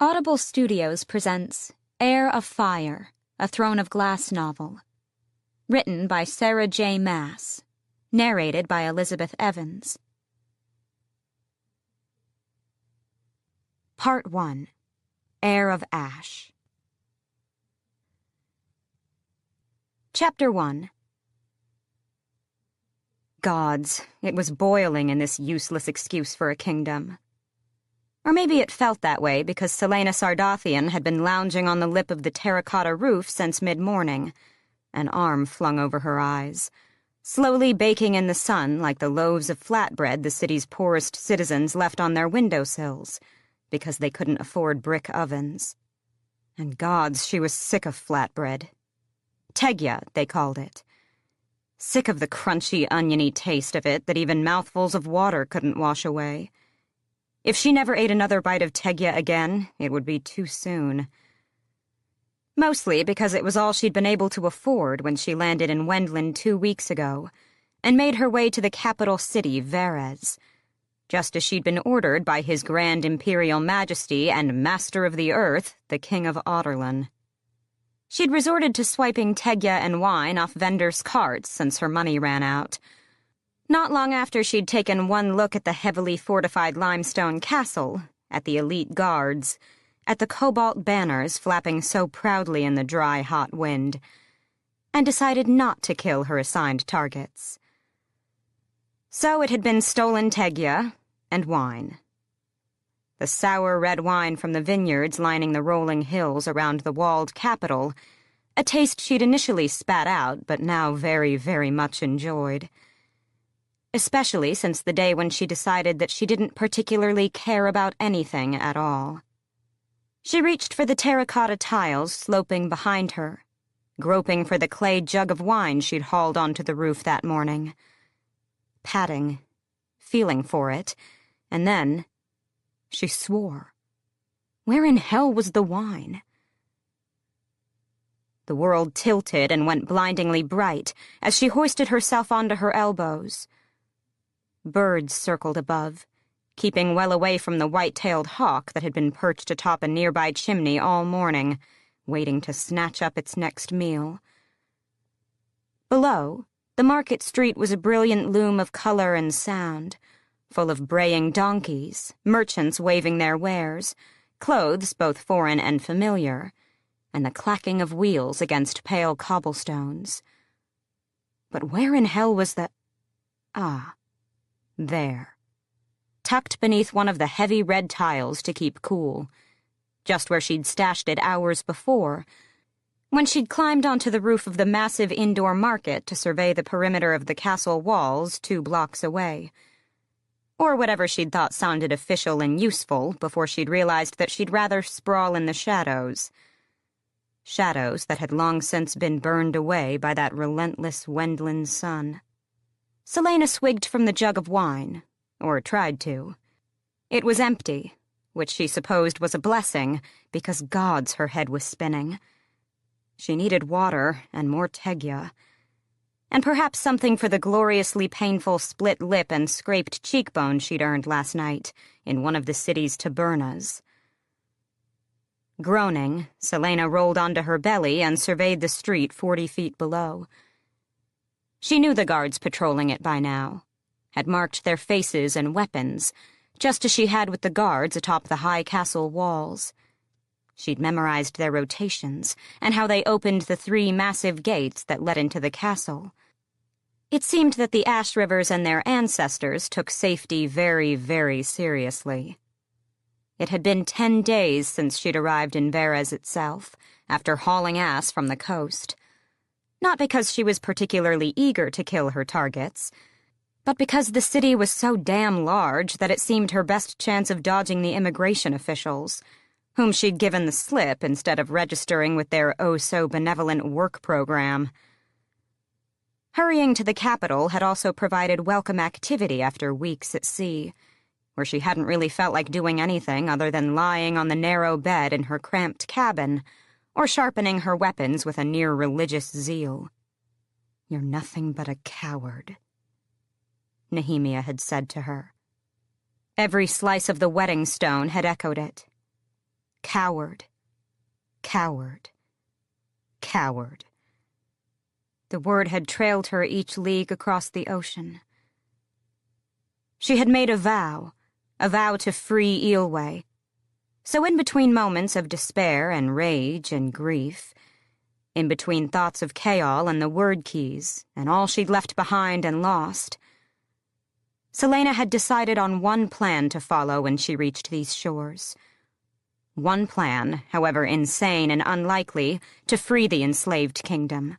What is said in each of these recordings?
Audible Studios presents Heir of Fire, a Throne of Glass novel. Written by Sarah J. Maas. Narrated by Elizabeth Evans. Part 1. Heir of Ash. Chapter 1. Gods, it was boiling in this useless excuse for a kingdom. Or maybe it felt that way because Selena Sardathian had been lounging on the lip of the terracotta roof since mid-morning, an arm flung over her eyes, slowly baking in the sun like the loaves of flatbread the city's poorest citizens left on their windowsills, because they couldn't afford brick ovens. And gods, she was sick of flatbread. Tegya, they called it. Sick of the crunchy, oniony taste of it that even mouthfuls of water couldn't wash away. If she never ate another bite of Tegya again, it would be too soon. Mostly because it was all she'd been able to afford when she landed in Wendland 2 weeks ago, and made her way to the capital city, Varez, just as she'd been ordered by His Grand Imperial Majesty and Master of the Earth, the King of Audurlan. She'd resorted to swiping Tegya and wine off vendors' carts since her money ran out. Not long after she'd taken one look at the heavily fortified limestone castle, at the elite guards, at the cobalt banners flapping so proudly in the dry, hot wind, and decided not to kill her assigned targets. So it had been stolen Tegya and wine. The sour red wine from the vineyards lining the rolling hills around the walled capital, a taste she'd initially spat out but now very, very much enjoyed. Especially since the day when she decided that she didn't particularly care about anything at all. She reached for the terracotta tiles sloping behind her, groping for the clay jug of wine she'd hauled onto the roof that morning. Patting, feeling for it, and then she swore. Where in hell was the wine? The world tilted and went blindingly bright as she hoisted herself onto her elbows. Birds circled above, keeping well away from the white-tailed hawk that had been perched atop a nearby chimney all morning, waiting to snatch up its next meal. Below, the market street was a brilliant loom of color and sound, full of braying donkeys, merchants waving their wares, clothes both foreign and familiar, and the clacking of wheels against pale cobblestones. But where in hell was the... There, tucked beneath one of the heavy red tiles to keep cool, just where she'd stashed it hours before, when she'd climbed onto the roof of the massive indoor market to survey the perimeter of the castle walls 2 blocks away. Or whatever she'd thought sounded official and useful before she'd realized that she'd rather sprawl in the shadows. Shadows that had long since been burned away by that relentless Wendland sun. Selena swigged from the jug of wine, or tried to. It was empty, which she supposed was a blessing, because gods her head was spinning. She needed water and more Tegya, and perhaps something for the gloriously painful split lip and scraped cheekbone she'd earned last night in one of the city's tabernas. Groaning, Selena rolled onto her belly and surveyed the street 40 feet below. She knew the guards patrolling it by now, had marked their faces and weapons, just as she had with the guards atop the high castle walls. She'd memorized their rotations and how they opened the 3 massive gates that led into the castle. It seemed that the Ash Rivers and their ancestors took safety very, very seriously. It had been 10 days since she'd arrived in Varez itself, after hauling ass from the coast. Not because she was particularly eager to kill her targets, but because the city was so damn large that it seemed her best chance of dodging the immigration officials, whom she'd given the slip instead of registering with their oh-so-benevolent work program. Hurrying to the capital had also provided welcome activity after weeks at sea, where she hadn't really felt like doing anything other than lying on the narrow bed in her cramped cabin, or sharpening her weapons with a near-religious zeal. "You're nothing but a coward," Nehemia had said to her. Every slice of the wedding stone had echoed it. Coward. Coward. Coward. The word had trailed her each league across the ocean. She had made a vow to free Eelway. So in between moments of despair and rage and grief, in between thoughts of Chaol and the word keys and all she'd left behind and lost, Celaena had decided on one plan to follow when she reached these shores. One plan, however insane and unlikely, to free the enslaved kingdom.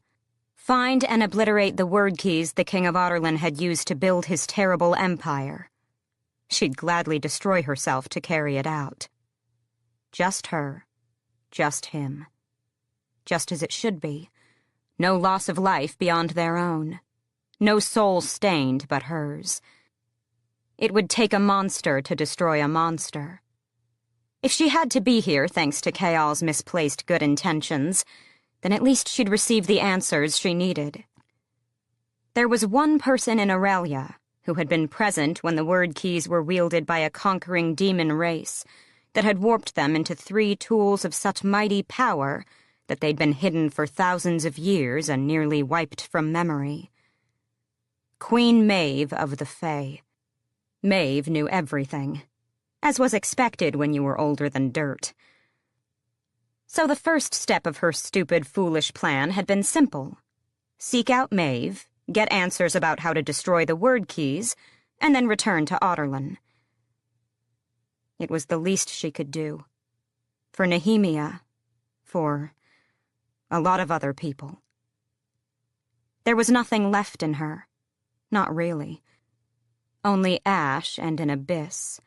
Find and obliterate the word keys the King of Adarlan had used to build his terrible empire. She'd gladly destroy herself to carry it out. Just her. Just him. Just as it should be. No loss of life beyond their own. No soul stained but hers. It would take a monster to destroy a monster. If she had to be here thanks to Chaol's misplaced good intentions, then at least she'd receive the answers she needed. There was one person in Aurelia who had been present when the word keys were wielded by a conquering demon race that had warped them into 3 tools of such mighty power that they'd been hidden for thousands of years and nearly wiped from memory. Queen Maeve of the Fae. Maeve knew everything, as was expected when you were older than dirt. So the first step of her stupid, foolish plan had been simple. Seek out Maeve, get answers about how to destroy the word keys, and then return to Adarlan. It was the least she could do. For Nehemia. For a lot of other people. There was nothing left in her. Not really. Only ash and an abyss,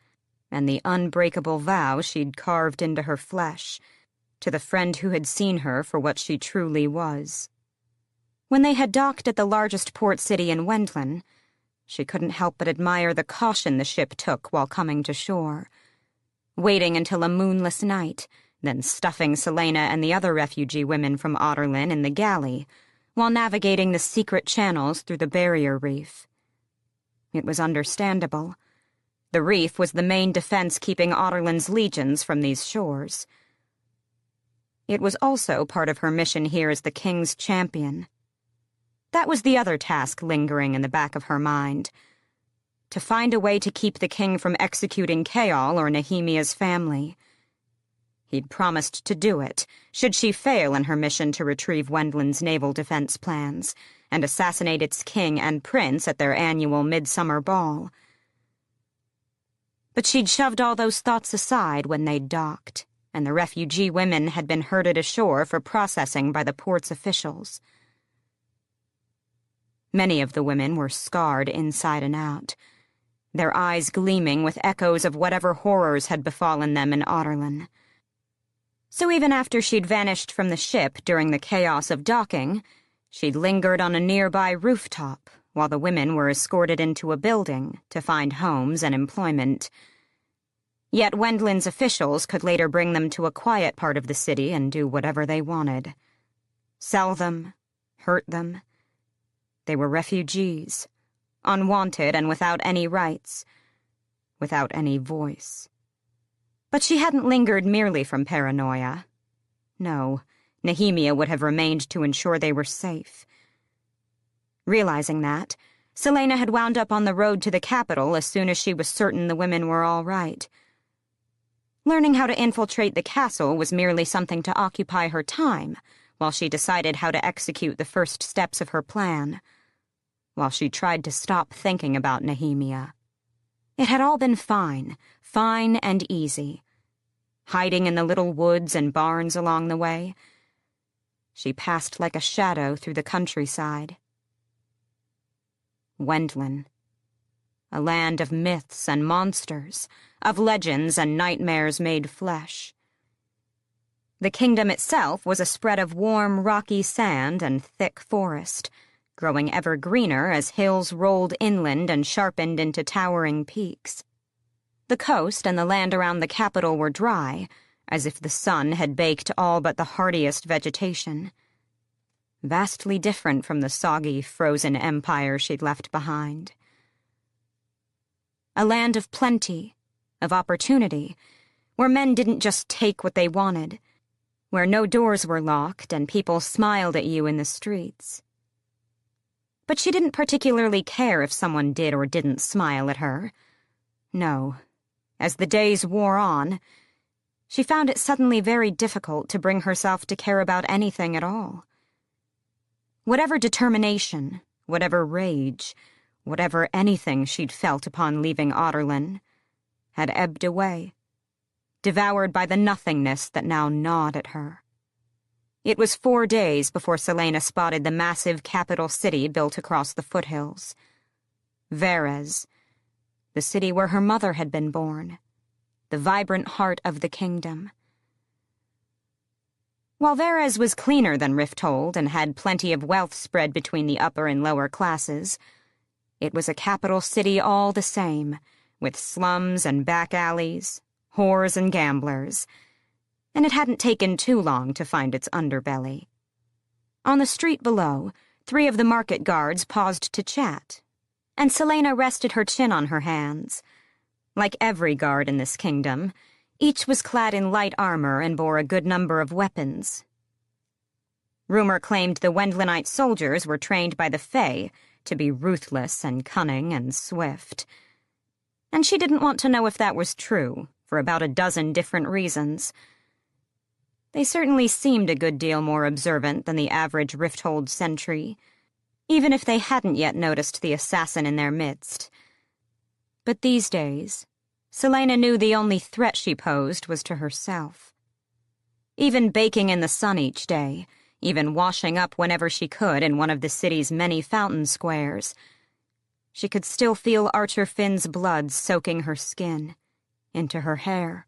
and the unbreakable vow she'd carved into her flesh, to the friend who had seen her for what she truly was. When they had docked at the largest port city in Wendland, she couldn't help but admire the caution the ship took while coming to shore, waiting until a moonless night, then stuffing Celaena and the other refugee women from Adarlan in the galley, while navigating the secret channels through the barrier reef. It was understandable. The reef was the main defense keeping Adarlan's legions from these shores. It was also part of her mission here as the king's champion. That was the other task lingering in the back of her mind. To find a way to keep the king from executing Chaol or Nehemia's family. He'd promised to do it, should she fail in her mission to retrieve Wendland's naval defense plans and assassinate its king and prince at their annual midsummer ball. But she'd shoved all those thoughts aside when they'd docked, and the refugee women had been herded ashore for processing by the port's officials. Many of the women were scarred inside and out, their eyes gleaming with echoes of whatever horrors had befallen them in Adarlan. So even after she'd vanished from the ship during the chaos of docking, she'd lingered on a nearby rooftop while the women were escorted into a building to find homes and employment. Yet Wendland's officials could later bring them to a quiet part of the city and do whatever they wanted. Sell them, hurt them. They were refugees, unwanted and without any rights, without any voice. But she hadn't lingered merely from paranoia. No, Nehemia would have remained to ensure they were safe. Realizing that, Celaena had wound up on the road to the capital as soon as she was certain the women were all right. Learning how to infiltrate the castle was merely something to occupy her time, while she decided how to execute the first steps of her plan, while she tried to stop thinking about Nehemia. It had all been fine and easy. Hiding in the little woods and barns along the way, she passed like a shadow through the countryside. Wendland. A land of myths and monsters, of legends and nightmares made flesh. The kingdom itself was a spread of warm, rocky sand and thick forest, growing ever greener as hills rolled inland and sharpened into towering peaks. The coast and the land around the capital were dry, as if the sun had baked all but the hardiest vegetation. Vastly different from the soggy, frozen empire she'd left behind. A land of plenty, of opportunity, where men didn't just take what they wanted, where no doors were locked and people smiled at you in the streets. But she didn't particularly care if someone did or didn't smile at her. No. As the days wore on, she found it suddenly very difficult to bring herself to care about anything at all. Whatever determination, whatever rage, whatever anything she'd felt upon leaving Otterlin, had ebbed away, devoured by the nothingness that now gnawed at her. It was 4 days before Celaena spotted the massive capital city built across the foothills. Varese, the city where her mother had been born, the vibrant heart of the kingdom. While Varese was cleaner than Rifthold and had plenty of wealth spread between the upper and lower classes, it was a capital city all the same, with slums and back alleys, whores and gamblers, and it hadn't taken too long to find its underbelly. On the street below, 3 of the market guards paused to chat, and Celaena rested her chin on her hands. Like every guard in this kingdom, each was clad in light armor and bore a good number of weapons. Rumor claimed the Wendlanite soldiers were trained by the Fae to be ruthless and cunning and swift. And she didn't want to know if that was true, for about a dozen different reasons. They certainly seemed a good deal more observant than the average Rifthold sentry, even if they hadn't yet noticed the assassin in their midst. But these days, Celaena knew the only threat she posed was to herself. Even baking in the sun each day, even washing up whenever she could in one of the city's many fountain squares, she could still feel Archer Finn's blood soaking her skin, into her hair.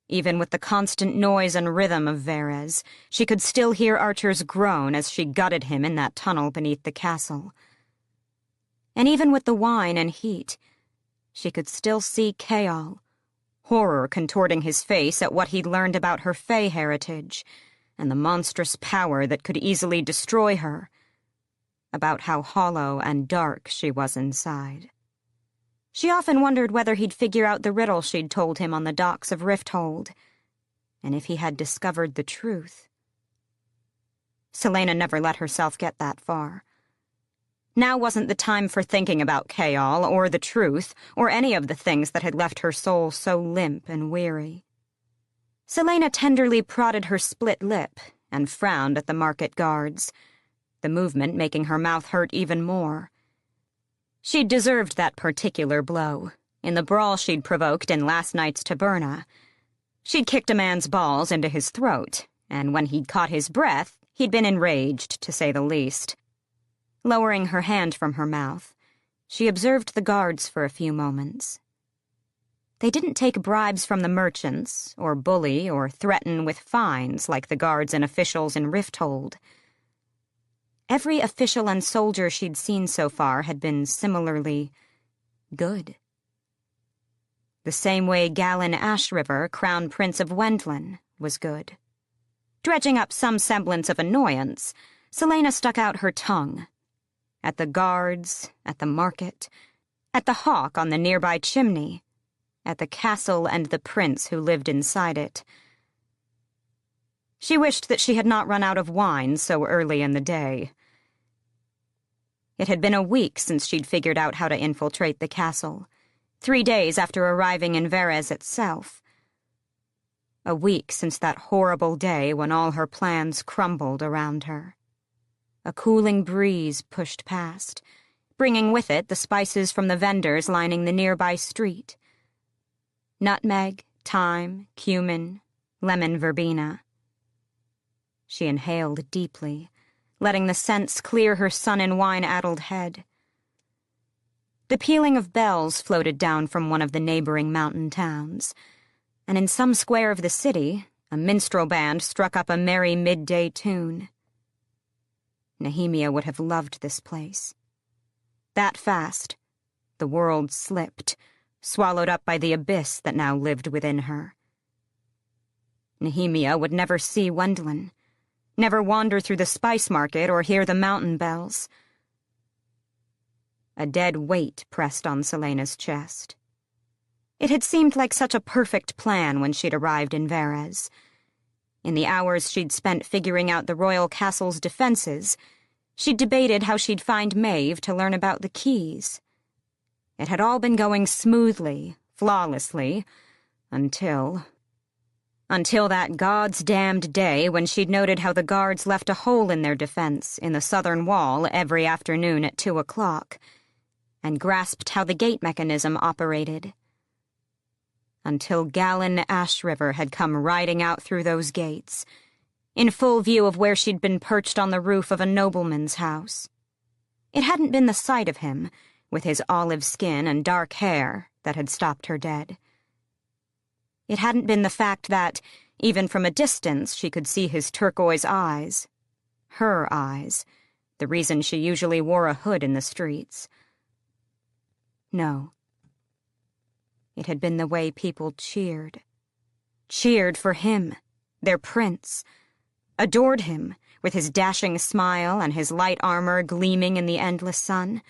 Even with the constant noise and rhythm of Varese, she could still hear Archer's groan as she gutted him in that tunnel beneath the castle. And even with the wine and heat, she could still see Chaol, horror contorting his face at what he'd learned about her Fae heritage, and the monstrous power that could easily destroy her, about how hollow and dark she was inside. She often wondered whether he'd figure out the riddle she'd told him on the docks of Rifthold, and if he had discovered the truth. Celaena never let herself get that far. Now wasn't the time for thinking about Chaol or the truth or any of the things that had left her soul so limp and weary. Celaena tenderly prodded her split lip and frowned at the market guards, the movement making her mouth hurt even more. She'd deserved that particular blow, in the brawl she'd provoked in last night's taberna. She'd kicked a man's balls into his throat, and when he'd caught his breath, he'd been enraged, to say the least. Lowering her hand from her mouth, she observed the guards for a few moments. They didn't take bribes from the merchants, or bully, or threaten with fines like the guards and officials in Rifthold. Every official and soldier she'd seen so far had been similarly good. The same way Galen Ashriver, Crown Prince of Wendlan, was good. Dredging up some semblance of annoyance, Celaena stuck out her tongue. At the guards, at the market, at the hawk on the nearby chimney, at the castle and the prince who lived inside it. She wished that she had not run out of wine so early in the day. It had been a week since she'd figured out how to infiltrate the castle, 3 days after arriving in Varese itself. A week since that horrible day when all her plans crumbled around her. A cooling breeze pushed past, bringing with it the spices from the vendors lining the nearby street. Nutmeg, thyme, cumin, lemon verbena. She inhaled deeply, letting the scents clear her sun-and-wine-addled head. The pealing of bells floated down from one of the neighboring mountain towns, and in some square of the city, a minstrel band struck up a merry midday tune. Nehemia would have loved this place. That fast, the world slipped, swallowed up by the abyss that now lived within her. Nehemia would never see Wendlan, never wander through the spice market or hear the mountain bells. A dead weight pressed on Celaena's chest. It had seemed like such a perfect plan when she'd arrived in Varese. In the hours she'd spent figuring out the royal castle's defenses, she'd debated how she'd find Maeve to learn about the keys. It had all been going smoothly, flawlessly, until that God's damned day when she'd noted how the guards left a hole in their defense in the southern wall every afternoon at 2 o'clock, and grasped how the gate mechanism operated. Until Galen Ashriver had come riding out through those gates, in full view of where she'd been perched on the roof of a nobleman's house. It hadn't been the sight of him, with his olive skin and dark hair, that had stopped her dead. It hadn't been the fact that, even from a distance, she could see his turquoise eyes. Her eyes, the reason she usually wore a hood in the streets. No. It had been the way people cheered. Cheered for him, their prince. Adored him, with his dashing smile and his light armor gleaming in the endless sun,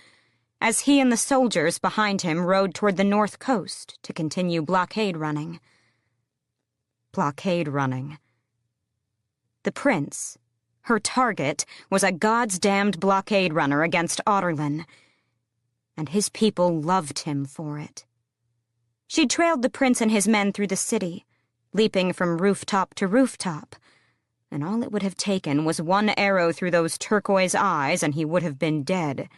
as he and the soldiers behind him rode toward the north coast to continue blockade running. Blockade running. The prince, her target, was a God's-damned blockade runner against Audurlin, and his people loved him for it. She'd trailed the prince and his men through the city, leaping from rooftop to rooftop, and all it would have taken was one arrow through those turquoise eyes and he would have been dead.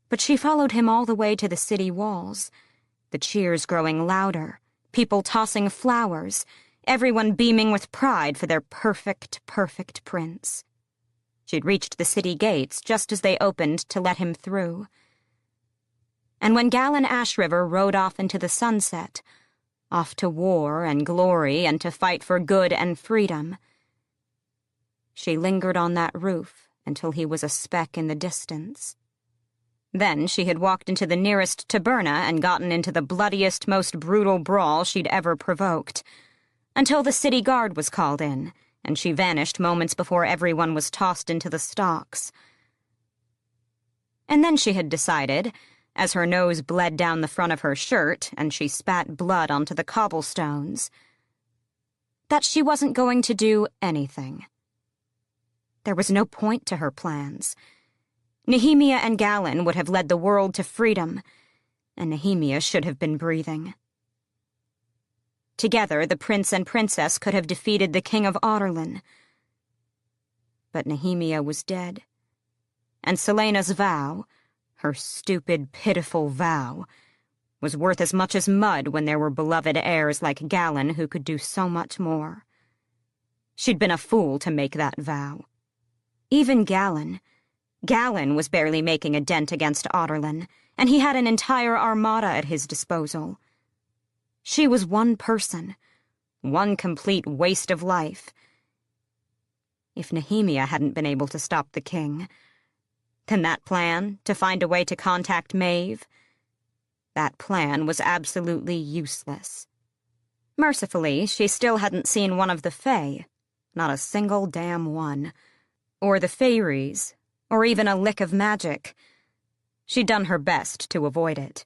But she followed him all the way to the city walls, the cheers growing louder, people tossing flowers, everyone beaming with pride for their perfect, perfect prince. She'd reached the city gates just as they opened to let him through. And when Galen Ashriver rode off into the sunset, off to war and glory and to fight for good and freedom, she lingered on that roof until he was a speck in the distance. Then she had walked into the nearest taberna and gotten into the bloodiest, most brutal brawl she'd ever provoked, until the city guard was called in, and she vanished moments before everyone was tossed into the stocks. And then she had decided, as her nose bled down the front of her shirt and she spat blood onto the cobblestones, that she wasn't going to do anything. There was no point to her plans. Nehemia and Galen would have led the world to freedom, and Nehemia should have been breathing. Together, the prince and princess could have defeated the king of Audurlin. But Nehemia was dead, and Celaena's vow, her stupid, pitiful vow, was worth as much as mud when there were beloved heirs like Galen who could do so much more. She'd been a fool to make that vow. Even Galen was barely making a dent against Audurlin, and he had an entire armada at his disposal. She was one person, one complete waste of life. If Nehemia hadn't been able to stop the king, then that plan, to find a way to contact Maeve, that plan was absolutely useless. Mercifully, she still hadn't seen one of the Fae, not a single damn one, or the Fairies, or even a lick of magic. She'd done her best to avoid it.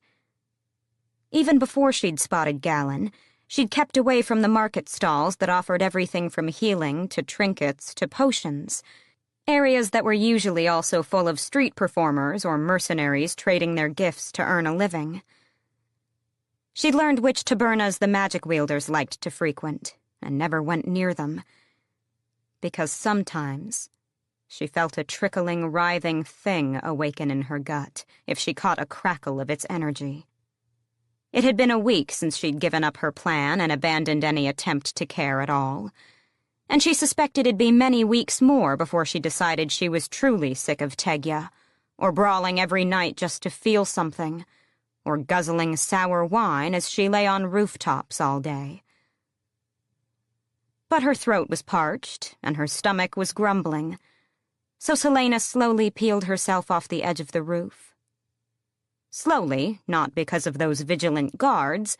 Even before she'd spotted Galen, she'd kept away from the market stalls that offered everything from healing to trinkets to potions, areas that were usually also full of street performers or mercenaries trading their gifts to earn a living. She'd learned which tabernas the magic wielders liked to frequent, and never went near them, because sometimes she felt a trickling, writhing thing awaken in her gut if she caught a crackle of its energy. It had been a week since she'd given up her plan and abandoned any attempt to care at all, and she suspected it'd be many weeks more before she decided she was truly sick of Tegya, or brawling every night just to feel something, or guzzling sour wine as she lay on rooftops all day. But her throat was parched, and her stomach was grumbling, so Celaena slowly peeled herself off the edge of the roof. Slowly, not because of those vigilant guards,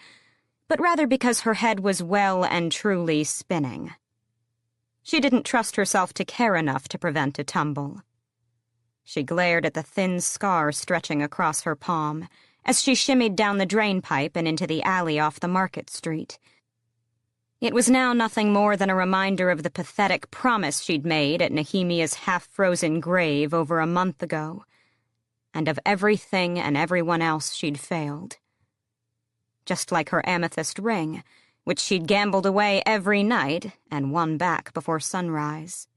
but rather because her head was well and truly spinning. She didn't trust herself to care enough to prevent a tumble. She glared at the thin scar stretching across her palm, as she shimmied down the drain pipe and into the alley off the market street. It was now nothing more than a reminder of the pathetic promise she'd made at Nehemia's half-frozen grave over a month ago, and of everything and everyone else she'd failed. Just like her amethyst ring, which she'd gambled away every night and won back before sunrise.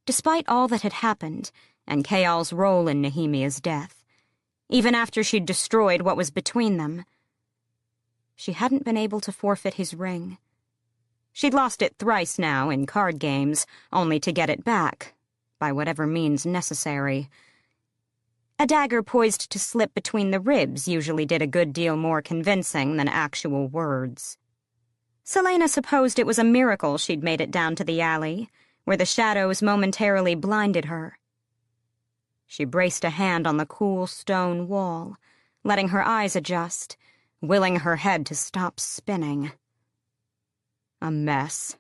Despite all that had happened, and Kayal's role in Nehemia's death, even after she'd destroyed what was between them, she hadn't been able to forfeit his ring. She'd lost it thrice now in card games, only to get it back, by whatever means necessary. A dagger poised to slip between the ribs usually did a good deal more convincing than actual words. Selena supposed it was a miracle she'd made it down to the alley, where the shadows momentarily blinded her. She braced a hand on the cool stone wall, letting her eyes adjust, willing her head to stop spinning. A mess.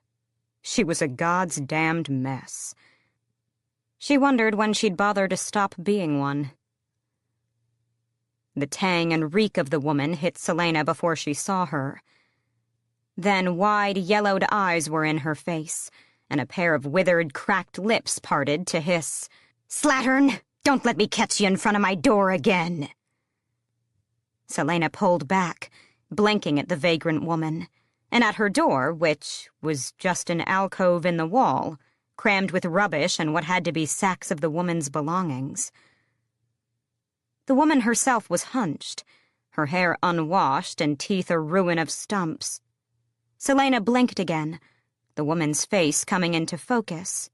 She was a God's damned mess. She wondered when she'd bother to stop being one. The tang and reek of the woman hit Selena before she saw her. Then wide, yellowed eyes were in her face, and a pair of withered, cracked lips parted to hiss, "Slattern, don't let me catch you in front of my door again." Selena pulled back, blinking at the vagrant woman, and at her door, which was just an alcove in the wall, crammed with rubbish and what had to be sacks of the woman's belongings. The woman herself was hunched, her hair unwashed and teeth a ruin of stumps. Selena blinked again, the woman's face coming into focus.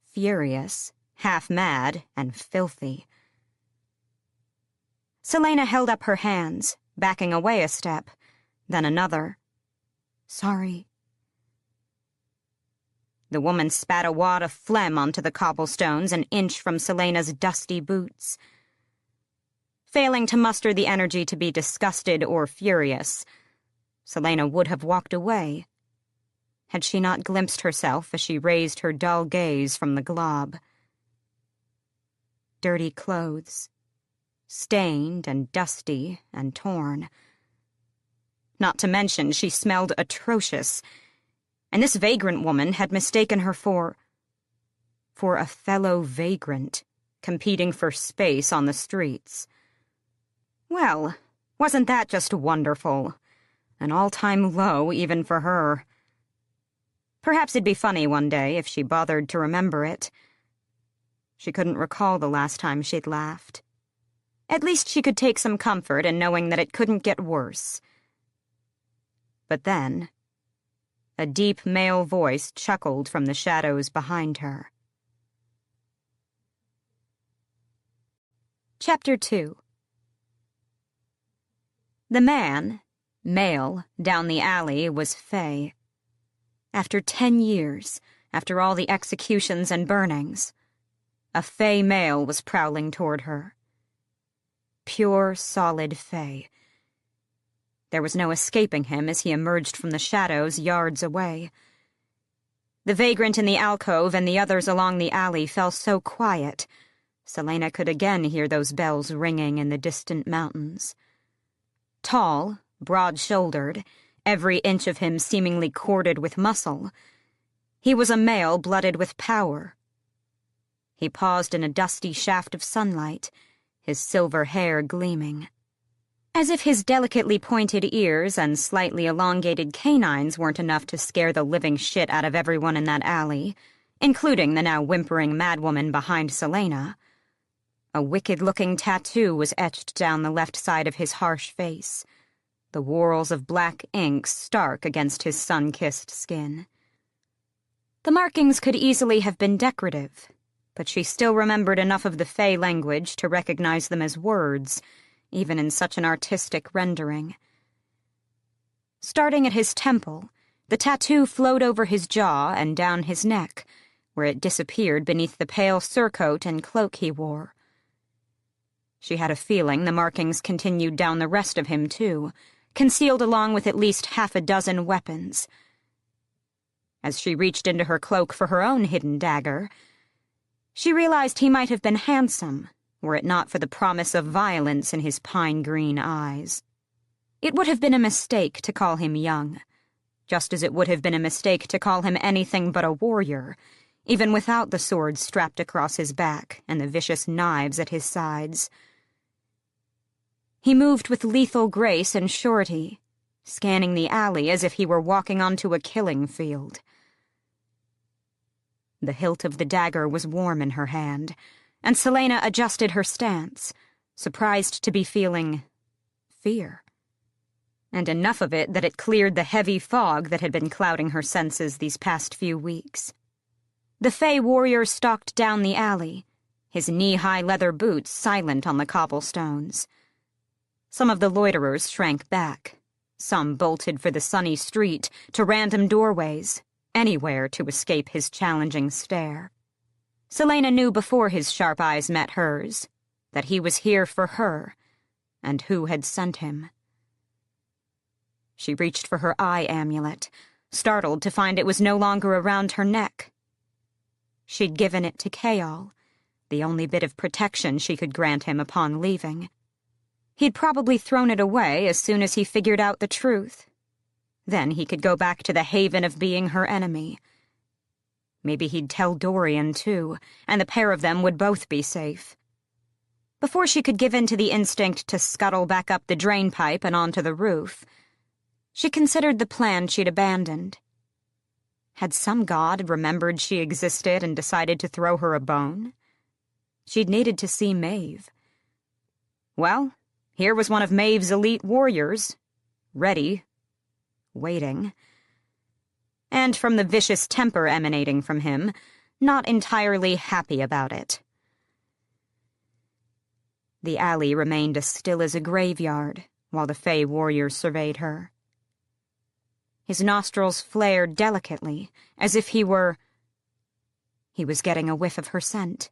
Furious, half-mad, and filthy. Selena held up her hands, backing away a step, then another. "Sorry." The woman spat a wad of phlegm onto the cobblestones an inch from Selena's dusty boots. Failing to muster the energy to be disgusted or furious, Selena would have walked away, had she not glimpsed herself as she raised her dull gaze from the glob. Dirty clothes, stained and dusty and torn. Not to mention she smelled atrocious, and this vagrant woman had mistaken her for a fellow vagrant, competing for space on the streets. Well, wasn't that just wonderful? An all-time low even for her. Perhaps it'd be funny one day if she bothered to remember it. She couldn't recall the last time she'd laughed. At least she could take some comfort in knowing that it couldn't get worse. But then, a deep male voice chuckled from the shadows behind her. Chapter 2. The man, male, down the alley was Faye. After 10 years, after all the executions and burnings, a Faye male was prowling toward her. Pure, solid Faye. There was no escaping him as he emerged from the shadows yards away. The vagrant in the alcove and the others along the alley fell so quiet, Selena could again hear those bells ringing in the distant mountains. Tall, broad-shouldered, every inch of him seemingly corded with muscle, he was a male blooded with power. He paused in a dusty shaft of sunlight, his silver hair gleaming. As if his delicately pointed ears and slightly elongated canines weren't enough to scare the living shit out of everyone in that alley, including the now whimpering madwoman behind Selena. A wicked-looking tattoo was etched down the left side of his harsh face, the whorls of black ink stark against his sun-kissed skin. The markings could easily have been decorative, but she still remembered enough of the Fae language to recognize them as words, even in such an artistic rendering. Starting at his temple, the tattoo flowed over his jaw and down his neck, where it disappeared beneath the pale surcoat and cloak he wore. She had a feeling the markings continued down the rest of him, too, concealed along with at least half a dozen weapons. As she reached into her cloak for her own hidden dagger, she realized he might have been handsome, were it not for the promise of violence in his pine-green eyes. It would have been a mistake to call him young, just as it would have been a mistake to call him anything but a warrior, even without the sword strapped across his back and the vicious knives at his sides. He moved with lethal grace and surety, scanning the alley as if he were walking onto a killing field. The hilt of the dagger was warm in her hand, and Celaena adjusted her stance, surprised to be feeling fear. And enough of it that it cleared the heavy fog that had been clouding her senses these past few weeks. The Fey warrior stalked down the alley, his knee-high leather boots silent on the cobblestones. Some of the loiterers shrank back. Some bolted for the sunny street, to random doorways, anywhere to escape his challenging stare. Celaena knew before his sharp eyes met hers that he was here for her, and who had sent him. She reached for her eye amulet, startled to find it was no longer around her neck. She'd given it to Chaol, the only bit of protection she could grant him upon leaving. He'd probably thrown it away as soon as he figured out the truth. Then he could go back to the haven of being her enemy. Maybe he'd tell Dorian, too, and the pair of them would both be safe. Before she could give in to the instinct to scuttle back up the drain pipe and onto the roof, she considered the plan she'd abandoned. Had some god remembered she existed and decided to throw her a bone? She'd needed to see Maeve. Well, here was one of Maeve's elite warriors, ready, waiting. And from the vicious temper emanating from him, not entirely happy about it. The alley remained as still as a graveyard while the Fey warrior surveyed her. His nostrils flared delicately, as if he was getting a whiff of her scent.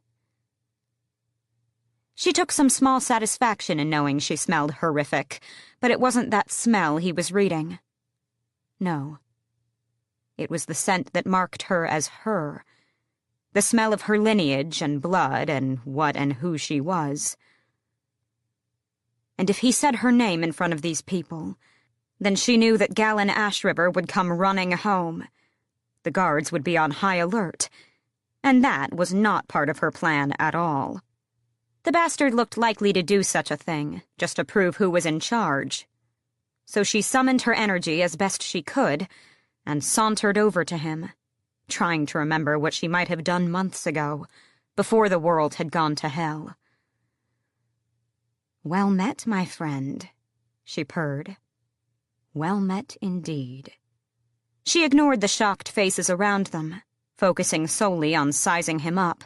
She took some small satisfaction in knowing she smelled horrific, but it wasn't that smell he was reading. No. It was the scent that marked her as her, the smell of her lineage and blood and what and who she was. And if he said her name in front of these people, then she knew that Galen Ashriver would come running home. The guards would be on high alert, and that was not part of her plan at all. The bastard looked likely to do such a thing, just to prove who was in charge. So she summoned her energy as best she could, and sauntered over to him, trying to remember what she might have done months ago, before the world had gone to hell. "Well met, my friend," she purred. "Well met indeed." She ignored the shocked faces around them, focusing solely on sizing him up.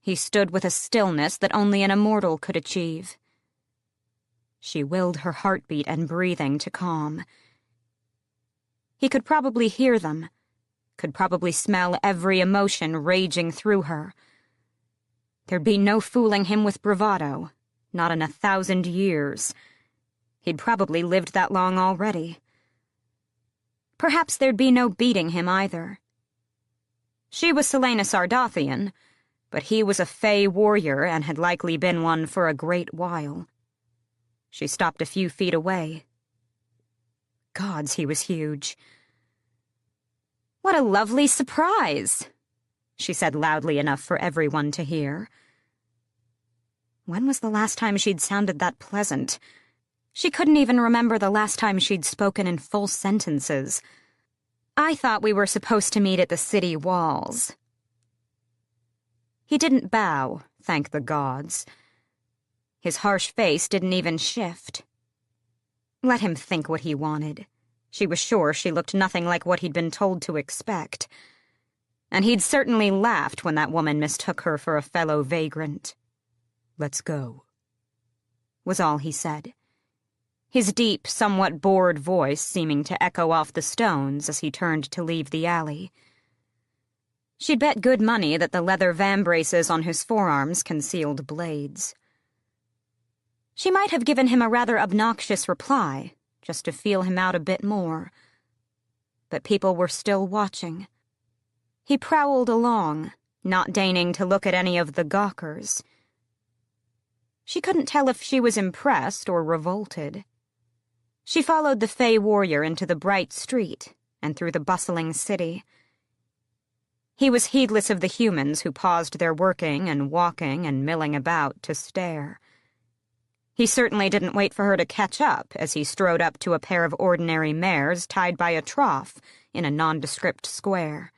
He stood with a stillness that only an immortal could achieve. She willed her heartbeat and breathing to calm. He could probably hear them, could probably smell every emotion raging through her. There'd be no fooling him with bravado, not in 1,000 years. He'd probably lived that long already. Perhaps there'd be no beating him either. She was Celaena Sardathian, but he was a Fey warrior and had likely been one for a great while. She stopped a few feet away. Gods, he was huge. "What a lovely surprise," she said loudly enough for everyone to hear. When was the last time she'd sounded that pleasant? She couldn't even remember the last time she'd spoken in full sentences. "I thought we were supposed to meet at the city walls." He didn't bow, thank the gods. His harsh face didn't even shift. Let him think what he wanted. She was sure she looked nothing like what he'd been told to expect. And he'd certainly laughed when that woman mistook her for a fellow vagrant. "Let's go," was all he said, his deep, somewhat bored voice seeming to echo off the stones as he turned to leave the alley. She'd bet good money that the leather vambraces on his forearms concealed blades. She might have given him a rather obnoxious reply, just to feel him out a bit more. But people were still watching. He prowled along, not deigning to look at any of the gawkers. She couldn't tell if she was impressed or revolted. She followed the Fey warrior into the bright street and through the bustling city. He was heedless of the humans who paused their working and walking and milling about to stare. He certainly didn't wait for her to catch up as he strode up to a pair of ordinary mares tied by a trough in a nondescript square.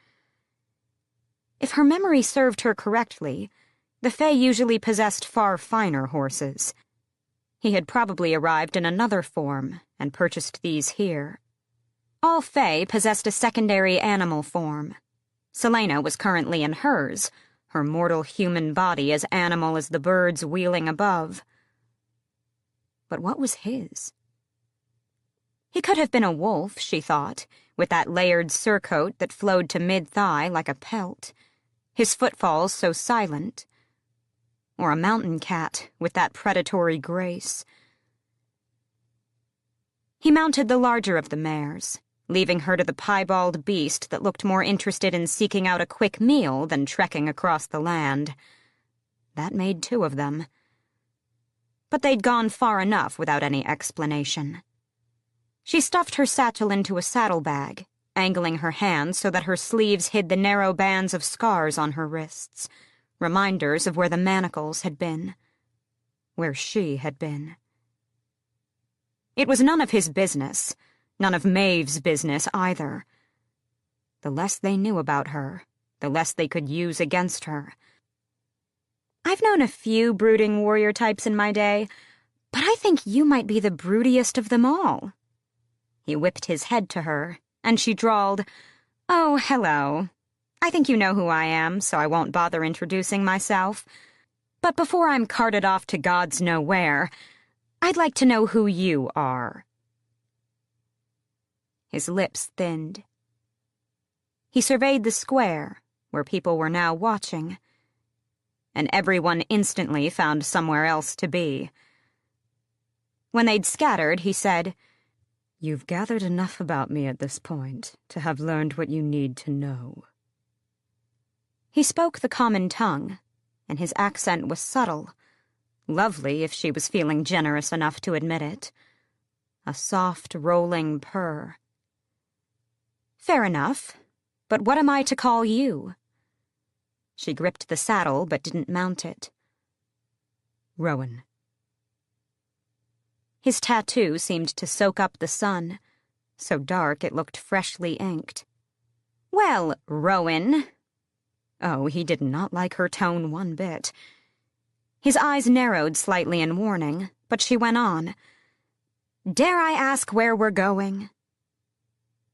If her memory served her correctly, the Fey usually possessed far finer horses. He had probably arrived in another form and purchased these here. All Fey possessed a secondary animal form. Selena was currently in hers, her mortal human body as animal as the birds wheeling above. But what was his? He could have been a wolf, she thought, with that layered surcoat that flowed to mid-thigh like a pelt, his footfalls so silent, or a mountain cat with that predatory grace. He mounted the larger of the mares, leaving her to the piebald beast that looked more interested in seeking out a quick meal than trekking across the land. That made two of them. But they'd gone far enough without any explanation. She stuffed her satchel into a saddlebag, angling her hands so that her sleeves hid the narrow bands of scars on her wrists, reminders of where the manacles had been, where she had been. It was none of his business, none of Maeve's business either. The less they knew about her, the less they could use against her. I've known a few brooding warrior types in my day, but I think you might be the broodiest of them all. He whipped his head to her, and she drawled, "Oh, hello. I think you know who I am, so I won't bother introducing myself. But before I'm carted off to God's know where, I'd like to know who you are." His lips thinned. He surveyed the square, where people were now watching, and everyone instantly found somewhere else to be. When they'd scattered, he said, "You've gathered enough about me at this point to have learned what you need to know." He spoke the common tongue, and his accent was subtle, lovely if she was feeling generous enough to admit it. A soft, rolling purr. "Fair enough, but what am I to call you?" She gripped the saddle but didn't mount it. "Rowan." His tattoo seemed to soak up the sun, so dark it looked freshly inked. "Well, Rowan." Oh, he did not like her tone one bit. His eyes narrowed slightly in warning, but she went on. "Dare I ask where we're going?"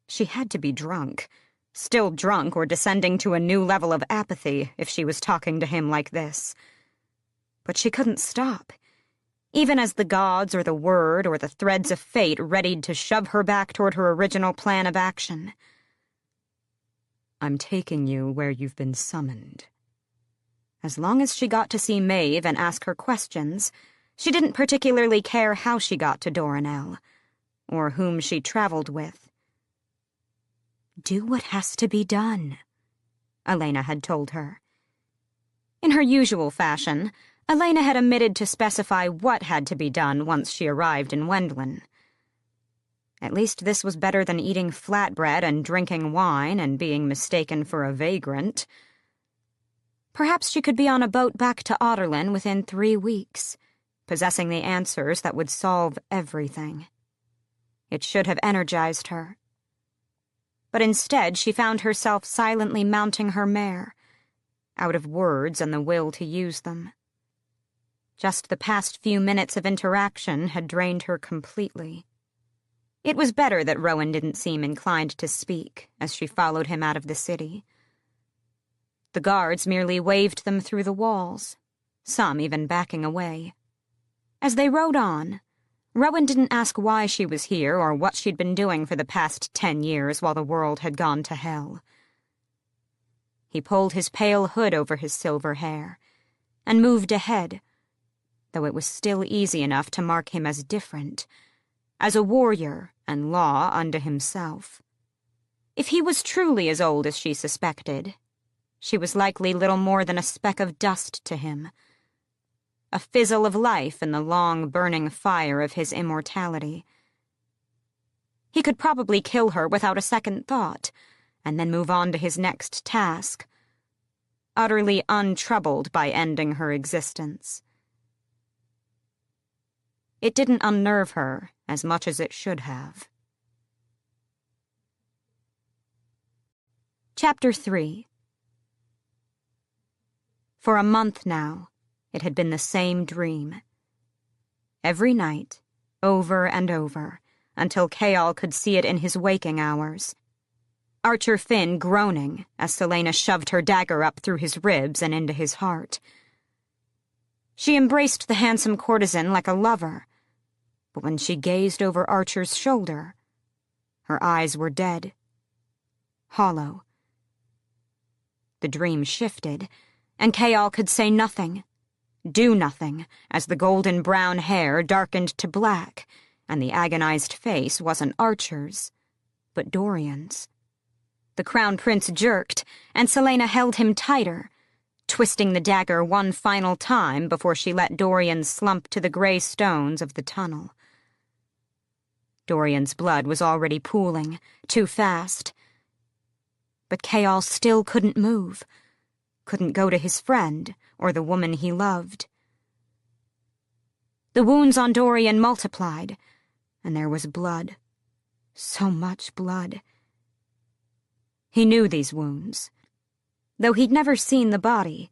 She had to be drunk. Still drunk or descending to a new level of apathy if she was talking to him like this. But she couldn't stop, even as the gods or the word or the threads of fate readied to shove her back toward her original plan of action. "I'm taking you where you've been summoned." As long as she got to see Maeve and ask her questions, she didn't particularly care how she got to Doranel, or whom she traveled with. "Do what has to be done," Elena had told her. In her usual fashion, Elena had omitted to specify what had to be done once she arrived in Wendlin. At least this was better than eating flatbread and drinking wine and being mistaken for a vagrant. Perhaps she could be on a boat back to Otterlin within 3 weeks, possessing the answers that would solve everything. It should have energized her. But instead she found herself silently mounting her mare, out of words and the will to use them. Just the past few minutes of interaction had drained her completely. It was better that Rowan didn't seem inclined to speak as she followed him out of the city. The guards merely waved them through the walls, some even backing away. As they rode on, Rowan didn't ask why she was here or what she'd been doing for the past 10 years while the world had gone to hell. He pulled his pale hood over his silver hair and moved ahead, though it was still easy enough to mark him as different, as a warrior and law unto himself. If he was truly as old as she suspected, she was likely little more than a speck of dust to him, a fizzle of life in the long, burning fire of his immortality. He could probably kill her without a second thought, and then move on to his next task, utterly untroubled by ending her existence. It didn't unnerve her as much as it should have. Chapter 3. For a month now, it had been the same dream. Every night, over and over, until Chaol could see it in his waking hours. Archer Finn groaning as Celaena shoved her dagger up through his ribs and into his heart. She embraced the handsome courtesan like a lover, but when she gazed over Archer's shoulder, her eyes were dead, hollow. The dream shifted, and Chaol could say nothing, do nothing, as the golden brown hair darkened to black, and the agonized face wasn't Archer's, but Dorian's. The Crown Prince jerked, and Celaena held him tighter, twisting the dagger one final time before she let Dorian slump to the gray stones of the tunnel. Dorian's blood was already pooling, too fast. But Chaol still couldn't move, couldn't go to his friend or the woman he loved. The wounds on Dorian multiplied, and there was blood. So much blood. He knew these wounds. Though he'd never seen the body,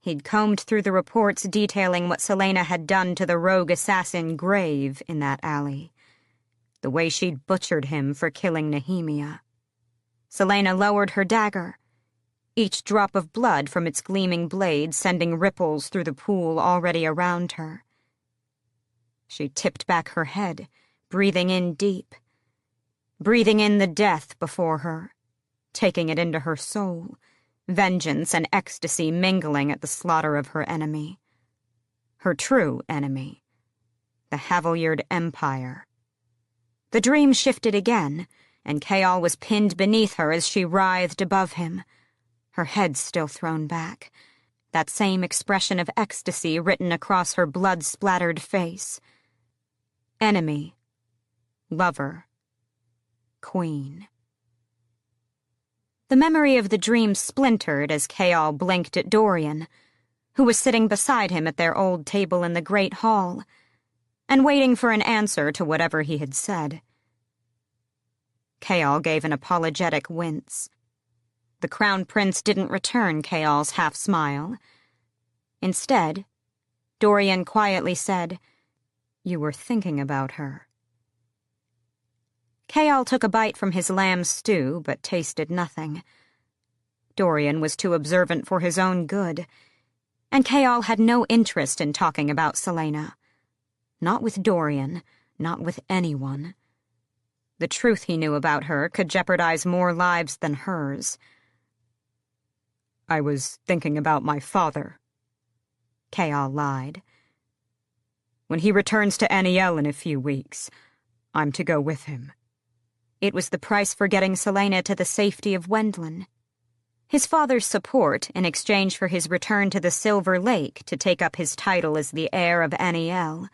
he'd combed through the reports detailing what Celaena had done to the rogue assassin Grave in that alley, the way she'd butchered him for killing Nehemia. Celaena lowered her dagger, each drop of blood from its gleaming blade sending ripples through the pool already around her. She tipped back her head, breathing in deep, breathing in the death before her, taking it into her soul, vengeance and ecstasy mingling at the slaughter of her enemy. Her true enemy, the Havilyard Empire. The dream shifted again, and Chaol was pinned beneath her as she writhed above him, her head still thrown back, that same expression of ecstasy written across her blood-splattered face. Enemy, lover, queen. The memory of the dream splintered as Chaol blinked at Dorian, who was sitting beside him at their old table in the great hall, and waiting for an answer to whatever he had said. Chaol gave an apologetic wince. The Crown Prince didn't return Chaol's half-smile. Instead, Dorian quietly said, "You were thinking about her." Chaol took a bite from his lamb stew, but tasted nothing. Dorian was too observant for his own good, and Chaol had no interest in talking about Celaena. Not with Dorian, not with anyone. The truth he knew about her could jeopardize more lives than hers. "I was thinking about my father," Chaol lied. "When he returns to Aniel in a few weeks, I'm to go with him." It was the price for getting Celaena to the safety of Wendlin. His father's support in exchange for his return to the Silver Lake to take up his title as the heir of Aniel.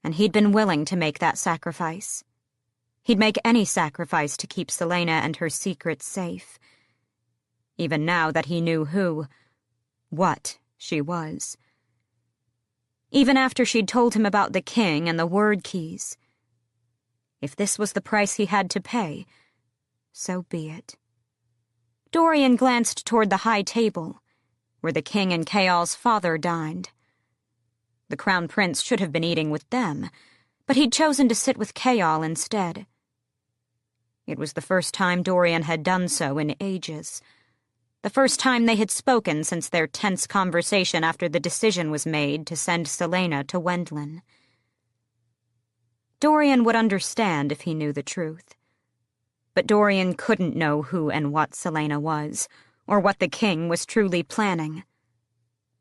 And he'd been willing to make that sacrifice. He'd make any sacrifice to keep Celaena and her secret safe. Even now that he knew what she was. Even after she'd told him about the king and the word keys. If this was the price he had to pay, so be it. Dorian glanced toward the high table, where the king and Chaol's father dined. The Crown Prince should have been eating with them, but he'd chosen to sit with Chaol instead. It was the first time Dorian had done so in ages. The first time they had spoken since their tense conversation after the decision was made to send Celaena to Wendlin. Dorian would understand if he knew the truth. But Dorian couldn't know who and what Celaena was, or what the king was truly planning.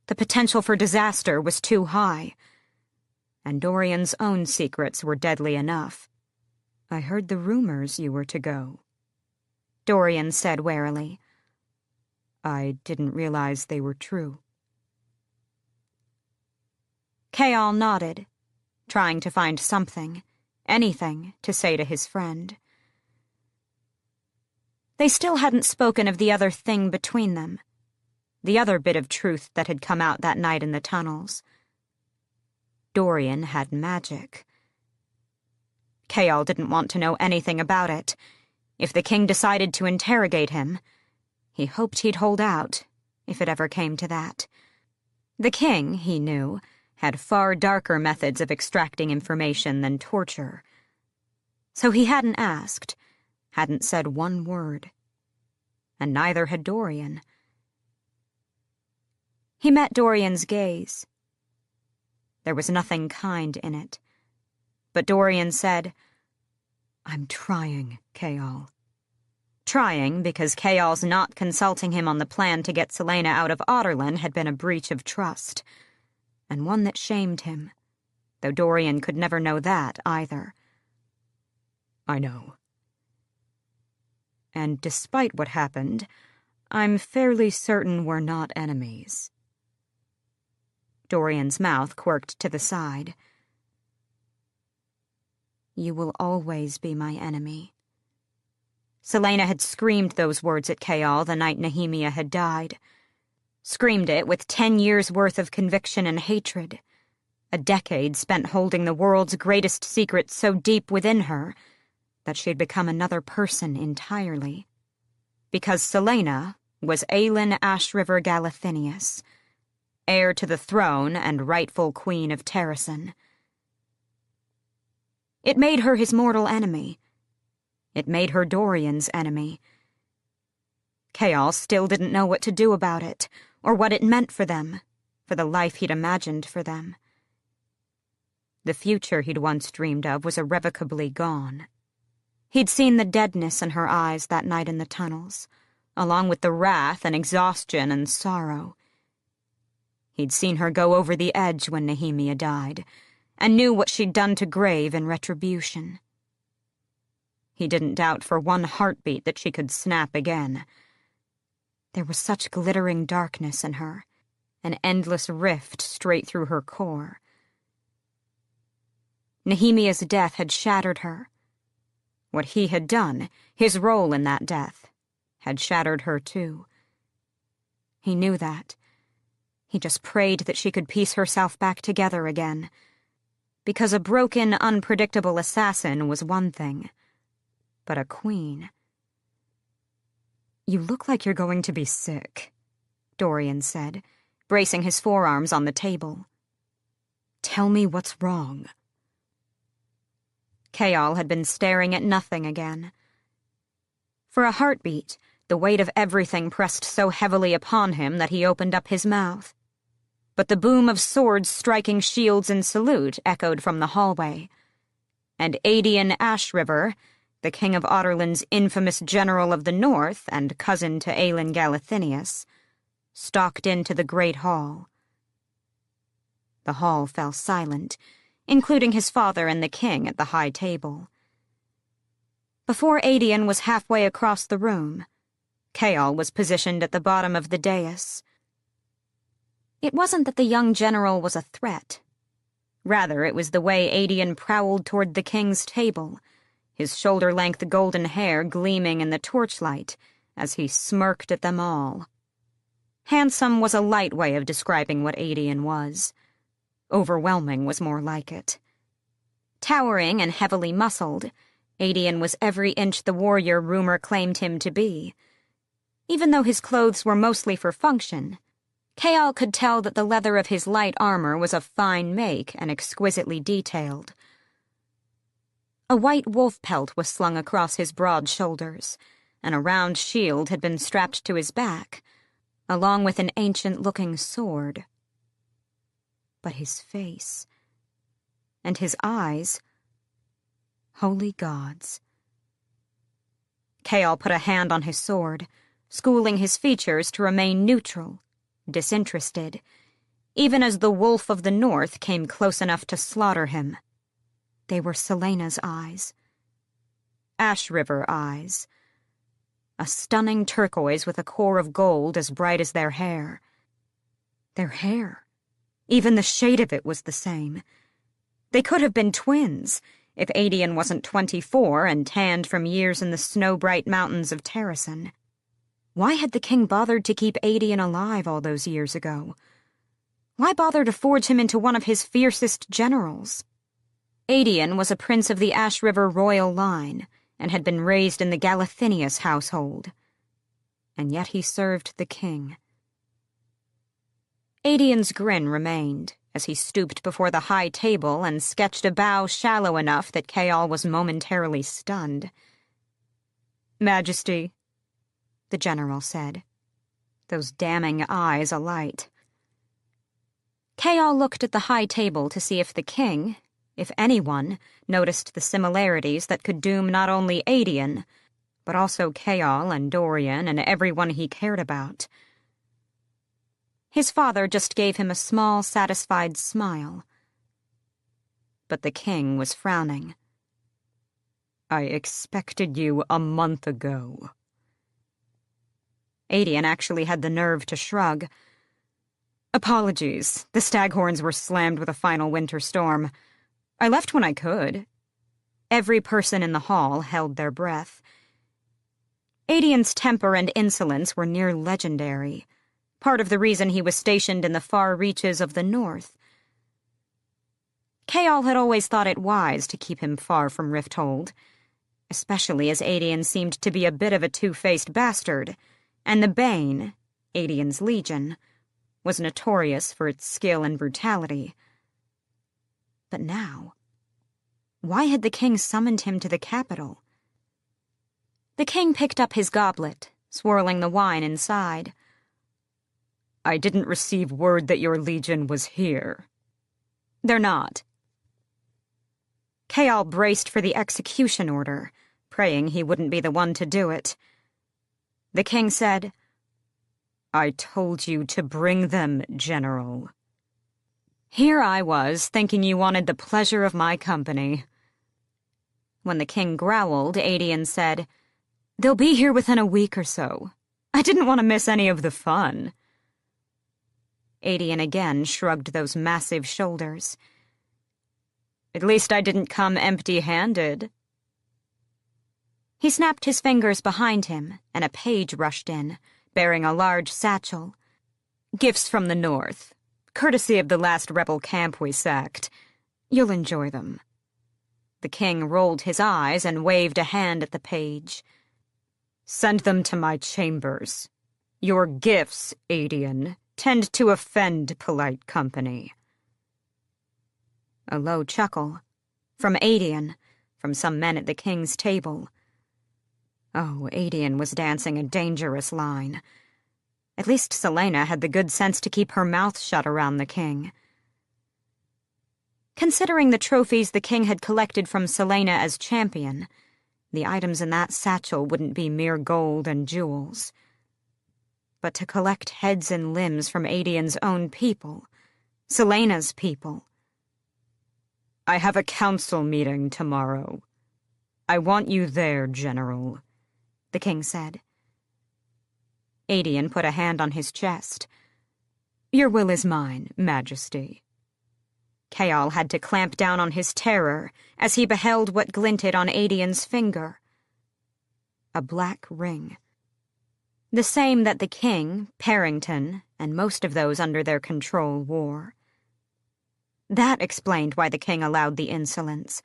The potential for disaster was too high, and Dorian's own secrets were deadly enough. "I heard the rumors you were to go," Dorian said warily. I didn't realize they were true. Kayal nodded, trying to find something, anything, to say to his friend. They still hadn't spoken of the other thing between them, the other bit of truth that had come out that night in the tunnels. Dorian had magic. Kayal didn't want to know anything about it. If the king decided to interrogate him, he hoped he'd hold out, if it ever came to that. The king, he knew, had far darker methods of extracting information than torture. So he hadn't asked, hadn't said one word. And neither had Dorian. He met Dorian's gaze. There was nothing kind in it. But Dorian said, "I'm trying, Kayal." Trying because Kayal's not consulting him on the plan to get Celaena out of Otterlin had been a breach of trust, and one that shamed him, though Dorian could never know that either. "I know. And despite what happened, I'm fairly certain we're not enemies." Dorian's mouth quirked to the side. "You will always be my enemy." Celaena had screamed those words at Kayal the night Nehemia had died. Screamed it with 10 years' worth of conviction and hatred. A decade spent holding the world's greatest secret so deep within her that she'd become another person entirely. Because Celaena was Aelin Ashriver Galathinius, heir to the throne and rightful queen of Terrasen. It made her his mortal enemy. It made her Dorian's enemy. Kayal still didn't know what to do about it, or what it meant for them, for the life he'd imagined for them. The future he'd once dreamed of was irrevocably gone. He'd seen the deadness in her eyes that night in the tunnels, along with the wrath and exhaustion and sorrow. He'd seen her go over the edge when Nehemia died, and knew what she'd done to Grave in retribution. He didn't doubt for one heartbeat that she could snap again. There was such glittering darkness in her, an endless rift straight through her core. Nehemia's death had shattered her. What he had done, his role in that death, had shattered her too. He knew that. He just prayed that she could piece herself back together again. Because a broken, unpredictable assassin was one thing, but a queen. "You look like you're going to be sick," Dorian said, bracing his forearms on the table. "Tell me what's wrong." Kayal had been staring at nothing again. For a heartbeat, the weight of everything pressed so heavily upon him that he opened up his mouth. But the boom of swords striking shields in salute echoed from the hallway, and Aedion Ashriver, the king of Otterlin's infamous general of the north and cousin to Aelin Galathinius, stalked into the great hall. The hall fell silent, including his father and the king at the high table. Before Aedion was halfway across the room, Kayal was positioned at the bottom of the dais. It wasn't that the young general was a threat. Rather, it was the way Aedion prowled toward the king's table, his shoulder-length golden hair gleaming in the torchlight as he smirked at them all. Handsome was a light way of describing what Aedion was. Overwhelming was more like it. Towering and heavily muscled, Aedion was every inch the warrior rumor claimed him to be. Even though his clothes were mostly for function, Kayal could tell that the leather of his light armor was of fine make and exquisitely detailed. A white wolf pelt was slung across his broad shoulders, and a round shield had been strapped to his back, along with an ancient-looking sword. But his face, and his eyes, holy gods. Kayal put a hand on his sword, schooling his features to remain neutral, disinterested, even as the wolf of the north came close enough to slaughter him. They were Celaena's eyes. Ashriver eyes. a stunning turquoise with a core of gold as bright as their hair. Their hair. Even the shade of it was the same. They could have been twins, if Adian wasn't 24 and tanned from years in the snow-bright mountains of Terrasen. Why had the king bothered to keep Adian alive all those years ago? Why bother to forge him into one of his fiercest generals? Adian was a prince of the Ash River royal line and had been raised in the Galathinius household. And yet he served the king. Adian's grin remained as he stooped before the high table and sketched a bow shallow enough that Chaol was momentarily stunned. "Majesty," the general said, those damning eyes alight. Chaol looked at the high table to see if the king, if anyone, noticed the similarities that could doom not only Adian, but also Chaol and Dorian and everyone he cared about. His father just gave him a small, satisfied smile. But the king was frowning. "I expected you a month ago." Adian actually had the nerve to shrug. "Apologies, the staghorns were slammed with a final winter storm. I left when I could." Every person in the hall held their breath. Adian's temper and insolence were near legendary, part of the reason he was stationed in the far reaches of the north. Chaol had always thought it wise to keep him far from Rifthold, especially as Adian seemed to be a bit of a two-faced bastard, and the Bane, Adian's legion, was notorious for its skill and brutality. But now, why had the king summoned him to the capital? The king picked up his goblet, swirling the wine inside. "I didn't receive word that your legion was here." "They're not." Chaol braced for the execution order, praying he wouldn't be the one to do it. The king said, "I told you to bring them, General." Here I was, thinking you wanted the pleasure of my company. When the king growled, Adian said, "They'll be here within a week or so. I didn't want to miss any of the fun." Adian again shrugged those massive shoulders. "At least I didn't come empty-handed." He snapped his fingers behind him, and a page rushed in, bearing a large satchel. "Gifts from the north, courtesy of the last rebel camp we sacked. You'll enjoy them." The king rolled his eyes and waved a hand at the page. "Send them to my chambers. Your gifts, Adian, tend to offend polite company." A low chuckle. From Adian, from some men at the king's table. Oh, Adian was dancing a dangerous line. At least Selena had the good sense to keep her mouth shut around the king. Considering the trophies the king had collected from Selena as champion, the items in that satchel wouldn't be mere gold and jewels. But to collect heads and limbs from Adian's own people, Selena's people. "I have a council meeting tomorrow. I want you there, General," the king said. Adian put a hand on his chest. "Your will is mine, Majesty." Chaol had to clamp down on his terror as he beheld what glinted on Adian's finger. A black ring. The same that the king, Parrington, and most of those under their control wore. That explained why the king allowed the insolence.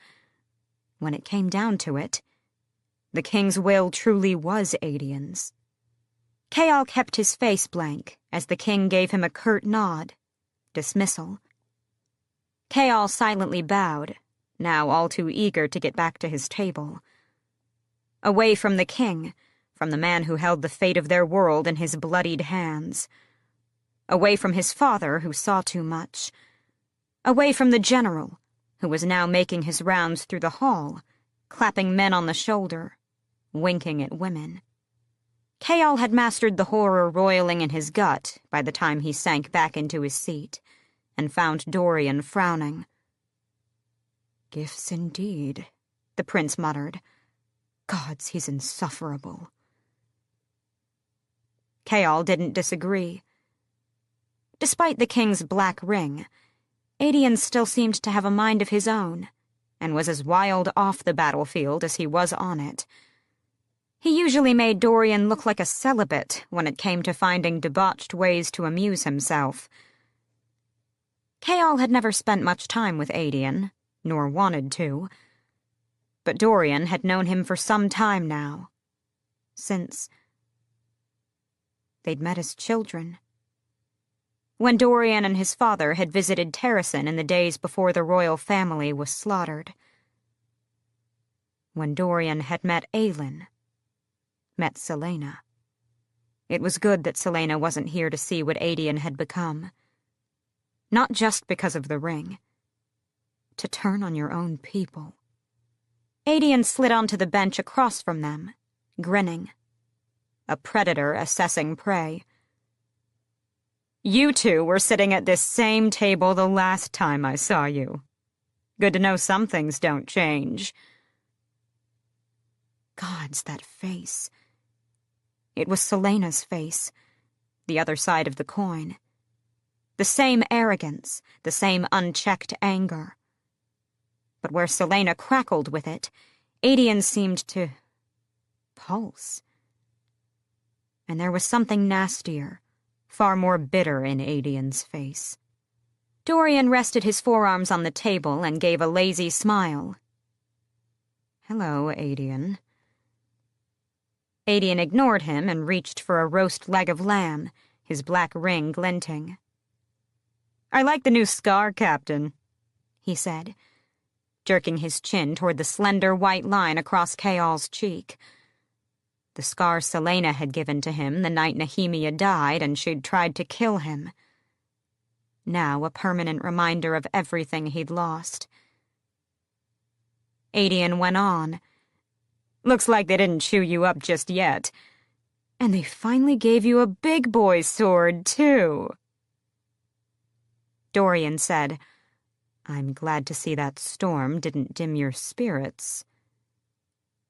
When it came down to it, the king's will truly was Adian's. Chaol kept his face blank as the king gave him a curt nod. Dismissal. Chaol silently bowed, now all too eager to get back to his table. Away from the king, from the man who held the fate of their world in his bloodied hands. Away from his father, who saw too much. Away from the general, who was now making his rounds through the hall, clapping men on the shoulder, winking at women. Chaol had mastered the horror roiling in his gut by the time he sank back into his seat, and found Dorian frowning. "Gifts indeed," the prince muttered. "Gods, he's insufferable." Chaol didn't disagree. Despite the king's black ring, Adian still seemed to have a mind of his own, and was as wild off the battlefield as he was on it. He usually made Dorian look like a celibate when it came to finding debauched ways to amuse himself. Chaol had never spent much time with Adian, nor wanted to, but Dorian had known him for some time now, since they'd met as children. When Dorian and his father had visited Terrasen in the days before the royal family was slaughtered. When Dorian had met Aelin, met Celaena. It was good that Celaena wasn't here to see what Adian had become. Not just because of the ring. To turn on your own people. Adian slid onto the bench across from them, grinning. A predator assessing prey. You two were sitting at this same table the last time I saw you. Good to know some things don't change. Gods, that face. It was Celaena's face, the other side of the coin. The same arrogance, the same unchecked anger. But where Celaena crackled with it, Adian seemed to pulse. And there was something nastier, far more bitter in Adian's face. Dorian rested his forearms on the table and gave a lazy smile. Hello, Adian. Adian ignored him and reached for a roast leg of lamb, his black ring glinting. I like the new scar, Captain, he said, jerking his chin toward the slender white line across Chaol's cheek. The scar Celaena had given to him the night Nehemia died and she'd tried to kill him. Now a permanent reminder of everything he'd lost. Adian went on. Looks like they didn't chew you up just yet. And they finally gave you a big boy sword, too. Dorian said, I'm glad to see that storm didn't dim your spirits.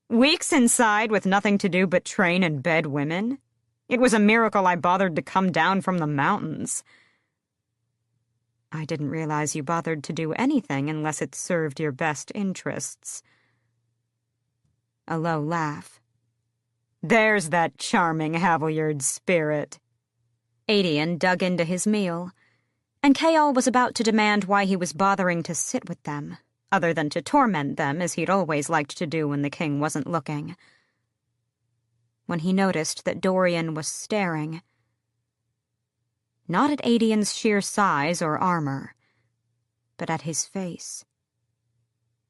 Weeks inside with nothing to do but train and bed women? It was a miracle I bothered to come down from the mountains. I didn't realize you bothered to do anything unless it served your best interests. A low laugh. There's that charming Havilyard spirit. Adian dug into his meal, and Chaol was about to demand why he was bothering to sit with them, other than to torment them as he'd always liked to do when the king wasn't looking. When he noticed that Dorian was staring, not at Adian's sheer size or armor, but at his face,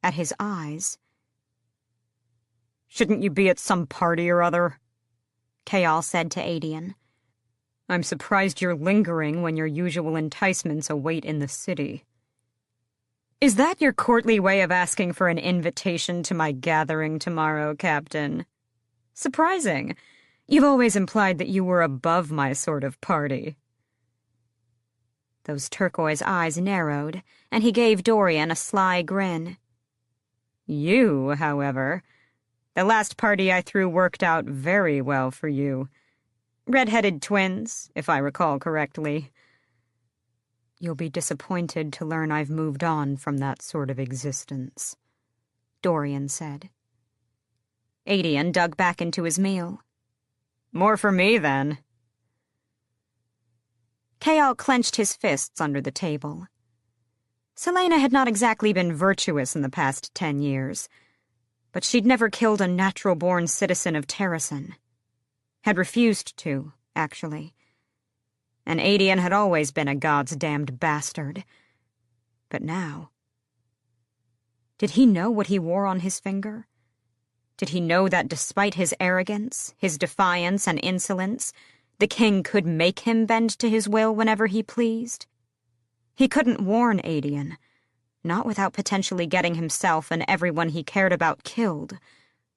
at his eyes. Shouldn't you be at some party or other? Chaol said to Adian. I'm surprised you're lingering when your usual enticements await in the city. Is that your courtly way of asking for an invitation to my gathering tomorrow, Captain? Surprising. You've always implied that you were above my sort of party. Those turquoise eyes narrowed, and he gave Dorian a sly grin. You, however, the last party I threw worked out very well for you. Red-headed twins, if I recall correctly. You'll be disappointed to learn I've moved on from that sort of existence, Dorian said. Adian dug back into his meal. More for me, then. Chaol clenched his fists under the table. Celaena had not exactly been virtuous in the past 10 years, but she'd never killed a natural-born citizen of Terrasen. Had refused to, actually. And Adian had always been a God's damned bastard. But now... Did he know what he wore on his finger? Did he know that despite his arrogance, his defiance and insolence, the king could make him bend to his will whenever he pleased? He couldn't warn Adian, not without potentially getting himself and everyone he cared about killed,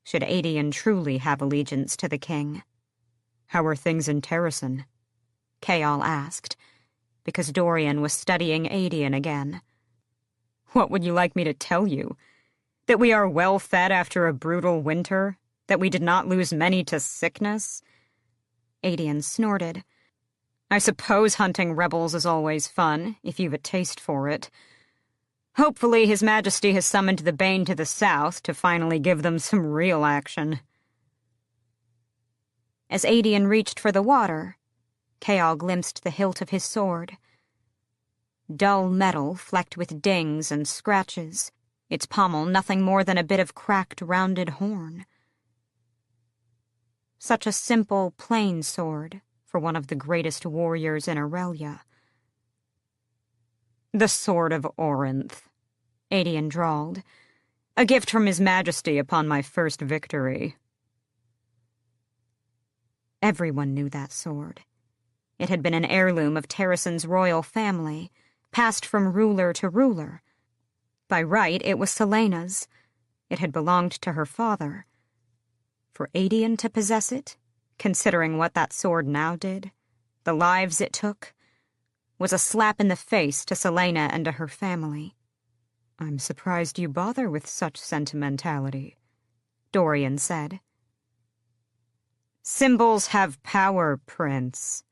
should Adian truly have allegiance to the king. How are things in Terrasen? Chaol asked, because Dorian was studying Adian again. What would you like me to tell you? That we are well fed after a brutal winter? That we did not lose many to sickness? Adian snorted. "I suppose hunting rebels is always fun, if you've a taste for it. Hopefully His Majesty has summoned the Bane to the south to finally give them some real action." As Adian reached for the water, Chaol glimpsed the hilt of his sword. Dull metal flecked with dings and scratches, its pommel nothing more than a bit of cracked, rounded horn. Such a simple, plain sword for one of the greatest warriors in Aurelia. "The Sword of Orinth," Adian drawled. "A gift from His Majesty upon my first victory." Everyone knew that sword. It had been an heirloom of Terrason's royal family, passed from ruler to ruler. By right, it was Celaena's. It had belonged to her father. For Adian to possess it, considering what that sword now did, the lives it took, was a slap in the face to Celaena and to her family. "I'm surprised you bother with such sentimentality," Dorian said. "Symbols have power, Prince,"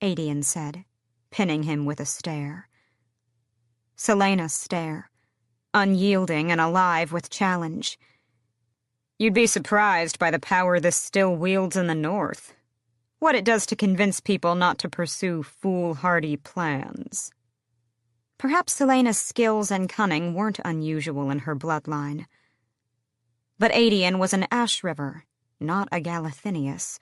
Adian said, pinning him with a stare. Celaena's stare, unyielding and alive with challenge. "You'd be surprised by the power this still wields in the north. What it does to convince people not to pursue foolhardy plans." Perhaps Celaena's skills and cunning weren't unusual in her bloodline. But Adian was an Ash River, not a Galathinius,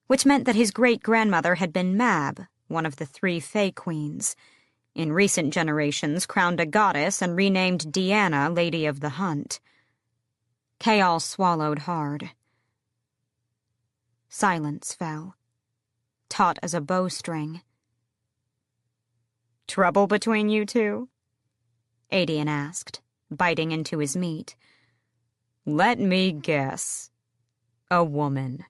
which meant that his great-grandmother had been Mab, one of the 3 Fae Queens, in recent generations crowned a goddess and renamed Deanna Lady of the Hunt. Chaol swallowed hard. Silence fell, taut as a bowstring. "Trouble between you two?" Adian asked, biting into his meat. "Let me guess. A woman.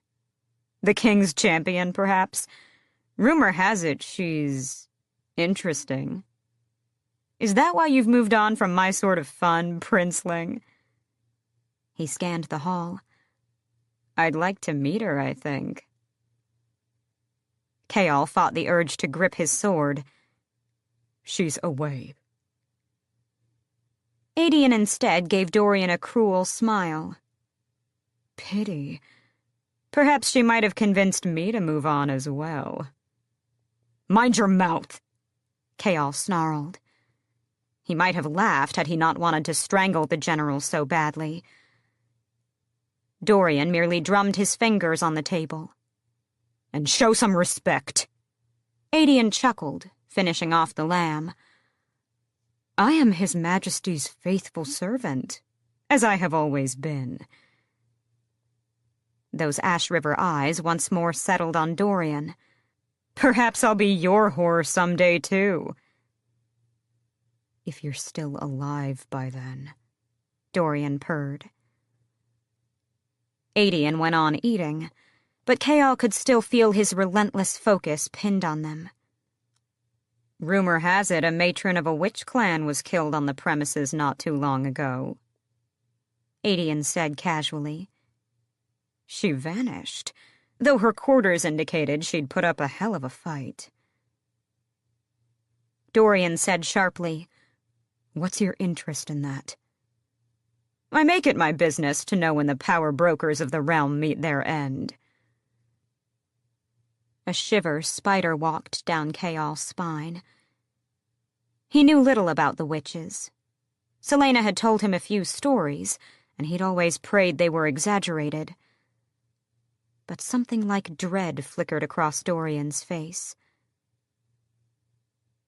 The king's champion, perhaps? Rumor has it she's interesting. Is that why you've moved on from my sort of fun, princeling?" He scanned the hall. "I'd like to meet her, I think." Chaol fought the urge to grip his sword. "She's away." Adian instead gave Dorian a cruel smile. "Pity. Perhaps she might have convinced me to move on as well." "Mind your mouth," Chaol snarled. He might have laughed had he not wanted to strangle the general so badly. Dorian merely drummed his fingers on the table. "And show some respect." Adian chuckled, finishing off the lamb. "I am His Majesty's faithful servant, as I have always been." Those Ash River eyes once more settled on Dorian. "Perhaps I'll be your whore someday, too." "If you're still alive by then," Dorian purred. Adian went on eating, but Chaol could still feel his relentless focus pinned on them. "Rumor has it a matron of a witch clan was killed on the premises not too long ago," Adian said casually. "She vanished, though her quarters indicated she'd put up a hell of a fight." Dorian said sharply, "What's your interest in that?" "I make it my business to know when the power brokers of the realm meet their end." A shiver spider-walked down Chaol's spine. He knew little about the witches. Celaena had told him a few stories, and he'd always prayed they were exaggerated. But something like dread flickered across Dorian's face.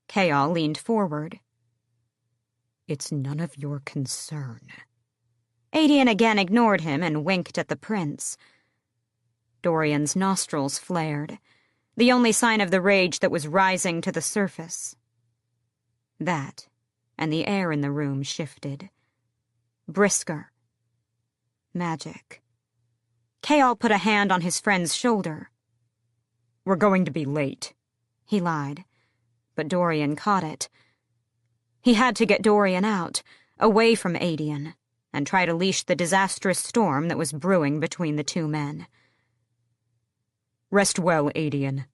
Chaol leaned forward. "It's none of your concern." Adian again ignored him and winked at the prince. Dorian's nostrils flared, the only sign of the rage that was rising to the surface. That, and the air in the room shifted. Brisker. Magic. Chaol put a hand on his friend's shoulder. "We're going to be late," he lied, but Dorian caught it. He had to get Dorian out, away from Adian, and try to leash the disastrous storm that was brewing between the 2 men. Rest well, Adian.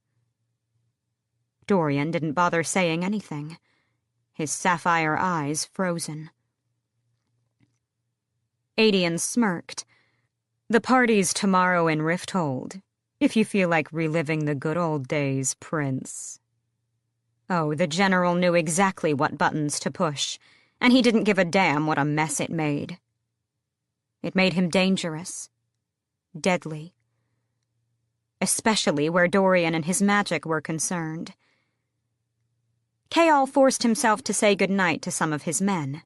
Dorian didn't bother saying anything, his sapphire eyes frozen. Adian smirked. The party's tomorrow in Rifthold, if you feel like reliving the good old days, Prince. Oh, the general knew exactly what buttons to push, and he didn't give a damn what a mess it made. It made him dangerous, deadly. Especially where Dorian and his magic were concerned. Chaol forced himself to say goodnight to some of his men,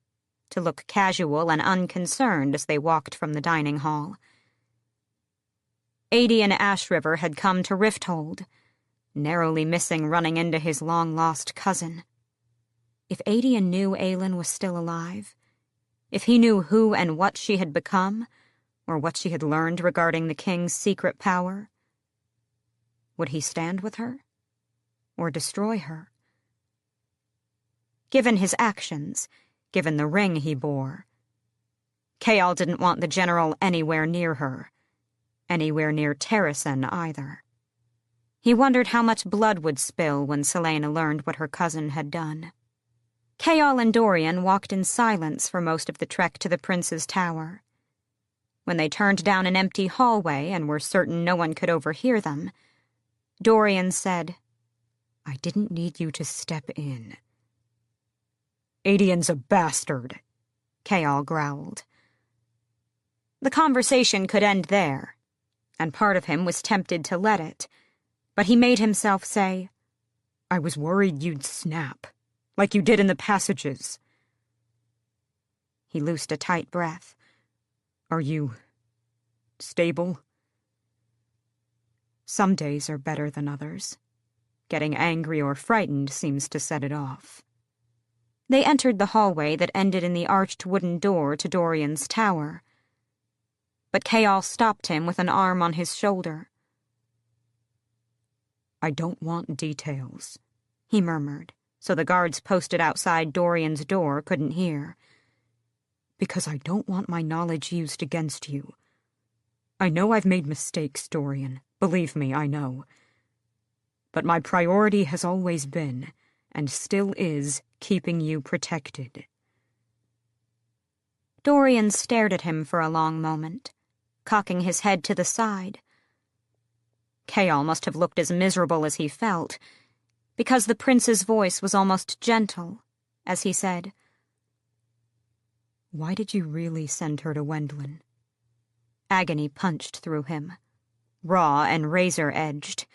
to look casual and unconcerned as they walked from the dining hall. Adian Ashriver had come to Rifthold, narrowly missing running into his long-lost cousin. If Adian knew Aelin was still alive, if he knew who and what she had become, or what she had learned regarding the king's secret power, would he stand with her, or destroy her? Given his actions, given the ring he bore, Chaol didn't want the general anywhere near her, anywhere near Terrasen either. He wondered how much blood would spill when Celaena learned what her cousin had done. Chaol and Dorian walked in silence for most of the trek to the prince's tower. When they turned down an empty hallway and were certain no one could overhear them, Dorian said, "I didn't need you to step in." "Adian's a bastard," Chaol growled. The conversation could end there, and part of him was tempted to let it, but he made himself say, "I was worried you'd snap, like you did in the passages." He loosed a tight breath. "Are you stable?" "Some days are better than others. Getting angry or frightened seems to set it off." They entered the hallway that ended in the arched wooden door to Dorian's tower. But Chaol stopped him with an arm on his shoulder. "I don't want details," he murmured, so the guards posted outside Dorian's door couldn't hear. "Because I don't want my knowledge used against you. I know I've made mistakes, Dorian. Believe me, I know. But my priority has always been, and still is, keeping you protected." Dorian stared at him for a long moment, cocking his head to the side. Chaol must have looked as miserable as he felt, because the prince's voice was almost gentle, as he said, "Why did you really send her to Wendlin?" Agony punched through him, raw and razor-edged.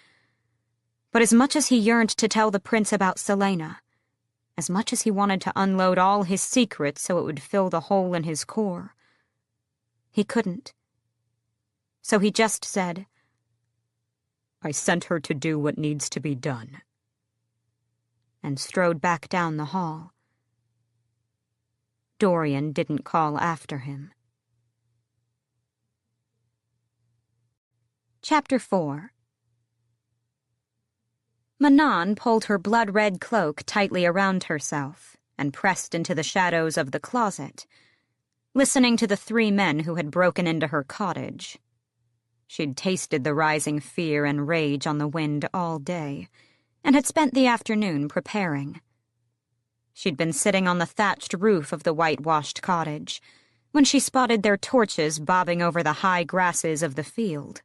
But as much as he yearned to tell the prince about Celaena, as much as he wanted to unload all his secrets so it would fill the hole in his core, he couldn't. So he just said, "I sent her to do what needs to be done," and strode back down the hall. Dorian didn't call after him. Chapter 4. Manon pulled her blood-red cloak tightly around herself and pressed into the shadows of the closet, listening to the 3 men who had broken into her cottage. She'd tasted the rising fear and rage on the wind all day, and had spent the afternoon preparing. She'd been sitting on the thatched roof of the whitewashed cottage when she spotted their torches bobbing over the high grasses of the field.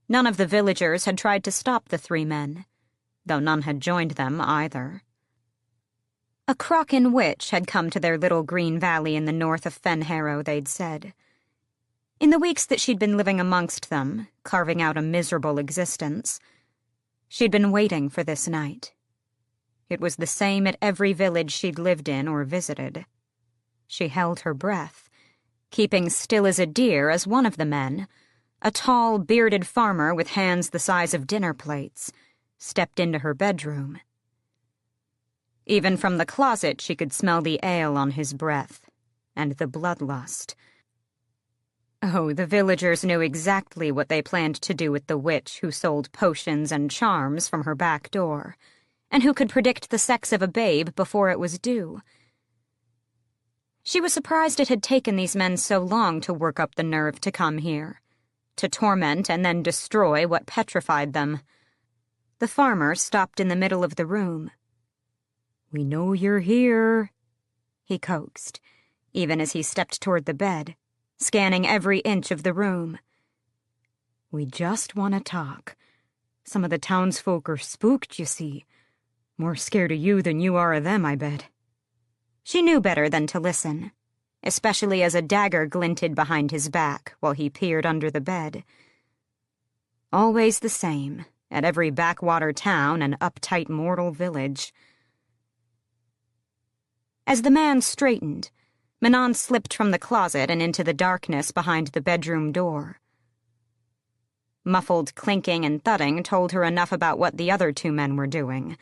None of the villagers had tried to stop the 3 men, though none had joined them either. A Kraken witch had come to their little green valley in the north of Fenharrow, they'd said. In the weeks that she'd been living amongst them, carving out a miserable existence, she'd been waiting for this night. It was the same at every village she'd lived in or visited. She held her breath, keeping still as a deer as one of the men, a tall, bearded farmer with hands the size of dinner plates, stepped into her bedroom. Even from the closet she could smell the ale on his breath, and the bloodlust. Oh, the villagers knew exactly what they planned to do with the witch who sold potions and charms from her back door, and who could predict the sex of a babe before it was due. She was surprised it had taken these men so long to work up the nerve to come here, to torment and then destroy what petrified them. The farmer stopped in the middle of the room. "We know you're here," he coaxed, even as he stepped toward the bed, scanning every inch of the room. "We just want to talk. Some of the townsfolk are spooked, you see. More scared of you than you are of them, I bet." She knew better than to listen, especially as a dagger glinted behind his back while he peered under the bed. Always the same, at every backwater town and uptight mortal village. As the man straightened, Manon slipped from the closet and into the darkness behind the bedroom door. Muffled clinking and thudding told her enough about what the other two men were doing.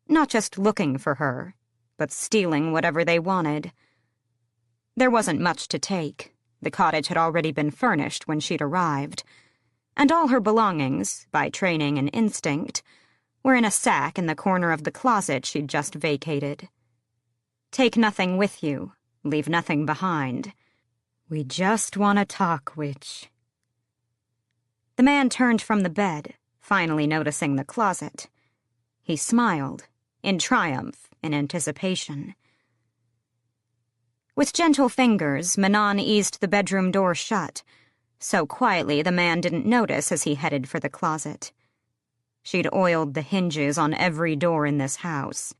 Not just looking for her, but stealing whatever they wanted. There wasn't much to take. The cottage had already been furnished when she'd arrived, and all her belongings, by training and instinct, were in a sack in the corner of the closet she'd just vacated. Take nothing with you, leave nothing behind. We just want to talk, witch. The man turned from the bed, finally noticing the closet. He smiled, in triumph, in anticipation. With gentle fingers, Manon eased the bedroom door shut, so quietly the man didn't notice as he headed for the closet. She'd oiled the hinges on every door in this house.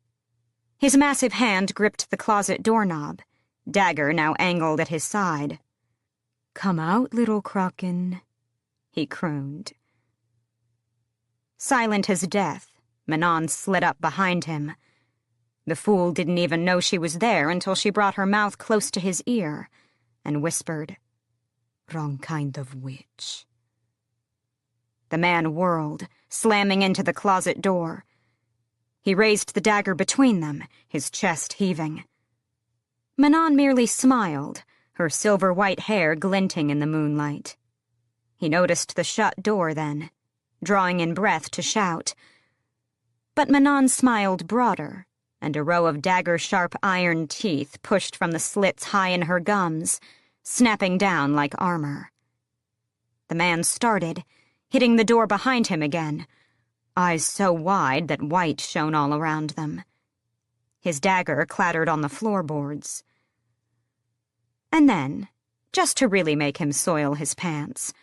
His massive hand gripped the closet doorknob, dagger now angled at his side. "Come out, little Kraken," he crooned. Silent as death, Manon slid up behind him. The fool didn't even know she was there until she brought her mouth close to his ear and whispered, "Wrong kind of witch." The man whirled, slamming into the closet door. He raised the dagger between them, his chest heaving. Manon merely smiled, her silver-white hair glinting in the moonlight. He noticed the shut door then, drawing in breath to shout. But Manon smiled broader, and a row of dagger-sharp iron teeth pushed from the slits high in her gums, snapping down like armor. The man started, hitting the door behind him again, eyes so wide that white shone all around them. His dagger clattered on the floorboards. And then, just to really make him soil his pants,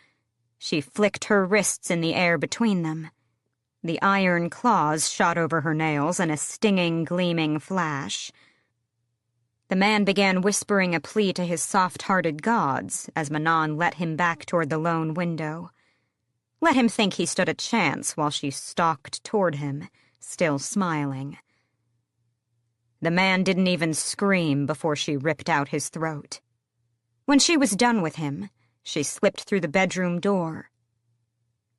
she flicked her wrists in the air between them. The iron claws shot over her nails in a stinging, gleaming flash. The man began whispering a plea to his soft-hearted gods as Manon let him back toward the lone window. Let him think he stood a chance while she stalked toward him, still smiling. The man didn't even scream before she ripped out his throat. When she was done with him, she slipped through the bedroom door.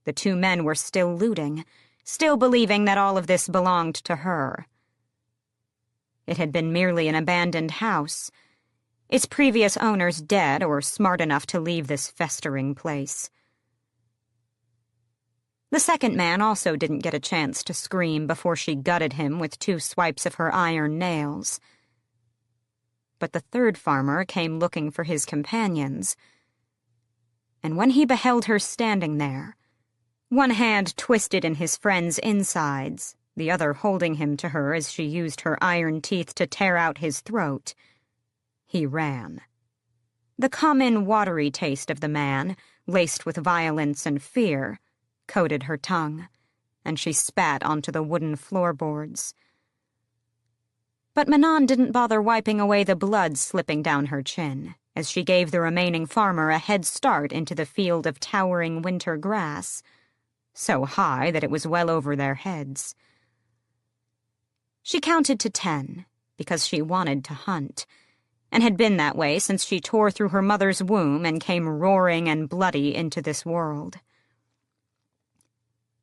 The two men were still looting, still believing that all of this belonged to her. It had been merely an abandoned house, its previous owners dead or smart enough to leave this festering place. The second man also didn't get a chance to scream before she gutted him with 2 swipes of her iron nails. But the third farmer came looking for his companions, and when he beheld her standing there, one hand twisted in his friend's insides, the other holding him to her as she used her iron teeth to tear out his throat, he ran. The common watery taste of the man, laced with violence and fear, coated her tongue, and she spat onto the wooden floorboards. But Manon didn't bother wiping away the blood slipping down her chin as she gave the remaining farmer a head start into the field of towering winter grass, so high that it was well over their heads. She counted to 10 because she wanted to hunt, and had been that way since she tore through her mother's womb and came roaring and bloody into this world.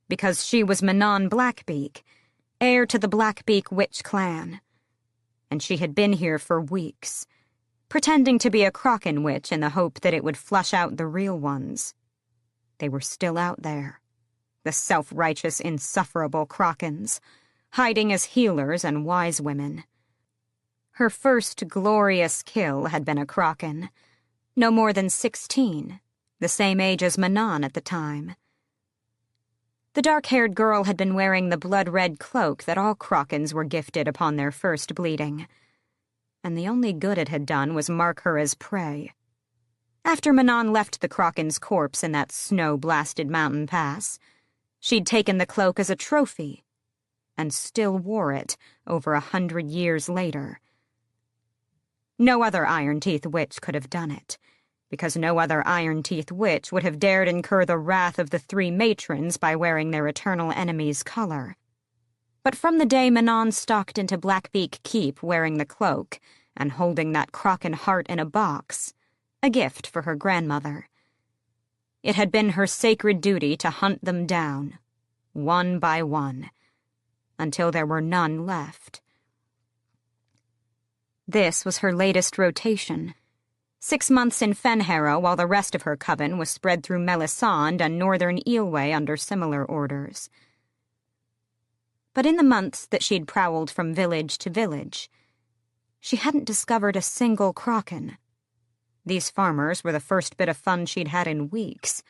Because she was Manon Blackbeak, heir to the Blackbeak witch clan, and she had been here for weeks, pretending to be a Kraken witch in the hope that it would flush out the real ones. They were still out there, the self-righteous, insufferable Krakens, hiding as healers and wise women. Her first glorious kill had been a Kraken, no more than 16, the same age as Manon at the time. The dark-haired girl had been wearing the blood-red cloak that all Krakens were gifted upon their first bleeding, and the only good it had done was mark her as prey. After Manon left the Kraken's corpse in that snow-blasted mountain pass, she'd taken the cloak as a trophy, and still wore it over 100 years later. No other Iron Teeth witch could have done it, because no other Iron Teeth witch would have dared incur the wrath of the three matrons by wearing their eternal enemy's color. But from the day Manon stalked into Blackbeak Keep wearing the cloak and holding that Kraken heart in a box, a gift for her grandmother, it had been her sacred duty to hunt them down, one by one, until there were none left. This was her latest rotation. 6 months in Fenharrow, while the rest of her coven was spread through Melisande and northern Eelway under similar orders. But in the months that she'd prowled from village to village, she hadn't discovered a single Kraken. These farmers were the first bit of fun she'd had in weeks,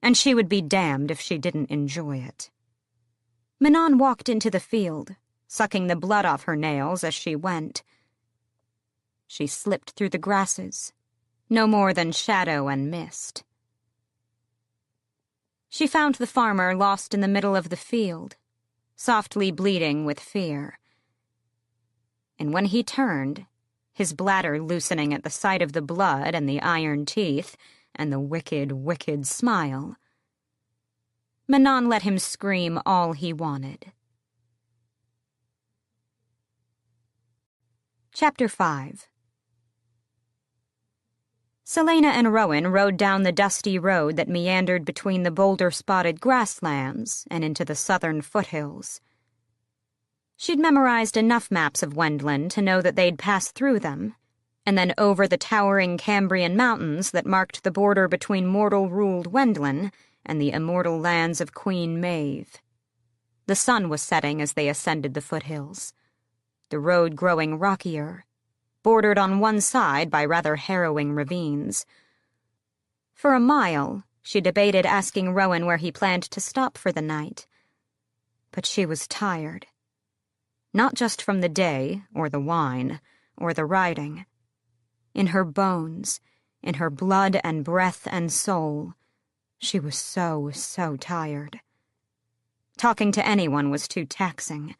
and she would be damned if she didn't enjoy it. Manon walked into the field, sucking the blood off her nails as she went. She slipped through the grasses, no more than shadow and mist. She found the farmer lost in the middle of the field, softly bleeding with fear. And when he turned, his bladder loosening at the sight of the blood and the iron teeth and the wicked, wicked smile, Manon let him scream all he wanted. Chapter 5. Selena and Rowan rode down the dusty road that meandered between the boulder-spotted grasslands and into the southern foothills. She'd memorized enough maps of Wendland to know that they'd pass through them, and then over the towering Cambrian mountains that marked the border between mortal-ruled Wendland and the immortal lands of Queen Maeve. The sun was setting as they ascended the foothills, the road growing rockier, bordered on one side by rather harrowing ravines. For a mile, she debated asking Rowan where he planned to stop for the night. But she was tired. Not just from the day, or the wine, or the riding. In her bones, in her blood and breath and soul, she was so tired. Talking to anyone was too taxing,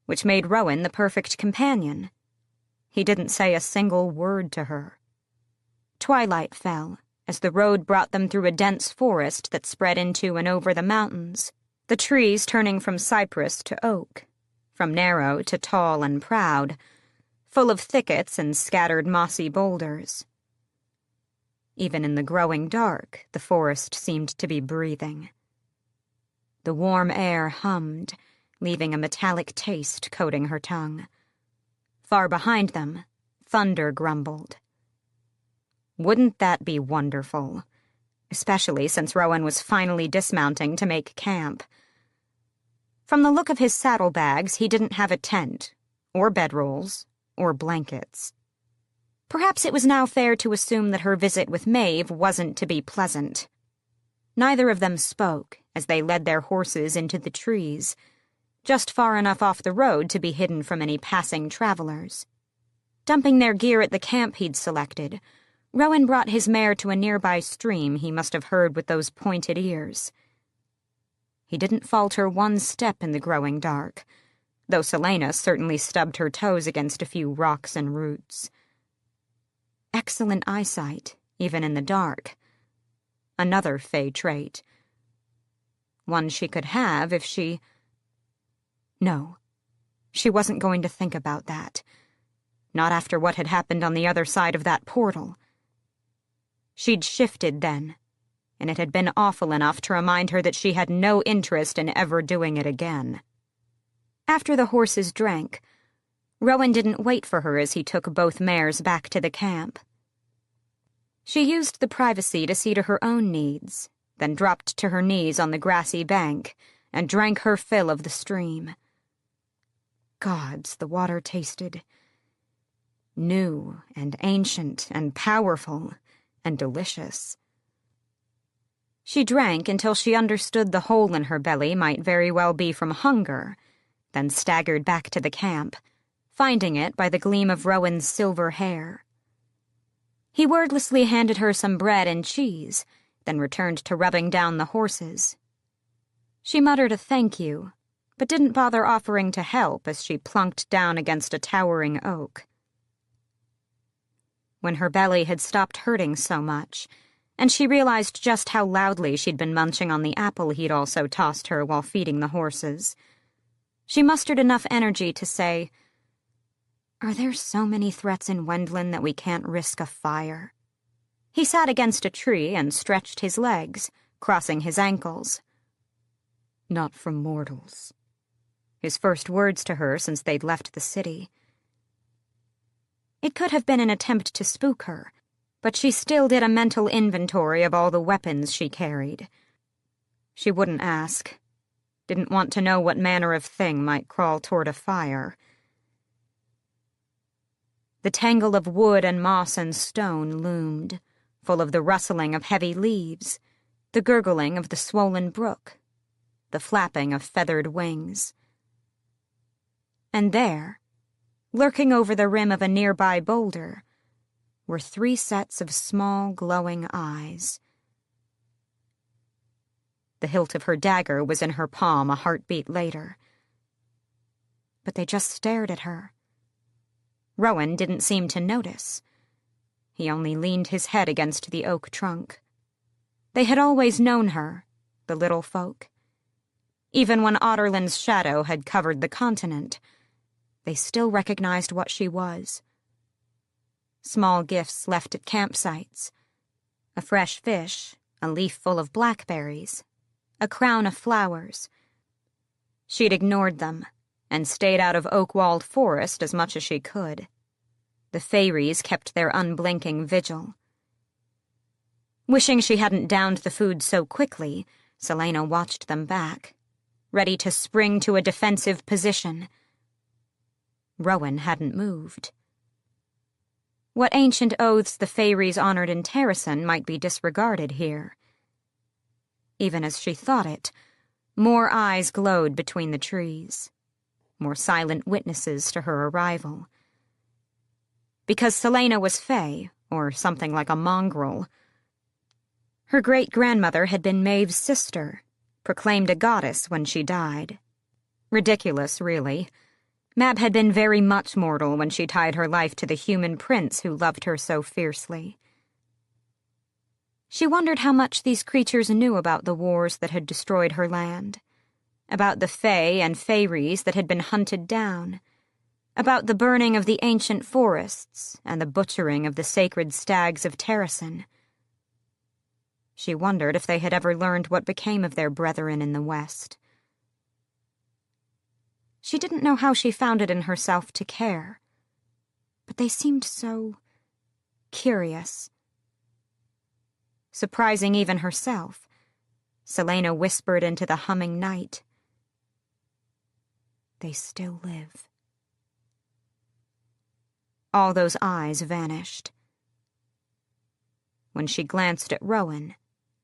which made Rowan the perfect companion. He didn't say a single word to her. Twilight fell as the road brought them through a dense forest that spread into and over the mountains, the trees turning from cypress to oak, from narrow to tall and proud, full of thickets and scattered mossy boulders. Even in the growing dark, the forest seemed to be breathing. The warm air hummed, leaving a metallic taste coating her tongue. Far behind them, thunder grumbled. Wouldn't that be wonderful? Especially since Rowan was finally dismounting to make camp. From the look of his saddlebags, he didn't have a tent, or bedrolls, or blankets. Perhaps it was now fair to assume that her visit with Maeve wasn't to be pleasant. Neither of them spoke as they led their horses into the trees, just far enough off the road to be hidden from any passing travelers. Dumping their gear at the camp he'd selected, Rowan brought his mare to a nearby stream he must have heard with those pointed ears. He didn't falter one step in the growing dark, though Selena certainly stubbed her toes against a few rocks and roots. Excellent eyesight, even in the dark. Another Fae trait. One she could have if she... No, she wasn't going to think about that. Not after what had happened on the other side of that portal. She'd shifted then, and it had been awful enough to remind her that she had no interest in ever doing it again. After the horses drank, Rowan didn't wait for her as he took both mares back to the camp. She used the privacy to see to her own needs, then dropped to her knees on the grassy bank and drank her fill of the stream. Gods, the water tasted new and ancient and powerful and delicious. She drank until she understood the hole in her belly might very well be from hunger, then staggered back to the camp, finding it by the gleam of Rowan's silver hair. He wordlessly handed her some bread and cheese, then returned to rubbing down the horses. She muttered a thank you, but didn't bother offering to help as she plunked down against a towering oak. When her belly had stopped hurting so much, and she realized just how loudly she'd been munching on the apple he'd also tossed her while feeding the horses, she mustered enough energy to say, "Are there so many threats in Wendlin that we can't risk a fire?" He sat against a tree and stretched his legs, crossing his ankles. "Not from mortals." His first words to her since they'd left the city. It could have been an attempt to spook her, but she still did a mental inventory of all the weapons she carried. She wouldn't ask. Didn't want to know what manner of thing might crawl toward a fire. The tangle of wood and moss and stone loomed, full of the rustling of heavy leaves, the gurgling of the swollen brook, the flapping of feathered wings. And there, lurking over the rim of a nearby boulder, were 3 sets of small, glowing eyes. The hilt of her dagger was in her palm a heartbeat later. But they just stared at her. Rowan didn't seem to notice. He only leaned his head against the oak trunk. They had always known her, the little folk. Even when Otterland's shadow had covered the continent, they still recognized what she was. Small gifts left at campsites. A fresh fish, a leaf full of blackberries, a crown of flowers. She'd ignored them and stayed out of oak-walled forest as much as she could. The fairies kept their unblinking vigil. Wishing she hadn't downed the food so quickly, Selena watched them back, ready to spring to a defensive position. Rowan hadn't moved. What ancient oaths the fairies honored in Terrasen might be disregarded here. Even as she thought it, more eyes glowed between the trees, more silent witnesses to her arrival. Because Selena was Fae, or something like a mongrel. Her great-grandmother had been Maeve's sister, proclaimed a goddess when she died. Ridiculous, really. Mab had been very much mortal when she tied her life to the human prince who loved her so fiercely. She wondered how much these creatures knew about the wars that had destroyed her land, about the Fae and Fairies that had been hunted down, about the burning of the ancient forests and the butchering of the sacred stags of Terrasen. She wondered if they had ever learned what became of their brethren in the West. She didn't know how she found it in herself to care, but they seemed so curious. Surprising even herself, Selena whispered into the humming night, "They still live." All those eyes vanished. When she glanced at Rowan,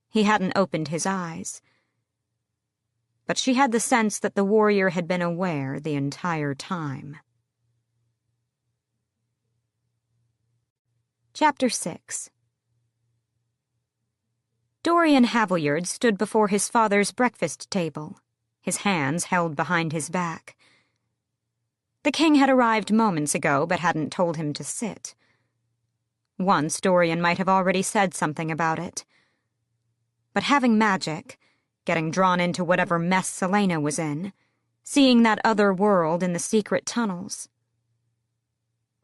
he hadn't opened his eyes. But she had the sense that the warrior had been aware the entire time. Chapter 6. Dorian Havilyard stood before his father's breakfast table, his hands held behind his back. The king had arrived moments ago but hadn't told him to sit. Once Dorian might have already said something about it. But having magic, getting drawn into whatever mess Selena was in, seeing that other world in the secret tunnels.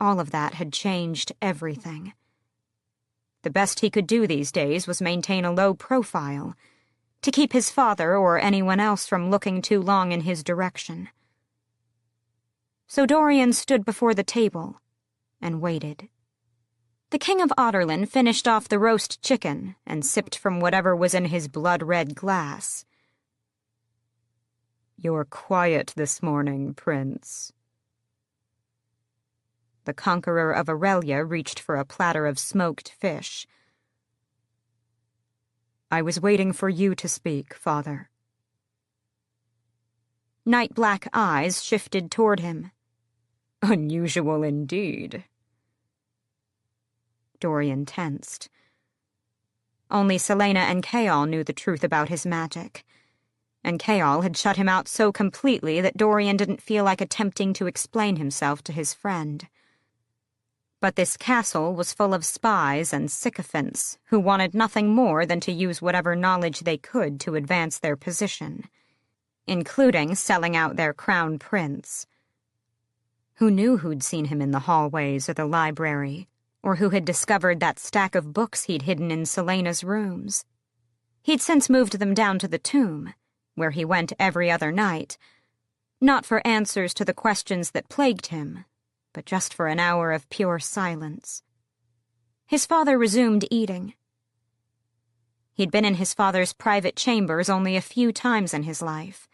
All of that had changed everything. The best he could do these days was maintain a low profile, to keep his father or anyone else from looking too long in his direction. So Dorian stood before the table and waited. The King of Otterland finished off the roast chicken and sipped from whatever was in his blood-red glass. "You're quiet this morning, Prince." The conqueror of Aurelia reached for a platter of smoked fish. I was waiting for you to speak, Father. Night-black eyes shifted toward him. Unusual indeed. Dorian tensed. Only Selena and Chaol knew the truth about his magic, and Chaol had shut him out so completely that Dorian didn't feel like attempting to explain himself to his friend. But this castle was full of spies and sycophants who wanted nothing more than to use whatever knowledge they could to advance their position, including selling out their crown prince. Who knew who'd seen him in the hallways or the library, or who had discovered that stack of books he'd hidden in Selena's rooms? He'd since moved them down to the tomb, where he went every other night, not for answers to the questions that plagued him, but just for an hour of pure silence. His father resumed eating. He'd been in his father's private chambers only a few times in his life.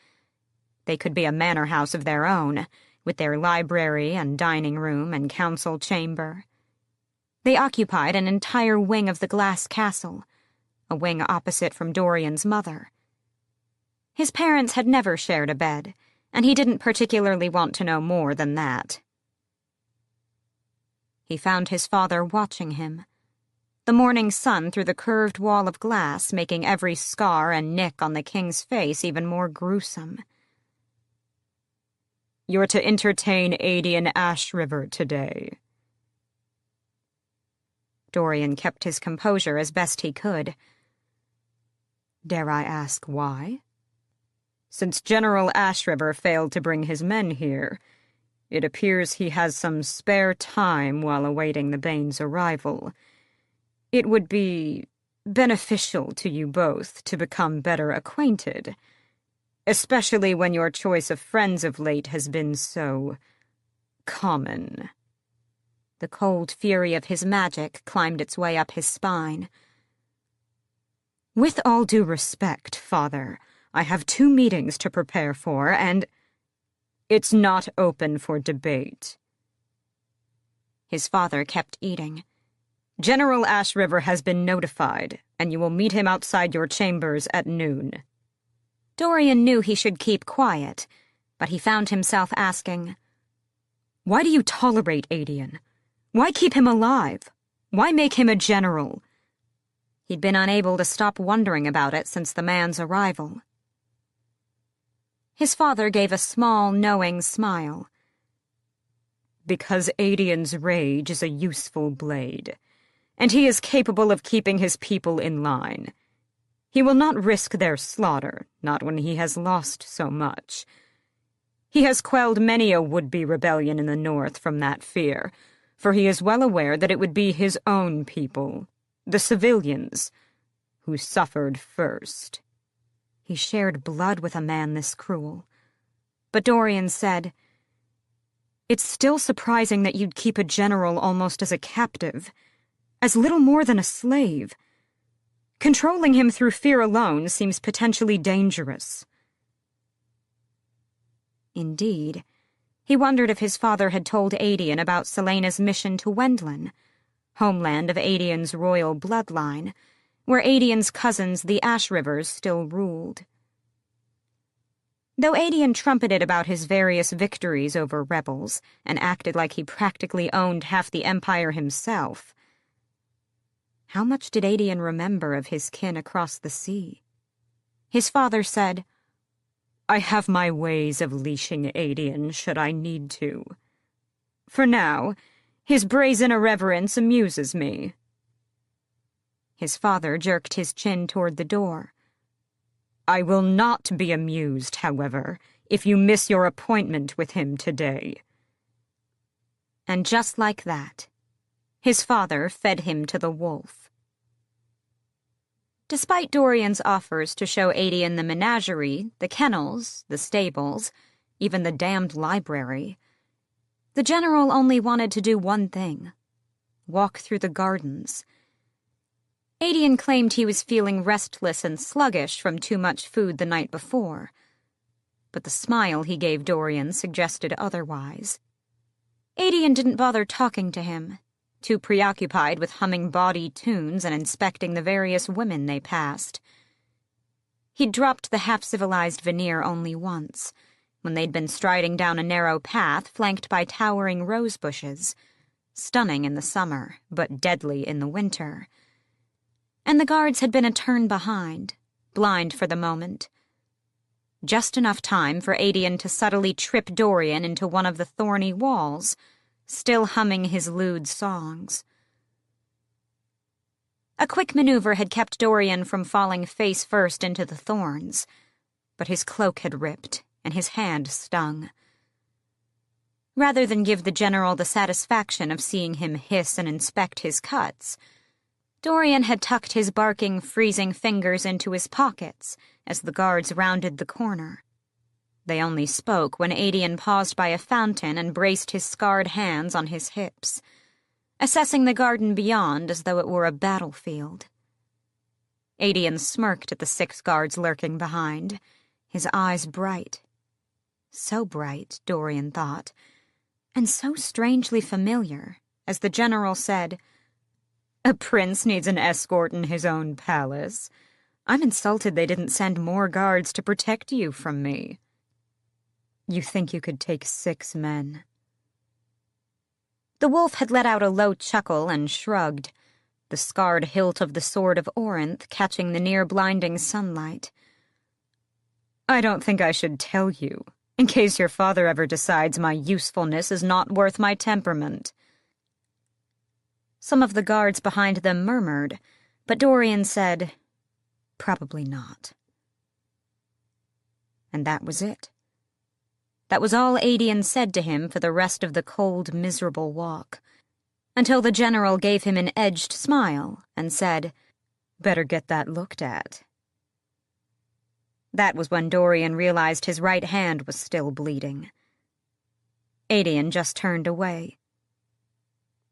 They could be a manor house of their own, with their library and dining room and council chamber. They occupied an entire wing of the glass castle, a wing opposite from Dorian's mother. His parents had never shared a bed, and he didn't particularly want to know more than that. He found his father watching him, the morning sun through the curved wall of glass making every scar and nick on the king's face even more gruesome. You're to entertain Adian Ashriver today. Dorian kept his composure as best he could. Dare I ask why? Since General Ashriver failed to bring his men here, it appears he has some spare time while awaiting the Bane's arrival. It would be beneficial to you both to become better acquainted, especially when your choice of friends of late has been so common. The cold fury of his magic climbed its way up his spine. With all due respect, Father, I have 2 meetings to prepare for, and it's not open for debate. His father kept eating. General Ashriver has been notified, and you will meet him outside your chambers at noon. Dorian knew he should keep quiet, but he found himself asking, why do you tolerate Adian? Why keep him alive? Why make him a general? He'd been unable to stop wondering about it since the man's arrival. His father gave a small, knowing smile. Because Adian's rage is a useful blade, and he is capable of keeping his people in line. He will not risk their slaughter, not when he has lost so much. He has quelled many a would-be rebellion in the north from that fear, for he is well aware that it would be his own people, the civilians, who suffered first. He shared blood with a man this cruel. But Dorian said, it's still surprising that you'd keep a general almost as a captive, as little more than a slave. Controlling him through fear alone seems potentially dangerous. Indeed, he wondered if his father had told Adian about Selena's mission to Wendlin, homeland of Adian's royal bloodline, where Adian's cousins, the Ashrivers, still ruled. Though Adian trumpeted about his various victories over rebels and acted like he practically owned half the empire himself, how much did Adian remember of his kin across the sea? His father said, I have my ways of leashing Adian should I need to. For now, his brazen irreverence amuses me. His father jerked his chin toward the door. I will not be amused, however, if you miss your appointment with him today. And just like that, his father fed him to the wolf. Despite Dorian's offers to show Adian the menagerie, the kennels, the stables, even the damned library, the general only wanted to do one thing: walk through the gardens. Adian claimed he was feeling restless and sluggish from too much food the night before, but the smile he gave Dorian suggested otherwise. Adian didn't bother talking to him, too preoccupied with humming bawdy tunes and inspecting the various women they passed. He'd dropped the half-civilized veneer only once, when they'd been striding down a narrow path flanked by towering rose bushes, stunning in the summer, but deadly in the winter. And the guards had been a turn behind, blind for the moment. Just enough time for Adian to subtly trip Dorian into one of the thorny walls, still humming his lewd songs. A quick maneuver had kept Dorian from falling face first into the thorns, but his cloak had ripped, and his hand stung. Rather than give the general the satisfaction of seeing him hiss and inspect his cuts, Dorian had tucked his barking, freezing fingers into his pockets as the guards rounded the corner. They only spoke when Adian paused by a fountain and braced his scarred hands on his hips, assessing the garden beyond as though it were a battlefield. Adian smirked at the 6 guards lurking behind, his eyes bright. So bright, Dorian thought, and so strangely familiar, as the general said, "A prince needs an escort in his own palace. I'm insulted they didn't send more guards to protect you from me." "You think you could take 6 men?" The wolf had let out a low chuckle and shrugged, the scarred hilt of the sword of Orinth catching the near-blinding sunlight. "I don't think I should tell you, in case your father ever decides my usefulness is not worth my temperament." Some of the guards behind them murmured, but Dorian said, "Probably not." And that was it. That was all Adian said to him for the rest of the cold, miserable walk, until the general gave him an edged smile and said, "Better get that looked at." That was when Dorian realized his right hand was still bleeding. Adian just turned away.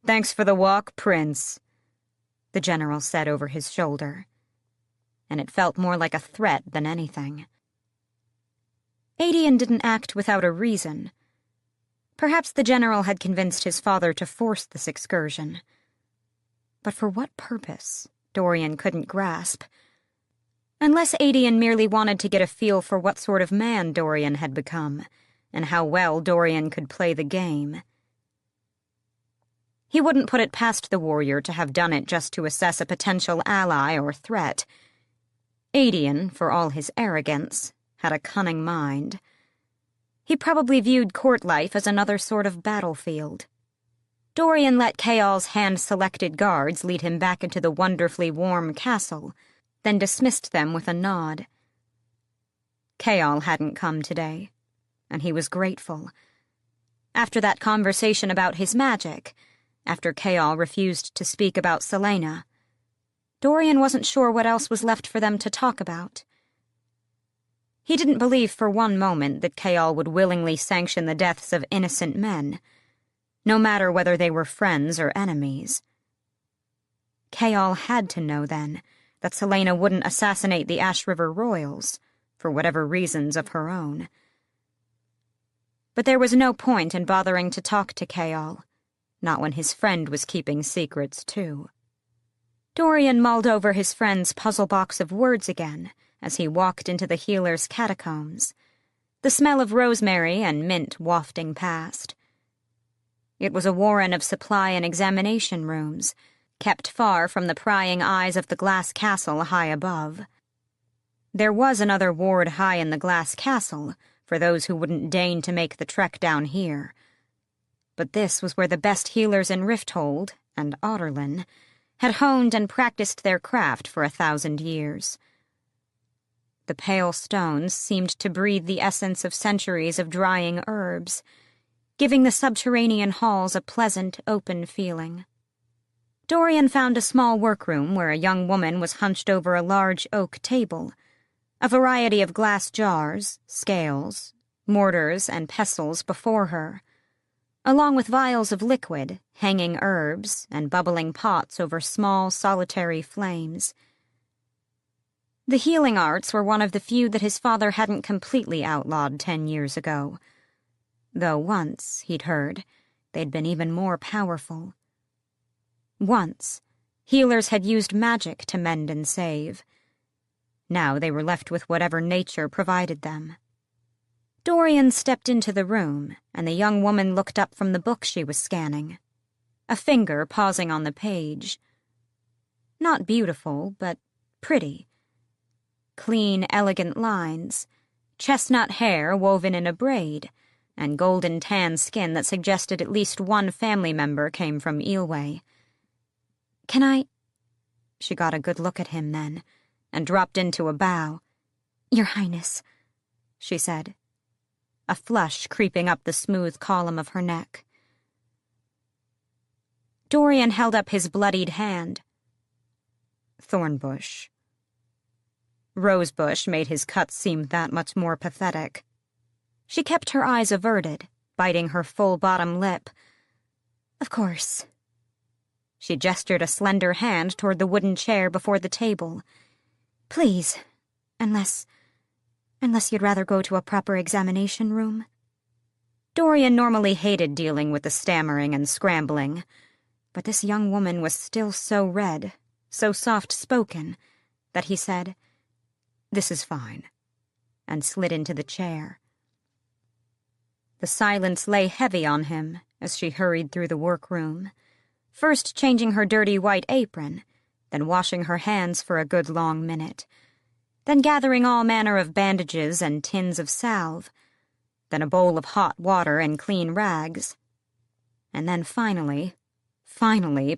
"Thanks for the walk, Prince," the general said over his shoulder, and it felt more like a threat than anything. Adian didn't act without a reason. Perhaps the general had convinced his father to force this excursion. But for what purpose, Dorian couldn't grasp. Unless Adian merely wanted to get a feel for what sort of man Dorian had become, and how well Dorian could play the game. He wouldn't put it past the warrior to have done it just to assess a potential ally or threat. Adian, for all his arrogance, had a cunning mind. He probably viewed court life as another sort of battlefield. Dorian let Kayal's hand-selected guards lead him back into the wonderfully warm castle, then dismissed them with a nod. Kayal hadn't come today, and he was grateful. After that conversation about his magic, after Kayal refused to speak about Selena, Dorian wasn't sure what else was left for them to talk about. He didn't believe for one moment that Kayal would willingly sanction the deaths of innocent men, no matter whether they were friends or enemies. Kayal had to know, then, that Selena wouldn't assassinate the Ash River royals, for whatever reasons of her own. But there was no point in bothering to talk to Kayal, not when his friend was keeping secrets, too. Dorian mulled over his friend's puzzle box of words again, as he walked into the healer's catacombs, the smell of rosemary and mint wafting past. It was a warren of supply and examination rooms, kept far from the prying eyes of the glass castle high above. There was another ward high in the glass castle for those who wouldn't deign to make the trek down here. But this was where the best healers in Rifthold, and Otterlin, had honed and practiced their craft for 1,000 years. The pale stones seemed to breathe the essence of centuries of drying herbs, giving the subterranean halls a pleasant, open feeling. Dorian found a small workroom where a young woman was hunched over a large oak table, a variety of glass jars, scales, mortars, and pestles before her, along with vials of liquid, hanging herbs, and bubbling pots over small, solitary flames. The healing arts were one of the few that his father hadn't completely outlawed 10 years ago, though once, he'd heard, they'd been even more powerful. Once, healers had used magic to mend and save. Now they were left with whatever nature provided them. Dorian stepped into the room, and the young woman looked up from the book she was scanning, a finger pausing on the page. Not beautiful, but pretty. Clean, elegant lines, chestnut hair woven in a braid, and golden tan skin that suggested at least one family member came from Eelway. "Can I—" She got a good look at him then, and dropped into a bow. "Your Highness," she said, a flush creeping up the smooth column of her neck. Dorian held up his bloodied hand. "Thornbush." Rosebush made his cuts seem that much more pathetic. She kept her eyes averted, biting her full bottom lip. "Of course." She gestured a slender hand toward the wooden chair before the table. "Please, unless you'd rather go to a proper examination room." Dorian normally hated dealing with the stammering and scrambling, but this young woman was still so red, so soft-spoken, that he said, "This is fine," and slid into the chair. The silence lay heavy on him as she hurried through the workroom, first changing her dirty white apron, then washing her hands for a good long minute, then gathering all manner of bandages and tins of salve, then a bowl of hot water and clean rags, and then finally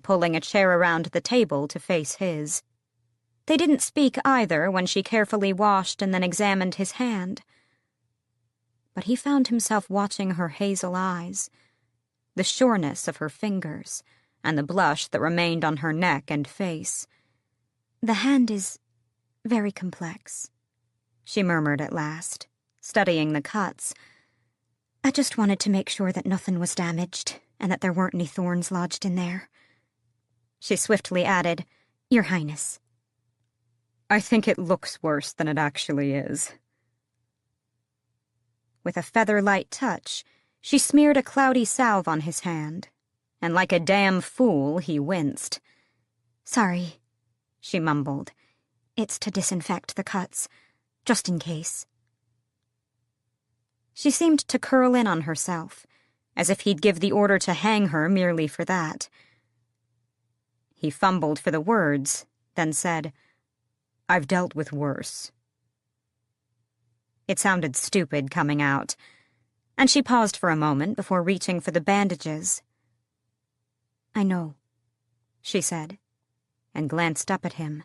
pulling a chair around the table to face his. They didn't speak either when she carefully washed and then examined his hand. But he found himself watching her hazel eyes, the sureness of her fingers, and the blush that remained on her neck and face. "The hand is very complex," she murmured at last, studying the cuts. "I just wanted to make sure that nothing was damaged and that there weren't any thorns lodged in there." She swiftly added, "Your Highness." "I think it looks worse than it actually is." With a feather-light touch, she smeared a cloudy salve on his hand, and like a damn fool, he winced. "Sorry," she mumbled. "It's to disinfect the cuts, just in case." She seemed to curl in on herself, as if he'd give the order to hang her merely for that. He fumbled for the words, then said, "I've dealt with worse." It sounded stupid coming out, and she paused for a moment before reaching for the bandages. "I know," she said, and glanced up at him.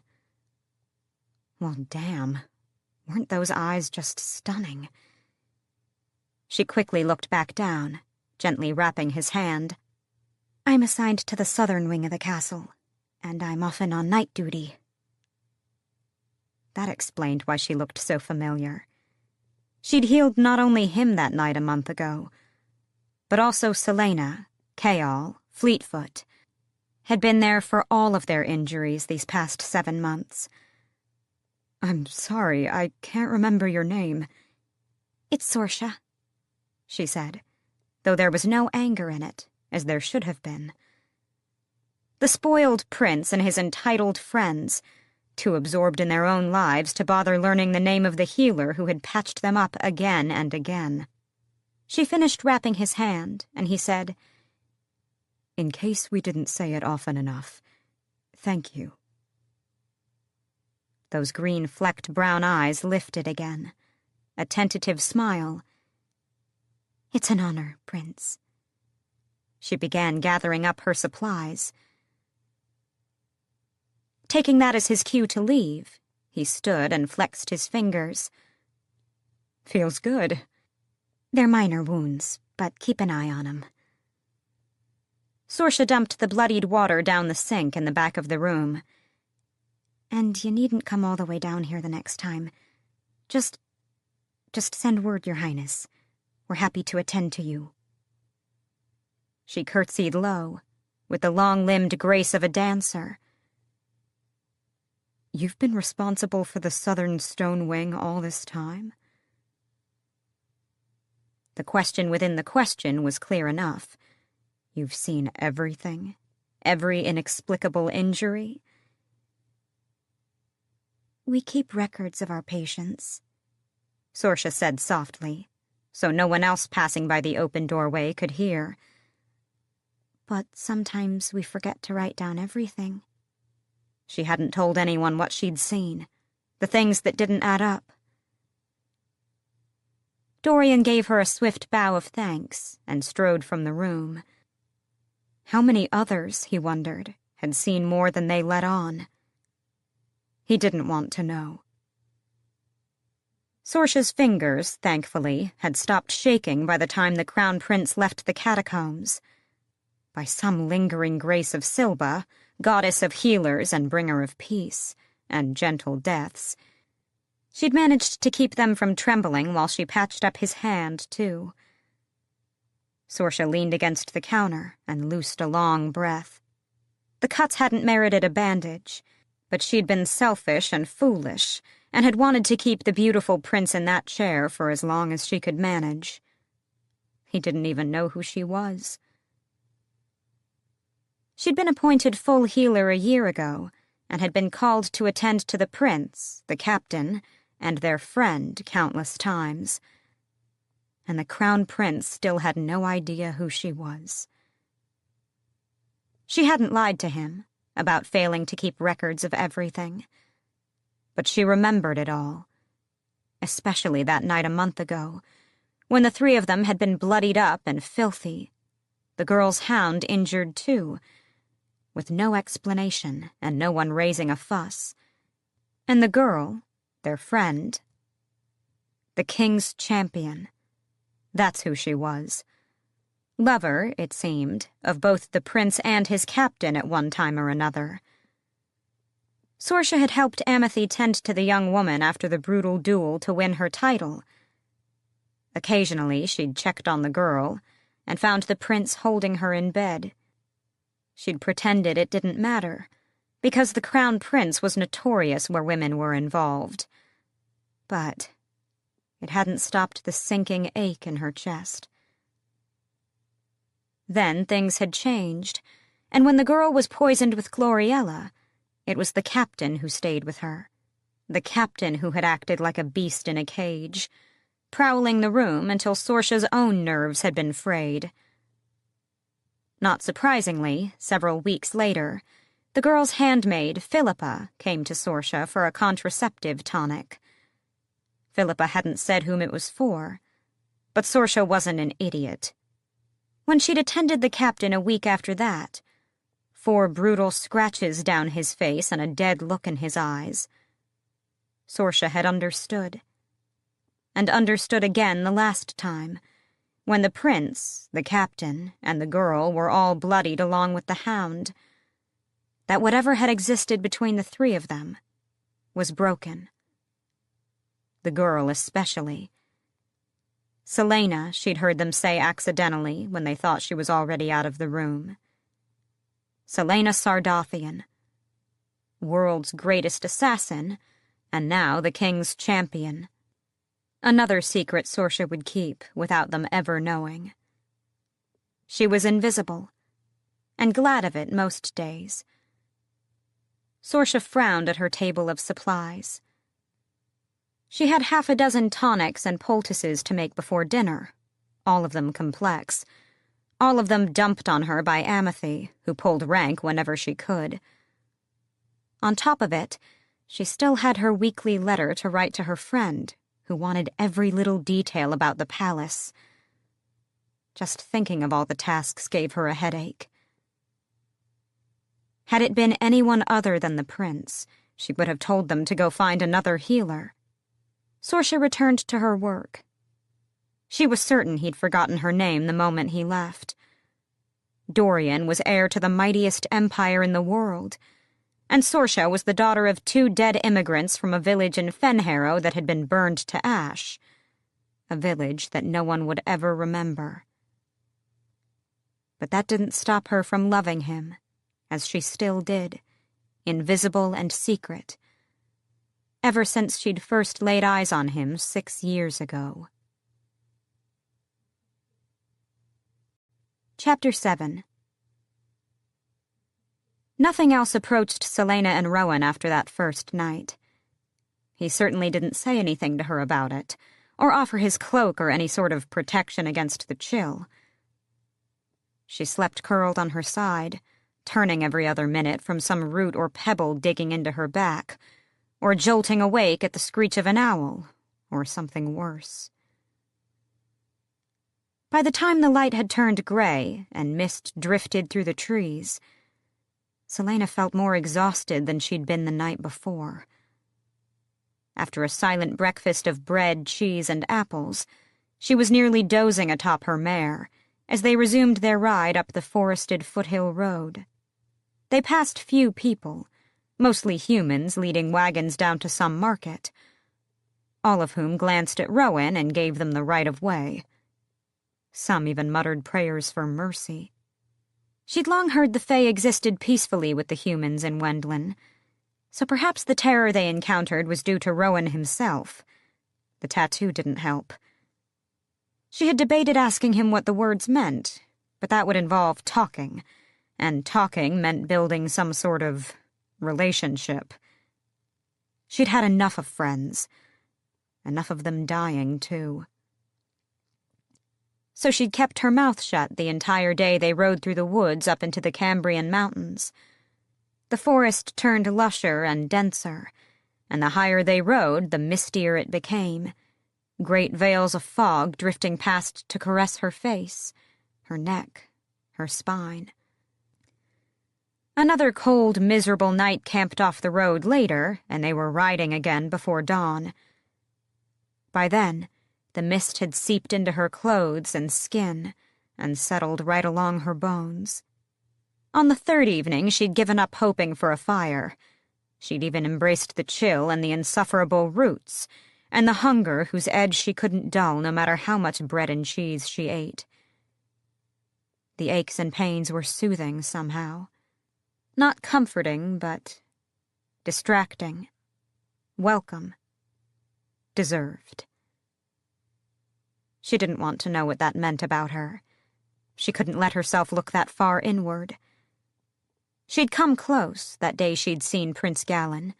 Well, damn, weren't those eyes just stunning? She quickly looked back down, gently wrapping his hand. "I'm assigned to the southern wing of the castle, and I'm often on night duty." That explained why she looked so familiar. She'd healed not only him that night a month ago, but also Selena, Chaol, Fleetfoot, had been there for all of their injuries these past 7 months. "I'm sorry, I can't remember your name." "It's Sorsha," she said, though there was no anger in it, as there should have been. The spoiled prince and his entitled friends, too absorbed in their own lives to bother learning the name of the healer who had patched them up again and again. She finished wrapping his hand, and he said, "In case we didn't say it often enough, thank you." Those green-flecked brown eyes lifted again, a tentative smile. "It's an honor, Prince." She began gathering up her supplies. Taking that as his cue to leave, he stood and flexed his fingers. "Feels good." "They're minor wounds, but keep an eye on 'em." Sorsha dumped the bloodied water down the sink in the back of the room. "And you needn't come all the way down here the next time. Just send word, Your Highness. We're happy to attend to you." She curtsied low, with the long-limbed grace of a dancer. "You've been responsible for the southern stone wing all this time?" The question within the question was clear enough. "You've seen everything? Every inexplicable injury?" "We keep records of our patients," Sorsha said softly, so no one else passing by the open doorway could hear. "But sometimes we forget to write down everything." She hadn't told anyone what she'd seen, the things that didn't add up. Dorian gave her a swift bow of thanks and strode from the room. How many others, he wondered, had seen more than they let on? He didn't want to know. Sorsha's fingers, thankfully, had stopped shaking by the time the Crown Prince left the catacombs. By some lingering grace of Silba, goddess of healers and bringer of peace, and gentle deaths, she'd managed to keep them from trembling while she patched up his hand, too. Sorsha leaned against the counter and loosed a long breath. The cuts hadn't merited a bandage, but she'd been selfish and foolish, and had wanted to keep the beautiful prince in that chair for as long as she could manage. He didn't even know who she was. She'd been appointed full healer a year ago, and had been called to attend to the prince, the captain, and their friend countless times. And the Crown Prince still had no idea who she was. She hadn't lied to him about failing to keep records of everything. But she remembered it all, especially that night a month ago, when the three of them had been bloodied up and filthy, the girl's hound injured too, with no explanation and no one raising a fuss, and the girl, their friend, the king's champion. That's who she was. Lover, it seemed, of both the prince and his captain at one time or another. Sorsha had helped Amethy tend to the young woman after the brutal duel to win her title. Occasionally she'd checked on the girl and found the prince holding her in bed. She'd pretended it didn't matter, because the Crown Prince was notorious where women were involved. But it hadn't stopped the sinking ache in her chest. Then things had changed, and when the girl was poisoned with Gloriella, it was the captain who stayed with her. The captain who had acted like a beast in a cage, prowling the room until Sorsha's own nerves had been frayed. Not surprisingly, several weeks later, the girl's handmaid, Philippa, came to Sorsha for a contraceptive tonic. Philippa hadn't said whom it was for, but Sorsha wasn't an idiot. When she'd attended the captain a week after that, 4 brutal scratches down his face and a dead look in his eyes, Sorsha had understood. And understood again the last time, when the prince, the captain, and the girl were all bloodied along with the hound, that whatever had existed between the 3 of them was broken. The girl especially. Selena, she'd heard them say accidentally when they thought she was already out of the room. Selena Sardathian, world's greatest assassin, and now the king's champion. Another secret Sorsha would keep without them ever knowing. She was invisible, and glad of it most days. Sorsha frowned at her table of supplies. She had 6 tonics and poultices to make before dinner, all of them complex, all of them dumped on her by Amethy, who pulled rank whenever she could. On top of it, she still had her weekly letter to write to her friend, who wanted every little detail about the palace. Just thinking of all the tasks gave her a headache. Had it been anyone other than the prince, she would have told them to go find another healer. Sorsha returned to her work. She was certain he'd forgotten her name the moment he left. Dorian was heir to the mightiest empire in the world, and Sorsha was the daughter of 2 dead immigrants from a village in Fenharrow that had been burned to ash, a village that no one would ever remember. But that didn't stop her from loving him, as she still did, invisible and secret, ever since she'd first laid eyes on him 6 years ago. Chapter 7. Nothing else approached Selena and Rowan after that first night. He certainly didn't say anything to her about it, or offer his cloak or any sort of protection against the chill. She slept curled on her side, turning every other minute from some root or pebble digging into her back, or jolting awake at the screech of an owl, or something worse. By the time the light had turned gray and mist drifted through the trees, Selena felt more exhausted than she'd been the night before. After a silent breakfast of bread, cheese, and apples, she was nearly dozing atop her mare as they resumed their ride up the forested foothill road. They passed few people, mostly humans leading wagons down to some market, all of whom glanced at Rowan and gave them the right of way. Some even muttered prayers for mercy. She'd long heard the Fae existed peacefully with the humans in Wendlin, so perhaps the terror they encountered was due to Rowan himself. The tattoo didn't help. She had debated asking him what the words meant, but that would involve talking, and talking meant building some sort of relationship. She'd had enough of friends. Enough of them dying, too. So she'd kept her mouth shut the entire day they rode through the woods up into the Cambrian mountains. The forest turned lusher and denser, and the higher they rode, the mistier it became, great veils of fog drifting past to caress her face, her neck, her spine. Another cold, miserable night camped off the road later, and they were riding again before dawn. By then, the mist had seeped into her clothes and skin and settled right along her bones. On the third evening, she'd given up hoping for a fire. She'd even embraced the chill and the insufferable roots, and the hunger whose edge she couldn't dull no matter how much bread and cheese she ate. The aches and pains were soothing somehow. Not comforting, but distracting. Welcome. Deserved. She didn't want to know what that meant about her. She couldn't let herself look that far inward. She'd come close that day she'd seen Prince Gallon,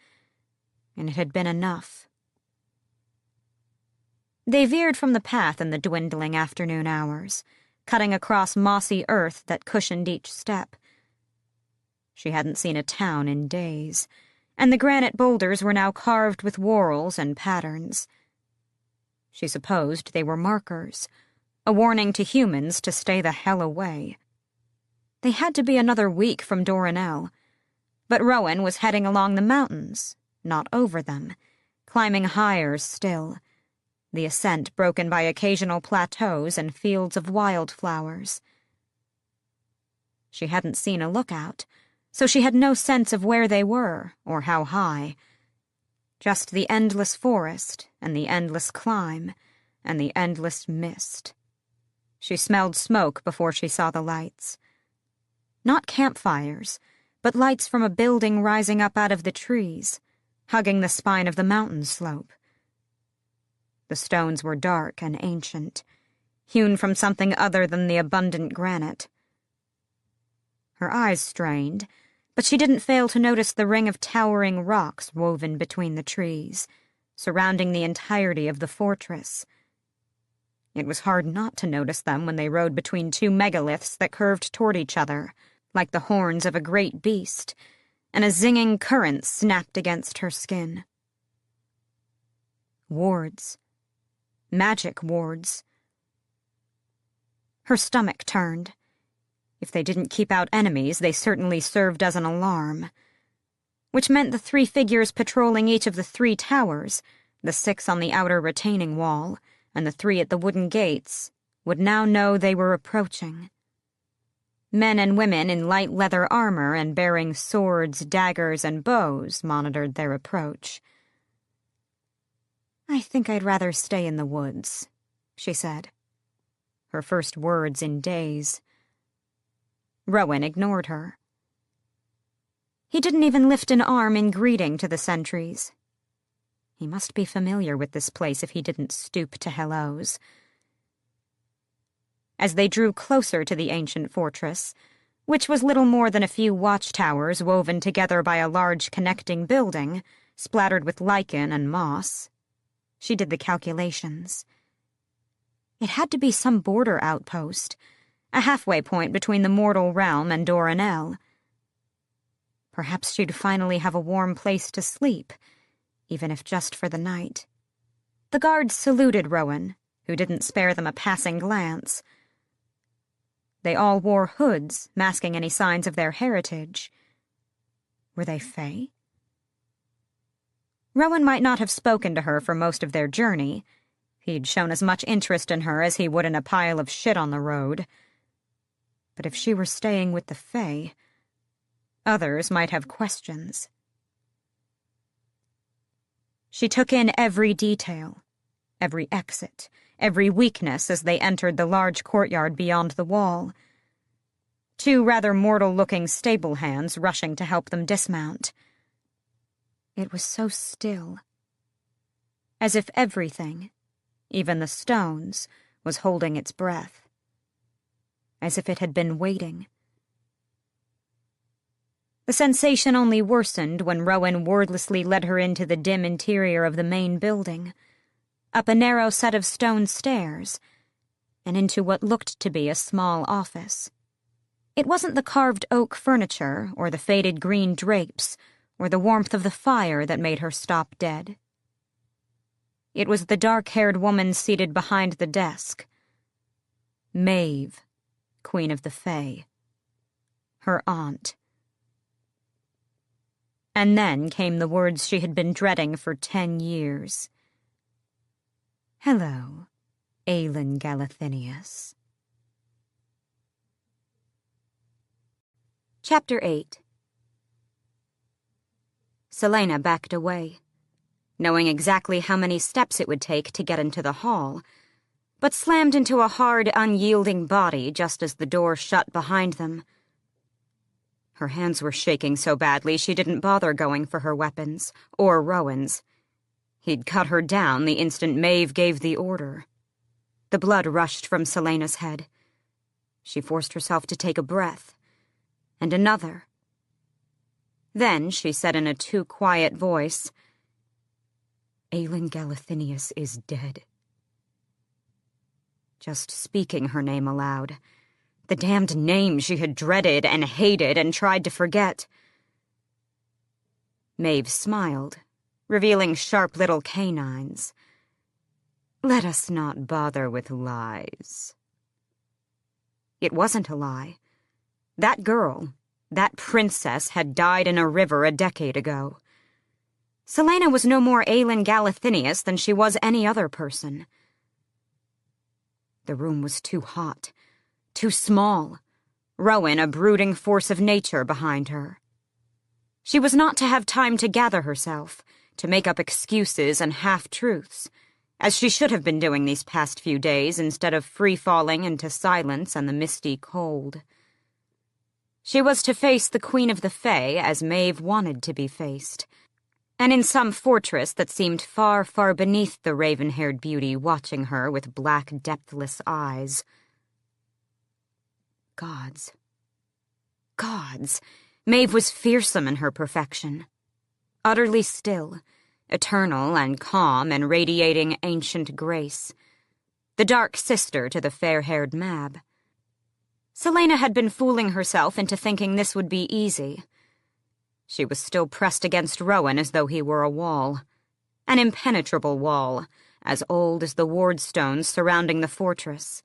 and it had been enough. They veered from the path in the dwindling afternoon hours, cutting across mossy earth that cushioned each step. She hadn't seen a town in days, and the granite boulders were now carved with whorls and patterns. She supposed they were markers, a warning to humans to stay the hell away. They had to be another week from Doranel, but Rowan was heading along the mountains, not over them, climbing higher still, the ascent broken by occasional plateaus and fields of wildflowers. She hadn't seen a lookout, so she had no sense of where they were or how high. Just the endless forest and the endless climb and the endless mist. She smelled smoke before she saw the lights. Not campfires, but lights from a building rising up out of the trees, hugging the spine of the mountain slope. The stones were dark and ancient, hewn from something other than the abundant granite. Her eyes strained, but she didn't fail to notice the ring of towering rocks woven between the trees, surrounding the entirety of the fortress. It was hard not to notice them when they rode between two megaliths that curved toward each other, like the horns of a great beast, and a zinging current snapped against her skin. Wards. Magic wards. Her stomach turned. If they didn't keep out enemies, they certainly served as an alarm. Which meant the 3 figures patrolling each of the 3 towers, the 6 on the outer retaining wall, and the 3 at the wooden gates, would now know they were approaching. Men and women in light leather armor and bearing swords, daggers, and bows monitored their approach. "I think I'd rather stay in the woods," she said. Her first words in days. Rowan ignored her. He didn't even lift an arm in greeting to the sentries. He must be familiar with this place if he didn't stoop to hellos. As they drew closer to the ancient fortress, which was little more than a few watchtowers woven together by a large connecting building, splattered with lichen and moss. She did the calculations. It had to be some border outpost, a halfway point between the mortal realm and Doranel. Perhaps she'd finally have a warm place to sleep, even if just for the night. The guards saluted Rowan, who didn't spare them a passing glance. They all wore hoods, masking any signs of their heritage. Were they Fae? Rowan might not have spoken to her for most of their journey. He'd shown as much interest in her as he would in a pile of shit on the road. But if she were staying with the Fae, others might have questions. She took in every detail, every exit, every weakness as they entered the large courtyard beyond the wall. 2 rather mortal-looking stable hands rushing to help them dismount. It was so still, as if everything, even the stones, was holding its breath, as if it had been waiting. The sensation only worsened when Rowan wordlessly led her into the dim interior of the main building, up a narrow set of stone stairs, and into what looked to be a small office. It wasn't the carved oak furniture or the faded green drapes or the warmth of the fire that made her stop dead. It was the dark-haired woman seated behind the desk. Maeve, Queen of the Fae. Her aunt. And then came the words she had been dreading for 10 years. "Hello, Aelin Galathinius." Chapter 8. Selena backed away, knowing exactly how many steps it would take to get into the hall, but slammed into a hard, unyielding body just as the door shut behind them. Her hands were shaking so badly she didn't bother going for her weapons, or Rowan's. He'd cut her down the instant Maeve gave the order. The blood rushed from Selena's head. She forced herself to take a breath, and another. Then she said in a too quiet voice, "Aelin Galathinius is dead." Just speaking her name aloud, the damned name she had dreaded and hated and tried to forget. Maeve smiled, revealing sharp little canines. "Let us not bother with lies." It wasn't a lie. That girl, that princess, had died in a river a decade ago. Selena was no more Aelin Galathinius than she was any other person. The room was too hot, too small. Rowan a brooding force of nature behind her. She was not to have time to gather herself, to make up excuses and half-truths, as she should have been doing these past few days instead of free-falling into silence and the misty cold. She was to face the Queen of the Fae as Maeve wanted to be faced, and in some fortress that seemed far, far beneath the raven-haired beauty watching her with black, depthless eyes. Gods. Gods! Maeve was fearsome in her perfection. Utterly still, eternal and calm and radiating ancient grace. The dark sister to the fair-haired Mab. Selena had been fooling herself into thinking this would be easy. She was still pressed against Rowan as though he were a wall. An impenetrable wall, as old as the ward stones surrounding the fortress.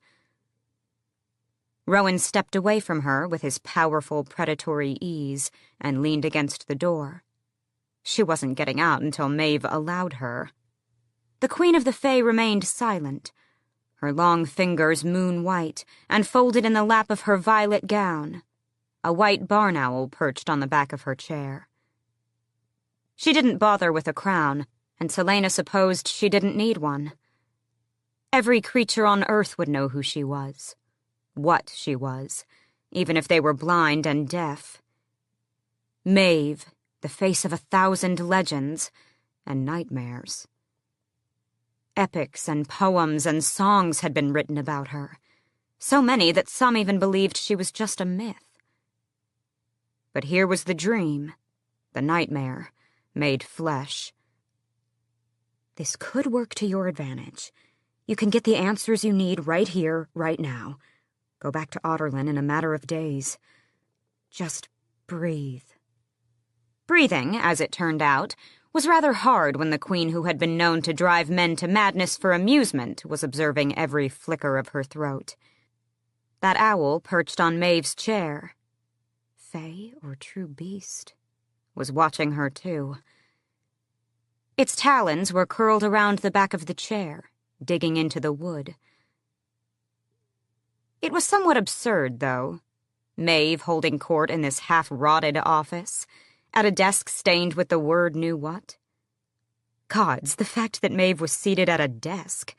Rowan stepped away from her with his powerful predatory ease and leaned against the door. She wasn't getting out until Maeve allowed her. The Queen of the Fae remained silent, her long fingers moon-white and folded in the lap of her violet gown, a white barn owl perched on the back of her chair. She didn't bother with a crown, and Selena supposed she didn't need one. Every creature on Earth would know who she was, what she was, even if they were blind and deaf. Maeve, the face of 1,000 legends and nightmares. Epics and poems and songs had been written about her, so many that some even believed she was just a myth. But here was the dream, the nightmare, made flesh. This could work to your advantage. You can get the answers you need right here, right now. Go back to Otterlin in a matter of days. Just breathe. Breathing, as it turned out, was rather hard when the queen who had been known to drive men to madness for amusement was observing every flicker of her throat. That owl perched on Maeve's chair, fae or true beast, was watching her too. Its talons were curled around the back of the chair, digging into the wood. It was somewhat absurd, though. Maeve holding court in this half-rotted office, at a desk stained with the word knew what. Gods, the fact that Maeve was seated at a desk.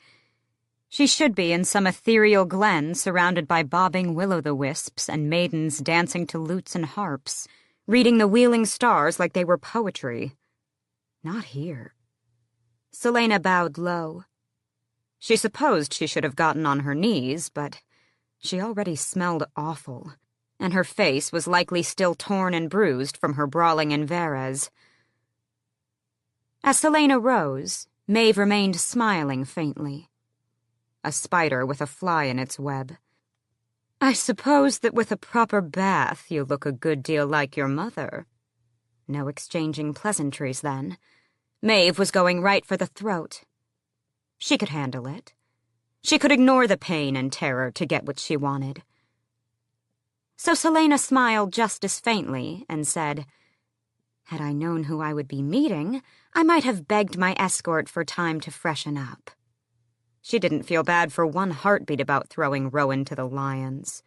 She should be in some ethereal glen surrounded by bobbing will-o'-the-wisps and maidens dancing to lutes and harps, reading the wheeling stars like they were poetry. Not here. Selena bowed low. She supposed she should have gotten on her knees, but she already smelled awful, and her face was likely still torn and bruised from her brawling in Verres. As Selena rose, Maeve remained smiling faintly. A spider with a fly in its web. I suppose that with a proper bath you look a good deal like your mother. No exchanging pleasantries, then. Maeve was going right for the throat. She could handle it. She could ignore the pain and terror to get what she wanted. So Selena smiled just as faintly and said, Had I known who I would be meeting, I might have begged my escort for time to freshen up. She didn't feel bad for one heartbeat about throwing Rowan to the lions.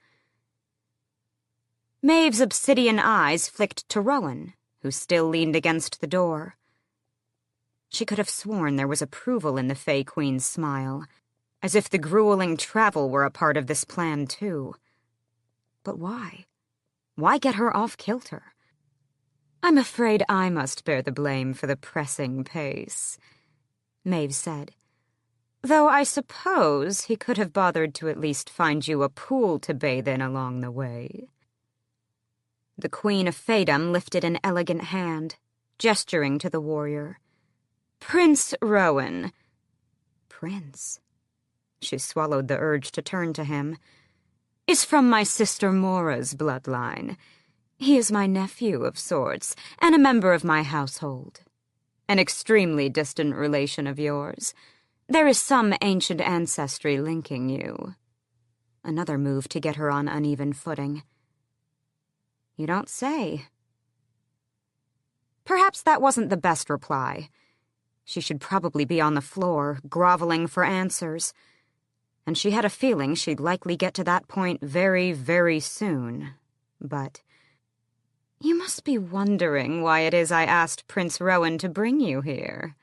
Maeve's obsidian eyes flicked to Rowan, who still leaned against the door. She could have sworn there was approval in the Fae Queen's smile, as if the grueling travel were a part of this plan, too. But why? Why get her off kilter? I'm afraid I must bear the blame for the pressing pace, Maeve said. Though I suppose he could have bothered to at least find you a pool to bathe in along the way. The Queen of Faedom lifted an elegant hand, gesturing to the warrior. Prince Rowan. Prince? She swallowed the urge to turn to him. Is from my sister Mora's bloodline. He is my nephew of sorts, and a member of my household. An extremely distant relation of yours. There is some ancient ancestry linking you. Another move to get her on uneven footing. You don't say. Perhaps that wasn't the best reply. She should probably be on the floor, groveling for answers. And she had a feeling she'd likely get to that point very, very soon. But you must be wondering why it is I asked Prince Rowan to bring you here,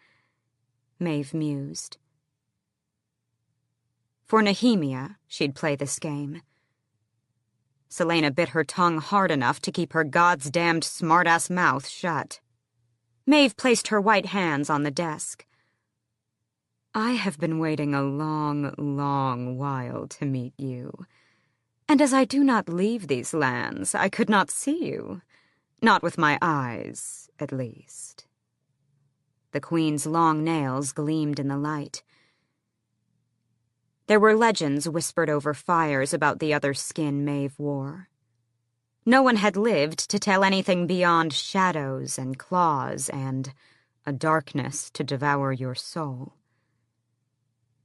Maeve mused. For Nehemia, she'd play this game. Selena bit her tongue hard enough to keep her goddamned smart-ass mouth shut. Maeve placed her white hands on the desk. I have been waiting a long, long while to meet you. And as I do not leave these lands, I could not see you. Not with my eyes, at least. The Queen's long nails gleamed in the light. There were legends whispered over fires about the other skin Maeve wore. No one had lived to tell anything beyond shadows and claws and a darkness to devour your soul.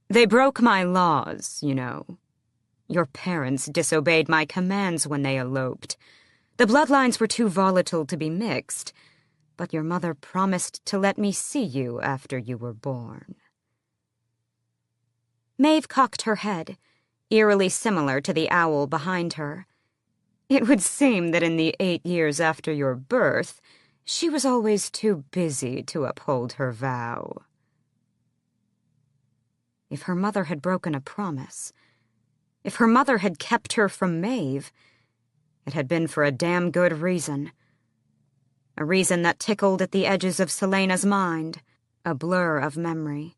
They broke my laws, you know. Your parents disobeyed my commands when they eloped. The bloodlines were too volatile to be mixed, but your mother promised to let me see you after you were born. Maeve cocked her head, eerily similar to the owl behind her. It would seem that in the 8 years after your birth, she was always too busy to uphold her vow. If her mother had broken a promise, if her mother had kept her from Maeve, it had been for a damn good reason. A reason that tickled at the edges of Selena's mind, a blur of memory.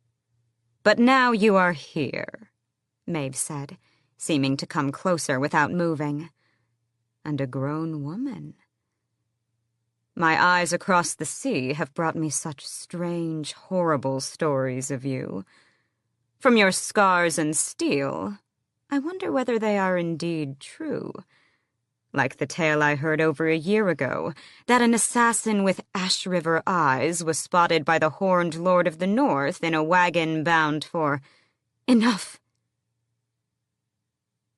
But now you are here, Maeve said, seeming to come closer without moving. And a grown woman. My eyes across the sea have brought me such strange, horrible stories of you. From your scars and steel, I wonder whether they are indeed true. Like the tale I heard over a year ago, that an assassin with ash river eyes was spotted by the Horned Lord of the North in a wagon bound for... Enough!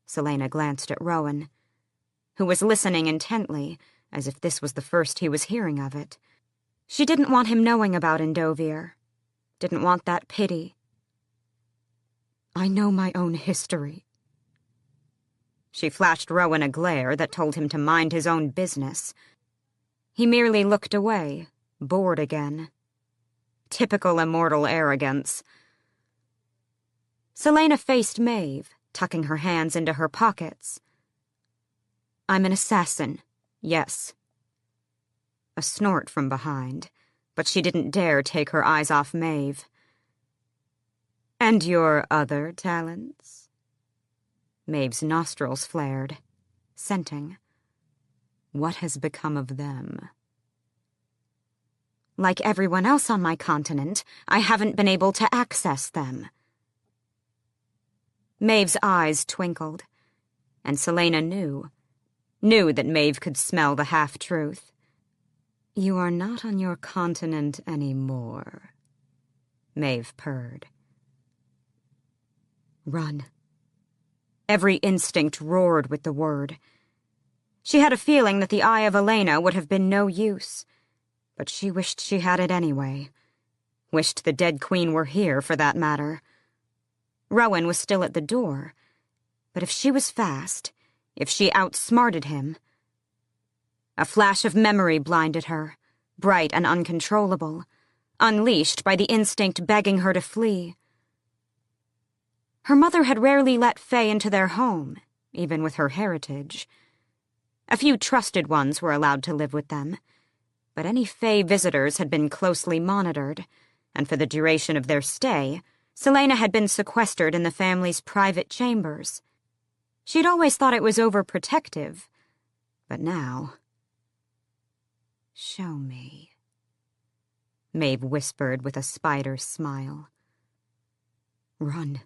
Selena glanced at Rowan, who was listening intently, as if this was the first he was hearing of it. She didn't want him knowing about Endovir. Didn't want that pity. I know my own history. She flashed Rowan a glare that told him to mind his own business. He merely looked away, bored again. Typical immortal arrogance. Selena faced Maeve, tucking her hands into her pockets. I'm an assassin, yes. A snort from behind, but she didn't dare take her eyes off Maeve. And your other talents? Maeve's nostrils flared, scenting. What has become of them? Like everyone else on my continent, I haven't been able to access them. Maeve's eyes twinkled, and Selena knew that Maeve could smell the half-truth. You are not on your continent anymore, Maeve purred. Run. Every instinct roared with the word. She had a feeling that the Eye of Elena would have been no use, but she wished she had it anyway. Wished the dead queen were here, for that matter. Rowan was still at the door, but if she was fast, if she outsmarted him... A flash of memory blinded her, bright and uncontrollable, unleashed by the instinct begging her to flee. Her mother had rarely let Faye into their home, even with her heritage. A few trusted ones were allowed to live with them, but any Faye visitors had been closely monitored, and for the duration of their stay, Selena had been sequestered in the family's private chambers. She'd always thought it was overprotective, but now... Show me, Maeve whispered with a spider's smile. Run.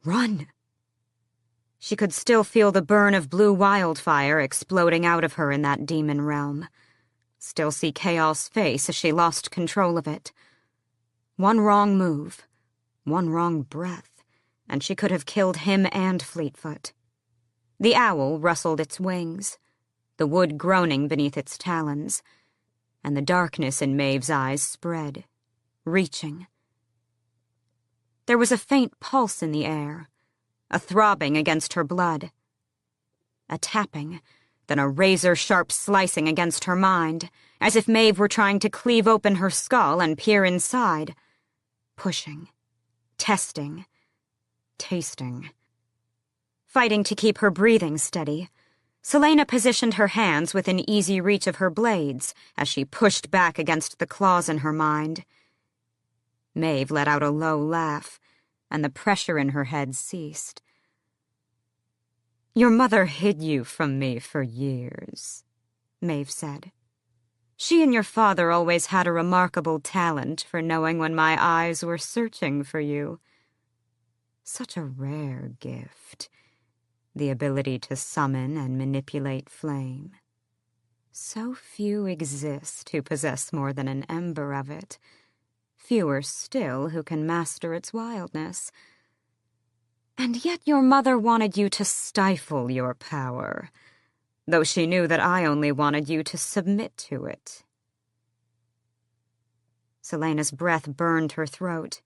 Run! She could still feel the burn of blue wildfire exploding out of her in that demon realm. Still see Chaos' face as she lost control of it. One wrong move, one wrong breath, and she could have killed him and Fleetfoot. The owl rustled its wings, the wood groaning beneath its talons, and the darkness in Maeve's eyes spread, reaching. There was a faint pulse in the air, a throbbing against her blood. A tapping, then a razor-sharp slicing against her mind, as if Maeve were trying to cleave open her skull and peer inside. Pushing, testing, tasting. Fighting to keep her breathing steady, Selena positioned her hands within easy reach of her blades as she pushed back against the claws in her mind. Maeve let out a low laugh, and the pressure in her head ceased. Your mother hid you from me for years, Maeve said. She and your father always had a remarkable talent for knowing when my eyes were searching for you. Such a rare gift, the ability to summon and manipulate flame. So few exist who possess more than an ember of it. Fewer still who can master its wildness. And yet your mother wanted you to stifle your power, though she knew that I only wanted you to submit to it. Selena's breath burned her throat.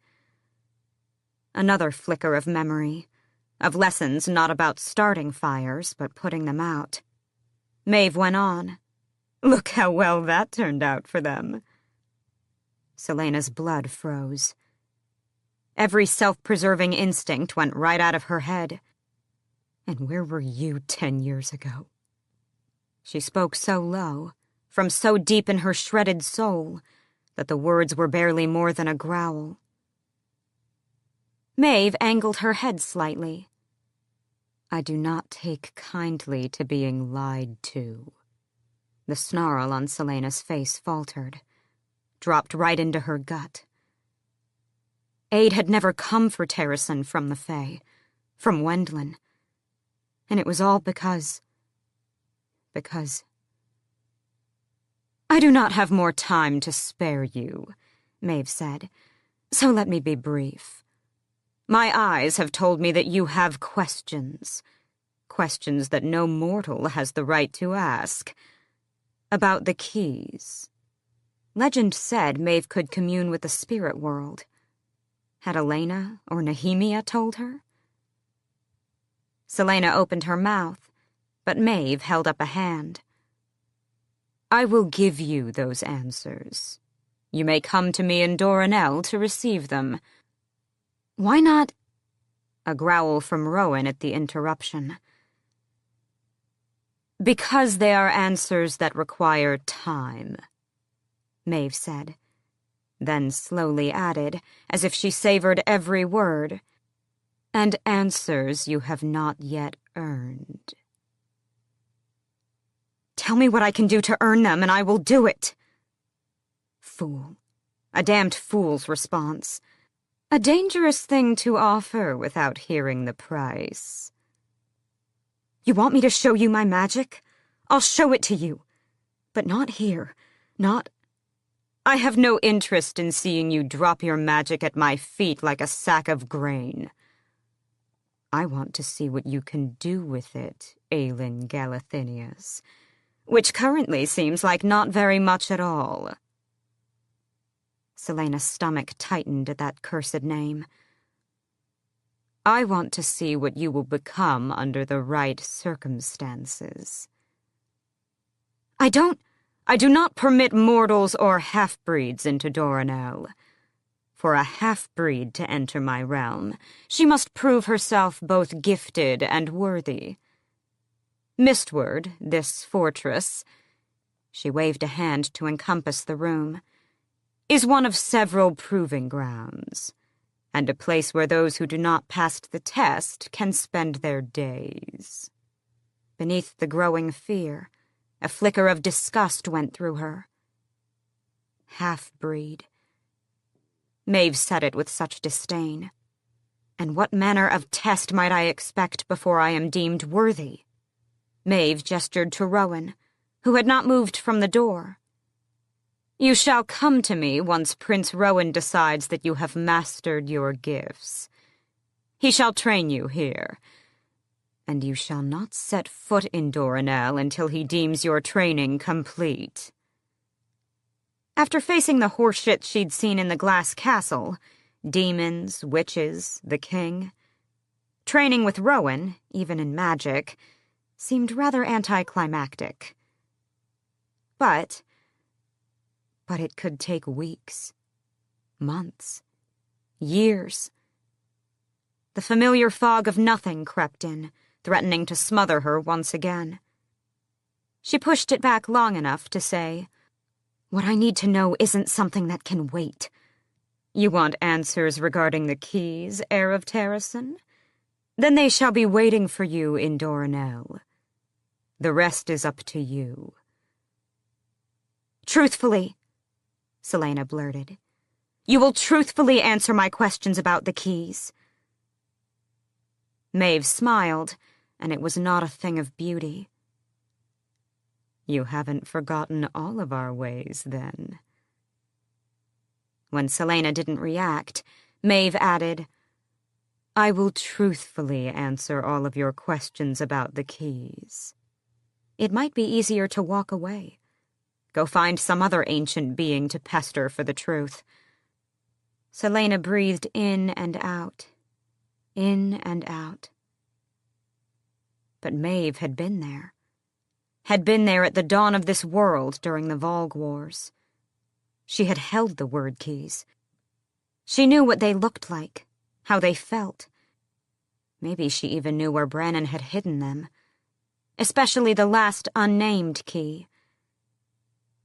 Another flicker of memory, of lessons not about starting fires, but putting them out. Maeve went on. Look how well that turned out for them. Selena's blood froze. Every self-preserving instinct went right out of her head. And where were you 10 years ago? She spoke so low, from so deep in her shredded soul, that the words were barely more than a growl. Maeve angled her head slightly. I do not take kindly to being lied to. The snarl on Celaena's face faltered, dropped right into her gut. Aid had never come for Terrasen from the Fae, from Wendlin. And it was all because... "I do not have more time to spare you," Maeve said, "so let me be brief. My eyes have told me that you have questions. Questions that no mortal has the right to ask. About the keys. Legend said Maeve could commune with the spirit world. Had Elena or Nehemia told her?" Celaena opened her mouth, but Maeve held up a hand. "I will give you those answers. You may come to me in Doranel to receive them." "Why not—" A growl from Rowan at the interruption. "Because they are answers that require time," Maeve said, then slowly added, as if she savored every word, "and answers you have not yet earned." "Tell me what I can do to earn them, and I will do it." Fool. A damned fool's response. A dangerous thing to offer without hearing the price. "You want me to show you my magic? I'll show it to you. But not here. Not... I have no interest in seeing you drop your magic at my feet like a sack of grain. I want to see what you can do with it, Aelin Galathinius, which currently seems like not very much at all." Celaena's stomach tightened at that cursed name. "I want to see what you will become under the right circumstances. I do not permit mortals or half-breeds into Doranel. For a half-breed to enter my realm, she must prove herself both gifted and worthy. Mistward, this fortress," she waved a hand to encompass the room, "is one of several proving grounds, and a place where those who do not pass the test can spend their days." Beneath the growing fear, a flicker of disgust went through her. Half-breed. Maeve said it with such disdain. And what manner of test might I expect before I am deemed worthy? Maeve gestured to Rowan, who had not moved from the door. "You shall come to me once Prince Rowan decides that you have mastered your gifts. He shall train you here, and you shall not set foot in Doranel until he deems your training complete." After facing the horseshit she'd seen in the glass castle, demons, witches, the king, training with Rowan, even in magic, seemed rather anticlimactic. But it could take weeks, months, years. The familiar fog of nothing crept in, threatening to smother her once again. She pushed it back long enough to say, "What I need to know isn't something that can wait." "You want answers regarding the keys, Heir of Terrasen? Then they shall be waiting for you in Doranel. The rest is up to you." "Truthfully," Celaena blurted, "you will truthfully answer my questions about the keys." Maeve smiled, and it was not a thing of beauty. "You haven't forgotten all of our ways, then." When Celaena didn't react, Maeve added, "I will truthfully answer all of your questions about the keys." It might be easier to walk away. Go find some other ancient being to pester for the truth. Celaena breathed in and out. In and out. But Maeve had been there. Had been there at the dawn of this world during the Volg Wars. She had held the word keys. She knew what they looked like, how they felt. Maybe she even knew where Brannon had hidden them, especially the last unnamed key.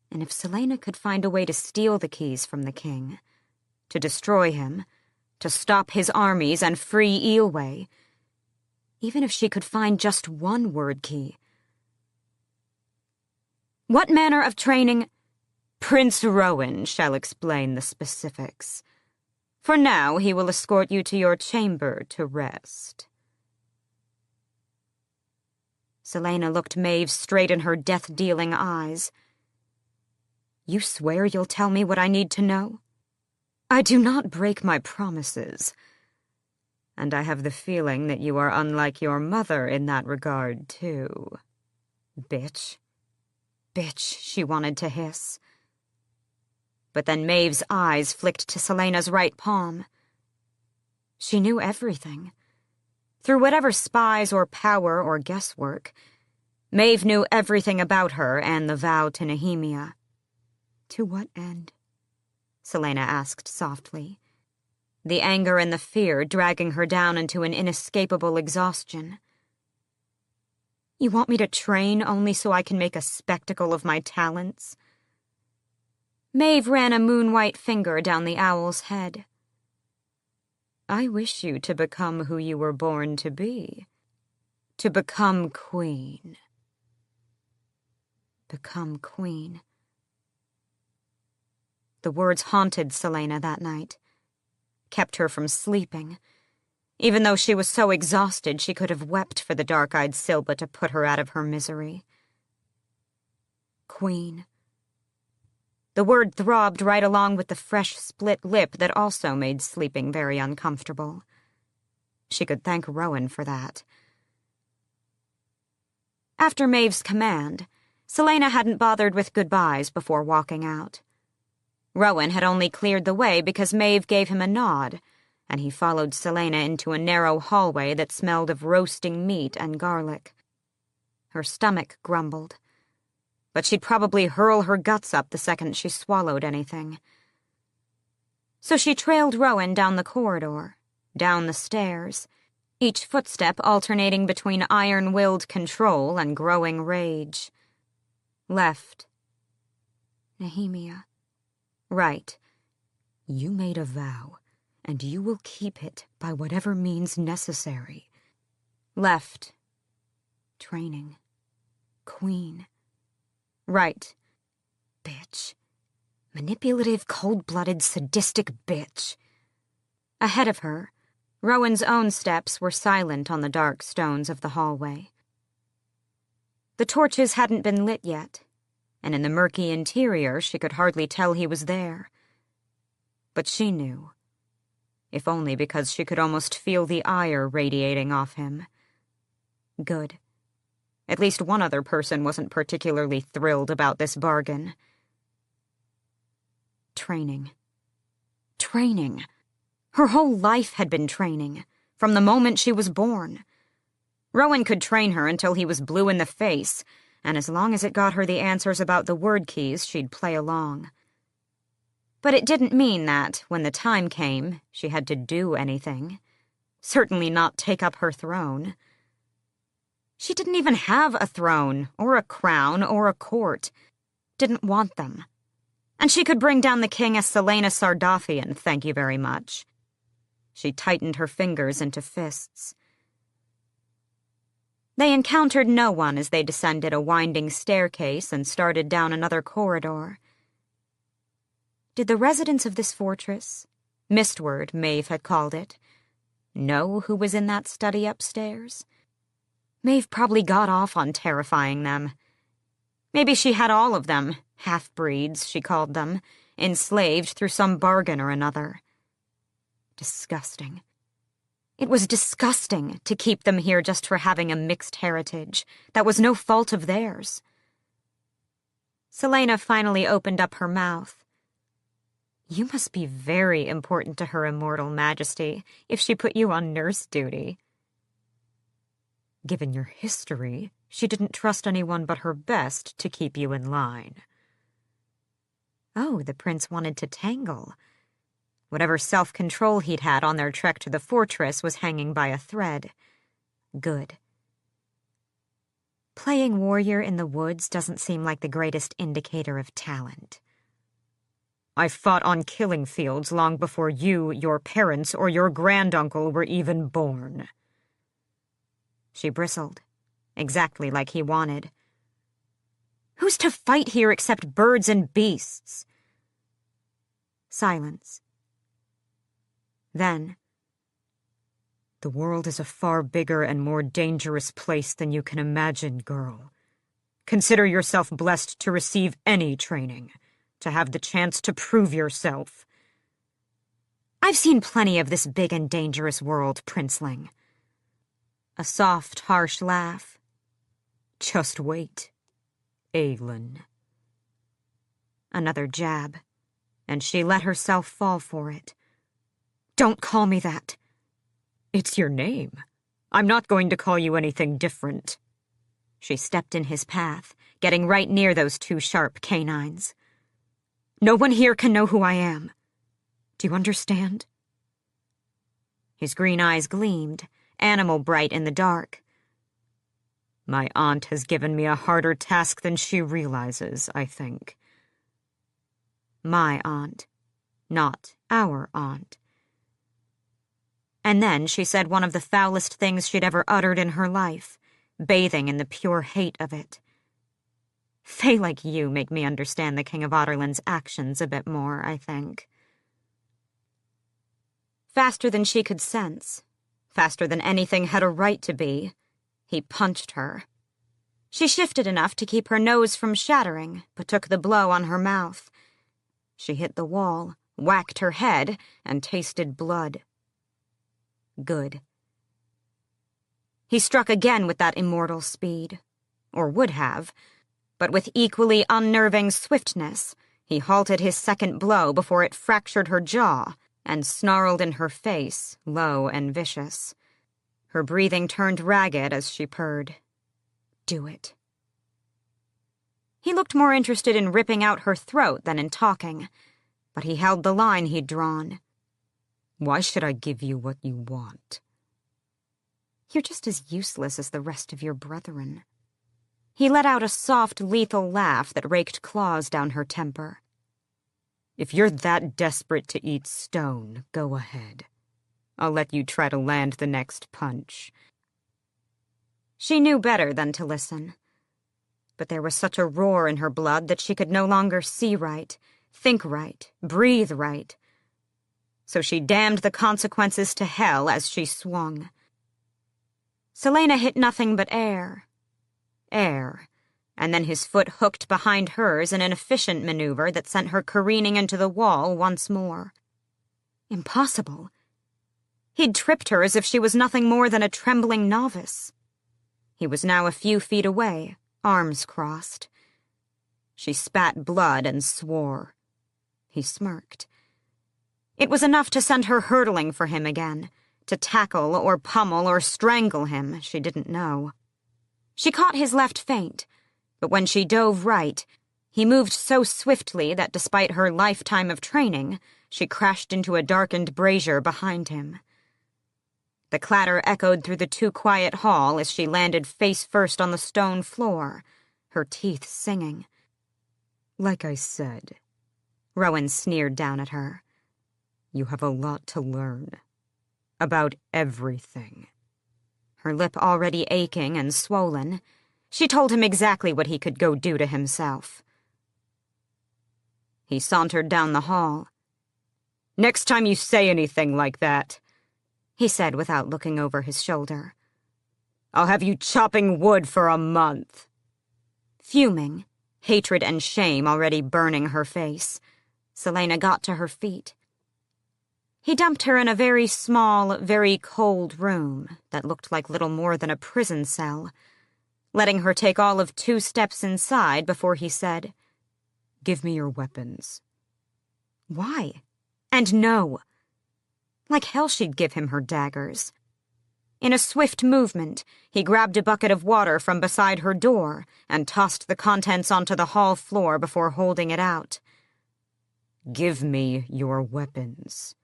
And if Celaena could find a way to steal the keys from the king, to destroy him, to stop his armies and free Eelway, even if she could find just one word key. What manner of training? Prince Rowan shall explain the specifics. For now, he will escort you to your chamber to rest. Selena looked Maeve straight in her death-dealing eyes. You swear you'll tell me what I need to know? I do not break my promises. And I have the feeling that you are unlike your mother in that regard, too. Bitch. Bitch, she wanted to hiss. But then Maeve's eyes flicked to Selena's right palm. She knew everything. Through whatever spies or power or guesswork, Maeve knew everything about her and the vow to Nehemia. To what end? Selena asked softly, the anger and the fear dragging her down into an inescapable exhaustion. You want me to train only so I can make a spectacle of my talents? Maeve ran a moon-white finger down the owl's head. I wish you to become who you were born to be. To become queen. Become queen. The words haunted Selena that night, kept her from sleeping, even though she was so exhausted she could have wept for the dark-eyed Silba to put her out of her misery. Queen. The word throbbed right along with the fresh split lip that also made sleeping very uncomfortable. She could thank Rowan for that. After Maeve's command, Selena hadn't bothered with goodbyes before walking out. Rowan had only cleared the way because Maeve gave him a nod, and he followed Selena into a narrow hallway that smelled of roasting meat and garlic. Her stomach grumbled, but she'd probably hurl her guts up the second she swallowed anything. So she trailed Rowan down the corridor, down the stairs, each footstep alternating between iron-willed control and growing rage. Left. Nehemia. Right. You made a vow, and you will keep it by whatever means necessary. Left. Training. Queen. Right. Bitch. Manipulative, cold-blooded, sadistic bitch. Ahead of her, Rowan's own steps were silent on the dark stones of the hallway. The torches hadn't been lit yet, and in the murky interior she could hardly tell he was there. But she knew, if only because she could almost feel the ire radiating off him. Good. At least one other person wasn't particularly thrilled about this bargain. Training. Training. Her whole life had been training, from the moment she was born. Rowan could train her until he was blue in the face, and as long as it got her the answers about the word keys, she'd play along. But it didn't mean that, when the time came, she had to do anything. Certainly not take up her throne. She didn't even have a throne, or a crown, or a court. Didn't want them. And she could bring down the king as Selena Sardathian, thank you very much. She tightened her fingers into fists. They encountered no one as they descended a winding staircase and started down another corridor. Did the residents of this fortress, Mistward, Maeve had called it, know who was in that study upstairs? Maeve probably got off on terrifying them. Maybe she had all of them, half-breeds, she called them, enslaved through some bargain or another. Disgusting. It was disgusting to keep them here just for having a mixed heritage that was no fault of theirs. Selena finally opened up her mouth. You must be very important to Her Immortal Majesty if she put you on nurse duty. Given your history, she didn't trust anyone but her best to keep you in line. Oh, the prince wanted to tangle. Whatever self-control he'd had on their trek to the fortress was hanging by a thread. Good. Playing warrior in the woods doesn't seem like the greatest indicator of talent. I fought on killing fields long before you, your parents, or your granduncle were even born. She bristled, exactly like he wanted. Who's to fight here except birds and beasts? Silence. Then, the world is a far bigger and more dangerous place than you can imagine, girl. Consider yourself blessed to receive any training, to have the chance to prove yourself. I've seen plenty of this big and dangerous world, Princeling. A soft, harsh laugh. Just wait, Aelin. Another jab, and she let herself fall for it. Don't call me that. It's your name. I'm not going to call you anything different. She stepped in his path, getting right near those two sharp canines. No one here can know who I am. Do you understand? His green eyes gleamed, animal bright in the dark. My aunt has given me a harder task than she realizes, I think. My aunt, not our aunt. And then she said one of the foulest things she'd ever uttered in her life, bathing in the pure hate of it. They like you make me understand the King of Otterland's actions a bit more, I think. Faster than she could sense, faster than anything had a right to be, he punched her. She shifted enough to keep her nose from shattering, but took the blow on her mouth. She hit the wall, whacked her head, and tasted blood. Good. He struck again with that immortal speed, or would have, but with equally unnerving swiftness, he halted his second blow before it fractured her jaw and snarled in her face, low and vicious. Her breathing turned ragged as she purred. Do it. He looked more interested in ripping out her throat than in talking, but he held the line he'd drawn. Why should I give you what you want? You're just as useless as the rest of your brethren. He let out a soft, lethal laugh that raked claws down her temper. If you're that desperate to eat stone, go ahead. I'll let you try to land the next punch. She knew better than to listen. But there was such a roar in her blood that she could no longer see right, think right, breathe right. So she damned the consequences to hell as she swung. Selena hit nothing but air, and then his foot hooked behind hers in an efficient maneuver that sent her careening into the wall once more. Impossible. He'd tripped her as if she was nothing more than a trembling novice. He was now a few feet away, arms crossed. She spat blood and swore. He smirked. It was enough to send her hurtling for him again, to tackle or pummel or strangle him, she didn't know. She caught his left feint, but when she dove right, he moved so swiftly that despite her lifetime of training, she crashed into a darkened brazier behind him. The clatter echoed through the too-quiet hall as she landed face-first on the stone floor, her teeth singing. Like I said, Rowan sneered down at her, you have a lot to learn. About everything. Her lip already aching and swollen, she told him exactly what he could go do to himself. He sauntered down the hall. Next time you say anything like that, he said without looking over his shoulder, I'll have you chopping wood for a month. Fuming, hatred and shame already burning her face, Selena got to her feet. He dumped her in a very small, very cold room that looked like little more than a prison cell, letting her take all of 2 steps inside before he said, Give me your weapons. Why? And no. Like hell she'd give him her daggers. In a swift movement, he grabbed a bucket of water from beside her door and tossed the contents onto the hall floor before holding it out. Give me your weapons.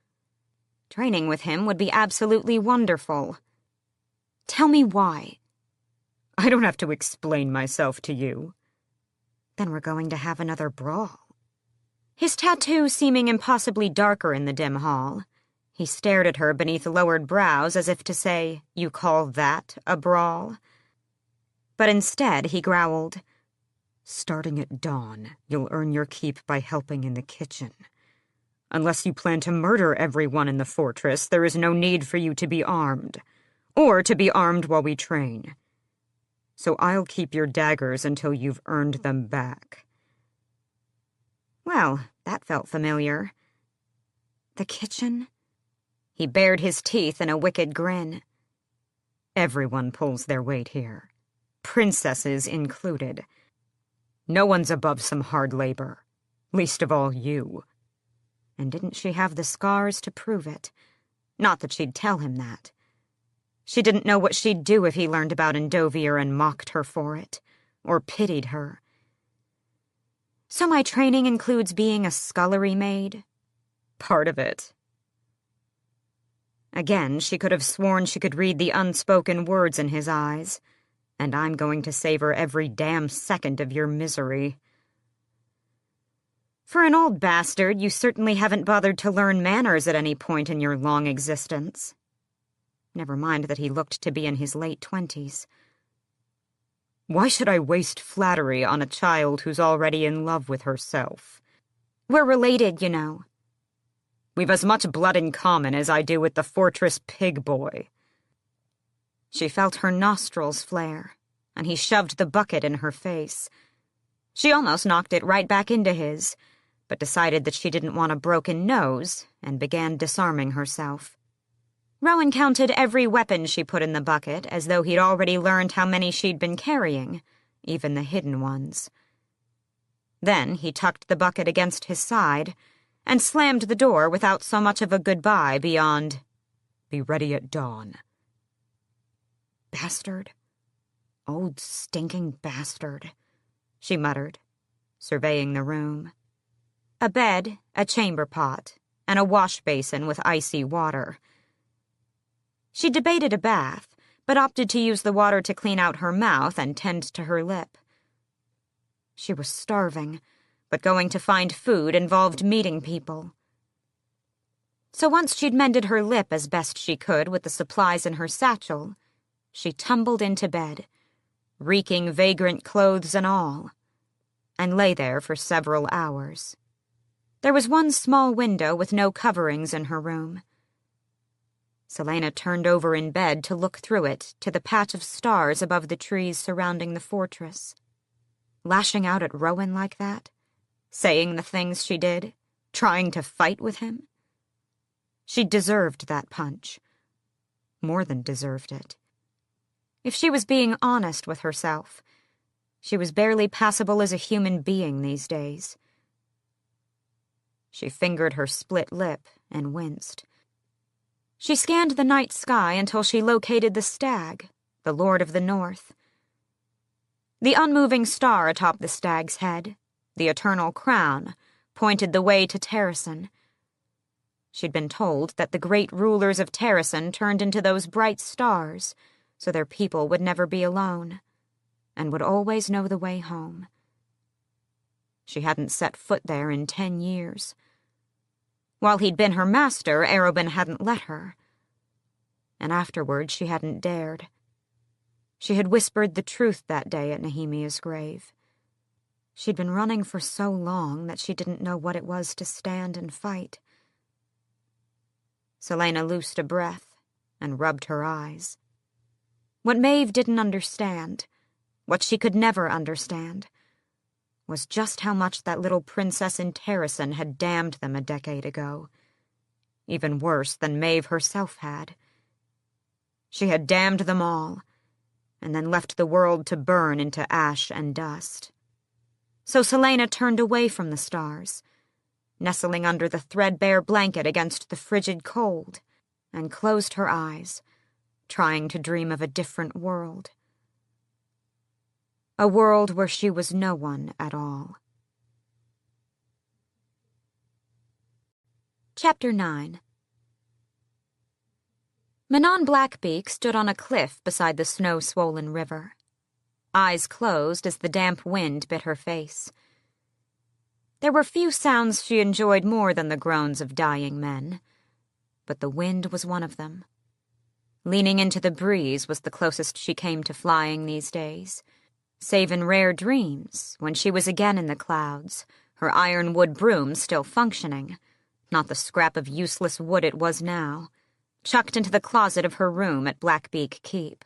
Training with him would be absolutely wonderful. Tell me why. I don't have to explain myself to you. Then we're going to have another brawl. His tattoo seeming impossibly darker in the dim hall, he stared at her beneath lowered brows as if to say, You call that a brawl? But instead he growled, Starting at dawn, you'll earn your keep by helping in the kitchen. Unless you plan to murder everyone in the fortress, there is no need for you to be armed. Or to be armed while we train. So I'll keep your daggers until you've earned them back." Well, that felt familiar. The kitchen? He bared his teeth in a wicked grin. Everyone pulls their weight here. Princesses included. No one's above some hard labor. Least of all you. And didn't she have the scars to prove it? Not that she'd tell him that. She didn't know what she'd do if he learned about Endovier and mocked her for it, or pitied her. "So my training includes being a scullery maid?" "Part of it." Again, she could have sworn she could read the unspoken words in his eyes. "And I'm going to savor every damn second of your misery." "For an old bastard, you certainly haven't bothered to learn manners at any point in your long existence." Never mind that he looked to be in his late 20s. "Why should I waste flattery on a child who's already in love with herself?" "We're related, you know." "We've as much blood in common as I do with the fortress pig boy." She felt her nostrils flare, and he shoved the bucket in her face. She almost knocked it right back into his, but decided that she didn't want a broken nose and began disarming herself. Rowan counted every weapon she put in the bucket as though he'd already learned how many she'd been carrying, even the hidden ones. Then he tucked the bucket against his side and slammed the door without so much of a goodbye beyond, "Be ready at dawn." "Bastard. Old stinking bastard," she muttered, surveying the room. A bed, a chamber pot, and a wash basin with icy water. She debated a bath, but opted to use the water to clean out her mouth and tend to her lip. She was starving, but going to find food involved meeting people. So once she'd mended her lip as best she could with the supplies in her satchel, she tumbled into bed, reeking vagrant clothes and all, and lay there for several hours. There was one small window with no coverings in her room. Selena turned over in bed to look through it to the patch of stars above the trees surrounding the fortress. Lashing out at Rowan like that? Saying the things she did? Trying to fight with him? She deserved that punch. More than deserved it. If she was being honest with herself, she was barely passable as a human being these days. She fingered her split lip and winced. She scanned the night sky until she located the stag, the Lord of the North. The unmoving star atop the stag's head, the eternal crown, pointed the way to Terrasen. She'd been told that the great rulers of Terrasen turned into those bright stars, so their people would never be alone, and would always know the way home. She hadn't set foot there in 10 years. While he'd been her master, Arobin hadn't let her. And afterward, she hadn't dared. She had whispered the truth that day at Nehemia's grave. She'd been running for so long that she didn't know what it was to stand and fight. Selena loosed a breath and rubbed her eyes. What Maeve didn't understand, what she could never understand, was just how much that little princess in Terrasen had damned them a decade ago. Even worse than Maeve herself had. She had damned them all, and then left the world to burn into ash and dust. So Selena turned away from the stars, nestling under the threadbare blanket against the frigid cold, and closed her eyes, trying to dream of a different world. A world where she was no one at all. Chapter 9. Manon Blackbeak stood on a cliff beside the snow-swollen river, eyes closed as the damp wind bit her face. There were few sounds she enjoyed more than the groans of dying men, but the wind was one of them. Leaning into the breeze was the closest she came to flying these days. save in rare dreams, when she was again in the clouds, her ironwood broom still functioning, not the scrap of useless wood it was now, chucked into the closet of her room at Blackbeak Keep.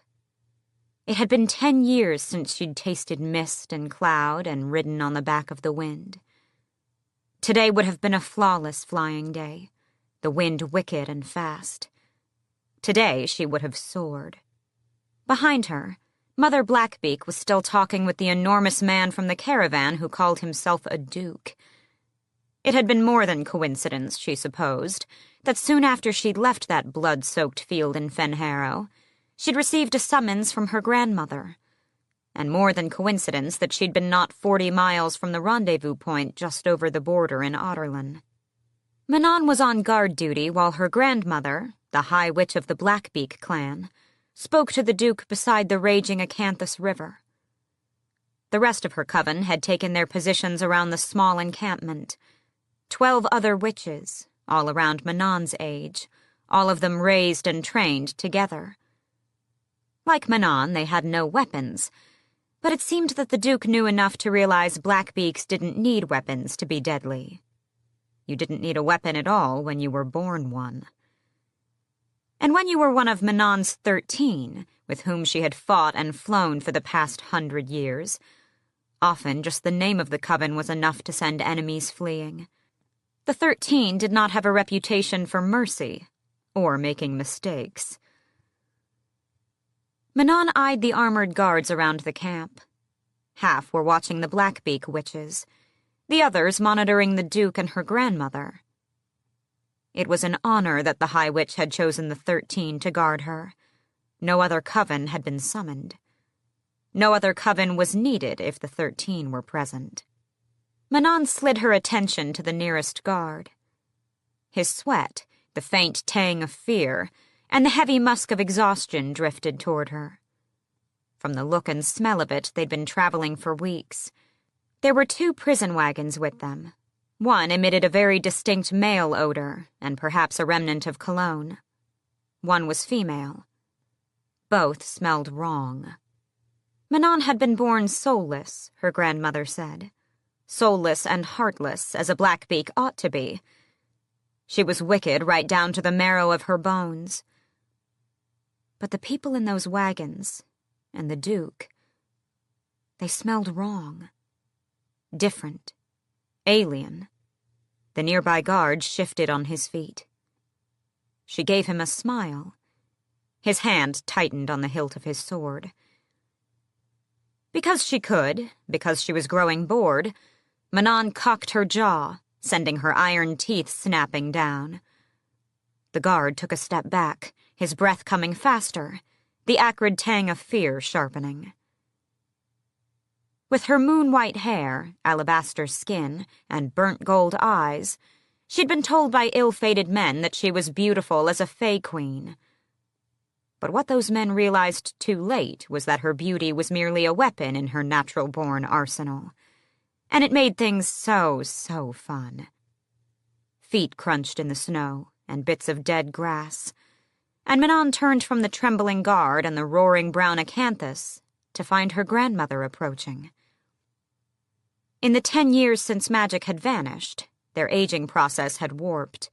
It had been 10 years since she'd tasted mist and cloud and ridden on the back of the wind. Today would have been a flawless flying day, the wind wicked and fast. Today she would have soared. Behind her, Mother Blackbeak was still talking with the enormous man from the caravan who called himself a duke. It had been more than coincidence, she supposed, that soon after she'd left that blood-soaked field in Fenharrow, she'd received a summons from her grandmother, and more than coincidence that she'd been not 40 miles from the rendezvous point just over the border in Otterlin. Manon was on guard duty while her grandmother, the High Witch of the Blackbeak clan, spoke to the Duke beside the raging Acanthus River. The rest of her coven had taken their positions around the small encampment. 12 other witches, all around Manon's age, all of them raised and trained together. Like Manon, they had no weapons, but it seemed that the Duke knew enough to realize Blackbeaks didn't need weapons to be deadly. You didn't need a weapon at all when you were born one. And when you were one of Manon's 13, with whom she had fought and flown for the past 100 years, often just the name of the coven was enough to send enemies fleeing. The 13 did not have a reputation for mercy, or making mistakes. Manon eyed the armored guards around the camp. Half were watching the Blackbeak witches, the others monitoring the Duke and her grandmother. It was an honor that the High Witch had chosen the 13 to guard her. No other coven had been summoned. No other coven was needed if the 13 were present. Manon slid her attention to the nearest guard. His sweat, the faint tang of fear, and the heavy musk of exhaustion drifted toward her. From the look and smell of it, they'd been traveling for weeks. There were 2 prison wagons with them. One emitted a very distinct male odor, and perhaps a remnant of cologne. One was female. Both smelled wrong. Manon had been born soulless, her grandmother said. Soulless and heartless, as a Blackbeak ought to be. She was wicked right down to the marrow of her bones. But the people in those wagons, and the Duke, they smelled wrong. Different. Alien. The nearby guard shifted on his feet. She gave him a smile. His hand tightened on the hilt of his sword. Because she could, because she was growing bored, Manon cocked her jaw, sending her iron teeth snapping down. The guard took a step back, his breath coming faster, the acrid tang of fear sharpening. With her moon-white hair, alabaster skin, and burnt gold eyes, she'd been told by ill-fated men that she was beautiful as a Fae Queen. But what those men realized too late was that her beauty was merely a weapon in her natural-born arsenal. And it made things so fun. Feet crunched in the snow, and bits of dead grass, and Manon turned from the trembling guard and the roaring brown acanthus to find her grandmother approaching. In the 10 years since magic had vanished, their aging process had warped.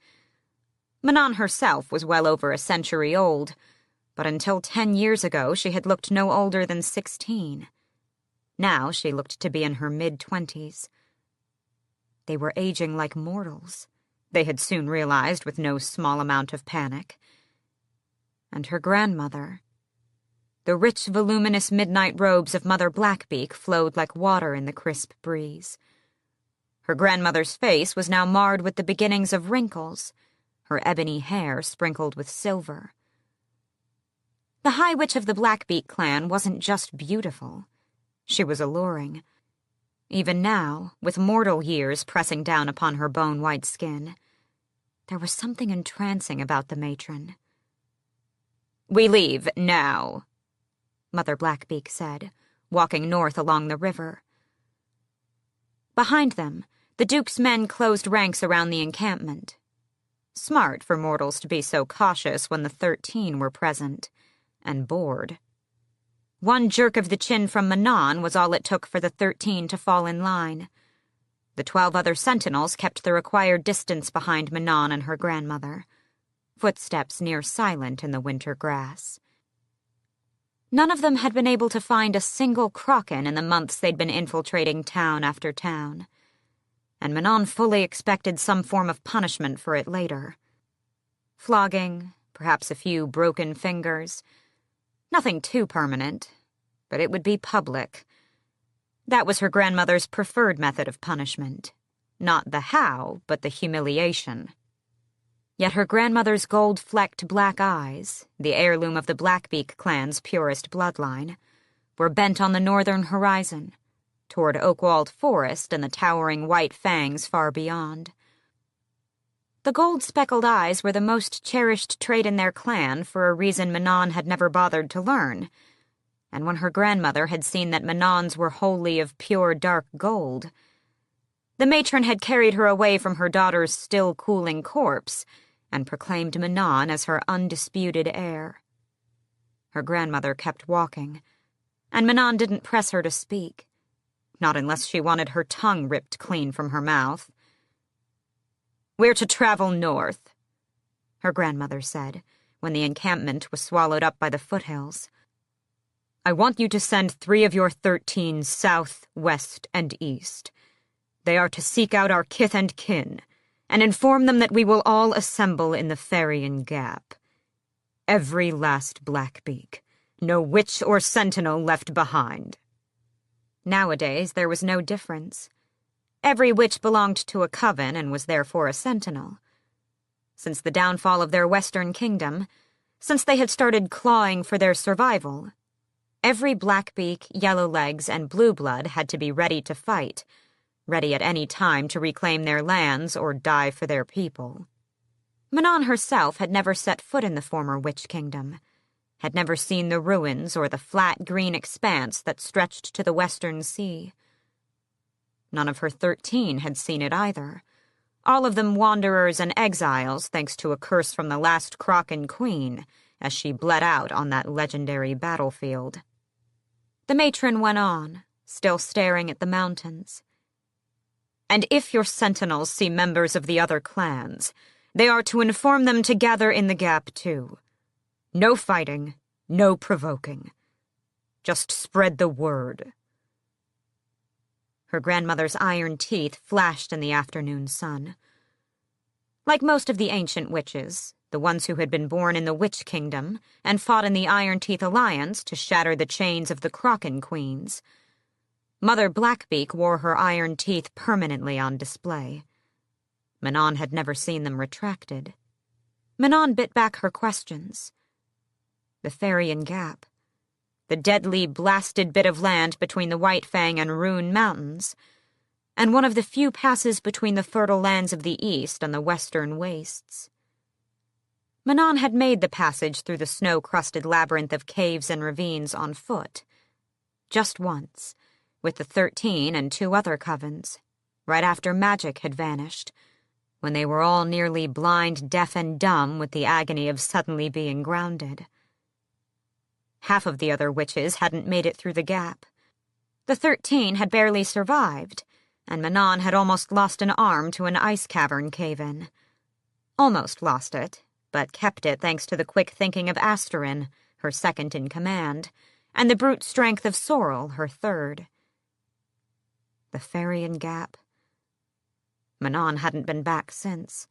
Manon herself was well over a century old, but until 10 years ago she had looked no older than 16. Now she looked to be in her mid-20s. They were aging like mortals, they had soon realized with no small amount of panic. And her grandmother. The rich, voluminous midnight robes of Mother Blackbeak flowed like water in the crisp breeze. Her grandmother's face was now marred with the beginnings of wrinkles, her ebony hair sprinkled with silver. The High Witch of the Blackbeak clan wasn't just beautiful. She was alluring. Even now, with mortal years pressing down upon her bone-white skin, there was something entrancing about the matron. "We leave now," Mother Blackbeak said, walking north along the river. Behind them, the Duke's men closed ranks around the encampment. Smart for mortals to be so cautious when the 13 were present, and bored. One jerk of the chin from Manon was all it took for the 13 to fall in line. The 12 other sentinels kept the required distance behind Manon and her grandmother, footsteps near silent in the winter grass. None of them had been able to find a single Kraken in the months they'd been infiltrating town after town, and Manon fully expected some form of punishment for it later. Flogging, perhaps a few broken fingers. Nothing too permanent, but it would be public. That was her grandmother's preferred method of punishment. Not the how, but the humiliation. Yet her grandmother's gold-flecked black eyes, the heirloom of the Blackbeak clan's purest bloodline, were bent on the northern horizon, toward Oakwalled Forest and the towering white fangs far beyond. The gold-speckled eyes were the most cherished trait in their clan for a reason Manon had never bothered to learn, and when her grandmother had seen that Manon's were wholly of pure dark gold, the matron had carried her away from her daughter's still-cooling corpse and proclaimed Manon as her undisputed heir. Her grandmother kept walking, and Manon didn't press her to speak, not unless she wanted her tongue ripped clean from her mouth. "We're to travel north," her grandmother said, when the encampment was swallowed up by the foothills. "I want you to send 3 of your 13 south, west, and east. They are to seek out our kith and kin, and inform them that we will all assemble in the Ferrian Gap. Every last Blackbeak, no witch or sentinel left behind." Nowadays there was no difference. Every witch belonged to a coven and was therefore a sentinel. Since the downfall of their western kingdom, since they had started clawing for their survival, every Blackbeak, Yellowlegs, and Blueblood had to be ready to fight, ready at any time to reclaim their lands or die for their people. Manon herself had never set foot in the former witch kingdom, had never seen the ruins or the flat green expanse that stretched to the western sea. None of her 13 had seen it either, all of them wanderers and exiles thanks to a curse from the last Kraken queen as she bled out on that legendary battlefield. The matron went on, still staring at the mountains. "And if your sentinels see members of the other clans, they are to inform them to gather in the gap too. No fighting, no provoking. Just spread the word." Her grandmother's iron teeth flashed in the afternoon sun. Like most of the ancient witches, the ones who had been born in the Witch Kingdom and fought in the Iron Teeth Alliance to shatter the chains of the Kraken Queens, Mother Blackbeak wore her iron teeth permanently on display. Manon had never seen them retracted. Manon bit back her questions. The Ferrian Gap, the deadly, blasted bit of land between the White Fang and Rune Mountains, and one of the few passes between the fertile lands of the east and the western wastes. Manon had made the passage through the snow-crusted labyrinth of caves and ravines on foot. Just once, with the 13 and 2 other covens, right after magic had vanished, when they were all nearly blind, deaf, and dumb with the agony of suddenly being grounded. Half of the other witches hadn't made it through the gap. The 13 had barely survived, and Manon had almost lost an arm to an ice cavern cave-in. Almost lost it, but kept it thanks to the quick thinking of Asterin, her second in command, and the brute strength of Sorrel, her third. The Ferrian Gap. Manon hadn't been back since.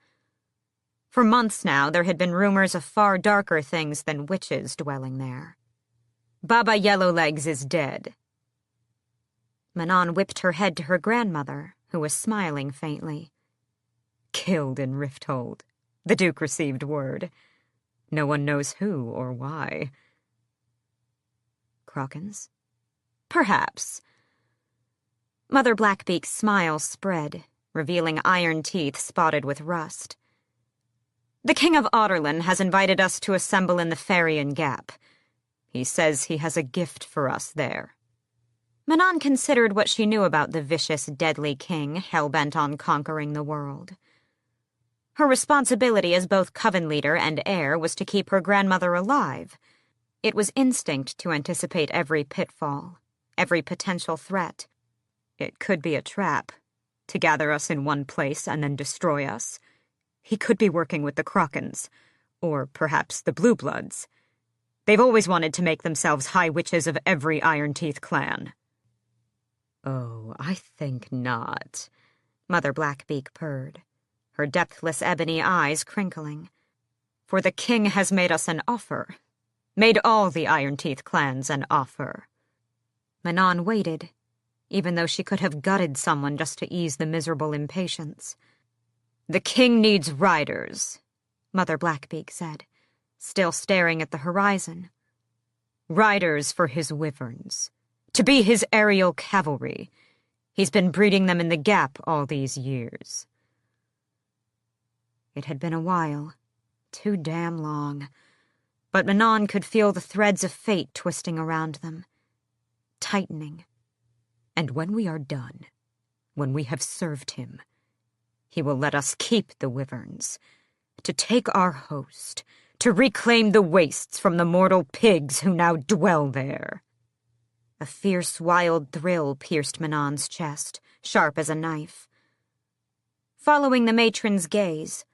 For months now there had been rumors of far darker things than witches dwelling there. "Baba Yellowlegs is dead." Manon whipped her head to her grandmother, who was smiling faintly. "Killed in Rifthold. The Duke received word. No one knows who or why." Krakens? Perhaps. Mother Blackbeak's smile spread, revealing iron teeth spotted with rust. "The King of Otterlin has invited us to assemble in the Ferrian Gap. He says he has a gift for us there." Manon considered what she knew about the vicious, deadly king hell-bent on conquering the world. Her responsibility as both coven leader and heir was to keep her grandmother alive, It was instinct to anticipate every pitfall, every potential threat. It could be a trap, to gather us in one place and then destroy us. He could be working with the Krakens, or perhaps the Blue Bloods. They've always wanted to make themselves high witches of every Iron Teeth clan. Oh, I think not, Mother Blackbeak purred, her depthless ebony eyes crinkling. For the king has made us an offer. Made all the Iron Teeth clans an offer. Manon waited, even though she could have gutted someone just to ease the miserable impatience. The king needs riders, Mother Blackbeak said, still staring at the horizon. Riders for his wyverns. To be his aerial cavalry. He's been breeding them in the Gap all these years. It had been a while. Too damn long. But Manon could feel the threads of fate twisting around them. Tightening. And when we are done, when we have served him, he will let us keep the wyverns, to take our host, to reclaim the wastes from the mortal pigs who now dwell there. A fierce, wild thrill pierced Manon's chest, sharp as a knife. Following the matron's gaze,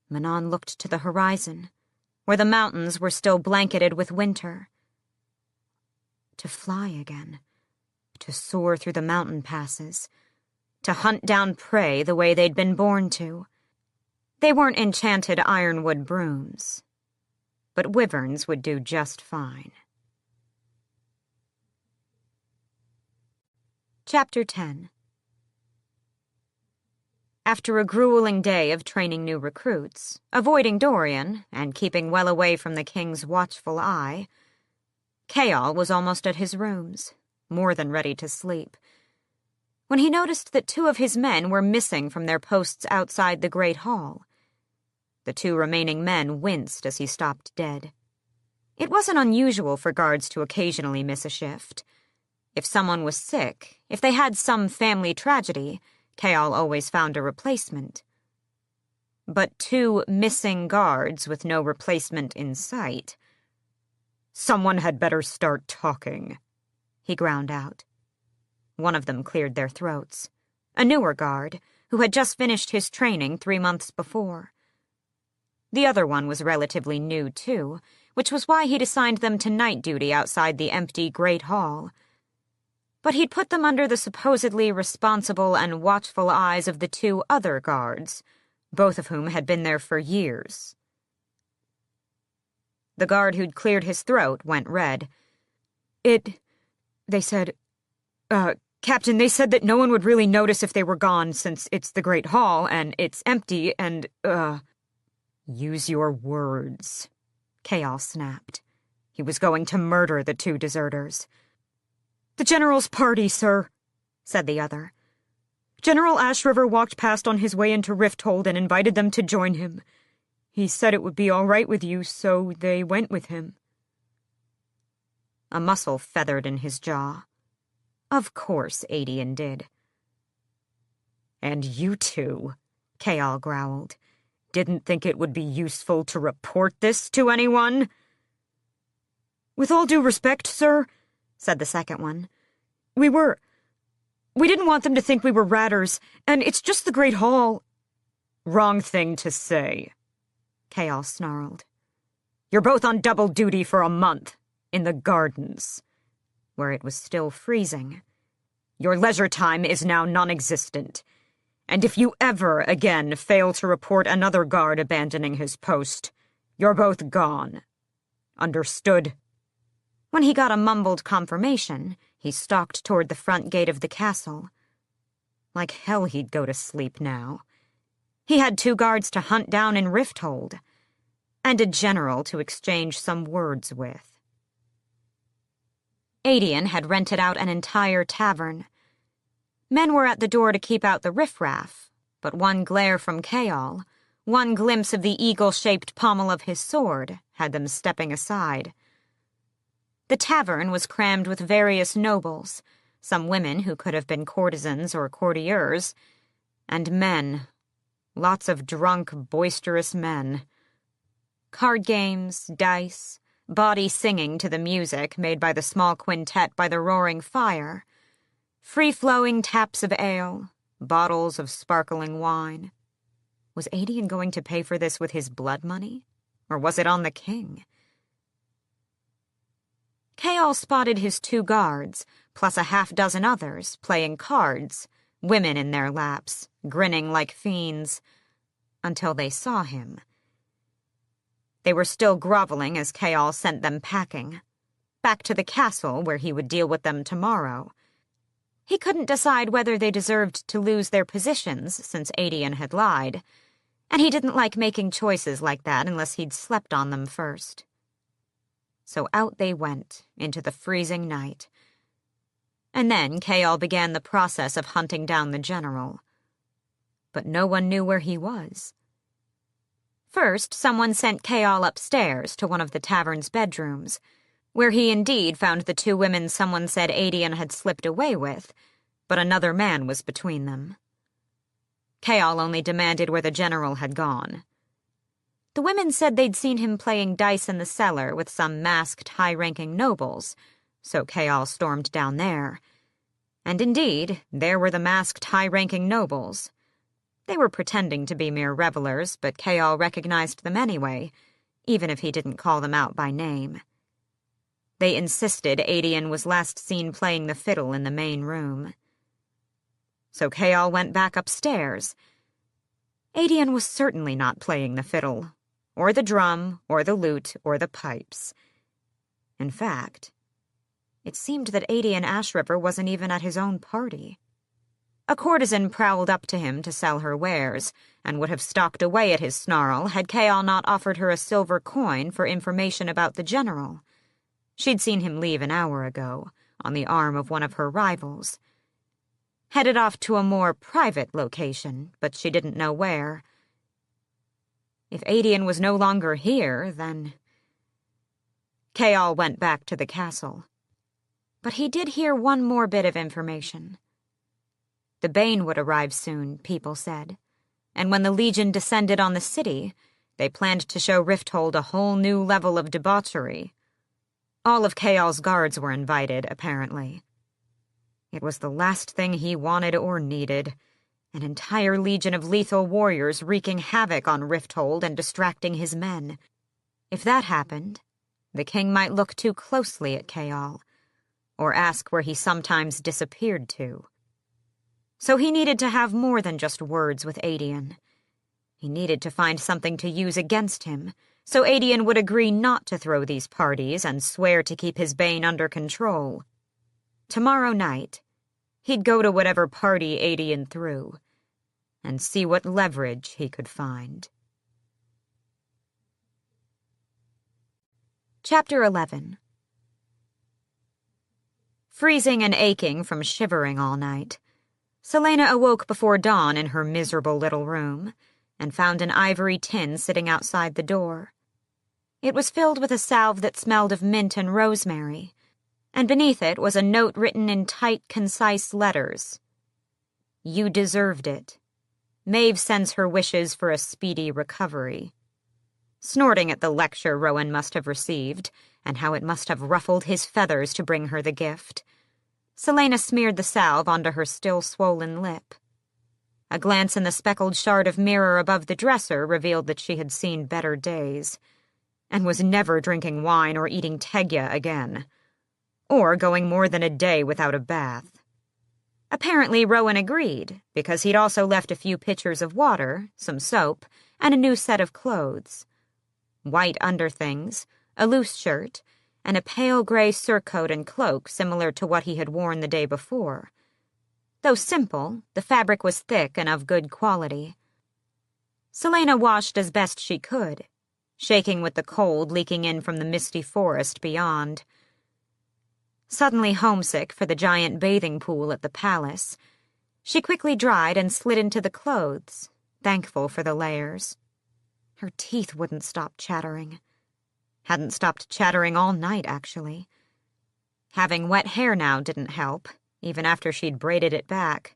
Manon looked to the horizon, where the mountains were still blanketed with winter. To fly again, to soar through the mountain passes, to hunt down prey the way they'd been born to. They weren't enchanted ironwood brooms, but wyverns would do just fine. Chapter 10. After a grueling day of training new recruits, avoiding Dorian, and keeping well away from the king's watchful eye, Chaol was almost at his rooms, more than ready to sleep, when he noticed that 2 of his men were missing from their posts outside the Great Hall. The 2 remaining men winced as he stopped dead. It wasn't unusual for guards to occasionally miss a shift. If someone was sick, if they had some family tragedy, Chaol always found a replacement. But 2 missing guards with no replacement in sight. Someone had better start talking, he ground out. One of them cleared their throats. A newer guard, who had just finished his training 3 months before. The other one was relatively new, too, which was why he'd assigned them to night duty outside the empty Great Hall. But he'd put them under the supposedly responsible and watchful eyes of the 2 other guards, both of whom had been there for years. The guard who'd cleared his throat went red. They said, Captain, they said that no one would really notice if they were gone since it's the Great Hall and it's empty and, Use your words, Chaol snapped. He was going to murder the 2 deserters. The General's party, sir, said the other. General Ashriver walked past on his way into Rifthold and invited them to join him. He said it would be all right with you, so they went with him. A muscle feathered in his jaw. Of course Adian did. And you 2, Chaol growled, didn't think it would be useful to report this to anyone? With all due respect, sir, said the second one, we didn't want them to think we were ratters, and it's just the Great Hall. Wrong thing to say, Chaol snarled. You're both on double duty for a month, in the gardens, where it was still freezing. Your leisure time is now non-existent, and if you ever again fail to report another guard abandoning his post, you're both gone. Understood? When he got a mumbled confirmation, he stalked toward the front gate of the castle. Like hell he'd go to sleep now. He had 2 guards to hunt down in Rifthold, and a general to exchange some words with. Adian had rented out an entire tavern. Men were at the door to keep out the riffraff, but one glare from Chaol, one glimpse of the eagle-shaped pommel of his sword, had them stepping aside. The tavern was crammed with various nobles, some women who could have been courtesans or courtiers, and men. Lots of drunk, boisterous men. Card games, dice, body singing to the music made by the small quintet by the roaring fire, free-flowing taps of ale, bottles of sparkling wine. Was Aedion going to pay for this with his blood money? Or was it on the king? Chaol spotted his 2 guards, plus a half-dozen others, playing cards, women in their laps, grinning like fiends, until they saw him. They were still groveling as Chaol sent them packing, back to the castle where he would deal with them tomorrow. He couldn't decide whether they deserved to lose their positions since Aedion had lied, and he didn't like making choices like that unless he'd slept on them first. So out they went into the freezing night. And then Chaol began the process of hunting down the general. But no one knew where he was. First, someone sent Chaol upstairs to one of the tavern's bedrooms, where he indeed found the 2 women someone said Aedion had slipped away with, but another man was between them. Chaol only demanded where the general had gone. The women said they'd seen him playing dice in the cellar with some masked high-ranking nobles, so Chaol stormed down there. And indeed, there were the masked high-ranking nobles. They were pretending to be mere revelers, but Chaol recognized them anyway, even if he didn't call them out by name. They insisted Aedion was last seen playing the fiddle in the main room. So Chaol went back upstairs. Aedion was certainly not playing the fiddle, or the drum, or the lute, or the pipes. In fact, it seemed that Aedion Ashriver wasn't even at his own party. A courtesan prowled up to him to sell her wares, and would have stalked away at his snarl had Chaol not offered her a silver coin for information about the general. She'd seen him leave an hour ago, on the arm of one of her rivals. Headed off to a more private location, but she didn't know where. If Aedion was no longer here, then... Chaol went back to the castle. But he did hear one more bit of information. The Bane would arrive soon, people said, and when the Legion descended on the city, they planned to show Rifthold a whole new level of debauchery. All of Chaol's guards were invited, apparently. It was the last thing he wanted or needed, an entire legion of lethal warriors wreaking havoc on Rifthold and distracting his men. If that happened, the king might look too closely at Chaol, or ask where he sometimes disappeared to. So he needed to have more than just words with Aedion. He needed to find something to use against him, so Aedion would agree not to throw these parties and swear to keep his bane under control. Tomorrow night, he'd go to whatever party Aedion threw, and see what leverage he could find. Chapter 11. Freezing and aching from shivering all night, Selena awoke before dawn in her miserable little room, and found an ivory tin sitting outside the door. It was filled with a salve that smelled of mint and rosemary, and beneath it was a note written in tight, concise letters. You deserved it. Maeve sends her wishes for a speedy recovery. Snorting at the lecture Rowan must have received, and how it must have ruffled his feathers to bring her the gift, Selena smeared the salve onto her still-swollen lip. A glance in the speckled shard of mirror above the dresser revealed that she had seen better days, and was never drinking wine or eating tegya again, or going more than a day without a bath. Apparently Rowan agreed, because he'd also left a few pitchers of water, some soap, and a new set of clothes. White underthings, a loose shirt, and a pale gray surcoat and cloak similar to what he had worn the day before. Though simple, the fabric was thick and of good quality. Selena washed as best she could, shaking with the cold leaking in from the misty forest beyond. Suddenly homesick for the giant bathing pool at the palace, she quickly dried and slid into the clothes, thankful for the layers. Her teeth wouldn't stop chattering. Hadn't stopped chattering all night, actually. Having wet hair now didn't help, even after she'd braided it back.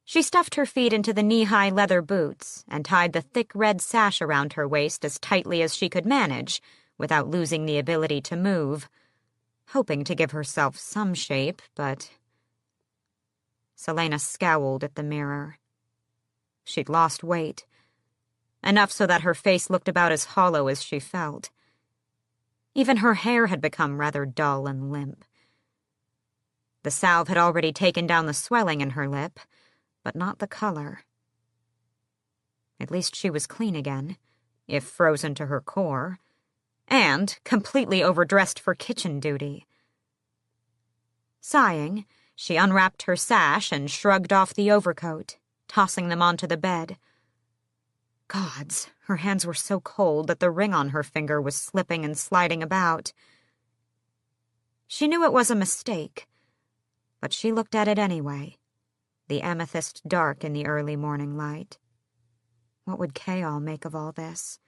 She stuffed her feet into the knee-high leather boots and tied the thick red sash around her waist as tightly as she could manage, without losing the ability to move, hoping to give herself some shape, but... Selena scowled at the mirror. She'd lost weight, enough so that her face looked about as hollow as she felt. Even her hair had become rather dull and limp. The salve had already taken down the swelling in her lip, but not the color. At least she was clean again, if frozen to her core, and completely overdressed for kitchen duty. Sighing, she unwrapped her sash and shrugged off the overcoat, tossing them onto the bed. Gods, her hands were so cold that the ring on her finger was slipping and sliding about. She knew it was a mistake, but she looked at it anyway, the amethyst dark in the early morning light. What would Chaol make of all this?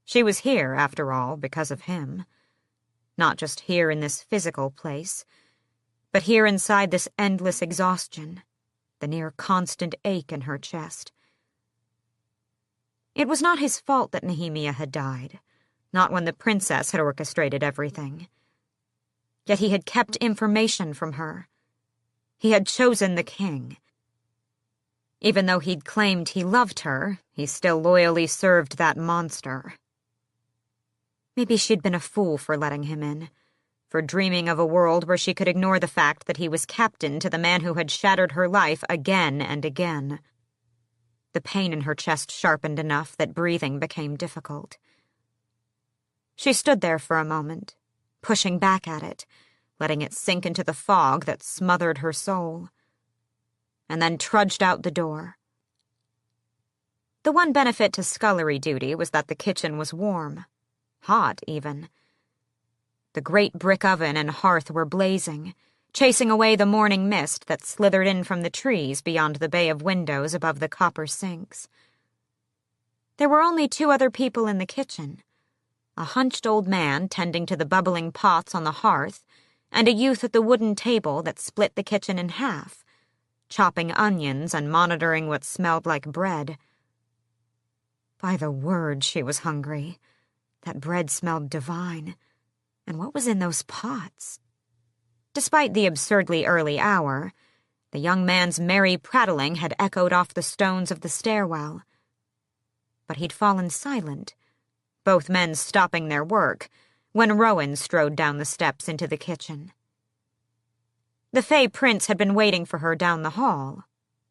She was here, after all, because of him. Not just here in this physical place, but here inside this endless exhaustion, the near-constant ache in her chest. It was not his fault that Nehemia had died, not when the princess had orchestrated everything. Yet he had kept information from her. He had chosen the king. Even though he'd claimed he loved her, he still loyally served that monster. Maybe she'd been a fool for letting him in, for dreaming of a world where she could ignore the fact that he was captain to the man who had shattered her life again and again. The pain in her chest sharpened enough that breathing became difficult. She stood there for a moment, pushing back at it, letting it sink into the fog that smothered her soul, and then trudged out the door. The one benefit to scullery duty was that the kitchen was warm, hot even. The great brick oven and hearth were blazing, chasing away the morning mist that slithered in from the trees beyond the bay of windows above the copper sinks. There were only 2 other people in the kitchen, a hunched old man tending to the bubbling pots on the hearth, and a youth at the wooden table that split the kitchen in half, chopping onions and monitoring what smelled like bread. By the word, she was hungry. That bread smelled divine. And what was in those pots? Despite the absurdly early hour, the young man's merry prattling had echoed off the stones of the stairwell. But he'd fallen silent, both men stopping their work, when Rowan strode down the steps into the kitchen. The Fey Prince had been waiting for her down the hall,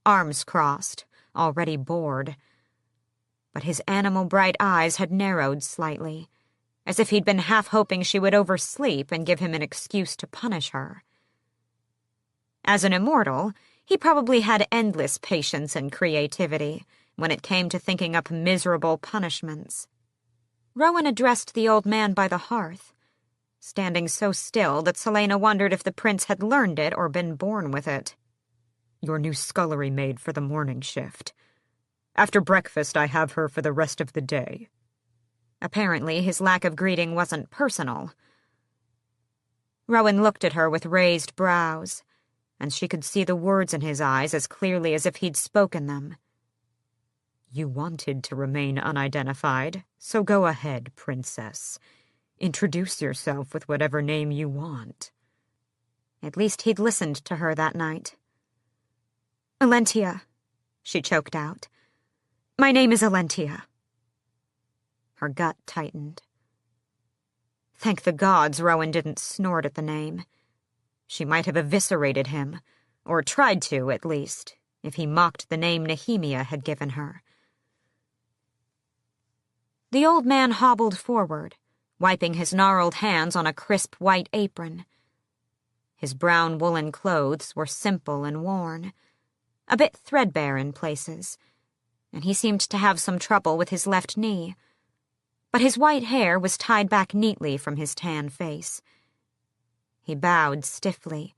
arms crossed, already bored. But his animal-bright eyes had narrowed slightly, as if he'd been half hoping she would oversleep and give him an excuse to punish her. As an immortal, he probably had endless patience and creativity when it came to thinking up miserable punishments. Rowan addressed the old man by the hearth, standing so still that Selena wondered if the prince had learned it or been born with it. "Your new scullery maid for the morning shift. After breakfast, I have her for the rest of the day." Apparently, his lack of greeting wasn't personal. Rowan looked at her with raised brows, and she could see the words in his eyes as clearly as if he'd spoken them. "You wanted to remain unidentified, so go ahead, princess. Introduce yourself with whatever name you want." At least he'd listened to her that night. "Alentia," she choked out. "My name is Alentia." Her gut tightened. Thank the gods Rowan didn't snort at the name. She might have eviscerated him, or tried to, at least, if he mocked the name Nehemia had given her. The old man hobbled forward, wiping his gnarled hands on a crisp white apron. His brown woolen clothes were simple and worn, a bit threadbare in places, and he seemed to have some trouble with his left knee. But his white hair was tied back neatly from his tan face. He bowed stiffly.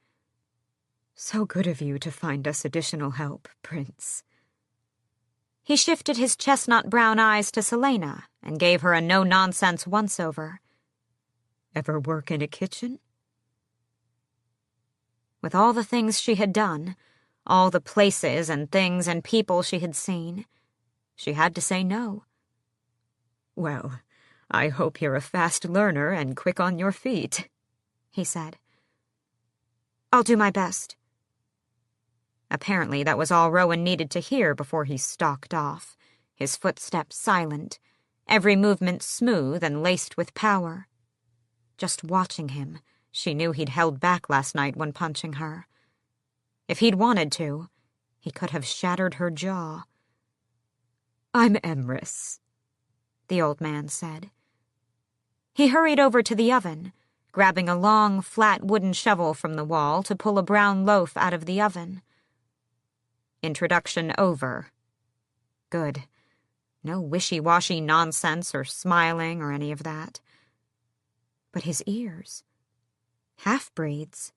"So good of you to find us additional help, Prince." He shifted his chestnut-brown eyes to Selena and gave her a no-nonsense once-over. "Ever work in a kitchen?" With all the things she had done, all the places and things and people she had seen, she had to say no. "Well, I hope you're a fast learner and quick on your feet, he said. I'll do my best. Apparently that was all Rowan needed to hear before he stalked off, his footsteps silent, every movement smooth and laced with power. Just watching him, she knew he'd held back last night when punching her. If he'd wanted to, he could have shattered her jaw. I'm Emrys, the old man said. He hurried over to the oven, grabbing a long, flat wooden shovel from the wall to pull a brown loaf out of the oven. Introduction over. Good. No wishy-washy nonsense or smiling or any of that. But his ears. Half-breeds.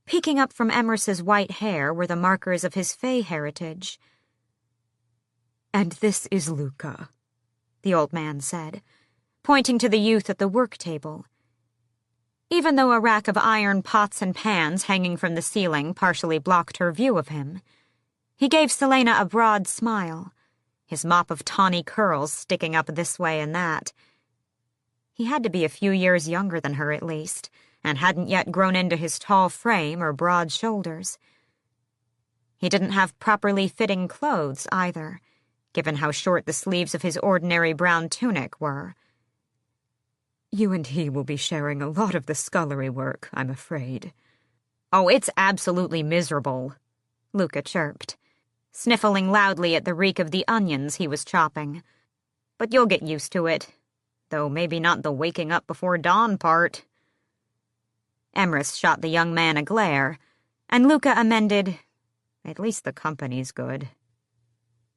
Peeking up from Emrys's white hair were the markers of his Fey heritage. And this is Luca, the old man said, pointing to the youth at the work table. Even though a rack of iron pots and pans hanging from the ceiling partially blocked her view of him, he gave Selena a broad smile, his mop of tawny curls sticking up this way and that. He had to be a few years younger than her at least, and hadn't yet grown into his tall frame or broad shoulders. He didn't have properly fitting clothes either, given how short the sleeves of his ordinary brown tunic were. You and he will be sharing a lot of the scullery work, I'm afraid. Oh, it's absolutely miserable, Luca chirped, sniffling loudly at the reek of the onions he was chopping. But you'll get used to it, though maybe not the waking up before dawn part. Emrys shot the young man a glare, and Luca amended, At least the company's good.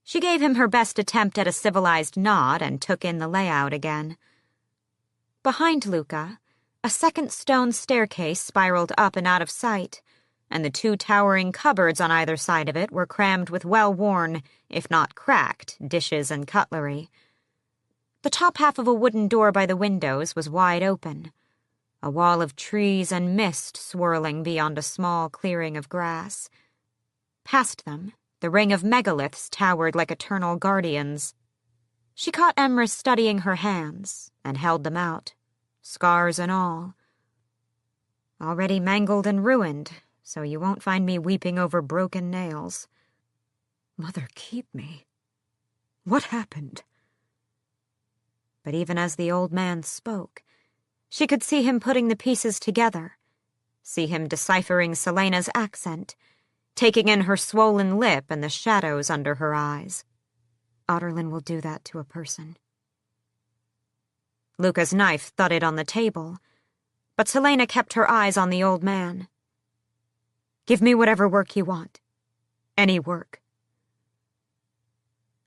She gave him her best attempt at a civilized nod and took in the layout again. Behind Luca, a second stone staircase spiraled up and out of sight, and the two towering cupboards on either side of it were crammed with well-worn, if not cracked, dishes and cutlery. The top half of a wooden door by the windows was wide open, a wall of trees and mist swirling beyond a small clearing of grass. Past them, the ring of megaliths towered like eternal guardians. She caught Emrys studying her hands and held them out, scars and all. Already mangled and ruined, so you won't find me weeping over broken nails. Mother, keep me. What happened? But even as the old man spoke, she could see him putting the pieces together, see him deciphering Selena's accent, taking in her swollen lip and the shadows under her eyes. Otterlin will do that to a person. Luca's knife thudded on the table, but Selena kept her eyes on the old man. Give me whatever work you want. Any work.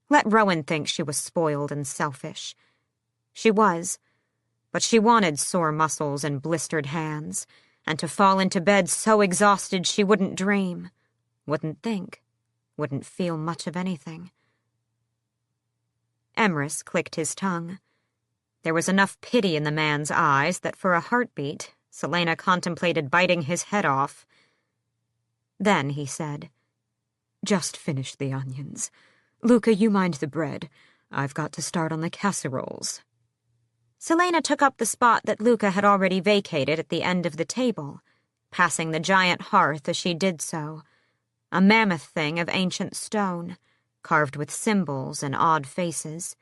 Let Rowan think she was spoiled and selfish. She was, but she wanted sore muscles and blistered hands, and to fall into bed so exhausted she wouldn't dream, wouldn't think, wouldn't feel much of anything. Emrys clicked his tongue. There was enough pity in the man's eyes that for a heartbeat, Selena contemplated biting his head off. Then he said, Just finish the onions. Luca, you mind the bread. I've got to start on the casseroles. Selena took up the spot that Luca had already vacated at the end of the table, passing the giant hearth as she did so, a mammoth thing of ancient stone, carved with symbols and odd faces.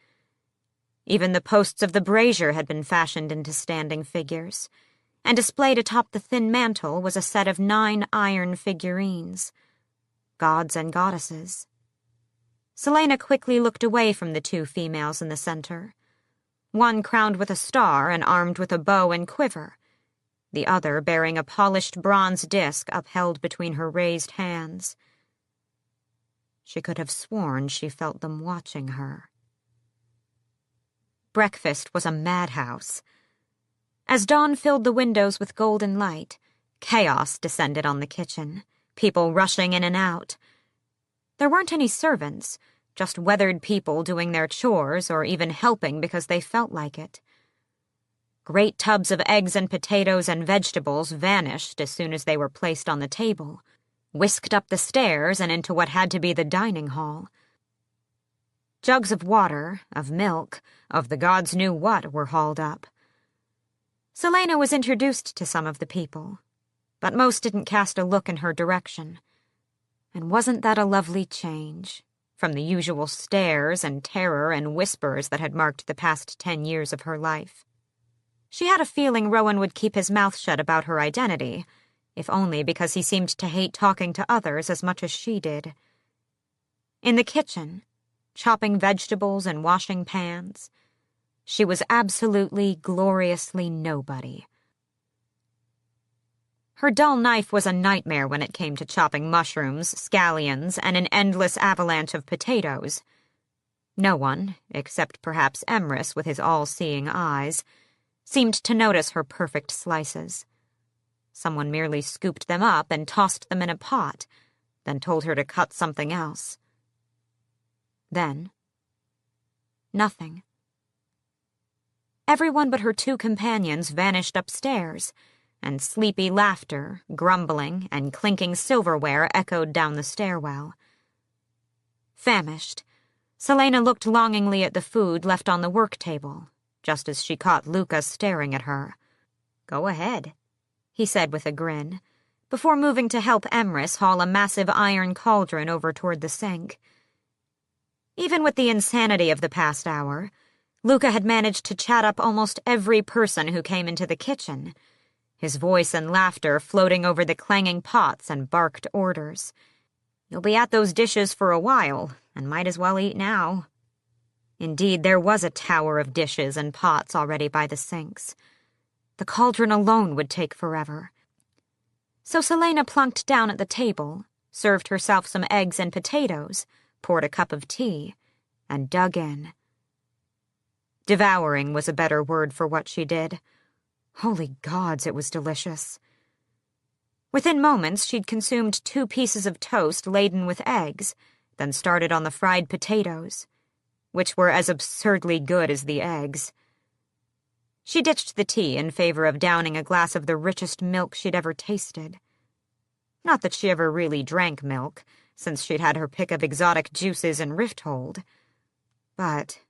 Even the posts of the brazier had been fashioned into standing figures, and displayed atop the thin mantel was a set of 9 iron figurines, gods and goddesses. Selena quickly looked away from the 2 females in the center, one crowned with a star and armed with a bow and quiver, the other bearing a polished bronze disc upheld between her raised hands. She could have sworn she felt them watching her. Breakfast was a madhouse. As dawn filled the windows with golden light, chaos descended on the kitchen, people rushing in and out. There weren't any servants, just weathered people doing their chores or even helping because they felt like it. Great tubs of eggs and potatoes and vegetables vanished as soon as they were placed on the table, whisked up the stairs and into what had to be the dining hall. Jugs of water, of milk, of the gods knew what were hauled up. Selena was introduced to some of the people, but most didn't cast a look in her direction. And wasn't that a lovely change from the usual stares and terror and whispers that had marked the past 10 years of her life? She had a feeling Rowan would keep his mouth shut about her identity, if only because he seemed to hate talking to others as much as she did. In the kitchen, chopping vegetables and washing pans, she was absolutely, gloriously nobody. Her dull knife was a nightmare when it came to chopping mushrooms, scallions, and an endless avalanche of potatoes. No one, except perhaps Emrys with his all-seeing eyes, seemed to notice her perfect slices. Someone merely scooped them up and tossed them in a pot, then told her to cut something else. Then, nothing. Everyone but her 2 companions vanished upstairs, and sleepy laughter, grumbling, and clinking silverware echoed down the stairwell. Famished, Selena looked longingly at the food left on the work table, just as she caught Luca staring at her. "Go ahead," he said with a grin, before moving to help Emrys haul a massive iron cauldron over toward the sink. Even with the insanity of the past hour, Luca had managed to chat up almost every person who came into the kitchen, his voice and laughter floating over the clanging pots and barked orders. "You'll be at those dishes for a while, and might as well eat now." Indeed, there was a tower of dishes and pots already by the sinks. The cauldron alone would take forever. So Selena plunked down at the table, served herself some eggs and potatoes, poured a cup of tea, and dug in. Devouring was a better word for what she did. Holy gods, it was delicious. Within moments, she'd consumed 2 pieces of toast laden with eggs, then started on the fried potatoes, which were as absurdly good as the eggs. She ditched the tea in favor of downing a glass of the richest milk she'd ever tasted. Not that she ever really drank milk, since she'd had her pick of exotic juices in Rifthold. But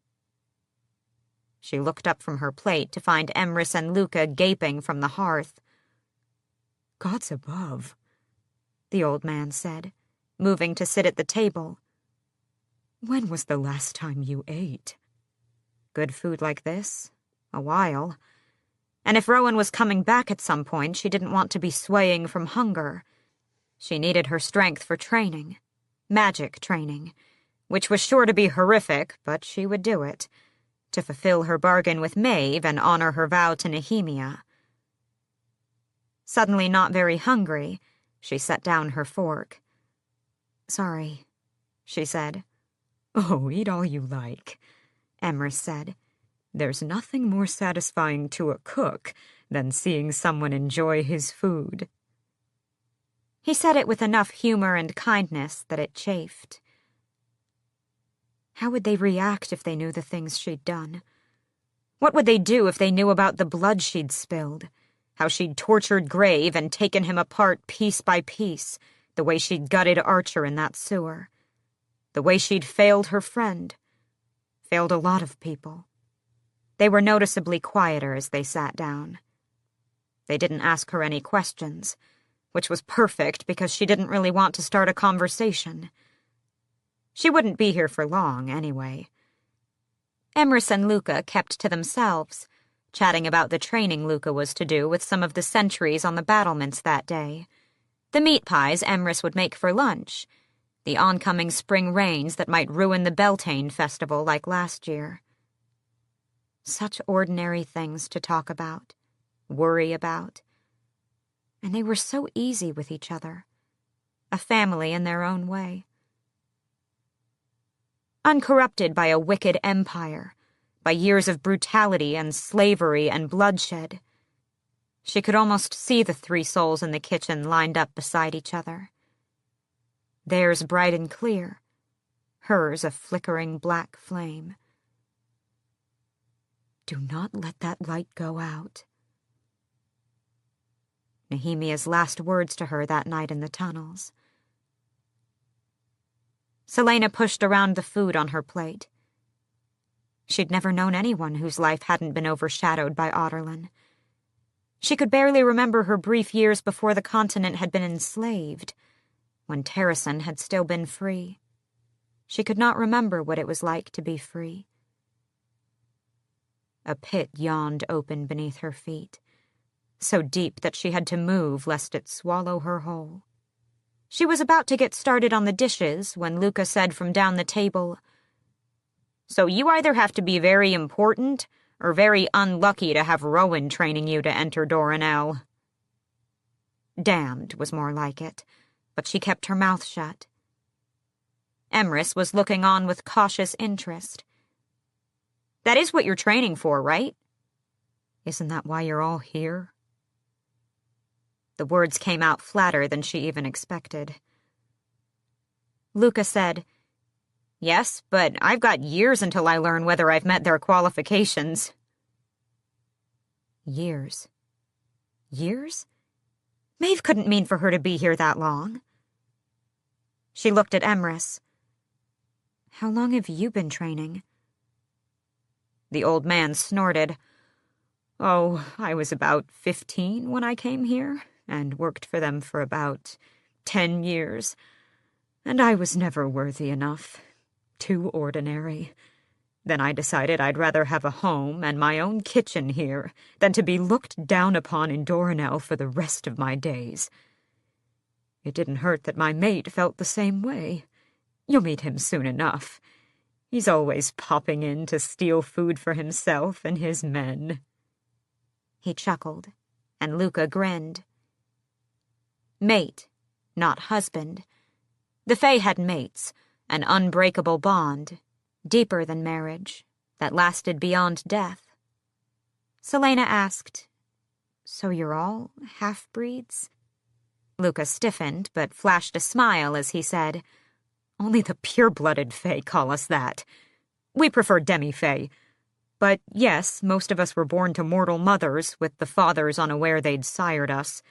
she looked up from her plate to find Emrys and Luca gaping from the hearth. "Gods above," the old man said, moving to sit at the table. "When was the last time you ate?" Good food like this? A while. And if Rowan was coming back at some point, she didn't want to be swaying from hunger. She needed her strength for training. Magic training. Which was sure to be horrific, but she would do it. To fulfill her bargain with Maeve and honor her vow to Nehemia. Suddenly not very hungry, she set down her fork. "Sorry," she said. "Oh, eat all you like," Emrys said. "There's nothing more satisfying to a cook than seeing someone enjoy his food." He said it with enough humor and kindness that it chafed. How would they react if they knew the things she'd done? What would they do if they knew about the blood she'd spilled? How she'd tortured Grave and taken him apart piece by piece, the way she'd gutted Archer in that sewer. The way she'd failed her friend. Failed a lot of people. They were noticeably quieter as they sat down. They didn't ask her any questions, which was perfect because she didn't really want to start a conversation. She wouldn't be here for long, anyway. Emrys and Luca kept to themselves, chatting about the training Luca was to do with some of the sentries on the battlements that day, the meat pies Emrys would make for lunch, the oncoming spring rains that might ruin the Beltane festival like last year. Such ordinary things to talk about, worry about. And they were so easy with each other. A family in their own way. Uncorrupted by a wicked empire, by years of brutality and slavery and bloodshed. She could almost see the 3 souls in the kitchen lined up beside each other. Theirs bright and clear, hers a flickering black flame. "Do not let that light go out." Nehemia's last words to her that night in the tunnels. Selena pushed around the food on her plate, She'd never known anyone whose life hadn't been overshadowed by Otterlin. She could barely remember her brief years before the continent had been enslaved, when Terrasen had still been free. She could not remember what it was like to be free. A pit yawned open beneath her feet, so deep that she had to move lest it swallow her whole. She was about to get started on the dishes when Luca said from down the table, "So you either have to be very important or very unlucky to have Rowan training you to enter Doranel." Damned was more like it, but she kept her mouth shut. Emrys was looking on with cautious interest. "That is what you're training for, right?" "Isn't that why you're all here?" The words came out flatter than she even expected. Luca said, "Yes, but I've got years until I learn whether I've met their qualifications." Years? Years? Maeve couldn't mean for her to be here that long. She looked at Emrys. "How long have you been training?" The old man snorted. "Oh, I was about 15 when I came here, and worked for them for about 10 years. And I was never worthy enough. Too ordinary. Then I decided I'd rather have a home and my own kitchen here than to be looked down upon in Doranel for the rest of my days. It didn't hurt that my mate felt the same way. You'll meet him soon enough. He's always popping in to steal food for himself and his men." He chuckled, and Luca grinned. Mate, not husband. The Fae had mates, an unbreakable bond, deeper than marriage, that lasted beyond death. Selena asked, "So you're all half-breeds?" Luca stiffened, but flashed a smile as he said, "Only the pure-blooded Fae call us that. We prefer demi-Fae. But yes, most of us were born to mortal mothers, with the fathers unaware they'd sired us.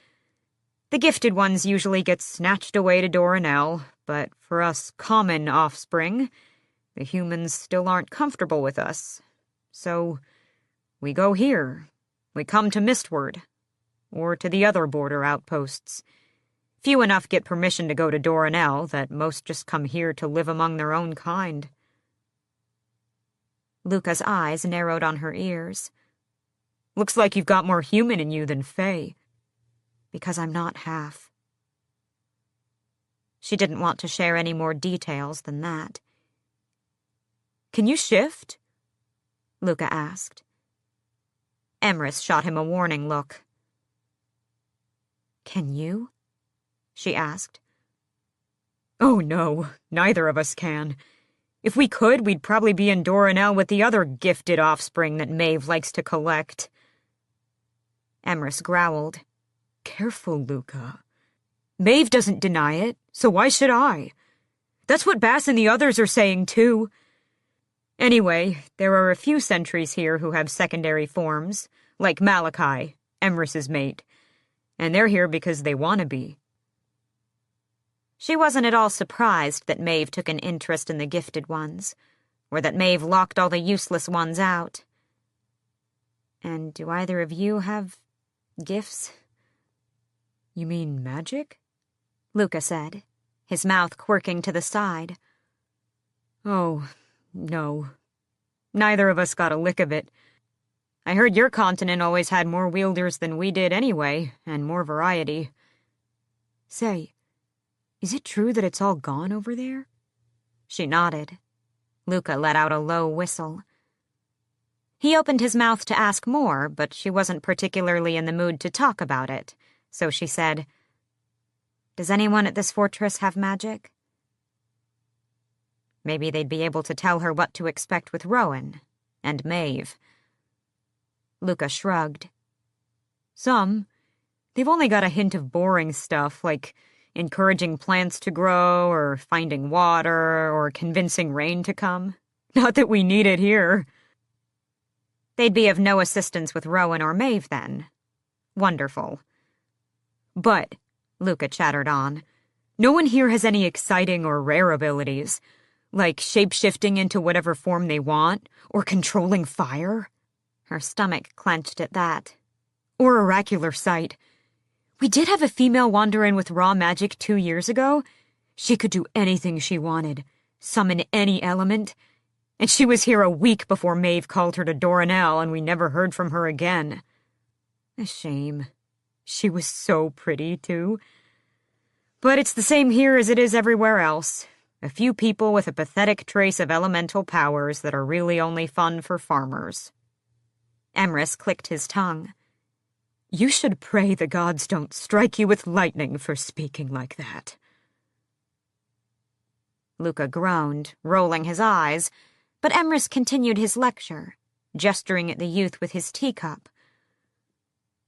The gifted ones usually get snatched away to Doranel, but for us common offspring, the humans still aren't comfortable with us. So we go here. We come to Mistward, or to the other border outposts. Few enough get permission to go to Doranel that most just come here to live among their own kind." Luca's eyes narrowed on her ears. "Looks like you've got more human in you than Fae." "Because I'm not half." She didn't want to share any more details than that. "Can you shift?" Luca asked. Emrys shot him a warning look. "Can you?" she asked. "Oh no, neither of us can. If we could, we'd probably be in Doranel with the other gifted offspring that Maeve likes to collect." Emrys growled. "Careful, Luca. Maeve doesn't deny it, so why should I? That's what Bass and the others are saying, too. Anyway, there are a few sentries here who have secondary forms, like Malachi, Emrys's mate, and they're here because they want to be." She wasn't at all surprised that Maeve took an interest in the gifted ones, or that Maeve locked all the useless ones out. "And do either of you have gifts?" "You mean magic?" Luca said, his mouth quirking to the side. "Oh, no. Neither of us got a lick of it. I heard your continent always had more wielders than we did anyway, and more variety. Say, is it true that it's all gone over there?" She nodded. Luca let out a low whistle. He opened his mouth to ask more, but she wasn't particularly in the mood to talk about it, so she said, "Does anyone at this fortress have magic?" Maybe they'd be able to tell her what to expect with Rowan and Maeve. Luca shrugged. "Some. They've only got a hint of boring stuff, like encouraging plants to grow, or finding water, or convincing rain to come. Not that we need it here." "They'd be of no assistance with Rowan or Maeve, then." "Wonderful. But," Luca chattered on, "no one here has any exciting or rare abilities. Like shape-shifting into whatever form they want, or controlling fire? Her stomach clenched at that. Or oracular sight. We did have a female wander in with raw magic 2 years ago. She could do anything she wanted, summon any element, and she was here a week before Maeve called her to Doranel, and we never heard from her again. A shame. She was so pretty, too. But it's the same here as it is everywhere else. A few people with a pathetic trace of elemental powers that are really only fun for farmers. Emrys clicked his tongue. You should pray the gods don't strike you with lightning for speaking like that. Luca groaned, rolling his eyes, but Emrys continued his lecture, gesturing at the youth with his teacup.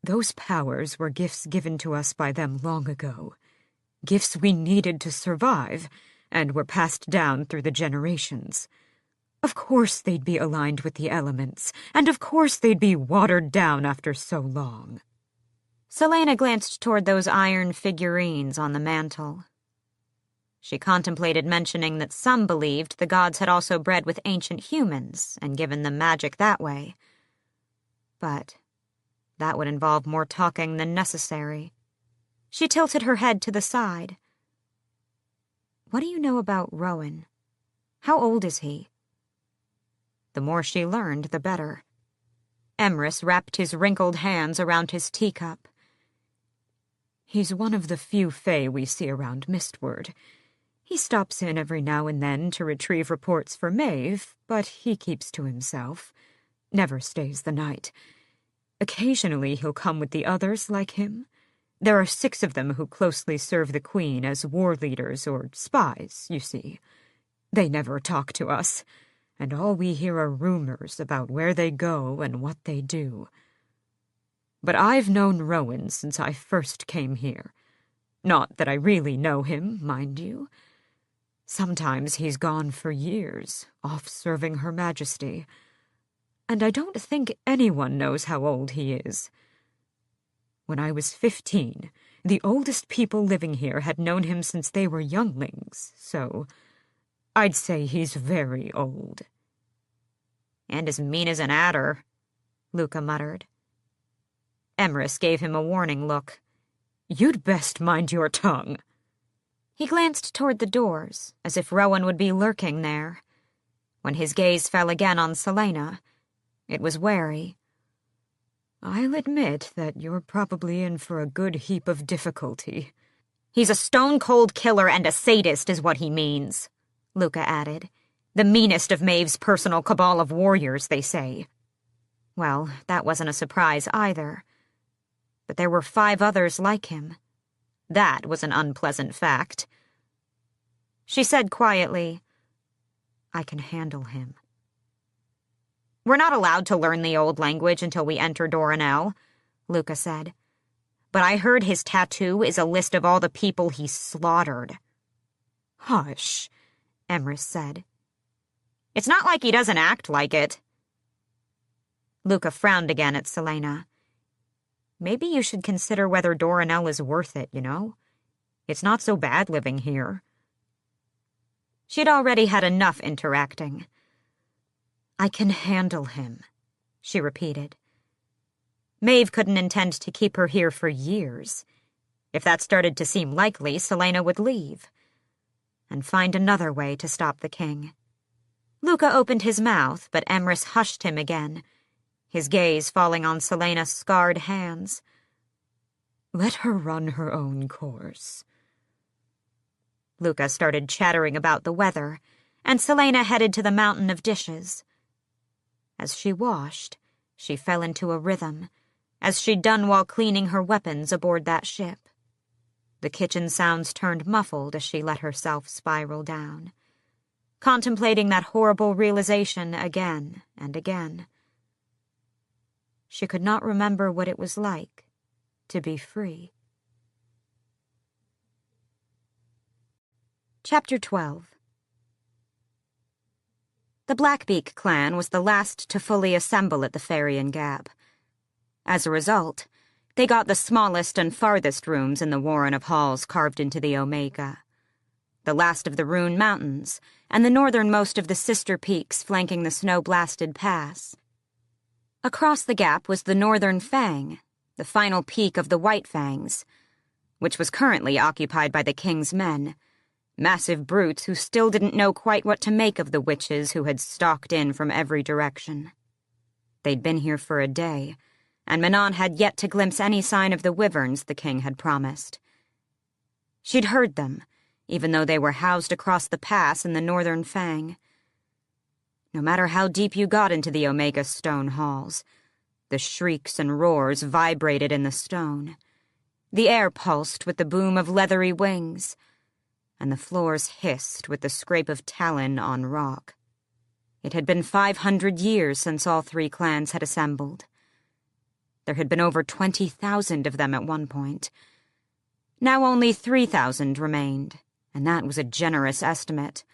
Those powers were gifts given to us by them long ago. Gifts we needed to survive, and were passed down through the generations. Of course they'd be aligned with the elements, and of course they'd be watered down after so long. Selena glanced toward those iron figurines on the mantel. She contemplated mentioning that some believed the gods had also bred with ancient humans and given them magic that way. But that would involve more talking than necessary. She tilted her head to the side. What do you know about Rowan? How old is he? The more she learned, the better. Emrys wrapped his wrinkled hands around his teacup. He's one of the few fae we see around Mistward. He stops in every now and then to retrieve reports for Maeve, but he keeps to himself. Never stays the night. Occasionally he'll come with the others like him. There are 6 of them who closely serve the Queen as war leaders or spies, you see. They never talk to us, and all we hear are rumors about where they go and what they do. But I've known Rowan since I first came here. Not that I really know him, mind you. Sometimes he's gone for years, off serving Her Majesty. And I don't think anyone knows how old he is. When I was 15, the oldest people living here had known him since they were younglings, so I'd say he's very old. And as mean as an adder, Luca muttered. Emrys gave him a warning look. You'd best mind your tongue. He glanced toward the doors, as if Rowan would be lurking there. When his gaze fell again on Selena, it was wary. I'll admit that you're probably in for a good heap of difficulty. He's a stone-cold killer and a sadist is what he means, Luca added. The meanest of Maeve's personal cabal of warriors, they say. Well, that wasn't a surprise either. But there were 5 others like him. That was an unpleasant fact. She said quietly, I can handle him. We're not allowed to learn the old language until we enter Doranel, Luca said. But I heard his tattoo is a list of all the people he slaughtered. Hush, Emrys said. It's not like he doesn't act like it. Luca frowned again at Selena. Maybe you should consider whether Doranel is worth it, you know? It's not so bad living here. She'd already had enough interacting. I can handle him, she repeated. Maeve couldn't intend to keep her here for years. If that started to seem likely, Selena would leave. And find another way to stop the king. Luca opened his mouth, but Emrys hushed him again, his gaze falling on Selena's scarred hands. Let her run her own course. Luca started chattering about the weather, and Selena headed to the mountain of dishes. As she washed, she fell into a rhythm, as she'd done while cleaning her weapons aboard that ship. The kitchen sounds turned muffled as she let herself spiral down, contemplating that horrible realization again and again. She could not remember what it was like to be free. Chapter 12. The Blackbeak clan was the last to fully assemble at the Farian Gap. As a result, they got the smallest and farthest rooms in the warren of halls carved into the Omega. the last of the Rune Mountains, and the northernmost of the sister peaks flanking the snow-blasted pass. Across the gap was the Northern Fang, the final peak of the White Fangs, which was currently occupied by the king's men, massive brutes who still didn't know quite what to make of the witches who had stalked in from every direction. They'd been here for a day, and Manon had yet to glimpse any sign of the wyverns the king had promised. She'd heard them, even though they were housed across the pass in the Northern Fang. No matter how deep you got into the Omega stone halls, the shrieks and roars vibrated in the stone. The air pulsed with the boom of leathery wings, and the floors hissed with the scrape of talon on rock. It had been 500 years since all three clans had assembled. There had been over 20,000 of them at one point. Now only 3,000 remained, and that was a generous estimate.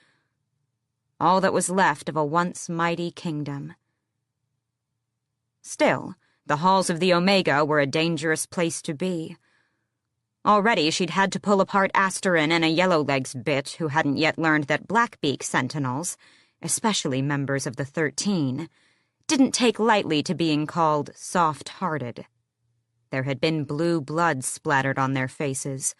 All that was left of a once mighty kingdom. Still, the halls of the Omega were a dangerous place to be. Already she'd had to pull apart Asterin and a Yellowlegs bitch who hadn't yet learned that Blackbeak sentinels, especially members of the 13, didn't take lightly to being called soft-hearted. There had been blue blood splattered on their faces,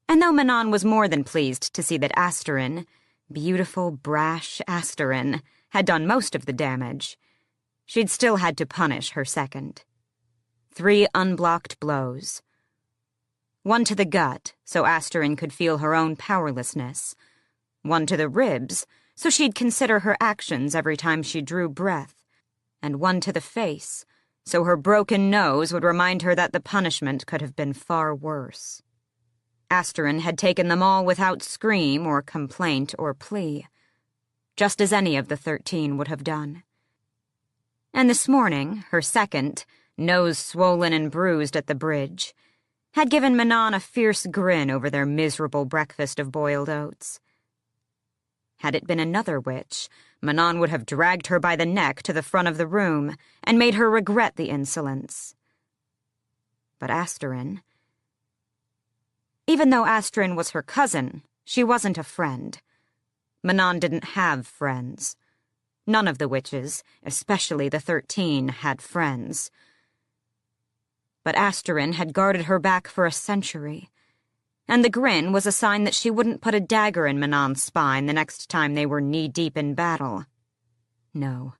and though Manon was more than pleased to see that Asterin, beautiful, brash Asterin, had done most of the damage, she'd still had to punish her second. 3 unblocked blows. One to the gut, so Asterin could feel her own powerlessness. One to the ribs, so she'd consider her actions every time she drew breath. And one to the face, so her broken nose would remind her that the punishment could have been far worse. Asterin had taken them all without scream or complaint or plea, just as any of the 13 would have done. And this morning, her second, nose swollen and bruised at the bridge, had given Manon a fierce grin over their miserable breakfast of boiled oats. Had it been another witch, Manon would have dragged her by the neck to the front of the room and made her regret the insolence. But Asterin... Even though Asterin was her cousin, she wasn't a friend. Manon didn't have friends. None of the witches, especially the 13, had friends. But Asterin had guarded her back for a century, and the grin was a sign that she wouldn't put a dagger in Manon's spine the next time they were knee-deep in battle. No.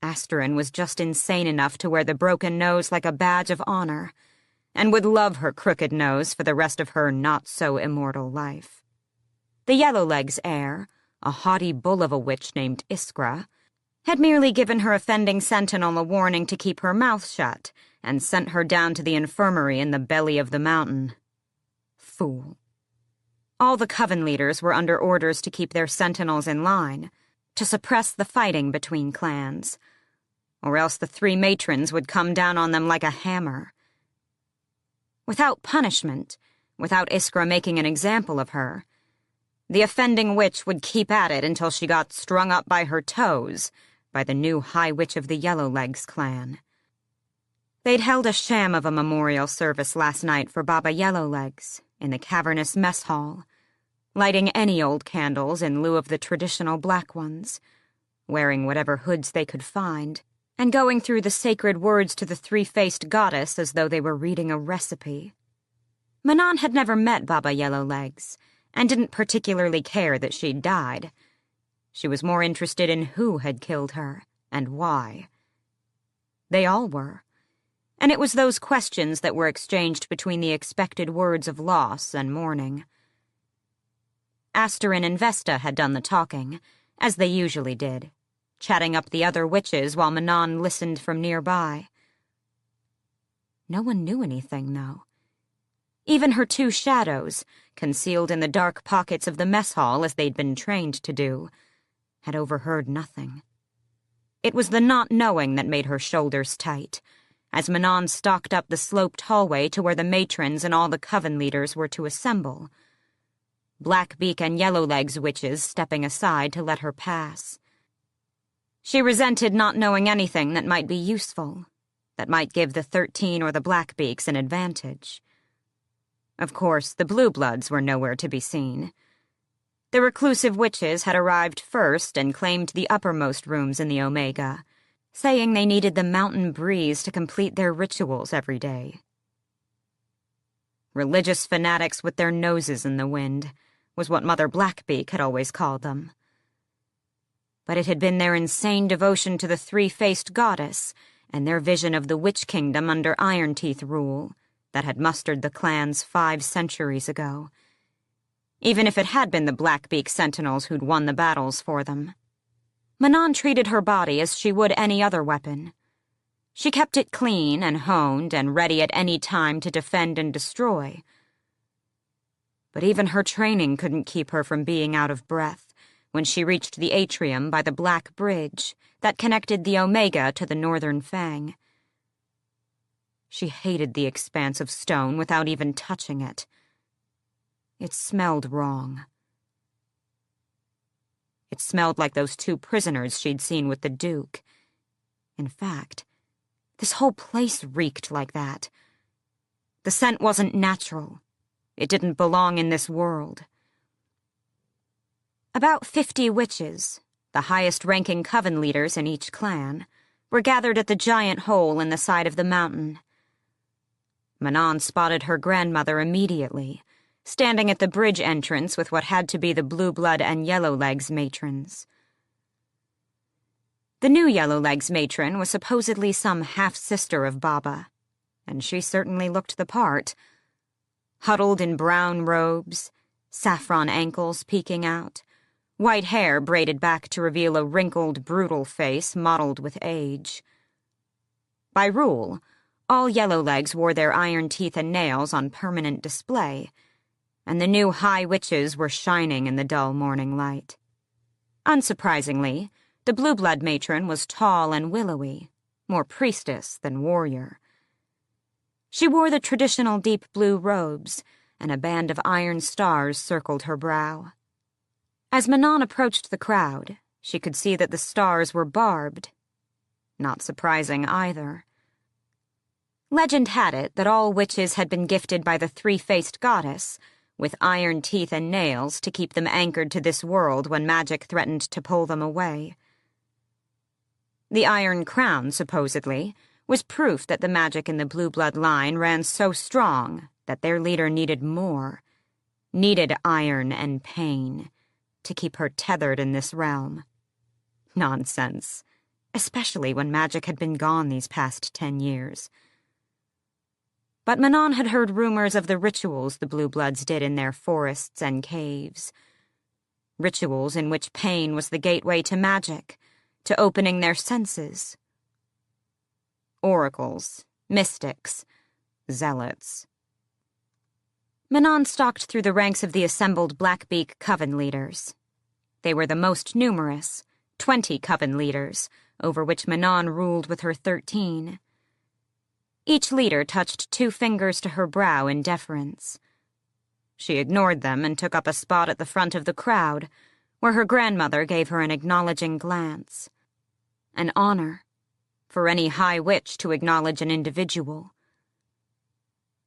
Asterin was just insane enough to wear the broken nose like a badge of honor, and would love her crooked nose for the rest of her not-so-immortal life. The Yellowlegs heir, a haughty bull of a witch named Iskra, had merely given her offending sentinel a warning to keep her mouth shut and sent her down to the infirmary in the belly of the mountain. Fool. All the coven leaders were under orders to keep their sentinels in line, to suppress the fighting between clans, or else the 3 matrons would come down on them like a hammer. Without punishment, without Iskra making an example of her, the offending witch would keep at it until she got strung up by her toes by the new High Witch of the Yellowlegs clan. They'd held a sham of a memorial service last night for Baba Yellowlegs in the cavernous mess hall, lighting any old candles in lieu of the traditional black ones, wearing whatever hoods they could find, and going through the sacred words to the 3-faced goddess as though they were reading a recipe. Manon had never met Baba Yellowlegs, and didn't particularly care that she'd died. She was more interested in who had killed her, and why. They all were, and it was those questions that were exchanged between the expected words of loss and mourning. Asterin and Vesta had done the talking, as they usually did, chatting up the other witches while Manon listened from nearby. No one knew anything, though. Even her 2 shadows, concealed in the dark pockets of the mess hall as they'd been trained to do, had overheard nothing. It was the not knowing that made her shoulders tight, as Manon stalked up the sloped hallway to where the matrons and all the coven leaders were to assemble, Blackbeak and Yellowlegs witches stepping aside to let her pass. She resented not knowing anything that might be useful, that might give the 13 or the Blackbeaks an advantage. Of course, the Blue Bloods were nowhere to be seen. The reclusive witches had arrived first and claimed the uppermost rooms in the Omega, saying they needed the mountain breeze to complete their rituals every day. Religious fanatics with their noses in the wind was what Mother Blackbeak had always called them. But it had been their insane devotion to the three-faced goddess and their vision of the witch kingdom under Iron Teeth rule that had mustered the clans 5 centuries ago, even if it had been the Blackbeak Sentinels who'd won the battles for them. Manon treated her body as she would any other weapon. She kept it clean and honed and ready at any time to defend and destroy. But even her training couldn't keep her from being out of breath when she reached the atrium by the Black Bridge that connected the Omega to the Northern Fang. She hated the expanse of stone without even touching it. It smelled wrong. It smelled like those 2 prisoners she'd seen with the Duke. In fact, this whole place reeked like that. The scent wasn't natural. It didn't belong in this world. About 50 witches, the highest-ranking coven leaders in each clan, were gathered at the giant hole in the side of the mountain. Manon spotted her grandmother immediately, standing at the bridge entrance with what had to be the Blue Blood and Yellowlegs matrons. The new Yellowlegs matron was supposedly some half-sister of Baba, and she certainly looked the part. Huddled in brown robes, saffron ankles peeking out, white hair braided back to reveal a wrinkled, brutal face mottled with age. By rule, all Yellowlegs wore their iron teeth and nails on permanent display, and the new high witches were shining in the dull morning light. Unsurprisingly, the Blue Blood matron was tall and willowy, more priestess than warrior. She wore the traditional deep blue robes, and a band of iron stars circled her brow. As Manon approached the crowd, she could see that the stars were barbed. Not surprising either. Legend had it that all witches had been gifted by the three-faced goddess, with iron teeth and nails to keep them anchored to this world when magic threatened to pull them away. The Iron Crown, supposedly, was proof that the magic in the Blue Blood line ran so strong that their leader needed more, needed iron and pain, to keep her tethered in this realm. Nonsense, especially when magic had been gone these past 10 years. But Manon had heard rumors of the rituals the Blue Bloods did in their forests and caves. Rituals in which pain was the gateway to magic, to opening their senses. Oracles, mystics, zealots. Manon stalked through the ranks of the assembled Blackbeak coven leaders. They were the most numerous, 20 coven leaders, over which Manon ruled with her 13. Each leader touched 2 fingers to her brow in deference. She ignored them and took up a spot at the front of the crowd, where her grandmother gave her an acknowledging glance. An honor, for any high witch to acknowledge an individual.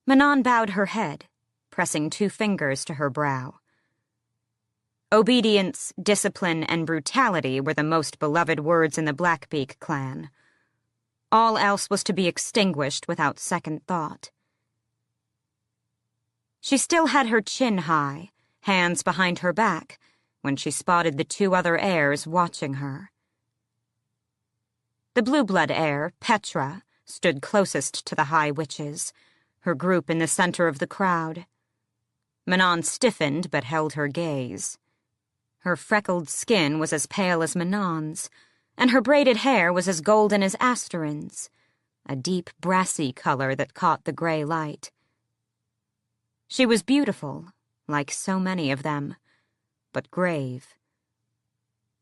Manon bowed her head, pressing 2 fingers to her brow. Obedience, discipline, and brutality were the most beloved words in the Blackbeak clan. All else was to be extinguished without second thought. She still had her chin high, hands behind her back, when she spotted the 2 other heirs watching her. The Blue Blood heir, Petra, stood closest to the high witches, her group in the center of the crowd. Manon stiffened but held her gaze. Her freckled skin was as pale as Manon's, and her braided hair was as golden as Asterin's, a deep brassy color that caught the gray light. She was beautiful, like so many of them, but grave.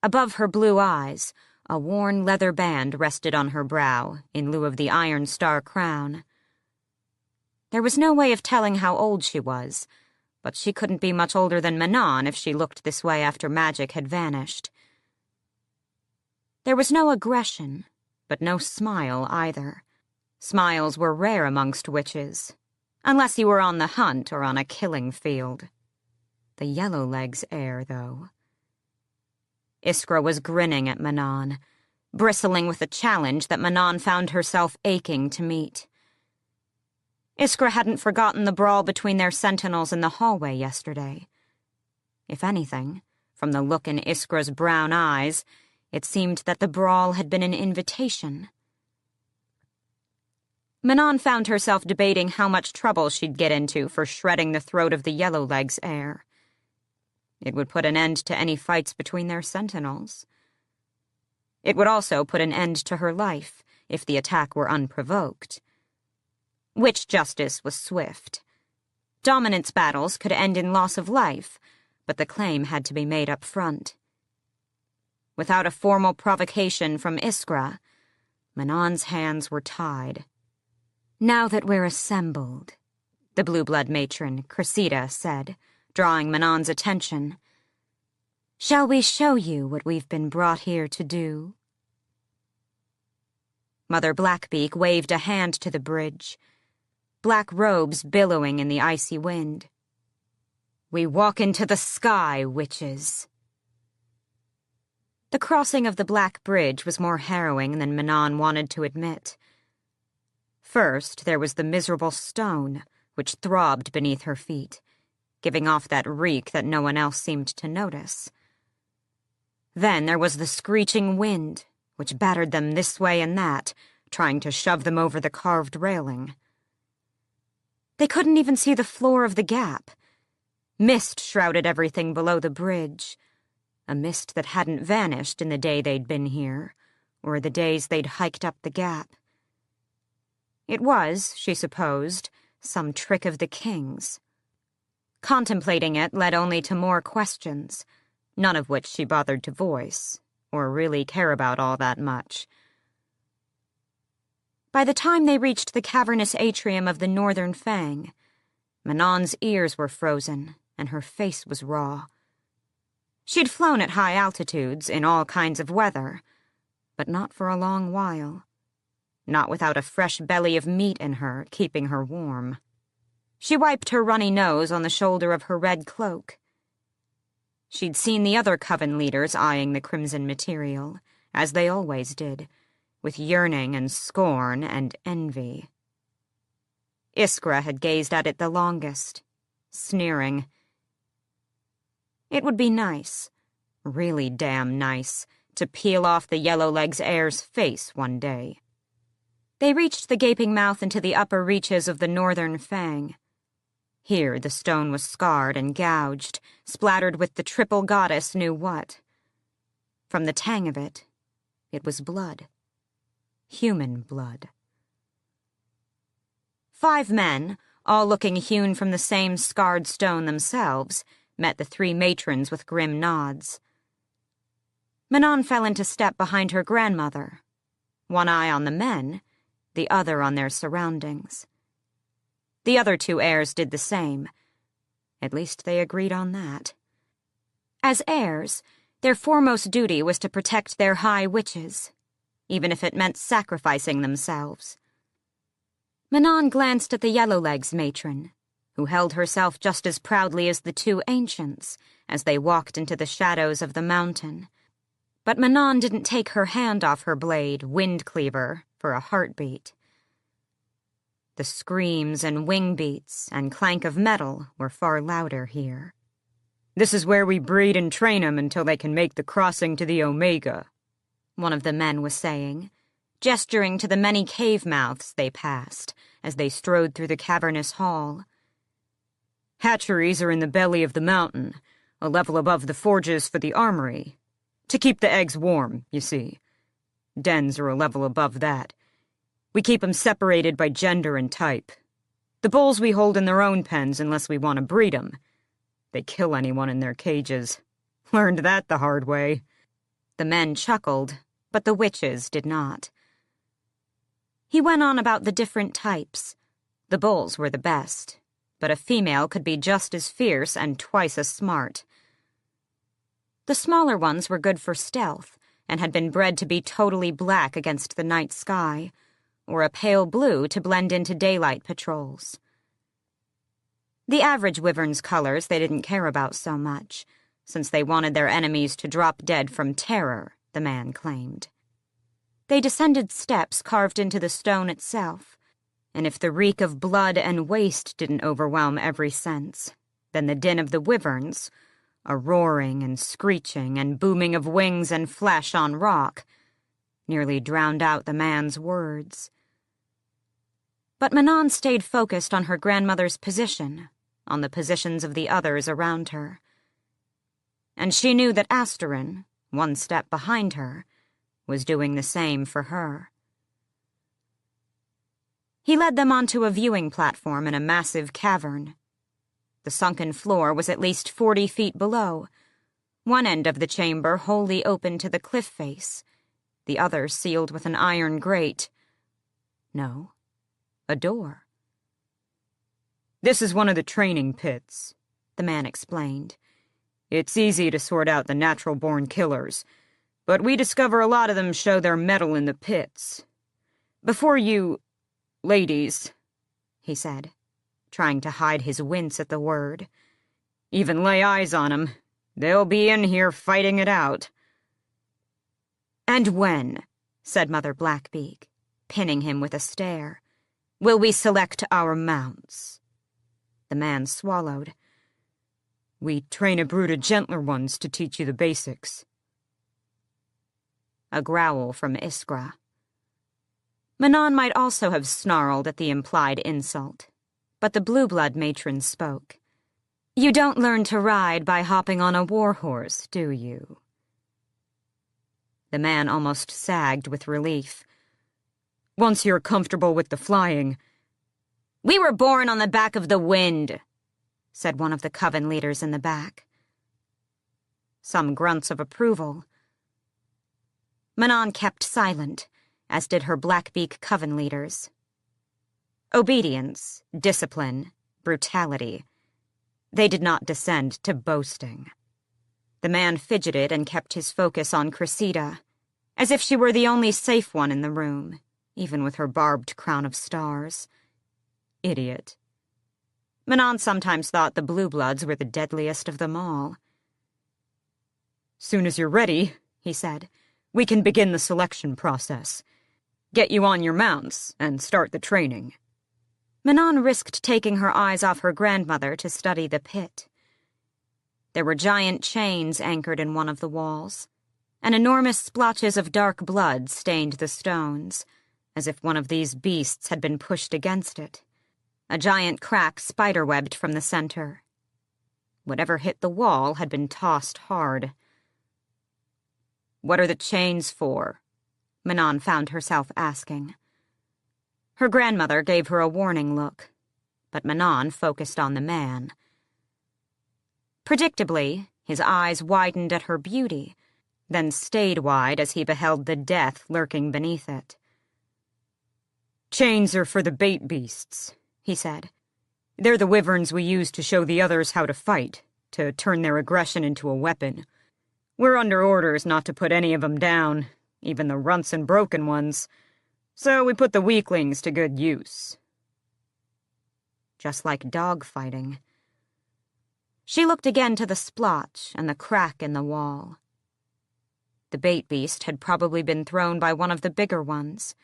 Above her blue eyes, a worn leather band rested on her brow in lieu of the Iron Star crown. There was no way of telling how old she was, but she couldn't be much older than Manon if she looked this way after magic had vanished. There was no aggression, but no smile either. Smiles were rare amongst witches, unless you were on the hunt or on a killing field. The Yellowlegs heir, though. Iskra was grinning at Manon, bristling with a challenge that Manon found herself aching to meet. Iskra hadn't forgotten the brawl between their sentinels in the hallway yesterday. If anything, from the look in Iskra's brown eyes, it seemed that the brawl had been an invitation. Manon found herself debating how much trouble she'd get into for shredding the throat of the Yellowlegs heir. It would put an end to any fights between their sentinels. It would also put an end to her life if the attack were unprovoked. Witch justice was swift. Dominance battles could end in loss of life, but the claim had to be made up front. Without a formal provocation from Iskra, Manon's hands were tied. "Now that we're assembled," the blue-blood matron, Cressida, said, drawing Manon's attention, "shall we show you what we've been brought here to do?" Mother Blackbeak waved a hand to the bridge, black robes billowing in the icy wind. "We walk into the sky, witches." The crossing of the Black Bridge was more harrowing than Manon wanted to admit. First, there was the miserable stone, which throbbed beneath her feet, giving off that reek that no one else seemed to notice. Then there was the screeching wind, which battered them this way and that, trying to shove them over the carved railing. They couldn't even see the floor of the gap. Mist shrouded everything below the bridge, a mist that hadn't vanished in the day they'd been here, or the days they'd hiked up the gap. It was, she supposed, some trick of the king's. Contemplating it led only to more questions, none of which she bothered to voice, or really care about all that much. By the time they reached the cavernous atrium of the Northern Fang, Manon's ears were frozen, and her face was raw. She'd flown at high altitudes in all kinds of weather, but not for a long while. Not without a fresh belly of meat in her, keeping her warm. She wiped her runny nose on the shoulder of her red cloak. She'd seen the other coven leaders eyeing the crimson material, as they always did, with yearning and scorn and envy. Iskra had gazed at it the longest, sneering. It would be nice, really damn nice, to peel off the Yellowlegs heir's face one day. They reached the gaping mouth into the upper reaches of the Northern Fang. Here the stone was scarred and gouged, splattered with the triple goddess knew what. From the tang of it, it was blood. Human blood. 5 men, all looking hewn from the same scarred stone themselves, met the 3 matrons with grim nods. Manon fell into step behind her grandmother, one eye on the men, the other on their surroundings. The other 2 heirs did the same. At least they agreed on that. As heirs, their foremost duty was to protect their high witches, even if it meant sacrificing themselves. Manon glanced at the Yellowlegs matron, who held herself just as proudly as the 2 ancients as they walked into the shadows of the mountain. But Manon didn't take her hand off her blade, wind cleaver, for a heartbeat. The screams and wing beats and clank of metal were far louder here. "This is where we breed and train 'em until they can make the crossing to the Omega," one of the men was saying, gesturing to the many cave mouths they passed as they strode through the cavernous hall. "Hatcheries are in the belly of the mountain, a level above the forges for the armory. To keep the eggs warm, you see. Dens are a level above that. We keep 'em separated by gender and type. The bulls we hold in their own pens unless we want to breed 'em. They kill anyone in their cages. Learned that the hard way." The men chuckled, but the witches did not. He went on about the different types. The bulls were the best, but a female could be just as fierce and twice as smart. The smaller ones were good for stealth, and had been bred to be totally black against the night sky, or a pale blue to blend into daylight patrols. The average wyvern's colors they didn't care about so much, since they wanted their enemies to drop dead from terror, the man claimed. They descended steps carved into the stone itself, and if the reek of blood and waste didn't overwhelm every sense, then the din of the wyverns, a roaring and screeching and booming of wings and flesh on rock, nearly drowned out the man's words. But Manon stayed focused on her grandmother's position, on the positions of the others around her. And she knew that Asterin, one step behind her, was doing the same for her. He led them onto a viewing platform in a massive cavern. The sunken floor was at least 40 feet below, one end of the chamber wholly open to the cliff face, the other sealed with an iron grate. No, a door. "This is one of the training pits," the man explained. "It's easy to sort out the natural-born killers, but we discover a lot of them show their mettle in the pits. Before you... ladies," he said, trying to hide his wince at the word, "even lay eyes on 'em, they'll be in here fighting it out." "And when," said Mother Blackbeak, pinning him with a stare, "will we select our mounts?" The man swallowed. "We train a brood of gentler ones to teach you the basics." A growl from Iskra. Manon might also have snarled at the implied insult, but the blue-blood matron spoke. "You don't learn to ride by hopping on a warhorse, do you?" The man almost sagged with relief. "Once you're comfortable with the flying..." "We were born on the back of the wind," said one of the coven leaders in the back. Some grunts of approval. Manon kept silent, as did her Blackbeak coven leaders. Obedience, discipline, brutality. They did not descend to boasting. The man fidgeted and kept his focus on Cressida, as if she were the only safe one in the room, even with her barbed crown of stars. Idiot. Manon sometimes thought the Blue-Bloods were the deadliest of them all. "Soon as you're ready," he said, "we can begin the selection process. Get you on your mounts and start the training." Manon risked taking her eyes off her grandmother to study the pit. There were giant chains anchored in one of the walls, and enormous splotches of dark blood stained the stones, as if one of these beasts had been pushed against it. A giant crack spiderwebbed from the center. Whatever hit the wall had been tossed hard. "What are the chains for?" Manon found herself asking. Her grandmother gave her a warning look, but Manon focused on the man. Predictably, his eyes widened at her beauty, then stayed wide as he beheld the death lurking beneath it. "Chains are for the bait beasts," he said. "They're the wyverns we use to show the others how to fight, to turn their aggression into a weapon. We're under orders not to put any of them down, even the runts and broken ones, so we put the weaklings to good use." Just like dog-fighting. She looked again to the splotch and the crack in the wall. The bait beast had probably been thrown by one of the bigger ones.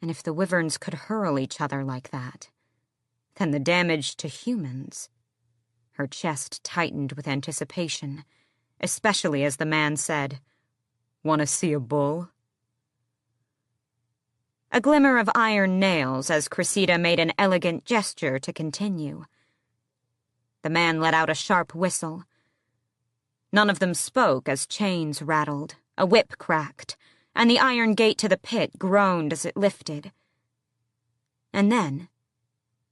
And if the wyverns could hurl each other like that, then the damage to humans... Her chest tightened with anticipation, especially as the man said, "Want to see a bull?" A glimmer of iron nails as Cressida made an elegant gesture to continue. The man let out a sharp whistle. None of them spoke as chains rattled, a whip cracked, and the iron gate to the pit groaned as it lifted. And then,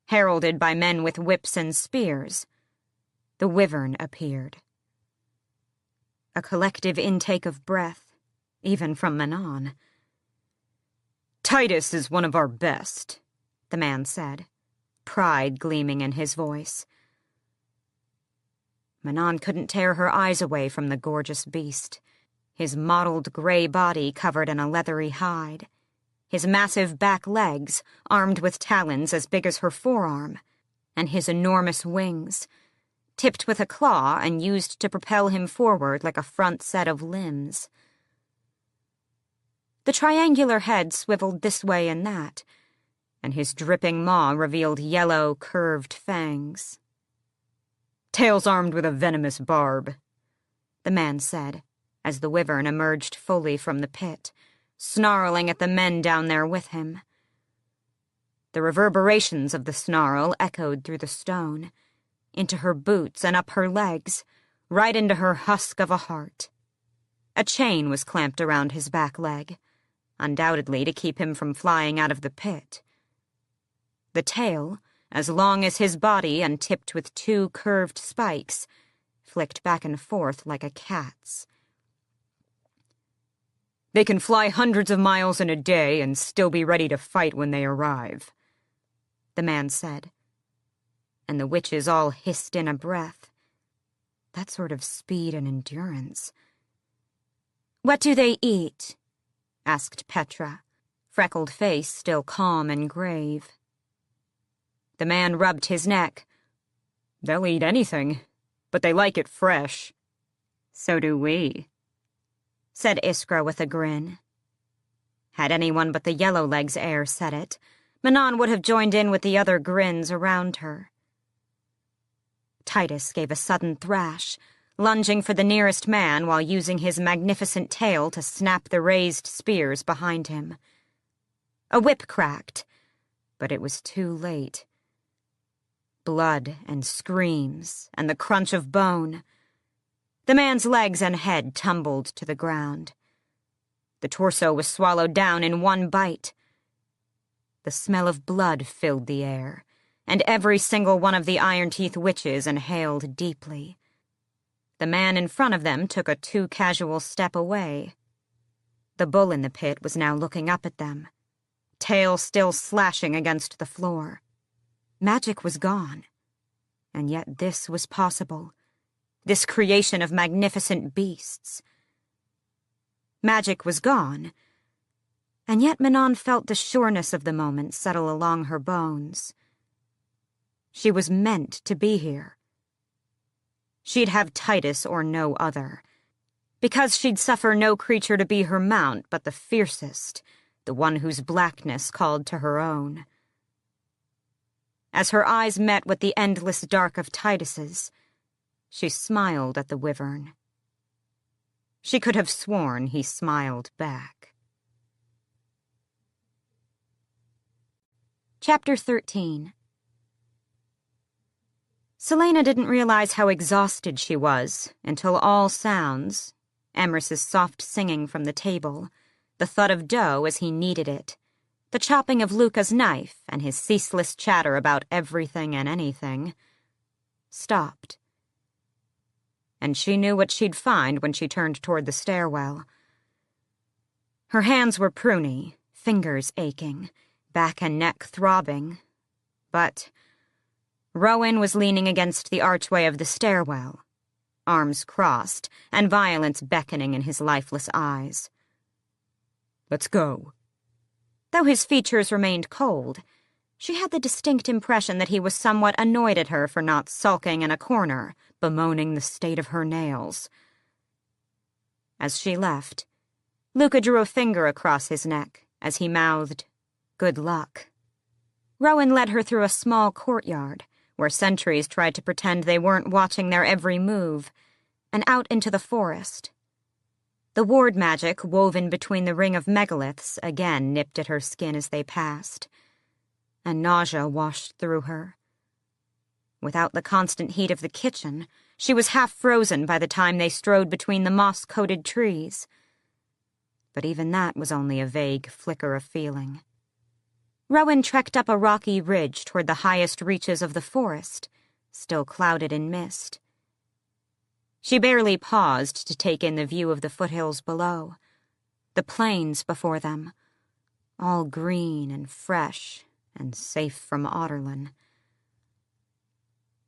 heralded by men with whips and spears, the wyvern appeared. A collective intake of breath, even from Manon. "Titus is one of our best," the man said, pride gleaming in his voice. Manon couldn't tear her eyes away from the gorgeous beast, his mottled gray body covered in a leathery hide, his massive back legs armed with talons as big as her forearm, and his enormous wings, tipped with a claw and used to propel him forward like a front set of limbs. The triangular head swiveled this way and that, and his dripping maw revealed yellow, curved fangs. "Tail's armed with a venomous barb," the man said, as the wyvern emerged fully from the pit, snarling at the men down there with him. The reverberations of the snarl echoed through the stone, into her boots and up her legs, right into her husk of a heart. A chain was clamped around his back leg, undoubtedly to keep him from flying out of the pit. The tail, as long as his body and tipped with 2 curved spikes, flicked back and forth like a cat's. "They can fly hundreds of miles in a day and still be ready to fight when they arrive," the man said, and the witches all hissed in a breath. That sort of speed and endurance. "What do they eat?" asked Petra, freckled face still calm and grave. The man rubbed his neck. "They'll eat anything, but they like it fresh." "So do we," said Iskra with a grin. Had anyone but the Yellowlegs heir said it, Manon would have joined in with the other grins around her. Titus gave a sudden thrash, lunging for the nearest man while using his magnificent tail to snap the raised spears behind him. A whip cracked, but it was too late. Blood and screams and the crunch of bone. The man's legs and head tumbled to the ground. The torso was swallowed down in one bite. The smell of blood filled the air, and every single one of the Iron Teeth witches inhaled deeply. The man in front of them took a too casual step away. The bull in the pit was now looking up at them, tail still slashing against the floor. Magic was gone, and yet this was possible, this creation of magnificent beasts. Magic was gone, and yet Manon felt the sureness of the moment settle along her bones. She was meant to be here. She'd have Titus or no other, because she'd suffer no creature to be her mount but the fiercest, the one whose blackness called to her own. As her eyes met with the endless dark of Titus's, she smiled at the wyvern. She could have sworn he smiled back. Chapter 13. Selena didn't realize how exhausted she was until all sounds, Emrys's soft singing from the table, the thud of dough as he kneaded it, the chopping of Luca's knife, and his ceaseless chatter about everything and anything, stopped. And she knew what she'd find when she turned toward the stairwell. Her hands were pruny, fingers aching, back and neck throbbing, but Rowan was leaning against the archway of the stairwell, arms crossed, and violence beckoning in his lifeless eyes. "Let's go." Though his features remained cold, she had the distinct impression that he was somewhat annoyed at her for not sulking in a corner, bemoaning the state of her nails. As she left, Luca drew a finger across his neck as he mouthed, "Good luck." Rowan led her through a small courtyard, where sentries tried to pretend they weren't watching their every move, and out into the forest. The ward magic woven between the ring of megaliths again nipped at her skin as they passed, and nausea washed through her. Without the constant heat of the kitchen, she was half frozen by the time they strode between the moss-coated trees. But even that was only a vague flicker of feeling. Rowan trekked up a rocky ridge toward the highest reaches of the forest, still clouded in mist. She barely paused to take in the view of the foothills below, the plains before them, all green and fresh and safe from Otterlin.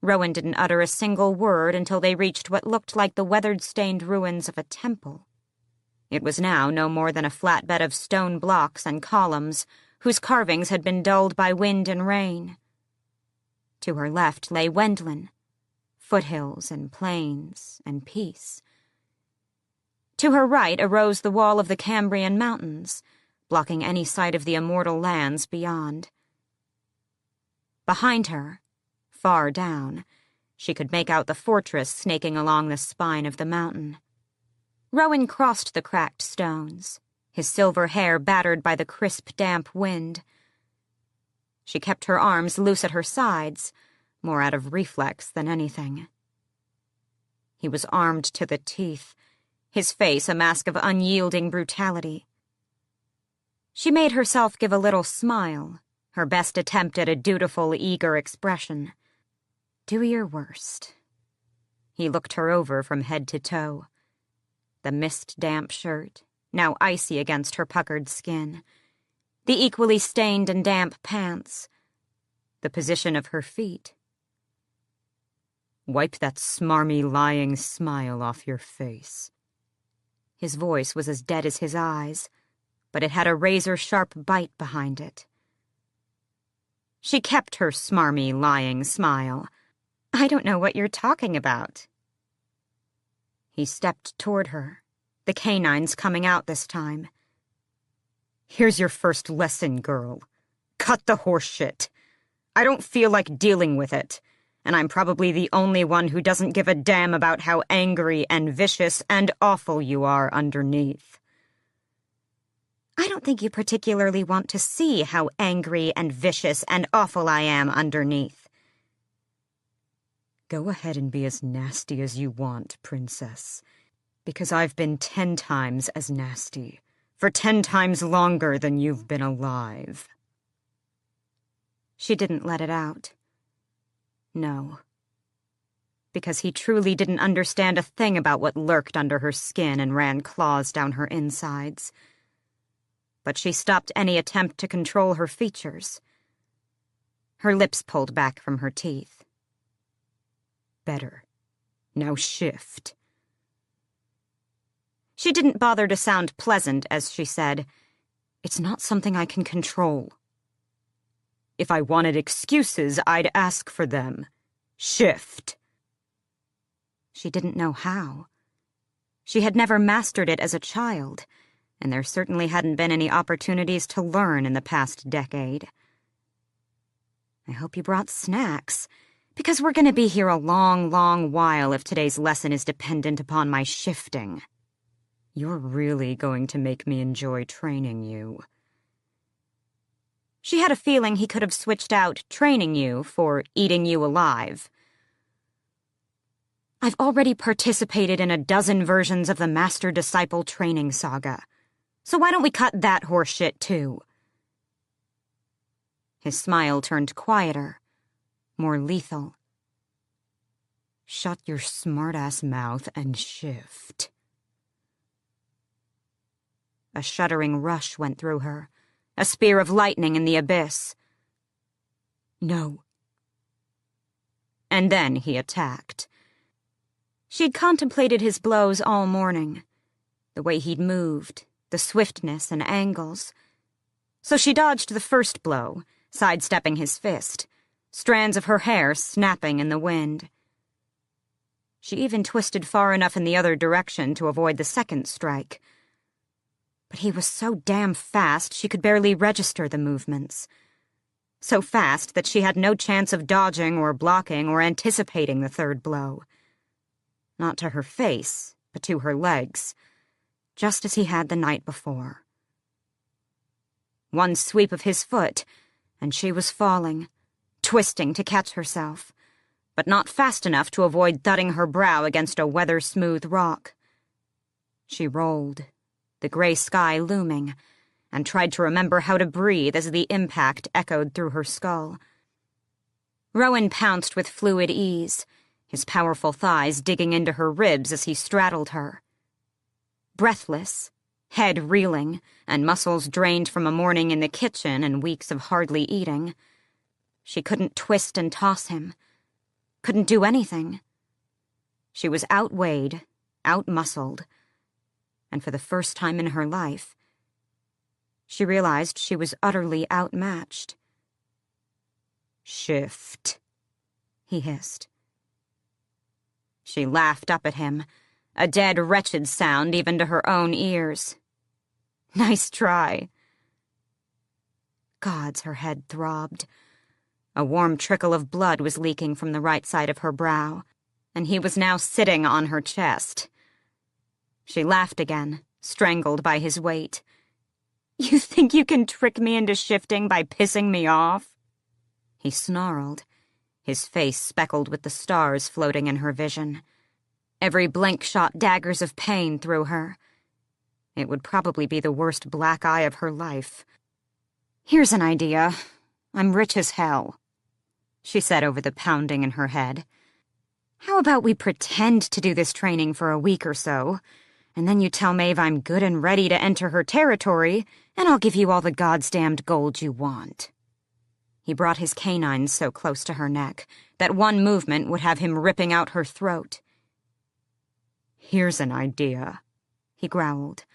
Rowan didn't utter a single word until they reached what looked like the weathered-stained ruins of a temple. It was now no more than a flatbed of stone blocks and columns, whose carvings had been dulled by wind and rain. To her left lay Wendlin, foothills and plains and peace. To her right arose the wall of the Cambrian mountains, blocking any sight of the immortal lands beyond. Behind her, far down, she could make out the fortress snaking along the spine of the mountain. Rowan crossed the cracked stones, his silver hair battered by the crisp, damp wind. She kept her arms loose at her sides, more out of reflex than anything. He was armed to the teeth, his face a mask of unyielding brutality. She made herself give a little smile, her best attempt at a dutiful, eager expression. Do your worst. He looked her over from head to toe. The mist-damp shirt, now icy against her puckered skin. The equally stained and damp pants. The position of her feet. Wipe that smarmy, lying smile off your face. His voice was as dead as his eyes, but it had a razor-sharp bite behind it. She kept her smarmy, lying smile. I don't know what you're talking about. He stepped toward her, the canines coming out this time. Here's your first lesson, girl. Cut the horse shit. I don't feel like dealing with it, and I'm probably the only one who doesn't give a damn about how angry and vicious and awful you are underneath. I don't think you particularly want to see how angry and vicious and awful I am underneath. Go ahead and be as nasty as you want, princess, because I've been 10 times as nasty, for 10 times longer than you've been alive. She didn't let it out. No. Because he truly didn't understand a thing about what lurked under her skin and ran claws down her insides. But she stopped any attempt to control her features. Her lips pulled back from her teeth. Better. Now shift. She didn't bother to sound pleasant as she said, It's not something I can control. If I wanted excuses, I'd ask for them. Shift. She didn't know how. She had never mastered it as a child, and there certainly hadn't been any opportunities to learn in the past decade. I hope you brought snacks, because we're going to be here a long, long while if today's lesson is dependent upon my shifting. You're really going to make me enjoy training you. She had a feeling he could have switched out training you for eating you alive. I've already participated in a dozen versions of the Master-Disciple training saga, so why don't we cut that horseshit too? His smile turned quieter, more lethal. Shut your smart-ass mouth and shift. A shuddering rush went through her, a spear of lightning in the abyss. No. And then he attacked. She'd contemplated his blows all morning, the way he'd moved, the swiftness and angles. So she dodged the first blow, sidestepping his fist, strands of her hair snapping in the wind. She even twisted far enough in the other direction to avoid the second strike. But he was so damn fast she could barely register the movements. So fast that she had no chance of dodging or blocking or anticipating the third blow. Not to her face, but to her legs, just as he had the night before. One sweep of his foot, and she was falling, twisting to catch herself, but not fast enough to avoid thudding her brow against a weather-smooth rock. She rolled, the gray sky looming, and tried to remember how to breathe as the impact echoed through her skull. Rowan pounced with fluid ease, his powerful thighs digging into her ribs as he straddled her. Breathless, head reeling, and muscles drained from a morning in the kitchen and weeks of hardly eating, she couldn't twist and toss him, couldn't do anything. She was outweighed, outmuscled, and for the first time in her life, she realized she was utterly outmatched. Shift. he hissed. She laughed up at him, a dead, wretched sound even to her own ears. Nice try. Gods, her head throbbed. A warm trickle of blood was leaking from the right side of her brow, and he was now sitting on her chest. She laughed again, strangled by his weight. You think you can trick me into shifting by pissing me off? He snarled, his face speckled with the stars floating in her vision. Every blink shot daggers of pain through her. It would probably be the worst black eye of her life. Here's an idea. I'm rich as hell, she said over the pounding in her head. How about we pretend to do this training for a week or so, and then you tell Maeve I'm good and ready to enter her territory, and I'll give you all the goddamned gold you want. He brought his canines so close to her neck that one movement would have him ripping out her throat. Here's an idea, he growled.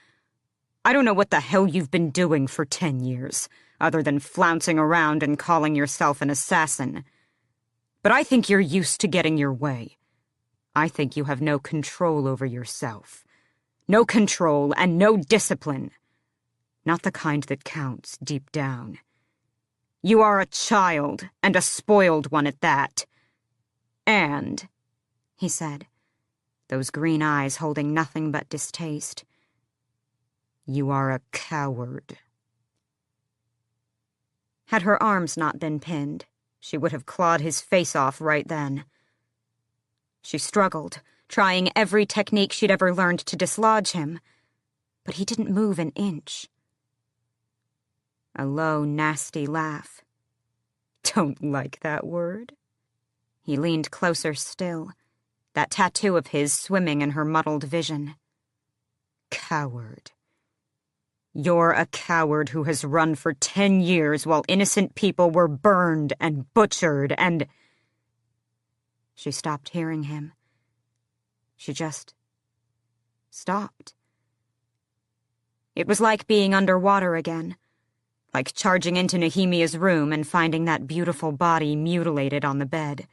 I don't know what the hell you've been doing for 10 years, other than flouncing around and calling yourself an assassin. But I think you're used to getting your way. I think you have no control over yourself. No control and no discipline. Not the kind that counts deep down. You are a child, and a spoiled one at that. And, he said, those green eyes holding nothing but distaste, you are a coward. Had her arms not been pinned, she would have clawed his face off right then. She struggled, trying every technique she'd ever learned to dislodge him, but he didn't move an inch. A low, nasty laugh. Don't like that word? He leaned closer still, that tattoo of his swimming in her muddled vision. Coward. You're a coward who has run for 10 years while innocent people were burned and butchered and... She stopped hearing him. She just stopped. It was like being underwater again, like charging into Nehemia's room and finding that beautiful body mutilated on the bed.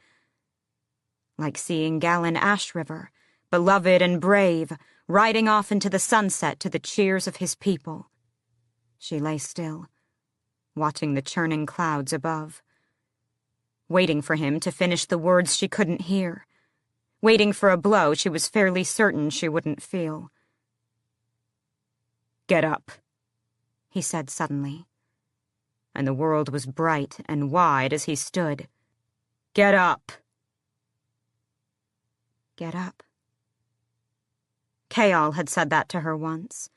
Like seeing Galen Ashriver, beloved and brave, riding off into the sunset to the cheers of his people. She lay still, watching the churning clouds above, waiting for him to finish the words she couldn't hear, waiting for a blow she was fairly certain she wouldn't feel. Get up, he said suddenly, and the world was bright and wide as he stood. Get up. Get up. Chaol had said that to her once,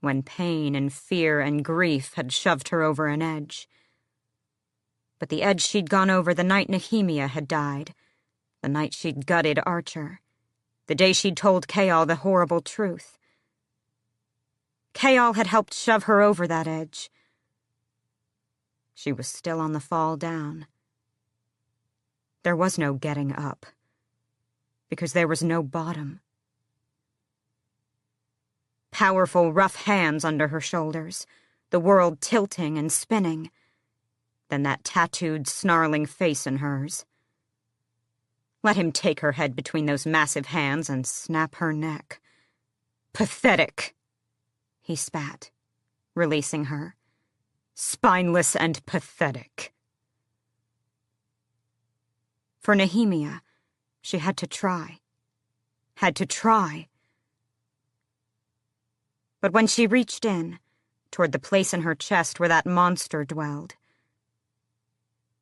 when pain and fear and grief had shoved her over an edge. But the edge she'd gone over the night Nehemia had died, the night she'd gutted Archer, the day she'd told Chaol the horrible truth. Chaol had helped shove her over that edge. She was still on the fall down. There was no getting up, because there was no bottom. Powerful, rough hands under her shoulders, the world tilting and spinning, then that tattooed, snarling face in hers. Let him take her head between those massive hands and snap her neck. Pathetic, he spat, releasing her. Spineless and pathetic. For Nehemia, she had to try. Had to try. But when she reached in, toward the place in her chest where that monster dwelled,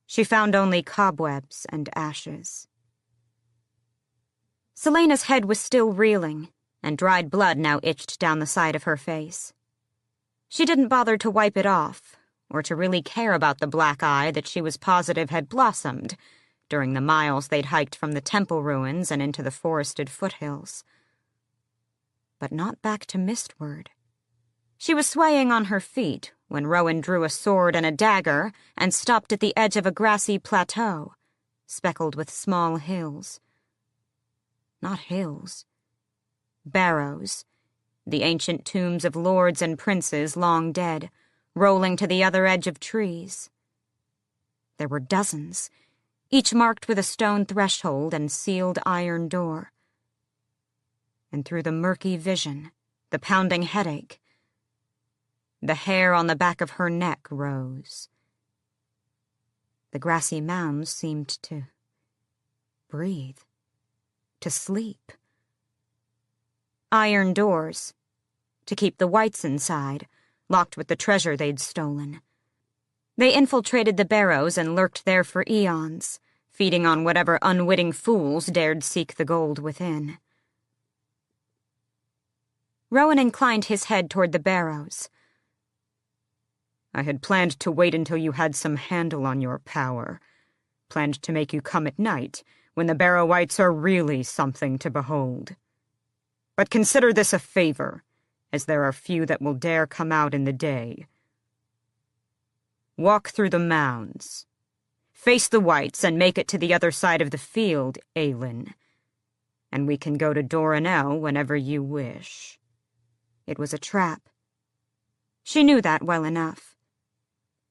she found only cobwebs and ashes. Selena's head was still reeling, and dried blood now itched down the side of her face. She didn't bother to wipe it off, or to really care about the black eye that she was positive had blossomed during the miles they'd hiked from the temple ruins and into the forested foothills. But not back to Mistward. She was swaying on her feet when Rowan drew a sword and a dagger and stopped at the edge of a grassy plateau, speckled with small hills. Not hills. Barrows, the ancient tombs of lords and princes long dead, rolling to the other edge of trees. There were dozens, each marked with a stone threshold and sealed iron door. And through the murky vision, the pounding headache, the hair on the back of her neck rose. The grassy mounds seemed to breathe, to sleep. Iron doors, to keep the whites inside, locked with the treasure they'd stolen. They infiltrated the barrows and lurked there for eons, feeding on whatever unwitting fools dared seek the gold within. Rowan inclined his head toward the barrows. I had planned to wait until you had some handle on your power. Planned to make you come at night, when the barrow wights are really something to behold. But consider this a favor, as there are few that will dare come out in the day. Walk through the mounds. Face the whites and make it to the other side of the field, Aelin. And we can go to Doranel whenever you wish. It was a trap. She knew that well enough.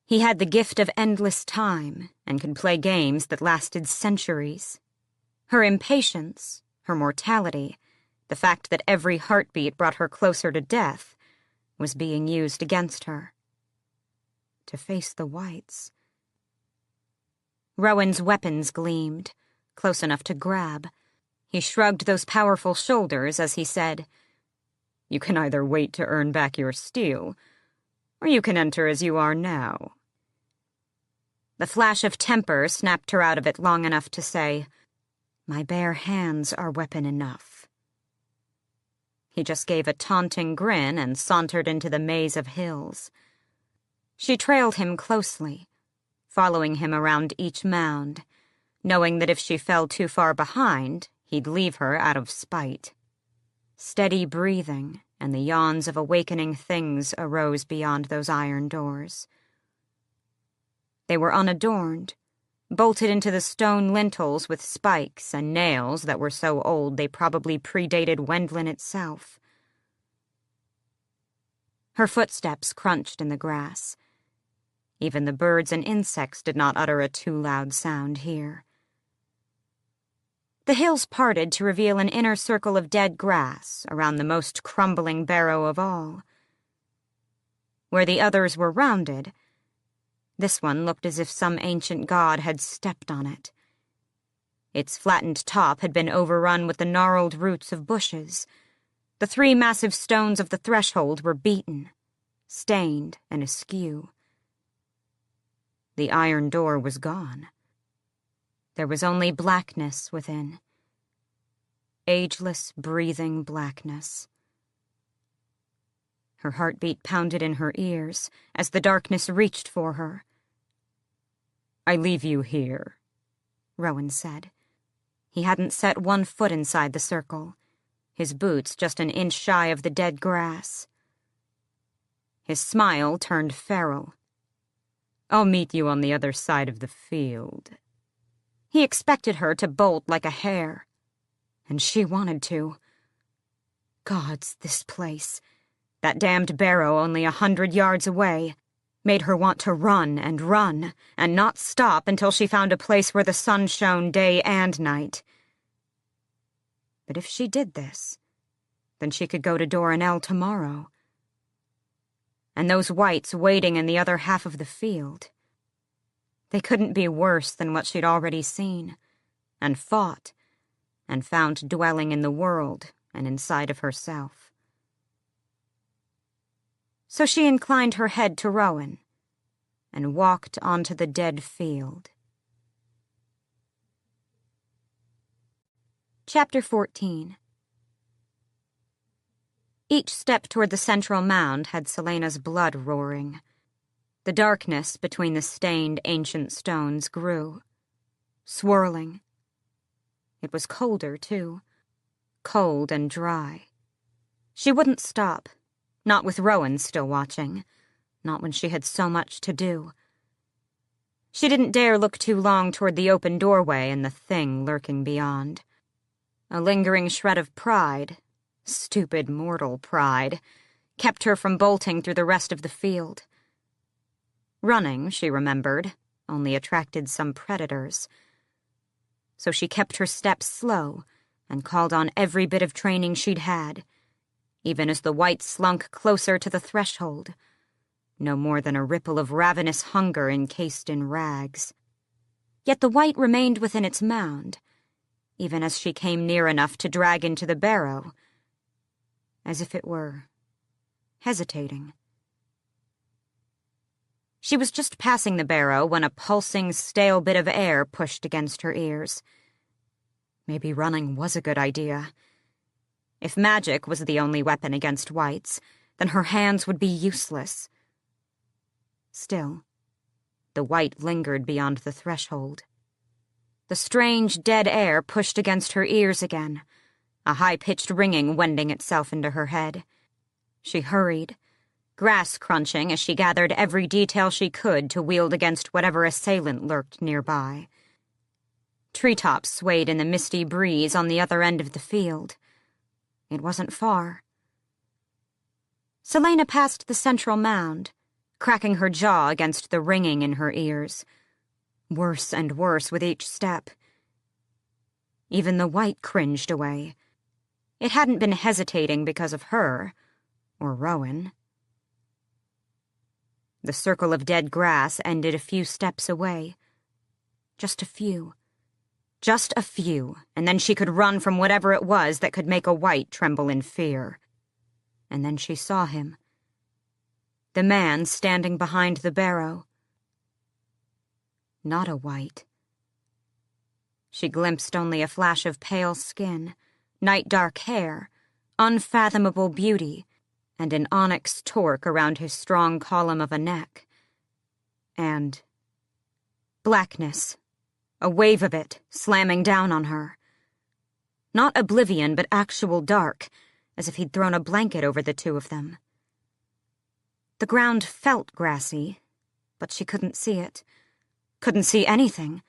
He had the gift of endless time and could play games that lasted centuries. Her impatience, her mortality, the fact that every heartbeat brought her closer to death, was being used against her. To face the whites. Rowan's weapons gleamed, close enough to grab. He shrugged those powerful shoulders as he said, You can either wait to earn back your steel, or you can enter as you are now. The flash of temper snapped her out of it long enough to say, My bare hands are weapon enough. He just gave a taunting grin and sauntered into the maze of hills. She trailed him closely, following him around each mound, knowing that if she fell too far behind, he'd leave her out of spite. Steady breathing and the yawns of awakening things arose beyond those iron doors. They were unadorned, bolted into the stone lintels with spikes and nails that were so old they probably predated Wendlin itself. Her footsteps crunched in the grass. Even the birds and insects did not utter a too loud sound here. The hills parted to reveal an inner circle of dead grass around the most crumbling barrow of all. Where the others were rounded, this one looked as if some ancient god had stepped on it. Its flattened top had been overrun with the gnarled roots of bushes. The 3 massive stones of the threshold were beaten, stained and askew. The iron door was gone. There was only blackness within. Ageless, breathing blackness. Her heartbeat pounded in her ears as the darkness reached for her. I leave you here, Rowan said. He hadn't set 1 foot inside the circle, his boots just an inch shy of the dead grass. His smile turned feral. I'll meet you on the other side of the field. He expected her to bolt like a hare, and she wanted to. Gods, this place, that damned barrow only 100 yards away, made her want to run and not stop until she found a place where the sun shone day and night. But if she did this, then she could go to Doranel tomorrow. And those whites waiting in the other half of the field, they couldn't be worse than what she'd already seen, and fought, and found dwelling in the world and inside of herself. So she inclined her head to Rowan and walked onto the dead field. Chapter 14. Each step toward the central mound had Celaena's blood roaring. The darkness between the stained ancient stones grew, swirling. It was colder, too. Cold and dry. She wouldn't stop, not with Rowan still watching, not when she had so much to do. She didn't dare look too long toward the open doorway and the thing lurking beyond. A lingering shred of pride, stupid mortal pride, kept her from bolting through the rest of the field. Running, she remembered, only attracted some predators. so she kept her steps slow and called on every bit of training she'd had, even as the white slunk closer to the threshold, no more than a ripple of ravenous hunger encased in rags. Yet the white remained within its mound, even as she came near enough to drag into the barrow, as if it were hesitating. She was just passing the barrow when a pulsing, stale bit of air pushed against her ears. Maybe running was a good idea. If magic was the only weapon against whites, then her hands would be useless. Still, the white lingered beyond the threshold. The strange, dead air pushed against her ears again, a high-pitched ringing wending itself into her head. She hurried, grass crunching as she gathered every detail she could to wield against whatever assailant lurked nearby. Treetops swayed in the misty breeze on the other end of the field. It wasn't far. Selena passed the central mound, cracking her jaw against the ringing in her ears. Worse and worse with each step. Even the white cringed away. It hadn't been hesitating because of her, or Rowan. The circle of dead grass ended a few steps away. Just a few. Just a few, and then she could run from whatever it was that could make a white tremble in fear. And then she saw him. The man standing behind the barrow. Not a white. She glimpsed only a flash of pale skin, night-dark hair, unfathomable beauty, and an onyx torque around his strong column of a neck. And blackness. A wave of it, slamming down on her. Not oblivion, but actual dark, as if he'd thrown a blanket over the two of them. The ground felt grassy, but she couldn't see it. Couldn't see anything.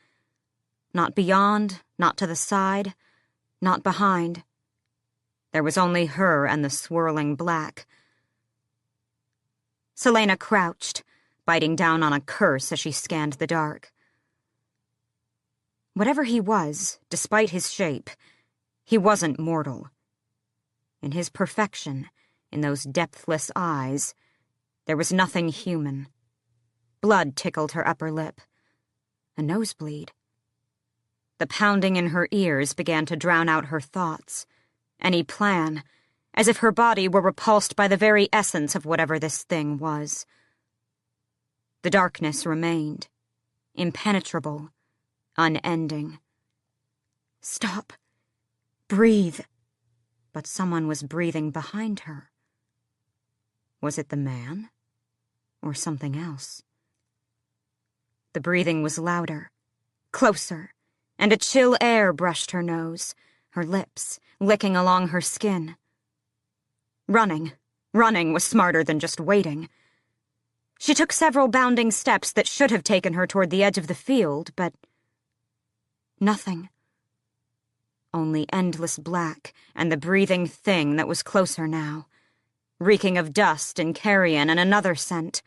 Not beyond, not to the side, not behind. There was only her and the swirling black. Selena crouched, biting down on a curse as she scanned the dark. Whatever he was, despite his shape, he wasn't mortal. In his perfection, in those depthless eyes, there was nothing human. Blood tickled her upper lip. A nosebleed. The pounding in her ears began to drown out her thoughts, any plan, as if her body were repulsed by the very essence of whatever this thing was. The darkness remained, impenetrable, unending. Stop. Breathe. But someone was breathing behind her. Was it the man? Or something else? The breathing was louder, closer, and a chill air brushed her nose, her lips licking along her skin. Running was smarter than just waiting. She took several bounding steps that should have taken her toward the edge of the field, but nothing. Only endless black and the breathing thing that was closer now, reeking of dust and carrion and another scent.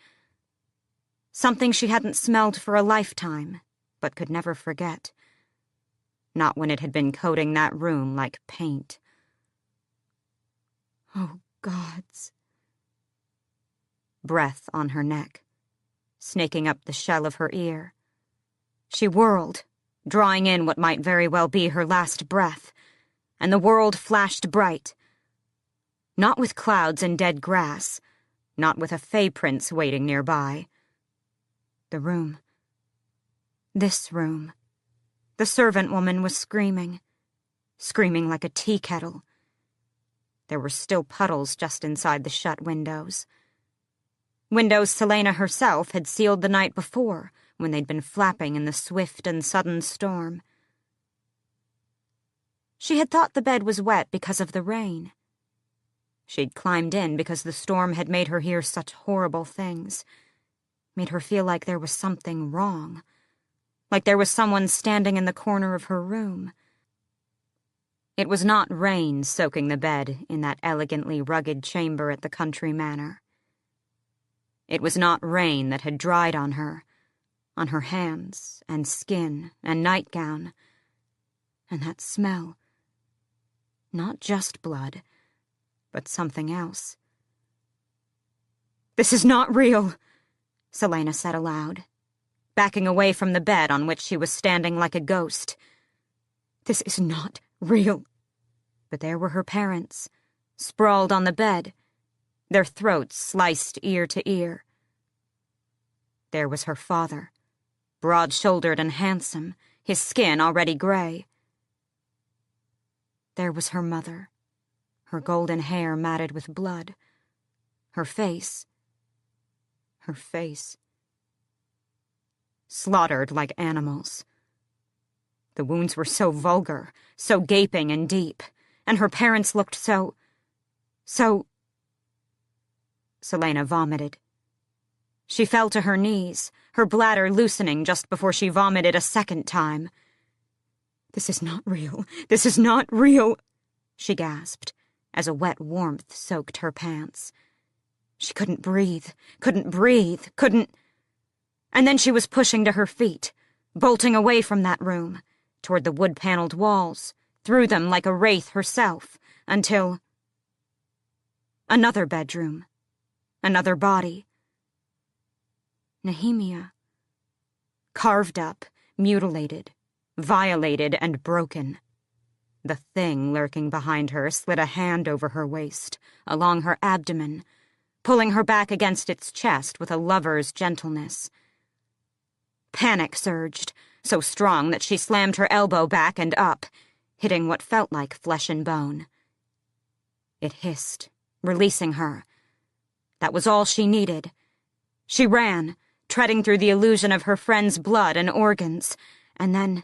Something she hadn't smelled for a lifetime, but could never forget. Not when it had been coating that room like paint. Oh, gods. Breath on her neck, snaking up the shell of her ear. She whirled, drawing in what might very well be her last breath, and the world flashed bright. Not with clouds and dead grass, not with a fey prince waiting nearby. The room. This room. The servant woman was screaming like a tea kettle. There were still puddles just inside the shut windows. Windows Selena herself had sealed the night before, when they'd been flapping in the swift and sudden storm. She had thought the bed was wet because of the rain. She'd climbed in because the storm had made her hear such horrible things, made her feel like there was something wrong, like there was someone standing in the corner of her room. It was not rain soaking the bed in that elegantly rugged chamber at the country manor. It was not rain that had dried on her hands and skin and nightgown. And that smell. Not just blood, but something else. "This is not real," Selena said aloud, backing away from the bed on which she was standing like a ghost. "This is not real." But there were her parents, sprawled on the bed, their throats sliced ear to ear. There was her father, broad-shouldered and handsome, his skin already gray. There was her mother, her golden hair matted with blood, her face, slaughtered like animals. The wounds were so vulgar, so gaping and deep, and her parents looked so... Selena vomited. She fell to her knees, her bladder loosening just before she vomited a second time. "This is not real. This is not real," she gasped, as a wet warmth soaked her pants. She couldn't breathe. And then she was pushing to her feet, bolting away from that room, toward the wood-paneled walls, through them like a wraith herself, until... Another bedroom. Another body. Nehemia. Carved up, mutilated, violated, and broken. The thing lurking behind her slid a hand over her waist, along her abdomen, pulling her back against its chest with a lover's gentleness. Panic surged, so strong that she slammed her elbow back and up, hitting what felt like flesh and bone. It hissed, releasing her. That was all she needed. She ran, treading through the illusion of her friend's blood and organs, and then...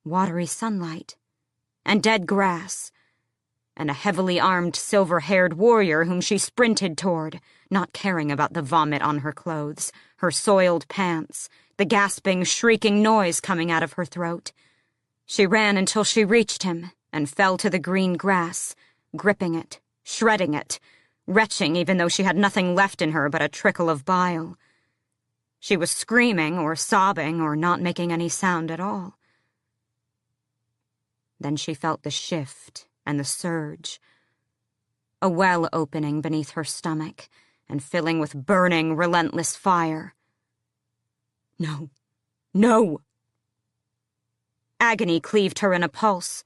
watery sunlight, and dead grass, and a heavily armed silver-haired warrior whom she sprinted toward, not caring about the vomit on her clothes, her soiled pants, the gasping, shrieking noise coming out of her throat. She ran until she reached him and fell to the green grass, gripping it, shredding it, retching even though she had nothing left in her but a trickle of bile. She was screaming or sobbing or not making any sound at all. Then she felt the shift and the surge, a well opening beneath her stomach and filling with burning, relentless fire. No. No! Agony cleaved her in a pulse,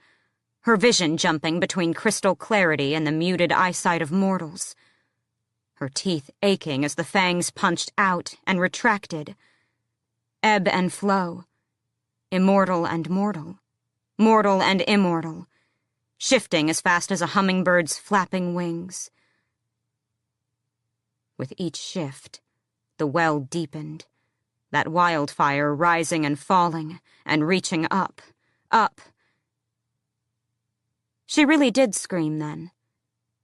her vision jumping between crystal clarity and the muted eyesight of mortals. Her teeth aching as the fangs punched out and retracted. Ebb and flow. Immortal and mortal. Mortal and immortal. Shifting as fast as a hummingbird's flapping wings. With each shift, the well deepened, that wildfire rising and falling and reaching up, up. She really did scream then,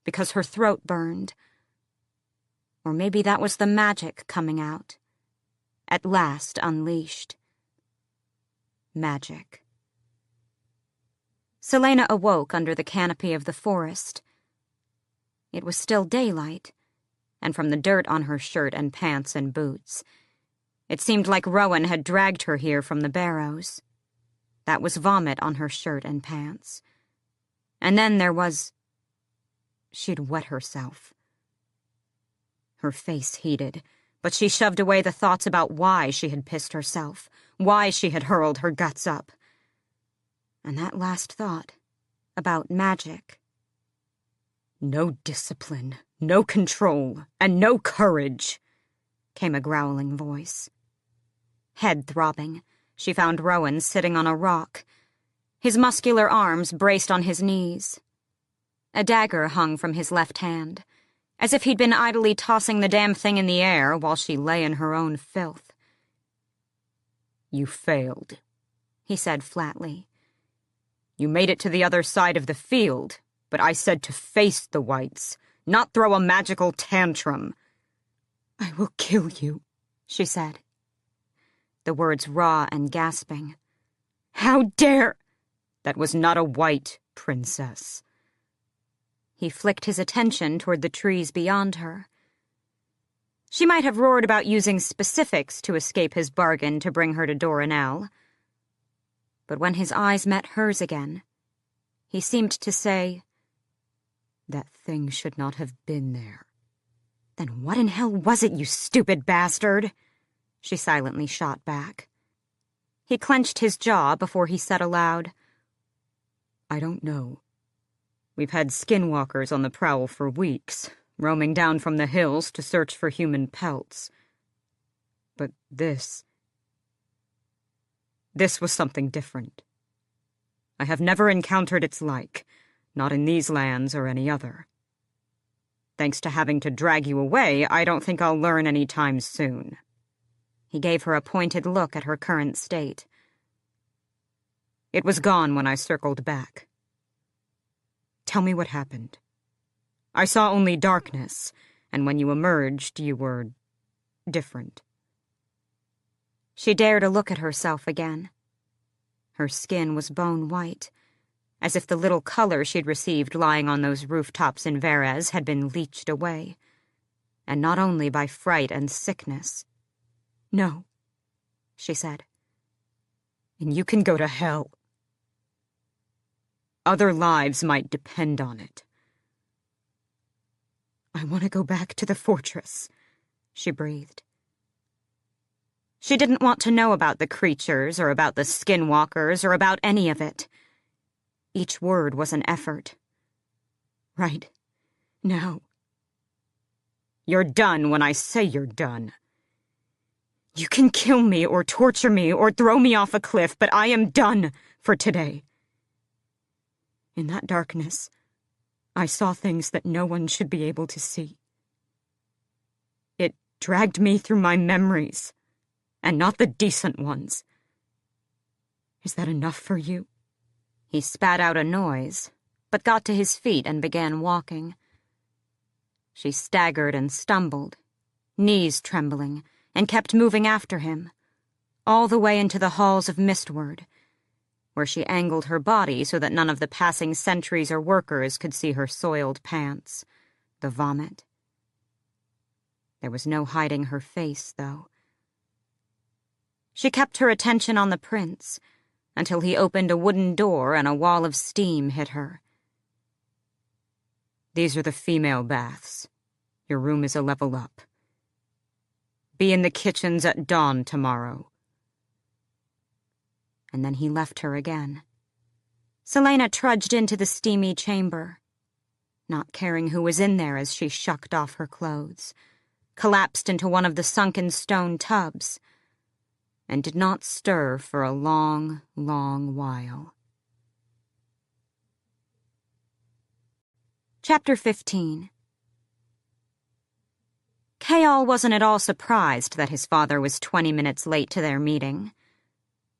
because her throat burned. Or maybe that was the magic coming out, at last unleashed. Magic. Selena awoke under the canopy of the forest. It was still daylight, and from the dirt on her shirt and pants and boots, it seemed like Rowan had dragged her here from the barrows. That was vomit on her shirt and pants. And then there was... she'd wet herself. Her face heated, but she shoved away the thoughts about why she had pissed herself, why she had hurled her guts up. And that last thought, about magic. "No discipline, no control, and no courage," came a growling voice. Head throbbing, she found Rowan sitting on a rock, his muscular arms braced on his knees. A dagger hung from his left hand, as if he'd been idly tossing the damn thing in the air while she lay in her own filth. "You failed," he said flatly. "You made it to the other side of the field, but I said to face the whites, not throw a magical tantrum." "I will kill you," she said, the words raw and gasping. "How dare—" "That was not a white, princess." He flicked his attention toward the trees beyond her. She might have roared about using specifics to escape his bargain to bring her to Doranel. But when his eyes met hers again, he seemed to say, "That thing should not have been there." "Then what in hell was it, you stupid bastard?" she silently shot back. He clenched his jaw before he said aloud, "I don't know. We've had skinwalkers on the prowl for weeks, roaming down from the hills to search for human pelts. But this was something different. I have never encountered its like, not in these lands or any other. Thanks to having to drag you away, I don't think I'll learn any time soon." He gave her a pointed look at her current state. "It was gone when I circled back. Tell me what happened. I saw only darkness, and when you emerged, you were different." She dared to look at herself again. Her skin was bone white, as if the little color she'd received lying on those rooftops in Verez had been leached away, and not only by fright and sickness. "No," she said. "And you can go to hell. Other lives might depend on it." "I want to go back to the fortress," she breathed. She didn't want to know about the creatures, or about the skinwalkers, or about any of it. Each word was an effort. "Right now." "You're done when I say you're done. You can kill me or torture me or throw me off a cliff, but I am done for today. In that darkness, I saw things that no one should be able to see. It dragged me through my memories, and not the decent ones. Is that enough for you?" He spat out a noise, but got to his feet and began walking. She staggered and stumbled, knees trembling, and kept moving after him, all the way into the halls of Mistward, where she angled her body so that none of the passing sentries or workers could see her soiled pants, the vomit. There was no hiding her face, though. She kept her attention on the prince until he opened a wooden door and a wall of steam hit her. "These are the female baths. Your room is a level up. Be in the kitchens at dawn tomorrow." And then he left her again. Selena trudged into the steamy chamber, not caring who was in there as she shucked off her clothes, collapsed into one of the sunken stone tubs, and did not stir for a long, long while. Chapter 15. Kayal wasn't at all surprised that his father was 20 minutes late to their meeting.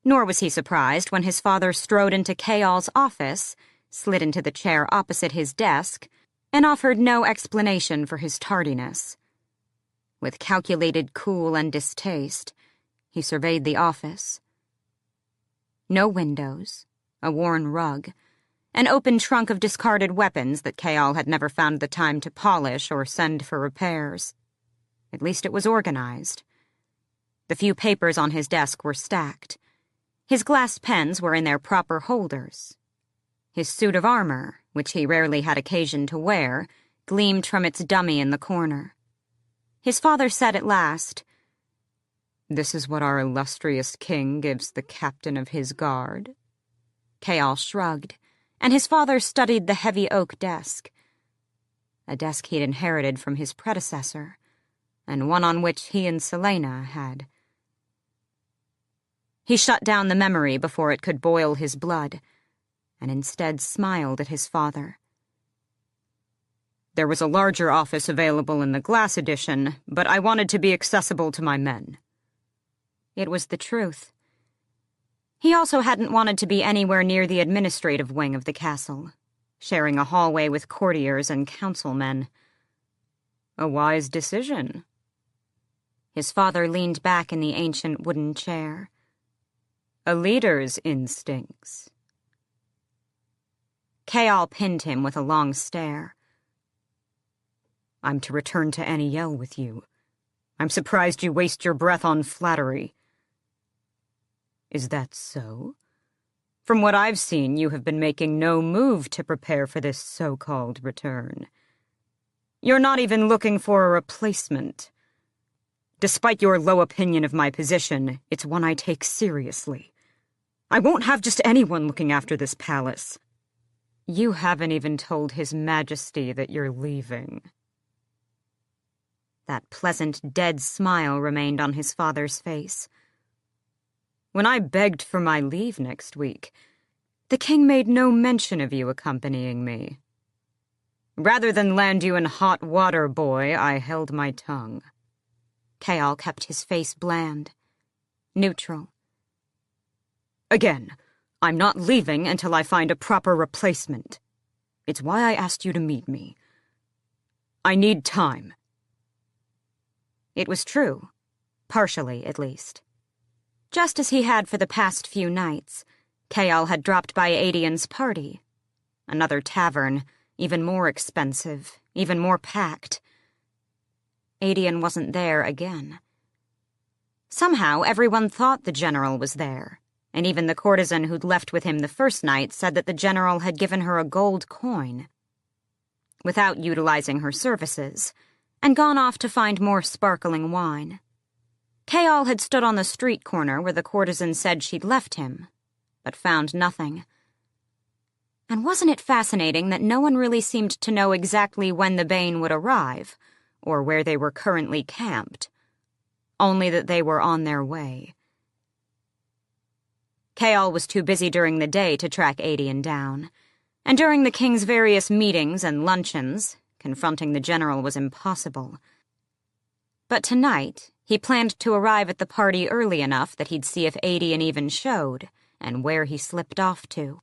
Nor was he surprised when his father strode into Kayal's office, slid into the chair opposite his desk, and offered no explanation for his tardiness. With calculated cool and distaste, he surveyed the office. No windows, a worn rug, an open trunk of discarded weapons that Kayal had never found the time to polish or send for repairs. At least it was organized. The few papers on his desk were stacked. His glass pens were in their proper holders. His suit of armor, which he rarely had occasion to wear, gleamed from its dummy in the corner. His father said at last, "This is what our illustrious king gives the captain of his guard?" Kayal shrugged, and his father studied the heavy oak desk, a desk he'd inherited from his predecessor, and one on which he and Selena had. He shut down the memory before it could boil his blood, and instead smiled at his father. "There was a larger office available in the glass edition, but I wanted to be accessible to my men." It was the truth. He also hadn't wanted to be anywhere near the administrative wing of the castle, sharing a hallway with courtiers and councilmen. "A wise decision." His father leaned back in the ancient wooden chair. "A leader's instincts." Kayal pinned him with a long stare. "I'm to return to Aniel with you. I'm surprised you waste your breath on flattery." "Is that so?" From what I've seen, you have been making no move to prepare for this so-called return. You're not even looking for a replacement. Despite your low opinion of my position, it's one I take seriously. I won't have just anyone looking after this palace. You haven't even told His Majesty that you're leaving." That pleasant, dead smile remained on his father's face. "When I begged for my leave next week, the king made no mention of you accompanying me. Rather than land you in hot water, boy, I held my tongue." Chaol kept his face bland, neutral. "Again, I'm not leaving until I find a proper replacement. It's why I asked you to meet me. I need time." It was true, partially at least. Just as he had for the past few nights, Chaol had dropped by Adian's party. Another tavern, even more expensive, even more packed. Adian wasn't there again. Somehow everyone thought the general was there, and even the courtesan who'd left with him the first night said that the general had given her a gold coin, without utilizing her services, and gone off to find more sparkling wine. Chaol had stood on the street corner where the courtesan said she'd left him, but found nothing. And wasn't it fascinating that no one really seemed to know exactly when the Bane would arrive, or where they were currently camped, only that they were on their way. Chaol was too busy during the day to track Adian down, and during the king's various meetings and luncheons, confronting the general was impossible. But tonight, he planned to arrive at the party early enough that he'd see if Adian even showed, and where he slipped off to.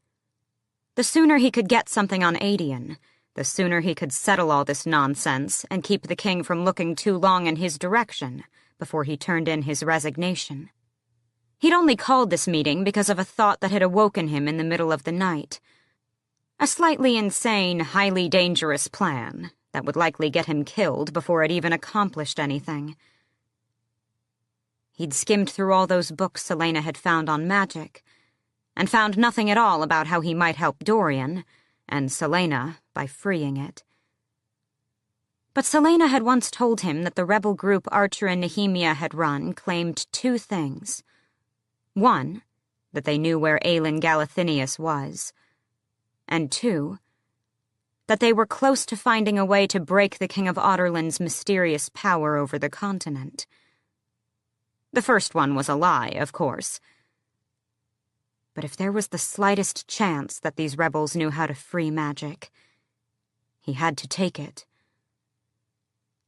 The sooner he could get something on Adian, the sooner he could settle all this nonsense and keep the king from looking too long in his direction before he turned in his resignation. He'd only called this meeting because of a thought that had awoken him in the middle of the night. A slightly insane, highly dangerous plan that would likely get him killed before it even accomplished anything. He'd skimmed through all those books Celaena had found on magic, and found nothing at all about how he might help Dorian, and Celaena, by freeing it. But Celaena had once told him that the rebel group Archer and Nehemia had run claimed two things. One, that they knew where Aelin Galathinius was, and two, that they were close to finding a way to break the King of Otterland's mysterious power over the continent. The first one was a lie, of course. But if there was the slightest chance that these rebels knew how to free magic, he had to take it.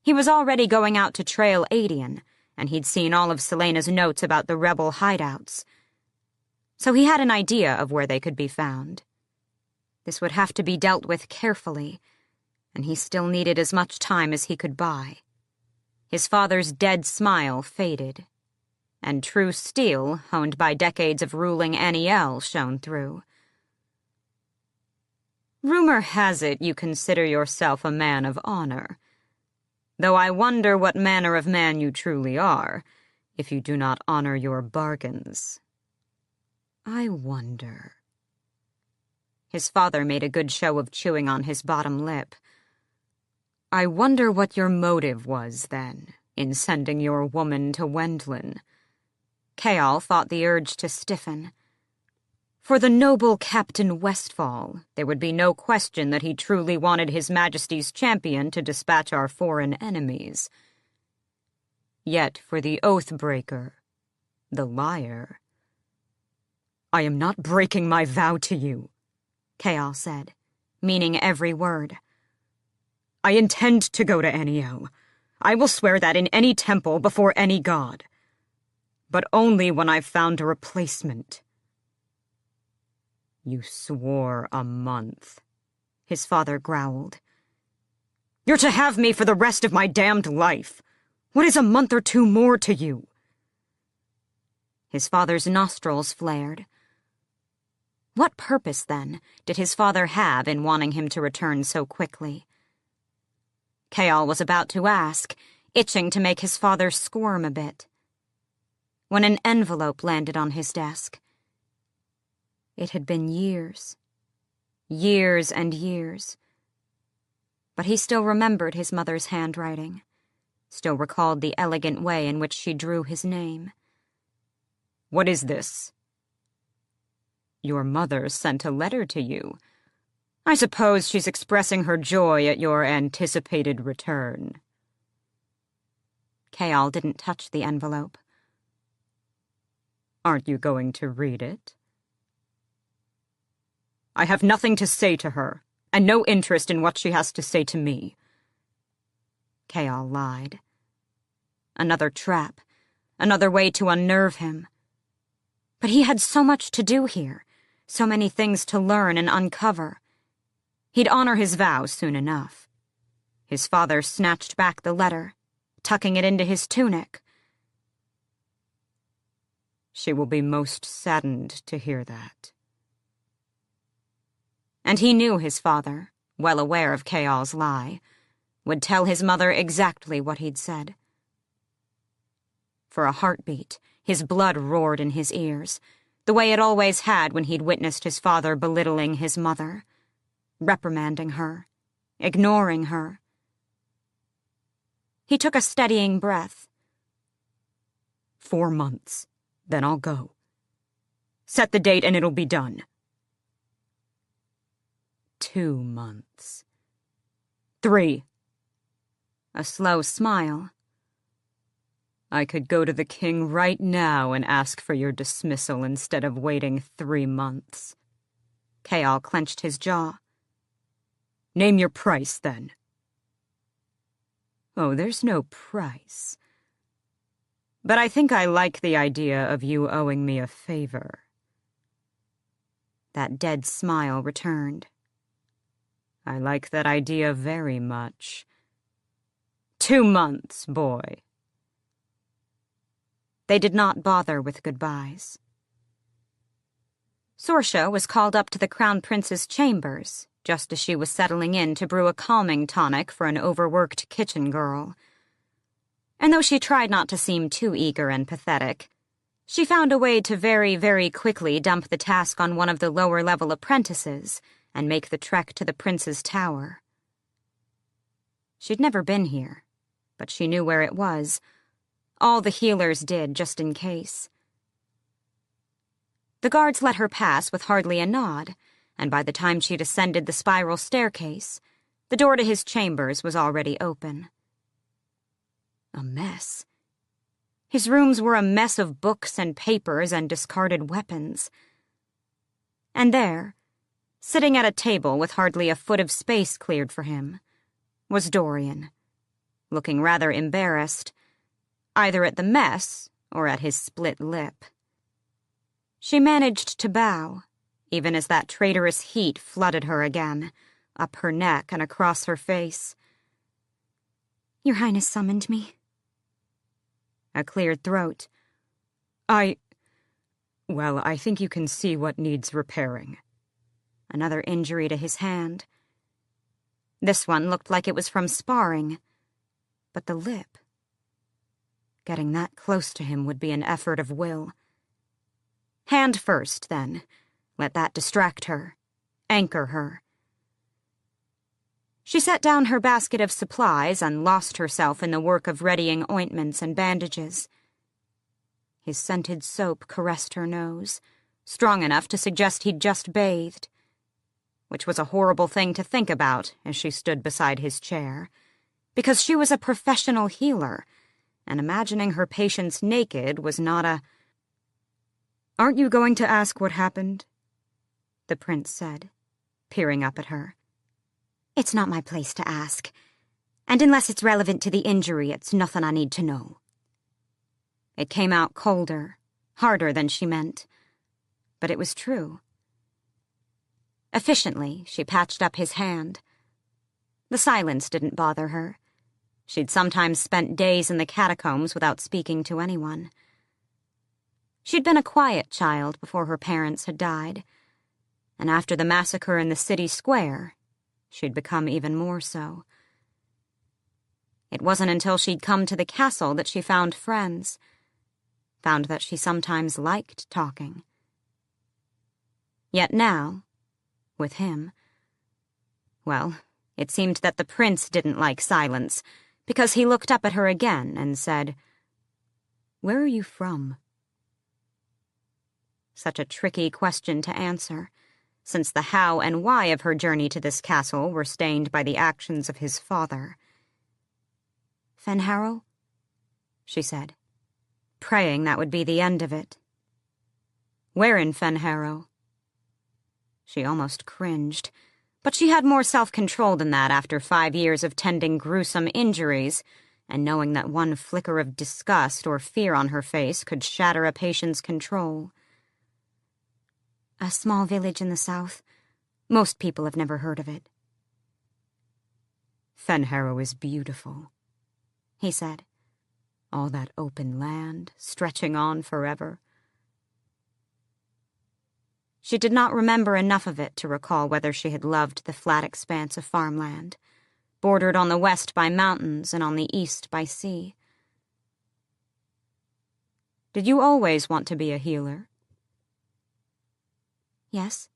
He was already going out to trail Adian, and he'd seen all of Celaena's notes about the rebel hideouts. So he had an idea of where they could be found. This would have to be dealt with carefully, and he still needed as much time as he could buy. His father's dead smile faded, and true steel, honed by decades of ruling Aniel, shone through. "Rumor has it you consider yourself a man of honor, though I wonder what manner of man you truly are, if you do not honor your bargains. I wonder." His father made a good show of chewing on his bottom lip. "I wonder what your motive was, then, in sending your woman to Wendlin." Chaol fought the urge to stiffen. For the noble Captain Westfall, there would be no question that he truly wanted His Majesty's champion to dispatch our foreign enemies. Yet for the Oathbreaker, the liar... "I am not breaking my vow to you," Chaol said, meaning every word. "I intend to go to Aniel. I will swear that in any temple before any god. But only when I've found a replacement." "You swore a month," his father growled. "You're to have me for the rest of my damned life. What is a month or two more to you?" His father's nostrils flared. What purpose, then, did his father have in wanting him to return so quickly? Chaol was about to ask, itching to make his father squirm a bit, when an envelope landed on his desk. It had been years. Years and years. But he still remembered his mother's handwriting, still recalled the elegant way in which she drew his name. "What is this?" "Your mother sent a letter to you. I suppose she's expressing her joy at your anticipated return." Kayal didn't touch the envelope. "Aren't you going to read it?" "I have nothing to say to her, and no interest in what she has to say to me." Kayal lied. Another trap, another way to unnerve him. But he had so much to do here, so many things to learn and uncover. He'd honor his vow soon enough. His father snatched back the letter, tucking it into his tunic. "She will be most saddened to hear that." And he knew his father, well aware of Kayal's lie, would tell his mother exactly what he'd said. For a heartbeat, his blood roared in his ears, the way it always had when he'd witnessed his father belittling his mother, reprimanding her, ignoring her. He took a steadying breath. 4 months, then I'll go. Set the date and it'll be done. 2 months. 3. A slow smile. I could go to the king right now and ask for your dismissal instead of waiting 3 months. Kayal clenched his jaw. Name your price, then. Oh, there's no price. But I think I like the idea of you owing me a favor. That dead smile returned. I like that idea very much. 2 months, boy. They did not bother with goodbyes. Sorsha was called up to the Crown Prince's chambers, just as she was settling in to brew a calming tonic for an overworked kitchen girl. And though she tried not to seem too eager and pathetic, she found a way to very, very quickly dump the task on one of the lower-level apprentices and make the trek to the prince's tower. She'd never been here, but she knew where it was. All the healers did, just in case. The guards let her pass with hardly a nod, and by the time she'd ascended the spiral staircase, the door to his chambers was already open. A mess. His rooms were a mess of books and papers and discarded weapons. And there, sitting at a table with hardly a foot of space cleared for him, was Dorian, looking rather embarrassed, either at the mess or at his split lip. She managed to bow, even as that traitorous heat flooded her again, up her neck and across her face. "Your Highness summoned me." A cleared throat. Well, I think you can see what needs repairing. Another injury to his hand. This one looked like it was from sparring, but the lip. Getting that close to him would be an effort of will. Hand first, then. Let that distract her, anchor her. She set down her basket of supplies and lost herself in the work of readying ointments and bandages. His scented soap caressed her nose, strong enough to suggest he'd just bathed, which was a horrible thing to think about as she stood beside his chair, because she was a professional healer, and imagining her patients naked was not a... "Aren't you going to ask what happened?" the prince said, peering up at her. "It's not my place to ask, and unless it's relevant to the injury, it's nothing I need to know." It came out colder, harder than she meant, but it was true. Efficiently, she patched up his hand. The silence didn't bother her. She'd sometimes spent days in the catacombs without speaking to anyone. She'd been a quiet child before her parents had died, and after the massacre in the city square, she'd become even more so. It wasn't until she'd come to the castle that she found friends, found that she sometimes liked talking. Yet now, with him, well, it seemed that the prince didn't like silence, because he looked up at her again and said, "Where are you from?" Such a tricky question to answer, since the how and why of her journey to this castle were stained by the actions of his father. "Fenharrow?" she said, praying that would be the end of it. "Where in Fenharrow?" She almost cringed, but she had more self-control than that after 5 years of tending gruesome injuries and knowing that one flicker of disgust or fear on her face could shatter a patient's control. "A small village in the south. Most people have never heard of it." "Fenharrow is beautiful," he said. "All that open land, stretching on forever." She did not remember enough of it to recall whether she had loved the flat expanse of farmland, bordered on the west by mountains and on the east by sea. "Did you always want to be a healer?" "Yes,"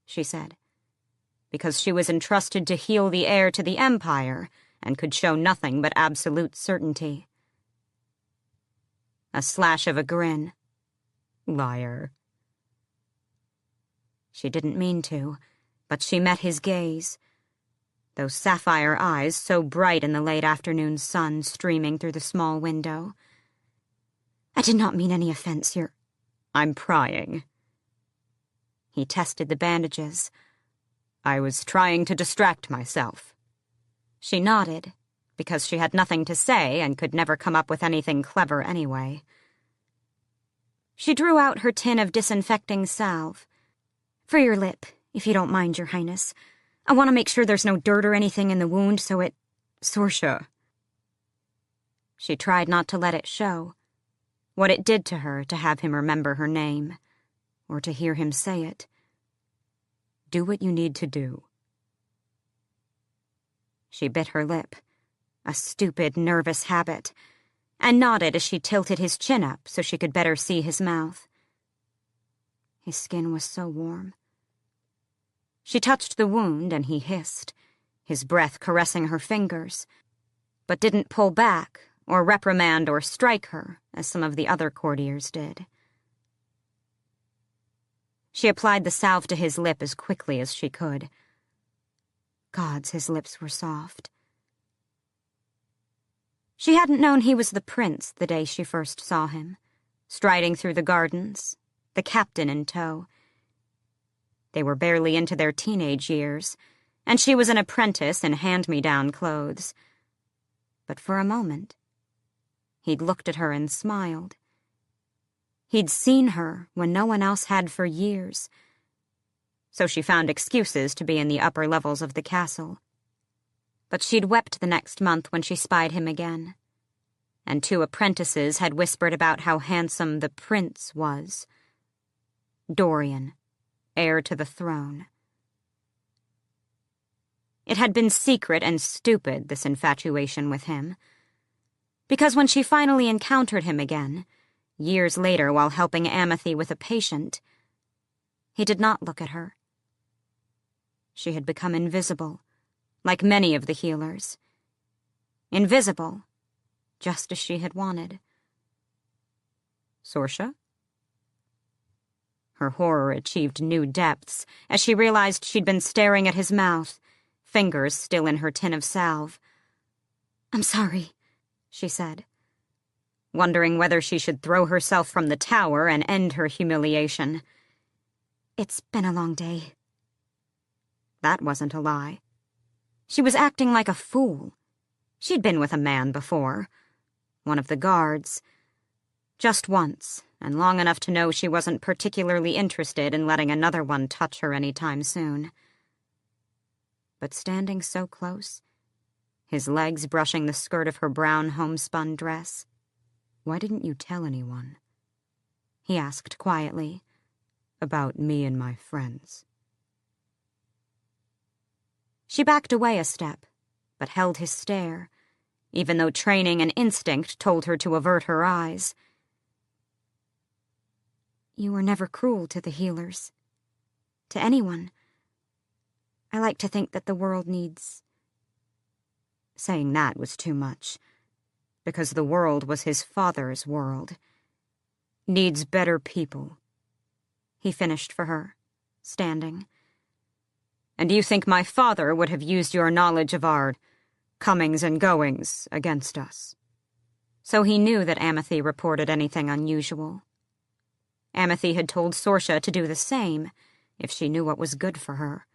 she said, because she was entrusted to heal the heir to the Empire and could show nothing but absolute certainty. A slash of a grin. "Liar." She didn't mean to, but she met his gaze. Those sapphire eyes so bright in the late afternoon sun streaming through the small window. "I did not mean any offense, "I'm prying." He tested the bandages. "I was trying to distract myself." She nodded, because she had nothing to say and could never come up with anything clever anyway. She drew out her tin of disinfecting salve. "For your lip, if you don't mind, Your Highness. I want to make sure there's no dirt or anything in the wound so it—" "Sorsha." She tried not to let it show. What it did to her to have him remember her name, or to hear him say it. "Do what you need to do." She bit her lip, a stupid, nervous habit, and nodded as she tilted his chin up so she could better see his mouth. His skin was so warm. She touched the wound and he hissed, his breath caressing her fingers, but didn't pull back or reprimand or strike her as some of the other courtiers did. She applied the salve to his lip as quickly as she could. Gods, his lips were soft. She hadn't known he was the prince the day she first saw him, striding through the gardens, the captain in tow. They were barely into their teenage years, and she was an apprentice in hand-me-down clothes. But for a moment, he'd looked at her and smiled. He'd seen her when no one else had for years, so she found excuses to be in the upper levels of the castle. But she'd wept the next month when she spied him again, and 2 apprentices had whispered about how handsome the prince was. Dorian, heir to the throne. It had been secret and stupid, this infatuation with him, because when she finally encountered him again, years later while helping Amethy with a patient, he did not look at her. She had become invisible, like many of the healers. Invisible, just as she had wanted. "Sorsha?" Her horror achieved new depths as she realized she'd been staring at his mouth, fingers still in her tin of salve. "I'm sorry," she said, wondering whether she should throw herself from the tower and end her humiliation. "It's been a long day." That wasn't a lie. She was acting like a fool. She'd been with a man before, one of the guards. Just once, and long enough to know she wasn't particularly interested in letting another one touch her any time soon. But standing so close, his legs brushing the skirt of her brown homespun dress. "Why didn't you tell anyone?" he asked quietly. "About me and my friends." She backed away a step, but held his stare, even though training and instinct told her to avert her eyes. "You were never cruel to the healers," to anyone. I like to think that the world needs... Saying that was too much, because the world was his father's world. Needs better people. He finished for her, standing. And you think my father would have used your knowledge of our comings and goings against us? So he knew that Amity reported anything unusual. Amity had told Sorsha to do the same, if she knew what was good for her.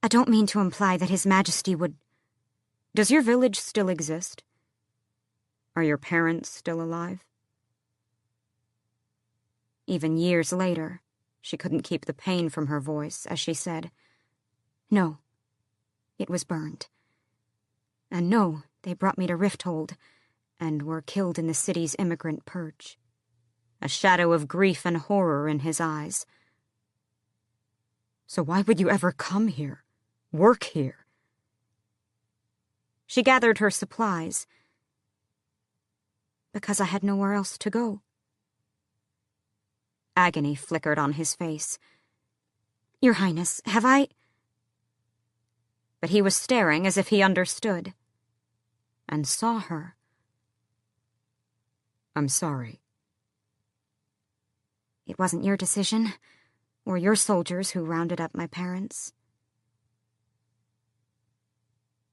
I don't mean to imply that His Majesty would... Does your village still exist? Are your parents still alive? Even years later, she couldn't keep the pain from her voice as she said, "No, it was burned. And no, they brought me to Rifthold and were killed in the city's immigrant purge." A shadow of grief and horror in his eyes. So why would you ever come here? Work here? She gathered her supplies. Because I had nowhere else to go. Agony flickered on his face. Your Highness, have I... But he was staring as if he understood. And saw her. I'm sorry. It wasn't your decision, or your soldiers who rounded up my parents.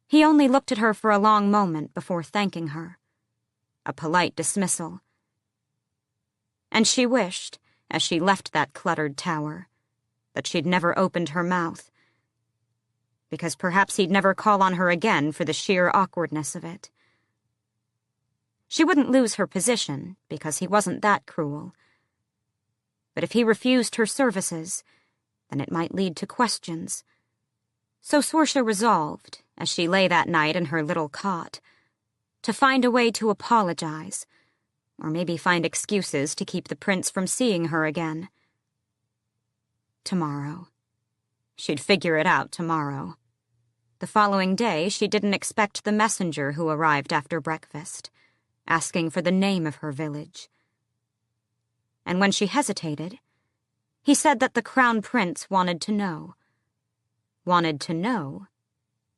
He only looked at her for a long moment before thanking her. A polite dismissal. And she wished, as she left that cluttered tower, that she'd never opened her mouth, because perhaps he'd never call on her again for the sheer awkwardness of it. She wouldn't lose her position, because he wasn't that cruel. But if he refused her services, then it might lead to questions. So Sorsha resolved, as she lay that night in her little cot, to find a way to apologize, or maybe find excuses to keep the prince from seeing her again. Tomorrow. She'd figure it out tomorrow. The following day, she didn't expect the messenger who arrived after breakfast, asking for the name of her village. And when she hesitated, he said that the Crown Prince wanted to know. Wanted to know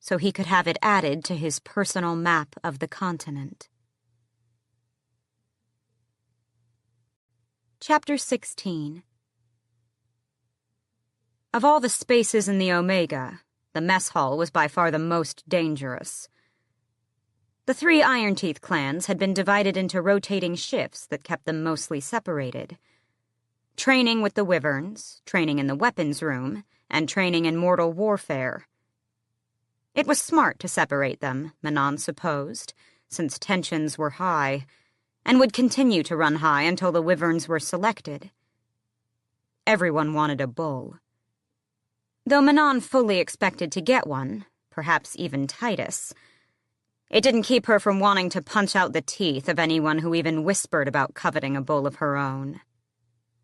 so he could have it added to his personal map of the continent. Chapter 16. Of all the spaces in the Omega, the mess hall was by far the most dangerous. The 3 Iron Teeth clans had been divided into rotating shifts that kept them mostly separated. Training with the Wyverns, training in the weapons room, and training in mortal warfare. It was smart to separate them, Manon supposed, since tensions were high, and would continue to run high until the Wyverns were selected. Everyone wanted a bull. Though Manon fully expected to get one, perhaps even Titus, it didn't keep her from wanting to punch out the teeth of anyone who even whispered about coveting a bull of her own.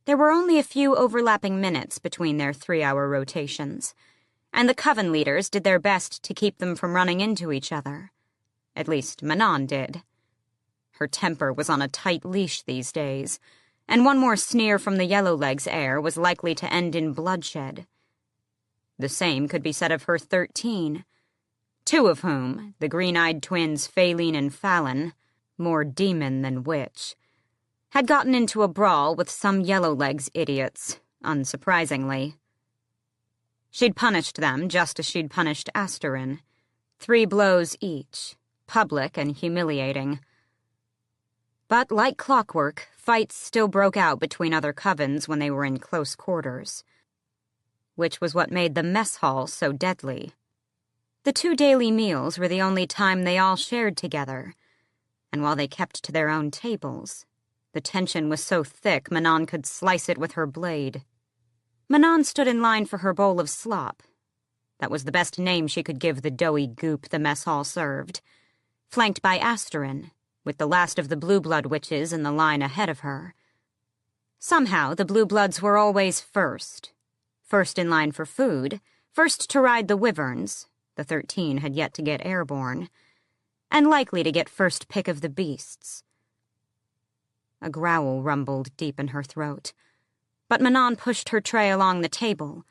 There were only a few overlapping minutes between their 3-hour rotations, and the coven leaders did their best to keep them from running into each other. At least Manon did. Her temper was on a tight leash these days, and one more sneer from the Yellowlegs heir was likely to end in bloodshed. The same could be said of her 13, 2 of whom, the green-eyed twins Phaline and Fallon, more demon than witch, had gotten into a brawl with some Yellowlegs idiots, unsurprisingly. She'd punished them just as she'd punished Asterin, 3 blows each, public and humiliating. But like clockwork, fights still broke out between other covens when they were in close quarters, which was what made the mess hall so deadly. The 2 daily meals were the only time they all shared together, and while they kept to their own tables, the tension was so thick Manon could slice it with her blade. Manon stood in line for her bowl of slop. That was the best name she could give the doughy goop the mess hall served, flanked by Asterin, with the last of the Blue Blood witches in the line ahead of her. Somehow, the Blue Bloods were always first. First in line for food, first to ride the Wyverns, the 13 had yet to get airborne, and likely to get first pick of the beasts. A growl rumbled deep in her throat. But Manon pushed her tray along the table,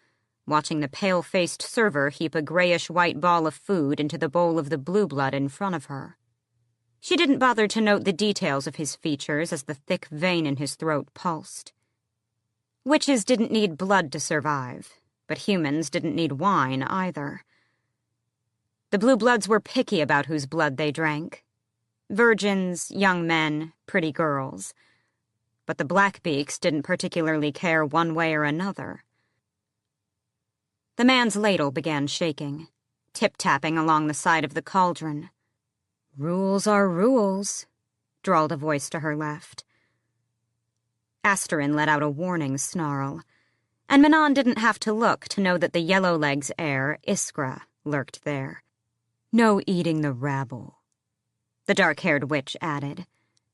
watching the pale-faced server heap a grayish-white ball of food into the bowl of the blue blood in front of her. She didn't bother to note the details of his features as the thick vein in his throat pulsed. Witches didn't need blood to survive, but humans didn't need wine either. The blue bloods were picky about whose blood they drank. Virgins, young men, pretty girls. But the Blackbeaks didn't particularly care one way or another. The man's ladle began shaking, tip-tapping along the side of the cauldron. "Rules are rules," drawled a voice to her left. Asterin let out a warning snarl, and Manon didn't have to look to know that the Yellowlegs heir, Iskra, lurked there. "No eating the rabble," the dark-haired witch added,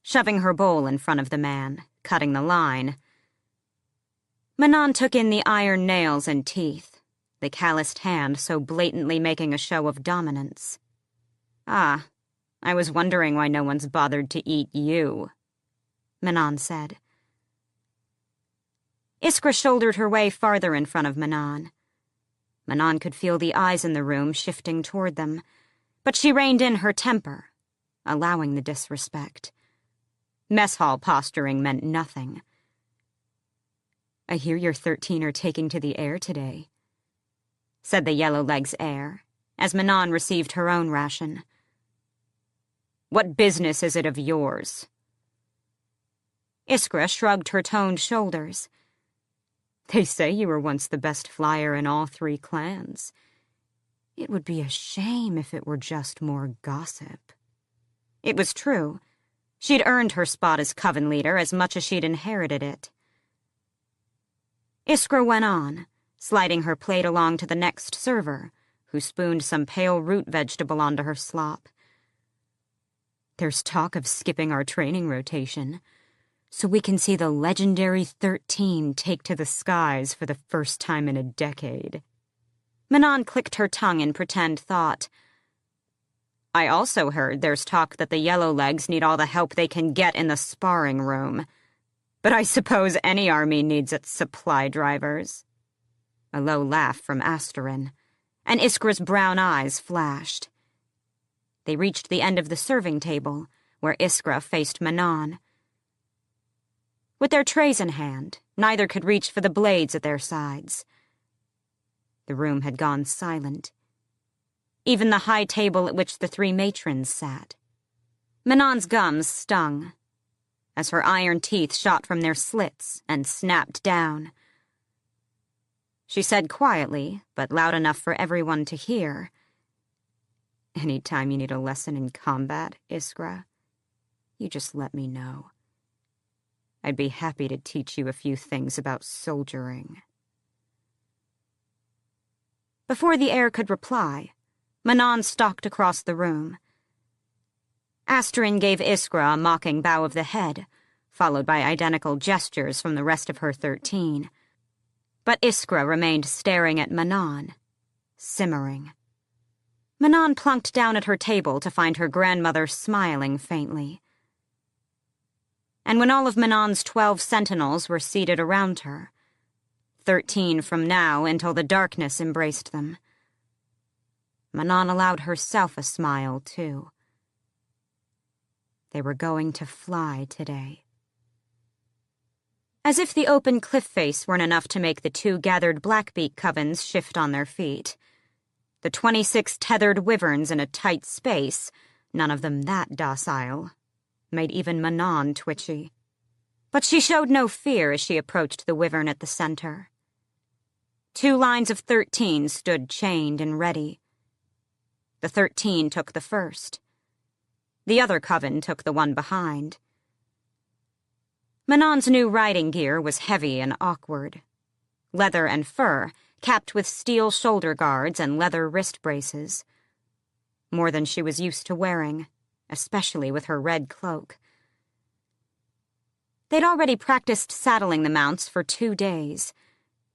shoving her bowl in front of the man, cutting the line. Manon took in the iron nails and teeth, the calloused hand so blatantly making a show of dominance. "Ah, I was wondering why no one's bothered to eat you," Manon said. Iskra shouldered her way farther in front of Manon. Manon could feel the eyes in the room shifting toward them, but she reined in her temper, allowing the disrespect. Mess hall posturing meant nothing. "I hear your 13 are taking to the air today," said the Yellowlegs heir, as Manon received her own ration. "What business is it of yours?" Iskra shrugged her toned shoulders. "They say you were once the best flyer in all 3 clans. It would be a shame if it were just more gossip." It was true. She'd earned her spot as coven leader as much as she'd inherited it. Iskra went on, sliding her plate along to the next server, who spooned some pale root vegetable onto her slop. "There's talk of skipping our training rotation, so we can see the legendary 13 take to the skies for the first time in a decade." Manon clicked her tongue in pretend thought. "I also heard there's talk that the Yellowlegs need all the help they can get in the sparring room. But I suppose any army needs its supply drivers." A low laugh from Asterin, and Iskra's brown eyes flashed. They reached the end of the serving table, where Iskra faced Manon. With their trays in hand, neither could reach for the blades at their sides. The room had gone silent. Even the high table at which the 3 matrons sat. Manon's gums stung, as her iron teeth shot from their slits and snapped down. She said quietly, but loud enough for everyone to hear, "Any time you need a lesson in combat, Iskra, you just let me know. I'd be happy to teach you a few things about soldiering." Before the heir could reply, Manon stalked across the room. Asterin gave Iskra a mocking bow of the head, followed by identical gestures from the rest of her 13. But Iskra remained staring at Manon, simmering. Manon plunked down at her table to find her grandmother smiling faintly. And when all of Manon's 12 sentinels were seated around her, 13 from now until the darkness embraced them, Manon allowed herself a smile, too. They were going to fly today. As if the open cliff face weren't enough to make the 2 gathered Blackbeak covens shift on their feet, the 26 tethered wyverns in a tight space, none of them that docile, made even Manon twitchy. But she showed no fear as she approached the wyvern at the center. 2 lines of 13 stood chained and ready. The 13 took the first. The other coven took the one behind. Manon's new riding gear was heavy and awkward. Leather and fur, capped with steel shoulder guards and leather wrist braces. More than she was used to wearing, especially with her red cloak. They'd already practiced saddling the mounts for 2 days,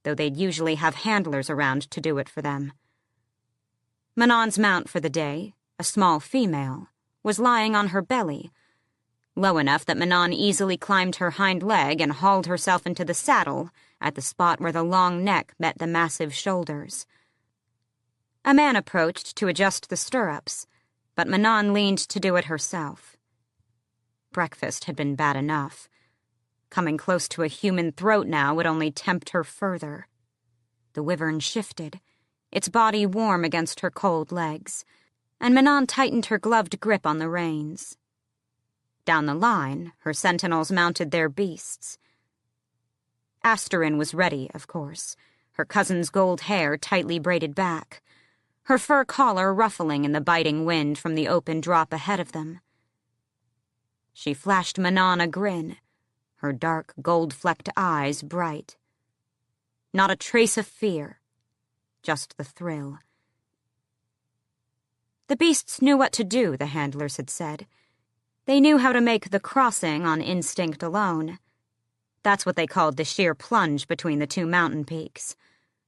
though they'd usually have handlers around to do it for them. Manon's mount for the day, a small female, was lying on her belly, low enough that Manon easily climbed her hind leg and hauled herself into the saddle at the spot where the long neck met the massive shoulders. A man approached to adjust the stirrups, but Manon leaned to do it herself. Breakfast had been bad enough. Coming close to a human throat now would only tempt her further. The wyvern shifted, its body warm against her cold legs, and Manon tightened her gloved grip on the reins. Down the line, her sentinels mounted their beasts. Asterin was ready, of course, her cousin's gold hair tightly braided back, her fur collar ruffling in the biting wind from the open drop ahead of them. She flashed Manon a grin, her dark, gold-flecked eyes bright. Not a trace of fear, just the thrill. The beasts knew what to do, the handlers had said. They knew how to make the crossing on instinct alone. That's what they called the sheer plunge between the two mountain peaks,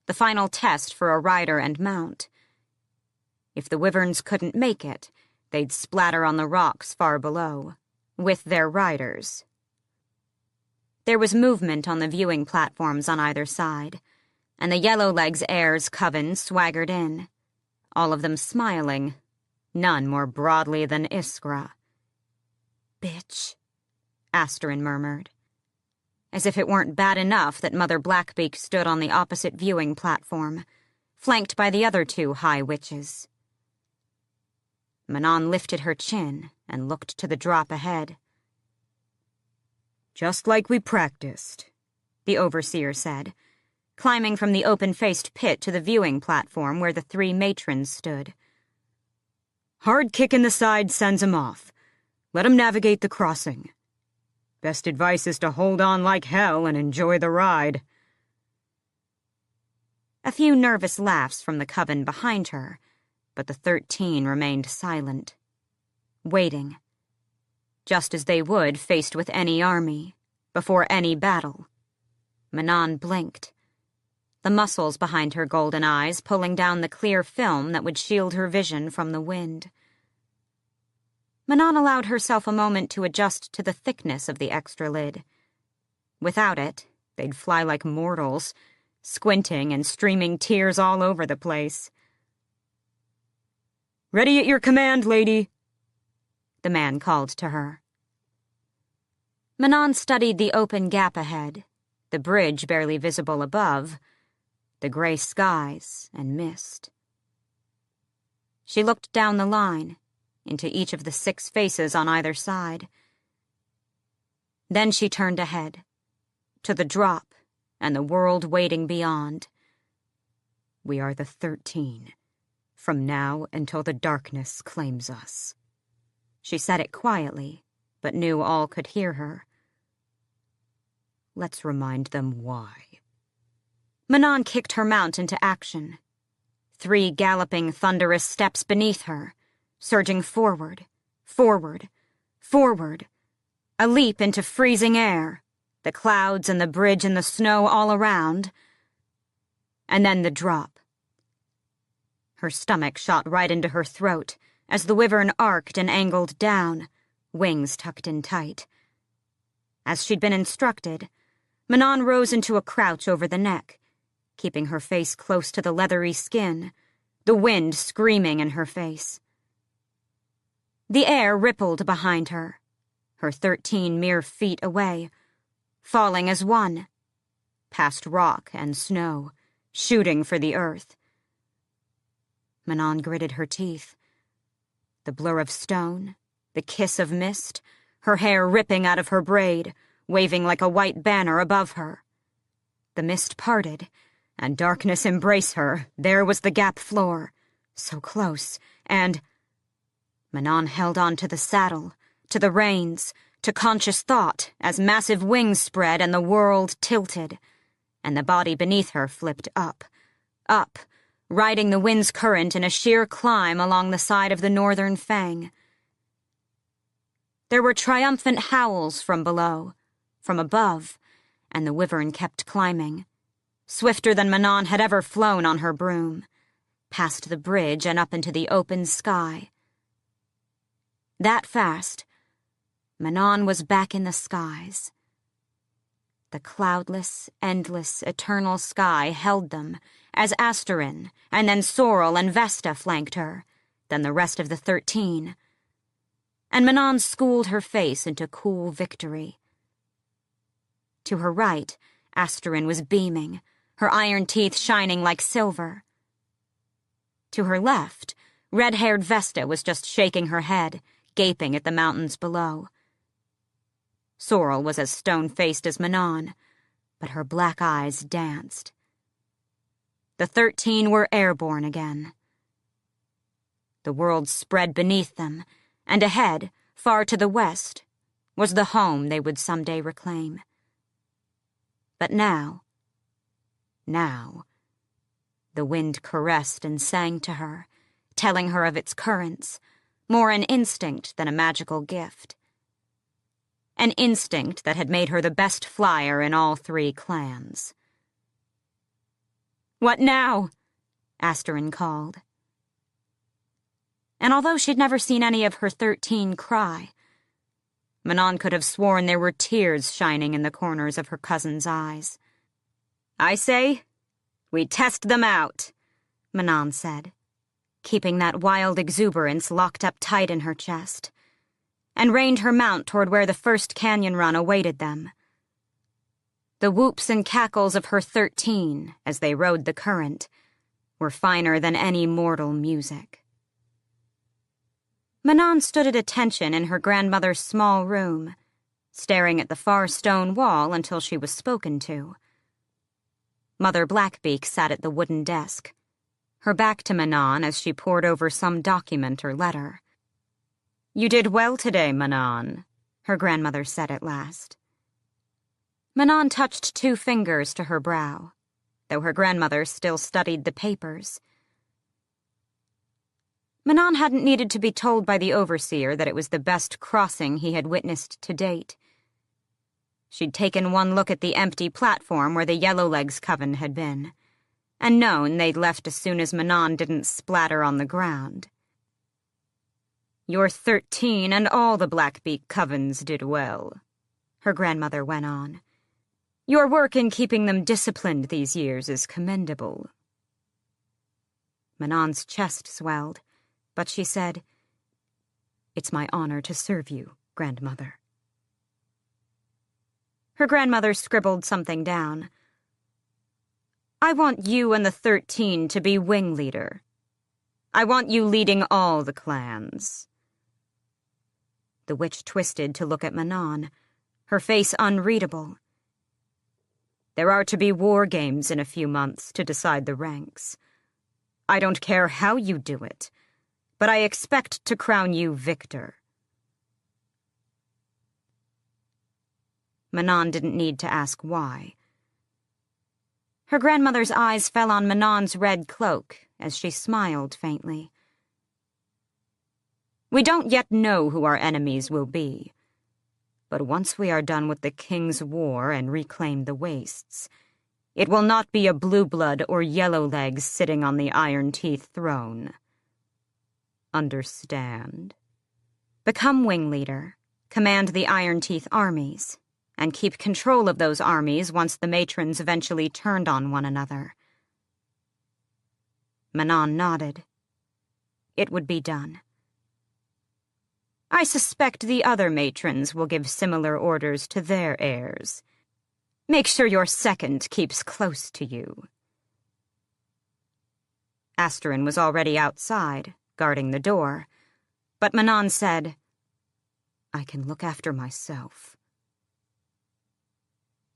the final test for a rider and mount. If the wyverns couldn't make it, they'd splatter on the rocks far below, with their riders. There was movement on the viewing platforms on either side, and the Yellowlegs heirs' coven swaggered in, all of them smiling, none more broadly than Iskra. "Bitch," Asterin murmured, as if it weren't bad enough that Mother Blackbeak stood on the opposite viewing platform, flanked by the other two high witches. Manon lifted her chin and looked to the drop ahead. "Just like we practiced," the overseer said, climbing from the open-faced pit to the viewing platform where the three matrons stood. "Hard kick in the side sends 'em off. Let 'em navigate the crossing. Best advice is to hold on like hell and enjoy the ride." A few nervous laughs from the coven behind her, but the 13 remained silent, waiting, just as they would faced with any army, before any battle. Manon blinked, the muscles behind her golden eyes pulling down the clear film that would shield her vision from the wind. Manon allowed herself a moment to adjust to the thickness of the extra lid. Without it, they'd fly like mortals, squinting and streaming tears all over the place. "Ready at your command, lady," the man called to her. Manon studied the open gap ahead, the bridge barely visible above, the gray skies and mist. She looked down the line, into each of the 6 faces on either side. Then she turned ahead, to the drop and the world waiting beyond. "We are the 13, from now until the darkness claims us." She said it quietly, but knew all could hear her. "Let's remind them why." Manon kicked her mount into action. 3 galloping, thunderous steps beneath her, surging forward, forward, forward. A leap into freezing air, the clouds and the bridge and the snow all around. And then the drop. Her stomach shot right into her throat as the wyvern arced and angled down, wings tucked in tight. As she'd been instructed, Manon rose into a crouch over the neck, keeping her face close to the leathery skin, the wind screaming in her face. The air rippled behind her, her 13 mere feet away, falling as one, past rock and snow, shooting for the earth. Manon gritted her teeth. The blur of stone, the kiss of mist, her hair ripping out of her braid, waving like a white banner above her. The mist parted, and darkness embraced her. There was the gap floor, so close, and Manon held on to the saddle, to the reins, to conscious thought as massive wings spread and the world tilted, and the body beneath her flipped up, up, riding the wind's current in a sheer climb along the side of the northern fang. There were triumphant howls from below, from above, and the wyvern kept climbing, swifter than Manon had ever flown on her broom, past the bridge and up into the open sky. That fast, Manon was back in the skies. The cloudless, endless, eternal sky held them as Asterin, and then Sorrel and Vesta flanked her, then the rest of the 13. And Manon schooled her face into cool victory. To her right, Asterin was beaming, her iron teeth shining like silver. To her left, red-haired Vesta was just shaking her head, gaping at the mountains below. Sorrel was as stone-faced as Manon, but her black eyes danced. The 13 were airborne again. The world spread beneath them, and ahead, far to the west, was the home they would someday reclaim. But now, the wind caressed and sang to her, telling her of its currents, more an instinct than a magical gift. An instinct that had made her the best flyer in all 3 clans. "What now?" Asterin called. And although she'd never seen any of her 13 cry, Manon could have sworn there were tears shining in the corners of her cousin's eyes. "I say, we test them out," Manon said, keeping that wild exuberance locked up tight in her chest, and reined her mount toward where the first canyon run awaited them. The whoops and cackles of her 13, as they rode the current, were finer than any mortal music. Manon stood at attention in her grandmother's small room, staring at the far stone wall until she was spoken to. Mother Blackbeak sat at the wooden desk, her back to Manon as she pored over some document or letter. "You did well today, Manon," her grandmother said at last. Manon touched 2 fingers to her brow, though her grandmother still studied the papers. Manon hadn't needed to be told by the overseer that it was the best crossing he had witnessed to date. She'd taken one look at the empty platform where the Yellowlegs coven had been, and known they'd left as soon as Manon didn't splatter on the ground. "Your 13 and all the Blackbeak covens did well," her grandmother went on. "Your work in keeping them disciplined these years is commendable." Manon's chest swelled, but she said, "It's my honor to serve you, grandmother." Her grandmother scribbled something down. "I want you and the 13 to be wing leader. I want you leading all the clans." The witch twisted to look at Manon, her face unreadable. "There are to be war games in a few months to decide the ranks. I don't care how you do it, but I expect to crown you victor." Manon didn't need to ask why. Her grandmother's eyes fell on Manon's red cloak as she smiled faintly. "We don't yet know who our enemies will be, but once we are done with the King's War and reclaim the Wastes, it will not be a blue blood or Yellowlegs sitting on the Iron Teeth throne. Understand? Become wing leader, command the Iron Teeth armies, and keep control of those armies once the matrons eventually turned on one another." Manon nodded. It would be done. "I suspect the other matrons will give similar orders to their heirs. Make sure your second keeps close to you." Asterin was already outside, guarding the door, but Manon said, "I can look after myself."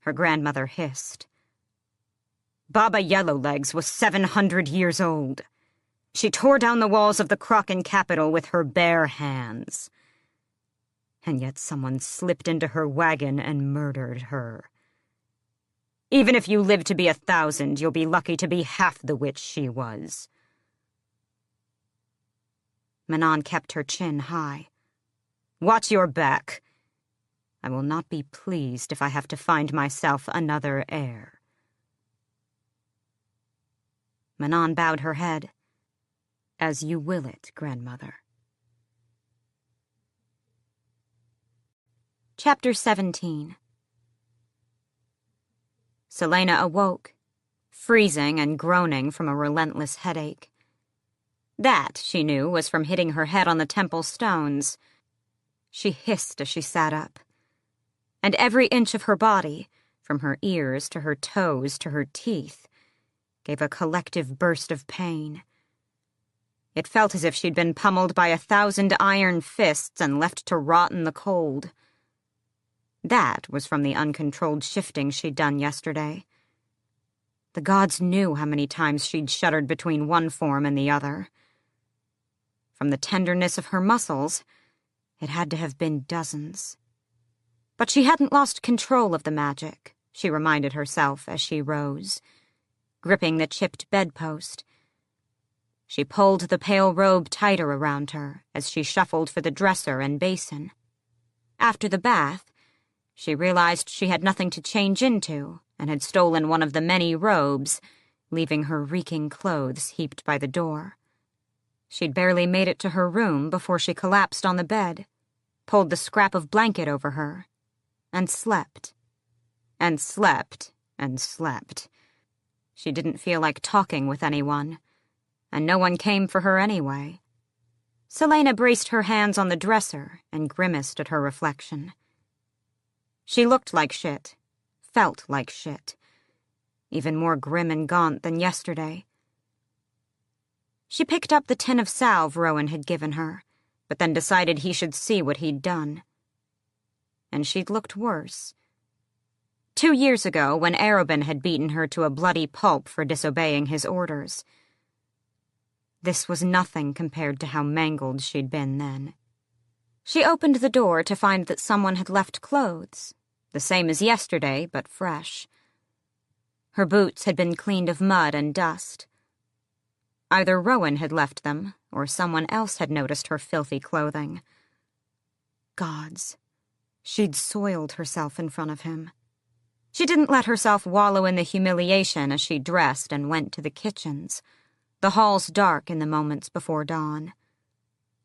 Her grandmother hissed. "Baba Yellowlegs was 700 years old. She tore down the walls of the Kraken capital with her bare hands. And yet someone slipped into her wagon and murdered her. Even if you live to be 1,000, you'll be lucky to be half the witch she was." Manon kept her chin high. "Watch your back. I will not be pleased if I have to find myself another heir." Manon bowed her head. "As you will it, grandmother." Chapter 17. Selena awoke, freezing and groaning from a relentless headache. That, she knew, was from hitting her head on the temple stones. She hissed as she sat up, and every inch of her body, from her ears to her toes to her teeth, gave a collective burst of pain. It felt as if she'd been pummeled by 1,000 iron fists and left to rot in the cold. That was from the uncontrolled shifting she'd done yesterday. The gods knew how many times she'd shuddered between one form and the other. From the tenderness of her muscles, it had to have been dozens. But she hadn't lost control of the magic, she reminded herself as she rose, gripping the chipped bedpost. She pulled the pale robe tighter around her as she shuffled for the dresser and basin. After the bath, she realized she had nothing to change into and had stolen one of the many robes, leaving her reeking clothes heaped by the door. She'd barely made it to her room before she collapsed on the bed, pulled the scrap of blanket over her, and slept. And slept, and slept. She didn't feel like talking with anyone, and no one came for her anyway. Selena braced her hands on the dresser and grimaced at her reflection. She looked like shit, felt like shit, even more grim and gaunt than yesterday. She picked up the tin of salve Rowan had given her, but then decided he should see what he'd done. And she'd looked worse. 2 years ago, when Arobin had beaten her to a bloody pulp for disobeying his orders. This was nothing compared to how mangled she'd been then. She opened the door to find that someone had left clothes, the same as yesterday, but fresh. Her boots had been cleaned of mud and dust. Either Rowan had left them, or someone else had noticed her filthy clothing. Gods, she'd soiled herself in front of him. She didn't let herself wallow in the humiliation as she dressed and went to the kitchens, the halls dark in the moments before dawn.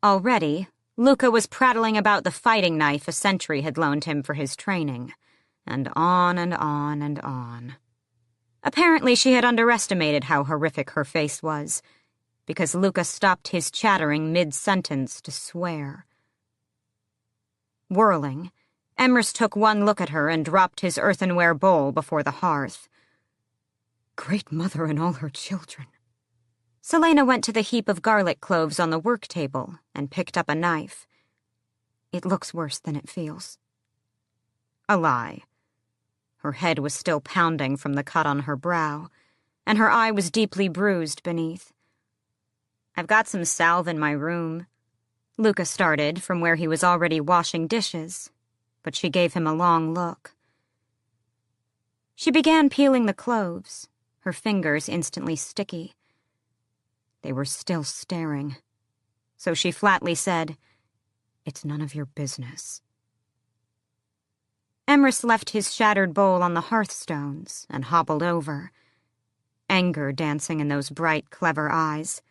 Already, Luca was prattling about the fighting knife a sentry had loaned him for his training, and on and on and on. Apparently she had underestimated how horrific her face was, because Luca stopped his chattering mid-sentence to swear. Whirling, Emrys took one look at her and dropped his earthenware bowl before the hearth. Great Mother and all her children. Selena went to the heap of garlic cloves on the work table and picked up a knife. It looks worse than it feels. A lie. Her head was still pounding from the cut on her brow, and her eye was deeply bruised beneath. I've got some salve in my room. Luca started from where he was already washing dishes, but she gave him a long look. She began peeling the cloves, her fingers instantly sticky. They were still staring, so she flatly said, "It's none of your business." Emrys left his shattered bowl on the hearthstones and hobbled over, anger dancing in those bright, clever eyes.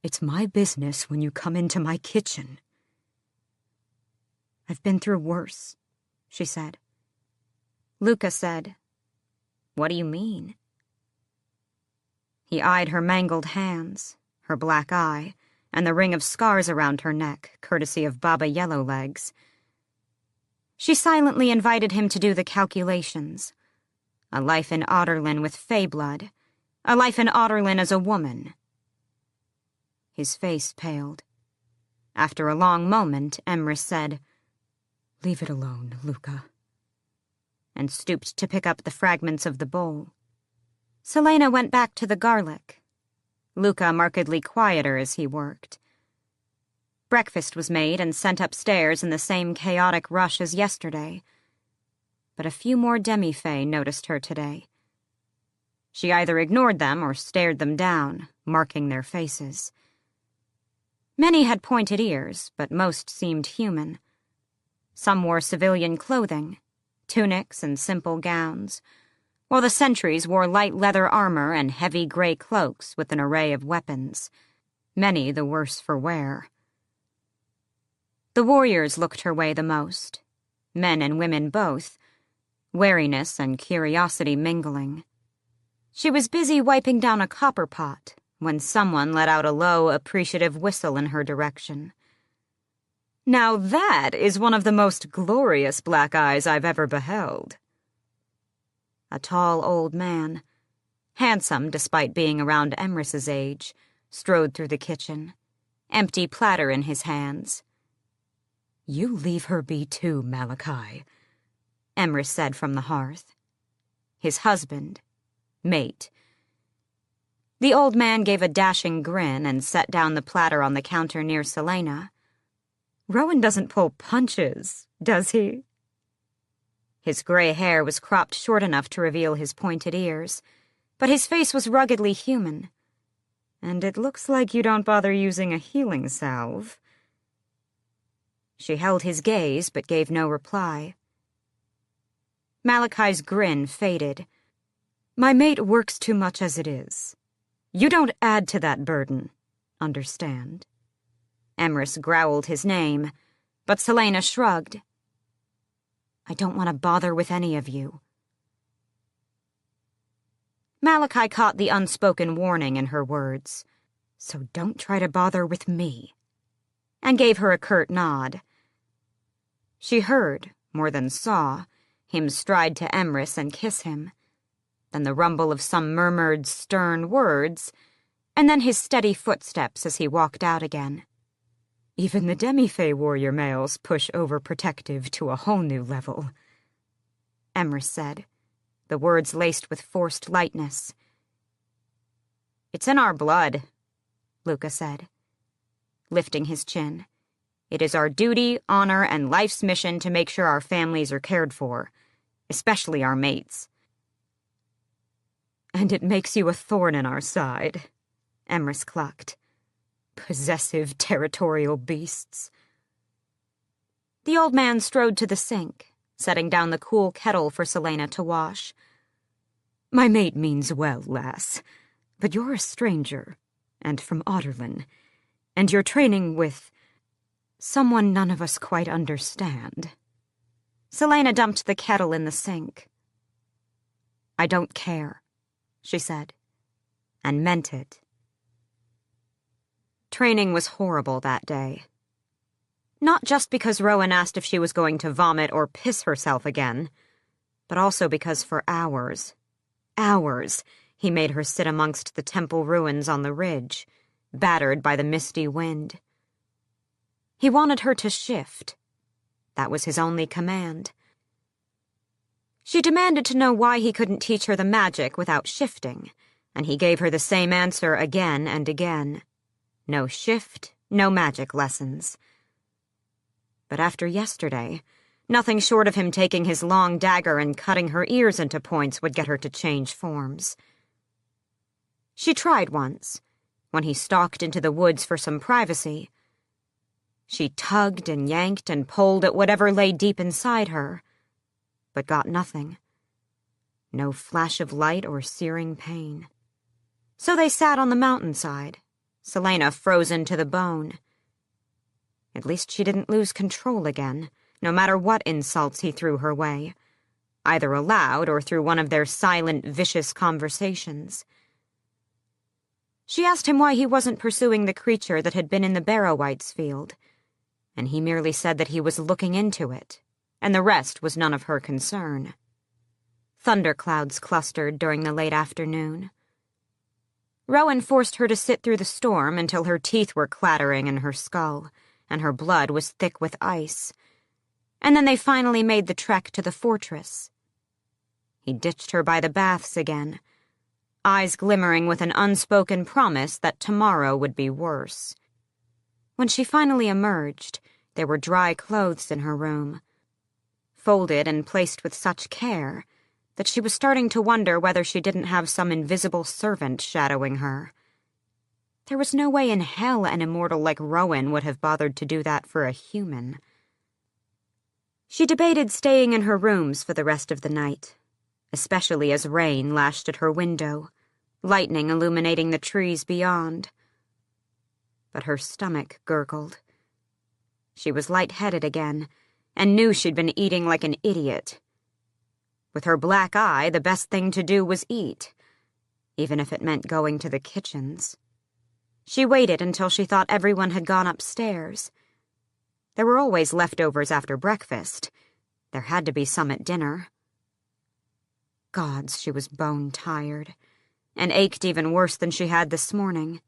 "It's my business when you come into my kitchen." "I've been through worse," she said. Luca said, "What do you mean?" He eyed her mangled hands, her black eye, and the ring of scars around her neck, courtesy of Baba Yellowlegs. She silently invited him to do the calculations. A life in Otterlin with fey blood, a life in Otterlin as a woman. His face paled. After a long moment, Emrys said, "Leave it alone, Luca," and stooped to pick up the fragments of the bowl. Selena went back to the garlic, Luca markedly quieter as he worked. Breakfast was made and sent upstairs in the same chaotic rush as yesterday, but a few more demi-fae noticed her today. She either ignored them or stared them down, marking their faces. Many had pointed ears, but most seemed human. Some wore civilian clothing, tunics and simple gowns, while the sentries wore light leather armor and heavy gray cloaks with an array of weapons, many the worse for wear. The warriors looked her way the most, men and women both, wariness and curiosity mingling. She was busy wiping down a copper pot when someone let out a low, appreciative whistle in her direction. "Now that is one of the most glorious black eyes I've ever beheld." A tall old man, handsome despite being around Emrys's age, strode through the kitchen, empty platter in his hands. "You leave her be too, Malachi," Emrys said from the hearth. His husband, mate. The old man gave a dashing grin and set down the platter on the counter near Selena. "Rowan doesn't pull punches, does he?" His gray hair was cropped short enough to reveal his pointed ears, but his face was ruggedly human. "And it looks like you don't bother using a healing salve." She held his gaze but gave no reply. Malachi's grin faded. "My mate works too much as it is. You don't add to that burden, understand?" Emrys growled his name, but Selena shrugged. "I don't want to bother with any of you." Malachi caught the unspoken warning in her words. "So don't try to bother with me," and gave her a curt nod. She heard, more than saw, him stride to Emrys and kiss him, then the rumble of some murmured, stern words, and then his steady footsteps as he walked out again. "Even the demi-fae warrior males push overprotective to a whole new level," Emrys said, the words laced with forced lightness. "It's in our blood," Luca said, lifting his chin. "It is our duty, honor, and life's mission to make sure our families are cared for, especially our mates." "And it makes you a thorn in our side," Emrys clucked. "Possessive, territorial beasts." The old man strode to the sink, setting down the cool kettle for Selena to wash. "My mate means well, lass, but you're a stranger, and from Otterlin, and you're training with someone none of us quite understand." Selena dumped the kettle in the sink. "I don't care," she said, and meant it. Training was horrible that day. Not just because Rowan asked if she was going to vomit or piss herself again, but also because for hours, he made her sit amongst the temple ruins on the ridge, battered by the misty wind. He wanted her to shift. That was his only command. She demanded to know why he couldn't teach her the magic without shifting, and he gave her the same answer again and again. No shift, no magic lessons. But after yesterday, nothing short of him taking his long dagger and cutting her ears into points would get her to change forms. She tried once, when he stalked into the woods for some privacy. She tugged and yanked and pulled at whatever lay deep inside her, but got nothing. No flash of light or searing pain. So they sat on the mountainside, Selena frozen to the bone. At least she didn't lose control again, no matter what insults he threw her way, either aloud or through one of their silent, vicious conversations. She asked him why he wasn't pursuing the creature that had been in the Barrow-White's field, and he merely said that he was looking into it, and the rest was none of her concern. Thunderclouds clustered during the late afternoon. Rowan forced her to sit through the storm until her teeth were clattering in her skull, and her blood was thick with ice. And then they finally made the trek to the fortress. He ditched her by the baths again, eyes glimmering with an unspoken promise that tomorrow would be worse. When she finally emerged, there were dry clothes in her room, folded and placed with such care that she was starting to wonder whether she didn't have some invisible servant shadowing her. There was no way in hell an immortal like Rowan would have bothered to do that for a human. She debated staying in her rooms for the rest of the night, especially as rain lashed at her window, lightning illuminating the trees beyond. But her stomach gurgled. She was lightheaded again, and knew she'd been eating like an idiot. With her black eye, the best thing to do was eat, even if it meant going to the kitchens. She waited until she thought everyone had gone upstairs. There were always leftovers after breakfast. There had to be some at dinner. Gods, she was bone-tired, and ached even worse than she had this morning.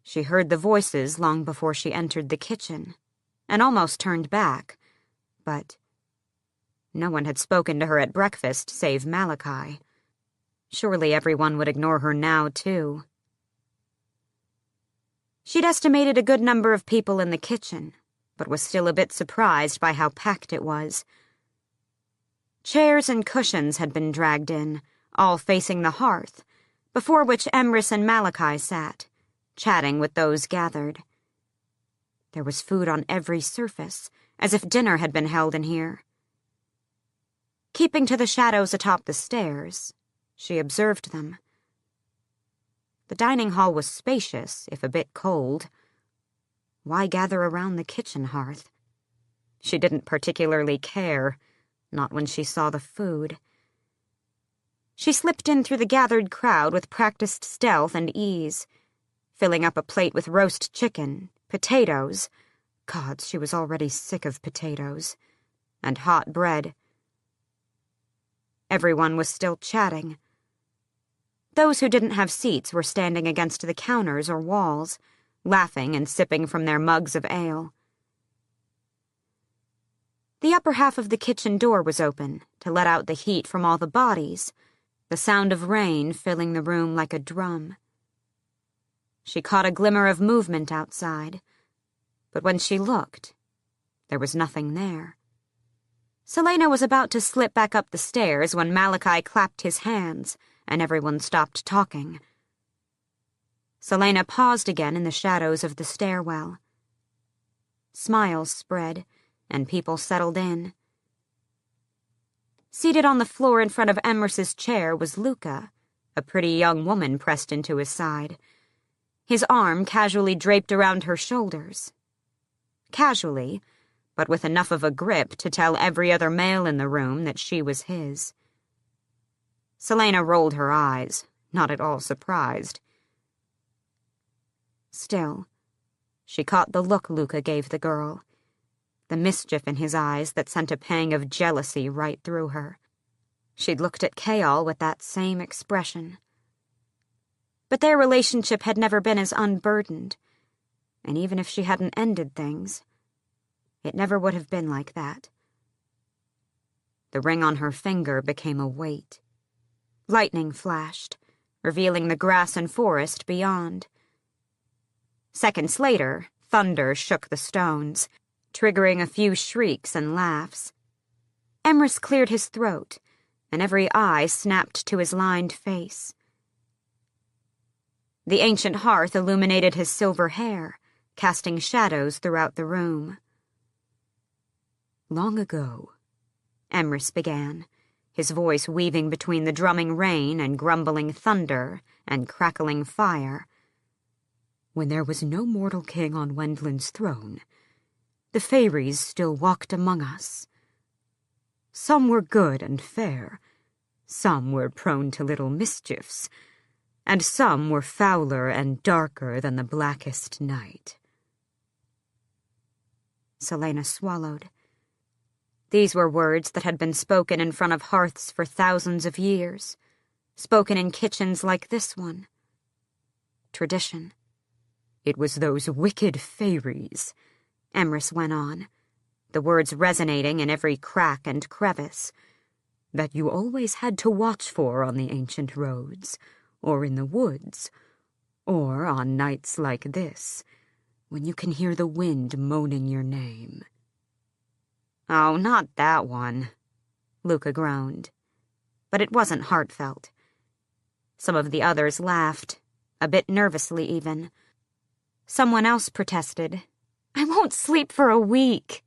She heard the voices long before she entered the kitchen, and almost turned back, but no one had spoken to her at breakfast save Malachi. Surely everyone would ignore her now, too. She'd estimated a good number of people in the kitchen, but was still a bit surprised by how packed it was. Chairs and cushions had been dragged in, all facing the hearth, before which Emrys and Malachi sat, chatting with those gathered. There was food on every surface, as if dinner had been held in here. Keeping to the shadows atop the stairs, she observed them. The dining hall was spacious, if a bit cold. Why gather around the kitchen hearth? She didn't particularly care, not when she saw the food. She slipped in through the gathered crowd with practiced stealth and ease, filling up a plate with roast chicken, potatoes — gods, she was already sick of potatoes — and hot bread. Everyone was still chatting. Those who didn't have seats were standing against the counters or walls, laughing and sipping from their mugs of ale. The upper half of the kitchen door was open to let out the heat from all the bodies, the sound of rain filling the room like a drum. She caught a glimmer of movement outside, but when she looked, there was nothing there. Selena was about to slip back up the stairs when Malachi clapped his hands and everyone stopped talking. Selena paused again in the shadows of the stairwell. Smiles spread, and people settled in. Seated on the floor in front of Emrys's chair was Luca, a pretty young woman pressed into his side, his arm casually draped around her shoulders. Casually, but with enough of a grip to tell every other male in the room that she was his. Selena rolled her eyes, not at all surprised. Still, she caught the look Luca gave the girl, the mischief in his eyes that sent a pang of jealousy right through her. She'd looked at Kaol with that same expression. But their relationship had never been as unburdened, and even if she hadn't ended things, it never would have been like that. The ring on her finger became a weight. Lightning flashed, revealing the grass and forest beyond. Seconds later, thunder shook the stones, triggering a few shrieks and laughs. Emrys cleared his throat, and every eye snapped to his lined face. The ancient hearth illuminated his silver hair, casting shadows throughout the room. Long ago, Emrys began, his voice weaving between the drumming rain and grumbling thunder and crackling fire. When there was no mortal king on Wendland's throne, the Fairies still walked among us. Some were good and fair, some were prone to little mischiefs, and some were fouler and darker than the blackest night. Selena swallowed. These were words that had been spoken in front of hearths for thousands of years, spoken in kitchens like this one. Tradition. It was those wicked Fairies, Emrys went on, the words resonating in every crack and crevice, that you always had to watch for on the ancient roads, or in the woods, or on nights like this, when you can hear the wind moaning your name. Oh, not that one, Luca groaned. But it wasn't heartfelt. Some of the others laughed, a bit nervously even. Someone else protested, I won't sleep for a week.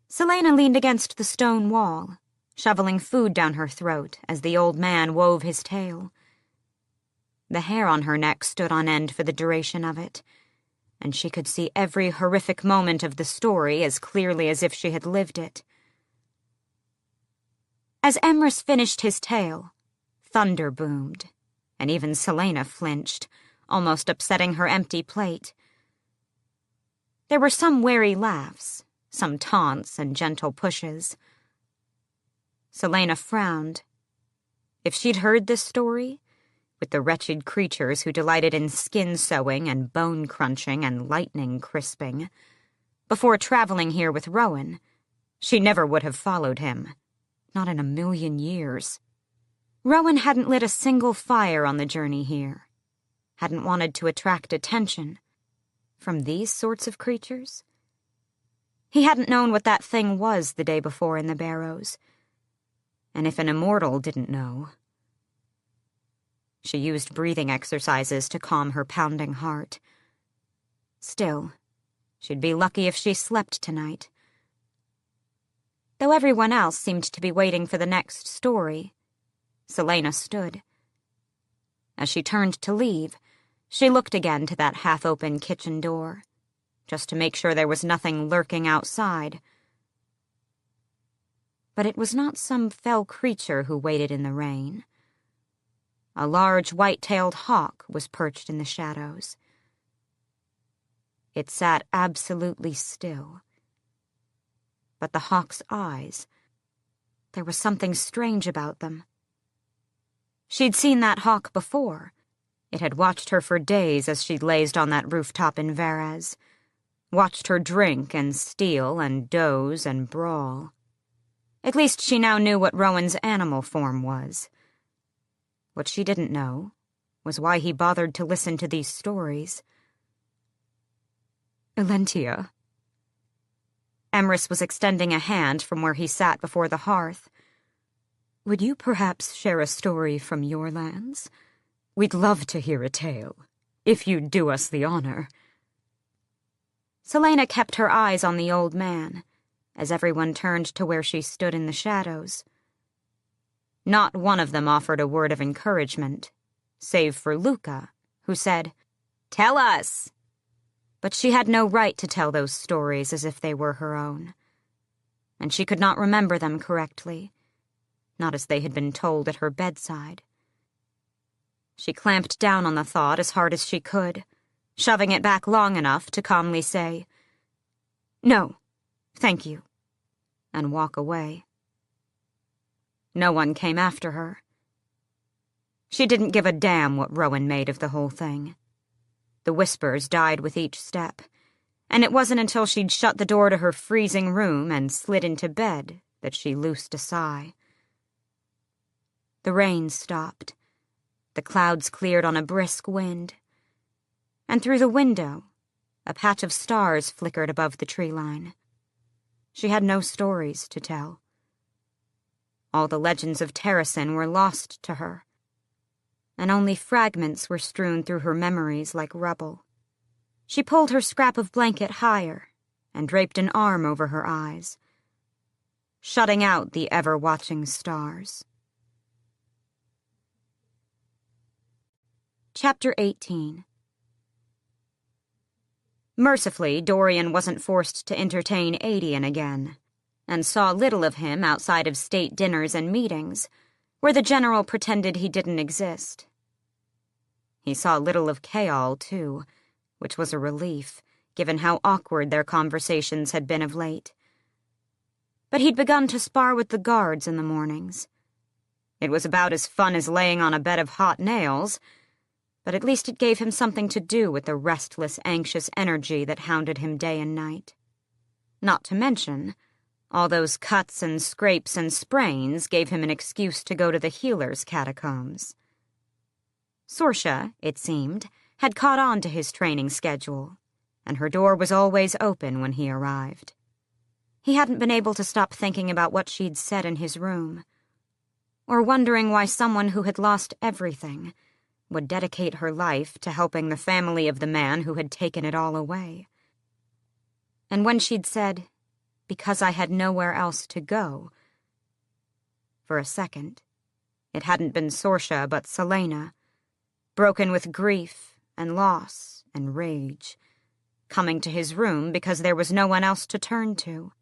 Selena leaned against the stone wall, shoveling food down her throat as the old man wove his tale. The hair on her neck stood on end for the duration of it, and she could see every horrific moment of the story as clearly as if she had lived it. As Emrys finished his tale, thunder boomed, and even Celaena flinched, almost upsetting her empty plate. There were some wary laughs, some taunts and gentle pushes. Celaena frowned. If she'd heard this story, with the wretched creatures who delighted in skin sewing and bone crunching and lightning crisping, before traveling here with Rowan, she never would have followed him. Not in a million years. Rowan hadn't lit a single fire on the journey here. Hadn't wanted to attract attention. From these sorts of creatures? He hadn't known what that thing was the day before in the Barrows. And if an immortal didn't know... She used breathing exercises to calm her pounding heart. Still, she'd be lucky if she slept tonight. Though everyone else seemed to be waiting for the next story, Celaena stood. As she turned to leave, she looked again to that half-open kitchen door, just to make sure there was nothing lurking outside. But it was not some fell creature who waited in the rain. A large white-tailed hawk was perched in the shadows. It sat absolutely still. But the hawk's eyes, there was something strange about them. She'd seen that hawk before. It had watched her for days as she'd lazed on that rooftop in Varez, watched her drink and steal and doze and brawl. At least she now knew what Rowan's animal form was. What she didn't know was why he bothered to listen to these stories. Elentia. Emrys was extending a hand from where he sat before the hearth. Would you perhaps share a story from your lands? We'd love to hear a tale, if you'd do us the honor. Celaena kept her eyes on the old man, as everyone turned to where she stood in the shadows. Not one of them offered a word of encouragement, save for Luca, who said, "Tell us!" But she had no right to tell those stories as if they were her own. And she could not remember them correctly, not as they had been told at her bedside. She clamped down on the thought as hard as she could, shoving it back long enough to calmly say, "No, thank you," and walk away. No one came after her. She didn't give a damn what Rowan made of the whole thing. The whispers died with each step, and it wasn't until she'd shut the door to her freezing room and slid into bed that she loosed a sigh. The rain stopped. The clouds cleared on a brisk wind, and through the window, a patch of stars flickered above the tree line. She had no stories to tell. All the legends of Terrasen were lost to her, and only fragments were strewn through her memories like rubble. She pulled her scrap of blanket higher and draped an arm over her eyes, shutting out the ever-watching stars. Chapter 18. Mercifully, Dorian wasn't forced to entertain Adian again, and saw little of him outside of state dinners and meetings, where the general pretended he didn't exist. He saw little of Kaol, too, which was a relief, given how awkward their conversations had been of late. But he'd begun to spar with the guards in the mornings. It was about as fun as laying on a bed of hot nails, but at least it gave him something to do with the restless, anxious energy that hounded him day and night. Not to mention, all those cuts and scrapes and sprains gave him an excuse to go to the healer's catacombs. Sorsha, it seemed, had caught on to his training schedule, and her door was always open when he arrived. He hadn't been able to stop thinking about what she'd said in his room, or wondering why someone who had lost everything would dedicate her life to helping the family of the man who had taken it all away. And when she'd said, "Because I had nowhere else to go," for a second, it hadn't been Sorsha but Celaena, broken with grief and loss and rage, coming to his room because there was no one else to turn to.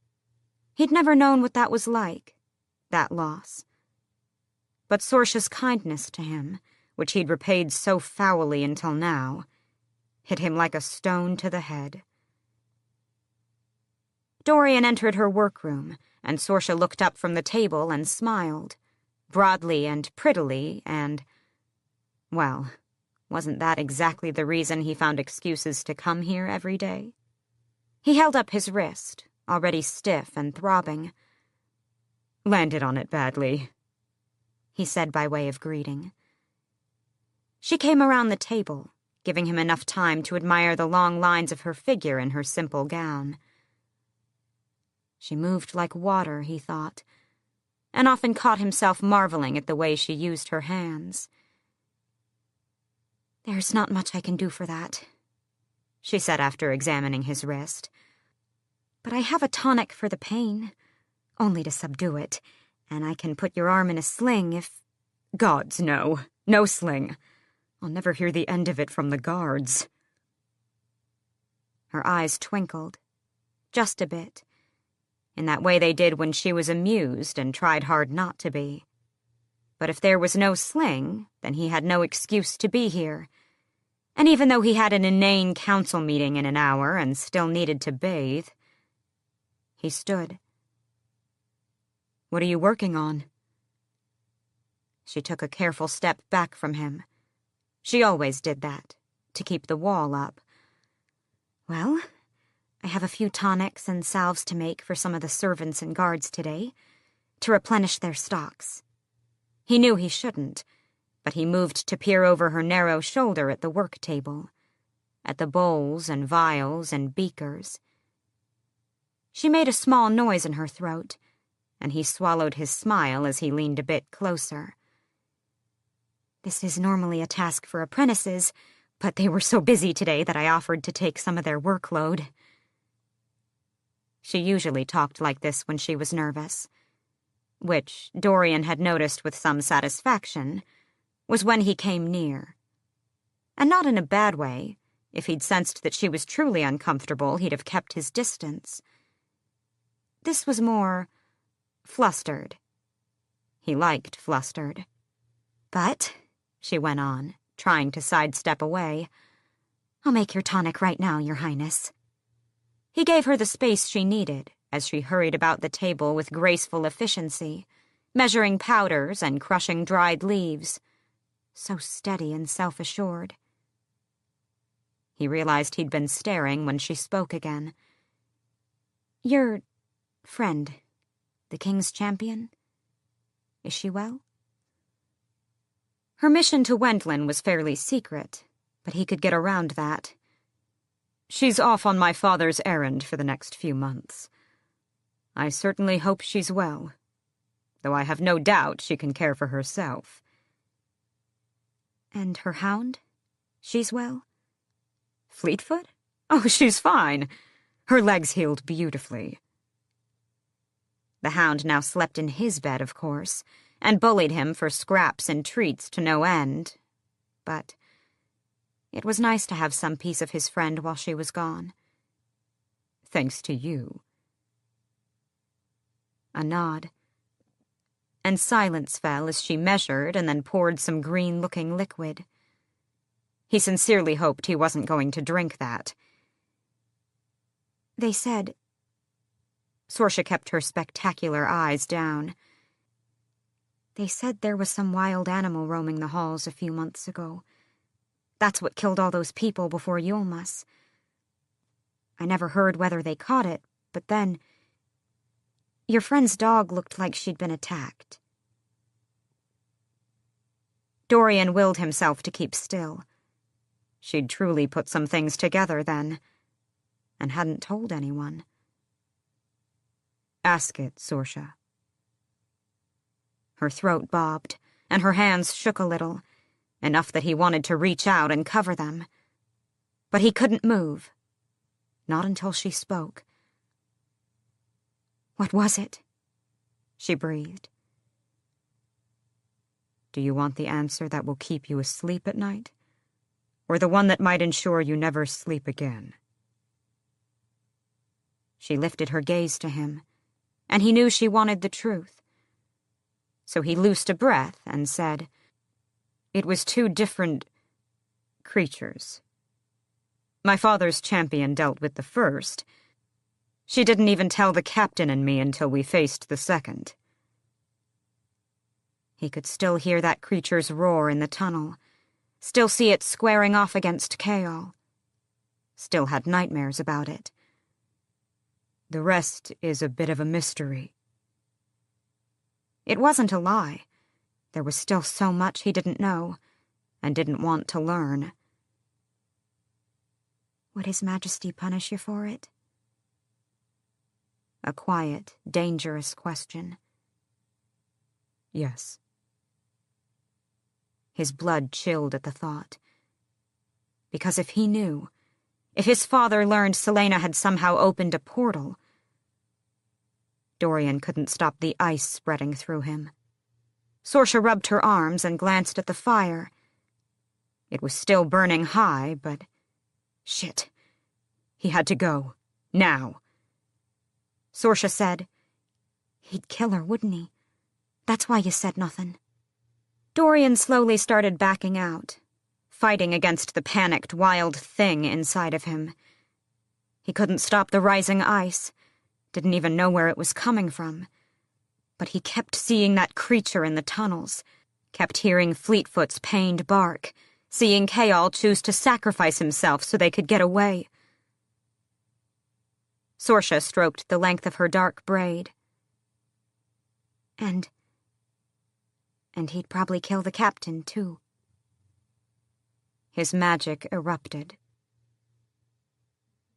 He'd never known what that was like, that loss, but Sorsha's kindness to him, which he'd repaid so foully until now, hit him like a stone to the head. Dorian entered her workroom, and Sorsha looked up from the table and smiled, broadly and prettily, and, well, wasn't that exactly the reason he found excuses to come here every day? He held up his wrist, already stiff and throbbing. "Landed on it badly," he said by way of greeting. She came around the table, giving him enough time to admire the long lines of her figure in her simple gown. She moved like water, he thought, and often caught himself marveling at the way she used her hands. "There's not much I can do for that," she said after examining his wrist. "But I have a tonic for the pain, only to subdue it, and I can put your arm in a sling if—" "Gods, no. No sling. I'll never hear the end of it from the guards." Her eyes twinkled, just a bit, in that way they did when she was amused and tried hard not to be. But if there was no sling, then he had no excuse to be here. And even though he had an inane council meeting in an hour and still needed to bathe, he stood. "What are you working on?" She took a careful step back from him. She always did that, to keep the wall up. "Well, I have a few tonics and salves to make for some of the servants and guards today, to replenish their stocks." He knew he shouldn't, but he moved to peer over her narrow shoulder at the work table, at the bowls and vials and beakers. She made a small noise in her throat, and he swallowed his smile as he leaned a bit closer. "This is normally a task for apprentices, but they were so busy today that I offered to take some of their workload." She usually talked like this when she was nervous, which Dorian had noticed with some satisfaction was when he came near. And not in a bad way. If he'd sensed that she was truly uncomfortable, he'd have kept his distance. This was more flustered. He liked flustered. "But," she went on, trying to sidestep away, "I'll make your tonic right now, Your Highness." He gave her the space she needed as she hurried about the table with graceful efficiency, measuring powders and crushing dried leaves, so steady and self-assured. He realized he'd been staring when she spoke again. "Your friend, the King's champion, is she well?" Her mission to Wendlin was fairly secret, but he could get around that. "She's off on my father's errand for the next few months. I certainly hope she's well, though I have no doubt she can care for herself." "And her hound? She's well?" "Fleetfoot? Oh, she's fine. Her legs healed beautifully." The hound now slept in his bed, of course, and bullied him for scraps and treats to no end. But it was nice to have some piece of his friend while she was gone. "Thanks to you." A nod. And silence fell as she measured and then poured some green-looking liquid. He sincerely hoped he wasn't going to drink that. "They said—" Sorsha kept her spectacular eyes down. "They said there was some wild animal roaming the halls a few months ago. That's what killed all those people before Yulmus. I never heard whether they caught it, but then your friend's dog looked like she'd been attacked." Dorian willed himself to keep still. She'd truly put some things together then, and hadn't told anyone. "Ask it, Sorsha." Her throat bobbed, and her hands shook a little, enough that he wanted to reach out and cover them. But he couldn't move. Not until she spoke. "What was it?" she breathed. "Do you want the answer that will keep you asleep at night? Or the one that might ensure you never sleep again?" She lifted her gaze to him, and he knew she wanted the truth. So he loosed a breath and said, "It was two different creatures. My father's champion dealt with the first. She didn't even tell the captain and me until we faced the second." He could still hear that creature's roar in the tunnel, still see it squaring off against Chaol. Still had nightmares about it. "The rest is a bit of a mystery." It wasn't a lie. There was still so much he didn't know, and didn't want to learn. Would His Majesty punish you for it? A quiet, dangerous question. Yes. His blood chilled at the thought. Because if he knew, if his father learned Celaena had somehow opened a portal, Dorian couldn't stop the ice spreading through him. Sorsha rubbed her arms and glanced at the fire. It was still burning high, but... shit. He had to go. Now. Sorsha said, "He'd kill her, wouldn't he? That's why you said nothing." Dorian slowly started backing out, fighting against the panicked, wild thing inside of him. He couldn't stop the rising ice, didn't even know where it was coming from. But he kept seeing that creature in the tunnels, kept hearing Fleetfoot's pained bark, seeing Chaol choose to sacrifice himself so they could get away. Sorsha stroked the length of her dark braid. And he'd probably kill the captain, too. His magic erupted.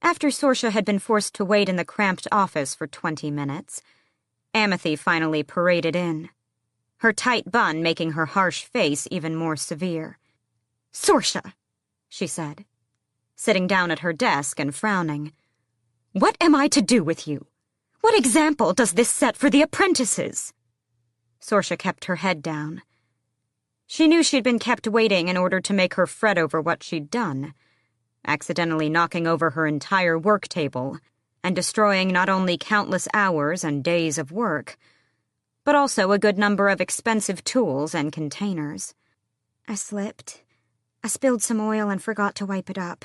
After Sorsha had been forced to wait in the cramped office for 20 minutes, Amethy finally paraded in, her tight bun making her harsh face even more severe. "Sorsha," she said, sitting down at her desk and frowning, "what am I to do with you? What example does this set for the apprentices?" Sorsha kept her head down. She knew she'd been kept waiting in order to make her fret over what she'd done, accidentally knocking over her entire work table and destroying not only countless hours and days of work, but also a good number of expensive tools and containers. "I slipped. I spilled some oil and forgot to wipe it up."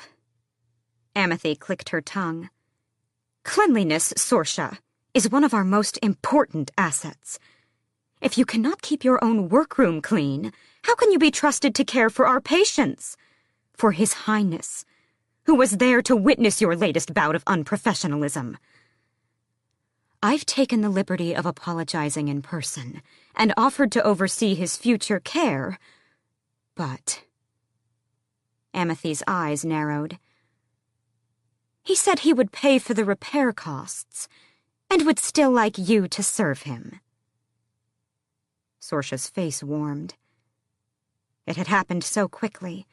Amethy clicked her tongue. "Cleanliness, Sorsha, is one of our most important assets. If you cannot keep your own workroom clean, how can you be trusted to care for our patients? For His Highness, who was there to witness your latest bout of unprofessionalism. I've taken the liberty of apologizing in person and offered to oversee his future care, but..." Amethy's eyes narrowed. "He said he would pay for the repair costs and would still like you to serve him." Sorsha's face warmed. It had happened so quickly.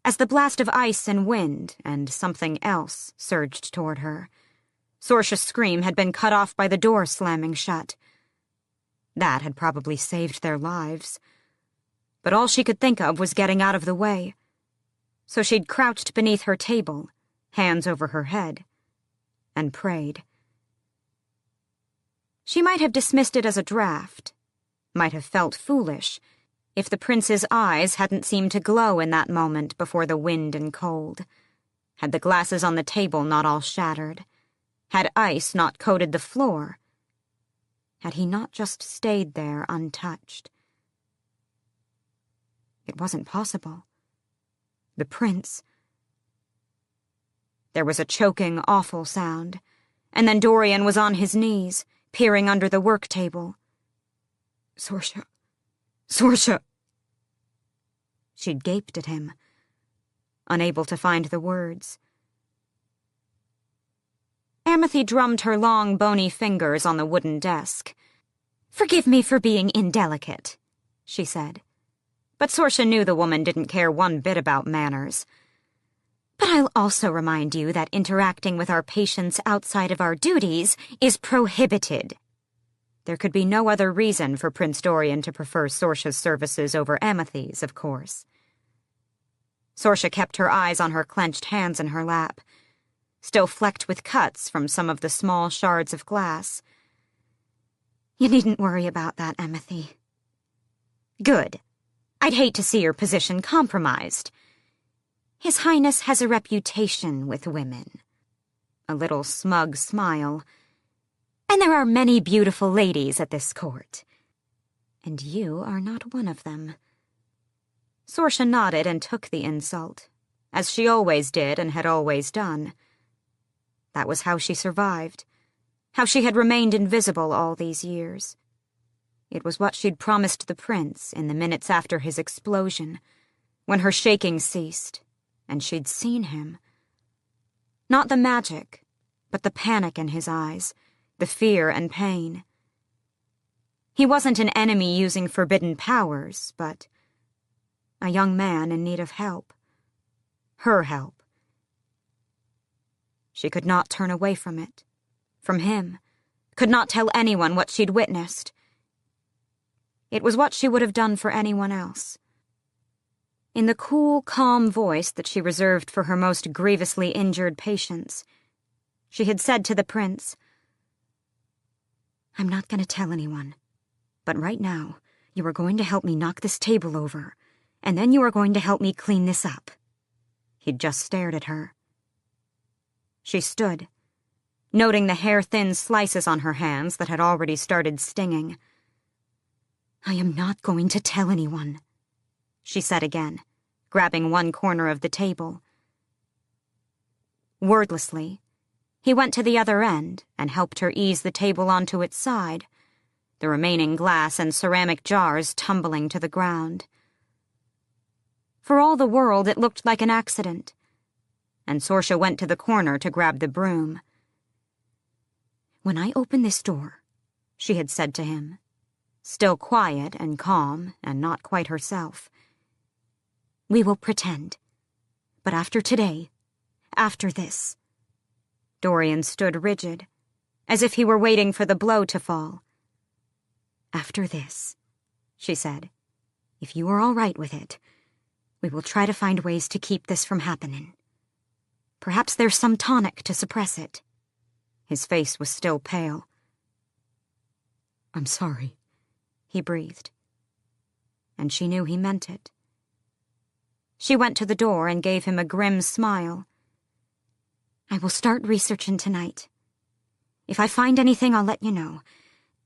As the blast of ice and wind and something else surged toward her, Sorsha's scream had been cut off by the door slamming shut. That had probably saved their lives. But all she could think of was getting out of the way. So she'd crouched beneath her table, hands over her head, and prayed. She might have dismissed it as a draft, might have felt foolish, if the prince's eyes hadn't seemed to glow in that moment before the wind and cold, had the glasses on the table not all shattered, had ice not coated the floor, had he not just stayed there untouched. It wasn't possible. The prince... There was a choking, awful sound, and then Dorian was on his knees, peering under the work table. "Sorsha! Sorsha!" She'd gaped at him, unable to find the words. Amethy drummed her long, bony fingers on the wooden desk. "Forgive me for being indelicate," she said. But Sorsha knew the woman didn't care one bit about manners. "But I'll also remind you that interacting with our patients outside of our duties is prohibited." There could be no other reason for Prince Dorian to prefer Sorsha's services over Amethy's, of course. Sorsha kept her eyes on her clenched hands in her lap, still flecked with cuts from some of the small shards of glass. You needn't worry about that, Amity. Good. I'd hate to see your position compromised. His Highness has a reputation with women. A little smug smile. And there are many beautiful ladies at this court. And you are not one of them. Sorsha nodded and took the insult, as she always did and had always done. That was how she survived, how she had remained invisible all these years. It was what she'd promised the prince in the minutes after his explosion, when her shaking ceased, and she'd seen him. Not the magic, but the panic in his eyes, the fear and pain. He wasn't an enemy using forbidden powers, but a young man in need of help. Her help. She could not turn away from it, from him, could not tell anyone what she'd witnessed. It was what she would have done for anyone else. In the cool, calm voice that she reserved for her most grievously injured patients, she had said to the prince, "I'm not going to tell anyone, but right now you are going to help me knock this table over, and then you are going to help me clean this up." He'd just stared at her. She stood, noting the hair-thin slices on her hands that had already started stinging. "I am not going to tell anyone," she said again, grabbing one corner of the table. Wordlessly, he went to the other end and helped her ease the table onto its side, the remaining glass and ceramic jars tumbling to the ground. For all the world, it looked like an accident, and Sorsha went to the corner to grab the broom. "When I open this door," she had said to him, still quiet and calm and not quite herself, "we will pretend. But after today, after this..." Dorian stood rigid, as if he were waiting for the blow to fall. "After this," she said, "if you are all right with it, we will try to find ways to keep this from happening. Perhaps there's some tonic to suppress it." His face was still pale. "I'm sorry," he breathed. And she knew he meant it. She went to the door and gave him a grim smile. "I will start researching tonight. If I find anything, I'll let you know.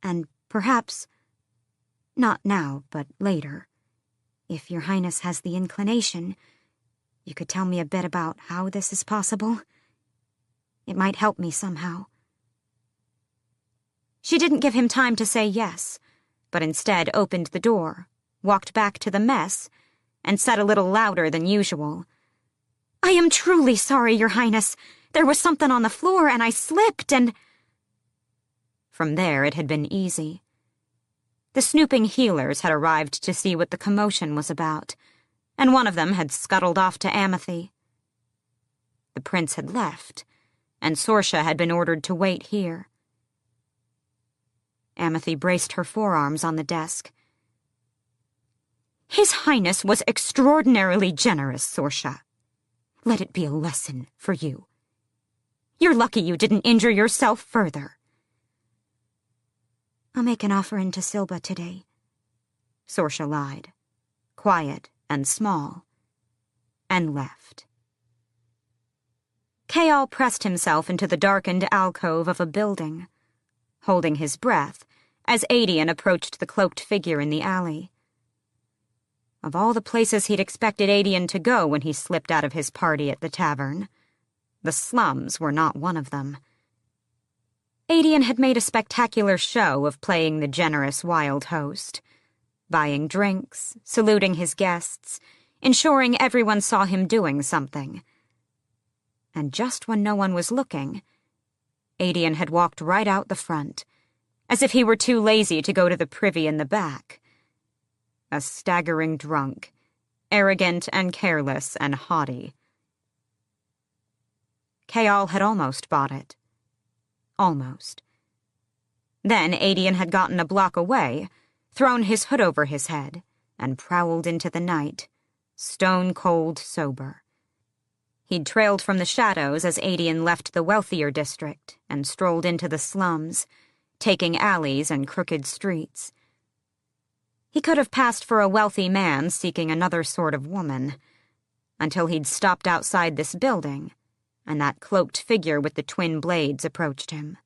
And perhaps, not now, but later, if your Highness has the inclination, you could tell me a bit about how this is possible. It might help me somehow." She didn't give him time to say yes, but instead opened the door, walked back to the mess, and said a little louder than usual, "I am truly sorry, Your Highness. There was something on the floor and I slipped and..." From there it had been easy. The snooping healers had arrived to see what the commotion was about, and one of them had scuttled off to Amity. The prince had left, and Sorsha had been ordered to wait here. Amity braced her forearms on the desk. "His Highness was extraordinarily generous, Sorsha. Let it be a lesson for you. You're lucky you didn't injure yourself further." "I'll make an offering to Silba today," Sorsha lied, quiet and small, and left. Kayal pressed himself into the darkened alcove of a building, holding his breath as Adian approached the cloaked figure in the alley. Of all the places he'd expected Adian to go when he slipped out of his party at the tavern, the slums were not one of them. Adian had made a spectacular show of playing the generous wild host, buying drinks, saluting his guests, ensuring everyone saw him doing something. And just when no one was looking, Adian had walked right out the front, as if he were too lazy to go to the privy in the back. A staggering drunk, arrogant and careless and haughty. Kayal had almost bought it. Almost. Then Adian had gotten a block away, thrown his hood over his head, and prowled into the night, stone-cold sober. He'd trailed from the shadows as Adian left the wealthier district and strolled into the slums, taking alleys and crooked streets. He could have passed for a wealthy man seeking another sort of woman, until he'd stopped outside this building, and that cloaked figure with the twin blades approached him.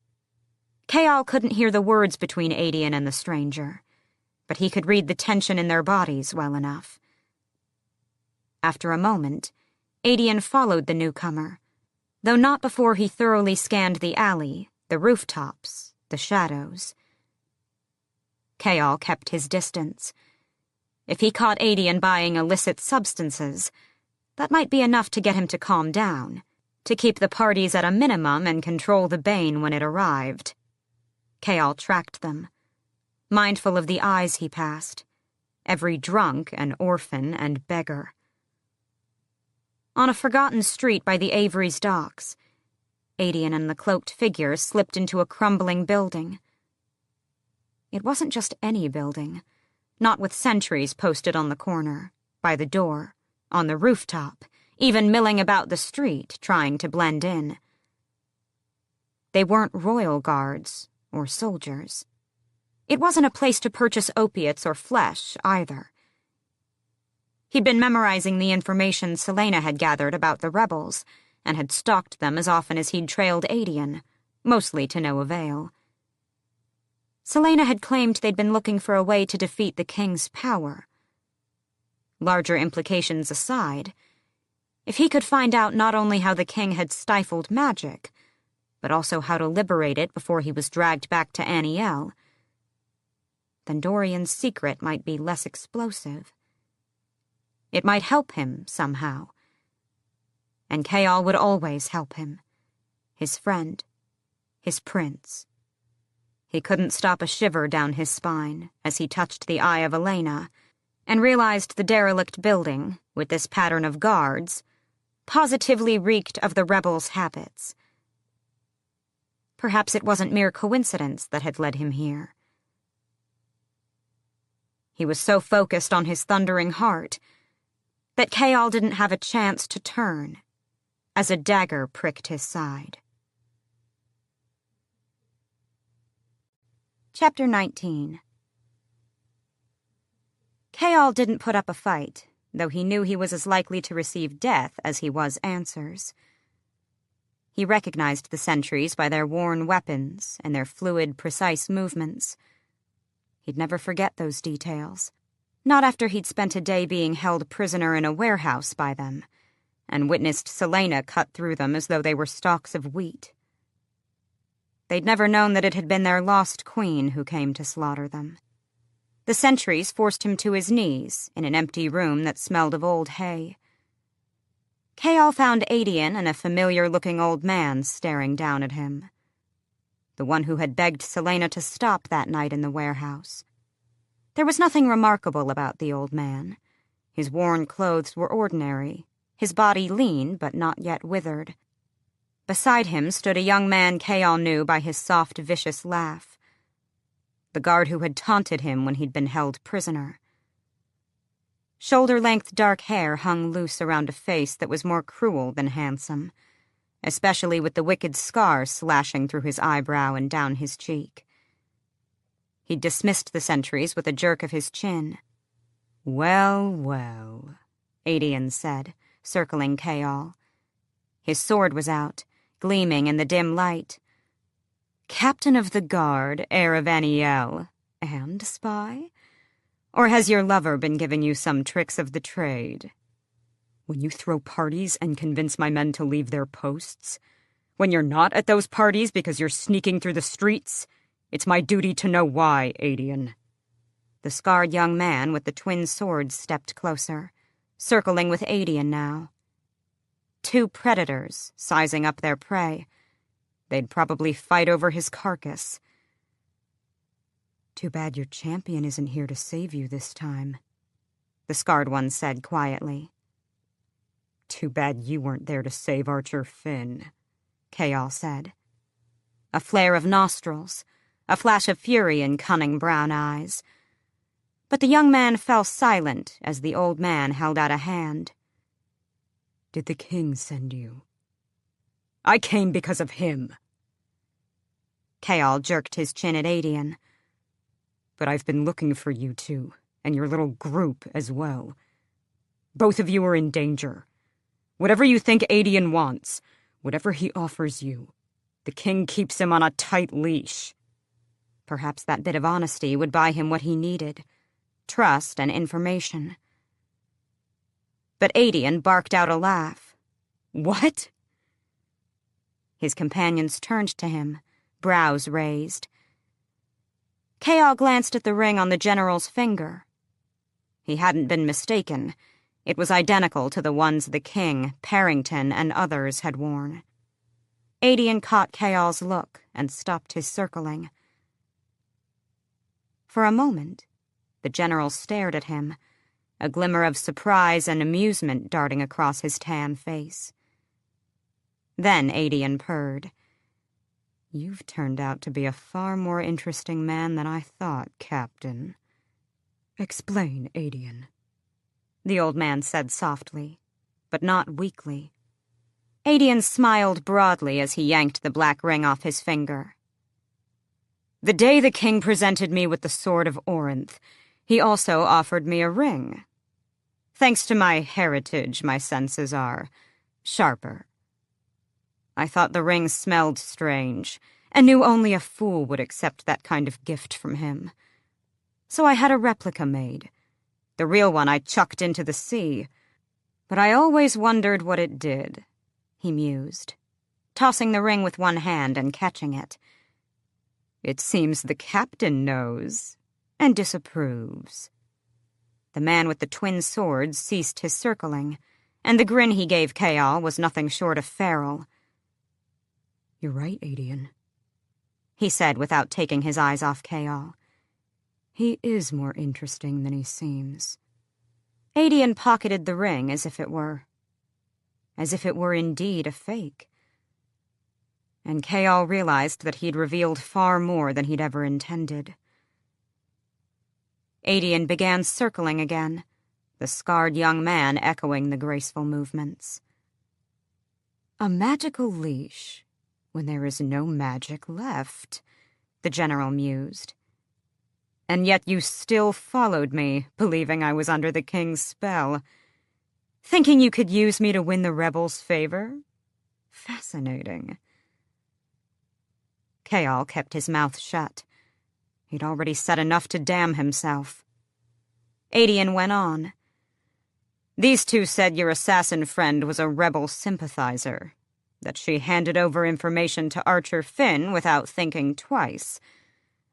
Kayal couldn't hear the words between Adian and the stranger, but he could read the tension in their bodies well enough. After a moment, Adian followed the newcomer, though not before he thoroughly scanned the alley, the rooftops, the shadows. Kayal kept his distance. If he caught Adian buying illicit substances, that might be enough to get him to calm down, to keep the parties at a minimum and control the bane when it arrived. Kayal tracked them, mindful of the eyes he passed, every drunk and orphan and beggar. On a forgotten street by the Avery's docks, Adian and the cloaked figure slipped into a crumbling building. It wasn't just any building, not with sentries posted on the corner, by the door, on the rooftop, even milling about the street, trying to blend in. They weren't royal guards or soldiers. It wasn't a place to purchase opiates or flesh, either. He'd been memorizing the information Selena had gathered about the rebels, and had stalked them as often as he'd trailed Adian, mostly to no avail. Selena had claimed they'd been looking for a way to defeat the king's power. Larger implications aside, if he could find out not only how the king had stifled magic, but also how to liberate it before he was dragged back to Aniel, then Dorian's secret might be less explosive. It might help him somehow. And Kayal would always help him. His friend. His prince. He couldn't stop a shiver down his spine as he touched the eye of Elena and realized the derelict building, with this pattern of guards, positively reeked of the rebels' habits. Perhaps it wasn't mere coincidence that had led him here. He was so focused on his thundering heart that Kayal didn't have a chance to turn as a dagger pricked his side. Chapter 19. Kayal didn't put up a fight, though he knew he was as likely to receive death as he was answers. He recognized the sentries by their worn weapons and their fluid, precise movements. He'd never forget those details, not after he'd spent a day being held prisoner in a warehouse by them, and witnessed Selena cut through them as though they were stalks of wheat. They'd never known that it had been their lost queen who came to slaughter them. The sentries forced him to his knees in an empty room that smelled of old hay. Kayal found Adian and a familiar-looking old man staring down at him. The one who had begged Selena to stop that night in the warehouse. There was nothing remarkable about the old man. His worn clothes were ordinary, his body lean but not yet withered. Beside him stood a young man Kayal knew by his soft, vicious laugh. The guard who had taunted him when he'd been held prisoner. Shoulder-length dark hair hung loose around a face that was more cruel than handsome, especially with the wicked scar slashing through his eyebrow and down his cheek. He'd dismissed the sentries with a jerk of his chin. "Well, well," Adian said, circling Kayal. His sword was out, gleaming in the dim light. "Captain of the guard, heir of Aniel, and spy? Or has your lover been giving you some tricks of the trade? When you throw parties and convince my men to leave their posts? When you're not at those parties because you're sneaking through the streets? It's my duty to know why, Adian." The scarred young man with the twin swords stepped closer, circling with Adian now. Two predators, sizing up their prey. They'd probably fight over his carcass. "Too bad your champion isn't here to save you this time," the scarred one said quietly. "Too bad you weren't there to save Archer Finn," Kayal said. A flare of nostrils, a flash of fury in cunning brown eyes. But the young man fell silent as the old man held out a hand. "Did the king send you?" "I came because of him." Kaol jerked his chin at Adian. "But I've been looking for you two, and your little group as well. Both of you are in danger. Whatever you think Adian wants, whatever he offers you, the king keeps him on a tight leash." Perhaps that bit of honesty would buy him what he needed: trust and information. But Adian barked out a laugh. "What?" His companions turned to him, brows raised. Kaol glanced at the ring on the general's finger. He hadn't been mistaken. It was identical to the ones the king, Parrington, and others had worn. Adian caught Kaol's look and stopped his circling. For a moment, the general stared at him, a glimmer of surprise and amusement darting across his tan face. Then Adian purred. "You've turned out to be a far more interesting man than I thought, Captain." "Explain, Adian," the old man said softly, but not weakly. Adian smiled broadly as he yanked the black ring off his finger. "The day the king presented me with the sword of Orinth, he also offered me a ring. Thanks to my heritage, my senses are sharper. I thought the ring smelled strange, and knew only a fool would accept that kind of gift from him. So I had a replica made. The real one I chucked into the sea. But I always wondered what it did," he mused, tossing the ring with one hand and catching it. "It seems the captain knows, and disapproves." The man with the twin swords ceased his circling, and the grin he gave Kaol was nothing short of feral. "You're right, Adian," he said without taking his eyes off Kaol. "He is more interesting than he seems." Adian pocketed the ring as if it were indeed a fake. And Kaol realized that he'd revealed far more than he'd ever intended. Adian began circling again, the scarred young man echoing the graceful movements. "A magical leash, when there is no magic left," the general mused. "And yet you still followed me, believing I was under the king's spell. Thinking you could use me to win the rebels' favor? Fascinating." Kaol kept his mouth shut. He'd already said enough to damn himself. Adian went on. "These two said your assassin friend was a rebel sympathizer, that she handed over information to Archer Finn without thinking twice,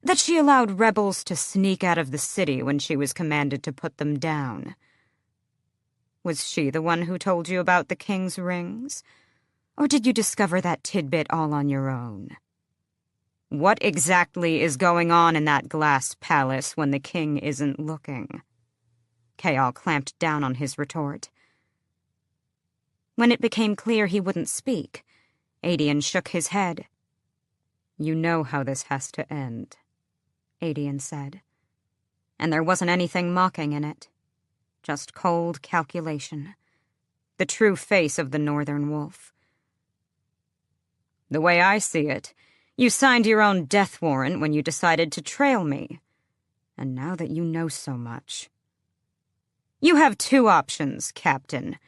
that she allowed rebels to sneak out of the city when she was commanded to put them down. Was she the one who told you about the king's rings? Or did you discover that tidbit all on your own? What exactly is going on in that glass palace when the king isn't looking?" Kaol clamped down on his retort. When it became clear he wouldn't speak, Adian shook his head. "You know how this has to end," Adian said. And there wasn't anything mocking in it. Just cold calculation. The true face of the northern wolf. "The way I see it, you signed your own death warrant when you decided to trail me. And now that you know so much... You have two options, Captain.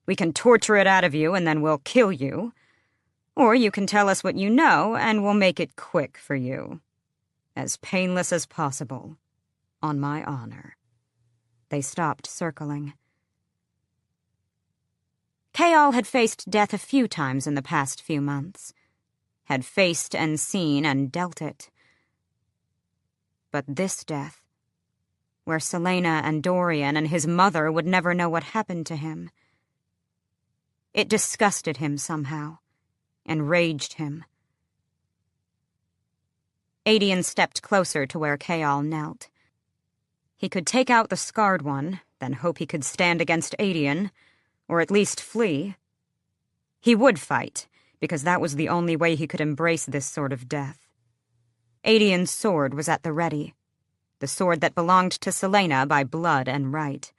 We can torture it out of you and then we'll kill you. Or you can tell us what you know and we'll make it quick for you. As painless as possible. On my honor." They stopped circling. Kaol had faced death a few times in the past few months. Had faced and seen and dealt it. But this death, where Selena and Dorian and his mother would never know what happened to him, it disgusted him somehow, enraged him. Adian stepped closer to where Kaol knelt. He could take out the scarred one, then hope he could stand against Adian, or at least flee. He would fight, because that was the only way he could embrace this sort of death. Adian's sword was at the ready, the sword that belonged to Selena by blood and right.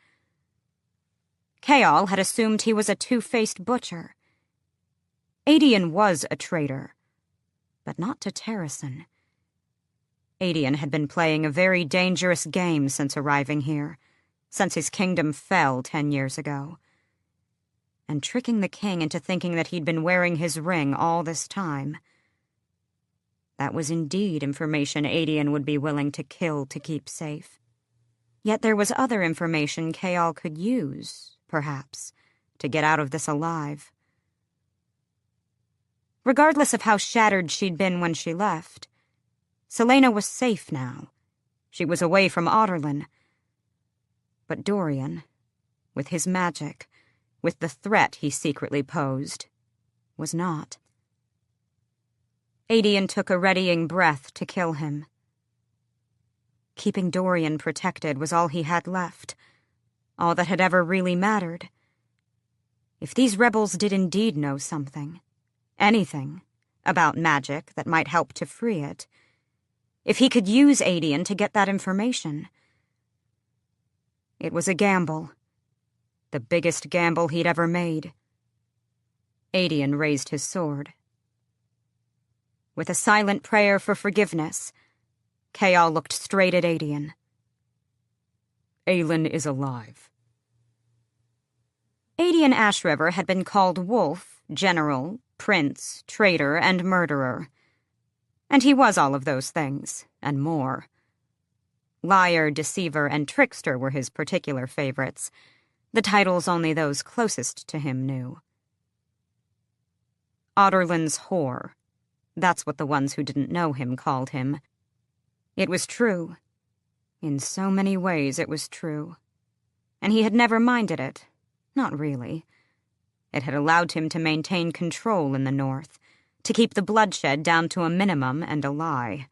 Kaol had assumed he was a two-faced butcher. Adian was a traitor, but not to Terrason. Adian had been playing a very dangerous game since arriving here, since his kingdom fell 10 years ago. And tricking the king into thinking that he'd been wearing his ring all this time. That was indeed information Adian would be willing to kill to keep safe. Yet there was other information Kayal could use, perhaps, to get out of this alive. Regardless of how shattered she'd been when she left, Selena was safe now. She was away from Otterlin. But Dorian, with his magic, with the threat he secretly posed, was not. Adian took a readying breath to kill him. Keeping Dorian protected was all he had left, all that had ever really mattered. If these rebels did indeed know something, anything, about magic that might help to free it, if he could use Adian to get that information. It was a gamble. The biggest gamble he'd ever made. Adian raised his sword. With a silent prayer for forgiveness, Kayal looked straight at Adian. Aelin is alive. Adian Ashriver had been called Wolf, General, Prince, Traitor, and Murderer. And he was all of those things, and more. Liar, Deceiver, and Trickster were his particular favorites, the titles only those closest to him knew. Otterlin's whore. That's what the ones who didn't know him called him. It was true. In so many ways it was true. And he had never minded it. Not really. It had allowed him to maintain control in the North, to keep the bloodshed down to a minimum and a lie.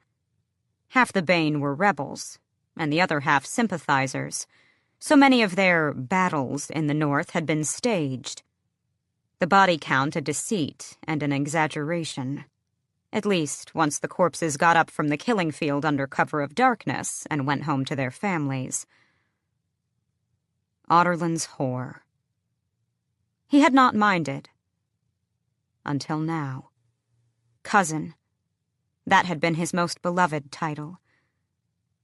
Half the Bane were rebels, and the other half sympathizers. So many of their battles in the North had been staged. The body count a deceit and an exaggeration. At least, once the corpses got up from the killing field under cover of darkness and went home to their families. Otterlin's whore. He had not minded. Until now. Cousin. That had been his most beloved title.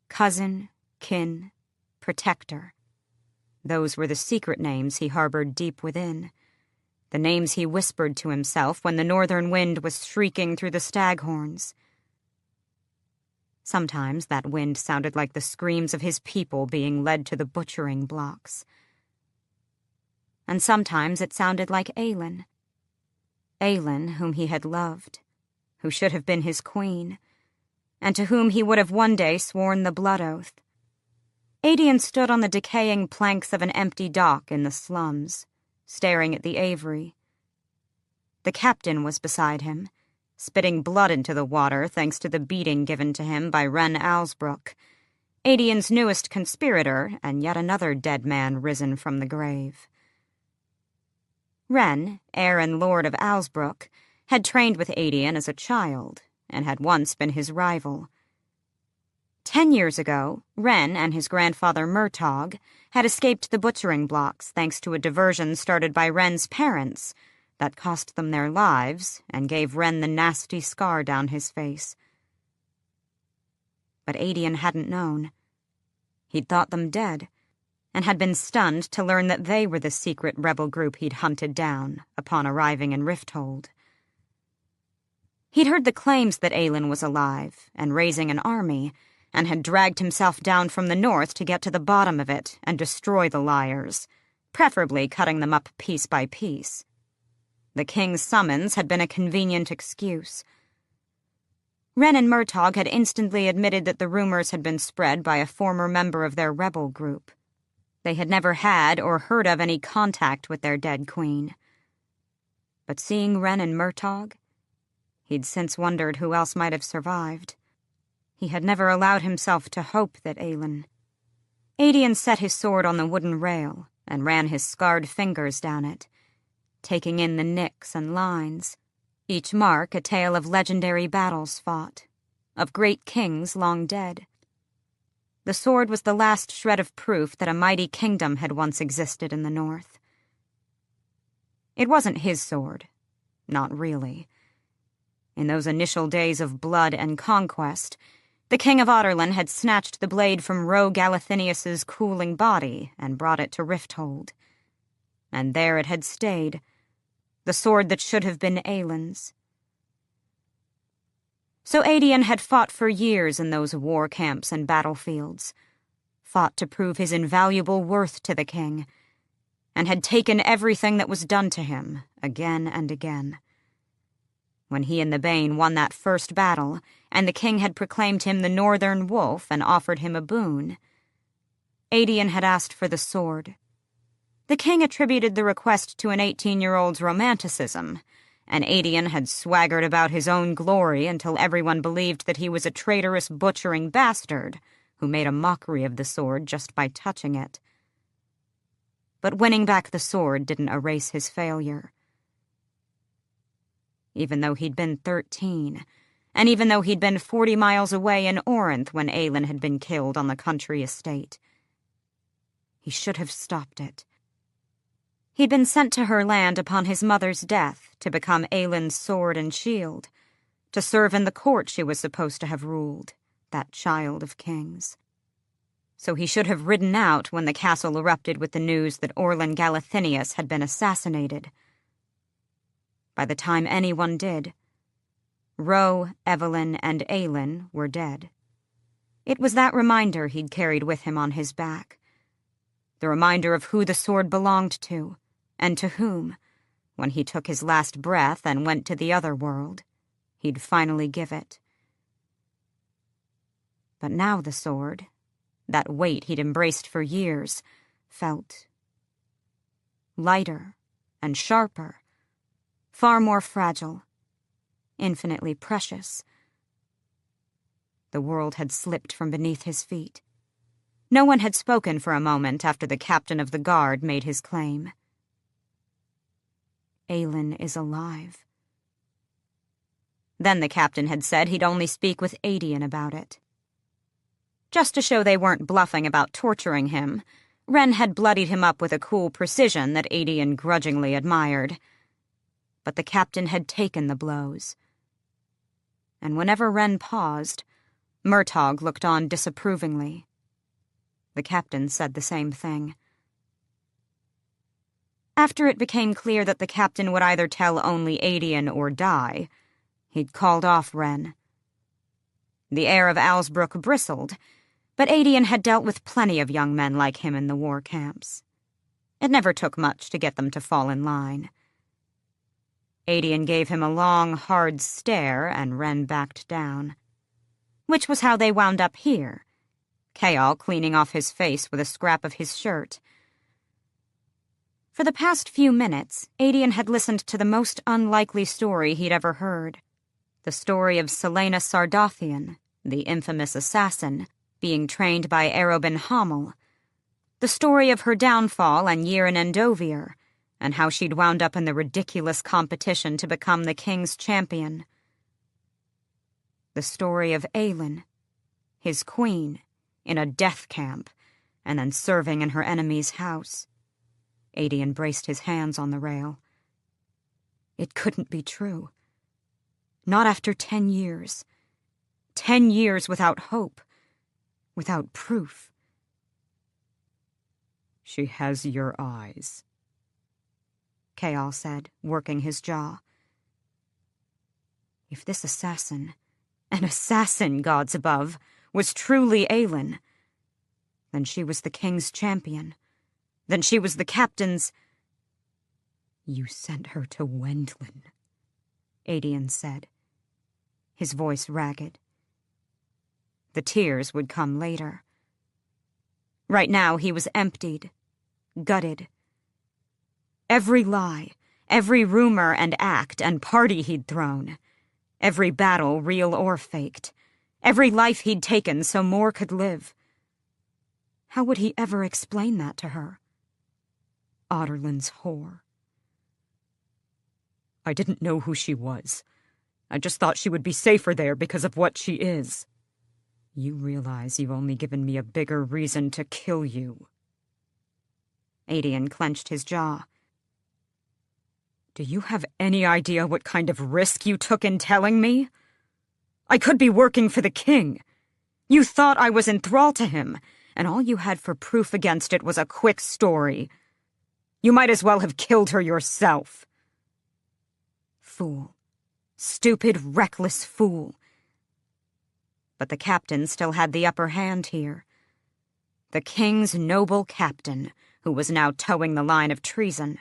Cousin, kin, protector. Those were the secret names he harbored deep within. The names he whispered to himself when the northern wind was shrieking through the staghorns. Sometimes that wind sounded like the screams of his people being led to the butchering blocks. And sometimes it sounded like Aelin. Aelin, whom he had loved, who should have been his queen, and to whom he would have one day sworn the blood oath. Adian stood on the decaying planks of an empty dock in the slums, staring at the Avery. The captain was beside him, spitting blood into the water thanks to the beating given to him by Wren Alsbrook, Adian's newest conspirator and yet another dead man risen from the grave. Wren, heir and lord of Alsbrook, had trained with Adian as a child and had once been his rival. 10 years ago, Wren and his grandfather Murtaugh had escaped the butchering blocks thanks to a diversion started by Wren's parents that cost them their lives and gave Wren the nasty scar down his face. But Adian hadn't known. He'd thought them dead, and had been stunned to learn that they were the secret rebel group he'd hunted down upon arriving in Rifthold. He'd heard the claims that Aelin was alive and raising an army, and had dragged himself down from the north to get to the bottom of it and destroy the liars, preferably cutting them up piece by piece. The king's summons had been a convenient excuse. Wren and Murtaugh had instantly admitted that the rumors had been spread by a former member of their rebel group. They had never had or heard of any contact with their dead queen. But seeing Wren and Murtaugh, he'd since wondered who else might have survived. He had never allowed himself to hope that Aelin. Adian set his sword on the wooden rail and ran his scarred fingers down it, taking in the nicks and lines, each mark a tale of legendary battles fought, of great kings long dead. The sword was the last shred of proof that a mighty kingdom had once existed in the north. It wasn't his sword, not really. In those initial days of blood and conquest, The king of Audurlin had snatched the blade from rogue Galathinius's cooling body and brought it to Rifthold. And there it had stayed, the sword that should have been Aelin's. So Aedion had fought for years in those war camps and battlefields, fought to prove his invaluable worth to the king, and had taken everything that was done to him again and again. When he and the Bane won that first battle, and the king had proclaimed him the Northern Wolf and offered him a boon, Aedion had asked for the sword. The king attributed the request to an 18-year-old's romanticism, and Aedion had swaggered about his own glory until everyone believed that he was a traitorous butchering bastard who made a mockery of the sword just by touching it. But winning back the sword didn't erase his failure. Even though he'd been 13, and even though he'd been 40 miles away in Orinth when Aelin had been killed on the country estate, he should have stopped it. He'd been sent to her land upon his mother's death to become Aelin's sword and shield, to serve in the court she was supposed to have ruled, that child of kings. So he should have ridden out when the castle erupted with the news that Orlan Galathinius had been assassinated. By the time anyone did, Ro, Evelyn, and Aelin were dead. It was that reminder he'd carried with him on his back, the reminder of who the sword belonged to, and to whom, when he took his last breath and went to the other world, he'd finally give it. But now the sword, that weight he'd embraced for years, felt lighter and sharper, far more fragile, infinitely precious. The world had slipped from beneath his feet. No one had spoken for a moment after the captain of the guard made his claim. Aelin is alive. Then the captain had said he'd only speak with Aedion about it. Just to show they weren't bluffing about torturing him, Ren had bloodied him up with a cool precision that Aedion grudgingly admired. But the captain had taken the blows. And whenever Ren paused, Murtagh looked on disapprovingly. The captain said the same thing. After it became clear that the captain would either tell only Aedion or die, he'd called off Ren. The heir of Alsbrook bristled, but Aedion had dealt with plenty of young men like him in the war camps. It never took much to get them to fall in line. Aedion gave him a long, hard stare, and Ren backed down. Which was how they wound up here, Chaol cleaning off his face with a scrap of his shirt. For the past few minutes, Aedion had listened to the most unlikely story he'd ever heard. The story of Celaena Sardathian, the infamous assassin, being trained by Arobin Hamel. The story of her downfall and year in Endovier, and how she'd wound up in the ridiculous competition to become the king's champion. The story of Aelin, his queen, in a death camp, and then serving in her enemy's house. Aedion braced his hands on the rail. It couldn't be true. Not after 10 years. 10 years without hope. Without proof. She has your eyes, Chaol said, working his jaw. If this assassin, an assassin, gods above, was truly Aelin, then she was the king's champion. Then she was the captain's... You sent her to Wendlin, Aedion said, his voice ragged. The tears would come later. Right now he was emptied, gutted. Every lie, every rumor and act and party he'd thrown, every battle, real or faked, every life he'd taken so more could live. How would he ever explain that to her? Audurlin's whore. I didn't know who she was. I just thought she would be safer there because of what she is. You realize you've only given me a bigger reason to kill you. Aedion clenched his jaw. Do you have any idea what kind of risk you took in telling me? I could be working for the king. You thought I was in thrall to him, and all you had for proof against it was a quick story. You might as well have killed her yourself. Fool. Stupid, reckless fool. But the captain still had the upper hand here. The king's noble captain, who was now towing the line of treason.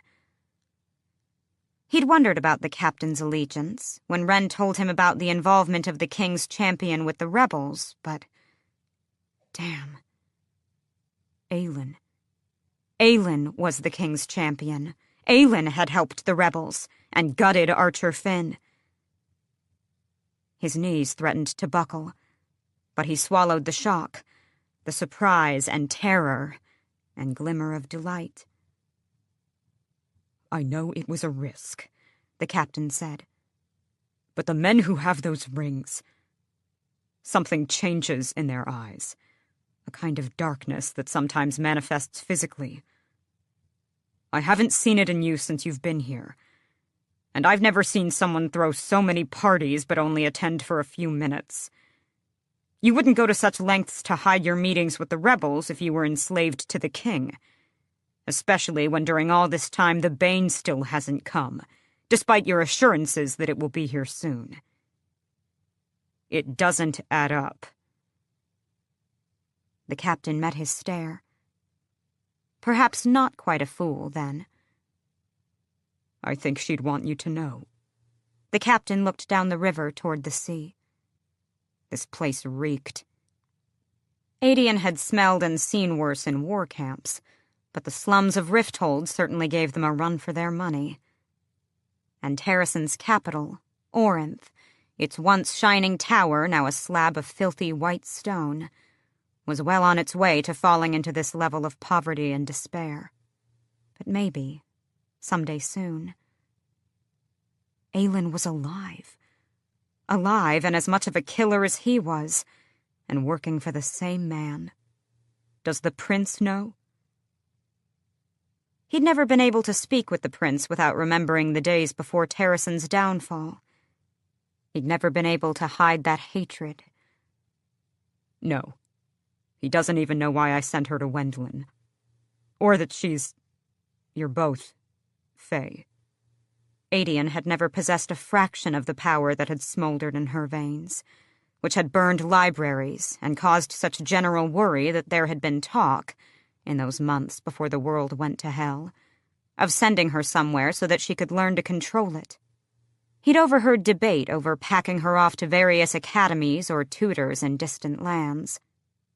He'd wondered about the captain's allegiance when Wren told him about the involvement of the king's champion with the rebels, but... damn. Aelin. Aelin was the king's champion. Aelin had helped the rebels and gutted Archer Finn. His knees threatened to buckle, but he swallowed the shock, the surprise and terror and glimmer of delight. I know it was a risk, the captain said. But the men who have those rings, something changes in their eyes, a kind of darkness that sometimes manifests physically. I haven't seen it in you since you've been here, and I've never seen someone throw so many parties but only attend for a few minutes. You wouldn't go to such lengths to hide your meetings with the rebels if you were enslaved to the king, especially when during all this time the Bane still hasn't come, despite your assurances that it will be here soon. It doesn't add up. The captain met his stare. Perhaps not quite a fool, then. I think she'd want you to know. The captain looked down the river toward the sea. This place reeked. Adian had smelled and seen worse in war camps, but the slums of Rifthold certainly gave them a run for their money. And Terrason's capital, Orinth, its once shining tower, now a slab of filthy white stone, was well on its way to falling into this level of poverty and despair. But maybe, someday soon. Aelin was alive. Alive and as much of a killer as he was, and working for the same man. Does the prince know? He'd never been able to speak with the prince without remembering the days before Terrason's downfall. He'd never been able to hide that hatred. No. He doesn't even know why I sent her to Wendlin. Or that you're both Fae. Adian had never possessed a fraction of the power that had smoldered in her veins, which had burned libraries and caused such general worry that there had been talk, in those months before the world went to hell, of sending her somewhere so that she could learn to control it. He'd overheard debate over packing her off to various academies or tutors in distant lands,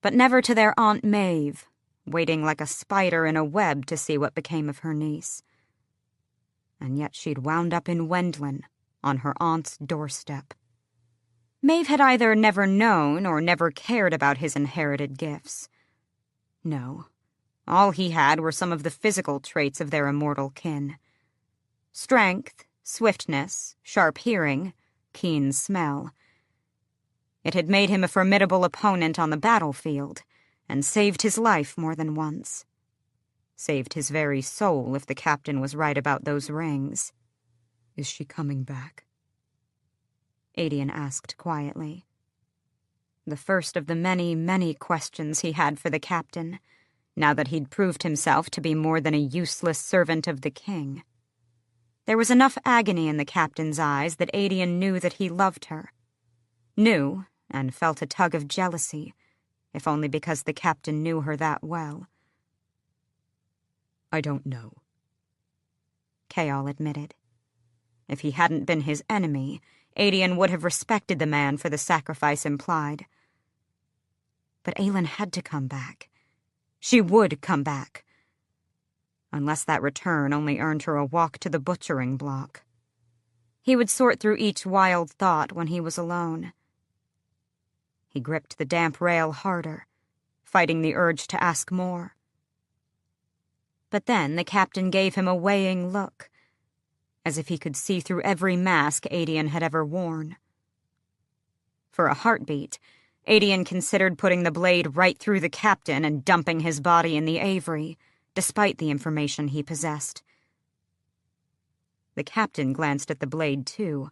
but never to their Aunt Maeve, waiting like a spider in a web to see what became of her niece. And yet she'd wound up in Wendlin, on her aunt's doorstep. Maeve had either never known or never cared about his inherited gifts. No, all he had were some of the physical traits of their immortal kin. Strength, swiftness, sharp hearing, keen smell. It had made him a formidable opponent on the battlefield, and saved his life more than once. Saved his very soul if the captain was right about those rings. Is she coming back? Adian asked quietly. The first of the many, many questions he had for the captain, now that he'd proved himself to be more than a useless servant of the king. There was enough agony in the captain's eyes that Adian knew that he loved her. Knew, and felt a tug of jealousy, if only because the captain knew her that well. I don't know, Chaol admitted. If he hadn't been his enemy, Adian would have respected the man for the sacrifice implied. But Aelin had to come back. She would come back. Unless that return only earned her a walk to the butchering block. He would sort through each wild thought when he was alone. He gripped the damp rail harder, fighting the urge to ask more. But then the captain gave him a weighing look, as if he could see through every mask Adian had ever worn. For a heartbeat, Adian considered putting the blade right through the captain and dumping his body in the Avery, despite the information he possessed. The captain glanced at the blade, too,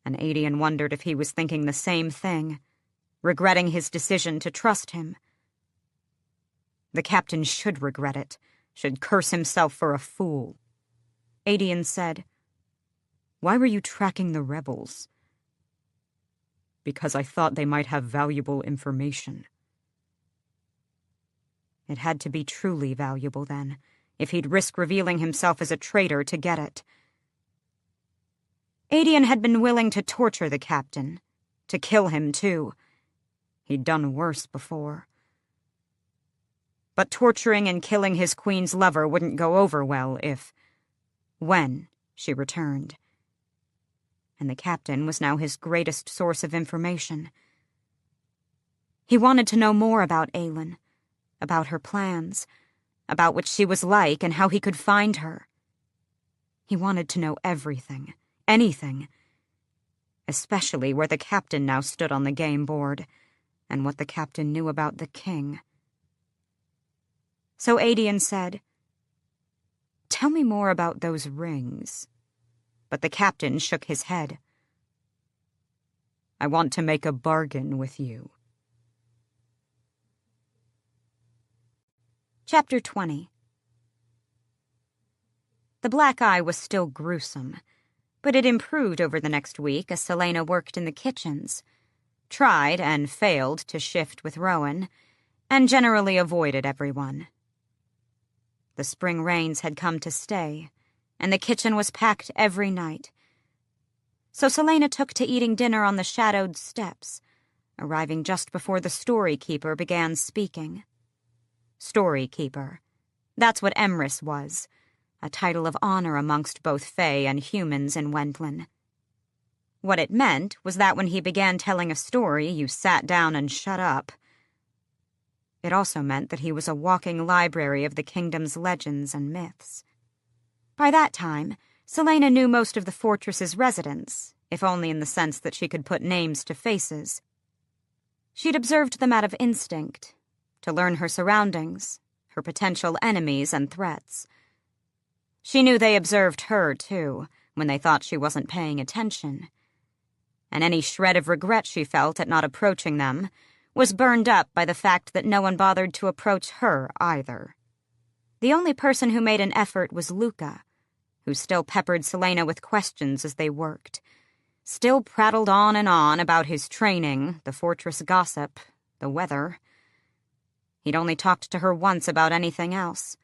and Adian wondered if he was thinking the same thing, regretting his decision to trust him. The captain should regret it, should curse himself for a fool. Adian said, "Why were you tracking the rebels?" "Because I thought they might have valuable information." It had to be truly valuable, then, if he'd risk revealing himself as a traitor to get it. Adian had been willing to torture the captain, to kill him, too. He'd done worse before. But torturing and killing his queen's lover wouldn't go over well when she returned. And the captain was now his greatest source of information. He wanted to know more about Aelin, about her plans, about what she was like and how he could find her. He wanted to know everything, anything, especially where the captain now stood on the game board, and what the captain knew about the king. So Adian said, "Tell me more about those rings." But the captain shook his head. "I want to make a bargain with you." Chapter 20. The black eye was still gruesome, but it improved over the next week as Selena worked in the kitchens, tried and failed to shift with Rowan, and generally avoided everyone. The spring rains had come to stay, and the kitchen was packed every night. So Selena took to eating dinner on the shadowed steps, arriving just before the story keeper began speaking. Story keeper. That's what Emrys was, a title of honor amongst both Fae and humans in Wendlin. What it meant was that when he began telling a story, you sat down and shut up. It also meant that he was a walking library of the kingdom's legends and myths. By that time, Selena knew most of the fortress's residents, if only in the sense that she could put names to faces. She'd observed them out of instinct, to learn her surroundings, her potential enemies and threats. She knew they observed her, too, when they thought she wasn't paying attention. And any shred of regret she felt at not approaching them was burned up by the fact that no one bothered to approach her either. The only person who made an effort was Luca, who still peppered Selena with questions as they worked, still prattled on and on about his training, the fortress gossip, the weather. He'd only talked to her once about anything else.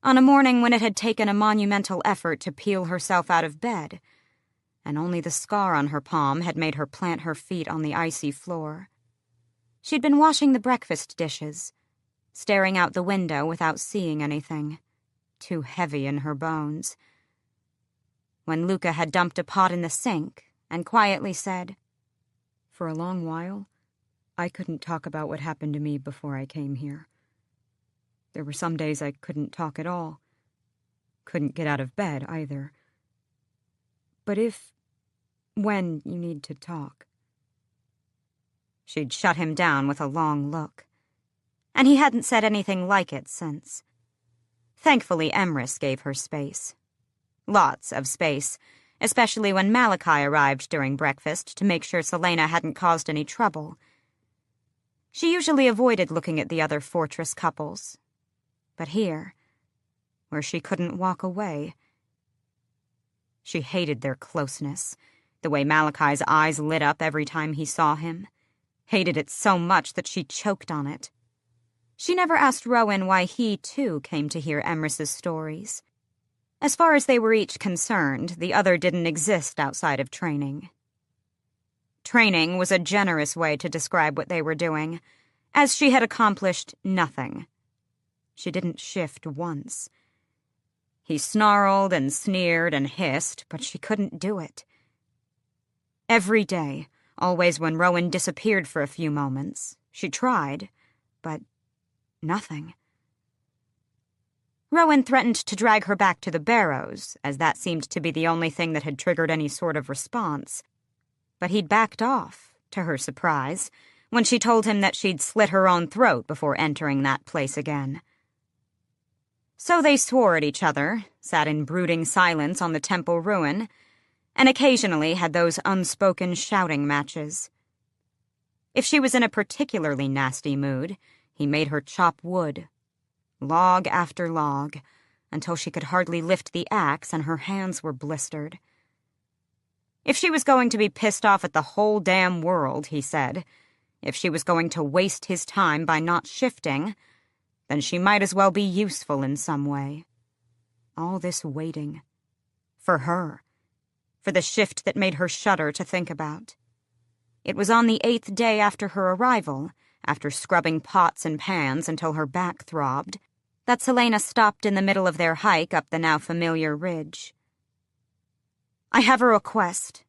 On a morning when it had taken a monumental effort to peel herself out of bed, and only the scar on her palm had made her plant her feet on the icy floor. She'd been washing the breakfast dishes, staring out the window without seeing anything, too heavy in her bones, when Luca had dumped a pot in the sink and quietly said, "For a long while, I couldn't talk about what happened to me before I came here. There were some days I couldn't talk at all. Couldn't get out of bed, either. But when you need to talk..." She'd shut him down with a long look, and he hadn't said anything like it since. Thankfully, Emrys gave her space. Lots of space, especially when Malachi arrived during breakfast to make sure Selena hadn't caused any trouble. She usually avoided looking at the other fortress couples, but here, where she couldn't walk away, she hated their closeness, the way Malachi's eyes lit up every time he saw him. Hated it so much that she choked on it. She never asked Rowan why he, too, came to hear Emrys's stories. As far as they were each concerned, the other didn't exist outside of training. Training was a generous way to describe what they were doing, as she had accomplished nothing. She didn't shift once. He snarled and sneered and hissed, but she couldn't do it. Every day, always when Rowan disappeared for a few moments, she tried, but nothing. Rowan threatened to drag her back to the barrows, as that seemed to be the only thing that had triggered any sort of response. But he'd backed off, to her surprise, when she told him that she'd slit her own throat before entering that place again. So they swore at each other, sat in brooding silence on the temple ruin, and occasionally had those unspoken shouting matches. If she was in a particularly nasty mood, he made her chop wood, log after log, until she could hardly lift the axe and her hands were blistered. If she was going to be pissed off at the whole damn world, he said, if she was going to waste his time by not shifting, then she might as well be useful in some way. All this waiting. For her. For the shift that made her shudder to think about. It was on the 8th day after her arrival, after scrubbing pots and pans until her back throbbed, that Celaena stopped in the middle of their hike up the now familiar ridge. "I have a request."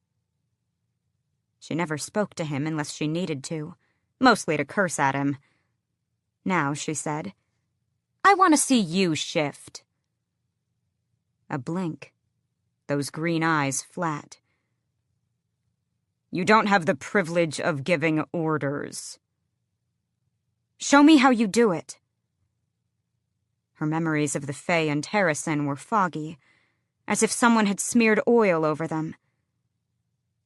She never spoke to him unless she needed to, mostly to curse at him. Now she said, "I want to see you shift." A blink. Those green eyes flat. "You don't have the privilege of giving orders." "Show me how you do it." Her memories of the Fae and Terrasen were foggy, as if someone had smeared oil over them.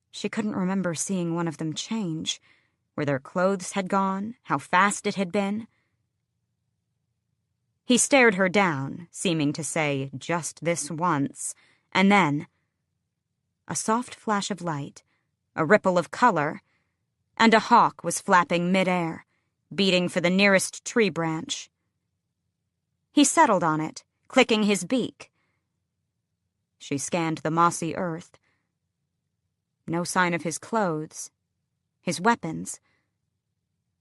She couldn't remember seeing one of them change, where their clothes had gone, how fast it had been. He stared her down, seeming to say, "Just this once," and then a soft flash of light, a ripple of color, and a hawk was flapping mid-air, beating for the nearest tree branch. He settled on it, clicking his beak. She scanned the mossy earth. No sign of his clothes, his weapons.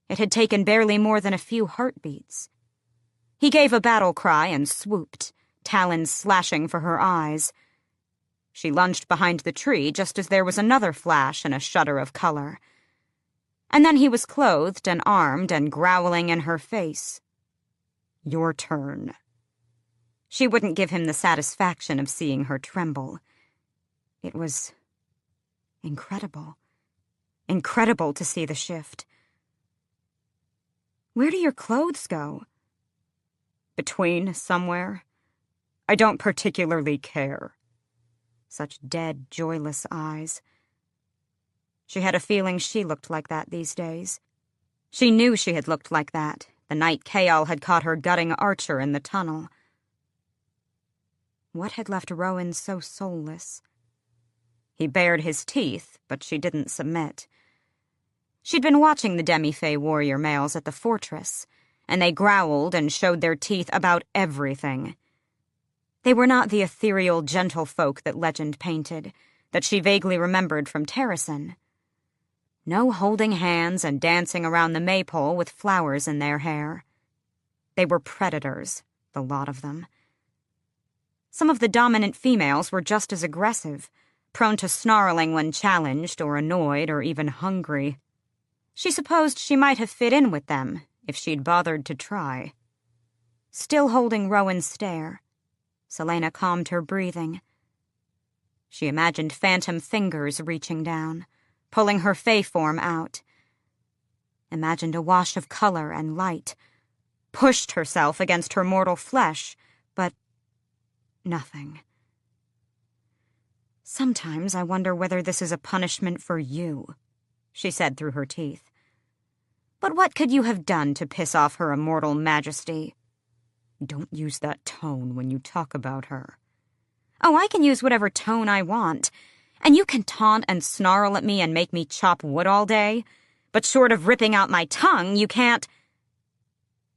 It had taken barely more than a few heartbeats. He gave a battle cry and swooped, talons slashing for her eyes. She lunged behind the tree just as there was another flash and a shudder of color. And then he was clothed and armed and growling in her face. "Your turn." She wouldn't give him the satisfaction of seeing her tremble. It was incredible. Incredible to see the shift. "Where do your clothes go?" "Between, somewhere. I don't particularly care." Such dead, joyless eyes. She had a feeling she looked like that these days. She knew she had looked like that the night Chaol had caught her gutting Archer in the tunnel. What had left Rowan so soulless? He bared his teeth, but she didn't submit. She'd been watching the demi-fae warrior males at the fortress, and they growled and showed their teeth about everything. They were not the ethereal gentlefolk that legend painted, that she vaguely remembered from Terrasen. No holding hands and dancing around the maypole with flowers in their hair. They were predators, the lot of them. Some of the dominant females were just as aggressive, prone to snarling when challenged or annoyed or even hungry. She supposed she might have fit in with them if she'd bothered to try. Still holding Rowan's stare, Celaena calmed her breathing. She imagined phantom fingers reaching down, pulling her fae form out. Imagined a wash of color and light. Pushed herself against her mortal flesh, but nothing. "Sometimes I wonder whether this is a punishment for you," she said through her teeth. "But what could you have done to piss off her immortal majesty?" "Don't use that tone when you talk about her." "Oh, I can use whatever tone I want, and you can taunt and snarl at me and make me chop wood all day, but short of ripping out my tongue, you can't—"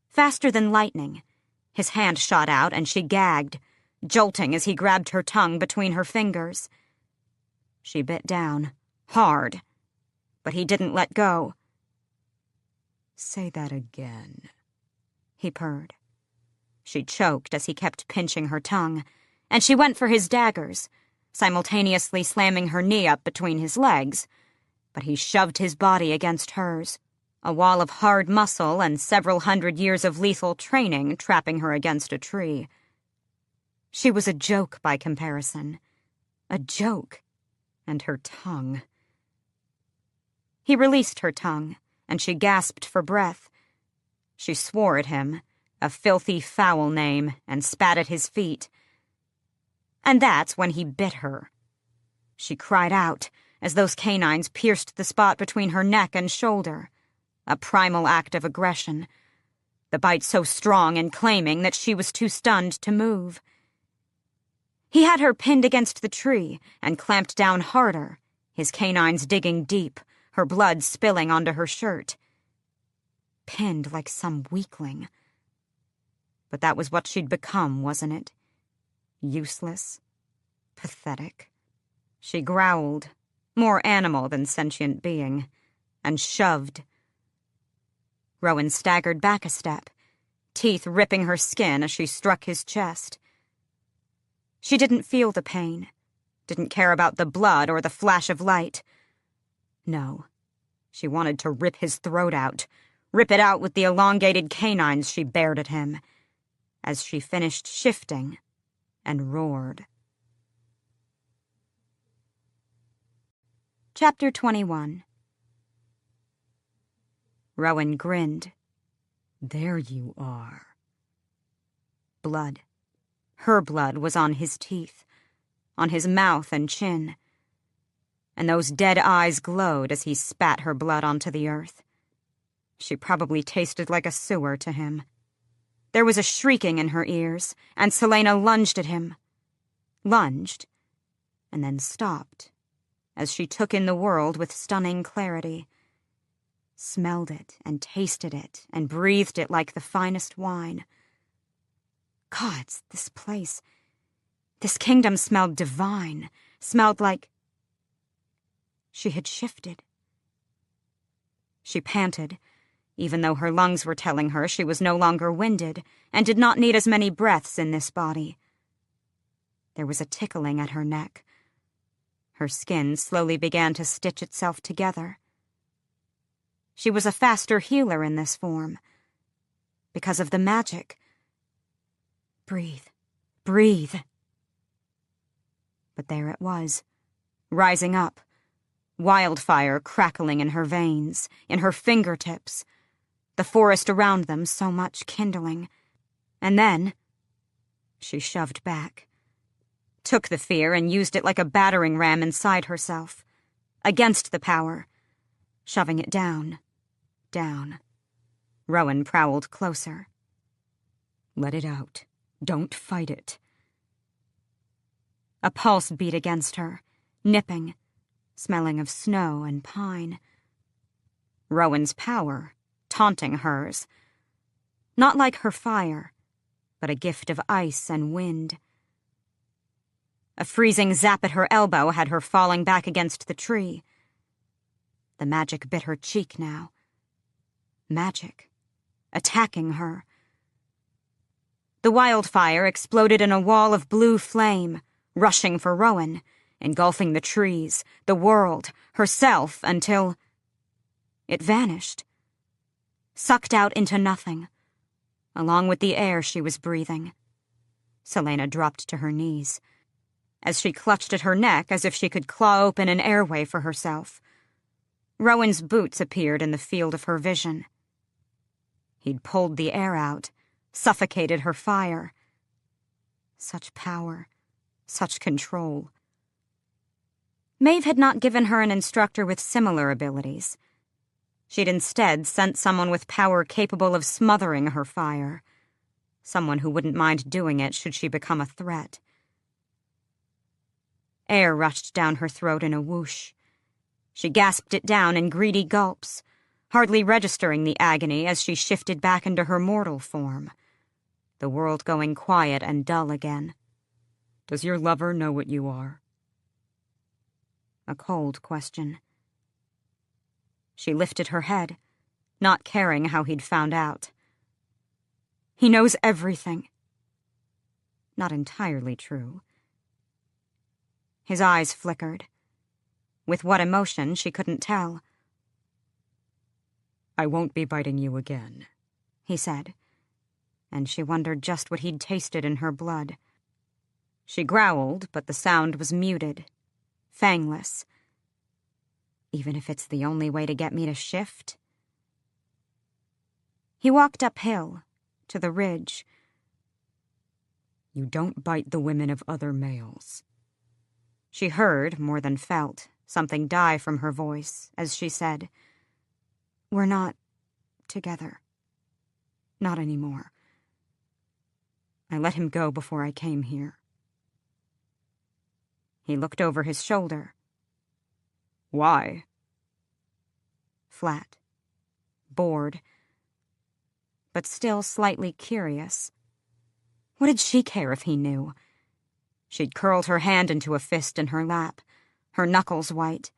Faster than lightning, his hand shot out and she gagged, jolting as he grabbed her tongue between her fingers. She bit down, hard, but he didn't let go. "Say that again," he purred. She choked as he kept pinching her tongue, and she went for his daggers, simultaneously slamming her knee up between his legs, but he shoved his body against hers, a wall of hard muscle and several hundred years of lethal training trapping her against a tree. She was a joke by comparison. A joke. And her tongue. He released her tongue, and she gasped for breath. She swore at him, a filthy, foul name, and spat at his feet. And that's when he bit her. She cried out, as those canines pierced the spot between her neck and shoulder, a primal act of aggression, the bite so strong and claiming that she was too stunned to move. He had her pinned against the tree and clamped down harder, his canines digging deep, her blood spilling onto her shirt. Pinned like some weakling. But that was what she'd become, wasn't it? Useless. Pathetic. She growled, more animal than sentient being, and shoved. Rowan staggered back a step, teeth ripping her skin as she struck his chest. She didn't feel the pain, didn't care about the blood or the flash of light. No, she wanted to rip his throat out, rip it out with the elongated canines she bared at him, as she finished shifting and roared. Chapter 21. Rowan grinned. There you are. Blood. Her blood was on his teeth, on his mouth and chin, and those dead eyes glowed as he spat her blood onto the earth. She probably tasted like a sewer to him. There was a shrieking in her ears, and Selena lunged at him. Lunged, and then stopped, as she took in the world with stunning clarity. Smelled it, and tasted it, and breathed it like the finest wine. Gods, this place, this kingdom smelled divine, smelled like... She had shifted. She panted, even though her lungs were telling her she was no longer winded and did not need as many breaths in this body. There was a tickling at her neck. Her skin slowly began to stitch itself together. She was a faster healer in this form. Because of the magic. Breathe. Breathe. But there it was, rising up. Wildfire crackling in her veins, in her fingertips. The forest around them so much kindling. And then... She shoved back. Took the fear and used it like a battering ram inside herself. Against the power. Shoving it down. Down. Rowan prowled closer. Let it out. Don't fight it. A pulse beat against her, nipping, smelling of snow and pine. Rowan's power, taunting hers. Not like her fire, but a gift of ice and wind. A freezing zap at her elbow had her falling back against the tree. The magic bit her cheek now. Magic. Attacking her. The wildfire exploded in a wall of blue flame, rushing for Rowan, engulfing the trees, the world, herself, until... It vanished. Sucked out into nothing, along with the air she was breathing. Selena dropped to her knees, as she clutched at her neck as if she could claw open an airway for herself. Rowan's boots appeared in the field of her vision. He'd pulled the air out, suffocated her fire. Such power, such control. Maeve had not given her an instructor with similar abilities. She'd instead sent someone with power capable of smothering her fire. Someone who wouldn't mind doing it should she become a threat. Air rushed down her throat in a whoosh. She gasped it down in greedy gulps, hardly registering the agony as she shifted back into her mortal form. The world going quiet and dull again. Does your lover know what you are? A cold question. She lifted her head, not caring how he'd found out. He knows everything. Not entirely true. His eyes flickered. With what emotion, she couldn't tell. I won't be biting you again, he said, and she wondered just what he'd tasted in her blood. She growled, but the sound was muted, fangless. Even if it's the only way to get me to shift? He walked uphill, to the ridge. You don't bite the women of other males. She heard, more than felt, something die from her voice, as she said, We're not together. Not anymore. I let him go before I came here. He looked over his shoulder. Why? Flat. Bored. But still slightly curious. What did she care if he knew? She'd curled her hand into a fist in her lap, her knuckles white.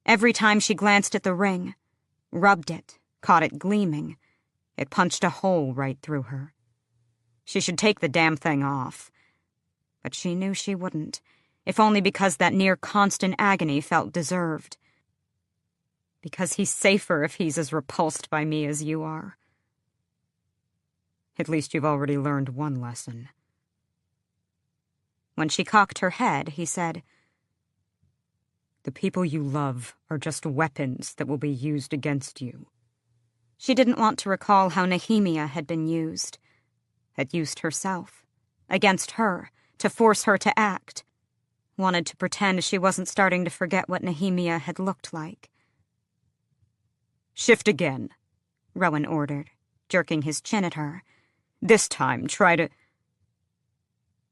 Every time she glanced at the ring, rubbed it, caught it gleaming, it punched a hole right through her. She should take the damn thing off. But she knew she wouldn't, if only because that near-constant agony felt deserved. Because he's safer if he's as repulsed by me as you are. At least you've already learned one lesson. When she cocked her head, he said, The people you love are just weapons that will be used against you. She didn't want to recall how Nehemia had been used. Had used herself. Against her, to force her to act. Wanted to pretend she wasn't starting to forget what Nehemia had looked like. Shift again, Rowan ordered, jerking his chin at her. This time, try to...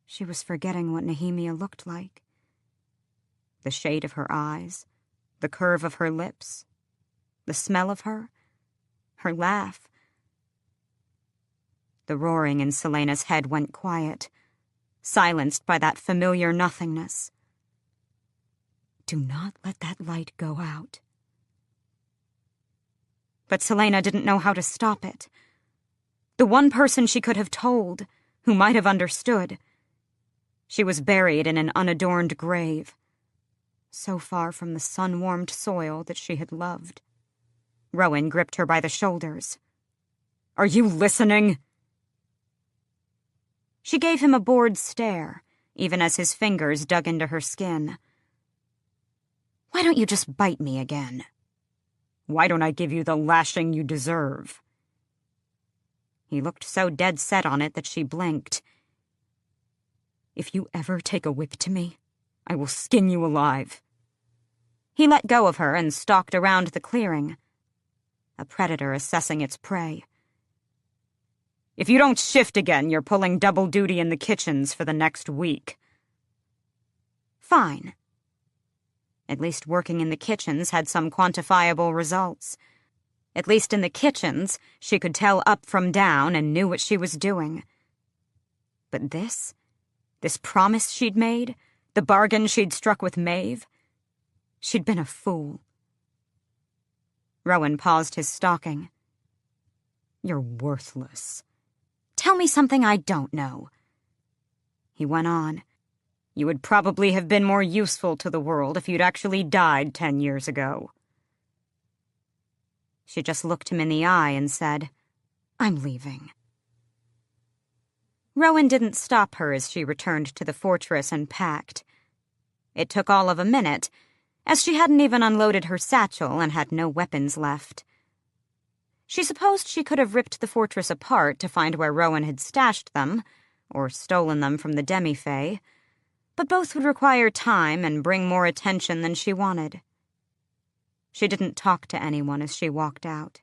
She was forgetting what Nehemia looked like. The shade of her eyes, the curve of her lips, the smell of her laugh. The roaring in Selena's head went quiet, silenced by that familiar nothingness. Do not let that light go out. But Selena didn't know how to stop it. The one person she could have told, who might have understood. She was buried in an unadorned grave, so far from the sun-warmed soil that she had loved. Rowan gripped her by the shoulders. Are you listening? She gave him a bored stare, even as his fingers dug into her skin. Why don't you just bite me again? Why don't I give you the lashing you deserve? He looked so dead set on it that she blinked. If you ever take a whip to me, I will skin you alive. He let go of her and stalked around the clearing. A predator assessing its prey. If you don't shift again, you're pulling double duty in the kitchens for the next week. Fine. At least working in the kitchens had some quantifiable results. At least in the kitchens, she could tell up from down and knew what she was doing. But this promise she'd made, the bargain she'd struck with Maeve, she'd been a fool. Rowan paused his stalking. You're worthless. Tell me something I don't know. He went on. You would probably have been more useful to the world if you'd actually died 10 years ago. She just looked him in the eye and said, I'm leaving. Rowan didn't stop her as she returned to the fortress and packed. It took all of a minute, as she hadn't even unloaded her satchel and had no weapons left. She supposed she could have ripped the fortress apart to find where Rowan had stashed them, or stolen them from the demi-fae, but both would require time and bring more attention than she wanted. She didn't talk to anyone as she walked out.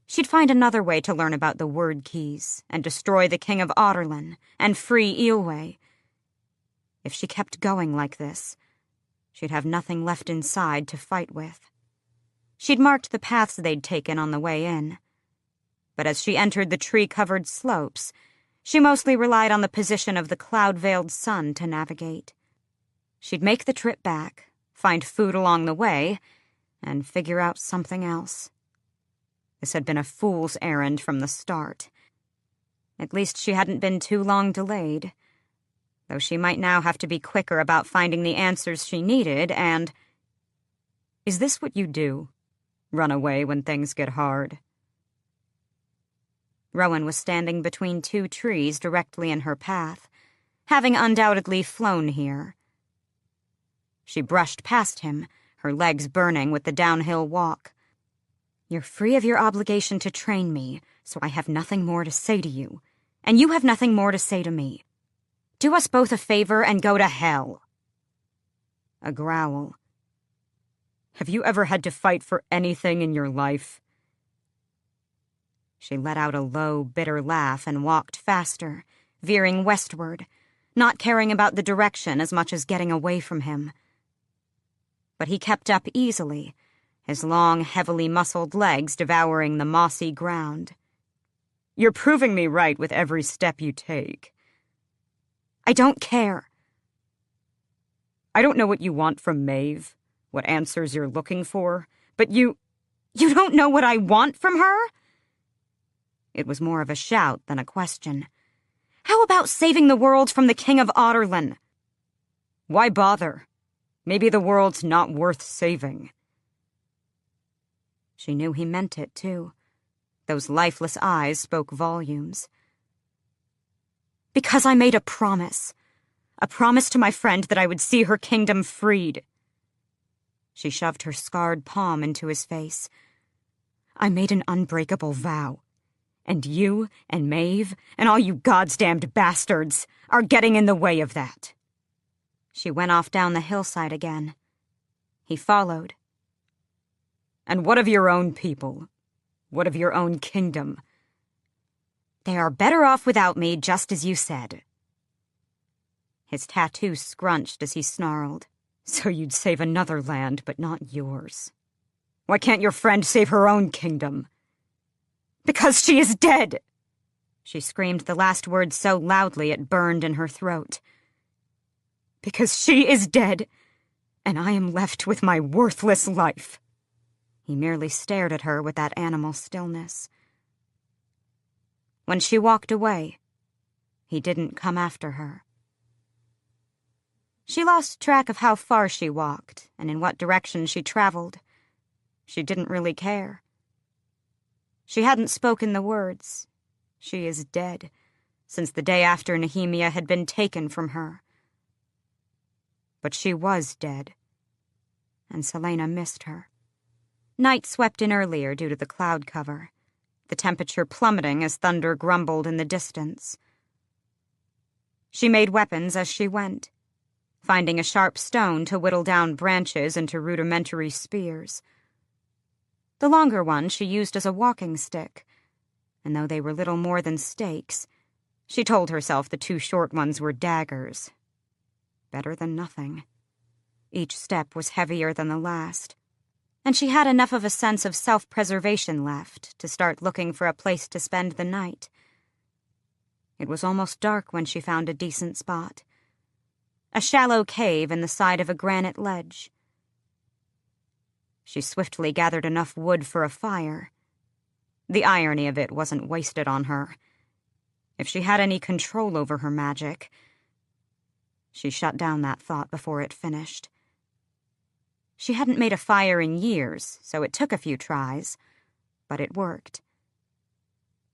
She'd find another way to learn about the word keys and destroy the King of Otterlin and free Eelway. If she kept going like this, she'd have nothing left inside to fight with. She'd marked the paths they'd taken on the way in. But as she entered the tree-covered slopes, she mostly relied on the position of the cloud-veiled sun to navigate. She'd make the trip back, find food along the way, and figure out something else. This had been a fool's errand from the start. At least she hadn't been too long delayed, though she might now have to be quicker about finding the answers she needed, and... Is this what you do? Run away when things get hard? Rowan was standing between two trees directly in her path, having undoubtedly flown here. She brushed past him, her legs burning with the downhill walk. You're free of your obligation to train me, so I have nothing more to say to you, and you have nothing more to say to me. Do us both a favor and go to hell. A growl. Have you ever had to fight for anything in your life? She let out a low, bitter laugh and walked faster, veering westward, not caring about the direction as much as getting away from him. But he kept up easily, his long, heavily muscled legs devouring the mossy ground. "You're proving me right with every step you take." "I don't care." "I don't know what you want from Maeve, what answers you're looking for, but You don't know what I want from her?" It was more of a shout than a question. "How about saving the world from the King of Otterlin?" Why bother? Maybe the world's not worth saving." She knew he meant it, too. Those lifeless eyes spoke volumes. "Because I made a promise. A promise to my friend that I would see her kingdom freed." She shoved her scarred palm into his face. "I made an unbreakable vow. And you and Maeve and all you goddamned bastards are getting in the way of that." She went off down the hillside again. He followed. "And what of your own people? What of your own kingdom?" "They are better off without me, just as you said." His tattoo scrunched as he snarled. "So you'd save another land, but not yours. Why can't your friend save her own kingdom?" "Because she is dead!" She screamed the last word so loudly it burned in her throat. "Because she is dead, and I am left with my worthless life." He merely stared at her with that animal stillness. When she walked away, he didn't come after her. She lost track of how far she walked and in what direction she traveled. She didn't really care. She hadn't spoken the words, "She is dead," since the day after Nehemia had been taken from her. But she was dead, and Selena missed her. Night swept in earlier due to the cloud cover, the temperature plummeting as thunder grumbled in the distance. She made weapons as she went, finding a sharp stone to whittle down branches into rudimentary spears. The longer one she used as a walking stick, and though they were little more than stakes, she told herself the two short ones were daggers. Better than nothing. Each step was heavier than the last, and she had enough of a sense of self-preservation left to start looking for a place to spend the night. It was almost dark when she found a decent spot. A shallow cave in the side of a granite ledge. She swiftly gathered enough wood for a fire. The irony of it wasn't wasted on her. If she had any control over her magic... She shut down that thought before it finished. She hadn't made a fire in years, so it took a few tries, but it worked.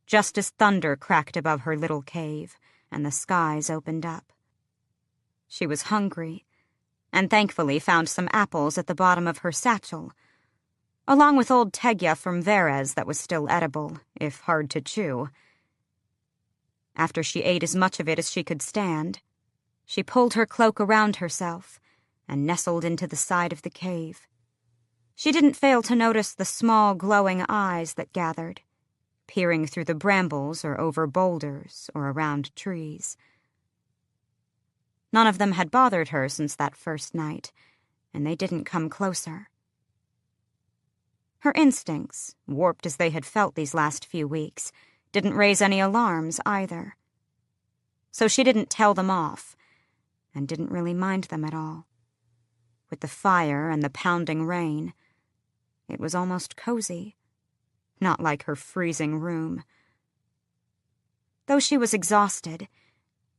Just as thunder cracked above her little cave and the skies opened up. She was hungry, and thankfully found some apples at the bottom of her satchel, along with old tegya from Verez that was still edible, if hard to chew. After she ate as much of it as she could stand, she pulled her cloak around herself and nestled into the side of the cave. She didn't fail to notice the small, glowing eyes that gathered, peering through the brambles or over boulders or around trees. None of them had bothered her since that first night, and they didn't come closer. Her instincts, warped as they had felt these last few weeks, didn't raise any alarms either. So she didn't tell them off, and didn't really mind them at all. With the fire and the pounding rain, it was almost cozy, not like her freezing room. Though she was exhausted,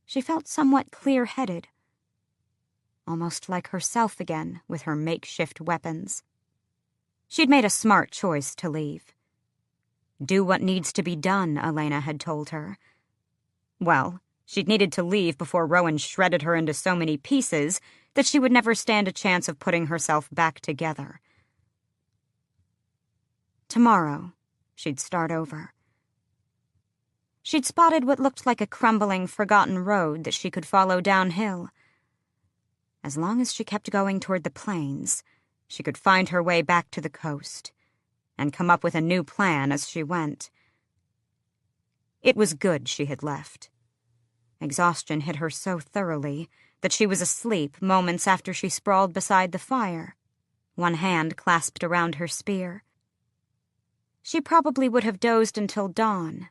she felt somewhat clear-headed, almost like herself again with her makeshift weapons. She'd made a smart choice to leave. Do what needs to be done, Elena had told her. Well, she'd needed to leave before Rowan shredded her into so many pieces that she would never stand a chance of putting herself back together. Tomorrow, she'd start over. She'd spotted what looked like a crumbling, forgotten road that she could follow downhill. As long as she kept going toward the plains, she could find her way back to the coast and come up with a new plan as she went. It was good she had left. Exhaustion hit her so thoroughly that she was asleep moments after she sprawled beside the fire, one hand clasped around her spear. She probably would have dozed until dawn,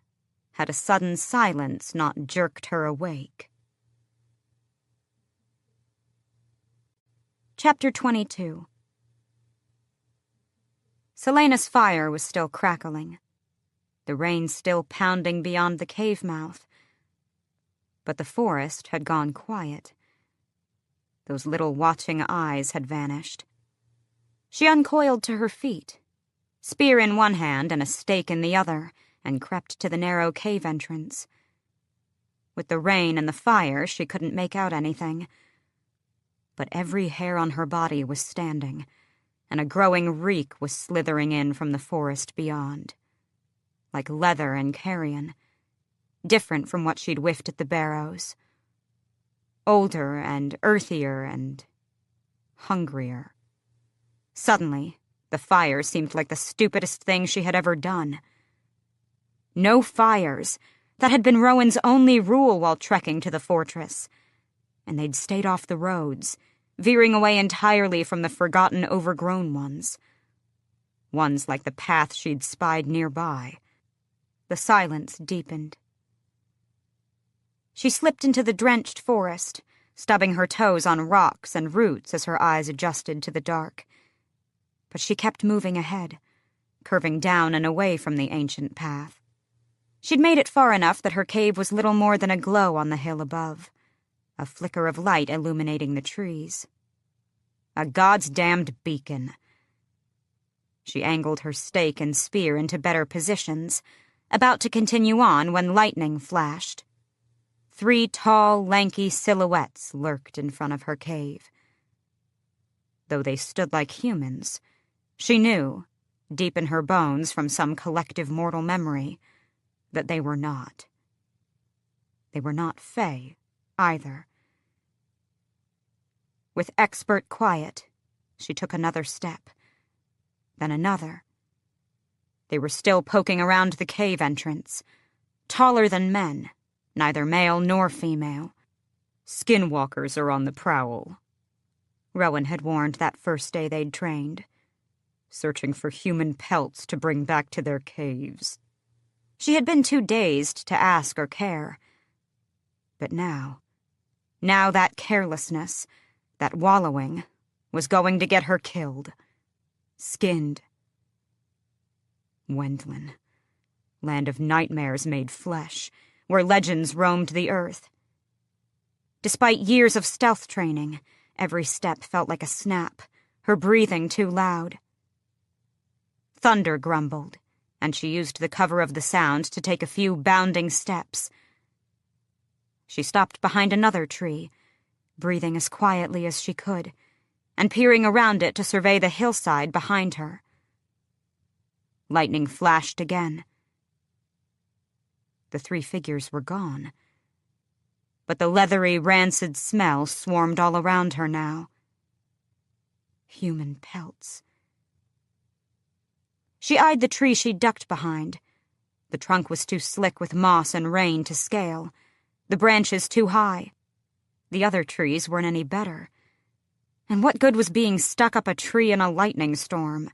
had a sudden silence not jerked her awake. Chapter 22. Selena's fire was still crackling, the rain still pounding beyond the cave mouth, but the forest had gone quiet. Those little watching eyes had vanished. She uncoiled to her feet, spear in one hand and a stake in the other, and crept to the narrow cave entrance. With the rain and the fire, she couldn't make out anything, but every hair on her body was standing, and a growing reek was slithering in from the forest beyond, like leather and carrion, different from what she'd whiffed at the barrows, older and earthier and hungrier. Suddenly, the fire seemed like the stupidest thing she had ever done. No fires. That had been Rowan's only rule while trekking to the fortress, and they'd stayed off the roads, veering away entirely from the forgotten overgrown ones like the path she'd spied nearby. The silence deepened. She slipped into the drenched forest, stubbing her toes on rocks and roots as her eyes adjusted to the dark. But she kept moving ahead, curving down and away from the ancient path. She'd made it far enough that her cave was little more than a glow on the hill above, a flicker of light illuminating the trees. A God's-damned beacon. She angled her stake and spear into better positions, about to continue on when lightning flashed. 3 tall, lanky silhouettes lurked in front of her cave. Though they stood like humans, she knew, deep in her bones from some collective mortal memory, that they were not. They were not Fae, either. With expert quiet, she took another step, then another. They were still poking around the cave entrance, taller than men, neither male nor female. Skinwalkers are on the prowl, Rowan had warned that first day they'd trained. Searching for human pelts to bring back to their caves. She had been too dazed to ask or care. But now that carelessness, that wallowing, was going to get her killed. Skinned. Wendlin. Land of nightmares made flesh, where legends roamed the earth. Despite years of stealth training, every step felt like a snap, her breathing too loud. Thunder grumbled, and she used the cover of the sound to take a few bounding steps. She stopped behind another tree, breathing as quietly as she could, and peering around it to survey the hillside behind her. Lightning flashed again. The 3 figures were gone, but the leathery, rancid smell swarmed all around her now. Human pelts. She eyed the tree she'd ducked behind. The trunk was too slick with moss and rain to scale, the branches too high. The other trees weren't any better. And what good was being stuck up a tree in a lightning storm?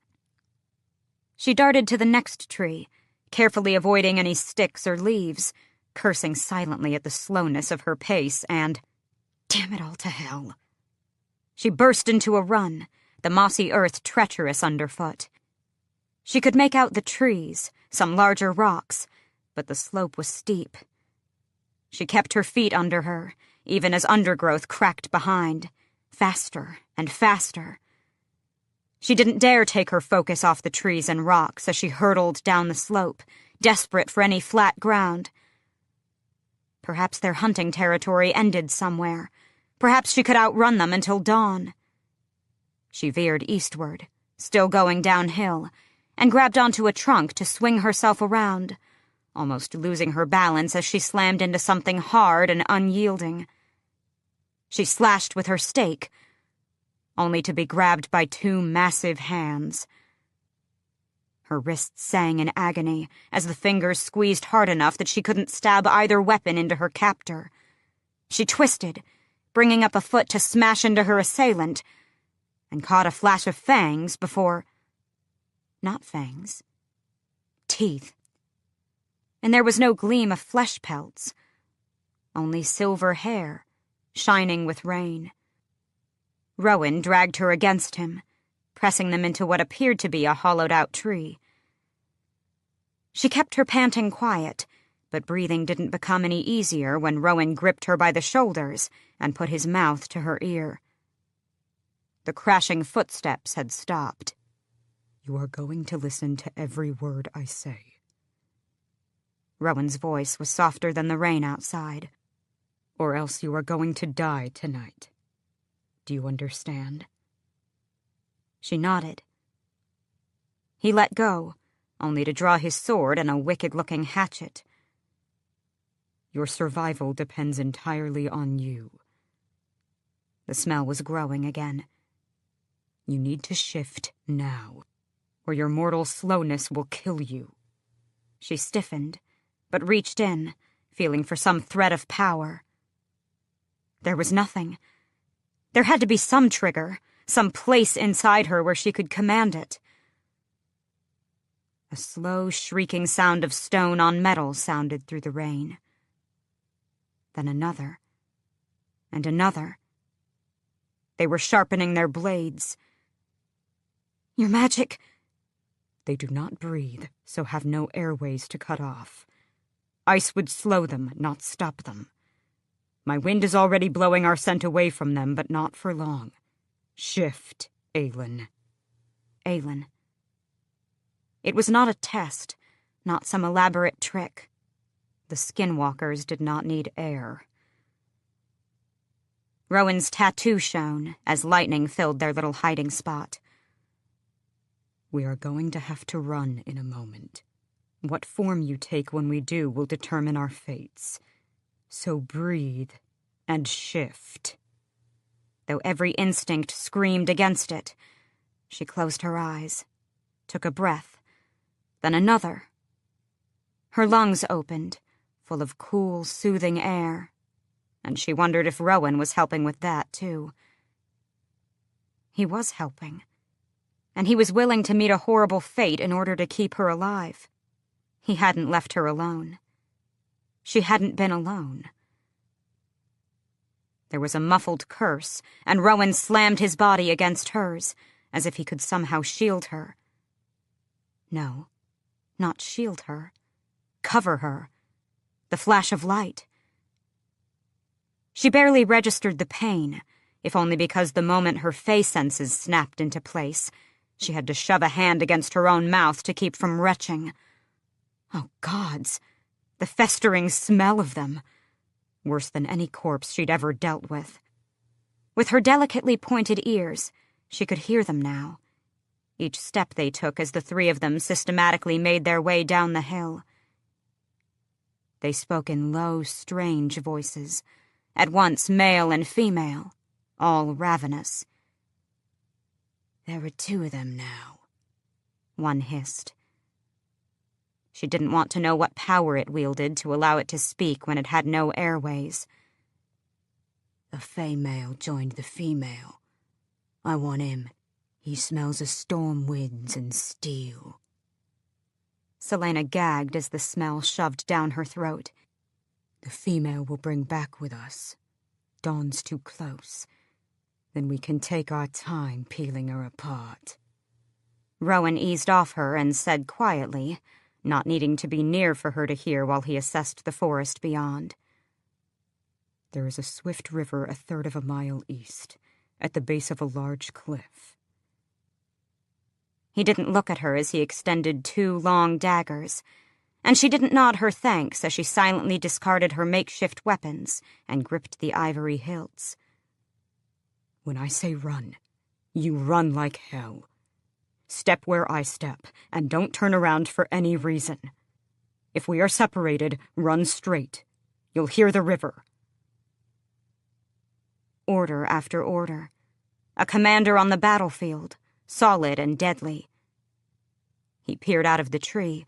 She darted to the next tree, carefully avoiding any sticks or leaves, cursing silently at the slowness of her pace and, damn it all to hell. She burst into a run, the mossy earth treacherous underfoot. She could make out the trees, some larger rocks, but the slope was steep. She kept her feet under her, even as undergrowth cracked behind, faster and faster. She didn't dare take her focus off the trees and rocks as she hurtled down the slope, desperate for any flat ground. Perhaps their hunting territory ended somewhere. Perhaps she could outrun them until dawn. She veered eastward, still going downhill, and grabbed onto a trunk to swing herself around, almost losing her balance as she slammed into something hard and unyielding. She slashed with her stake, only to be grabbed by 2 massive hands. Her wrists sang in agony as the fingers squeezed hard enough that she couldn't stab either weapon into her captor. She twisted, bringing up a foot to smash into her assailant, and caught a flash of fangs before... Not fangs. Teeth. And there was no gleam of flesh pelts, only silver hair, shining with rain. Rowan dragged her against him, pressing them into what appeared to be a hollowed-out tree. She kept her panting quiet, but breathing didn't become any easier when Rowan gripped her by the shoulders and put his mouth to her ear. The crashing footsteps had stopped. "You are going to listen to every word I say." Rowan's voice was softer than the rain outside. "Or else you are going to die tonight. Do you understand?" She nodded. He let go, only to draw his sword and a wicked-looking hatchet. "Your survival depends entirely on you." The smell was growing again. "You need to shift now, or your mortal slowness will kill you." She stiffened, but reached in, feeling for some thread of power. There was nothing. There had to be some trigger, some place inside her where she could command it. A slow, shrieking sound of stone on metal sounded through the rain. Then another, and another. They were sharpening their blades. "Your magic..." "They do not breathe, so have no airways to cut off. Ice would slow them, not stop them. My wind is already blowing our scent away from them, but not for long. Shift, Aelin." Aelin. It was not a test, not some elaborate trick. The skinwalkers did not need air. Rowan's tattoo shone as lightning filled their little hiding spot. "We are going to have to run in a moment. What form you take when we do will determine our fates. So breathe and shift." Though every instinct screamed against it, she closed her eyes, took a breath, then another. Her lungs opened, full of cool, soothing air, and she wondered if Rowan was helping with that, too. He was helping, and he was willing to meet a horrible fate in order to keep her alive. He hadn't left her alone. She hadn't been alone. There was a muffled curse, and Rowan slammed his body against hers, as if he could somehow shield her. No, not shield her. Cover her. The flash of light. She barely registered the pain, if only because the moment her face senses snapped into place, she had to shove a hand against her own mouth to keep from retching. Oh, gods! The festering smell of them! Worse than any corpse she'd ever dealt with. With her delicately pointed ears, she could hear them now. Each step they took as the three of them systematically made their way down the hill. They spoke in low, strange voices, at once male and female, all ravenous. "There are two of them now," one hissed. She didn't want to know what power it wielded to allow it to speak when it had no airways. "The female joined the female. I want him. He smells of storm winds and steel." Selena gagged as the smell shoved down her throat. "The female will bring back with us. Dawn's too close. Then we can take our time peeling her apart." Rowan eased off her and said quietly, not needing to be near for her to hear while he assessed the forest beyond. "There is a swift river 1/3 of a mile east, at the base of a large cliff." He didn't look at her as he extended 2 long daggers, and she didn't nod her thanks as she silently discarded her makeshift weapons and gripped the ivory hilts. "When I say run, you run like hell. Step where I step, and don't turn around for any reason. If we are separated, run straight. You'll hear the river." Order after order. A commander on the battlefield, solid and deadly. He peered out of the tree.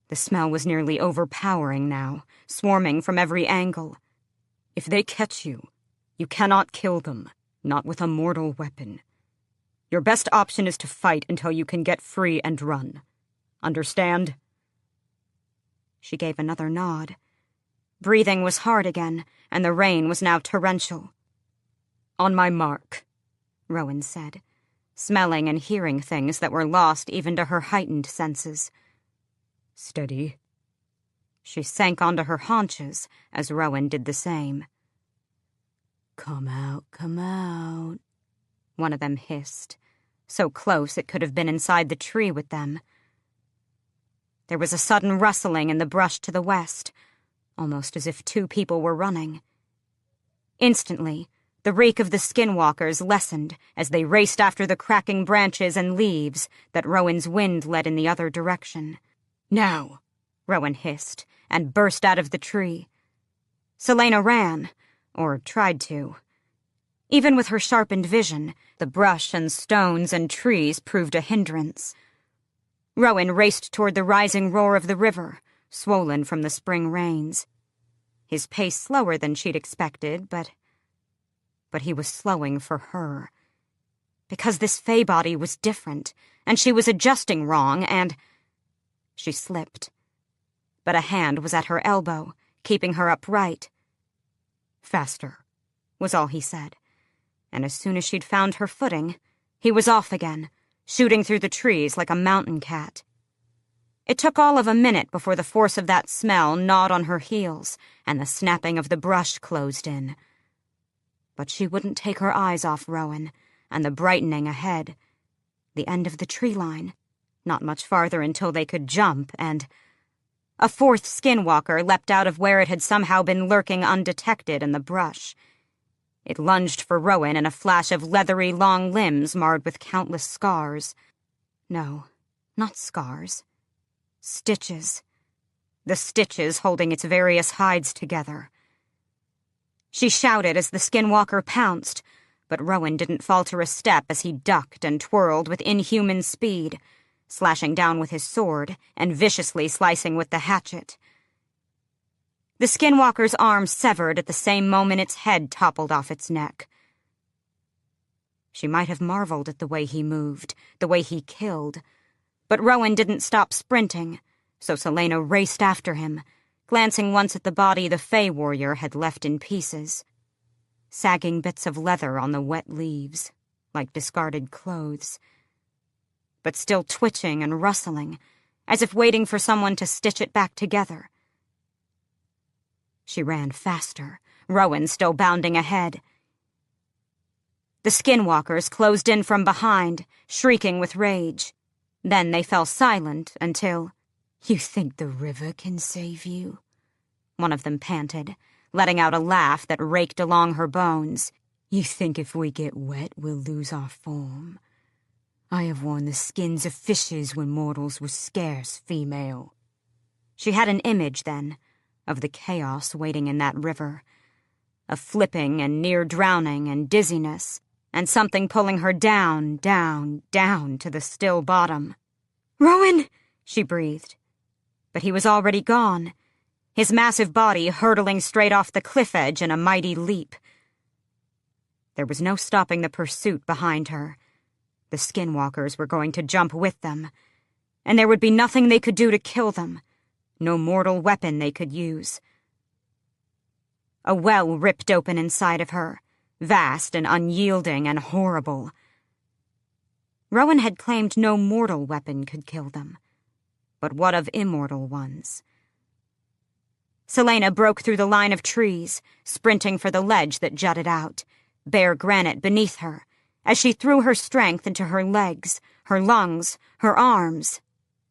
The smell was nearly overpowering now, swarming from every angle. If they catch you, you cannot kill them, not with a mortal weapon. Your best option is to fight until you can get free and run. Understand? She gave another nod. Breathing was hard again, and the rain was now torrential. On my mark, Rowan said, smelling and hearing things that were lost even to her heightened senses. Steady. She sank onto her haunches as Rowan did the same. Come out, one of them hissed, so close it could have been inside the tree with them. There was a sudden rustling in the brush to the west, almost as if two people were running. Instantly, the reek of the skinwalkers lessened as they raced after the cracking branches and leaves that Rowan's wind led in the other direction. Now, Rowan hissed, and burst out of the tree. Selena ran, or tried to. Even with her sharpened vision, the brush and stones and trees proved a hindrance. Rowan raced toward the rising roar of the river, swollen from the spring rains. His pace slower than she'd expected, but he was slowing for her. Because this fey body was different, and she was adjusting wrong, and... She slipped. But a hand was at her elbow, keeping her upright. Faster, was all he said. And as soon as she'd found her footing, he was off again, shooting through the trees like a mountain cat. It took all of a minute before the force of that smell gnawed on her heels and the snapping of the brush closed in. But she wouldn't take her eyes off Rowan and the brightening ahead. The end of the tree line, not much farther until they could jump, and... A fourth skinwalker leapt out of where it had somehow been lurking undetected in the brush. It lunged for Rowan in a flash of leathery long limbs marred with countless scars. No, not scars. Stitches. The stitches holding its various hides together. She shouted as the skinwalker pounced, but Rowan didn't falter a step as he ducked and twirled with inhuman speed, slashing down with his sword and viciously slicing with the hatchet. The skinwalker's arm severed at the same moment its head toppled off its neck. She might have marveled at the way he moved, the way he killed, but Rowan didn't stop sprinting, so Selena raced after him, glancing once at the body the Fey warrior had left in pieces. Sagging bits of leather on the wet leaves, like discarded clothes. But still twitching and rustling, as if waiting for someone to stitch it back together. She ran faster, Rowan still bounding ahead. The skinwalkers closed in from behind, shrieking with rage. Then they fell silent until... You think the river can save you? One of them panted, letting out a laugh that raked along her bones. You think if we get wet we'll lose our form? I have worn the skins of fishes when mortals were scarce female. She had an image, then, of the chaos waiting in that river. Of flipping and near drowning and dizziness, and something pulling her down, down, down to the still bottom. "Rowan!" she breathed. But he was already gone, his massive body hurtling straight off the cliff edge in a mighty leap. There was no stopping the pursuit behind her. The skinwalkers were going to jump with them, and there would be nothing they could do to kill them, no mortal weapon they could use. A well ripped open inside of her, vast and unyielding and horrible. Rowan had claimed no mortal weapon could kill them, but what of immortal ones? Selena broke through the line of trees, sprinting for the ledge that jutted out, bare granite beneath her, as she threw her strength into her legs, her lungs, her arms,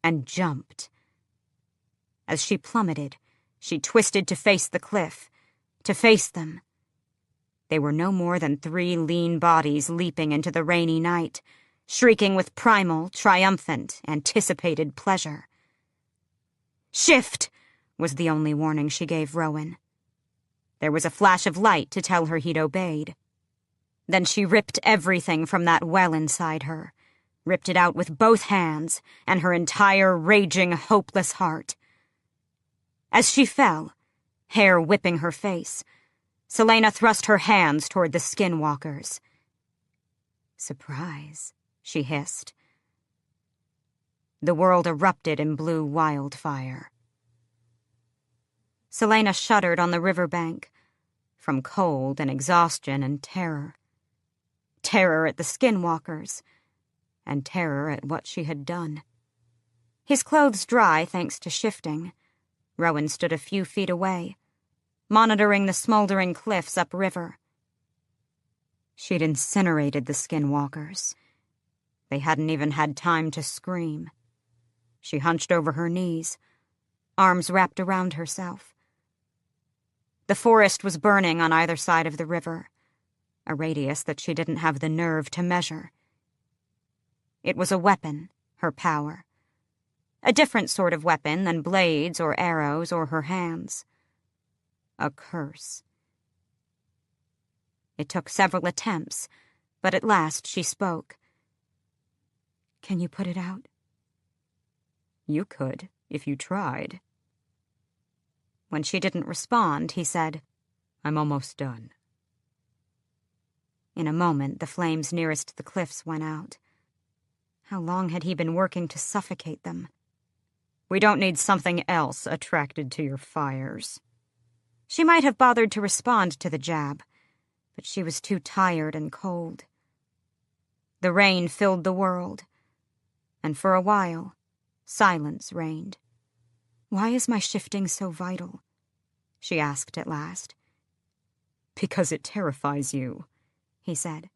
and jumped. As she plummeted, she twisted to face the cliff, to face them. They were no more than 3 lean bodies leaping into the rainy night, shrieking with primal, triumphant, anticipated pleasure. "Shift!" was the only warning she gave Rowan. There was a flash of light to tell her he'd obeyed. Then she ripped everything from that well inside her, ripped it out with both hands and her entire raging, hopeless heart. As she fell, hair whipping her face, Selena thrust her hands toward the skinwalkers. "Surprise," she hissed. The world erupted in blue wildfire. Selena shuddered on the riverbank, from cold and exhaustion and terror. Terror at the skinwalkers, and terror at what she had done. His clothes dry thanks to shifting, Rowan stood a few feet away, monitoring the smoldering cliffs upriver. She'd incinerated the skinwalkers. They hadn't even had time to scream. She hunched over her knees, arms wrapped around herself. The forest was burning on either side of the river, a radius that she didn't have the nerve to measure. It was a weapon, her power. A different sort of weapon than blades or arrows or her hands. A curse. It took several attempts, but at last she spoke. "Can you put it out?" "You could, if you tried." When she didn't respond, he said, "I'm almost done." In a moment, the flames nearest the cliffs went out. How long had he been working to suffocate them? "We don't need something else attracted to your fires." She might have bothered to respond to the jab, but she was too tired and cold. The rain filled the world, and for a while, silence reigned. "Why is my shifting so vital?" she asked at last. "Because it terrifies you," he said.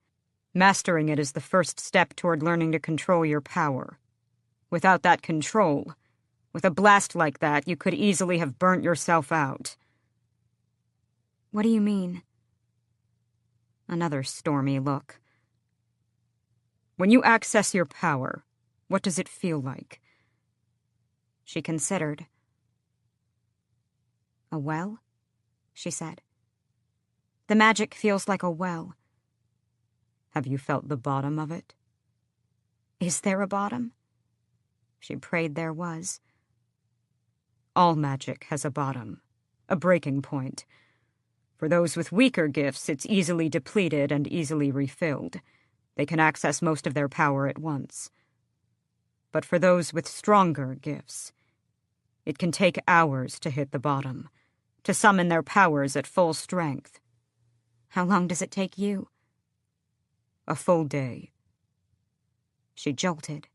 "Mastering it is the first step toward learning to control your power. Without that control, with a blast like that, you could easily have burnt yourself out." "What do you mean?" Another stormy look. "When you access your power, what does it feel like?" She considered. "A well?" she said. "The magic feels like a well." "Have you felt the bottom of it?" "Is there a bottom?" She prayed there was. "All magic has a bottom, a breaking point. For those with weaker gifts, it's easily depleted and easily refilled. They can access most of their power at once. But for those with stronger gifts, it can take hours to hit the bottom, to summon their powers at full strength." "How long does it take you?" "A full day." She jolted.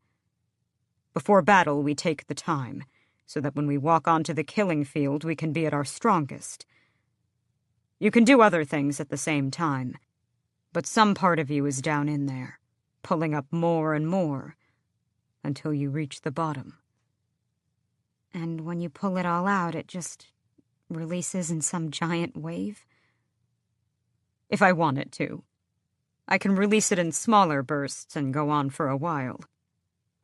"Before battle, we take the time, so that when we walk onto the killing field, we can be at our strongest. You can do other things at the same time, but some part of you is down in there, pulling up more and more, until you reach the bottom." "And when you pull it all out, it just releases in some giant wave?" "If I want it to. I can release it in smaller bursts and go on for a while.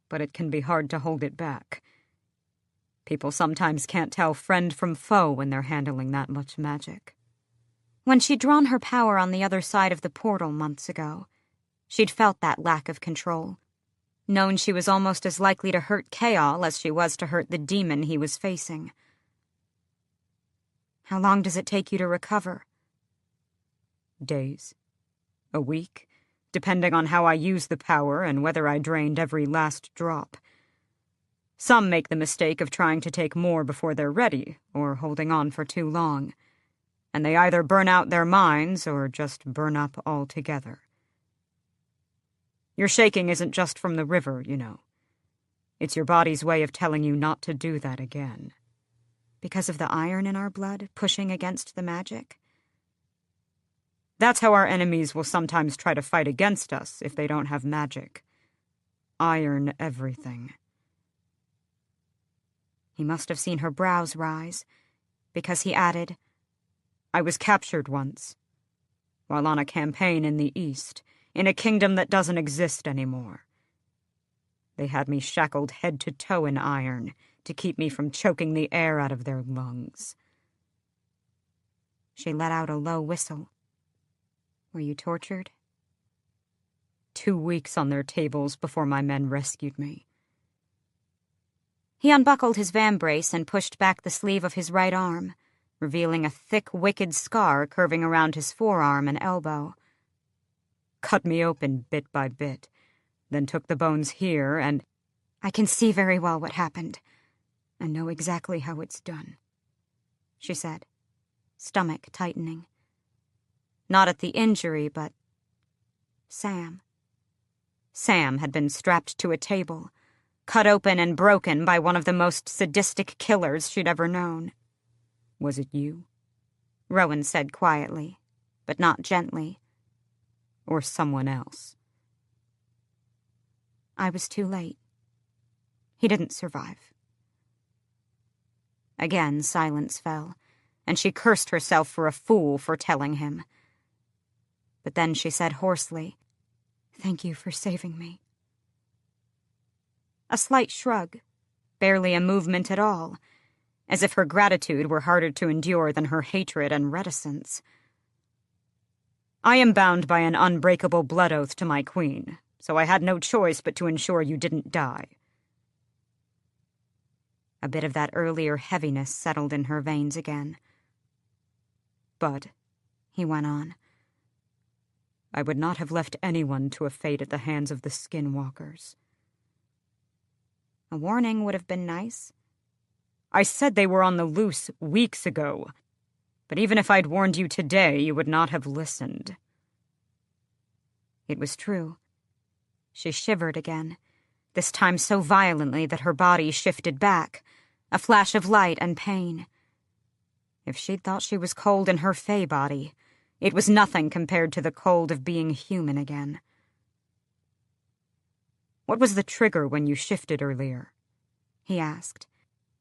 But it can be hard to hold it back. People sometimes can't tell friend from foe when they're handling that much magic." When she'd drawn her power on the other side of the portal months ago, she'd felt that lack of control, known she was almost as likely to hurt Kaal as she was to hurt the demon he was facing. "How long does it take you to recover?" "Days. A week, depending on how I use the power and whether I drained every last drop. Some make the mistake of trying to take more before they're ready, or holding on for too long, and they either burn out their minds or just burn up altogether. Your shaking isn't just from the river, you know. It's your body's way of telling you not to do that again." "Because of the iron in our blood, pushing against the magic?" "That's how our enemies will sometimes try to fight against us if they don't have magic. Iron everything." He must have seen her brows rise, because he added, "I was captured once, while on a campaign in the East, in a kingdom that doesn't exist anymore. They had me shackled head to toe in iron to keep me from choking the air out of their lungs." She let out a low whistle. "Were you tortured?" 2 weeks on their tables before my men rescued me. He unbuckled his vambrace and pushed back the sleeve of his right arm, revealing a thick, wicked scar curving around his forearm and elbow. Cut me open bit by bit, then took the bones here and— I can see very well what happened, and know exactly how it's done, she said, stomach tightening. Not at the injury, but Sam. Sam had been strapped to a table, cut open and broken by one of the most sadistic killers she'd ever known. Was it you? Rowan said quietly, but not gently. Or someone else? I was too late. He didn't survive. Again, silence fell, and she cursed herself for a fool for telling him. But then she said hoarsely, "Thank you for saving me." A slight shrug, barely a movement at all, as if her gratitude were harder to endure than her hatred and reticence. I am bound by an unbreakable blood oath to my queen, so I had no choice but to ensure you didn't die. A bit of that earlier heaviness settled in her veins again. But, he went on, I would not have left anyone to a fate at the hands of the skinwalkers. A warning would have been nice. I said they were on the loose weeks ago, but even if I'd warned you today, you would not have listened. It was true. She shivered again, this time so violently that her body shifted back, a flash of light and pain. If she'd thought she was cold in her fey body, it was nothing compared to the cold of being human again. What was the trigger when you shifted earlier? He asked,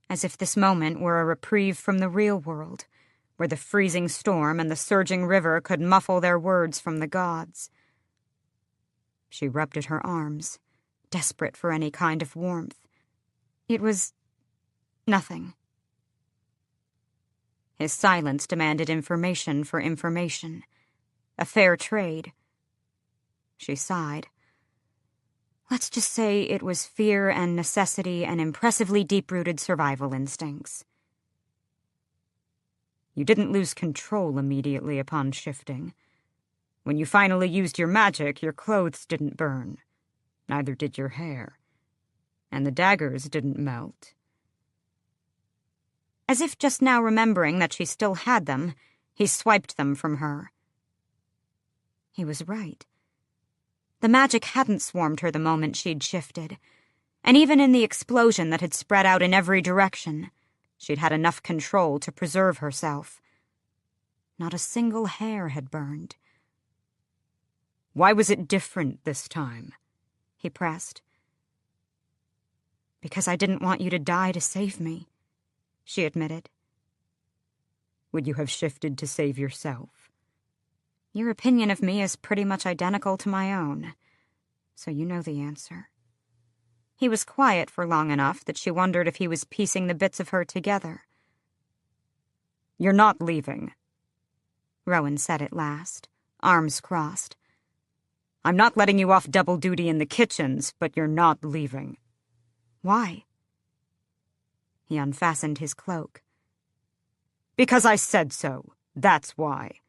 as if this moment were a reprieve from the real world, where the freezing storm and the surging river could muffle their words from the gods. She rubbed at her arms, desperate for any kind of warmth. It was nothing. His silence demanded information for information, a fair trade. She sighed. Let's just say it was fear and necessity and impressively deep-rooted survival instincts. You didn't lose control immediately upon shifting. When you finally used your magic, your clothes didn't burn. Neither did your hair. And the daggers didn't melt. As if just now remembering that she still had them, he swiped them from her. He was right. The magic hadn't swarmed her the moment she'd shifted, and even in the explosion that had spread out in every direction, she'd had enough control to preserve herself. Not a single hair had burned. Why was it different this time? He pressed. Because I didn't want you to die to save me, she admitted. Would you have shifted to save yourself? Your opinion of me is pretty much identical to my own, so you know the answer. He was quiet for long enough that she wondered if he was piecing the bits of her together. You're not leaving, Rowan said at last, arms crossed. I'm not letting you off double duty in the kitchens, but you're not leaving. Why? He unfastened his cloak. Because I said so. That's why.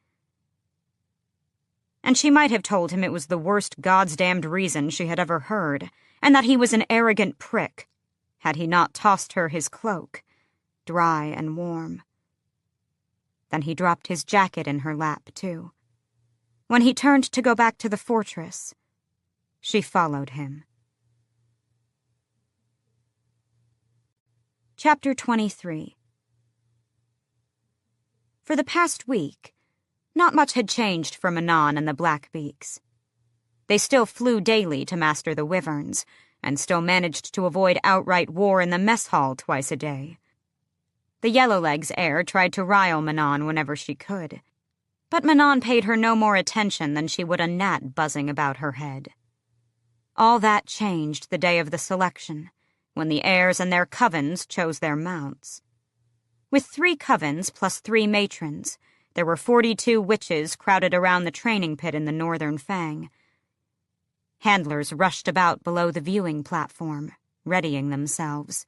And she might have told him it was the worst goddamned reason she had ever heard, and that he was an arrogant prick, had he not tossed her his cloak, dry and warm. Then he dropped his jacket in her lap, too. When he turned to go back to the fortress, she followed him. Chapter 23. For the past week, not much had changed for Manon and the Blackbeaks. They still flew daily to master the wyverns, and still managed to avoid outright war in the mess hall twice a day. The Yellowlegs heir tried to rile Manon whenever she could, but Manon paid her no more attention than she would a gnat buzzing about her head. All that changed the day of the selection, when the heirs and their covens chose their mounts. With 3 covens plus 3 matrons, there were 42 witches crowded around the training pit in the northern Fang. Handlers rushed about below the viewing platform, readying themselves.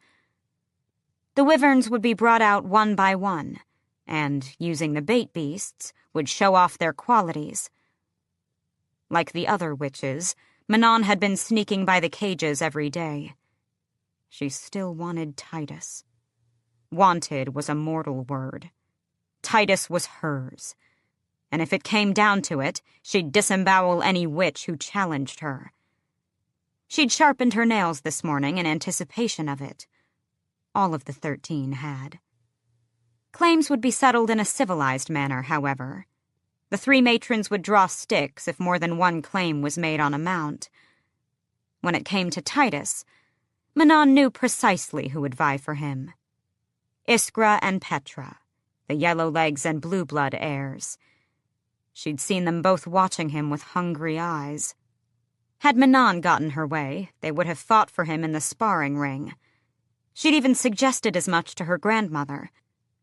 The wyverns would be brought out one by one, and, using the bait beasts, would show off their qualities. Like the other witches, Manon had been sneaking by the cages every day. She still wanted Titus. Wanted was a mortal word. Titus was hers, and if it came down to it, she'd disembowel any witch who challenged her. She'd sharpened her nails this morning in anticipation of it. All of the 13 had. Claims would be settled in a civilized manner, however. The 3 matrons would draw sticks if more than one claim was made on a mount. When it came to Titus, Manon knew precisely who would vie for him. Iskra and Petra, the Yellowlegs and Blueblood heirs. She'd seen them both watching him with hungry eyes. Had Manon gotten her way, they would have fought for him in the sparring ring. She'd even suggested as much to her grandmother,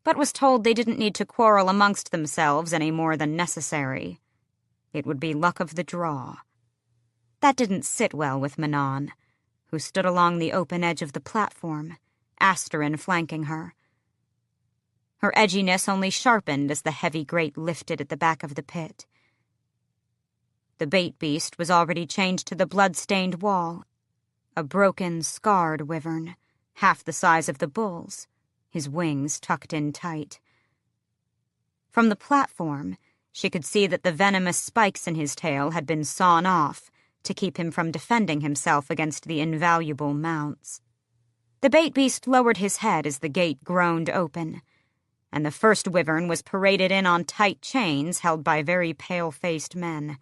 but was told they didn't need to quarrel amongst themselves any more than necessary. It would be luck of the draw. That didn't sit well with Manon, who stood along the open edge of the platform, Asterin flanking her. Her edginess only sharpened as the heavy grate lifted at the back of the pit. The bait beast was already chained to the blood-stained wall, a broken, scarred wyvern, half the size of the bull's, his wings tucked in tight. From the platform, she could see that the venomous spikes in his tail had been sawn off to keep him from defending himself against the invaluable mounts. The bait beast lowered his head as the gate groaned open, and the first wyvern was paraded in on tight chains held by very pale-faced men.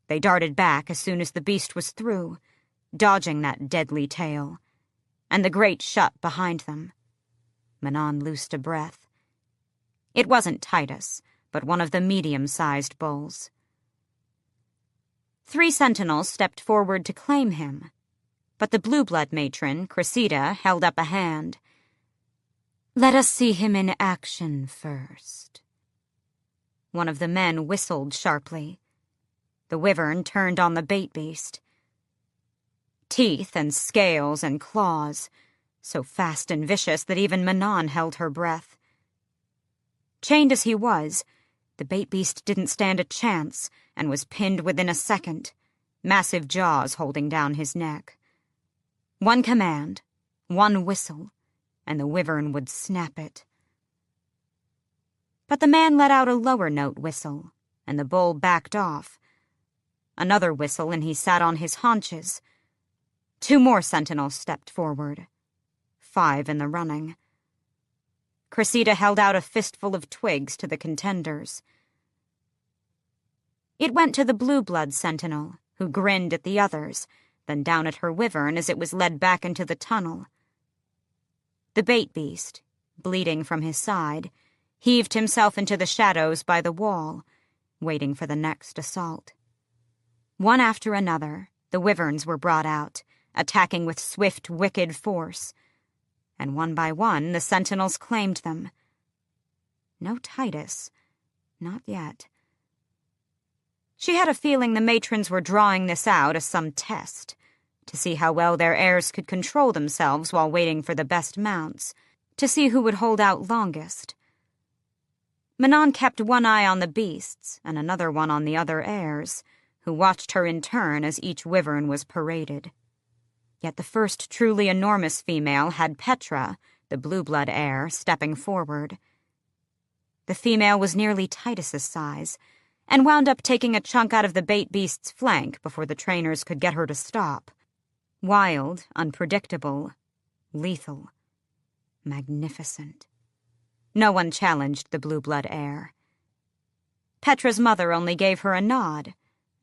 They darted back as soon as the beast was through, dodging that deadly tail, and the grate shut behind them. Manon loosed a breath. It wasn't Titus, but one of the medium-sized bulls. 3 sentinels stepped forward to claim him, but the Blueblood matron, Cressida, held up a hand. "Let us see him in action first." One of the men whistled sharply. The wyvern turned on the bait beast. Teeth and scales and claws, so fast and vicious that even Manon held her breath. Chained as he was, the bait beast didn't stand a chance and was pinned within a second, massive jaws holding down his neck. One command, one whistle, and the wyvern would snap it. But the man let out a lower note whistle, and the bull backed off. Another whistle, and he sat on his haunches. 2 more sentinels stepped forward. 5 in the running. Cressida held out a fistful of twigs to the contenders. It went to the Blueblood sentinel, who grinned at the others, then down at her wyvern as it was led back into the tunnel. The bait beast, bleeding from his side, heaved himself into the shadows by the wall, waiting for the next assault. One after another, the wyverns were brought out, attacking with swift, wicked force, and one by one the sentinels claimed them. No Titus, not yet. She had a feeling the matrons were drawing this out as some test, to see how well their heirs could control themselves while waiting for the best mounts, to see who would hold out longest. Manon kept one eye on the beasts and another one on the other heirs, who watched her in turn as each wyvern was paraded. Yet the first truly enormous female had Petra, the Blueblood heir, stepping forward. The female was nearly Titus's size, and wound up taking a chunk out of the bait beast's flank before the trainers could get her to stop. Wild, unpredictable, lethal, magnificent. No one challenged the Blueblood heir. Petra's mother only gave her a nod,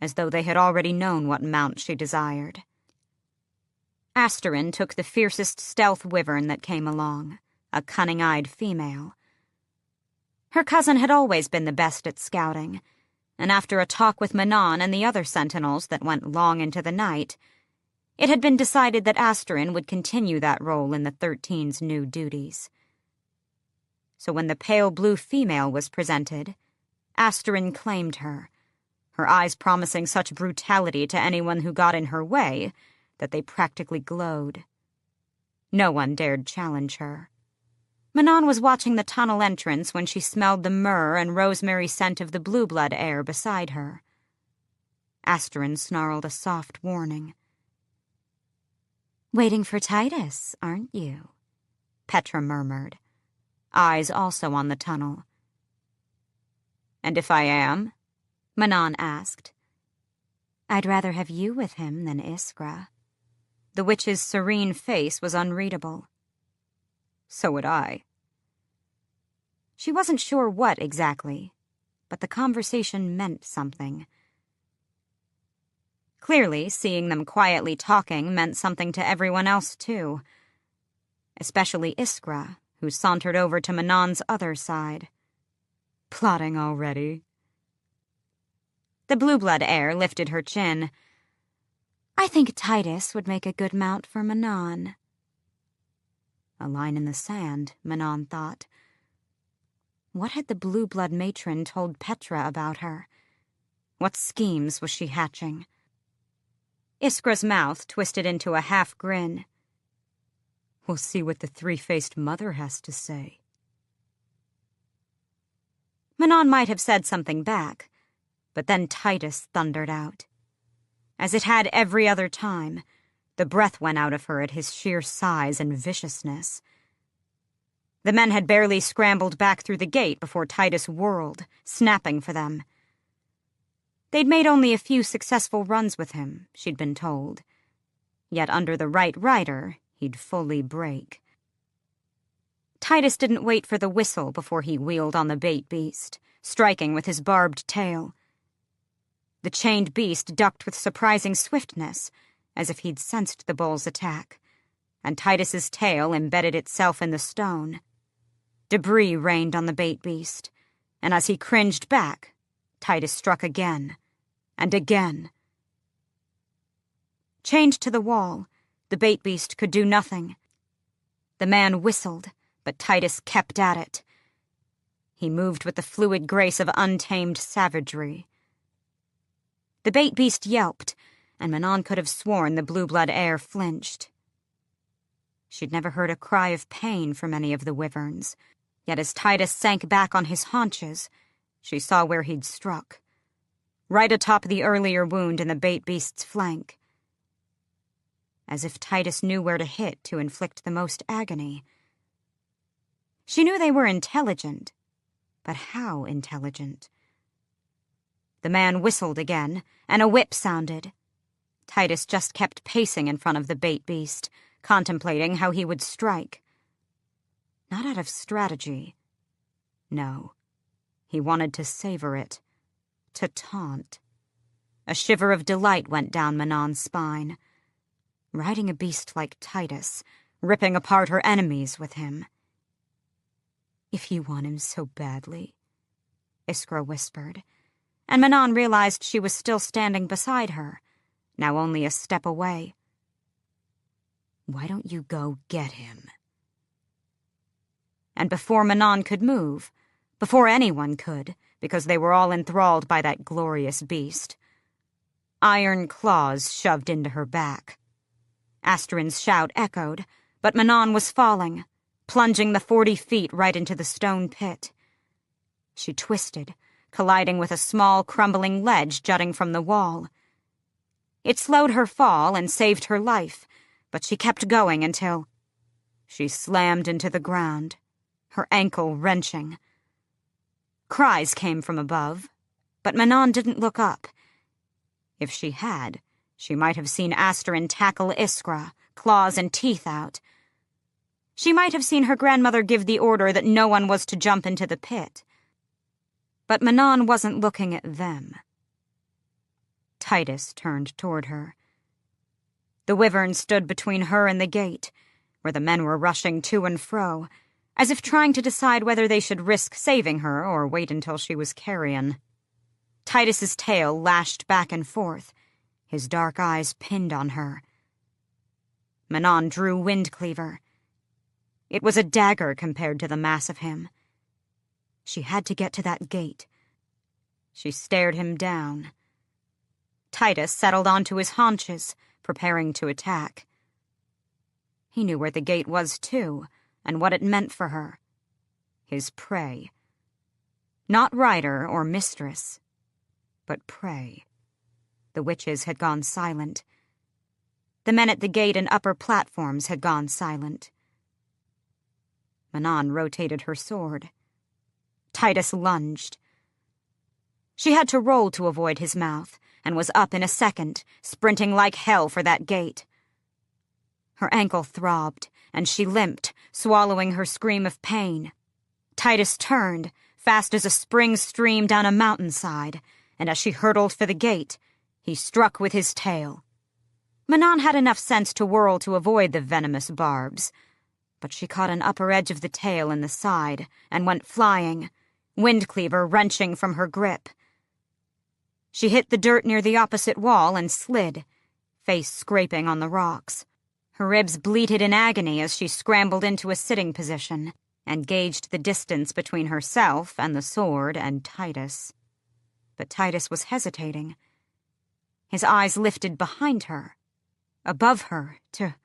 as though they had already known what mount she desired. Asterin took the fiercest stealth wyvern that came along, a cunning-eyed female. Her cousin had always been the best at scouting, and after a talk with Manon and the other sentinels that went long into the night, it had been decided that Asterin would continue that role in the 13's new duties. So when the pale blue female was presented, Asterin claimed her, her eyes promising such brutality to anyone who got in her way that they practically glowed. No one dared challenge her. Manon was watching the tunnel entrance when she smelled the myrrh and rosemary scent of the blue blood air beside her. Asterin snarled a soft warning. "Waiting for Titus, aren't you?" Petra murmured, eyes also on the tunnel. "And if I am?" Manon asked. "I'd rather have you with him than Iskra." The witch's serene face was unreadable. "So would I." She wasn't sure what exactly, but the conversation meant something. Clearly, seeing them quietly talking meant something to everyone else, too. Especially Iskra, who sauntered over to Manon's other side. "Plotting already?" The blue blood air lifted her chin. "I think Titus would make a good mount for Manon." A line in the sand, Manon thought. What had the blue blood matron told Petra about her? What schemes was she hatching? Iskra's mouth twisted into a half grin. "We'll see what the three-faced mother has to say." Manon might have said something back, but then Titus thundered out. As it had every other time, the breath went out of her at his sheer size and viciousness. The men had barely scrambled back through the gate before Titus whirled, snapping for them. They'd made only a few successful runs with him, she'd been told. Yet under the right rider, he'd fully break. Titus didn't wait for the whistle before he wheeled on the bait beast, striking with his barbed tail. The chained beast ducked with surprising swiftness, as if he'd sensed the bull's attack, and Titus's tail embedded itself in the stone. Debris rained on the bait beast, and as he cringed back, Titus struck again, and again. Chained to the wall, the bait beast could do nothing. The man whistled, but Titus kept at it. He moved with the fluid grace of untamed savagery. The bait beast yelped, and Manon could have sworn the blue blood air flinched. She'd never heard a cry of pain from any of the wyverns, yet as Titus sank back on his haunches, she saw where he'd struck, right atop the earlier wound in the bait beast's flank. As if Titus knew where to hit to inflict the most agony. She knew they were intelligent, but how intelligent? The man whistled again, and a whip sounded. Titus just kept pacing in front of the bait beast, contemplating how he would strike. Not out of strategy. No. He wanted to savor it. To taunt. A shiver of delight went down Manon's spine. Riding a beast like Titus, ripping apart her enemies with him. "If you want him so badly," Iskra whispered, and Manon realized she was still standing beside her, now only a step away. "Why don't you go get him?" And before Manon could move, before anyone could, because they were all enthralled by that glorious beast, iron claws shoved into her back. Asterin's shout echoed, but Manon was falling, plunging the 40 feet right into the stone pit. She twisted, colliding with a small, crumbling ledge jutting from the wall. It slowed her fall and saved her life, but she kept going until she slammed into the ground, her ankle wrenching. Cries came from above, but Manon didn't look up. If she had, she might have seen Asterin tackle Iskra, claws and teeth out. She might have seen her grandmother give the order that no one was to jump into the pit. But Manon wasn't looking at them. Titus turned toward her. The wyvern stood between her and the gate, where the men were rushing to and fro, as if trying to decide whether they should risk saving her or wait until she was carrion. Titus's tail lashed back and forth, his dark eyes pinned on her. Manon drew Windcleaver. It was a dagger compared to the mass of him. She had to get to that gate. She stared him down, Titus settled onto his haunches, preparing to attack. He knew where the gate was, too, and what it meant for her. His prey. Not rider or mistress, but prey. The witches had gone silent. The men at the gate and upper platforms had gone silent. Manon rotated her sword. Titus lunged. She had to roll to avoid his mouth, and was up in a second, sprinting like hell for that gate. Her ankle throbbed, and she limped, swallowing her scream of pain. Titus turned, fast as a spring stream down a mountainside, and as she hurtled for the gate, he struck with his tail. Manon had enough sense to whirl to avoid the venomous barbs, but she caught an upper edge of the tail in the side and went flying, Windcleaver wrenching from her grip. She hit the dirt near the opposite wall and slid, face scraping on the rocks. Her ribs bleated in agony as she scrambled into a sitting position and gauged the distance between herself and the sword and Titus. But Titus was hesitating. His eyes lifted behind her, above her, to...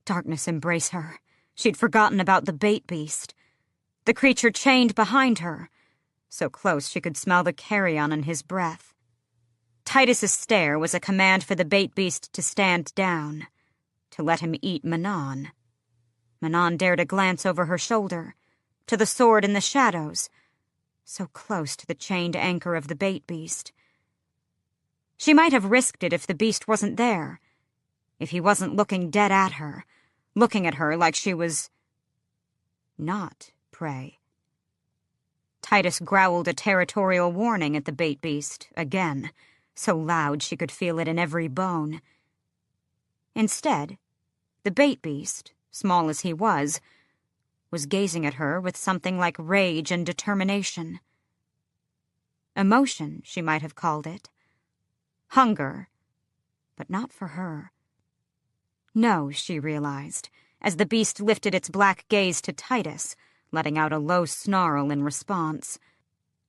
Darkness embrace her. She'd forgotten about the bait beast. The creature chained behind her, so close she could smell the carrion in his breath. Titus's stare was a command for the bait beast to stand down, to let him eat Manon. Manon dared a glance over her shoulder, to the sword in the shadows, so close to the chained anchor of the bait beast. She might have risked it if the beast wasn't there, if he wasn't looking dead at her, looking at her like she was... not prey. Titus growled a territorial warning at the bait beast, again, so loud she could feel it in every bone. Instead, the bait beast, small as he was gazing at her with something like rage and determination. Emotion, she might have called it. Hunger, but not for her. No, she realized, as the beast lifted its black gaze to Titus, letting out a low snarl in response.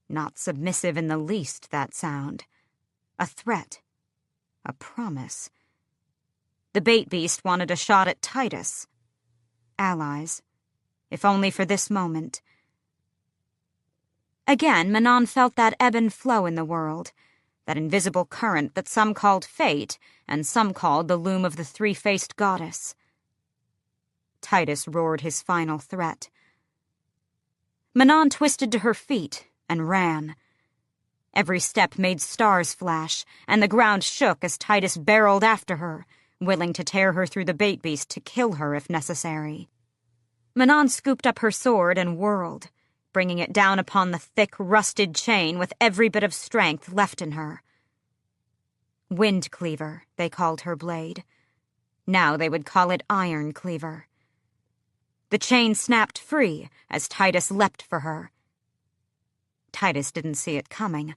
Not submissive in the least, that sound. A threat. A promise. The bait beast wanted a shot at Titus. Allies. If only for this moment. Again, Manon felt that ebb and flow in the world, that invisible current that some called fate and some called the loom of the three-faced goddess. Titus roared his final threat. Manon twisted to her feet and ran. Every step made stars flash, and the ground shook as Titus barreled after her, willing to tear her through the bait beast to kill her if necessary. Manon scooped up her sword and whirled, bringing it down upon the thick, rusted chain with every bit of strength left in her. Windcleaver, they called her blade. Now they would call it Iron Cleaver. The chain snapped free as Titus leapt for her. Titus didn't see it coming,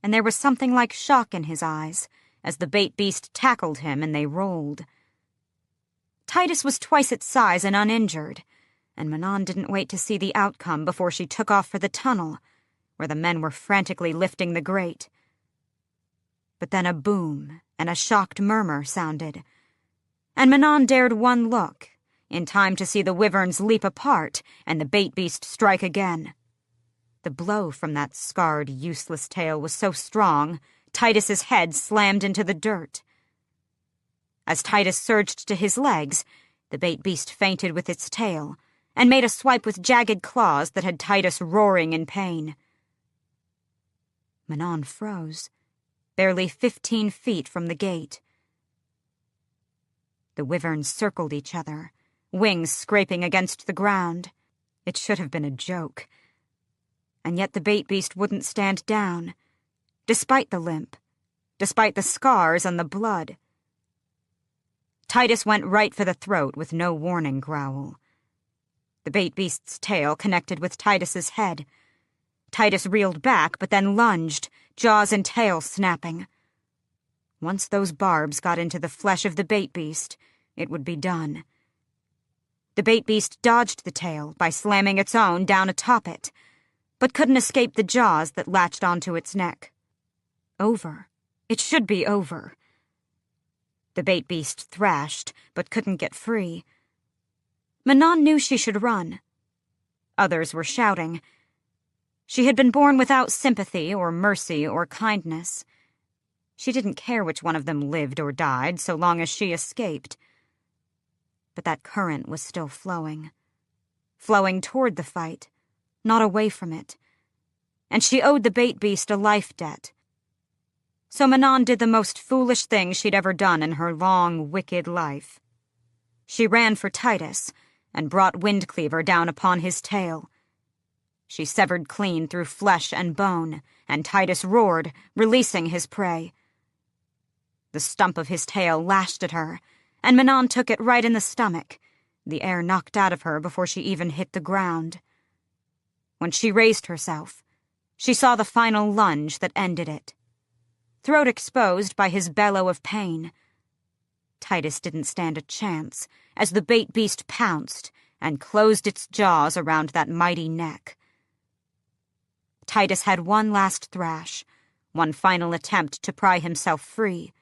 and there was something like shock in his eyes as the bait beast tackled him and they rolled. Titus was twice its size and uninjured, and Manon didn't wait to see the outcome before she took off for the tunnel, where the men were frantically lifting the grate. But then a boom and a shocked murmur sounded, and Manon dared one look, in time to see the wyverns leap apart and the bait beast strike again. The blow from that scarred, useless tail was so strong, Titus's head slammed into the dirt. As Titus surged to his legs, the bait beast feinted with its tail and made a swipe with jagged claws that had Titus roaring in pain. Manon froze, barely 15 feet from the gate. The wyverns circled each other, wings scraping against the ground. It should have been a joke. And yet the bait beast wouldn't stand down, despite the limp, despite the scars and the blood. Titus went right for the throat with no warning growl. The bait beast's tail connected with Titus's head. Titus reeled back, but then lunged, jaws and tail snapping. Once those barbs got into the flesh of the bait beast, it would be done. The bait beast dodged the tail by slamming its own down atop it, but couldn't escape the jaws that latched onto its neck. Over It should be over. The bait beast thrashed, but couldn't get free. Manon knew she should run. Others were shouting. She had been born without sympathy or mercy or kindness. She didn't care which one of them lived or died, so long as she escaped. But that current was still flowing toward the fight, not away from it. And she owed the bait beast a life debt. So Manon did the most foolish thing she'd ever done in her long, wicked life. She ran for Titus and brought Windcleaver down upon his tail. She severed clean through flesh and bone, and Titus roared, releasing his prey. The stump of his tail lashed at her, and Manon took it right in the stomach, the air knocked out of her before she even hit the ground. When she raised herself, she saw the final lunge that ended it. Throat exposed by his bellow of pain, Titus didn't stand a chance as the bait beast pounced and closed its jaws around that mighty neck. Titus had one last thrash, one final attempt to pry himself free.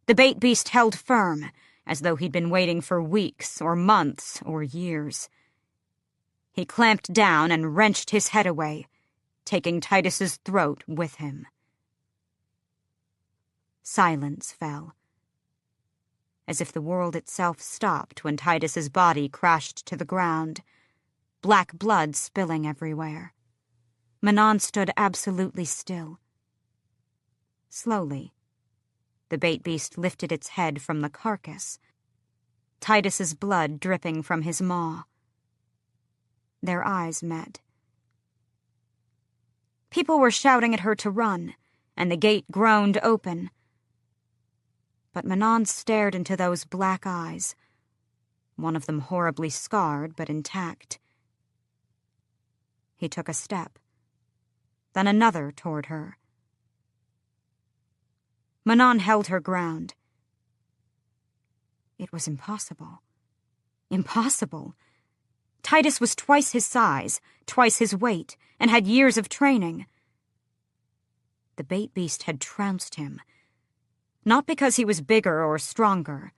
The bait beast held firm, as though he'd been waiting for weeks or months or years. He clamped down and wrenched his head away, taking Titus's throat with him. Silence fell, as if the world itself stopped when Titus's body crashed to the ground, black blood spilling everywhere. Manon stood absolutely still. Slowly, the bait beast lifted its head from the carcass, Titus's blood dripping from his maw. Their eyes met. People were shouting at her to run, and the gate groaned open. But Manon stared into those black eyes, one of them horribly scarred but intact. He took a step, then another toward her. Manon held her ground. It was impossible. Impossible. Titus was twice his size, twice his weight, and had years of training. The bait beast had trounced him, not because he was bigger or stronger,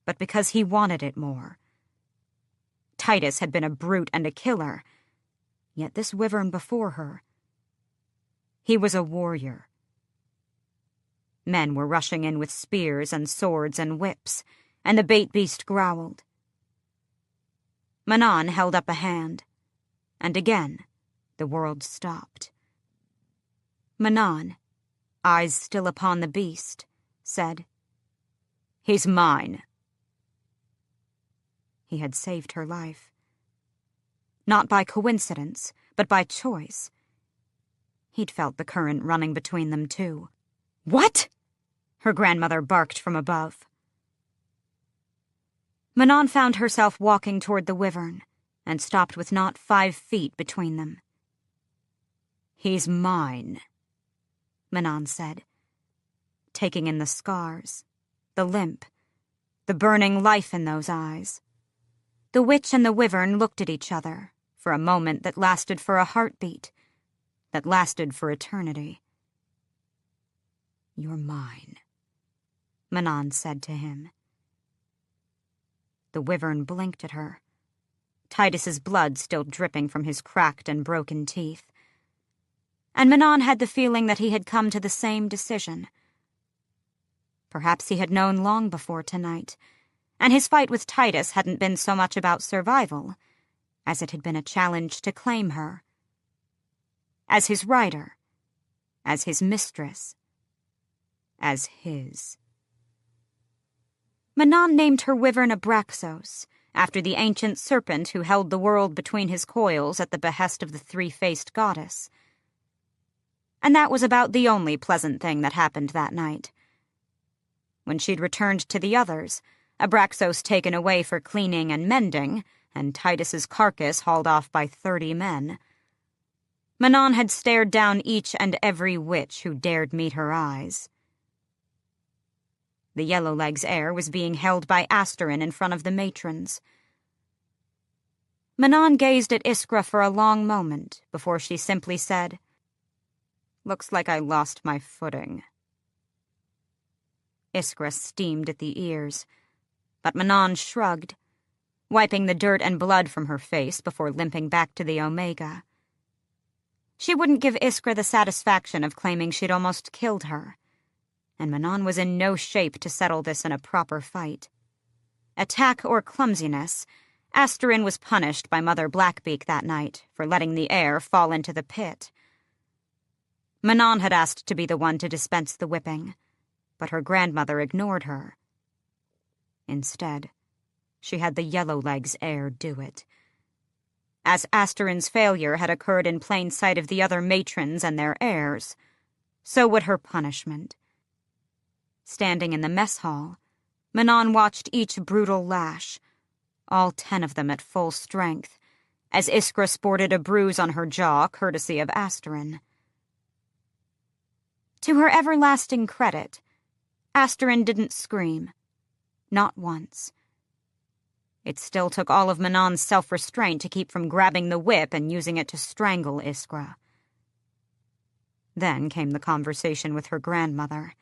but because he wanted it more. Titus had been a brute and a killer, yet this wyvern before her, he was a warrior. Men were rushing in with spears and swords and whips, and the bait beast growled. Manon held up a hand, and again the world stopped. Manon, eyes still upon the beast, said, "He's mine." He had saved her life. Not by coincidence, but by choice. He'd felt the current running between them, too. "What?" her grandmother barked from above. Manon found herself walking toward the wyvern, and stopped with not 5 feet between them. "He's mine," Manon said, taking in the scars, the limp, the burning life in those eyes. The witch and the wyvern looked at each other for a moment that lasted for a heartbeat, that lasted for eternity. "You're mine," Manon said to him. The wyvern blinked at her, Titus's blood still dripping from his cracked and broken teeth. And Manon had the feeling that he had come to the same decision. Perhaps he had known long before tonight, and his fight with Titus hadn't been so much about survival as it had been a challenge to claim her. As his rider, as his mistress, as his. Manon named her wyvern Abraxos, after the ancient serpent who held the world between his coils at the behest of the 3-faced goddess. And that was about the only pleasant thing that happened that night. When she'd returned to the others, Abraxos taken away for cleaning and mending, and Titus's carcass hauled off by 30 men, Manon had stared down each and every witch who dared meet her eyes. The Yellowleg's heir was being held by Asterin in front of the matrons. Manon gazed at Iskra for a long moment before she simply said, "Looks like I lost my footing." Iskra steamed at the ears, but Manon shrugged, wiping the dirt and blood from her face before limping back to the Omega. She wouldn't give Iskra the satisfaction of claiming she'd almost killed her, and Manon was in no shape to settle this in a proper fight. Attack or clumsiness, Asterin was punished by Mother Blackbeak that night for letting the heir fall into the pit. Manon had asked to be the one to dispense the whipping, but her grandmother ignored her. Instead, she had the Yellowlegs heir do it. As Asterin's failure had occurred in plain sight of the other matrons and their heirs, so would her punishment. Standing in the mess hall, Manon watched each brutal lash, all 10 of them at full strength, as Iskra sported a bruise on her jaw courtesy of Asterin. To her everlasting credit, Asterin didn't scream. Not once. It still took all of Manon's self-restraint to keep from grabbing the whip and using it to strangle Iskra. Then came the conversation with her grandmother.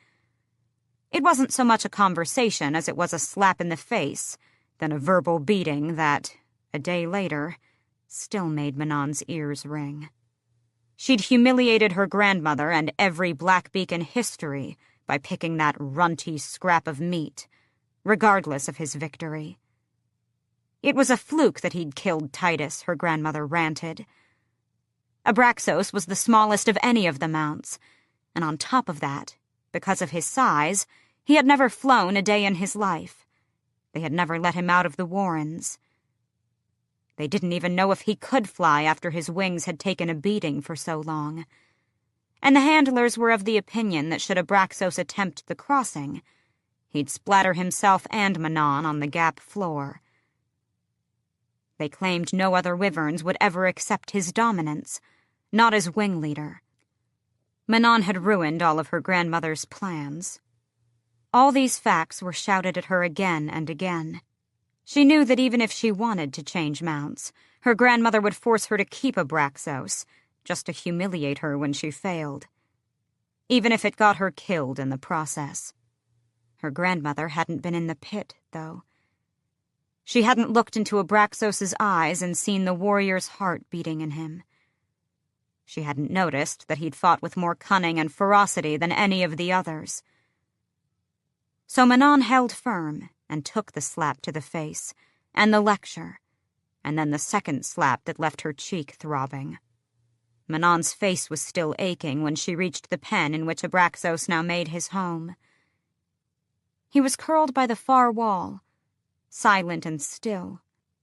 It wasn't so much a conversation as it was a slap in the face, then a verbal beating that, a day later, still made Manon's ears ring. She'd humiliated her grandmother and every Blackbeak in history by picking that runty scrap of meat, regardless of his victory. It was a fluke that he'd killed Titus, her grandmother ranted. Abraxos was the smallest of any of the mounts, and on top of that, because of his size, he had never flown a day in his life. They had never let him out of the warrens. They didn't even know if he could fly after his wings had taken a beating for so long. And the handlers were of the opinion that should Abraxos attempt the crossing, he'd splatter himself and Manon on the gap floor. They claimed no other wyverns would ever accept his dominance, not as wing leader. Manon had ruined all of her grandmother's plans. All these facts were shouted at her again and again. She knew that even if she wanted to change mounts, her grandmother would force her to keep Abraxos, just to humiliate her when she failed. Even if it got her killed in the process. Her grandmother hadn't been in the pit, though. She hadn't looked into Abraxos's eyes and seen the warrior's heart beating in him. She hadn't noticed that he'd fought with more cunning and ferocity than any of the others. So Manon held firm and took the slap to the face, and the lecture, and then the second slap that left her cheek throbbing. Manon's face was still aching when she reached the pen in which Abraxos now made his home. He was curled by the far wall, silent and still,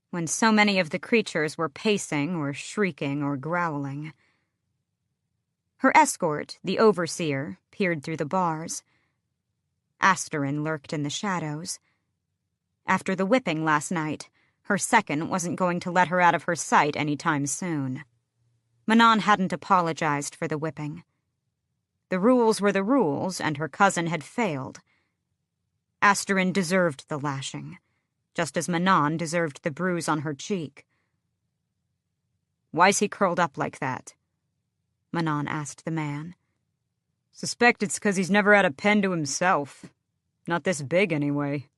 when so many of the creatures were pacing or shrieking or growling. Her escort, the overseer, peered through the bars. Asterin lurked in the shadows. After the whipping last night, her second wasn't going to let her out of her sight any time soon. Manon hadn't apologized for the whipping. The rules were the rules, and her cousin had failed. Asterin deserved the lashing, just as Manon deserved the bruise on her cheek. "Why's he curled up like that?" Manon asked the man. "Suspect it's 'cause he's never had a pen to himself. Not this big, anyway."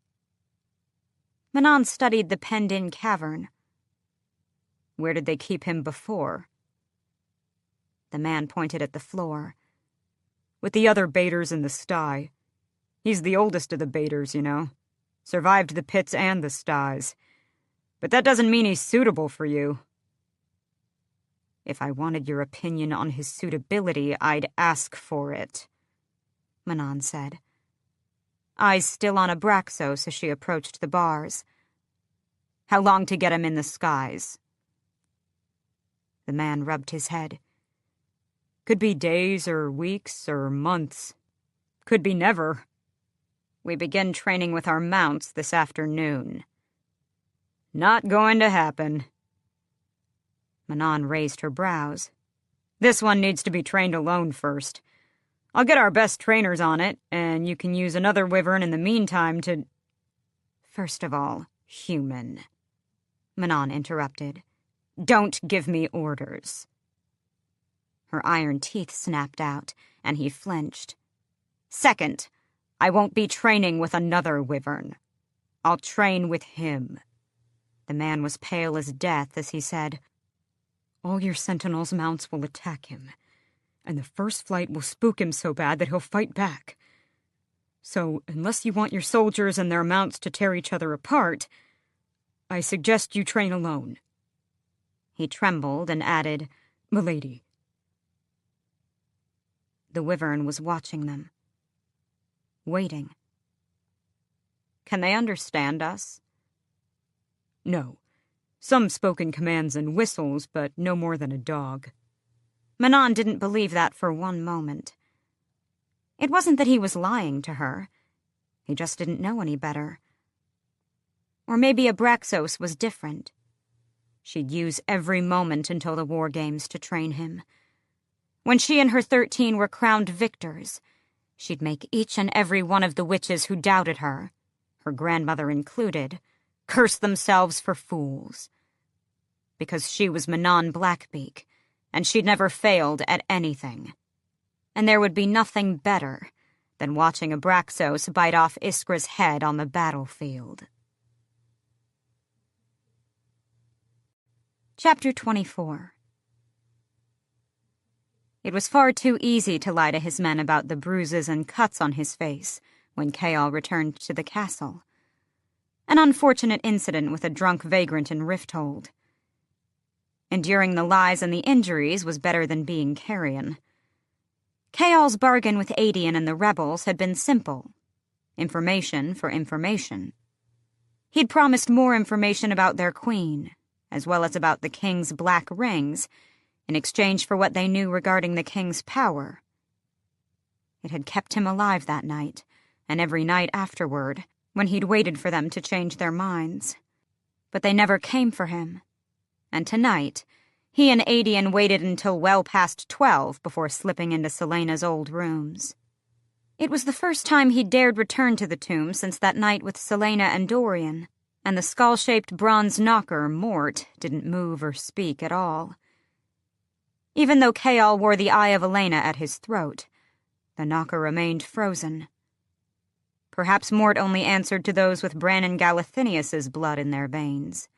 Manon studied the penned-in cavern. "Where did they keep him before?" The man pointed at the floor. "With the other baiters in the sty. He's the oldest of the baiters, you know. Survived the pits and the styes. But that doesn't mean he's suitable for you." "If I wanted your opinion on his suitability, I'd ask for it," Manon said. Eyes still on Abraxos as she approached the bars. "How long to get him in the skies?" The man rubbed his head. "Could be days or weeks or months. Could be never. We begin training with our mounts this afternoon." "Not going to happen." Manon raised her brows. "This one needs to be trained alone first. I'll get our best trainers on it, and you can use another wyvern in the meantime to—" "First of all, human," Manon interrupted. "Don't give me orders." Her iron teeth snapped out, and he flinched. "Second, I won't be training with another wyvern. I'll train with him." The man was pale as death as he said, "All your sentinels' mounts will attack him, and the first flight will spook him so bad that he'll fight back. So, unless you want your soldiers and their mounts to tear each other apart, I suggest you train alone." He trembled and added, "Milady." The wyvern was watching them, waiting. "Can they understand us?" "No. Some spoken commands and whistles, but no more than a dog." Manon didn't believe that for one moment. It wasn't that he was lying to her. He just didn't know any better. Or maybe Abraxos was different. She'd use every moment until the war games to train him. When she and her 13 were crowned victors, she'd make each and every one of the witches who doubted her, her grandmother included, curse themselves for fools. Because she was Manon Blackbeak, and she'd never failed at anything. And there would be nothing better than watching Abraxos bite off Iskra's head on the battlefield. Chapter 24. It was far too easy to lie to his men about the bruises and cuts on his face when Chaol returned to the castle. An unfortunate incident with a drunk vagrant in Rifthold. Enduring the lies and the injuries was better than being carrion. Chaol's bargain with Adian and the rebels had been simple. Information for information. He'd promised more information about their queen, as well as about the king's black rings, in exchange for what they knew regarding the king's power. It had kept him alive that night, and every night afterward, when he'd waited for them to change their minds. But they never came for him. And tonight, he and Adian waited until well past 12 before slipping into Celaena's old rooms. It was the first time he'd dared return to the tomb since that night with Celaena and Dorian, and the skull-shaped bronze knocker, Mort, didn't move or speak at all. Even though Chaol wore the Eye of Elena at his throat, the knocker remained frozen. Perhaps Mort only answered to those with Brannon Galathinius's blood in their veins.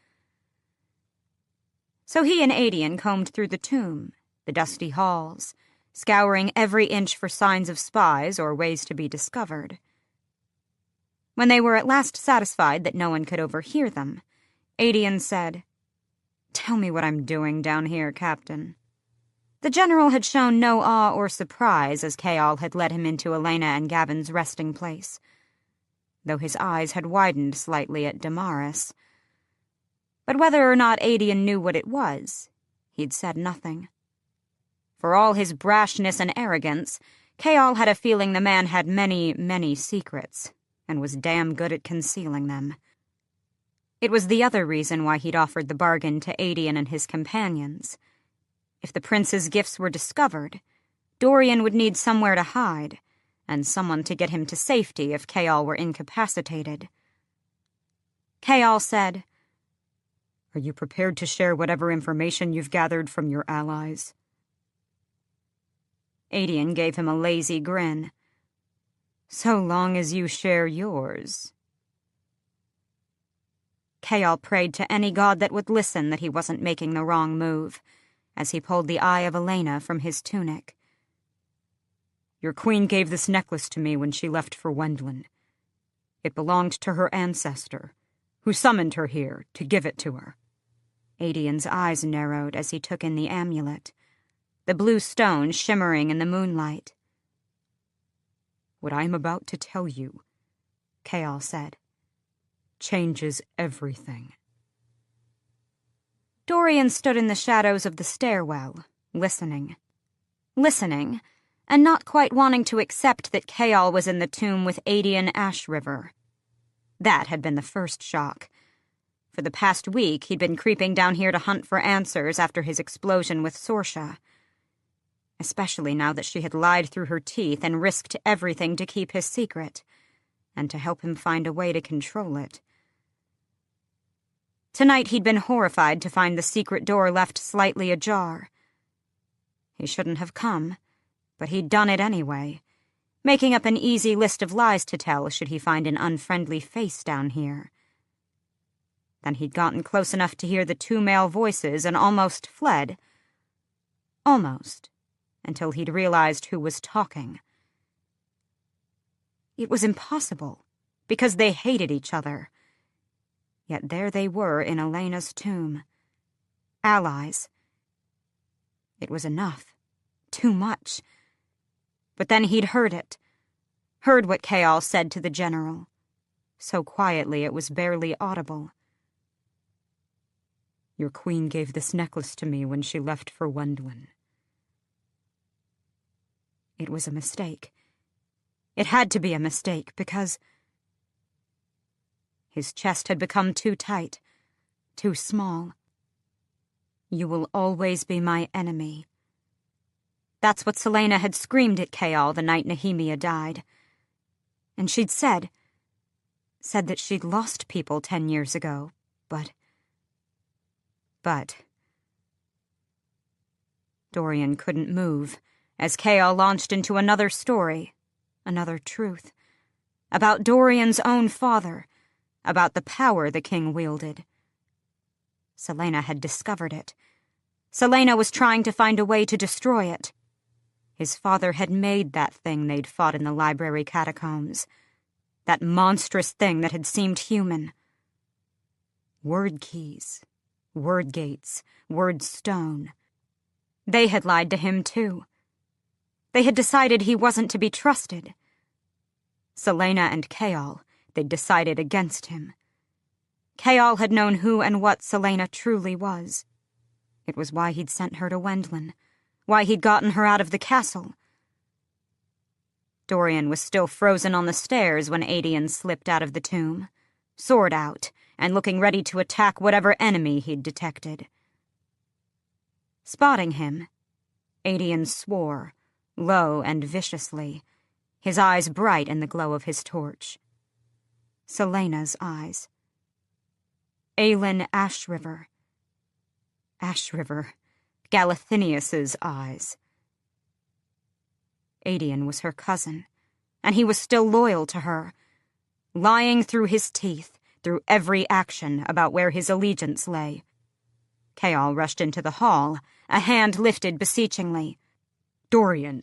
So he and Adian combed through the tomb, the dusty halls, scouring every inch for signs of spies or ways to be discovered. When they were at last satisfied that no one could overhear them, Adian said, "Tell me what I'm doing down here, Captain." The general had shown no awe or surprise as Chaol had led him into Elena and Gavin's resting place, though his eyes had widened slightly at Damaris. But whether or not Adian knew what it was, he'd said nothing. For all his brashness and arrogance, Chaol had a feeling the man had many, many secrets, and was damn good at concealing them. It was the other reason why he'd offered the bargain to Adian and his companions. If the prince's gifts were discovered, Dorian would need somewhere to hide, and someone to get him to safety if Chaol were incapacitated. Chaol said, "Are you prepared to share whatever information you've gathered from your allies?" Adian gave him a lazy grin. "So long as you share yours." Chaol prayed to any god that would listen that he wasn't making the wrong move, as he pulled the Eye of Elena from his tunic. "Your queen gave this necklace to me when she left for Wendlin. It belonged to her ancestor, who summoned her here to give it to her." Adian's eyes narrowed as he took in the amulet, the blue stone shimmering in the moonlight. "What I am about to tell you," Chaol said, "changes everything." Dorian stood in the shadows of the stairwell, listening. Listening, and not quite wanting to accept that Chaol was in the tomb with Adian Ashriver. That had been the first shock. For the past week, he'd been creeping down here to hunt for answers after his explosion with Sorsha. Especially now that she had lied through her teeth and risked everything to keep his secret, and to help him find a way to control it. Tonight he'd been horrified to find the secret door left slightly ajar. He shouldn't have come, but he'd done it anyway, making up an easy list of lies to tell should he find an unfriendly face down here. Then he'd gotten close enough to hear the two male voices and almost fled. Almost, until he'd realized who was talking. It was impossible, because they hated each other. Yet there they were in Elena's tomb. Allies. It was enough. Too much. But then he'd heard it. Heard what Chaol said to the general. So quietly it was barely audible. Your queen gave this necklace to me when she left for Wendlin. It was a mistake. It had to be a mistake, because... His chest had become too tight, too small. You will always be my enemy. That's what Celaena had screamed at Chaol the night Nehemia died. And she'd said that she'd lost people 10 years ago, but... Dorian couldn't move, as Chaol launched into another story, another truth, about Dorian's own father, about the power the king wielded. Celaena had discovered it. Celaena was trying to find a way to destroy it. His father had made that thing they'd fought in the library catacombs, that monstrous thing that had seemed human. Word keys, word gates, word stone. They had lied to him, too. They had decided he wasn't to be trusted. Celaena and Chaol, they'd decided against him. Chaol had known who and what Celaena truly was. It was why he'd sent her to Wendlin, why he'd gotten her out of the castle. Dorian was still frozen on the stairs when Adian slipped out of the tomb, sword out, and looking ready to attack whatever enemy he'd detected. Spotting him, Adian swore, low and viciously, his eyes bright in the glow of his torch. Celaena's eyes. Aelin Ashriver. Ashriver, Galathinius's eyes. Adian was her cousin, and he was still loyal to her, lying through his teeth, through every action about where his allegiance lay. Chaol rushed into the hall, a hand lifted beseechingly. Dorian.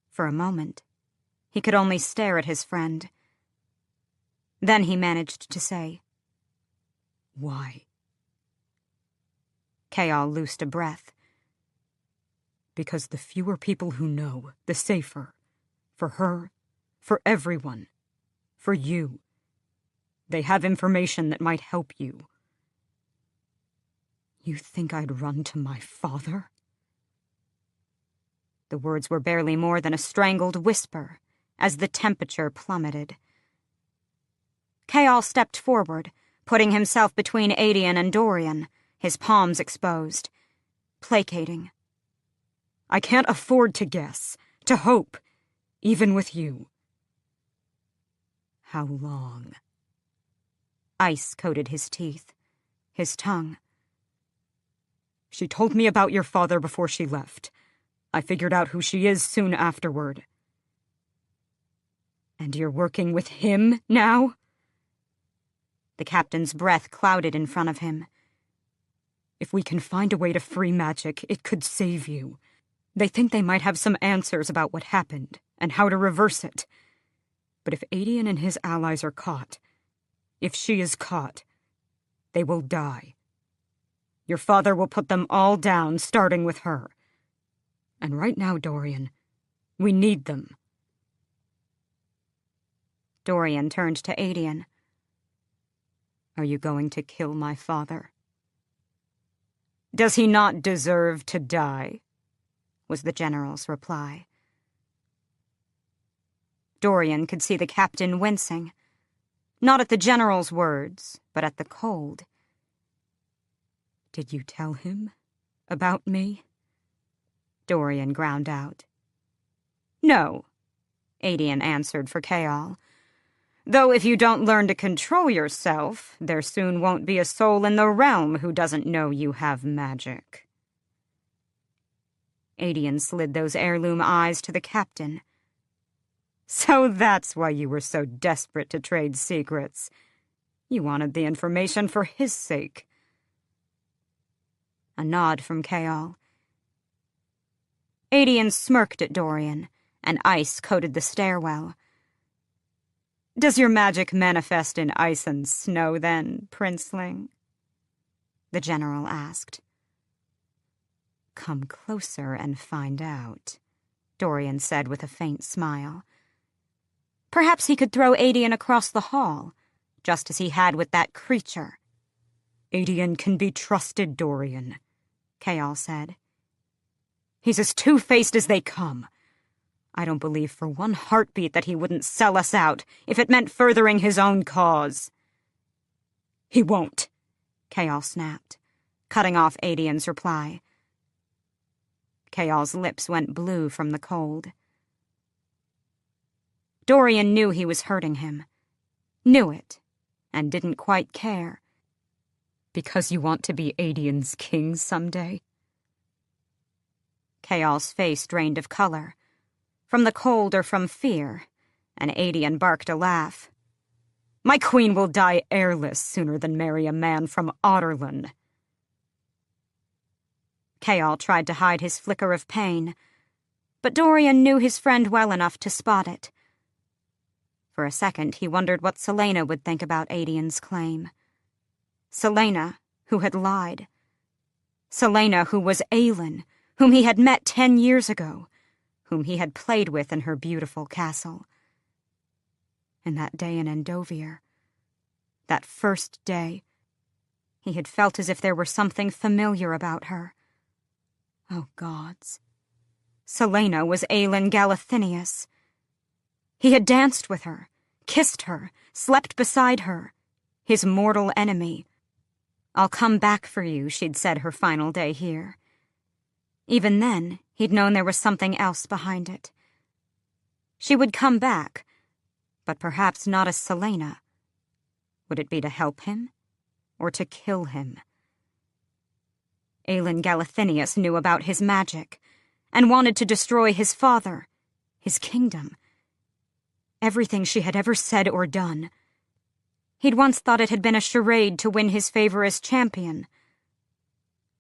For a moment, he could only stare at his friend. Then he managed to say, Why? Chaol loosed a breath. Because the fewer people who know, the safer. For her, for everyone, for you. They have information that might help you. You think I'd run to my father? The words were barely more than a strangled whisper, as the temperature plummeted. Chaol stepped forward, putting himself between Adian and Dorian, his palms exposed, placating. I can't afford to guess, to hope, even with you. How long? Ice coated his teeth, his tongue. She told me about your father before she left. I figured out who she is soon afterward. And you're working with him now? The captain's breath clouded in front of him. If we can find a way to free magic, it could save you. They think they might have some answers about what happened, and how to reverse it. But if Adian and his allies are caught, if she is caught, they will die. Your father will put them all down, starting with her. And right now, Dorian, we need them. Dorian turned to Adian. Are you going to kill my father? Does he not deserve to die? Was the general's reply. Dorian could see the captain wincing, not at the general's words, but at the cold. Did you tell him about me? Dorian ground out. No, Adian answered for Chaol. Though if you don't learn to control yourself, there soon won't be a soul in the realm who doesn't know you have magic. Adian slid those heirloom eyes to the captain. "So that's why you were so desperate to trade secrets. You wanted the information for his sake." A nod from Kaol. Adian smirked at Dorian, and ice coated the stairwell. "Does your magic manifest in ice and snow, then, princeling?" the general asked. "Come closer and find out," Dorian said with a faint smile. Perhaps he could throw Adian across the hall, just as he had with that creature. "Adian can be trusted, Dorian," Kaol said. "He's as two-faced as they come. I don't believe for one heartbeat that he wouldn't sell us out if it meant furthering his own cause." "He won't," Kaol snapped, cutting off Adian's reply. Kaol's lips went blue from the cold. Dorian knew he was hurting him. Knew it, and didn't quite care. "Because you want to be Adian's king someday?" Kaol's face drained of color, from the cold or from fear, and Adian barked a laugh. "My queen will die heirless sooner than marry a man from Otterlin." Kaol tried to hide his flicker of pain, but Dorian knew his friend well enough to spot it. For a second, he wondered what Celaena would think about Adian's claim. Celaena, who had lied. Celaena, who was Aelin, whom he had met 10 years ago, whom he had played with in her beautiful castle. And that day in Endovier, that first day, he had felt as if there were something familiar about her. Oh, gods. Celaena was Aelin Galathinius. He had danced with her, kissed her, slept beside her, his mortal enemy. "I'll come back for you," she'd said her final day here. Even then, he'd known there was something else behind it. She would come back, but perhaps not as Celaena. Would it be to help him, or to kill him? Aelin Galathinius knew about his magic, and wanted to destroy his father, his kingdom. Everything she had ever said or done. He'd once thought it had been a charade to win his favor as champion.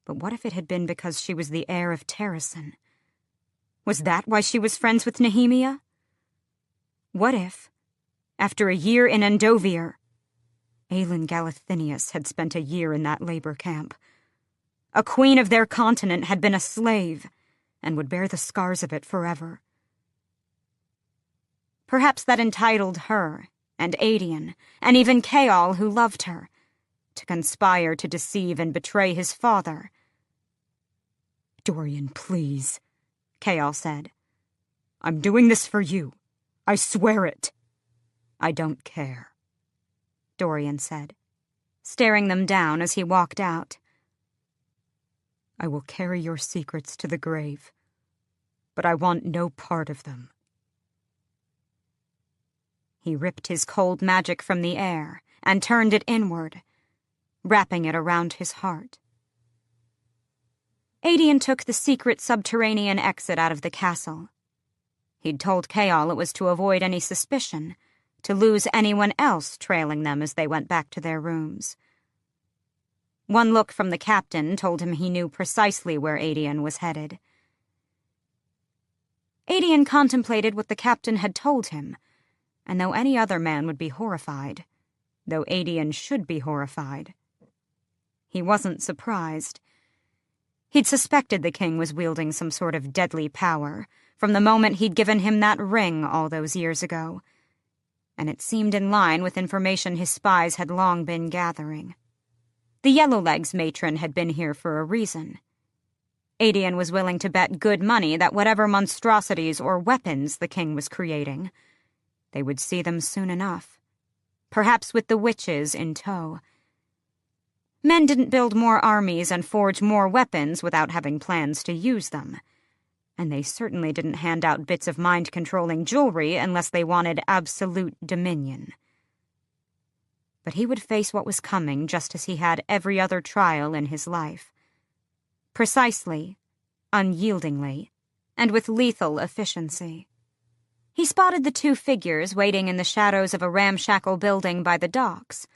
But what if it had been because she was the heir of Terrasen? Was that why she was friends with Nehemia? What if, after a year in Endovier, Aelin Galathinius had spent a year in that labor camp? A queen of their continent had been a slave, and would bear the scars of it forever. Perhaps that entitled her, and Adian, and even Kaol, who loved her, to conspire to deceive and betray his father. "Dorian, please," Kaol said. "I'm doing this for you. I swear it." "I don't care," Dorian said, staring them down as he walked out. "I will carry your secrets to the grave, but I want no part of them." He ripped his cold magic from the air and turned it inward, wrapping it around his heart. Adian took the secret subterranean exit out of the castle. He'd told Kaol it was to avoid any suspicion, to lose anyone else trailing them as they went back to their rooms. One look from the captain told him he knew precisely where Adian was headed. Adian contemplated what the captain had told him, and though any other man would be horrified, though Adian should be horrified, he wasn't surprised. He'd suspected the king was wielding some sort of deadly power from the moment he'd given him that ring all those years ago, and it seemed in line with information his spies had long been gathering. The Yellowlegs matron had been here for a reason. Adian was willing to bet good money that whatever monstrosities or weapons the king was creating, they would see them soon enough, perhaps with the witches in tow. Men didn't build more armies and forge more weapons without having plans to use them, and they certainly didn't hand out bits of mind-controlling jewelry unless they wanted absolute dominion. But he would face what was coming just as he had every other trial in his life. Precisely, unyieldingly, and with lethal efficiency. He spotted the two figures waiting in the shadows of a ramshackle building by the docks,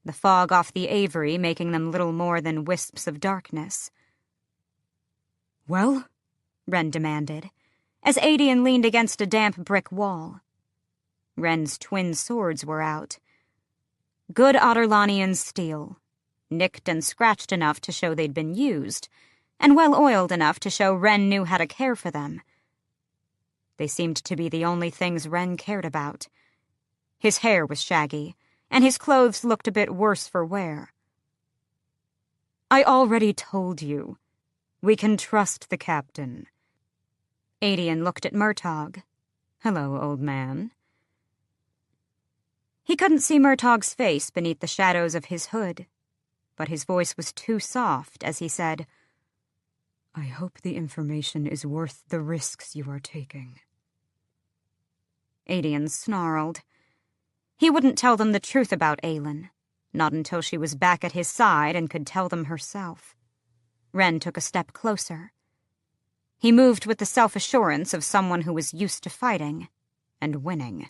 the fog off the Avery making them little more than wisps of darkness. "Well?" Wren demanded, as Adian leaned against a damp brick wall. Wren's twin swords were out. Good Otterlonian steel, nicked and scratched enough to show they'd been used, and well-oiled enough to show Wren knew how to care for them. They seemed to be the only things Wren cared about. His hair was shaggy, and his clothes looked a bit worse for wear. "I already told you. We can trust the captain." Adian looked at Murtagh. "Hello, old man." He couldn't see Murtagh's face beneath the shadows of his hood, but his voice was too soft as he said, "I hope the information is worth the risks you are taking." Adian snarled. He wouldn't tell them the truth about Aelin, not until she was back at his side and could tell them herself. Wren took a step closer. He moved with the self-assurance of someone who was used to fighting and winning.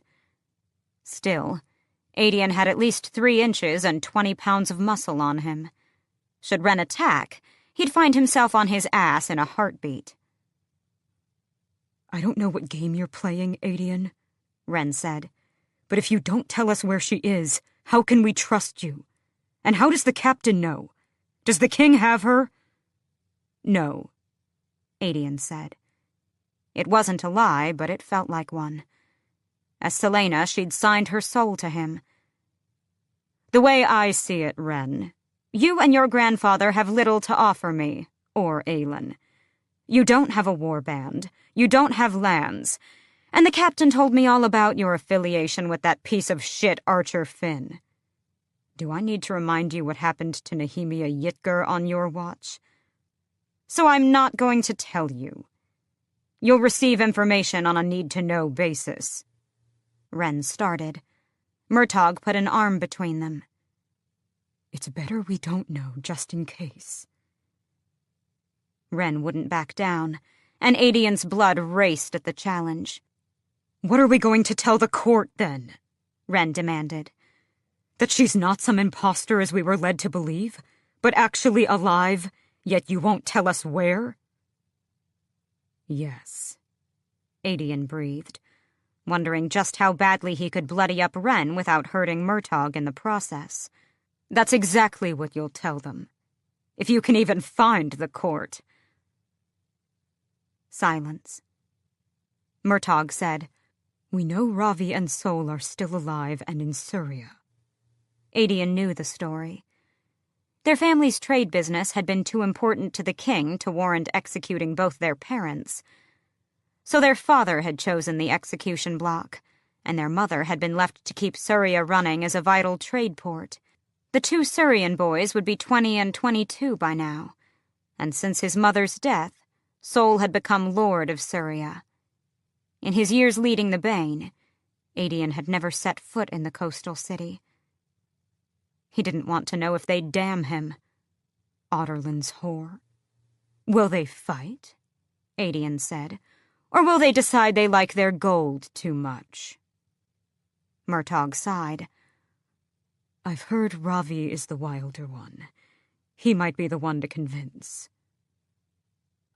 Still, Adian had at least 3 inches and 20 pounds of muscle on him. Should Wren attack, he'd find himself on his ass in a heartbeat. "I don't know what game you're playing, Adian," Wren said, "but if you don't tell us where she is, how can we trust you? And how does the captain know? Does the king have her?" "No," Adian said. It wasn't a lie, but it felt like one. As Selena, she'd signed her soul to him. "The way I see it, Wren, you and your grandfather have little to offer me, or Aelin. You don't have a warband, you don't have lands, and the captain told me all about your affiliation with that piece of shit Archer Finn. Do I need to remind you what happened to Nehemia Yitger on your watch? So I'm not going to tell you. You'll receive information on a need-to-know basis." Wren started. Murtagh put an arm between them. "It's better we don't know, just in case." Wren wouldn't back down, and Adian's blood raced at the challenge. "What are we going to tell the court, then?" Wren demanded. "That she's not some imposter as we were led to believe, but actually alive, yet you won't tell us where?" "Yes," Adian breathed, wondering just how badly he could bloody up Wren without hurting Murtagh in the process. "That's exactly what you'll tell them. If you can even find the court." Silence. Murtagh said, "We know Ravi and Sol are still alive and in Surya." Adian knew the story. Their family's trade business had been too important to the king to warrant executing both their parents. So their father had chosen the execution block, and their mother had been left to keep Surya running as a vital trade port. The 2 Suryan boys would be 20 and 22 by now, and since his mother's death, Sol had become Lord of Surya. In his years leading the Bane, Adian had never set foot in the coastal city. He didn't want to know if they'd damn him. Otterland's whore. "Will they fight?" Adian said. "Or will they decide they like their gold too much?" Murtagh sighed. "I've heard Ravi is the wilder one. He might be the one to convince."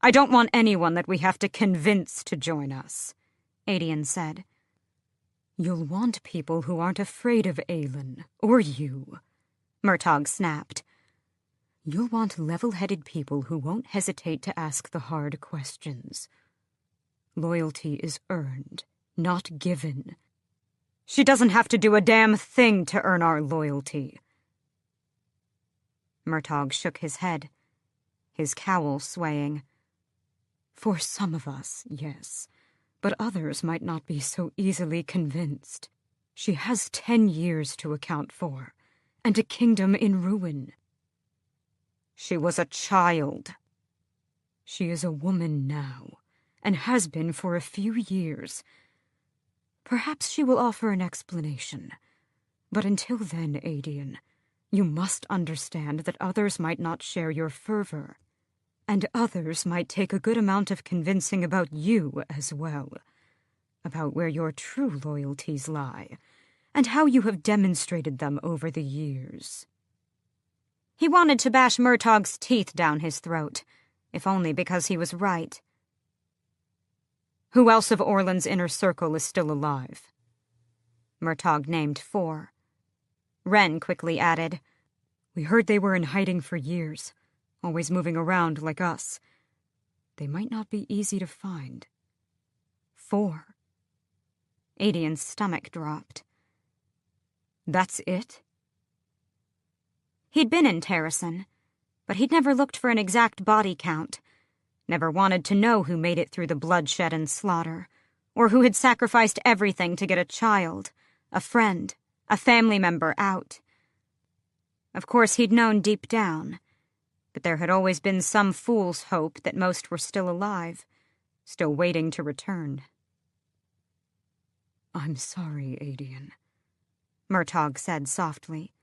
"I don't want anyone that we have to convince to join us," Adian said. "You'll want people who aren't afraid of Aelin, or you," Murtagh snapped. "You'll want level-headed people who won't hesitate to ask the hard questions. Loyalty is earned, not given." "She doesn't have to do a damn thing to earn our loyalty." Murtagh shook his head, his cowl swaying. "For some of us, yes, but others might not be so easily convinced. She has 10 years to account for, and a kingdom in ruin." "She was a child." "She is a woman now, and has been for a few years. Perhaps she will offer an explanation. But until then, Adian, you must understand that others might not share your fervor. And others might take a good amount of convincing about you as well, about where your true loyalties lie, and how you have demonstrated them over the years. He wanted to bash Murtagh's teeth down his throat, if only because he was right. Who else of Orlan's inner circle is still alive? Murtagh named 4. Wren quickly added, We heard they were in hiding for years, always moving around like us. They might not be easy to find. 4. Adian's stomach dropped. That's it? He'd been in Terrasen, but he'd never looked for an exact body count, never wanted to know who made it through the bloodshed and slaughter, or who had sacrificed everything to get a child, a friend, a family member out. Of course, he'd known deep down, but there had always been some fool's hope that most were still alive, still waiting to return. I'm sorry, Adian, Murtagh said softly.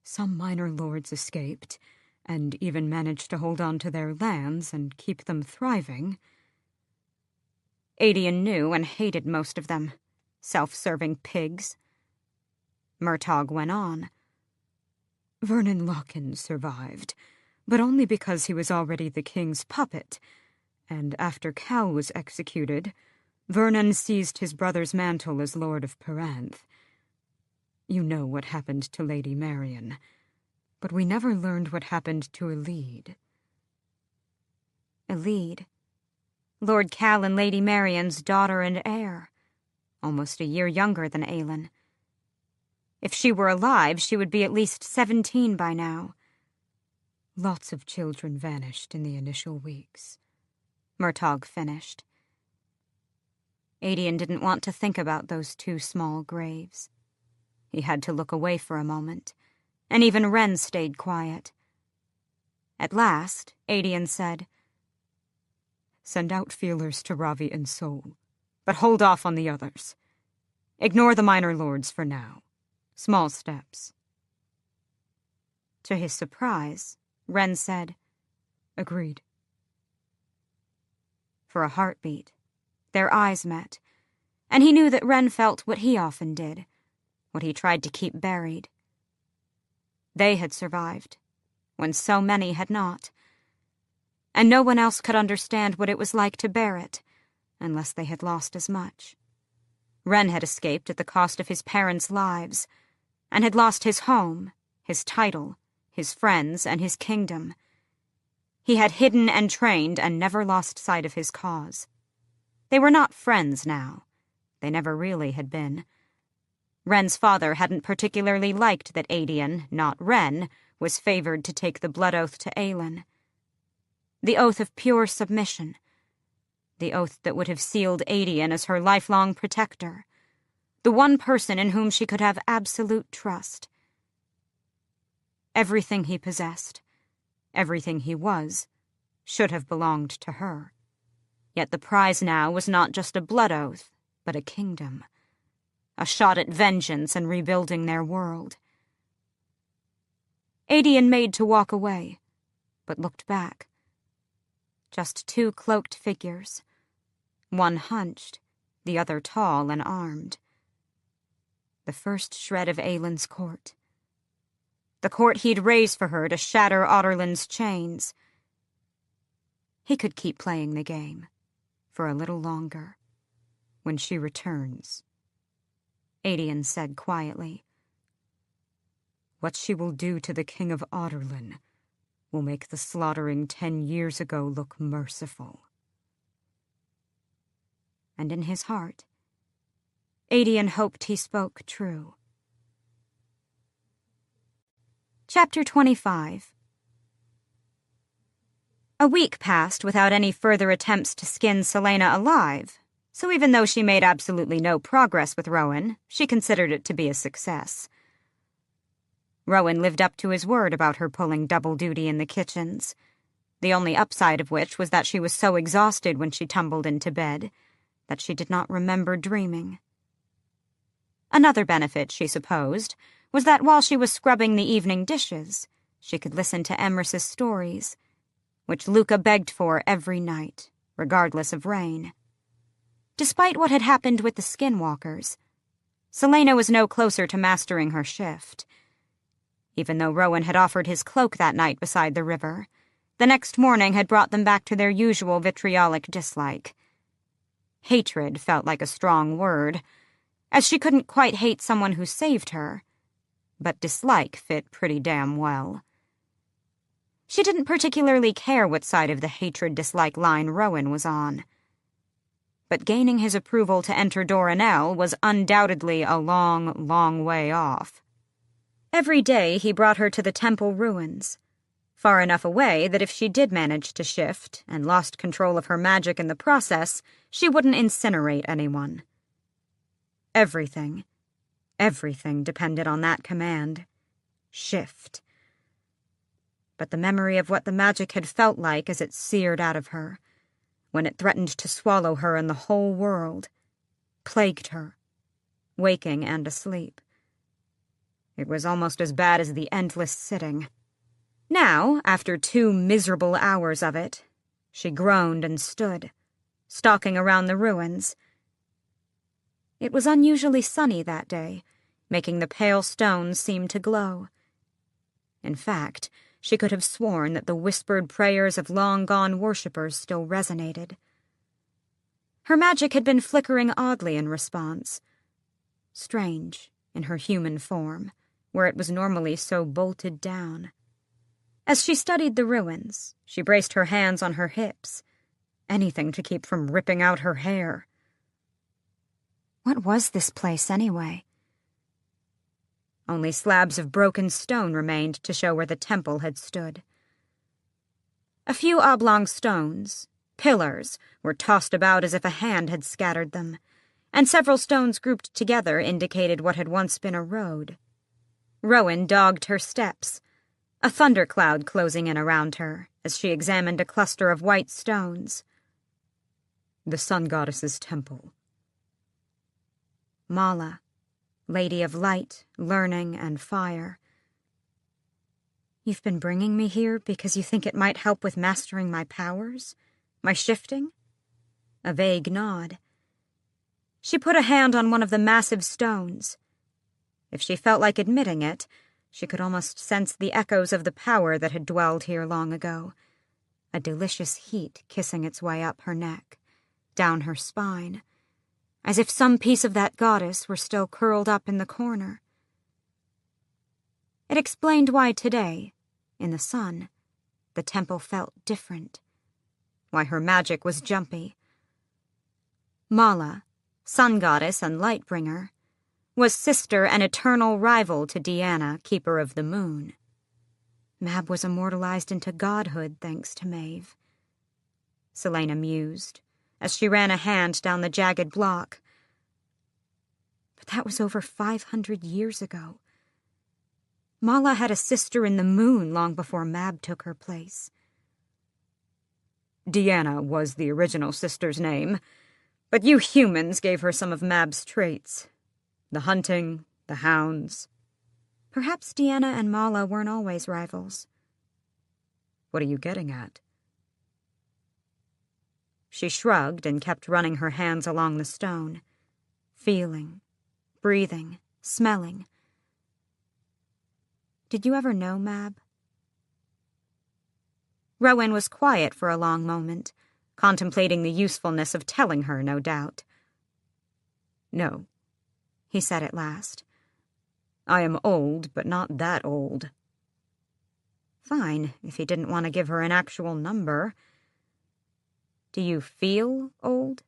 Some minor lords escaped, and even managed to hold on to their lands and keep them thriving. Adian knew and hated most of them. Self-serving pigs. Murtagh went on. Vernon Lochan survived, but only because he was already the king's puppet, and after Cal was executed, Vernon seized his brother's mantle as Lord of Peranth. You know what happened to Lady Marion, but we never learned what happened to Elide. Elide? Lord Cal and Lady Marion's daughter and heir, almost a year younger than Aelin. If she were alive, she would be at least 17 by now. Lots of children vanished in the initial weeks, Murtagh finished. Adian didn't want to think about those 2 small graves. He had to look away for a moment, and even Wren stayed quiet. At last, Adian said, Send out feelers to Ravi and Sol, but hold off on the others. Ignore the minor lords for now. Small steps. To his surprise, Wren said, Agreed. For a heartbeat, their eyes met, and he knew that Wren felt what he often did, what he tried to keep buried. They had survived, when so many had not, and no one else could understand what it was like to bear it, unless they had lost as much. Wren had escaped at the cost of his parents' lives, and had lost his home, his title, his friends, and his kingdom. He had hidden and trained and never lost sight of his cause. They were not friends now. They never really had been. Wren's father hadn't particularly liked that Adian, not Wren, was favored to take the blood oath to Aelin. The oath of pure submission. The oath that would have sealed Adian as her lifelong protector. The one person in whom she could have absolute trust. Everything he possessed, everything he was, should have belonged to her. Yet the prize now was not just a blood oath, but a kingdom. A shot at vengeance and rebuilding their world. Adian made to walk away, but looked back. Just 2 cloaked figures, one hunched, the other tall and armed. The first shred of Aelin's court. The court he'd raised for her to shatter Otterland's chains. He could keep playing the game, for a little longer. When she returns, Adian said quietly, What she will do to the King of Otterland will make the slaughtering 10 years ago look merciful. And in his heart, Adian hoped he spoke true. Chapter 25. A week passed without any further attempts to skin Selena alive, so even though she made absolutely no progress with Rowan, she considered it to be a success. Rowan lived up to his word about her pulling double duty in the kitchens, the only upside of which was that she was so exhausted when she tumbled into bed that she did not remember dreaming. Another benefit, she supposed, was that while she was scrubbing the evening dishes, she could listen to Emrys's stories, which Luca begged for every night, regardless of rain. Despite what had happened with the skinwalkers, Selena was no closer to mastering her shift. Even though Rowan had offered his cloak that night beside the river, the next morning had brought them back to their usual vitriolic dislike. Hatred felt like a strong word, as she couldn't quite hate someone who saved her, but dislike fit pretty damn well. She didn't particularly care what side of the hatred-dislike line Rowan was on. But gaining his approval to enter Doranel was undoubtedly a long, long way off. Every day he brought her to the temple ruins, far enough away that if she did manage to shift and lost control of her magic in the process, she wouldn't incinerate anyone. Everything depended on that command. Shift. But the memory of what the magic had felt like as it seared out of her, when it threatened to swallow her and the whole world, plagued her, waking and asleep. It was almost as bad as the endless sitting. Now, after 2 miserable hours of it, she groaned and stood, stalking around the ruins. It was unusually sunny that day, making the pale stones seem to glow. In fact, she could have sworn that the whispered prayers of long-gone worshippers still resonated. Her magic had been flickering oddly in response. Strange, in her human form, where it was normally so bolted down. As she studied the ruins, she braced her hands on her hips, anything to keep from ripping out her hair. What was this place, anyway? Only slabs of broken stone remained to show where the temple had stood. A few oblong stones, pillars, were tossed about as if a hand had scattered them, and several stones grouped together indicated what had once been a road. Rowan dogged her steps, a thundercloud closing in around her as she examined a cluster of white stones. The sun goddess's temple. Mala, Lady of Light, Learning, and Fire. You've been bringing me here because you think it might help with mastering my powers? My shifting? A vague nod. She put a hand on one of the massive stones. If she felt like admitting it, she could almost sense the echoes of the power that had dwelled here long ago, a delicious heat kissing its way up her neck, down her spine, as if some piece of that goddess were still curled up in the corner. It explained why today, in the sun, the temple felt different, why her magic was jumpy. Mala, sun goddess and light-bringer, was sister and eternal rival to Deanna, keeper of the moon. Mab was immortalized into godhood thanks to Maeve. Selena mused, as she ran a hand down the jagged block. But that was over 500 years ago. Mala had a sister in the moon long before Mab took her place. Deanna was the original sister's name, but you humans gave her some of Mab's traits. The hunting, the hounds. Perhaps Deanna and Mala weren't always rivals. What are you getting at? She shrugged and kept running her hands along the stone, feeling, breathing, smelling. Did you ever know Mab? Rowan was quiet for a long moment, contemplating the usefulness of telling her, no doubt. No, he said at last. I am old, but not that old. Fine, if he didn't want to give her an actual number. Do you feel old?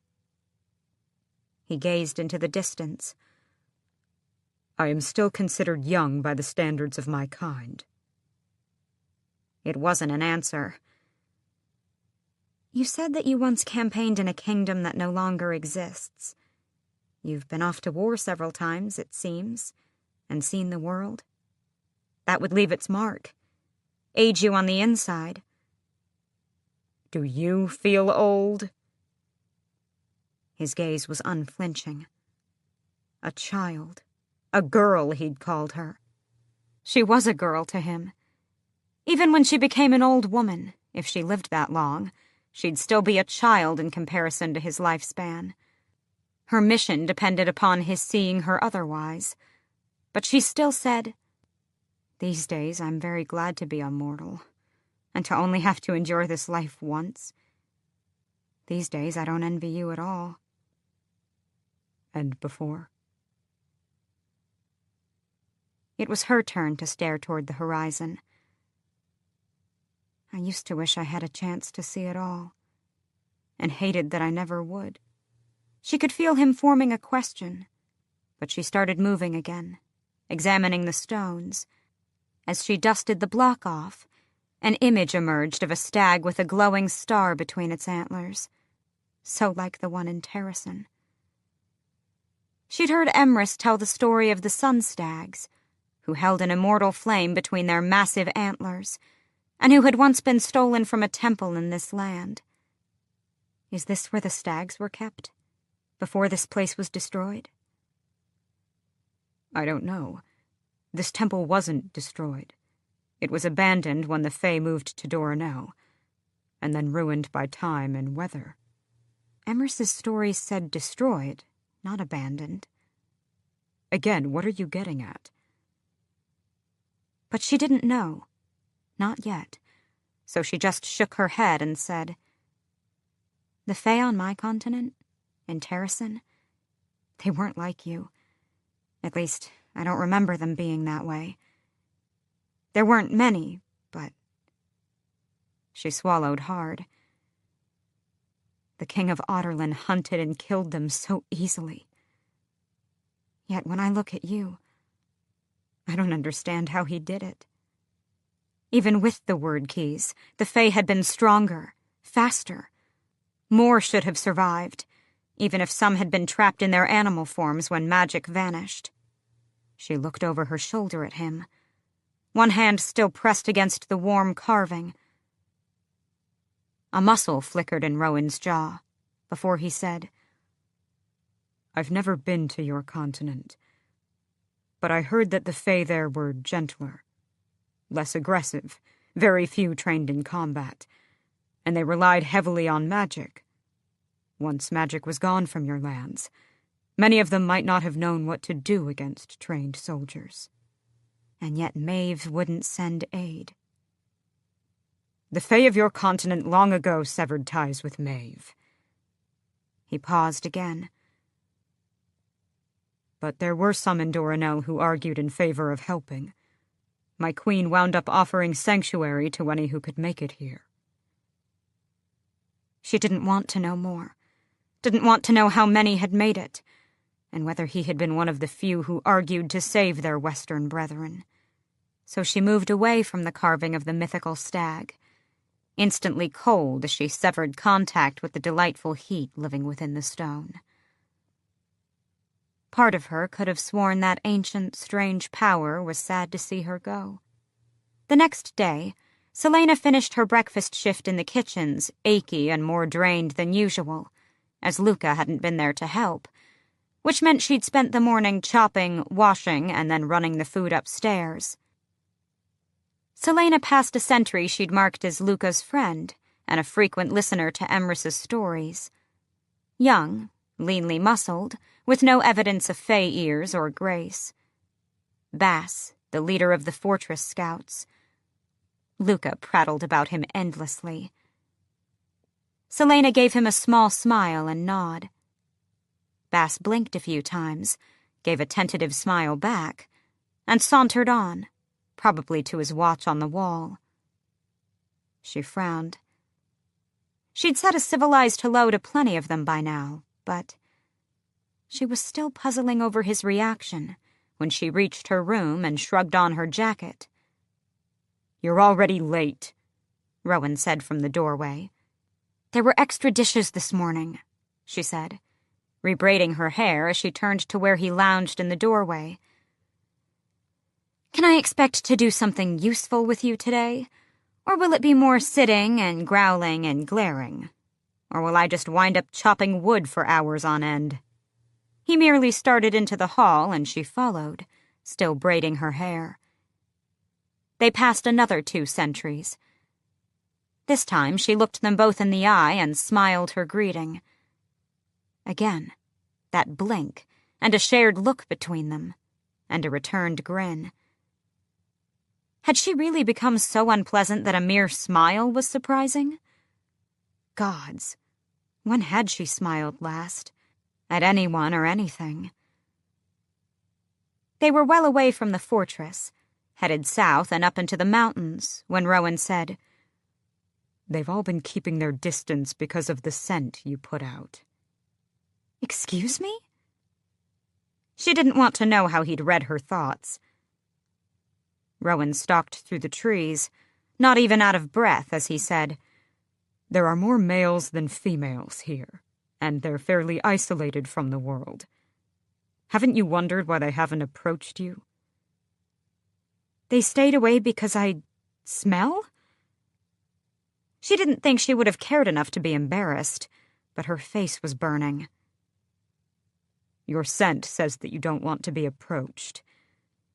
He gazed into the distance. I am still considered young by the standards of my kind. It wasn't an answer. You said that you once campaigned in a kingdom that no longer exists. You've been off to war several times, it seems, and seen the world. That would leave its mark, age you on the inside. Do you feel old? His gaze was unflinching. A child, a girl he'd called her. She was a girl to him. Even when she became an old woman, If she lived that long, she'd still be a child in comparison to his lifespan. Her mission depended upon his seeing her otherwise, but she still said, "These days I'm very glad to be a mortal, and to only have to endure this life once. These days I don't envy you at all." And before? It was her turn to stare toward the horizon. I used to wish I had a chance to see it all, and hated that I never would. She could feel him forming a question, but she started moving again, examining the stones. As she dusted the block off, an image emerged of a stag with a glowing star between its antlers, so like the one in Terrason. She'd heard Emrys tell the story of the sun stags, who held an immortal flame between their massive antlers, and who had once been stolen from a temple in this land. Is this where the stags were kept, before this place was destroyed? I don't know. This temple wasn't destroyed. It was abandoned when the Fae moved to Doranel, and then ruined by time and weather. Emrys's stories said destroyed, not abandoned. Again, what are you getting at? But she didn't know. Not yet. So she just shook her head and said, "The Fae on my continent, in Terrason, they weren't like you. At least, I don't remember them being that way. There weren't many, but..." She swallowed hard. The King of Otterlin hunted and killed them so easily. Yet when I look at you, I don't understand how he did it. Even with the word keys, the Fae had been stronger, faster. More should have survived, even if some had been trapped in their animal forms when magic vanished. She looked over her shoulder at him, one hand still pressed against the warm carving. A muscle flickered in Rowan's jaw, before he said, "I've never been to your continent, but I heard that the Fae there were gentler, less aggressive, very few trained in combat, and they relied heavily on magic. Once magic was gone from your lands, many of them might not have known what to do against trained soldiers. And yet Maeve wouldn't send aid." The Fae of your continent long ago severed ties with Maeve." He paused again. "But there were some in Doranel who argued in favor of helping. My queen wound up offering sanctuary to any who could make it here." She didn't want to know more. Didn't want to know how many had made it, and whether he had been one of the few who argued to save their Western brethren. So she moved away from the carving of the mythical stag, instantly cold as she severed contact with the delightful heat living within the stone. Part of her could have sworn that ancient, strange power was sad to see her go. The next day, Selena finished her breakfast shift in the kitchens, achy and more drained than usual, as Luca hadn't been there to help, which meant she'd spent the morning chopping, washing, and then running the food upstairs. Selena passed a sentry she'd marked as Luca's friend and a frequent listener to Emrys's stories. Young, leanly muscled, with no evidence of Fae ears or grace. Bass, the leader of the fortress scouts. Luca prattled about him endlessly. Selena gave him a small smile and nod. Bass blinked a few times, gave a tentative smile back, and sauntered on, probably to his watch on the wall. She frowned. She'd said a civilized hello to plenty of them by now, but she was still puzzling over his reaction when she reached her room and shrugged on her jacket. "You're already late," Rowan said from the doorway. "There were extra dishes this morning," she said, rebraiding her hair as she turned to where he lounged in the doorway. "Can I expect to do something useful with you today? Or will it be more sitting and growling and glaring? Or will I just wind up chopping wood for hours on end?" He merely started into the hall and she followed, still braiding her hair. They passed another 2 sentries. This time she looked them both in the eye and smiled her greeting. Again, that blink, and a shared look between them, and a returned grin. Had she really become so unpleasant that a mere smile was surprising? Gods, when had she smiled last? At anyone or anything? They were well away from the fortress, headed south and up into the mountains, when Rowan said, "They've all been keeping their distance because of the scent you put out." "Excuse me?" She didn't want to know how he'd read her thoughts. Rowan stalked through the trees, not even out of breath, as he said, "There are more males than females here, and they're fairly isolated from the world. Haven't you wondered why they haven't approached you?" "They stayed away because I smell?" She didn't think she would have cared enough to be embarrassed, but her face was burning. "Your scent says that you don't want to be approached.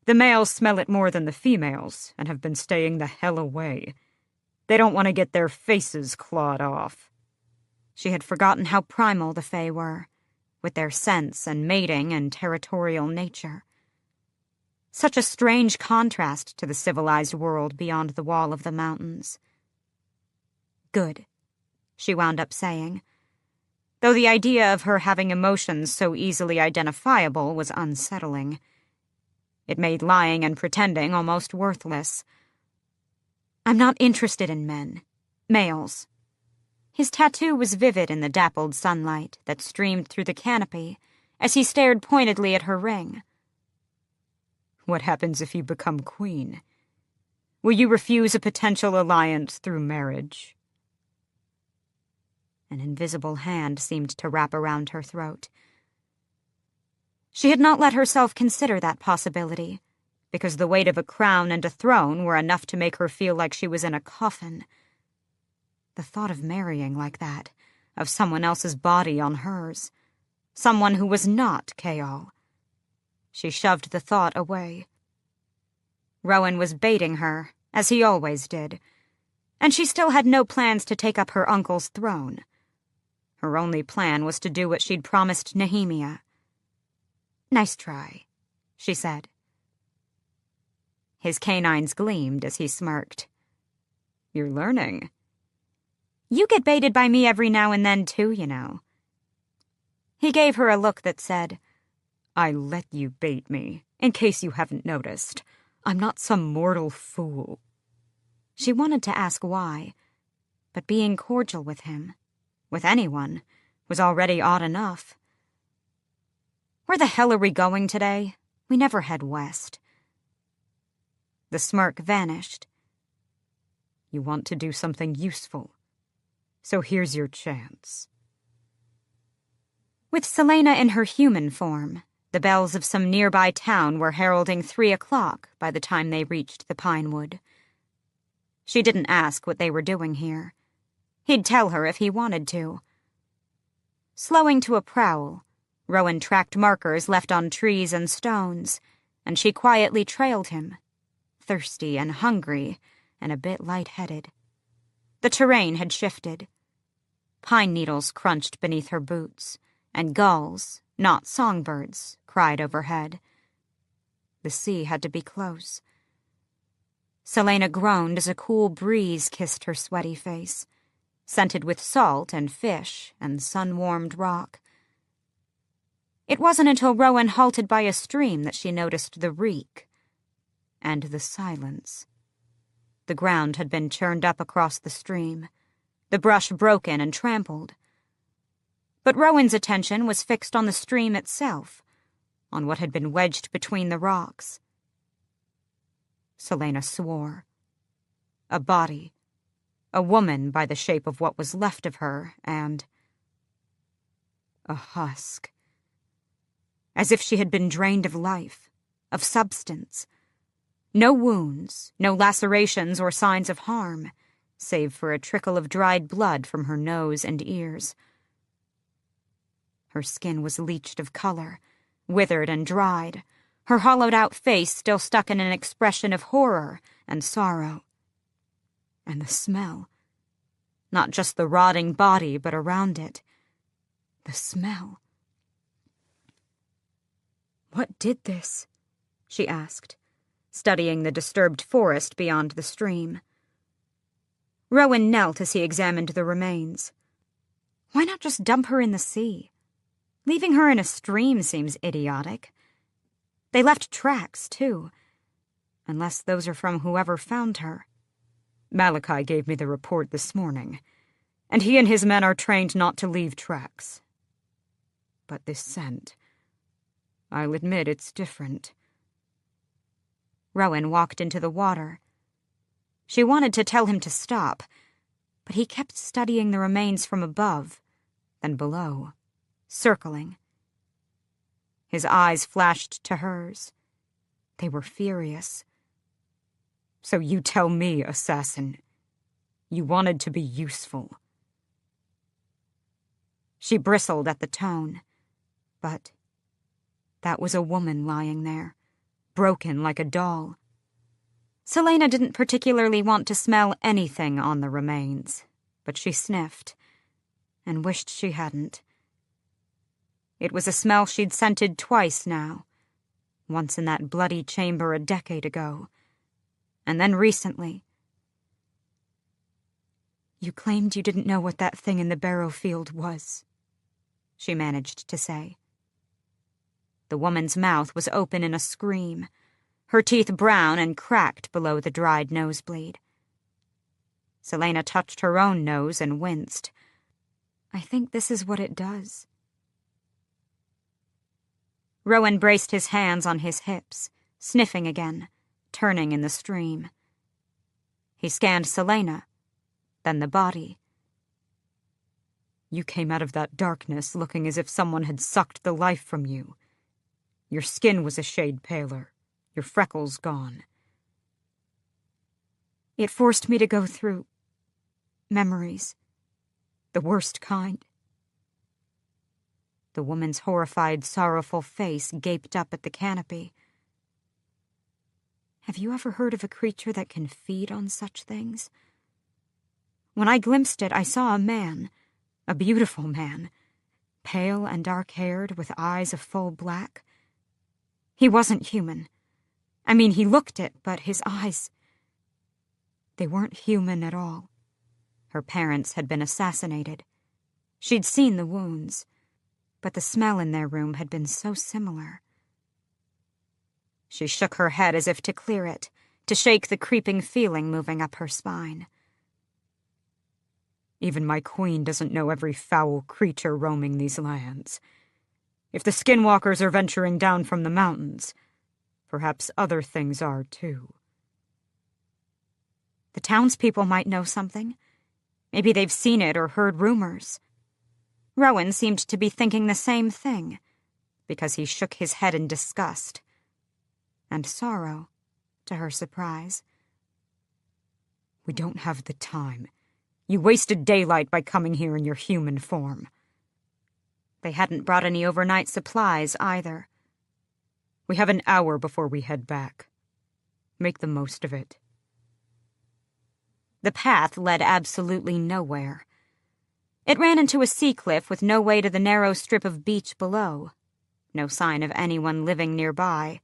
The males smell it more than the females, and have been staying the hell away. They don't want to get their faces clawed off." She had forgotten how primal the Fae were, with their scents and mating and territorial nature. Such a strange contrast to the civilized world beyond the wall of the mountains. "Good," she wound up saying, though the idea of her having emotions so easily identifiable was unsettling. It made lying and pretending almost worthless. "I'm not interested in men. Males." His tattoo was vivid in the dappled sunlight that streamed through the canopy as he stared pointedly at her ring. "What happens if you become queen? Will you refuse a potential alliance through marriage?" An invisible hand seemed to wrap around her throat. She had not let herself consider that possibility, because the weight of a crown and a throne were enough to make her feel like she was in a coffin. The thought of marrying like that, of someone else's body on hers, someone who was not Kaol. She shoved the thought away. Rowan was baiting her, as he always did, and she still had no plans to take up her uncle's throne. Her only plan was to do what she'd promised Nehemia. "Nice try," she said. His canines gleamed as he smirked. "You're learning." "You get baited by me every now and then, too, you know." He gave her a look that said, "I let you bait me, in case you haven't noticed. I'm not some mortal fool." She wanted to ask why, but being cordial with him, with anyone, was already odd enough. "Where the hell are we going today? We never head west." The smirk vanished. "You want to do something useful, so here's your chance." With Selena in her human form, the bells of some nearby town were heralding 3:00 by the time they reached the Pinewood. She didn't ask what they were doing here. He'd tell her if he wanted to. Slowing to a prowl, Rowan tracked markers left on trees and stones, and she quietly trailed him, thirsty and hungry and a bit lightheaded. The terrain had shifted. Pine needles crunched beneath her boots, and gulls, not songbirds, cried overhead. The sea had to be close. Selena groaned as a cool breeze kissed her sweaty face, scented with salt and fish and sun-warmed rock. It wasn't until Rowan halted by a stream that she noticed the reek and the silence. The ground had been churned up across the stream, the brush broken and trampled. But Rowan's attention was fixed on the stream itself, on what had been wedged between the rocks. Selena swore. A body, a woman by the shape of what was left of her, and a husk. As if she had been drained of life, of substance. No wounds, no lacerations or signs of harm, save for a trickle of dried blood from her nose and ears. Her skin was leached of color, withered and dried, her hollowed-out face still stuck in an expression of horror and sorrow. And the smell. Not just the rotting body, but around it. The smell. "What did this?" she asked, studying the disturbed forest beyond the stream. Rowan knelt as he examined the remains. Why not just dump her in the sea? Leaving her in a stream seems idiotic. They left tracks, too. Unless those are from whoever found her. Malachi gave me the report this morning, and he and his men are trained not to leave tracks. But this scent, I'll admit it's different. Rowan walked into the water. She wanted to tell him to stop, but he kept studying the remains from above, then below, circling. His eyes flashed to hers. They were furious. So you tell me, assassin. You wanted to be useful. She bristled at the tone, but that was a woman lying there, broken like a doll. Selena didn't particularly want to smell anything on the remains, but she sniffed, and wished she hadn't. It was a smell she'd scented twice now, once in that bloody chamber a decade ago, and then recently. "You claimed you didn't know what that thing in the barrow field was," she managed to say. The woman's mouth was open in a scream, her teeth brown and cracked below the dried nosebleed. Selena touched her own nose and winced. "I think this is what it does." Rowan braced his hands on his hips, sniffing again, turning in the stream. He scanned Selena, then the body. You came out of that darkness looking as if someone had sucked the life from you. Your skin was a shade paler, your freckles gone. It forced me to go through memories, the worst kind. The woman's horrified, sorrowful face gaped up at the canopy. "Have you ever heard of a creature that can feed on such things? When I glimpsed it, I saw a man, a beautiful man, pale and dark-haired with eyes of full black. He wasn't human. I mean, he looked it, but his eyes, they weren't human at all." Her parents had been assassinated. She'd seen the wounds, but the smell in their room had been so similar. She shook her head as if to clear it, to shake the creeping feeling moving up her spine. Even my queen doesn't know every foul creature roaming these lands. If the skinwalkers are venturing down from the mountains, perhaps other things are too. The townspeople might know something. Maybe they've seen it or heard rumors. Rowan seemed to be thinking the same thing, because he shook his head in disgust. And sorrow, to her surprise. We don't have the time. You wasted daylight by coming here in your human form. They hadn't brought any overnight supplies, either. We have an hour before we head back. Make the most of it. The path led absolutely nowhere. It ran into a sea cliff with no way to the narrow strip of beach below. No sign of anyone living nearby.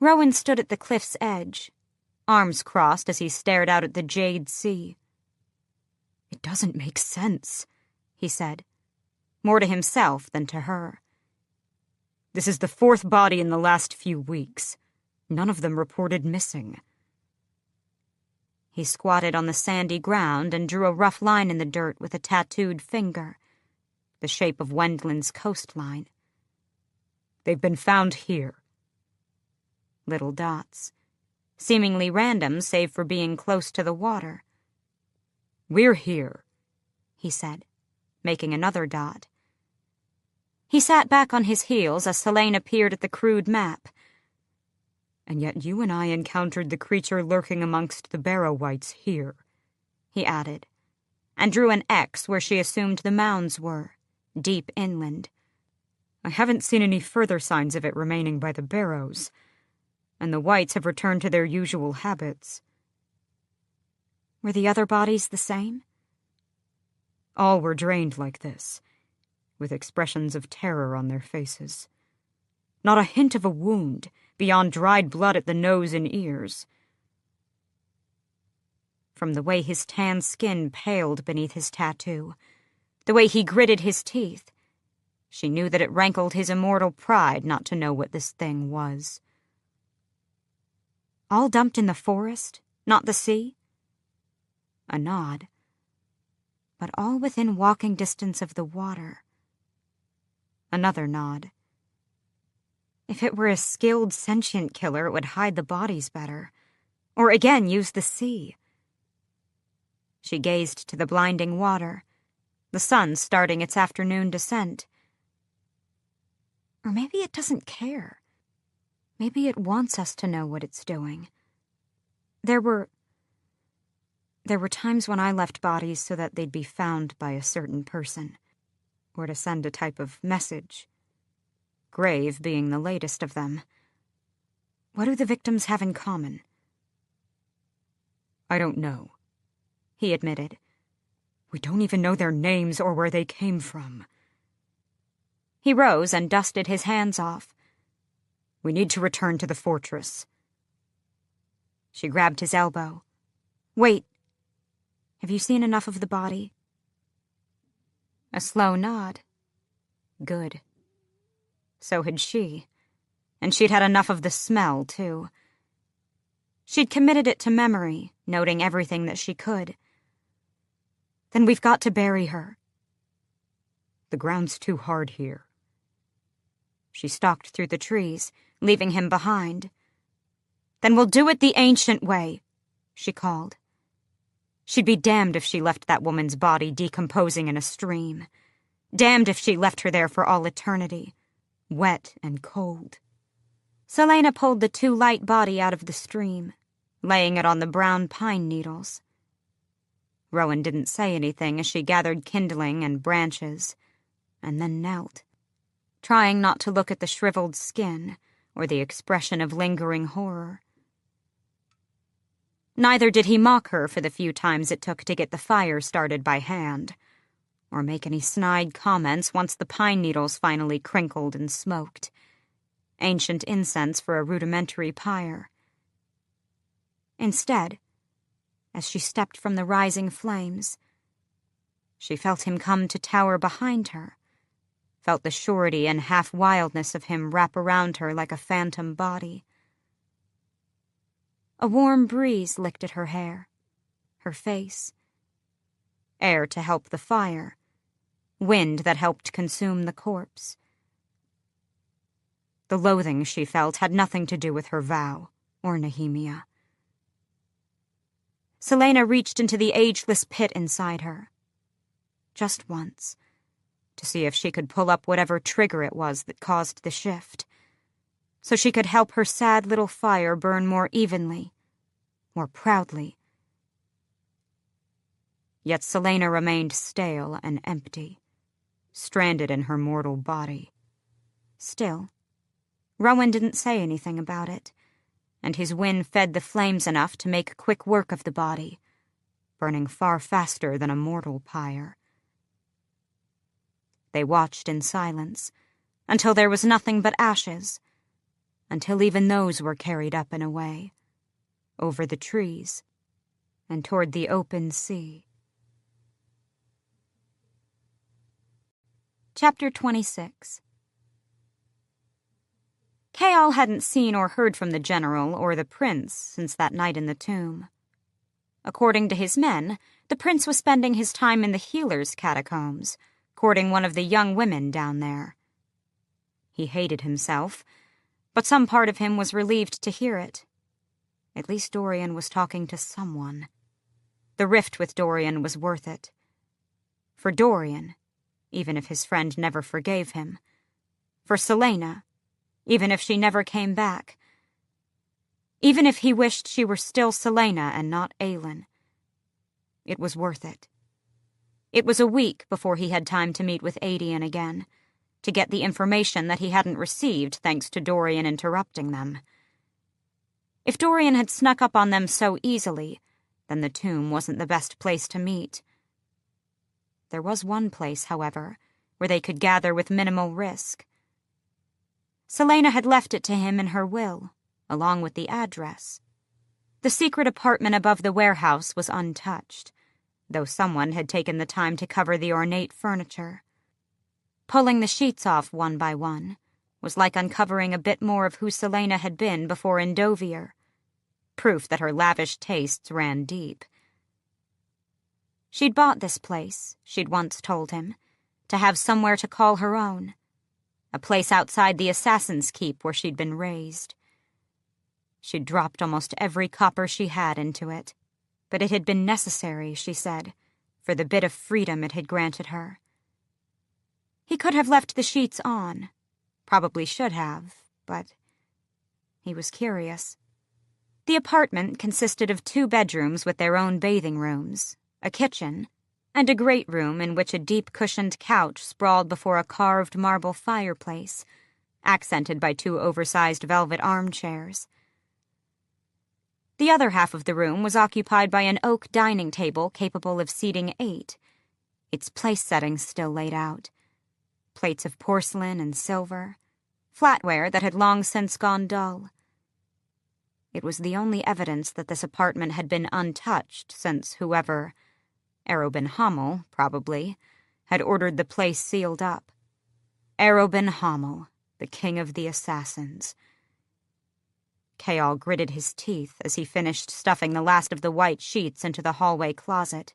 Rowan stood at the cliff's edge, arms crossed as he stared out at the jade sea. "It doesn't make sense," he said, more to himself than to her. "This is the fourth body in the last few weeks. None of them reported missing." He squatted on the sandy ground and drew a rough line in the dirt with a tattooed finger, the shape of Wendland's coastline. "They've been found here." Little dots, seemingly random save for being close to the water. "We're here," he said, making another dot. He sat back on his heels as Selena peered at the crude map. "And yet you and I encountered the creature lurking amongst the barrow whites here," he added, and drew an X where she assumed the mounds were, deep inland. "I haven't seen any further signs of it remaining by the barrows, and the whites have returned to their usual habits." Were the other bodies the same? All were drained like this, with expressions of terror on their faces. Not a hint of a wound, beyond dried blood at the nose and ears. From the way his tan skin paled beneath his tattoo, the way he gritted his teeth, she knew that it rankled his immortal pride not to know what this thing was. All dumped in the forest, not the sea? A nod. But all within walking distance of the water. Another nod. If it were a skilled sentient killer, it would hide the bodies better. Or again, use the sea. She gazed to the blinding water, the sun starting its afternoon descent. Or maybe it doesn't care. Maybe it wants us to know what it's doing. There were times when I left bodies so that they'd be found by a certain person, or to send a type of message. Grave being the latest of them. What do the victims have in common? I don't know, he admitted. We don't even know their names or where they came from. He rose and dusted his hands off. We need to return to the fortress. She grabbed his elbow. Wait. Have you seen enough of the body? A slow nod. Good. So had she. And she'd had enough of the smell, too. She'd committed it to memory, noting everything that she could. Then we've got to bury her. The ground's too hard here. She stalked through the trees, leaving him behind. Then we'll do it the ancient way, she called. She'd be damned if she left that woman's body decomposing in a stream. Damned if she left her there for all eternity, wet and cold. Selena pulled the too light body out of the stream, laying it on the brown pine needles. Rowan didn't say anything as she gathered kindling and branches, and then knelt, trying not to look at the shriveled skin or the expression of lingering horror. Neither did he mock her for the few times it took to get the fire started by hand, or make any snide comments once the pine needles finally crinkled and smoked. Ancient incense for a rudimentary pyre. Instead, as she stepped from the rising flames, she felt him come to tower behind her, felt the surety and half-wildness of him wrap around her like a phantom body. A warm breeze licked at her hair, her face. Air to help the fire, wind that helped consume the corpse. The loathing she felt had nothing to do with her vow or Nehemia. Selena reached into the ageless pit inside her, just once, to see if she could pull up whatever trigger it was that caused the shift, so she could help her sad little fire burn more evenly, more proudly. Yet Selena remained stale and empty, stranded in her mortal body. Still, Rowan didn't say anything about it, and his wind fed the flames enough to make quick work of the body, burning far faster than a mortal pyre. They watched in silence, until there was nothing but ashes, until even those were carried up and away, over the trees, and toward the open sea. Chapter 26. Kaal hadn't seen or heard from the general or the prince since that night in the tomb. According to his men, the prince was spending his time in the healer's catacombs, courting one of the young women down there. He hated himself, but some part of him was relieved to hear it. At least Dorian was talking to someone. The rift with Dorian was worth it. For Dorian, even if his friend never forgave him. For Selena, even if she never came back. Even if he wished she were still Selena and not Aelin. It was worth it. It was a week before he had time to meet with Adian again, to get the information that he hadn't received thanks to Dorian interrupting them. If Dorian had snuck up on them so easily, then the tomb wasn't the best place to meet. There was one place, however, where they could gather with minimal risk. Selena had left it to him in her will, along with the address. The secret apartment above the warehouse was untouched, though someone had taken the time to cover the ornate furniture. Pulling the sheets off one by one was like uncovering a bit more of who Selena had been before Endovier, proof that her lavish tastes ran deep. She'd bought this place, she'd once told him, to have somewhere to call her own, a place outside the Assassin's Keep where she'd been raised. She'd dropped almost every copper she had into it, but it had been necessary, she said, for the bit of freedom it had granted her. He could have left the sheets on, probably should have, but he was curious. The apartment consisted of 2 bedrooms with their own bathing rooms, a kitchen, and a great room in which a deep-cushioned couch sprawled before a carved marble fireplace, accented by 2 oversized velvet armchairs. The other half of the room was occupied by an oak dining table capable of seating 8, its place settings still laid out. Plates of porcelain and silver, flatware that had long since gone dull. It was the only evidence that this apartment had been untouched since whoever, Arobin Hamel, probably, had ordered the place sealed up. Arobin Hamel, the king of the assassins. Kayal gritted his teeth as he finished stuffing the last of the white sheets into the hallway closet.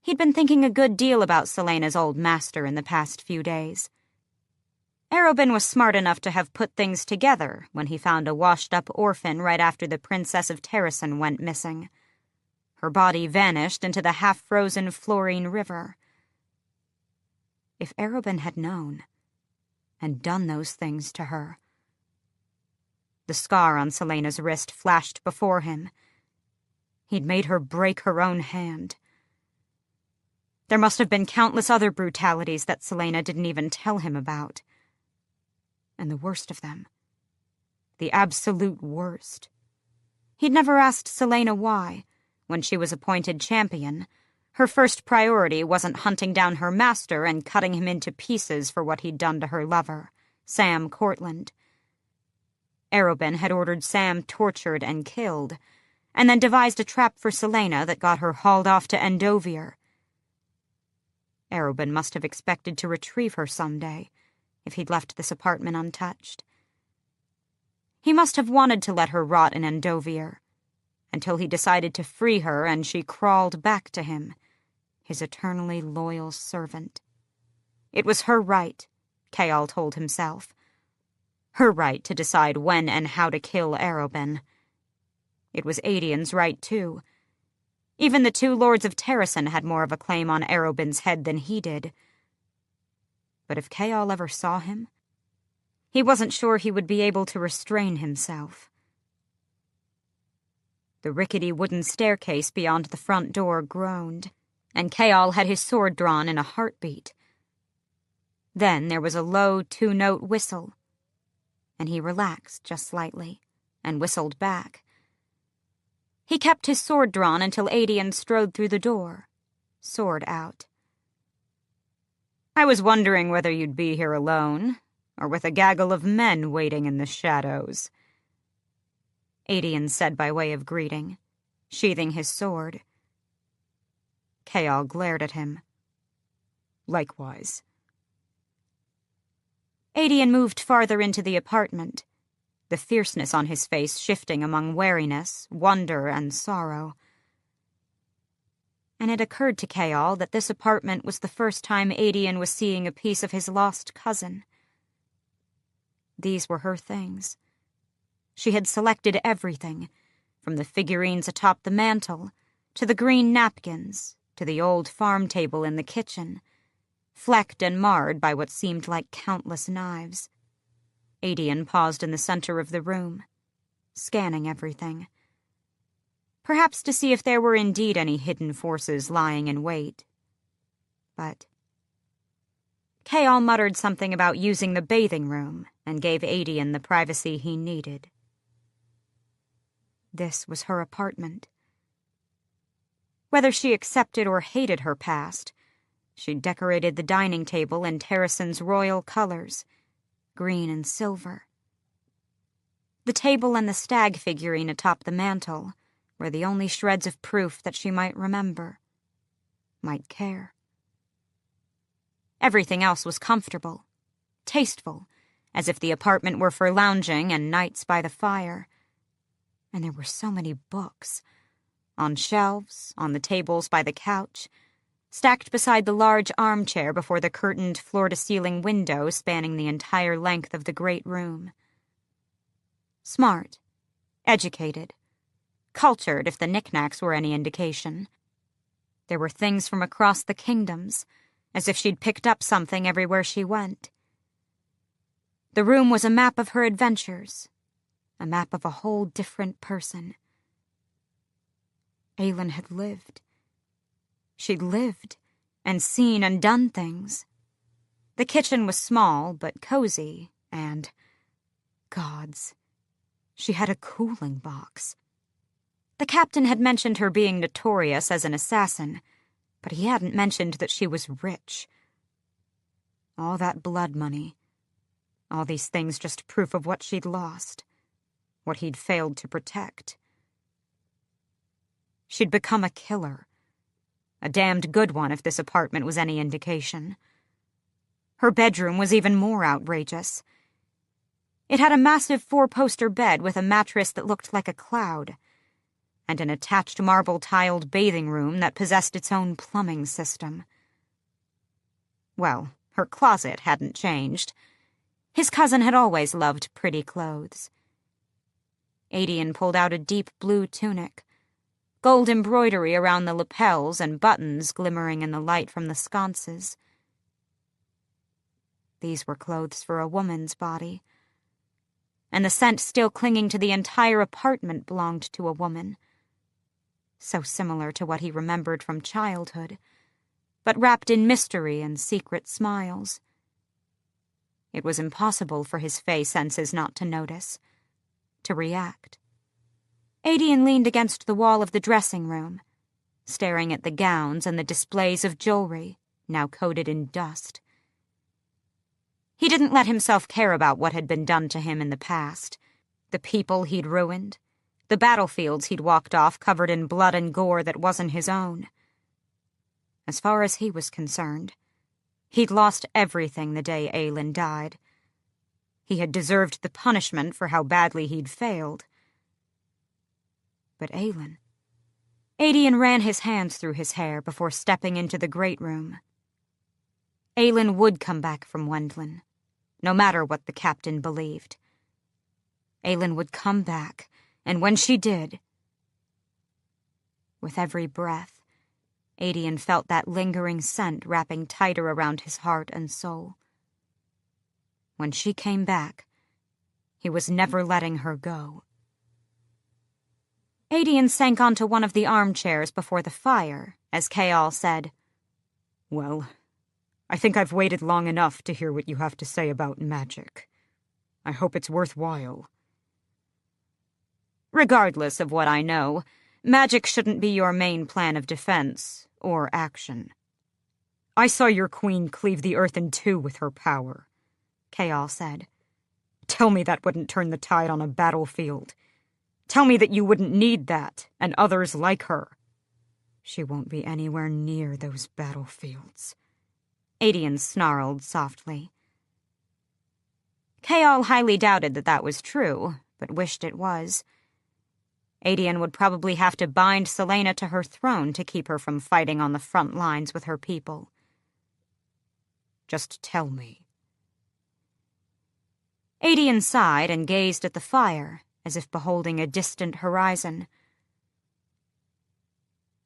He'd been thinking a good deal about Selena's old master in the past few days. Arobin was smart enough to have put things together when he found a washed-up orphan right after the Princess of Terrasen went missing. Her body vanished into the half-frozen Florine River. If Arobin had known, and done those things to her... The scar on Selena's wrist flashed before him. He'd made her break her own hand. There must have been countless other brutalities that Selena didn't even tell him about. And the worst of them. The absolute worst. He'd never asked Selena why, when she was appointed champion, her first priority wasn't hunting down her master and cutting him into pieces for what he'd done to her lover, Sam Cortland. Arobin had ordered Sam tortured and killed, and then devised a trap for Selena that got her hauled off to Endovier. Arobin must have expected to retrieve her someday, if he'd left this apartment untouched. He must have wanted to let her rot in Endovier, until he decided to free her and she crawled back to him, his eternally loyal servant. It was her right, Kayal told himself. Her right to decide when and how to kill Arobin. It was Adian's right, too. Even the 2 lords of Terrasen had more of a claim on Arobin's head than he did. But if Kayal ever saw him, he wasn't sure he would be able to restrain himself. The rickety wooden staircase beyond the front door groaned, and Kayal had his sword drawn in a heartbeat. Then there was a low 2-note whistle, and he relaxed just slightly, and whistled back. He kept his sword drawn until Adian strode through the door, sword out. "I was wondering whether you'd be here alone, or with a gaggle of men waiting in the shadows," Adian said by way of greeting, sheathing his sword. Kayal glared at him. "Likewise." Adian moved farther into the apartment, the fierceness on his face shifting among wariness, wonder, and sorrow. And it occurred to Kayal that this apartment was the first time Adian was seeing a piece of his lost cousin. These were her things. She had selected everything, from the figurines atop the mantel, to the green napkins, to the old farm table in the kitchen, flecked and marred by what seemed like countless knives. Adian paused in the center of the room, scanning everything. Perhaps to see if there were indeed any hidden forces lying in wait. But Kayal muttered something about using the bathing room and gave Adian the privacy he needed. This was her apartment, Whether she accepted or hated her past, she decorated the dining table in Terrason's royal colors, green and silver. The table and the stag figurine atop the mantel were the only shreds of proof that she might remember, might care. Everything else was comfortable, tasteful, as if the apartment were for lounging and nights by the fire. And there were so many books, on shelves, on the tables by the couch, stacked beside the large armchair before the curtained floor-to-ceiling window spanning the entire length of the great room. Smart, educated, cultured if the knickknacks were any indication. There were things from across the kingdoms, as if she'd picked up something everywhere she went. The room was a map of her adventures, a map of a whole different person. Aelin had lived. She'd lived, and seen and done things. The kitchen was small, but cozy, and, gods, she had a cooling box. The captain had mentioned her being notorious as an assassin, but he hadn't mentioned that she was rich. All that blood money, all these things just proof of what she'd lost, what he'd failed to protect. She'd become a killer. A damned good one if this apartment was any indication. Her bedroom was even more outrageous. It had a massive 4-poster bed with a mattress that looked like a cloud, and an attached marble-tiled bathing room that possessed its own plumbing system. Well, her closet hadn't changed. His cousin had always loved pretty clothes. Aedion pulled out a deep blue tunic, gold embroidery around the lapels and buttons glimmering in the light from the sconces. These were clothes for a woman's body, and the scent still clinging to the entire apartment belonged to a woman, so similar to what he remembered from childhood, but wrapped in mystery and secret smiles. It was impossible for his fey senses not to notice, to react. Aedion leaned against the wall of the dressing room, staring at the gowns and the displays of jewelry, now coated in dust. He didn't let himself care about what had been done to him in the past, the people he'd ruined, the battlefields he'd walked off covered in blood and gore that wasn't his own. As far as he was concerned, he'd lost everything the day Aelin died. He had deserved the punishment for how badly he'd failed. But Aelin... Aedion ran his hands through his hair before stepping into the great room. Aelin would come back from Wendlin, no matter what the captain believed. Aelin would come back, and when she did... With every breath, Aedion felt that lingering scent wrapping tighter around his heart and soul. When she came back, he was never letting her go. Aedion sank onto one of the armchairs before the fire, as Chaol said, "Well, I think I've waited long enough to hear what you have to say about magic. I hope it's worthwhile." "Regardless of what I know, magic shouldn't be your main plan of defense or action." "I saw your queen cleave the earth in two with her power," Chaol said. "Tell me that wouldn't turn the tide on a battlefield. Tell me that you wouldn't need that, and others like her." "She won't be anywhere near those battlefields," Aedion snarled softly. Chaol highly doubted that was true, but wished it was. Aedion would probably have to bind Celaena to her throne to keep her from fighting on the front lines with her people. "Just tell me." Aedion sighed and gazed at the fire, as if beholding a distant horizon.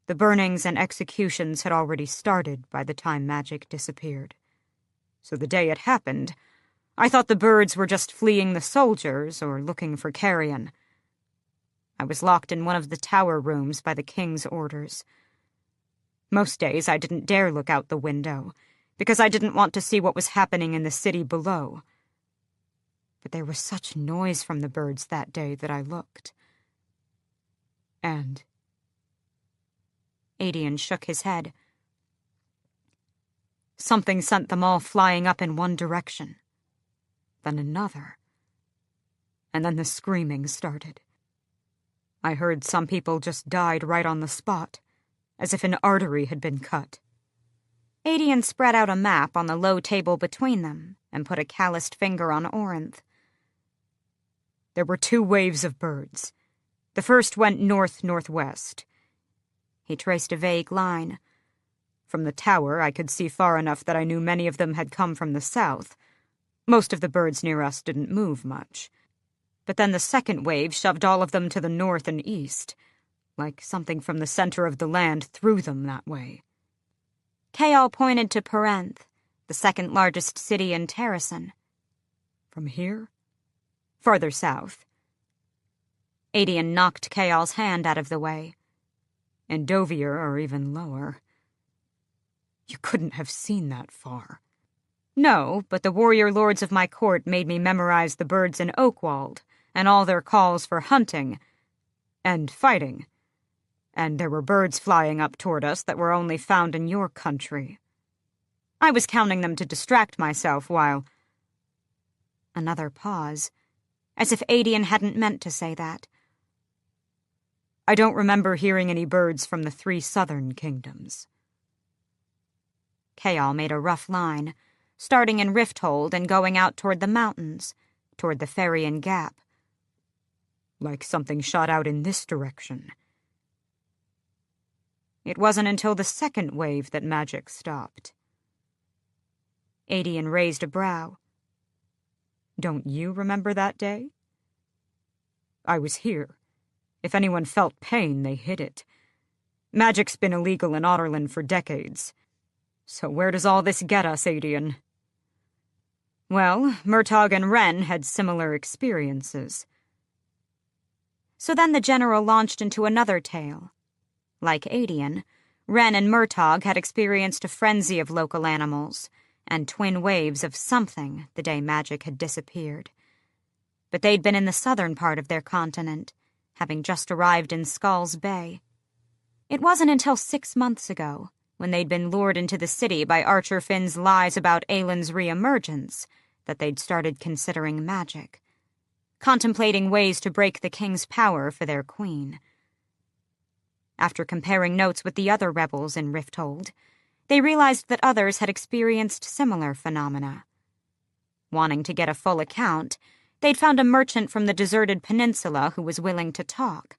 "The burnings and executions had already started by the time magic disappeared. So the day it happened, I thought the birds were just fleeing the soldiers or looking for carrion. I was locked in one of the tower rooms by the king's orders. Most days I didn't dare look out the window, because I didn't want to see what was happening in the city below. But there was such noise from the birds that day that I looked. And Adian shook his head. Something sent them all flying up in one direction, then another, and then the screaming started. I heard some people just died right on the spot, as if an artery had been cut. Adian spread out a map on the low table between them and put a calloused finger on Orinth. There were 2 waves of birds. The first went north-northwest. He traced a vague line. From the tower, I could see far enough that I knew many of them had come from the south. Most of the birds near us didn't move much. But then the second wave shoved all of them to the north and east, like something from the center of the land threw them that way. Kayal pointed to Perenth, the second largest city in Terrasen. From here? Farther south. Adian knocked Kayal's hand out of the way. And Dovier, or even lower. You couldn't have seen that far. No, but the warrior lords of my court made me memorize the birds in Oakwald, and all their calls for hunting and fighting. And there were birds flying up toward us that were only found in your country. I was counting them to distract myself while... Another pause, as if Adian hadn't meant to say that. I don't remember hearing any birds from the 3 southern kingdoms. Kayal made a rough line, starting in Rifthold and going out toward the mountains, toward the Ferrian Gap. Like something shot out in this direction. It wasn't until the second wave that magic stopped. Adian raised a brow. Don't you remember that day? I was here. If anyone felt pain, they hid it. Magic's been illegal in Otterland for decades. So where does all this get us, Adian? Well, Murtagh and Wren had similar experiences. So then the general launched into another tale. Like Adian, Wren and Murtagh had experienced a frenzy of local animals, and twin waves of something the day magic had disappeared. But they'd been in the southern part of their continent, having just arrived in Skulls Bay. It wasn't until 6 months ago, when they'd been lured into the city by Archer Finn's lies about Aylin's re-emergence, that they'd started considering magic, contemplating ways to break the king's power for their queen. After comparing notes with the other rebels in Rifthold, they realized that others had experienced similar phenomena. Wanting to get a full account, they'd found a merchant from the deserted peninsula who was willing to talk.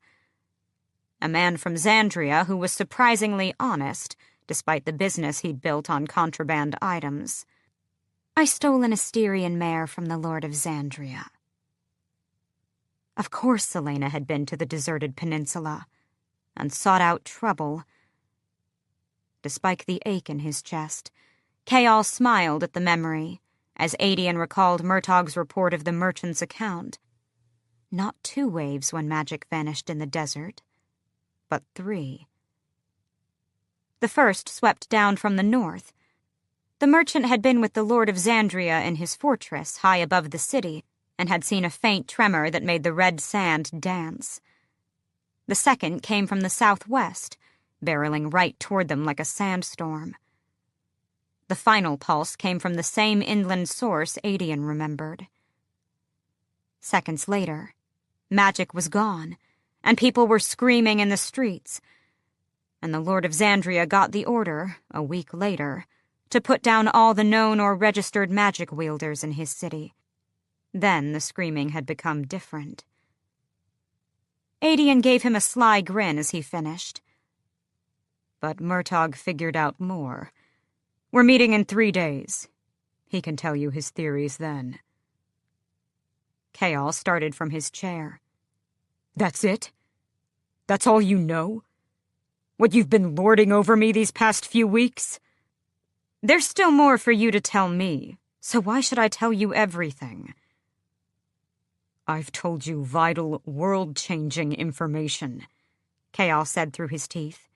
A man from Xandria who was surprisingly honest, despite the business he'd built on contraband items. I stole an Asterian mare from the Lord of Xandria. Of course Selena had been to the deserted peninsula, and sought out trouble. Despite the ache in his chest, Kayal smiled at the memory, as Adian recalled Murtagh's report of the merchant's account. Not 2 waves when magic vanished in the desert, but 3. The first swept down from the north. The merchant had been with the Lord of Xandria in his fortress high above the city, and had seen a faint tremor that made the red sand dance. The second came from the southwest, barreling right toward them like a sandstorm. The final pulse came from the same inland source Adian remembered. Seconds later, magic was gone, and people were screaming in the streets, and the Lord of Xandria got the order, a week later, to put down all the known or registered magic wielders in his city. Then the screaming had become different. Adian gave him a sly grin as he finished. But Murtagh figured out more. We're meeting in 3 days. He can tell you his theories then. Kayal started from his chair. That's it? That's all you know? What you've been lording over me these past few weeks? There's still more for you to tell me, so why should I tell you everything? I've told you vital, world-changing information, Kayal said through his teeth.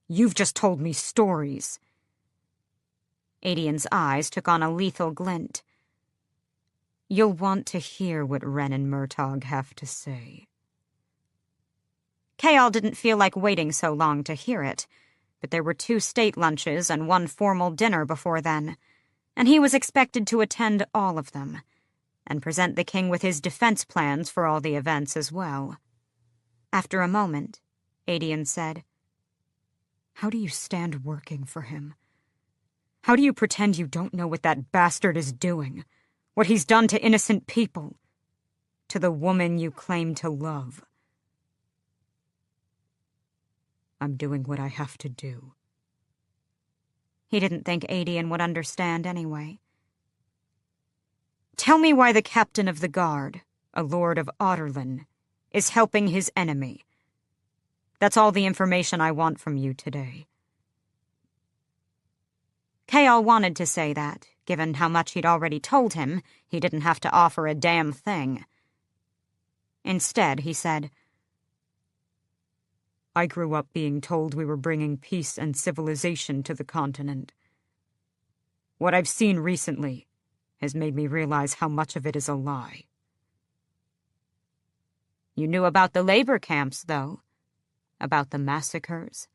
You've just told me stories. Adian's eyes took on a lethal glint. You'll want to hear what Wren and Murtagh have to say. Kayal didn't feel like waiting so long to hear it, but there were 2 state lunches and 1 formal dinner before then, and he was expected to attend all of them, and present the king with his defense plans for all the events as well. After a moment, Adian said, "How do you stand working for him? How do you pretend you don't know what that bastard is doing? What he's done to innocent people? To the woman you claim to love?" "I'm doing what I have to do." He didn't think Adian would understand anyway. "Tell me why the captain of the guard, a lord of Otterlin, is helping his enemy. That's all the information I want from you today." Chaol wanted to say that, given how much he'd already told him, he didn't have to offer a damn thing. Instead, he said, "I grew up being told we were bringing peace and civilization to the continent. What I've seen recently has made me realize how much of it is a lie." "You knew about the labor camps, though. About the massacres."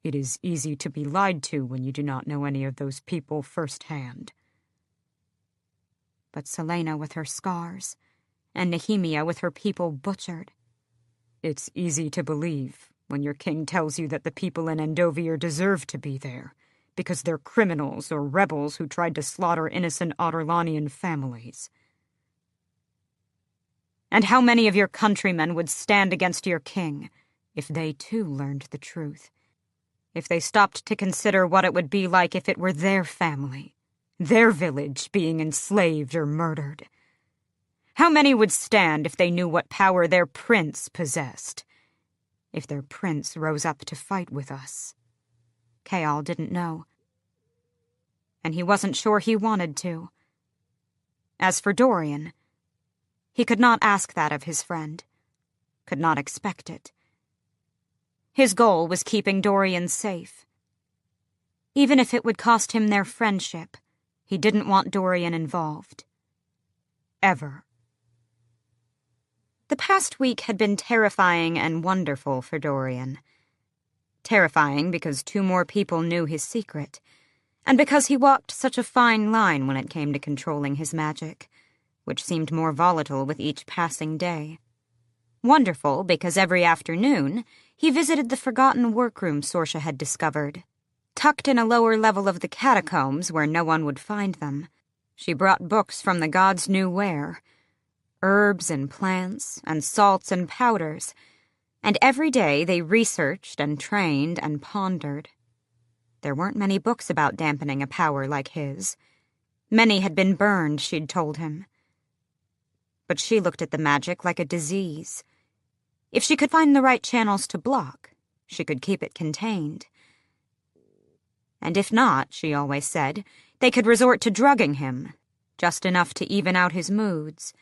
"It is easy to be lied to when you do not know any of those people firsthand." But Selena with her scars, and Nehemia with her people butchered. "It's easy to believe when your king tells you that the people in Endovier deserve to be there, because they're criminals or rebels who tried to slaughter innocent Otterlanian families." "And how many of your countrymen would stand against your king if they too learned the truth? If they stopped to consider what it would be like if it were their family, their village being enslaved or murdered? How many would stand if they knew what power their prince possessed? If their prince rose up to fight with us?" Chaol didn't know. And he wasn't sure he wanted to. As for Dorian, he could not ask that of his friend, could not expect it. His goal was keeping Dorian safe. Even if it would cost him their friendship, he didn't want Dorian involved. Ever. The past week had been terrifying and wonderful for Dorian. Terrifying because 2 more people knew his secret, and because he walked such a fine line when it came to controlling his magic, which seemed more volatile with each passing day. Wonderful because every afternoon he visited the forgotten workroom Sorsha had discovered. Tucked in a lower level of the catacombs where no one would find them, she brought books from the gods knew where, herbs and plants and salts and powders, and every day they researched and trained and pondered. There weren't many books about dampening a power like his. Many had been burned, she'd told him. But she looked at the magic like a disease. If she could find the right channels to block, she could keep it contained. And if not, she always said, they could resort to drugging him, just enough to even out his moods.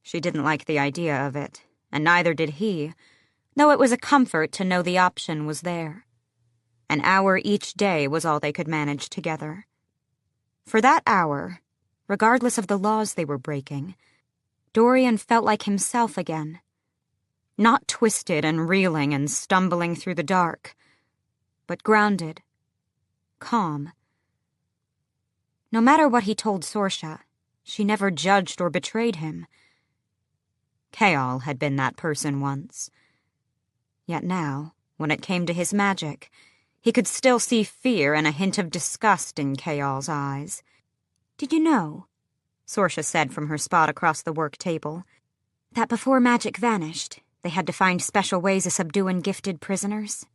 She didn't like the idea of it, and neither did he, though it was a comfort to know the option was there. An hour each day was all they could manage together. For that hour, regardless of the laws they were breaking, Dorian felt like himself again. Not twisted and reeling and stumbling through the dark, but grounded, calm. No matter what he told Sorsha, she never judged or betrayed him. Chaol had been that person once. Yet now, when it came to his magic, he could still see fear and a hint of disgust in Chaol's eyes. "Did you know," Sorsha said from her spot across the work table, "that before magic vanished, they had to find special ways of subduing gifted prisoners?"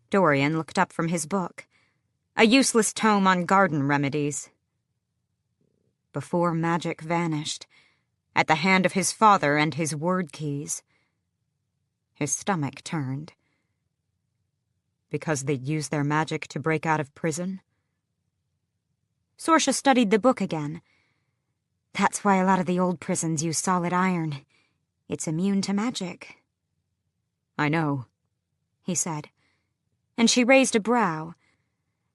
Dorian looked up from his book, a useless tome on garden remedies. Before magic vanished, at the hand of his father and his word keys. His stomach turned. Because they'd used their magic to break out of prison? Sorsha studied the book again. "That's why a lot of the old prisons use solid iron. It's immune to magic." "I know," he said, and she raised a brow.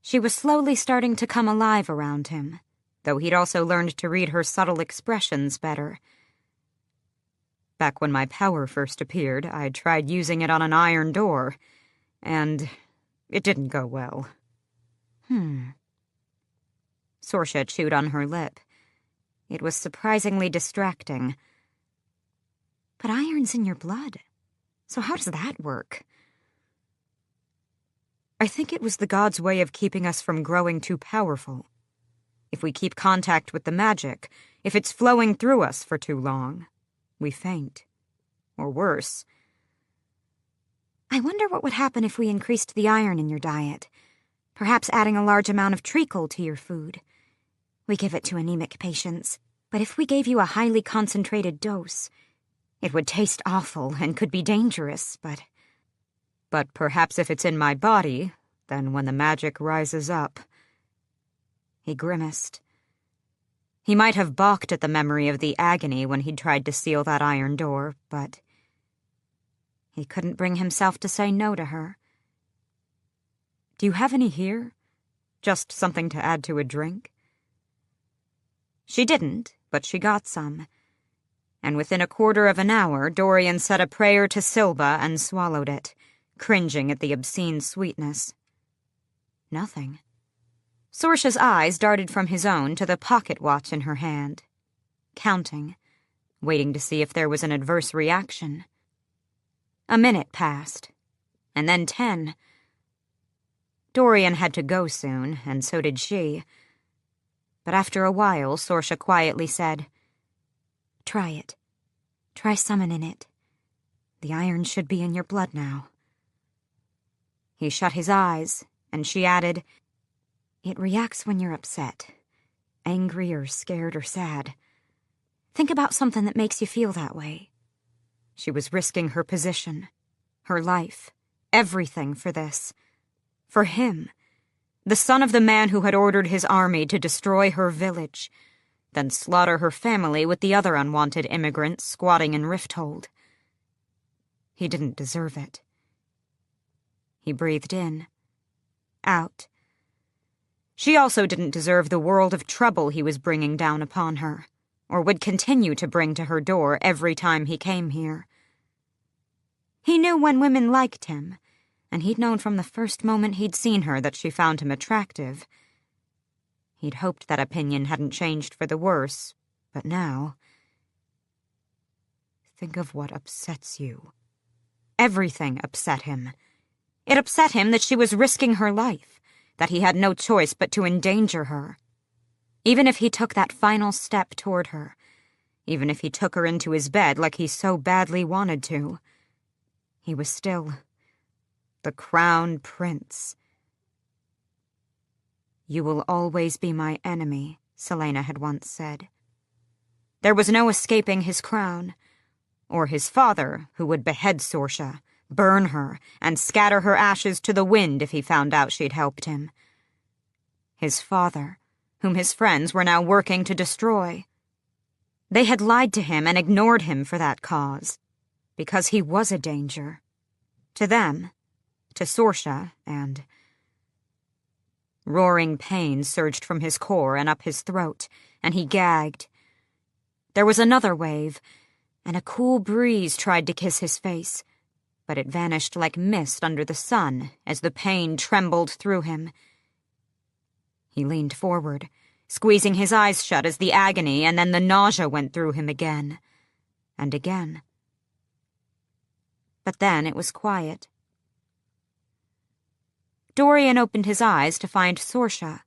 She was slowly starting to come alive around him, though he'd also learned to read her subtle expressions better. "Back when my power first appeared, I tried using it on an iron door. and it didn't go well. Sorsha chewed on her lip. It was surprisingly distracting. But iron's in your blood, so how does that work? I think it was the gods' way of keeping us from growing too powerful. If we keep contact with the magic, if it's flowing through us for too long, we faint. Or worse. I wonder what would happen if we increased the iron in your diet. Perhaps adding a large amount of treacle to your food. We give it to anemic patients, but if we gave you a highly concentrated dose, it would taste awful and could be dangerous, but... But perhaps if it's in my body, then when the magic rises up... He grimaced. He might have balked at the memory of the agony when he'd tried to seal that iron door, but... he couldn't bring himself to say no to her. Do you have any here? Just something to add to a drink? She didn't, but she got some. And within a quarter of an hour, Dorian said a prayer to Silba and swallowed it, cringing at the obscene sweetness. Nothing. Sorsha's eyes darted from his own to the pocket watch in her hand, counting, waiting to see if there was an adverse reaction. A minute passed, and then 10. Dorian had to go soon, and so did she. But after a while, Sorsha quietly said, "Try it. Try summoning it. The iron should be in your blood now." He shut his eyes, and she added, "It reacts when you're upset, angry or scared or sad. Think about something that makes you feel that way." She was risking her position, her life, everything for this. For him, the son of the man who had ordered his army to destroy her village, then slaughter her family with the other unwanted immigrants squatting in Rifthold. He didn't deserve it. He breathed in, out. She also didn't deserve the world of trouble he was bringing down upon her, or would continue to bring to her door every time he came here. He knew when women liked him, and he'd known from the first moment he'd seen her that she found him attractive. He'd hoped that opinion hadn't changed for the worse, but now... Think of what upsets you. Everything upset him. It upset him that she was risking her life, that he had no choice but to endanger her. Even if he took that final step toward her, even if he took her into his bed like he so badly wanted to, he was still the crown prince. "You will always be my enemy," Celaena had once said. There was no escaping his crown, or his father, who would behead Sorsha, burn her, and scatter her ashes to the wind if he found out she'd helped him. His father, whom his friends were now working to destroy. They had lied to him and ignored him for that cause, because he was a danger. To them, to Sorsha, and... Roaring pain surged from his core and up his throat, and he gagged. There was another wave, and a cool breeze tried to kiss his face, but it vanished like mist under the sun as the pain trembled through him. He leaned forward, squeezing his eyes shut as the agony and then the nausea went through him again, and again. But then it was quiet. Dorian opened his eyes to find Sorsha.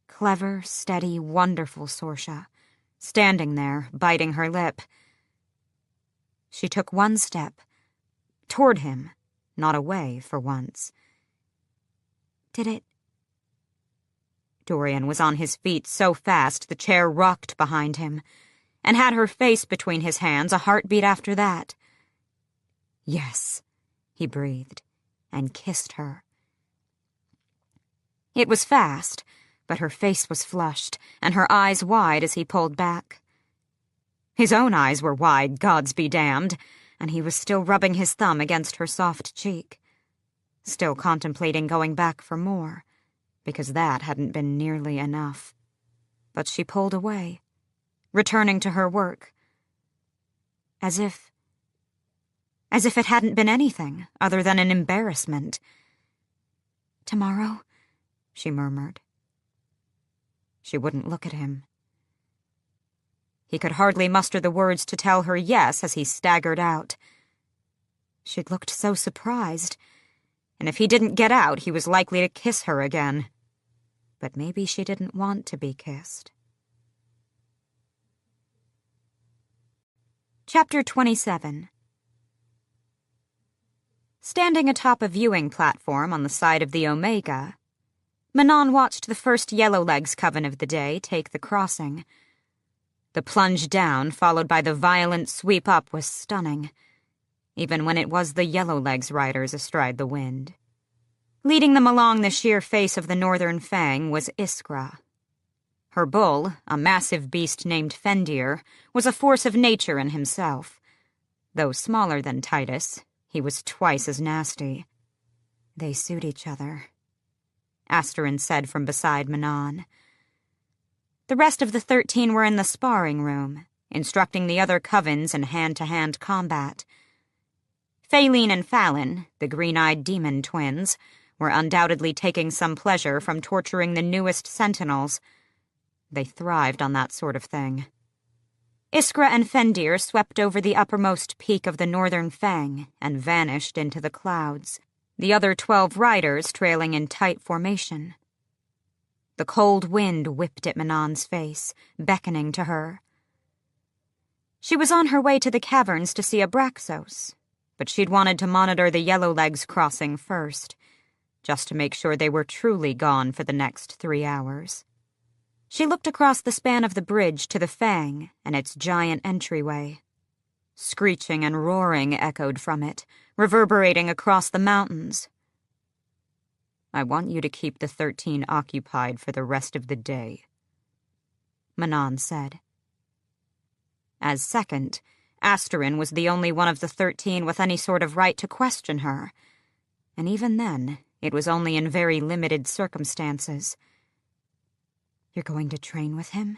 Clever, steady, wonderful Sorsha, standing there, biting her lip. She took one step, toward him, not away for once. Did it... Dorian was on his feet so fast the chair rocked behind him, and had her face between his hands a heartbeat after that. "Yes," he breathed, and kissed her. It was fast, but her face was flushed, and her eyes wide as he pulled back. His own eyes were wide, gods be damned, and he was still rubbing his thumb against her soft cheek, still contemplating going back for more, because that hadn't been nearly enough. But she pulled away, returning to her work, as if as if it hadn't been anything other than an embarrassment. "Tomorrow?" she murmured. She wouldn't look at him. He could hardly muster the words to tell her yes as he staggered out. She'd looked so surprised, and if he didn't get out, he was likely to kiss her again. But maybe she didn't want to be kissed. Chapter 27. Standing atop a viewing platform on the side of the Omega, Manon watched the first Yellowlegs coven of the day take the crossing. The plunge down, followed by the violent sweep up, was stunning, even when it was the Yellowlegs riders astride the wind. Leading them along the sheer face of the northern fang was Iskra. Her bull, a massive beast named Fendir, was a force of nature in himself. Though smaller than Titus, he was twice as nasty. "They suit each other," Asterin said from beside Manon. The rest of the 13 were in the sparring room, instructing the other covens in hand-to-hand combat. Phaline and Fallon, the green-eyed demon twins, were undoubtedly taking some pleasure from torturing the newest sentinels. They thrived on that sort of thing. Iskra and Fendir swept over the uppermost peak of the northern fang and vanished into the clouds, the other 12 riders trailing in tight formation. The cold wind whipped at Manon's face, beckoning to her. She was on her way to the caverns to see Abraxos, but she'd wanted to monitor the Yellowlegs crossing first, just to make sure they were truly gone for the next 3 hours. She looked across the span of the bridge to the fang and its giant entryway. Screeching and roaring echoed from it, reverberating across the mountains. "I want you to keep the 13 occupied for the rest of the day," Manon said. As second, Asterin was the only one of the 13 with any sort of right to question her, and even then, it was only in very limited circumstances. "You're going to train with him?"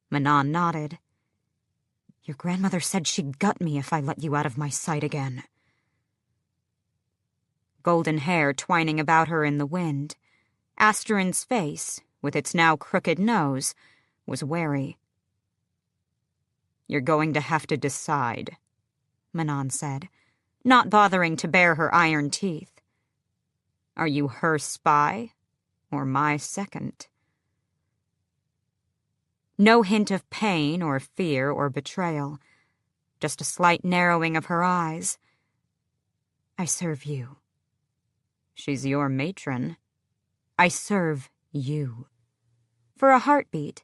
Manon nodded. "Your grandmother said she'd gut me if I let you out of my sight again." Golden hair twining about her in the wind, Asterin's face, with its now crooked nose, was wary. "You're going to have to decide," Manon said, not bothering to bare her iron teeth. "Are you her spy, or my second?" No hint of pain or fear or betrayal, just a slight narrowing of her eyes. "I serve you." "She's your matron." "I serve you." For a heartbeat,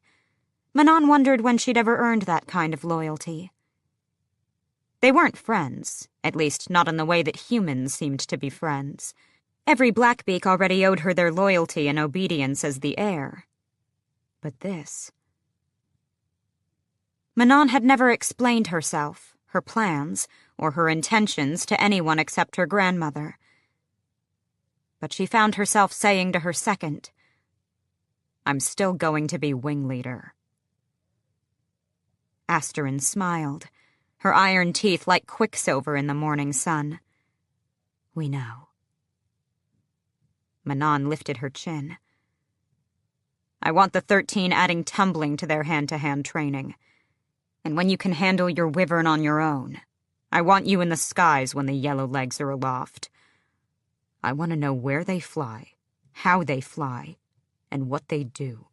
Manon wondered when she'd ever earned that kind of loyalty. They weren't friends, at least not in the way that humans seemed to be friends. Every Blackbeak already owed her their loyalty and obedience as the heir. But this... Manon had never explained herself, her plans, or her intentions to anyone except her grandmother. But she found herself saying to her second, "I'm still going to be wing leader." Asterin smiled, her iron teeth like quicksilver in the morning sun. "We know." Manon lifted her chin. "I want the 13 adding tumbling to their hand-to-hand training. And when you can handle your wyvern on your own, I want you in the skies when the Yellowlegs are aloft. I want to know where they fly, how they fly, and what they do."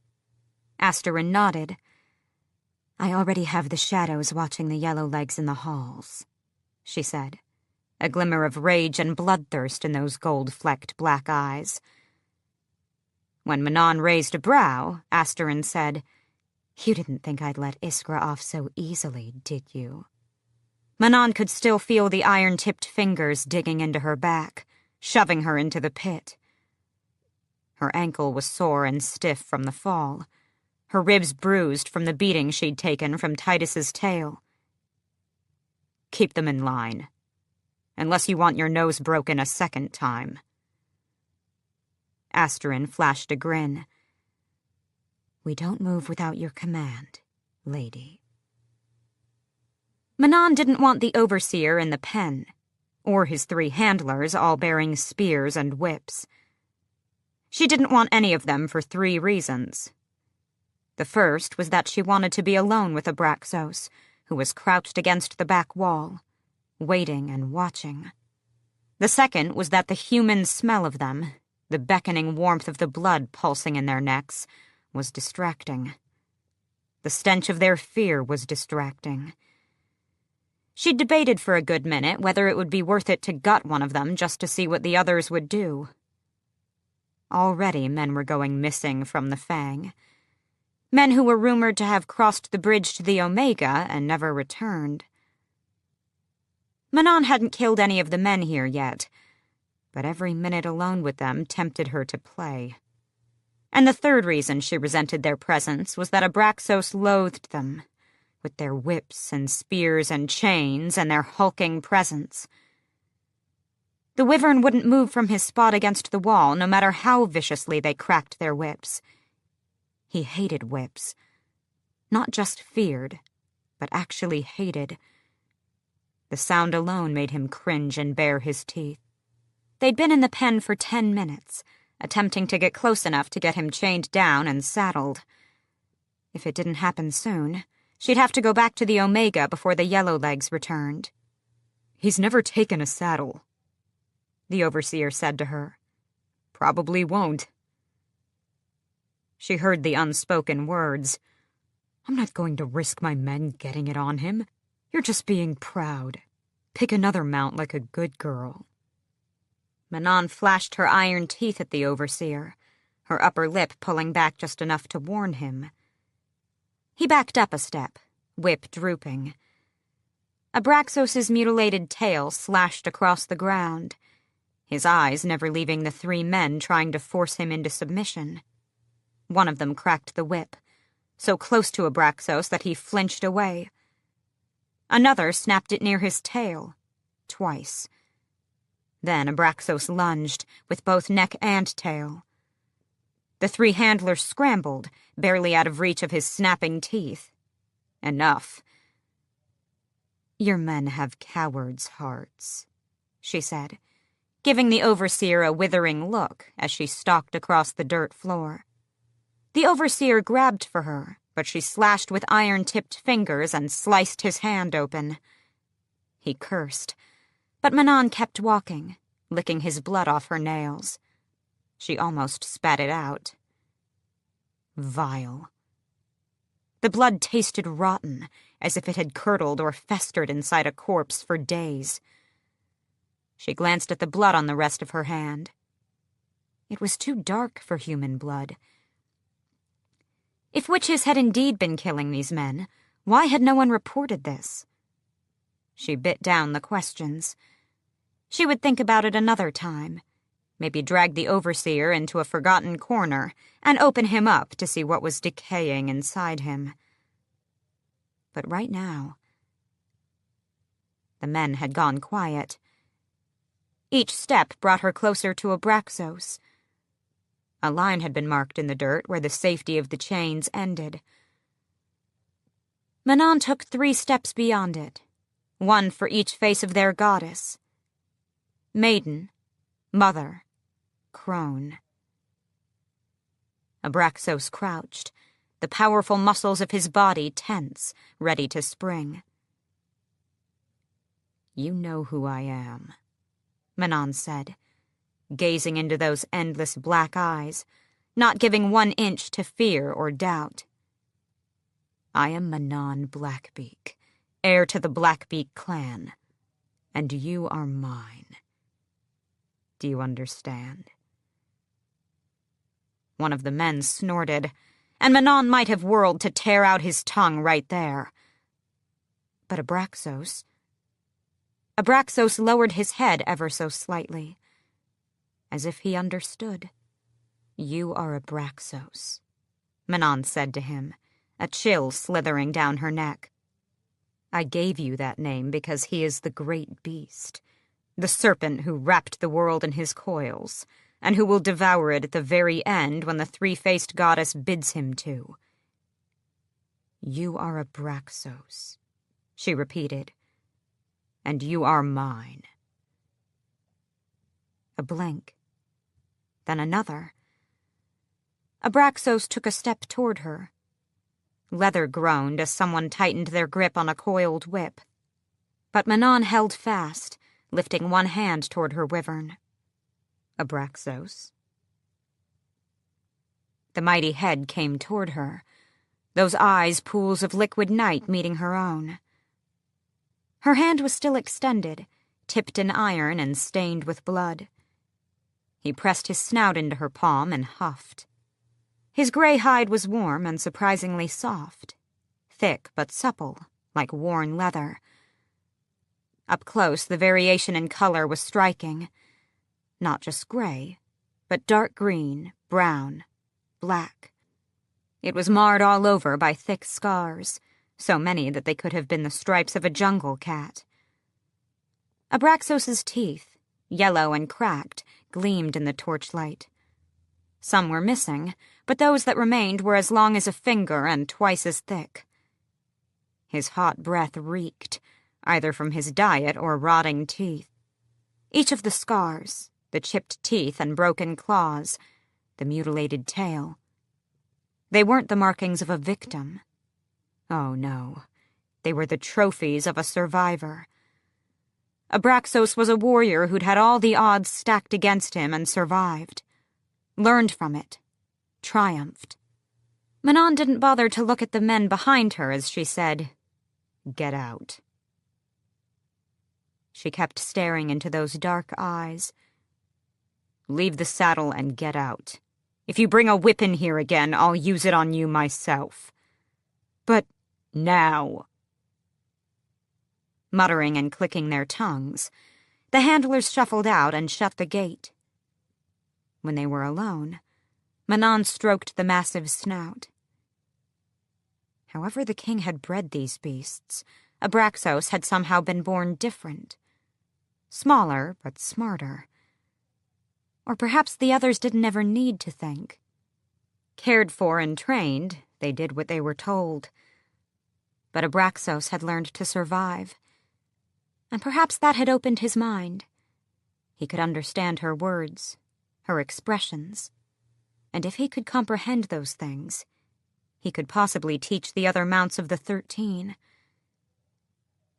Asterin nodded. "I already have the shadows watching the Yellowlegs in the halls," she said, a glimmer of rage and bloodthirst in those gold-flecked black eyes. When Manon raised a brow, Asterin said, "You didn't think I'd let Iskra off so easily, did you?" Manon could still feel the iron-tipped fingers digging into her back, shoving her into the pit. Her ankle was sore and stiff from the fall, her ribs bruised from the beating she'd taken from Titus's tail. "Keep them in line, unless you want your nose broken a second time." Asterin flashed a grin. "We don't move without your command, lady." Manon didn't want the overseer in the pen, or his 3 handlers all bearing spears and whips. She didn't want any of them for 3 reasons. The first was that she wanted to be alone with Abraxos, who was crouched against the back wall, waiting and watching. The second was that the human smell of them, the beckoning warmth of the blood pulsing in their necks, was distracting. The stench of their fear was distracting. She'd debated for a good minute whether it would be worth it to gut one of them just to see what the others would do. Already men were going missing from the Fang. Men who were rumored to have crossed the bridge to the Omega and never returned. Manon hadn't killed any of the men here yet, but every minute alone with them tempted her to play. And the third reason she resented their presence was that Abraxos loathed them, with their whips and spears and chains and their hulking presence. The wyvern wouldn't move from his spot against the wall, no matter how viciously they cracked their whips. He hated whips. Not just feared, but actually hated. The sound alone made him cringe and bare his teeth. They'd been in the pen for 10 minutes, attempting to get close enough to get him chained down and saddled. If it didn't happen soon, she'd have to go back to the Omega before the Yellowlegs returned. "He's never taken a saddle," the overseer said to her. "Probably won't." She heard the unspoken words. "I'm not going to risk my men getting it on him. You're just being proud. Pick another mount like a good girl." Manon flashed her iron teeth at the overseer, her upper lip pulling back just enough to warn him. He backed up a step, whip drooping. Abraxos's mutilated tail slashed across the ground, his eyes never leaving the 3 men trying to force him into submission. One of them cracked the whip, so close to Abraxos that he flinched away. Another snapped it near his tail, twice. Then Abraxos lunged, with both neck and tail. The 3 handlers scrambled, barely out of reach of his snapping teeth. Enough. "Your men have cowards' hearts," she said, giving the overseer a withering look as she stalked across the dirt floor. The overseer grabbed for her, but she slashed with iron-tipped fingers and sliced his hand open. He cursed, but Manon kept walking, licking his blood off her nails. She almost spat it out. Vile. The blood tasted rotten, as if it had curdled or festered inside a corpse for days. She glanced at the blood on the rest of her hand. It was too dark for human blood. If witches had indeed been killing these men, why had no one reported this? She bit down the questions. She would think about it another time, maybe drag the overseer into a forgotten corner and open him up to see what was decaying inside him. But right now, the men had gone quiet. Each step brought her closer to Abraxos. A line had been marked in the dirt where the safety of the chains ended. Manon took 3 steps beyond it, one for each face of their goddess. Maiden, Mother, Crone. Abraxos crouched, the powerful muscles of his body tense, ready to spring. "You know who I am," Manon said, gazing into those endless black eyes, not giving 1 inch to fear or doubt. "I am Manon Blackbeak, heir to the Blackbeak clan, and you are mine. Do you understand?" One of the men snorted, and Manon might have whirled to tear out his tongue right there. But Abraxos lowered his head ever so slightly, as if he understood. "You are Abraxos," Manon said to him, a chill slithering down her neck. "I gave you that name because he is the great beast, the serpent who wrapped the world in his coils, and who will devour it at the very end when the 3-faced goddess bids him to. You are Abraxos, she repeated. "And you are mine." A blink. Then another. Abraxos took a step toward her. Leather groaned as someone tightened their grip on a coiled whip. But Manon held fast, lifting one hand toward her wyvern. "Abraxos?" The mighty head came toward her, those eyes pools of liquid night meeting her own. Her hand was still extended, tipped in iron and stained with blood. He pressed his snout into her palm and huffed. His gray hide was warm and surprisingly soft, thick but supple, like worn leather. Up close, the variation in color was striking. Not just gray, but dark green, brown, black. It was marred all over by thick scars, so many that they could have been the stripes of a jungle cat. Abraxos's teeth, yellow and cracked, gleamed in the torchlight. Some were missing, but those that remained were as long as a finger and twice as thick. His hot breath reeked, either from his diet or rotting teeth. Each of the scars, the chipped teeth and broken claws, the mutilated tail. They weren't the markings of a victim. Oh, no. They were the trophies of a survivor. Abraxos was a warrior who'd had all the odds stacked against him and survived. Learned from it. Triumphed. Manon didn't bother to look at the men behind her as she said, "Get out." She kept staring into those dark eyes. "Leave the saddle and get out. If you bring a whip in here again, I'll use it on you myself." "But now." Muttering and clicking their tongues, the handlers shuffled out and shut the gate. When they were alone, Manon stroked the massive snout. However the king had bred these beasts, Abraxos had somehow been born different. Smaller, but smarter. Or perhaps the others didn't ever need to think. Cared for and trained, they did what they were told. But Abraxos had learned to survive. And perhaps that had opened his mind. He could understand her words, her expressions. And if he could comprehend those things, he could possibly teach the other mounts of the 13.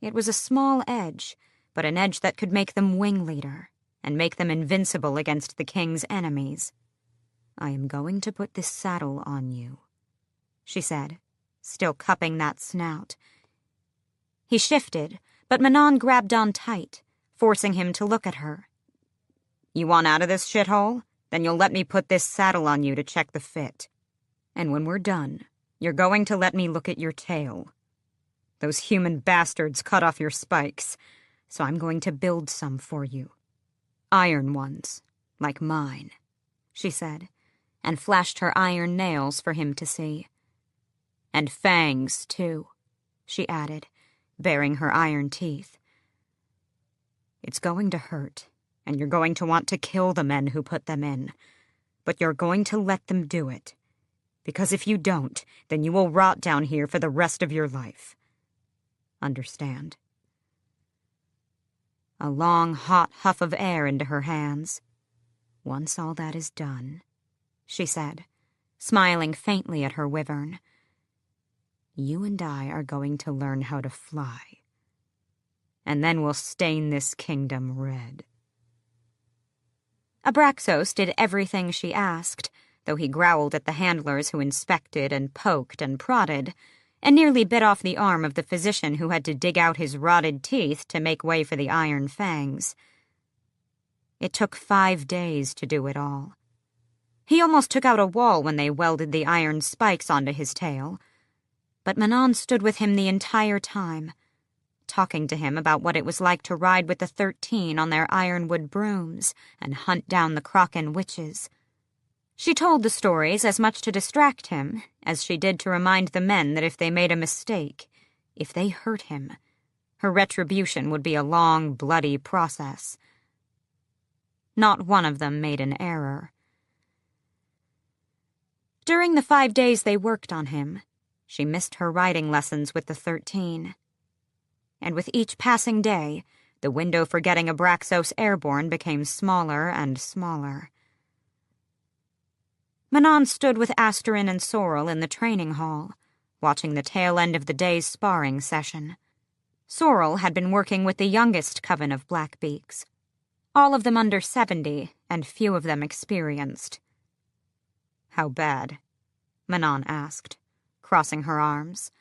It was a small edge, but an edge that could make them wing leader and make them invincible against the king's enemies. "I am going to put this saddle on you," she said, still cupping that snout. He shifted, but Manon grabbed on tight, forcing him to look at her. "You want out of this shithole? Then you'll let me put this saddle on you to check the fit. And when we're done, you're going to let me look at your tail. Those human bastards cut off your spikes, so I'm going to build some for you. Iron ones, like mine," she said, and flashed her iron nails for him to see. "And fangs, too," she added, baring her iron teeth. "It's going to hurt, and you're going to want to kill the men who put them in, but you're going to let them do it. Because if you don't, then you will rot down here for the rest of your life. Understand?" A long, hot huff of air into her hands. "Once all that is done," she said, smiling faintly at her wyvern, "you and I are going to learn how to fly. And then we'll stain this kingdom red." Abraxos did everything she asked, though he growled at the handlers who inspected and poked and prodded, and nearly bit off the arm of the physician who had to dig out his rotted teeth to make way for the iron fangs. It took 5 days to do it all. He almost took out a wall when they welded the iron spikes onto his tail, but Manon stood with him the entire time, talking to him about what it was like to ride with the 13 on their ironwood brooms and hunt down the Kraken witches. She told the stories as much to distract him as she did to remind the men that if they made a mistake, if they hurt him, her retribution would be a long, bloody process. Not one of them made an error. During the 5 days they worked on him, she missed her riding lessons with the 13. and with each passing day, the window for getting Abraxos airborne became smaller and smaller. Manon stood with Asterin and Sorrel in the training hall, watching the tail end of the day's sparring session. Sorrel had been working with the youngest coven of Blackbeaks, all of them under 70 and few of them experienced. "How bad?" Manon asked, crossing her arms.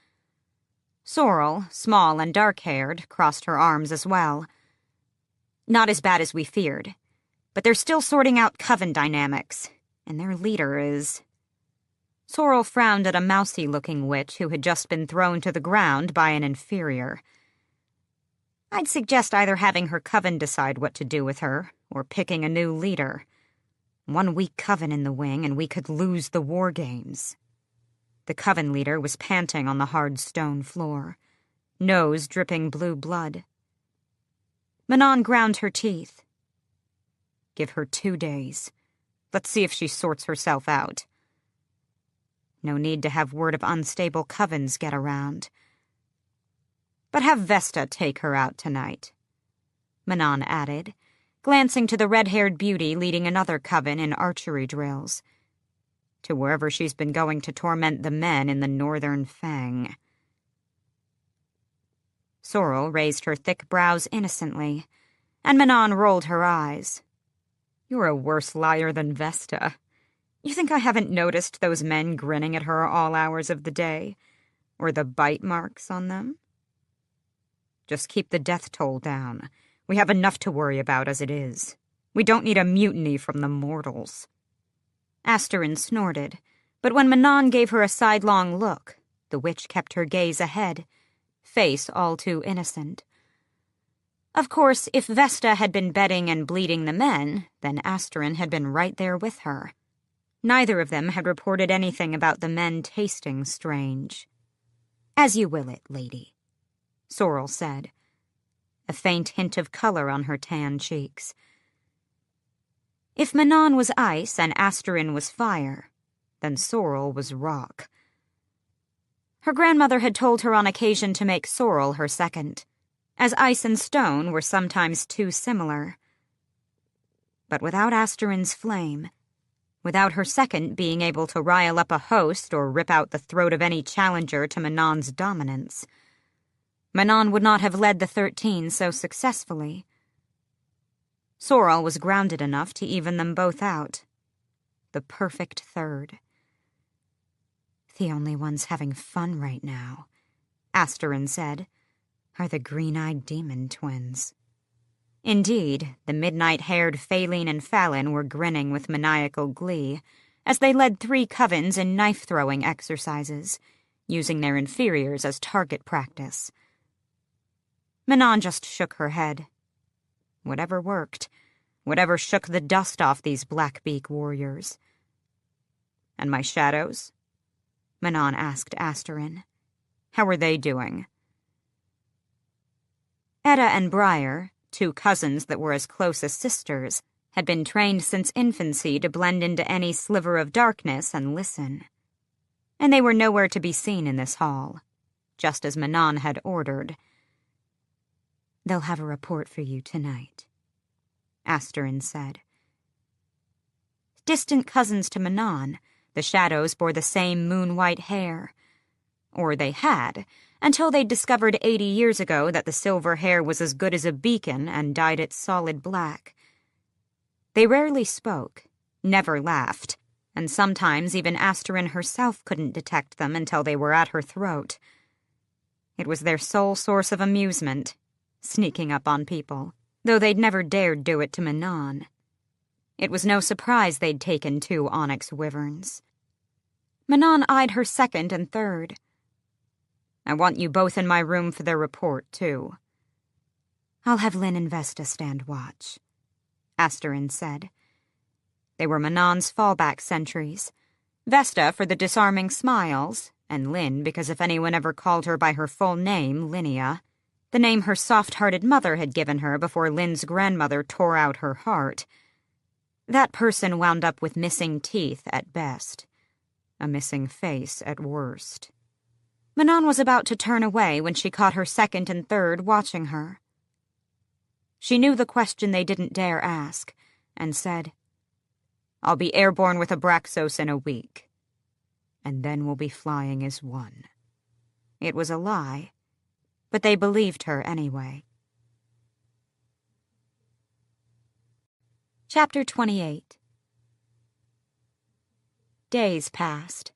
Sorrel, small and dark-haired, crossed her arms as well. "Not as bad as we feared, but they're still sorting out coven dynamics, and their leader is..." Sorrel frowned at a mousy-looking witch who had just been thrown to the ground by an inferior. "I'd suggest either having her coven decide what to do with her, or picking a new leader. One weak coven in the wing, and we could lose the war games." The coven leader was panting on the hard stone floor, nose dripping blue blood. Manon ground her teeth. "Give her 2 days. Let's see if she sorts herself out. No need to have word of unstable covens get around. But have Vesta take her out tonight," Manon added, glancing to the red-haired beauty leading another coven in archery drills, to wherever she's been going to torment the men in the Northern Fang. Sorrel raised her thick brows innocently, and Manon rolled her eyes. "You're a worse liar than Vesta. You think I haven't noticed those men grinning at her all hours of the day, or the bite marks on them? Just keep the death toll down. We have enough to worry about as it is. We don't need a mutiny from the mortals." Asterin snorted, but when Manon gave her a sidelong look, the witch kept her gaze ahead, face all too innocent. Of course, if Vesta had been bedding and bleeding the men, then Asterin had been right there with her. Neither of them had reported anything about the men tasting strange. "As you will it, lady," Sorrel said, a faint hint of color on her tan cheeks. If Manon was ice and Asterin was fire, then Sorrel was rock. Her grandmother had told her on occasion to make Sorrel her second, as ice and stone were sometimes too similar. But without Asterin's flame, without her second being able to rile up a host or rip out the throat of any challenger to Manon's dominance, Manon would not have led the 13 so successfully. Sorrel was grounded enough to even them both out. The perfect third. "The only ones having fun right now," Asterin said, "are the green-eyed demon twins." Indeed, the midnight-haired Phaline and Fallon were grinning with maniacal glee as they led 3 covens in knife-throwing exercises, using their inferiors as target practice. Manon just shook her head. Whatever worked, whatever shook the dust off these Blackbeak warriors. "And my shadows?" Manon asked Asterin. "How are they doing?" Etta and Briar, 2 cousins that were as close as sisters, had been trained since infancy to blend into any sliver of darkness and listen. And they were nowhere to be seen in this hall, just as Manon had ordered. "They'll have a report for you tonight," Asterin said. Distant cousins to Manon, the shadows bore the same moon-white hair. Or they had, until they'd discovered 80 years ago that the silver hair was as good as a beacon and dyed it solid black. They rarely spoke, never laughed, and sometimes even Asterin herself couldn't detect them until they were at her throat. It was their sole source of amusement, sneaking up on people, though they'd never dared do it to Manon. It was no surprise they'd taken 2 onyx wyverns. Manon eyed her second and third. "I want you both in my room for their report, too." "I'll have Lynn and Vesta stand watch," Asterin said. They were Manon's fallback sentries, Vesta for the disarming smiles, and Lynn because if anyone ever called her by her full name, Linnea, the name her soft-hearted mother had given her before Lynn's grandmother tore out her heart, that person wound up with missing teeth at best, a missing face at worst. Manon was about to turn away when she caught her second and third watching her. She knew the question they didn't dare ask, and said, "I'll be airborne with Abraxos in a week, and then we'll be flying as one." It was a lie, but they believed her anyway. Chapter 28. Days passed,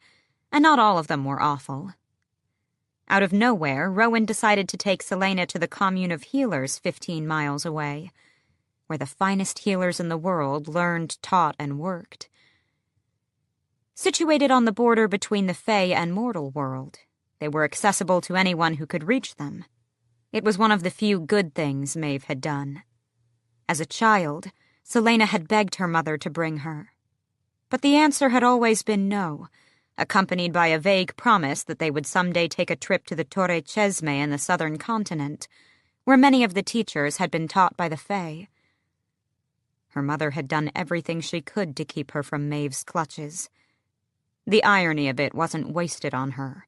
and not all of them were awful. Out of nowhere, Rowan decided to take Selena to the commune of healers 15 miles away, where the finest healers in the world learned, taught, and worked. Situated on the border between the Fae and mortal world, they were accessible to anyone who could reach them. It was one of the few good things Maeve had done. As a child, Selena had begged her mother to bring her. But the answer had always been no, accompanied by a vague promise that they would someday take a trip to the Torre Cesme in the southern continent, where many of the teachers had been taught by the Fae. Her mother had done everything she could to keep her from Maeve's clutches. The irony of it wasn't wasted on her.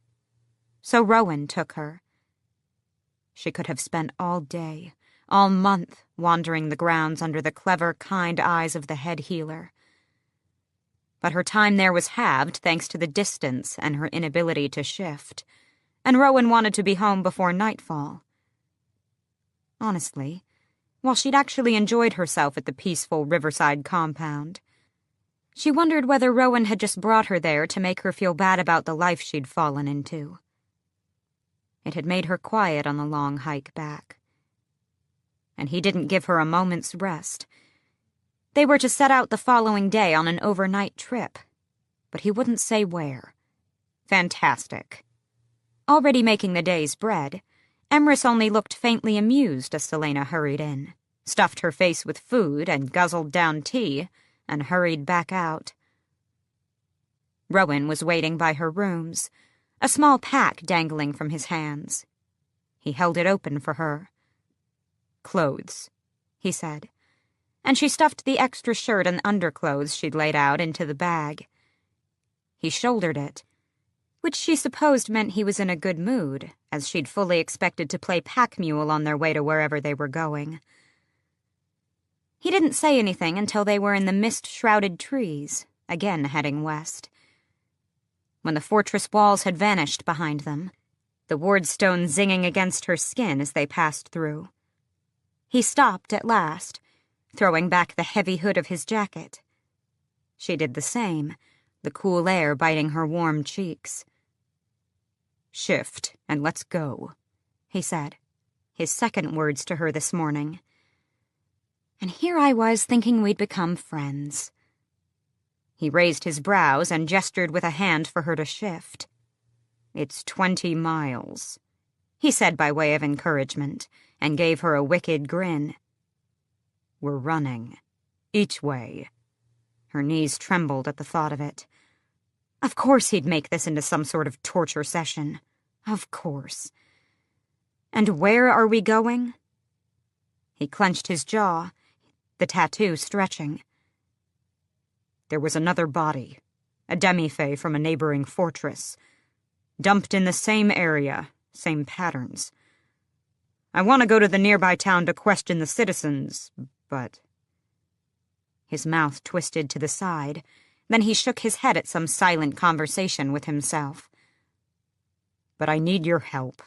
So Rowan took her. She could have spent all day, all month, wandering the grounds under the clever, kind eyes of the head healer. But her time there was halved thanks to the distance and her inability to shift, and Rowan wanted to be home before nightfall. Honestly, while she'd actually enjoyed herself at the peaceful riverside compound, she wondered whether Rowan had just brought her there to make her feel bad about the life she'd fallen into. It had made her quiet on the long hike back. And he didn't give her a moment's rest. They were to set out the following day on an overnight trip, but he wouldn't say where. Fantastic. Already making the day's bread, Emrys only looked faintly amused as Selena hurried in, stuffed her face with food and guzzled down tea, and hurried back out. Rowan was waiting by her rooms, a small pack dangling from his hands. He held it open for her. "Clothes," he said, and she stuffed the extra shirt and underclothes she'd laid out into the bag. He shouldered it, which she supposed meant he was in a good mood, as she'd fully expected to play pack mule on their way to wherever they were going. He didn't say anything until they were in the mist-shrouded trees, again heading west. When the fortress walls had vanished behind them, the wardstone zinging against her skin as they passed through, he stopped at last, throwing back the heavy hood of his jacket. She did the same, the cool air biting her warm cheeks. "Shift, and let's go," he said, his second words to her this morning. And here I was thinking we'd become friends. He raised his brows and gestured with a hand for her to shift. "It's 20 miles, he said by way of encouragement, and gave her a wicked grin. "We're running. Each way." Her knees trembled at the thought of it. Of course he'd make this into some sort of torture session. Of course. "And where are we going?" He clenched his jaw, the tattoo stretching. "There was another body, a demi-fae from a neighboring fortress, dumped in the same area, same patterns. I want to go to the nearby town to question the citizens, but..." His mouth twisted to the side, then he shook his head at some silent conversation with himself. "But I need your help.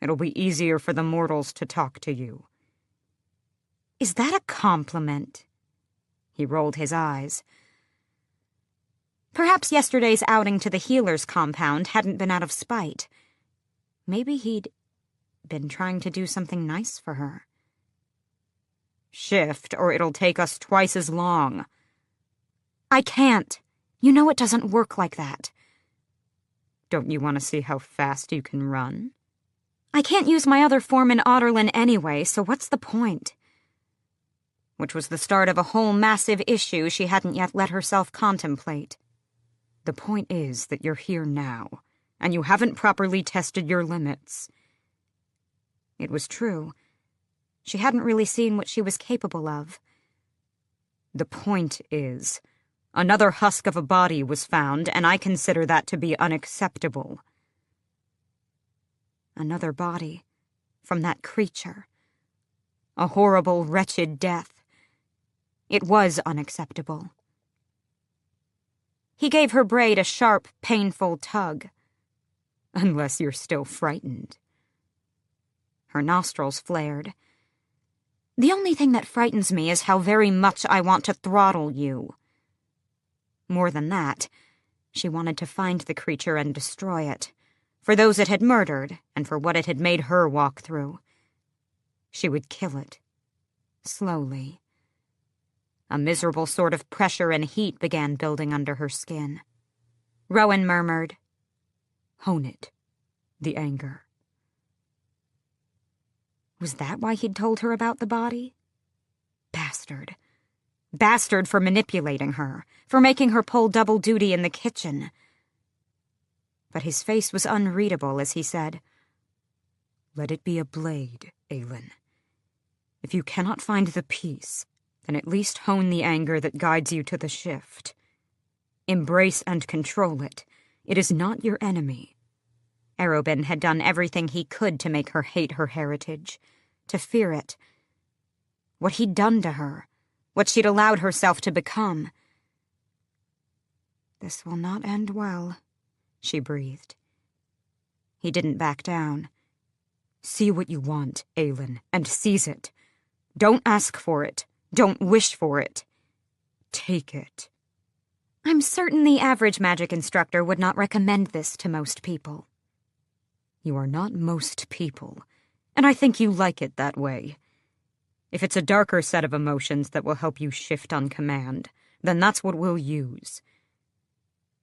It'll be easier for the mortals to talk to you." "Is that a compliment?" He rolled his eyes. Perhaps yesterday's outing to the healer's compound hadn't been out of spite. Maybe he'd been trying to do something nice for her. "Shift, or it'll take us twice as long." "I can't. You know it doesn't work like that." "Don't you want to see how fast you can run?" "I can't use my other form in Otterlin anyway, so what's the point?" Which was the start of a whole massive issue she hadn't yet let herself contemplate. "The point is that you're here now, and you haven't properly tested your limits." It was true. She hadn't really seen what she was capable of. "The point is, another husk of a body was found, and I consider that to be unacceptable." Another body. From that creature. A horrible, wretched death. It was unacceptable. He gave her braid a sharp, painful tug. Unless you're still frightened. Her nostrils flared. The only thing that frightens me is how very much I want to throttle you. More than that, she wanted to find the creature and destroy it, for those it had murdered and for what it had made her walk through. She would kill it. Slowly. A miserable sort of pressure and heat began building under her skin. Rowan murmured, "Hone it. The anger." Was that why he'd told her about the body? Bastard. Bastard for manipulating her, for making her pull double duty in the kitchen. But his face was unreadable as he said, "Let it be a blade, Aelin. If you cannot find the peace, then at least hone the anger that guides you to the shift. Embrace and control it. It is not your enemy." Arobin had done everything he could to make her hate her heritage, to fear it. What he'd done to her, what she'd allowed herself to become. "This will not end well," she breathed. He didn't back down. "See what you want, Aelin, and seize it. Don't ask for it. Don't wish for it. Take it." I'm certain the average magic instructor would not recommend this to most people. You are not most people, and I think you like it that way. If it's a darker set of emotions that will help you shift on command, then that's what we'll use.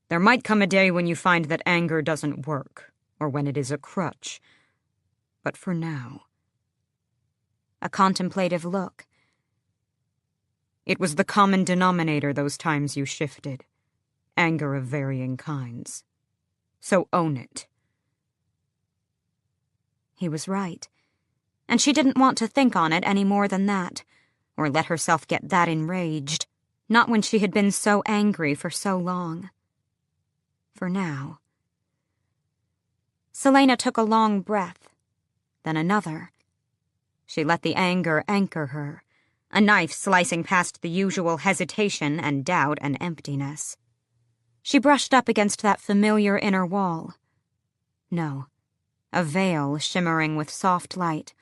There might come a day when you find that anger doesn't work, or when it is a crutch. But for now... A contemplative look. It was the common denominator those times you shifted. Anger of varying kinds. So own it. He was right, and she didn't want to think on it any more than that, or let herself get that enraged, not when she had been so angry for so long. For now. Selena took a long breath, then another. She let the anger anchor her, a knife slicing past the usual hesitation and doubt and emptiness. She brushed up against that familiar inner wall. No. A veil shimmering with soft light.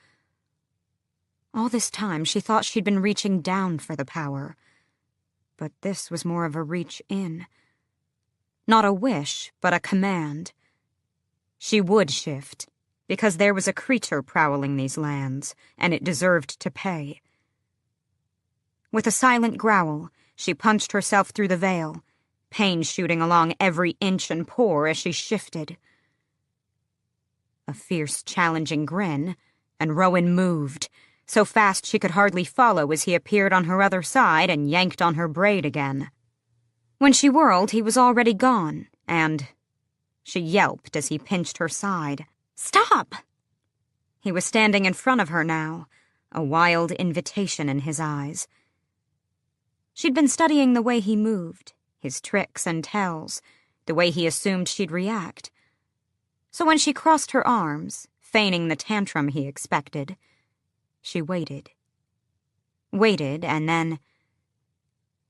All this time she thought she'd been reaching down for the power, but this was more of a reach in. Not a wish, but a command. She would shift, because there was a creature prowling these lands, and it deserved to pay. With a silent growl, she punched herself through the veil, pain shooting along every inch and pore as she shifted. A fierce, challenging grin, and Rowan moved, so fast she could hardly follow as he appeared on her other side and yanked on her braid again. When she whirled, he was already gone, and... She yelped as he pinched her side. "Stop!" He was standing in front of her now, a wild invitation in his eyes. She'd been studying the way he moved, his tricks and tells, the way he assumed she'd react. So when she crossed her arms, feigning the tantrum he expected, she waited. Waited, and then...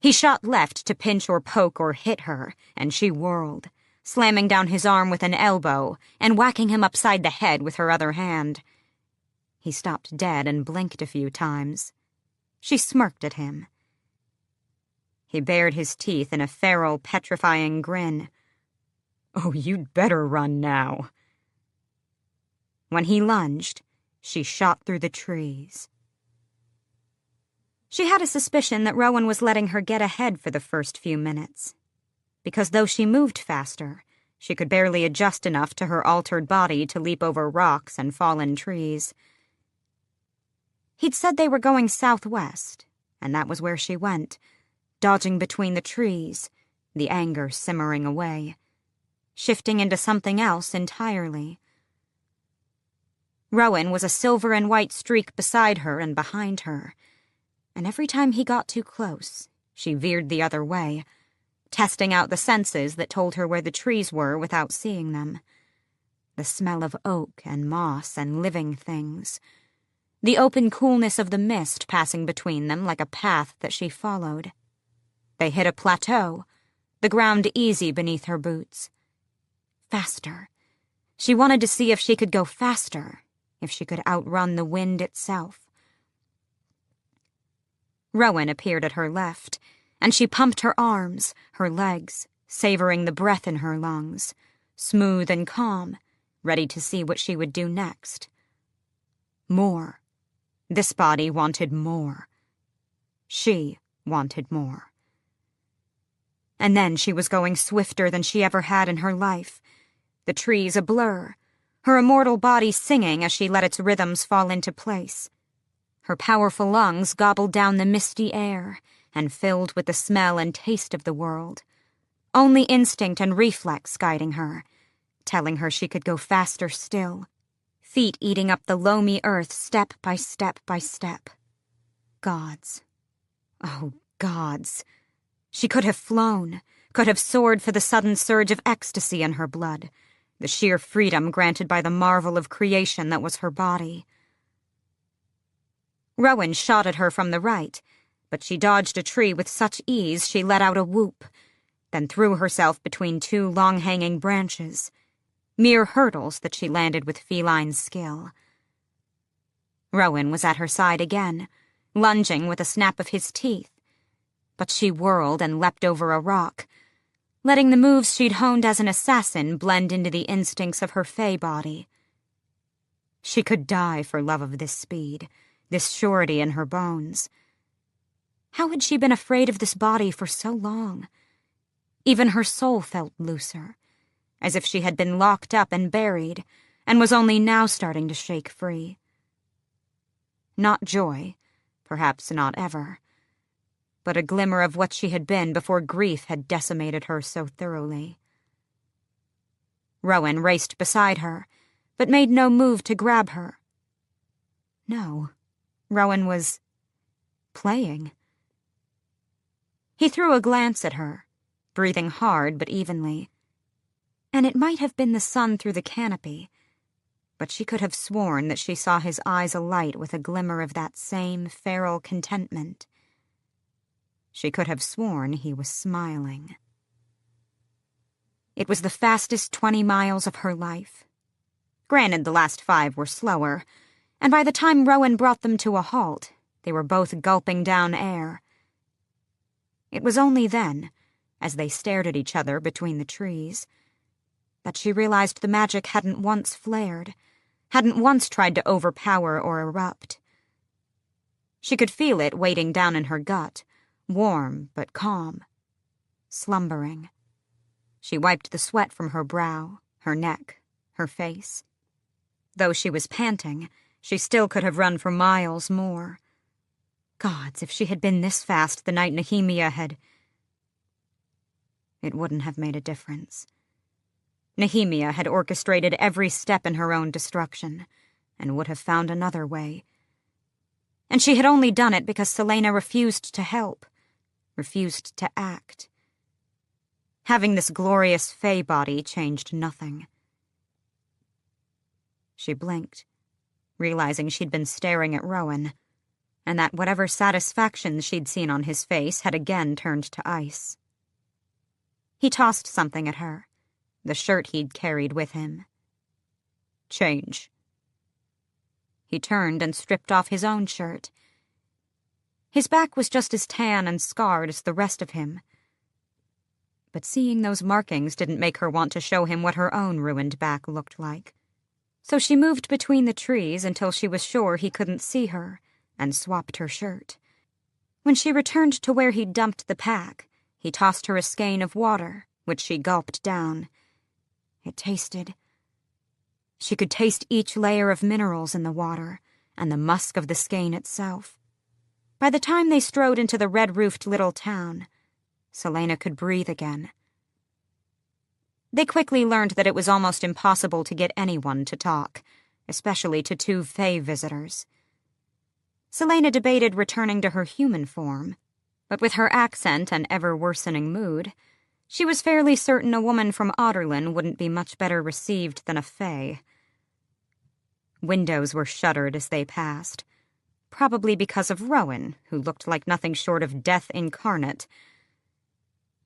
He shot left to pinch or poke or hit her, and she whirled, slamming down his arm with an elbow and whacking him upside the head with her other hand. He stopped dead and blinked a few times. She smirked at him. He bared his teeth in a feral, petrifying grin. "Oh, you'd better run now." When he lunged, she shot through the trees. She had a suspicion that Rowan was letting her get ahead for the first few minutes, because though she moved faster, she could barely adjust enough to her altered body to leap over rocks and fallen trees. He'd said they were going southwest, and that was where she went, dodging between the trees, the anger simmering away, shifting into something else entirely. Rowan was a silver and white streak beside her and behind her, and every time he got too close, she veered the other way, testing out the senses that told her where the trees were without seeing them. The smell of oak and moss and living things. The open coolness of the mist passing between them like a path that she followed. They hit a plateau, the ground easy beneath her boots. Faster. She wanted to see if she could go faster, if she could outrun the wind itself. Rowan appeared at her left, and she pumped her arms, her legs, savoring the breath in her lungs, smooth and calm, ready to see what she would do next. More. This body wanted more. She wanted more. And then she was going swifter than she ever had in her life, the trees a blur, her immortal body singing as she let its rhythms fall into place. Her powerful lungs gobbled down the misty air and filled with the smell and taste of the world. Only instinct and reflex guiding her, telling her she could go faster still, feet eating up the loamy earth step by step by step. Gods. Oh, gods. She could have flown, could have soared for the sudden surge of ecstasy in her blood, the sheer freedom granted by the marvel of creation that was her body. Rowan shot at her from the right, but she dodged a tree with such ease she let out a whoop, then threw herself between two long-hanging branches, mere hurdles that she landed with feline skill. Rowan was at her side again, lunging with a snap of his teeth, but she whirled and leapt over a rock, letting the moves she'd honed as an assassin blend into the instincts of her fey body. She could die for love of this speed, this surety in her bones. How had she been afraid of this body for so long? Even her soul felt looser, as if she had been locked up and buried, and was only now starting to shake free. Not joy, perhaps not ever, but a glimmer of what she had been before grief had decimated her so thoroughly. Rowan raced beside her, but made no move to grab her. No, Rowan was playing. He threw a glance at her, breathing hard but evenly, and it might have been the sun through the canopy, but she could have sworn that she saw his eyes alight with a glimmer of that same feral contentment. She could have sworn he was smiling. It was the fastest 20 miles of her life. Granted, the last 5 were slower, and by the time Rowan brought them to a halt, they were both gulping down air. It was only then, as they stared at each other between the trees, that she realized the magic hadn't once flared, hadn't once tried to overpower or erupt. She could feel it waiting down in her gut, warm but calm, slumbering. She wiped the sweat from her brow, her neck, her face. Though she was panting, she still could have run for miles more. Gods, if she had been this fast the night Nehemia had... It wouldn't have made a difference. Nehemia had orchestrated every step in her own destruction, and would have found another way. And she had only done it because Selena refused to help, refused to act. Having this glorious fey body changed nothing. She blinked, realizing she'd been staring at Rowan, and that whatever satisfaction she'd seen on his face had again turned to ice. He tossed something at her, the shirt he'd carried with him. Change. He turned and stripped off his own shirt. His back was just as tan and scarred as the rest of him. But seeing those markings didn't make her want to show him what her own ruined back looked like. So she moved between the trees until she was sure he couldn't see her, and swapped her shirt. When she returned to where he'd dumped the pack, he tossed her a skein of water, which she gulped down. It tasted... She could taste each layer of minerals in the water, and the musk of the skein itself. By the time they strode into the red-roofed little town, Selena could breathe again. They quickly learned that it was almost impossible to get anyone to talk, especially to 2 Fae visitors. Selena debated returning to her human form, but with her accent and ever-worsening mood, She was fairly certain a woman from Otterlin wouldn't be much better received than a fae. Windows were shuttered as they passed, probably because of Rowan, who looked like nothing short of death incarnate.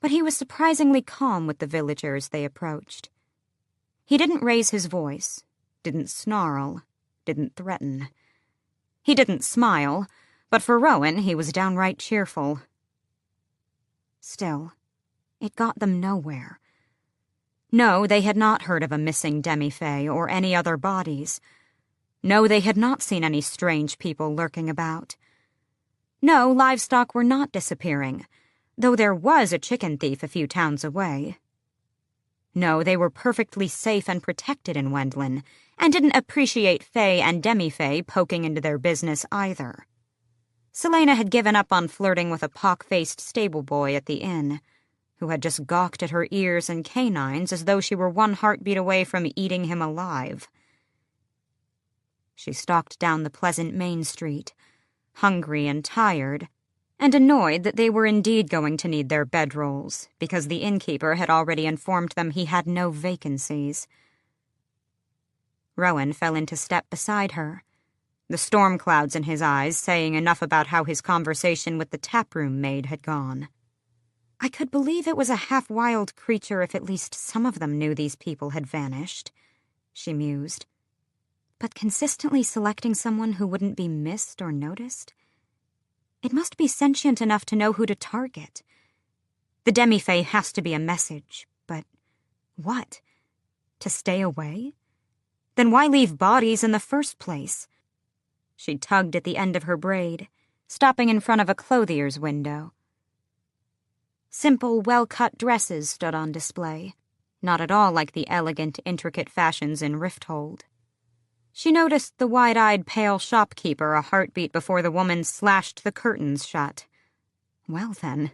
But he was surprisingly calm with the villagers they approached. He didn't raise his voice, didn't snarl, didn't threaten. He didn't smile, but for Rowan he was downright cheerful. Still, it got them nowhere. No, they had not heard of a missing demi-fae or any other bodies. No, they had not seen any strange people lurking about. No, livestock were not disappearing, though there was a chicken thief a few towns away. No, they were perfectly safe and protected in Wendlin, and didn't appreciate fae and demi-fae poking into their business either. Selena had given up on flirting with a pock-faced stable boy at the inn, who had just gawked at her ears and canines as though she were one heartbeat away from eating him alive. She stalked down the pleasant main street, hungry and tired, and annoyed that they were indeed going to need their bedrolls, because the innkeeper had already informed them he had no vacancies. Rowan fell into step beside her, the storm clouds in his eyes saying enough about how his conversation with the taproom maid had gone. I could believe it was a half-wild creature if at least some of them knew these people had vanished, she mused. But consistently selecting someone who wouldn't be missed or noticed? It must be sentient enough to know who to target. The demi-fae has to be a message, but what? To stay away? Then why leave bodies in the first place? She tugged at the end of her braid, stopping in front of a clothier's window. Simple, well-cut dresses stood on display, not at all like the elegant, intricate fashions in Rifthold. She noticed the wide-eyed, pale shopkeeper a heartbeat before the woman slashed the curtains shut. Well, then.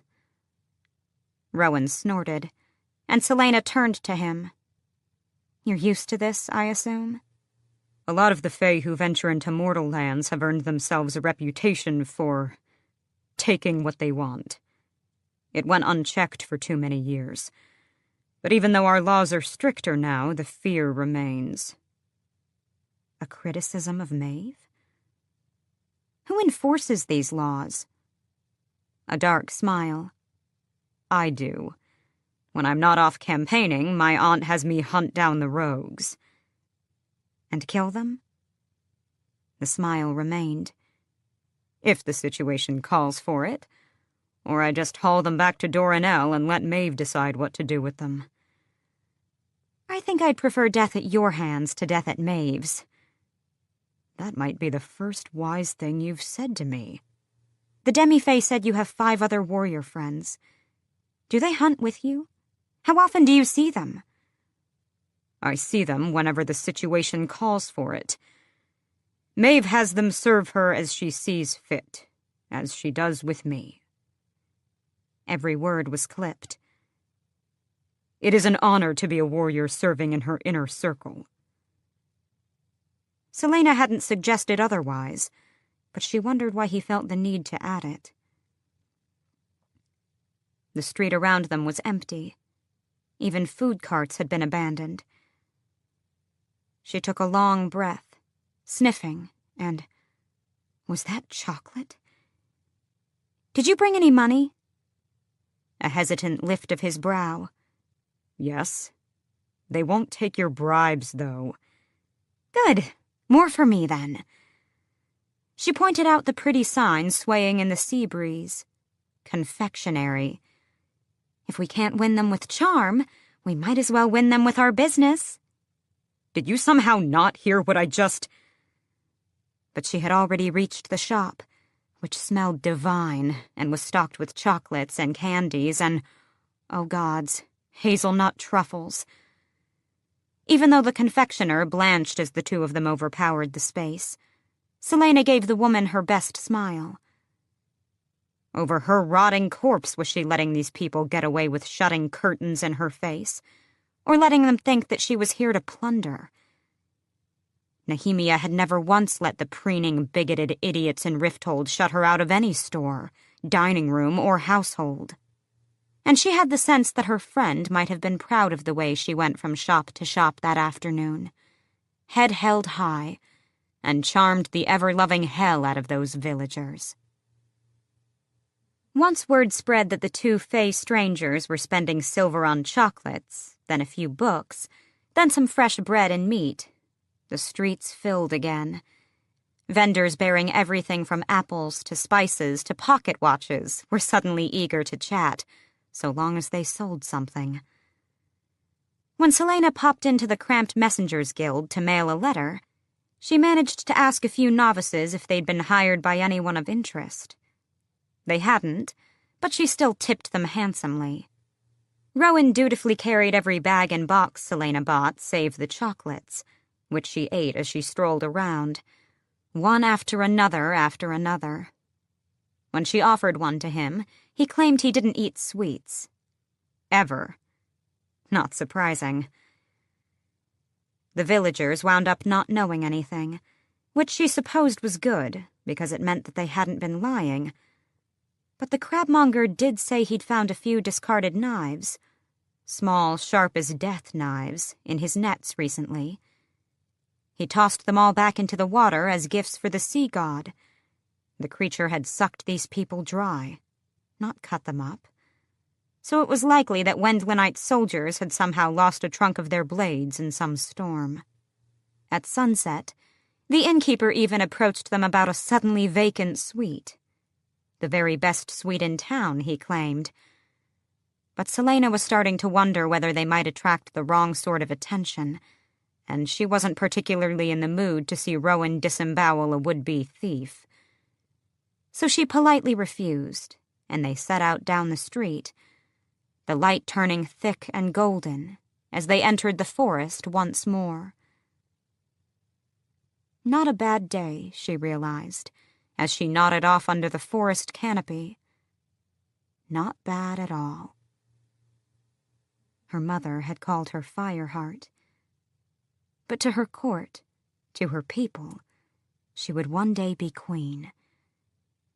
Rowan snorted, and Selena turned to him. You're used to this, I assume? A lot of the fae who venture into mortal lands have earned themselves a reputation for taking what they want. It went unchecked for too many years. But even though our laws are stricter now, the fear remains. A criticism of Maeve? Who enforces these laws? A dark smile. I do. When I'm not off campaigning, my aunt has me hunt down the rogues. And kill them? The smile remained. If the situation calls for it. Or I just haul them back to Doranel and let Maeve decide what to do with them. I think I'd prefer death at your hands to death at Maeve's. That might be the first wise thing you've said to me. The demi-fae said you have 5 other warrior friends. Do they hunt with you? How often do you see them? I see them whenever the situation calls for it. Maeve has them serve her as she sees fit, as she does with me. Every word was clipped. It is an honor to be a warrior serving in her inner circle. Selena hadn't suggested otherwise, but she wondered why he felt the need to add it. The street around them was empty. Even food carts had been abandoned. She took a long breath, sniffing, and... was that chocolate? Did you bring any money? A hesitant lift of his brow. Yes. They won't take your bribes, though. Good. More for me, then. She pointed out the pretty sign swaying in the sea breeze. Confectionery. If we can't win them with charm, we might as well win them with our business. Did you somehow not hear what I just... But she had already reached the shop, which smelled divine and was stocked with chocolates and candies and, oh gods, hazelnut truffles. Even though the confectioner blanched as the two of them overpowered the space, Selena gave the woman her best smile. Over her rotting corpse was she letting these people get away with shutting curtains in her face, or letting them think that she was here to plunder. Nehemia had never once let the preening, bigoted idiots in Rifthold shut her out of any store, dining room, or household. and she had the sense that her friend might have been proud of the way she went from shop to shop that afternoon, head held high, and charmed the ever-loving hell out of those villagers. Once word spread that the two Fey strangers were spending silver on chocolates, then a few books, then some fresh bread and meat, the streets filled again. Vendors bearing everything from apples to spices to pocket watches were suddenly eager to chat, so long as they sold something. When Selena popped into the cramped Messengers Guild to mail a letter, she managed to ask a few novices if they'd been hired by anyone of interest. They hadn't, but she still tipped them handsomely. Rowan dutifully carried every bag and box Selena bought, save the chocolates, which she ate as she strolled around, one after another. When she offered one to him, he claimed he didn't eat sweets. Ever. Not surprising. The villagers wound up not knowing anything, which she supposed was good, because it meant that they hadn't been lying. But the crabmonger did say he'd found a few discarded knives, small, sharp-as-death knives, in his nets recently. He tossed them all back into the water as gifts for the sea god. The creature had sucked these people dry, not cut them up. So it was likely that Wendlanite soldiers had somehow lost a trunk of their blades in some storm. At sunset, the innkeeper even approached them about a suddenly vacant suite. The very best suite in town, he claimed. But Selena was starting to wonder whether they might attract the wrong sort of attention, and she wasn't particularly in the mood to see Rowan disembowel a would-be thief. So she politely refused, and they set out down the street, the light turning thick and golden as they entered the forest once more. Not a bad day, she realized, as she nodded off under the forest canopy. Not bad at all. Her mother had called her Fireheart. But to her court, to her people, she would one day be queen.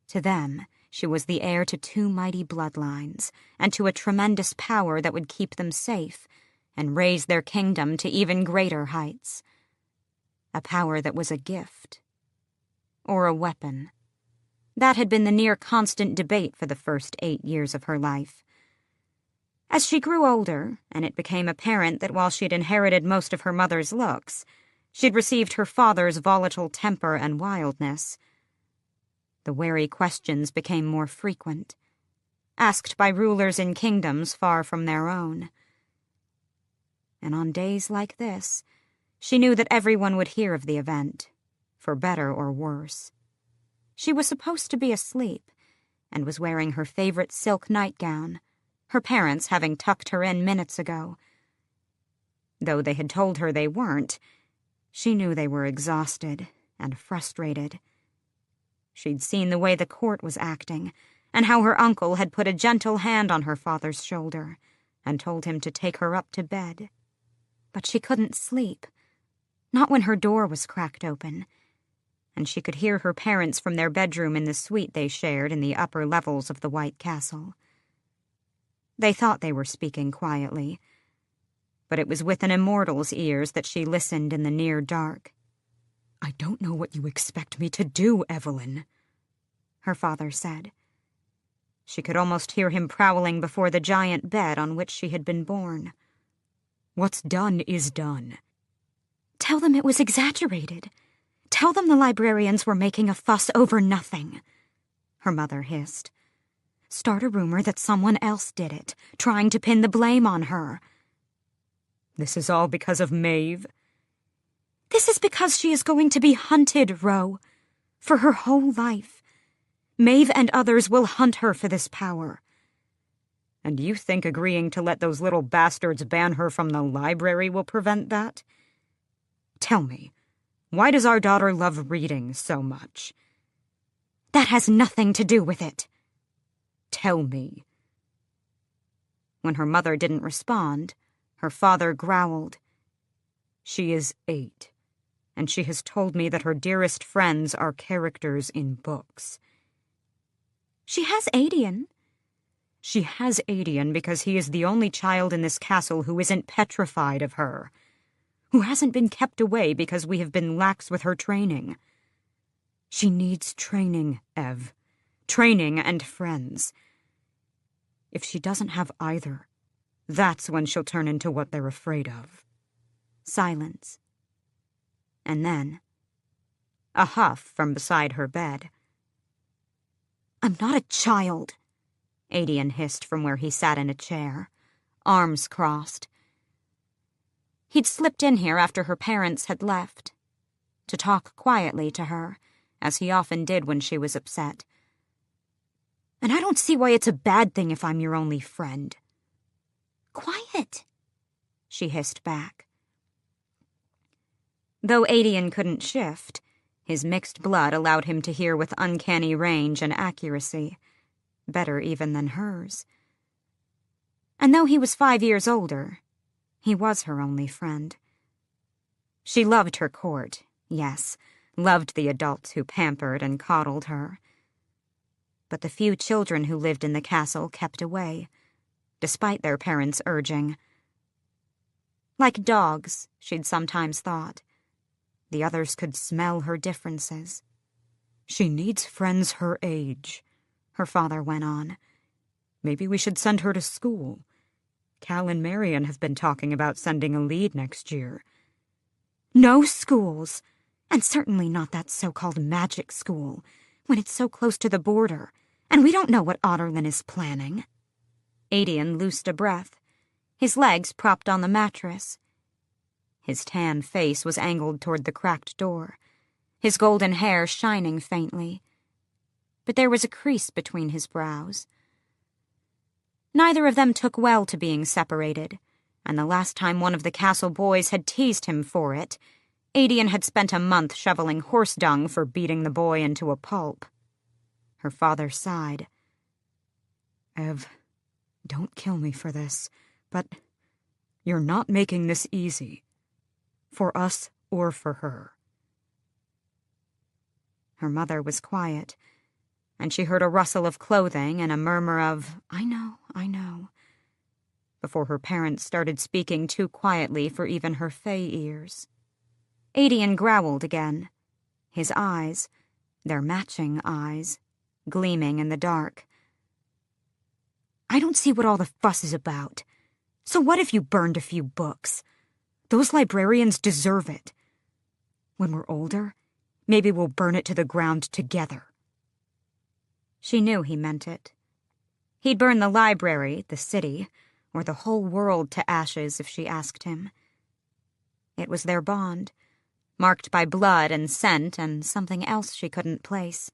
To them, she was the heir to 2 mighty bloodlines, and to a tremendous power that would keep them safe and raise their kingdom to even greater heights. A power that was a gift. Or a weapon. That had been the near-constant debate for the first 8 years of her life. As she grew older, and it became apparent that while she'd inherited most of her mother's looks, she'd received her father's volatile temper and wildness, the wary questions became more frequent, asked by rulers in kingdoms far from their own. And on days like this, she knew that everyone would hear of the event, for better or worse. She was supposed to be asleep, and was wearing her favorite silk nightgown, her parents having tucked her in minutes ago. Though they had told her they weren't, she knew they were exhausted and frustrated. She'd seen the way the court was acting, and how her uncle had put a gentle hand on her father's shoulder and told him to take her up to bed. But she couldn't sleep, not when her door was cracked open, and she could hear her parents from their bedroom in the suite they shared in the upper levels of the White Castle. They thought they were speaking quietly, but it was with an immortal's ears that she listened in the near dark. "I don't know what you expect me to do, Evelyn," her father said. She could almost hear him prowling before the giant bed on which she had been born. "What's done is done." "Tell them it was exaggerated. Tell them the librarians were making a fuss over nothing," her mother hissed. "Start a rumor that someone else did it, trying to pin the blame on her." "This is all because of Maeve?" "This is because she is going to be hunted, Ro, for her whole life. Maeve and others will hunt her for this power." "And you think agreeing to let those little bastards ban her from the library will prevent that? Tell me, why does our daughter love reading so much?" "That has nothing to do with it." "Tell me." When her mother didn't respond, her father growled. "She is 8, and she has told me that her dearest friends are characters in books." "She has Adian. She has Adian because he is the only child in this castle who isn't petrified of her, who hasn't been kept away because we have been lax with her training. She needs training, Ev. Training and friends. If she doesn't have either, that's when she'll turn into what they're afraid of." Silence. And then, a huff from beside her bed. "I'm not a child," Adian hissed from where he sat in a chair, arms crossed. He'd slipped in here after her parents had left, to talk quietly to her, as he often did when she was upset. "And I don't see why it's a bad thing if I'm your only friend." "Quiet," she hissed back. Though Adian couldn't shift, his mixed blood allowed him to hear with uncanny range and accuracy, better even than hers. And though he was 5 years older, he was her only friend. She loved her court, yes, loved the adults who pampered and coddled her. But the few children who lived in the castle kept away, despite their parents' urging. Like dogs, she'd sometimes thought. The others could smell her differences. "She needs friends her age," her father went on. "Maybe we should send her to school. Cal and Marion have been talking about sending a lead next year." "No schools, and certainly not that so-called magic school, when it's so close to the border, and we don't know what Otterlin is planning." Adian loosed a breath, his legs propped on the mattress. His tan face was angled toward the cracked door, his golden hair shining faintly. But there was a crease between his brows. Neither of them took well to being separated, and the last time one of the castle boys had teased him for it, Adian had spent a month shoveling horse dung for beating the boy into a pulp. Her father sighed. "Ev, don't kill me for this, but you're not making this easy. For us or for her." Her mother was quiet, and she heard a rustle of clothing and a murmur of, I know, before her parents started speaking too quietly for even her fey ears. Adian growled again, his eyes, their matching eyes, gleaming in the dark. "I don't see what all the fuss is about. So what if you burned a few books? Those librarians deserve it. When we're older, maybe we'll burn it to the ground together." She knew he meant it. He'd burn the library, the city, or the whole world to ashes if she asked him. It was their bond, marked by blood and scent and something else she couldn't place.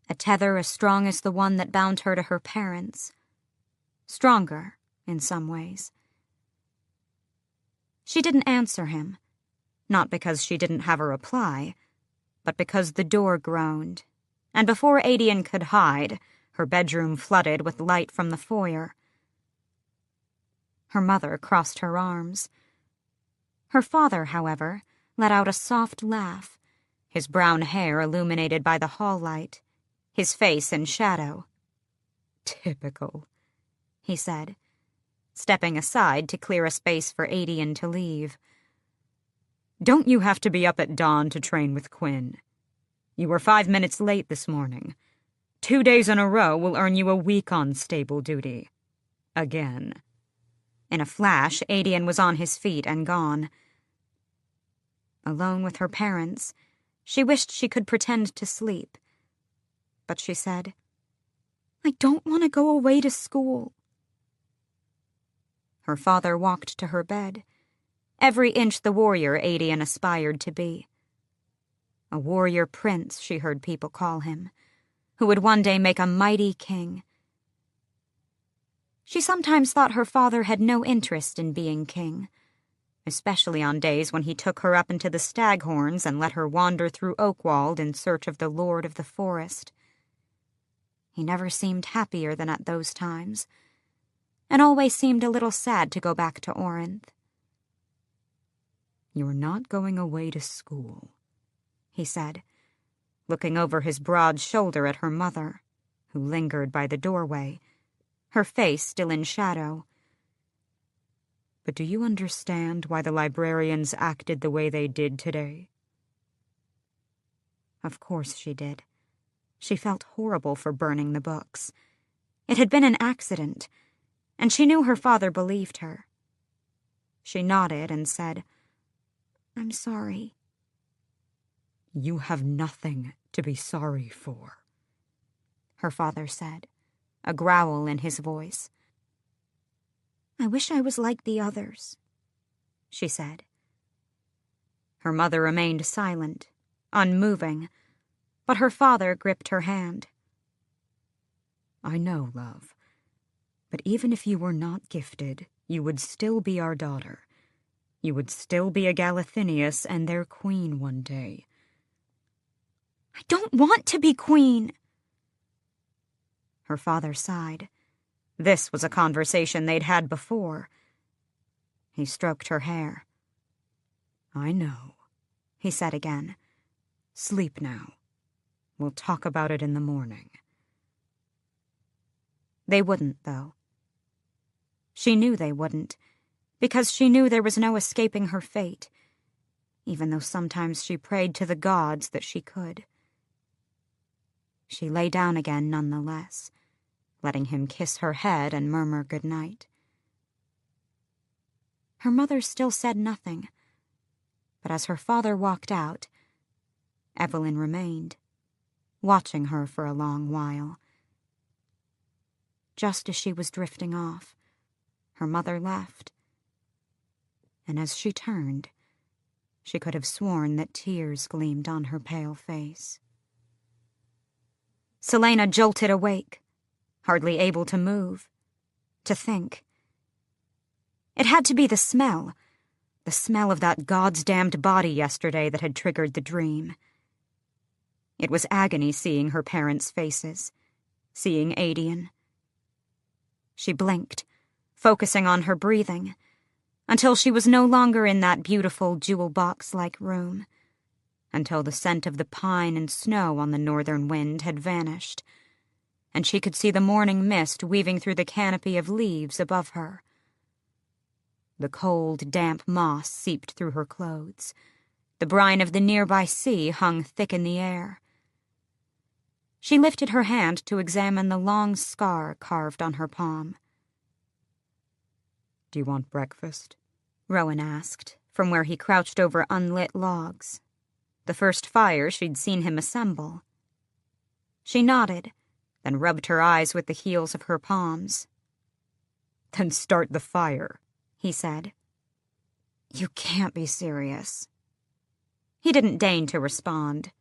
A tether as strong as the one that bound her to her parents. Stronger, in some ways. She didn't answer him, not because she didn't have a reply, but because the door groaned, and before Adian could hide, her bedroom flooded with light from the foyer. Her mother crossed her arms. Her father, however, let out a soft laugh, his brown hair illuminated by the hall light, his face in shadow. "Typical," he said, stepping aside to clear a space for Adian to leave. "Don't you have to be up at dawn to train with Quinn? You were 5 minutes late this morning. 2 days in a row will earn you a week on stable duty. Again." In a flash, Adian was on his feet and gone. Alone with her parents, she wished she could pretend to sleep. But she said, "I don't want to go away to school." Her father walked to her bed, every inch the warrior Adian aspired to be. A warrior prince, she heard people call him, who would one day make a mighty king. She sometimes thought her father had no interest in being king, especially on days when he took her up into the Staghorns and let her wander through Oakwald in search of the Lord of the Forest. He never seemed happier than at those times, and always seemed a little sad to go back to Orinth. "You're not going away to school," he said, looking over his broad shoulder at her mother, who lingered by the doorway, her face still in shadow. But do you understand why the librarians acted the way they did today? Of course she did. She felt horrible for burning the books. It had been an accident, and she knew her father believed her. She nodded and said, "I'm sorry." You have nothing to be sorry for, her father said, a growl in his voice. "I wish I was like the others," she said. Her mother remained silent, unmoving, but her father gripped her hand. I know, love, but even if you were not gifted, you would still be our daughter. You would still be a Galathinius and their queen one day. I don't want to be queen. Her father sighed. This was a conversation they'd had before. He stroked her hair. I know, he said again. Sleep now. We'll talk about it in the morning. They wouldn't, though. She knew they wouldn't, because she knew there was no escaping her fate, even though sometimes she prayed to the gods that she could. She lay down again nonetheless, letting him kiss her head and murmur good night. Her mother still said nothing, but as her father walked out, Evelyn remained, watching her for a long while. Just as she was drifting off, her mother left, and as she turned, she could have sworn that tears gleamed on her pale face. Selena jolted awake, hardly able to move, to think. It had to be the smell of that God's damned body yesterday that had triggered the dream. It was agony seeing her parents' faces, seeing Adian. She blinked, focusing on her breathing, until she was no longer in that beautiful jewel box-like room, until the scent of the pine and snow on the northern wind had vanished, and she could see the morning mist weaving through the canopy of leaves above her. The cold, damp moss seeped through her clothes. The brine of the nearby sea hung thick in the air. She lifted her hand to examine the long scar carved on her palm. Do you want breakfast? Rowan asked, from where he crouched over unlit logs, the first fire she'd seen him assemble. She nodded, then rubbed her eyes with the heels of her palms. Then start the fire, he said. You can't be serious. He didn't deign to respond.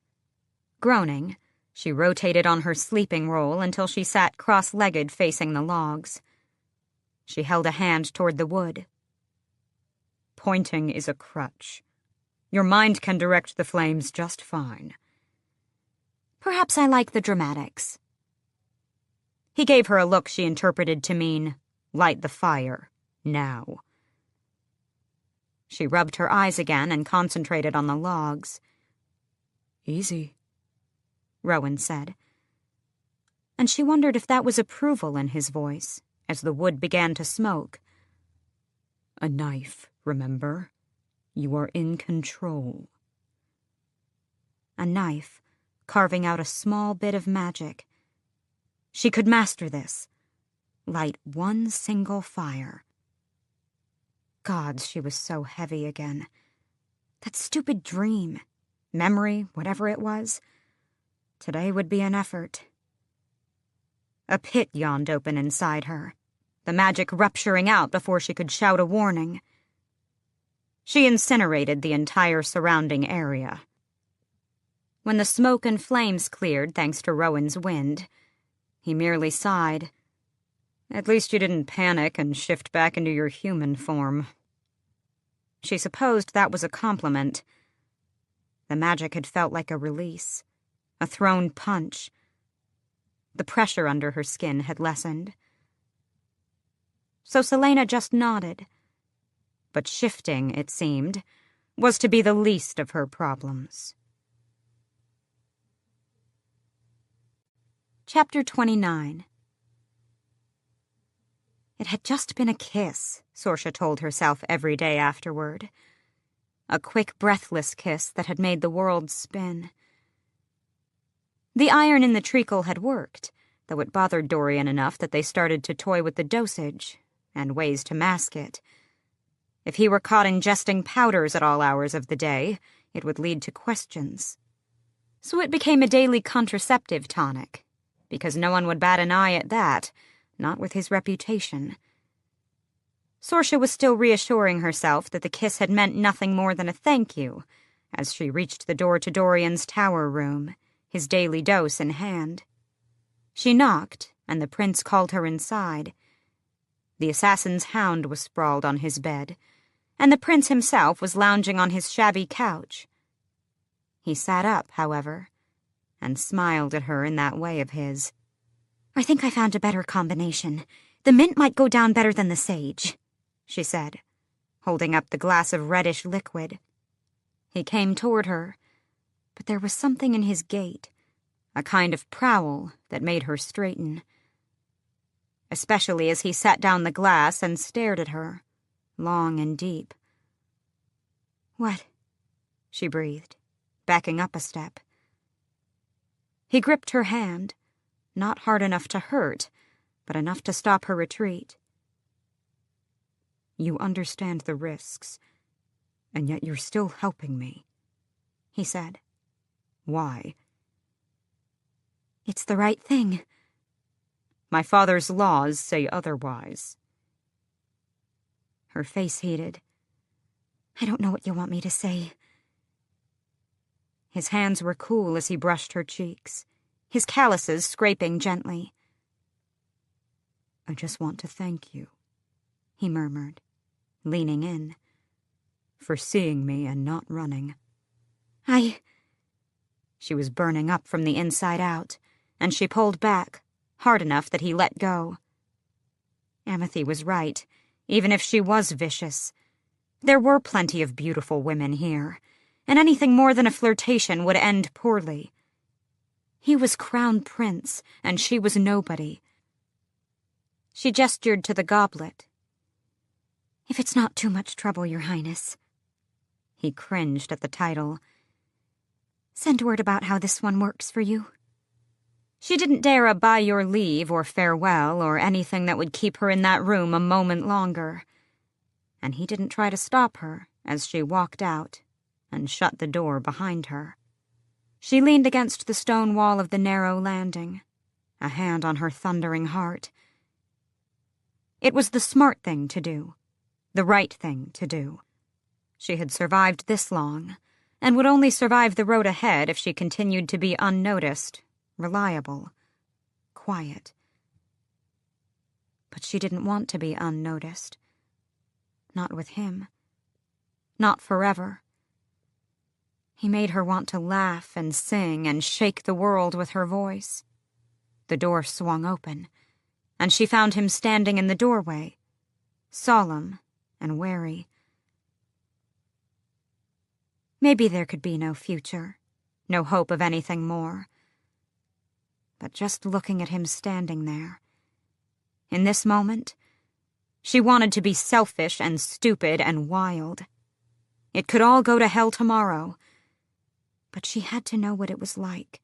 Groaning, she rotated on her sleeping roll until she sat cross-legged facing the logs. She held a hand toward the wood. Pointing is a crutch. Your mind can direct the flames just fine. Perhaps I like the dramatics. He gave her a look she interpreted to mean, light the fire, now. She rubbed her eyes again and concentrated on the logs. Easy, Rowan said. And she wondered if that was approval in his voice, as the wood began to smoke. A knife, remember? You are in control. A knife, carving out a small bit of magic. She could master this. Light one single fire. Gods, she was so heavy again. That stupid dream, memory, whatever it was. Today would be an effort. A pit yawned open inside her, the magic rupturing out before she could shout a warning. She incinerated the entire surrounding area. When the smoke and flames cleared thanks to Rowan's wind, he merely sighed. At least you didn't panic and shift back into your human form. She supposed that was a compliment. The magic had felt like a release, a thrown punch. The pressure under her skin had lessened. So Selena just nodded. But shifting, it seemed, was to be the least of her problems. Chapter 29. It had just been a kiss, Sorsha told herself every day afterward. A quick, breathless kiss that had made the world spin. The iron in the treacle had worked, though it bothered Dorian enough that they started to toy with the dosage and ways to mask it. If he were caught ingesting powders at all hours of the day, it would lead to questions. So it became a daily contraceptive tonic, because no one would bat an eye at that, not with his reputation. Sorsha was still reassuring herself that the kiss had meant nothing more than a thank you, as she reached the door to Dorian's tower room, his daily dose in hand. She knocked, and the prince called her inside. The assassin's hound was sprawled on his bed, and the prince himself was lounging on his shabby couch. He sat up, however, and smiled at her in that way of his. "I think I found a better combination. The mint might go down better than the sage," she said, holding up the glass of reddish liquid. He came toward her, but there was something in his gait, a kind of prowl that made her straighten. Especially as he set down the glass and stared at her, long and deep. "What?" she breathed, backing up a step. He gripped her hand, not hard enough to hurt, but enough to stop her retreat. "You understand the risks, and yet you're still helping me," he said. "Why?" "It's the right thing." "My father's laws say otherwise." Her face heated. "I don't know what you want me to say." His hands were cool as he brushed her cheeks, his calluses scraping gently. "I just want to thank you," he murmured, leaning in, "for seeing me and not running." She was burning up from the inside out, and she pulled back, hard enough that he let go. Amity was right, even if she was vicious. There were plenty of beautiful women here, and anything more than a flirtation would end poorly. He was crown prince, and she was nobody. She gestured to the goblet. "If it's not too much trouble, Your Highness." He cringed at the title. "Send word about how this one works for you." She didn't dare a by your leave or farewell or anything that would keep her in that room a moment longer. And he didn't try to stop her as she walked out and shut the door behind her. She leaned against the stone wall of the narrow landing, a hand on her thundering heart. It was the smart thing to do, the right thing to do. She had survived this long, and would only survive the road ahead if she continued to be unnoticed, reliable, quiet. But she didn't want to be unnoticed. Not with him. Not forever. He made her want to laugh and sing and shake the world with her voice. The door swung open, and she found him standing in the doorway, solemn and wary. Maybe there could be no future, no hope of anything more. But just looking at him standing there, in this moment, she wanted to be selfish and stupid and wild. It could all go to hell tomorrow, but she had to know what it was like,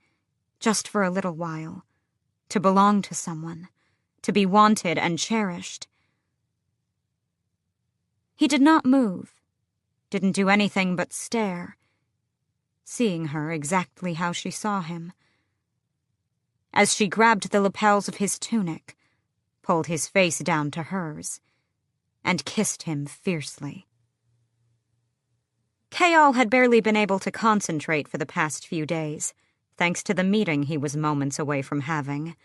just for a little while, to belong to someone, to be wanted and cherished. He did not move, didn't do anything but stare, seeing her exactly how she saw him. As she grabbed the lapels of his tunic, pulled his face down to hers, and kissed him fiercely. Kayal had barely been able to concentrate for the past few days, thanks to the meeting he was moments away from having.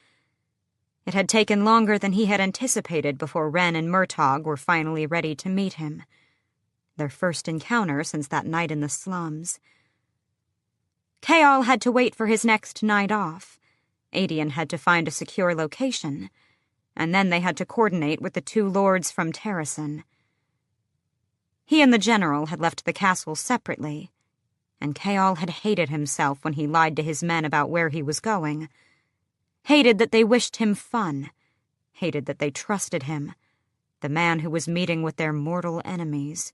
It had taken longer than he had anticipated before Wren and Murtaugh were finally ready to meet him. Their first encounter since that night in the slums. Kayal had to wait for his next night off. Adian had to find a secure location, and then they had to coordinate with the two lords from Terrason. He and the general had left the castle separately, and Kayal had hated himself when he lied to his men about where he was going. Hated that they wished him fun, hated that they trusted him, the man who was meeting with their mortal enemies.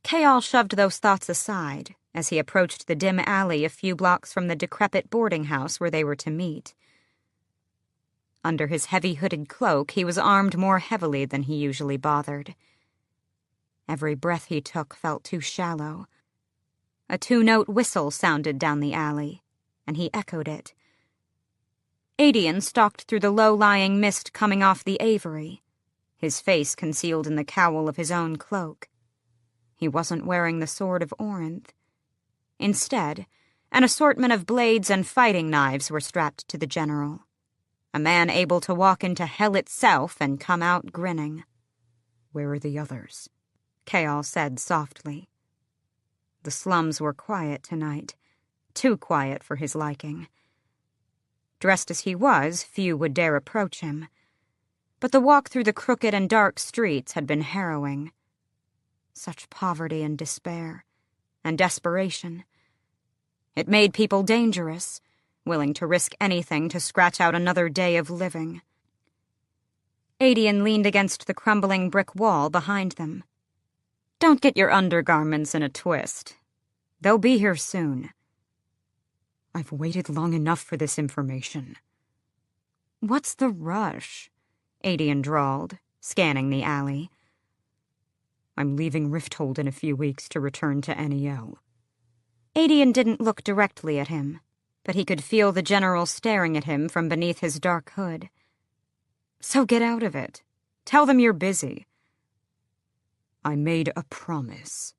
Kayal shoved those thoughts aside as he approached the dim alley a few blocks from the decrepit boarding house where they were to meet. Under his heavy hooded cloak, he was armed more heavily than he usually bothered. Every breath he took felt too shallow. A 2-note whistle sounded down the alley, and he echoed it. Adian stalked through the low-lying mist coming off the aviary, his face concealed in the cowl of his own cloak. He wasn't wearing the sword of Orinth. Instead, an assortment of blades and fighting knives were strapped to the general. A man able to walk into hell itself and come out grinning. "Where are the others?" Kayal said softly. The slums were quiet tonight, too quiet for his liking. Dressed as he was, few would dare approach him. But the walk through the crooked and dark streets had been harrowing. Such poverty and despair, and desperation. It made people dangerous, willing to risk anything to scratch out another day of living. Adian leaned against the crumbling brick wall behind them. "Don't get your undergarments in a twist. They'll be here soon." "I've waited long enough for this information." "What's the rush?" Adian drawled, scanning the alley. "I'm leaving Rifthold in a few weeks to return to NEL." Adian didn't look directly at him, but he could feel the general staring at him from beneath his dark hood. "So get out of it. Tell them you're busy." "I made a promise,"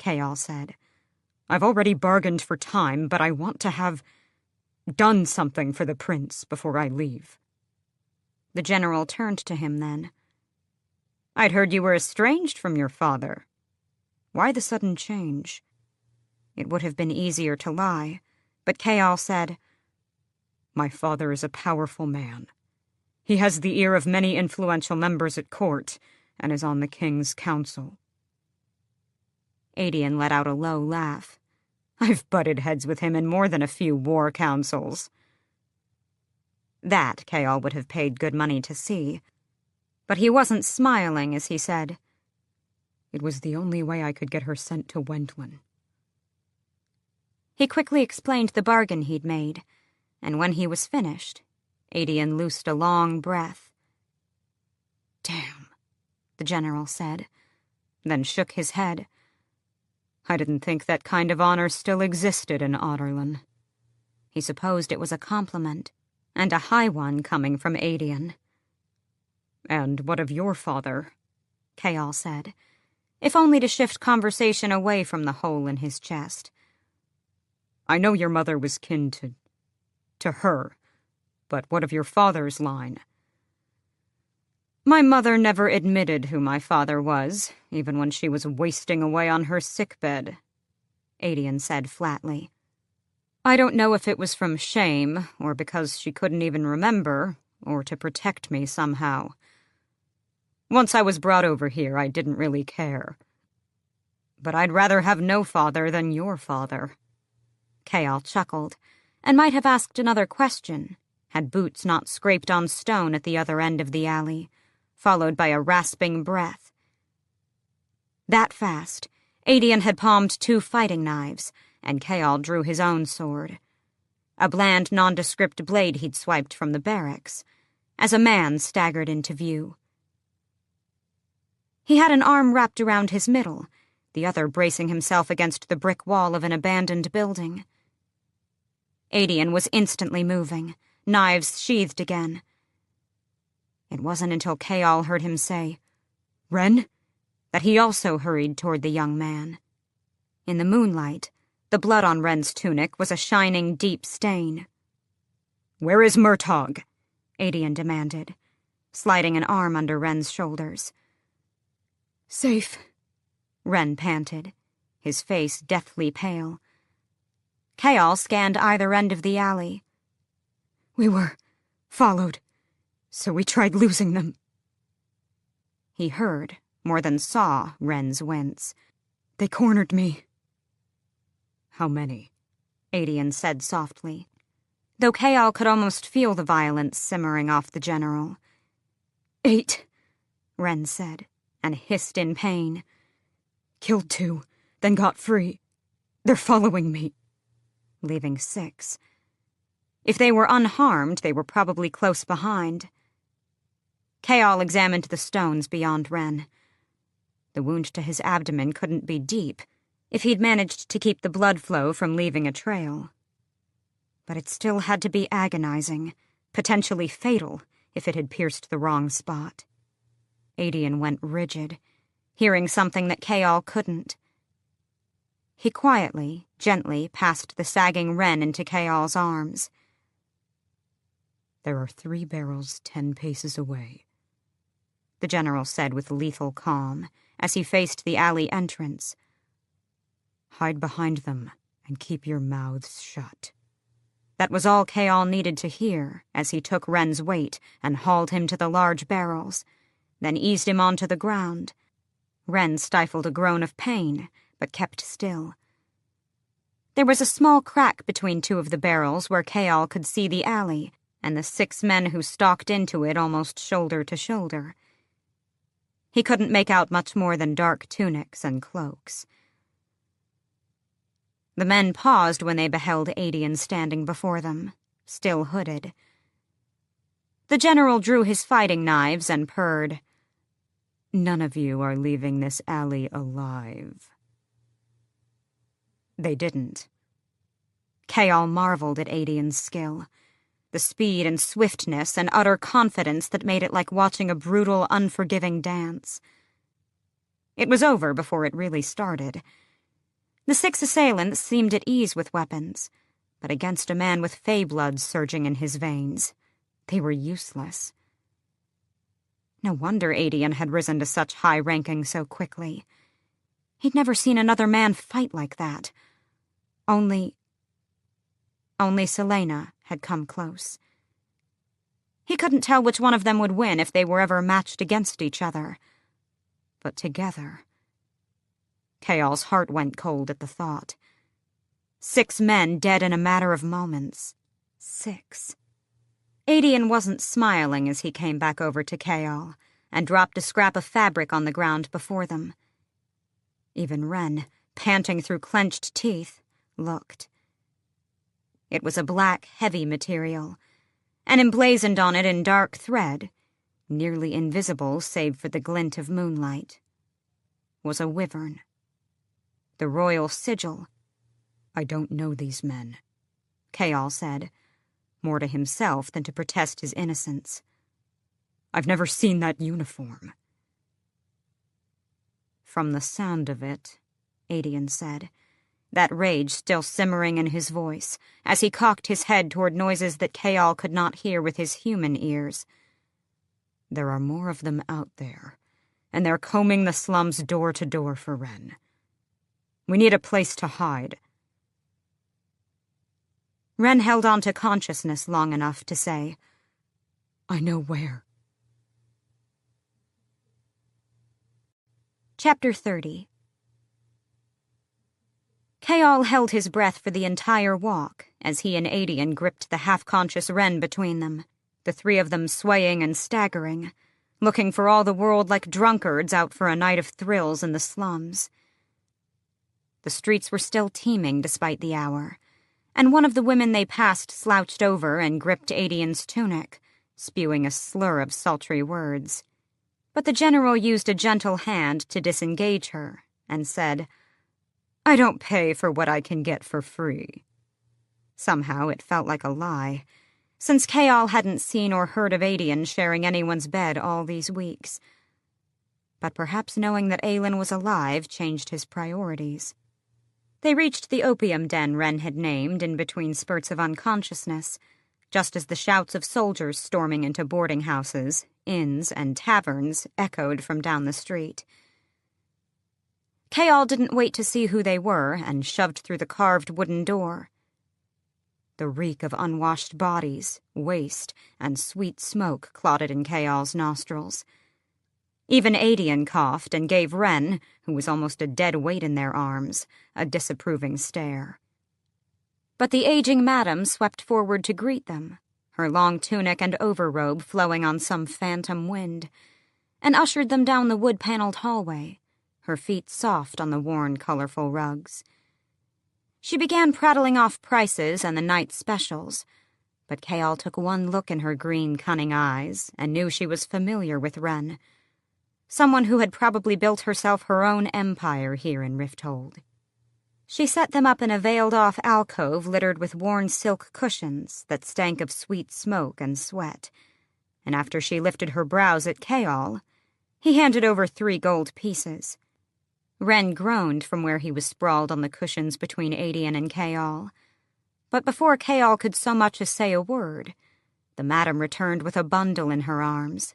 Kayal said. "I've already bargained for time, but I want to have done something for the prince before I leave." The general turned to him then. "I'd heard you were estranged from your father. Why the sudden change?" It would have been easier to lie, but Kayal said, "My father is a powerful man. He has the ear of many influential members at court, and is on the king's council." Adian let out a low laugh. "I've butted heads with him in more than a few war councils." That Kayal would have paid good money to see. But he wasn't smiling as he said, "It was the only way I could get her sent to Wendlin." He quickly explained the bargain he'd made, and when he was finished, Adian loosed a long breath. "Damn," the general said, then shook his head. "I didn't think that kind of honor still existed in Otterlin." He supposed it was a compliment, and a high one coming from Adian. "And what of your father?" Kayal said, if only to shift conversation away from the hole in his chest. "I know your mother was kin to her, but what of your father's line?" "My mother never admitted who my father was, even when she was wasting away on her sickbed," Adian said flatly. "I don't know if it was from shame, or because she couldn't even remember, or to protect me somehow. Once I was brought over here, I didn't really care. But I'd rather have no father than your father." Kayal chuckled, and might have asked another question, had boots not scraped on stone at the other end of the alley, followed by a rasping breath. That fast, Adian had palmed 2 fighting knives, and Kayal drew his own sword. A bland, nondescript blade he'd swiped from the barracks, as a man staggered into view. He had an arm wrapped around his middle, the other bracing himself against the brick wall of an abandoned building. Adian was instantly moving, knives sheathed again. It wasn't until Kayal heard him say, "Ren?" that he also hurried toward the young man. In the moonlight, the blood on Ren's tunic was a shining, deep stain. "Where is Murtagh?" Adian demanded, sliding an arm under Ren's shoulders. "Safe," Ren panted, his face deathly pale. Kayal scanned either end of the alley. "We were followed, so we tried losing them." He heard, more than saw, Ren's wince. "They cornered me." "How many?" Adian said softly, though Kayal could almost feel the violence simmering off the general. 8. Wren said, and hissed in pain. Killed 2, then got free. They're following me. Leaving 6. If they were unharmed, they were probably close behind. Kayal examined the stones beyond Wren. The wound to his abdomen couldn't be deep, if he'd managed to keep the blood flow from leaving a trail. But it still had to be agonizing, potentially fatal, if it had pierced the wrong spot. Adian went rigid, hearing something that Kayal couldn't. He quietly, gently passed the sagging Wren into Kayal's arms. There are 3 barrels 10 paces away, the general said with lethal calm, as he faced the alley entrance. Hide behind them and keep your mouths shut. That was all Kayal needed to hear as he took Wren's weight and hauled him to the large barrels, then eased him onto the ground. Wren stifled a groan of pain, but kept still. There was a small crack between 2 of the barrels where Kayal could see the alley and the 6 men who stalked into it almost shoulder to shoulder. He couldn't make out much more than dark tunics and cloaks. The men paused when they beheld Adian standing before them, still hooded. The general drew his fighting knives and purred. None of you are leaving this alley alive. They didn't. Kayal marveled at Adian's skill, the speed and swiftness and utter confidence that made it like watching a brutal, unforgiving dance. It was over before it really started. The 6 assailants seemed at ease with weapons, but against a man with fey blood surging in his veins, they were useless. No wonder Adian had risen to such high ranking so quickly. He'd never seen another man fight like that. Only Selena had come close. He couldn't tell which one of them would win if they were ever matched against each other. But together... Kayal's heart went cold at the thought. 6 men dead in a matter of moments. 6. Adian wasn't smiling as he came back over to Kayal and dropped a scrap of fabric on the ground before them. Even Wren, panting through clenched teeth, looked. It was a black, heavy material, and emblazoned on it in dark thread, nearly invisible save for the glint of moonlight, was a wyvern. The royal sigil. I don't know these men, Kayal said, more to himself than to protest his innocence. I've never seen that uniform. From the sound of it, Adian said, that rage still simmering in his voice, as he cocked his head toward noises that Kayal could not hear with his human ears. There are more of them out there, and they're combing the slums door to door for Wren. We need a place to hide. Wren held on to consciousness long enough to say, I know where. Chapter 30. Kayal held his breath for the entire walk as he and Adian gripped the half-conscious Wren between them, the 3 of them swaying and staggering, looking for all the world like drunkards out for a night of thrills in the slums. The streets were still teeming despite the hour, and one of the women they passed slouched over and gripped Adian's tunic, spewing a slur of sultry words. But the general used a gentle hand to disengage her and said, I don't pay for what I can get for free. Somehow it felt like a lie, since Kayal hadn't seen or heard of Adian sharing anyone's bed all these weeks. But perhaps knowing that Aelin was alive changed his priorities. They reached the opium den Wren had named in between spurts of unconsciousness, just as the shouts of soldiers storming into boarding houses, inns, and taverns echoed from down the street. Kayal didn't wait to see who they were and shoved through the carved wooden door. The reek of unwashed bodies, waste, and sweet smoke clotted in Kayal's nostrils. Even Adian coughed and gave Wren, who was almost a dead weight in their arms, a disapproving stare. But the aging madam swept forward to greet them, her long tunic and overrobe flowing on some phantom wind, and ushered them down the wood-paneled hallway, her feet soft on the worn, colorful rugs. She began prattling off prices and the night's specials, but Kale took one look in her green, cunning eyes and knew she was familiar with Wren, someone who had probably built herself her own empire here in Rifthold. She set them up in a veiled-off alcove littered with worn silk cushions that stank of sweet smoke and sweat, and after she lifted her brows at Kale, he handed over 3 gold pieces. Wren groaned from where he was sprawled on the cushions between Adian and Kale, but before Kale could so much as say a word, the madam returned with a bundle in her arms.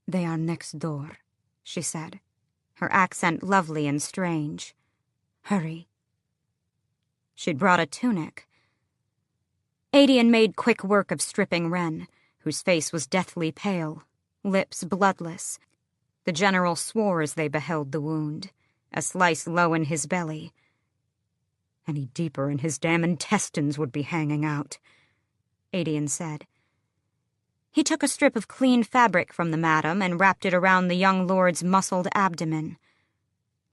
"They are next door," she said, her accent lovely and strange. "Hurry." She'd brought a tunic. Adian made quick work of stripping Wren, whose face was deathly pale, lips bloodless. The general swore as they beheld the wound, a slice low in his belly. "Any deeper and his damn intestines would be hanging out," Adian said. He took a strip of clean fabric from the madam and wrapped it around the young lord's muscled abdomen.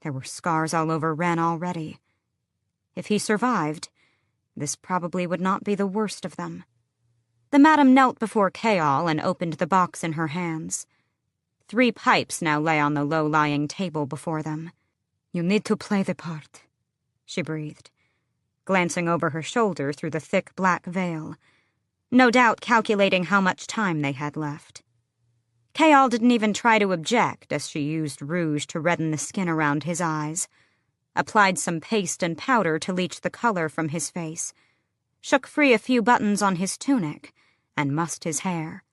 There were scars all over Wren already. If he survived, this probably would not be the worst of them. The madam knelt before Kale and opened the box in her hands. 3 pipes now lay on the low-lying table before them. "You need to play the part," she breathed, glancing over her shoulder through the thick black veil, no doubt calculating how much time they had left. Kale didn't even try to object as she used rouge to redden the skin around his eyes, applied some paste and powder to leach the color from his face, shook free a few buttons on his tunic, and mussed his hair.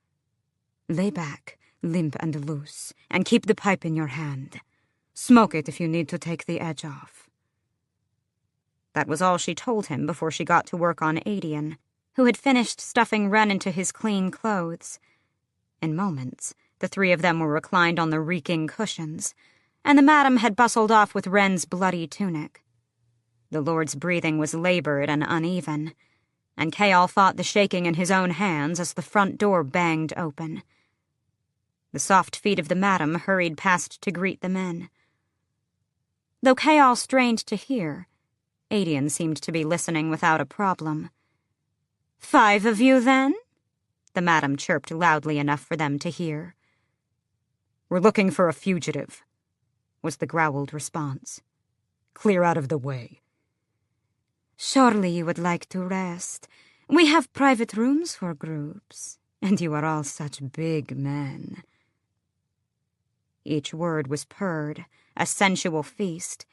"Lay back, limp and loose, and keep the pipe in your hand. Smoke it if you need to take the edge off." That was all she told him before she got to work on Adian, who had finished stuffing Wren into his clean clothes. In moments, the 3 of them were reclined on the reeking cushions, and the madam had bustled off with Wren's bloody tunic. The lord's breathing was labored and uneven, and Kale fought the shaking in his own hands as the front door banged open. The soft feet of the madam hurried past to greet the men. Though Kale strained to hear, Adian seemed to be listening without a problem. "5 of you, then?" the madam chirped loudly enough for them to hear. "We're looking for a fugitive," was the growled response. "Clear out of the way." "Surely you would like to rest. We have private rooms for groups, and you are all such big men." Each word was purred, a sensual feast.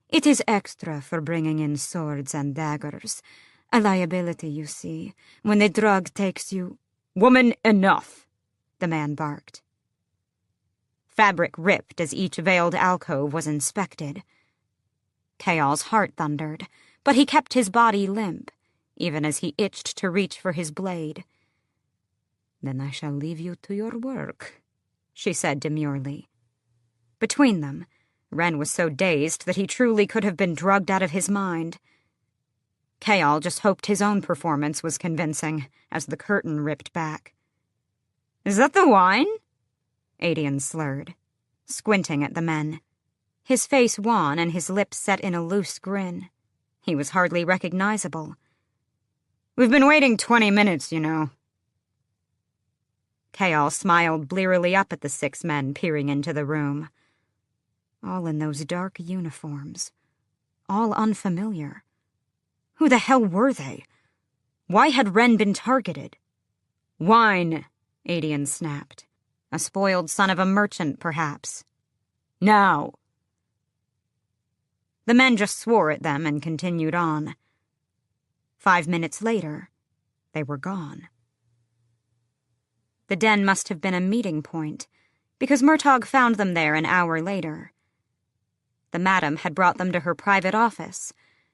"It is extra for bringing in swords and daggers. A liability, you see, when the drug takes you—" "Woman, enough!" the man barked. Fabric ripped as each veiled alcove was inspected. Kale's heart thundered, but he kept his body limp, even as he itched to reach for his blade. "Then I shall leave you to your work," she said demurely. Between them, Wren was so dazed that he truly could have been drugged out of his mind. Kale just hoped his own performance was convincing as the curtain ripped back. "Is that the wine?" Adian slurred, squinting at the men, his face wan and his lips set in a loose grin. He was hardly recognizable. "We've been waiting 20 minutes, you know." Kale smiled blearily up at the 6 men peering into the room. All in those dark uniforms. All unfamiliar. Who the hell were they? Why had Wren been targeted? "Wine," Adian snapped. A spoiled son of a merchant, perhaps. "Now." The men just swore at them and continued on. 5 minutes later, they were gone. The den must have been a meeting point, because Murtaugh found them there an hour later. The madam had brought them to her private office,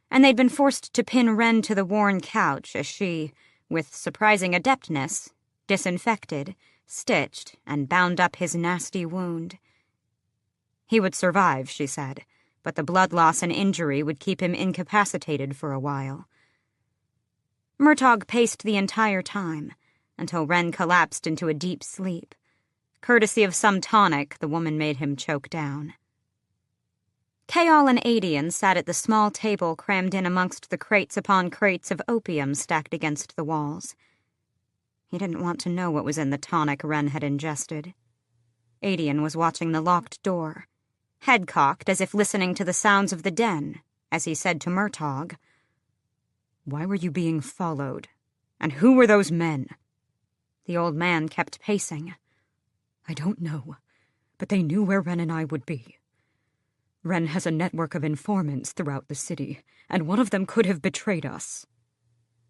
and they'd been forced to pin Wren to the worn couch as she, with surprising adeptness, disinfected, stitched, and bound up his nasty wound. He would survive, she said, but the blood loss and injury would keep him incapacitated for a while. Murtaugh paced the entire time, until Wren collapsed into a deep sleep, Courtesy of some tonic, the woman made him choke down. Kaol and Adian sat at the small table crammed in amongst the crates upon crates of opium stacked against the walls. He didn't want to know what was in the tonic Wren had ingested. Adian was watching the locked door, head cocked as if listening to the sounds of the den, as he said to Murtaugh, "Why were you being followed? And who were those men?" The old man kept pacing. "I don't know, but they knew where Wren and I would be. Wren has a network of informants throughout the city, and one of them could have betrayed us."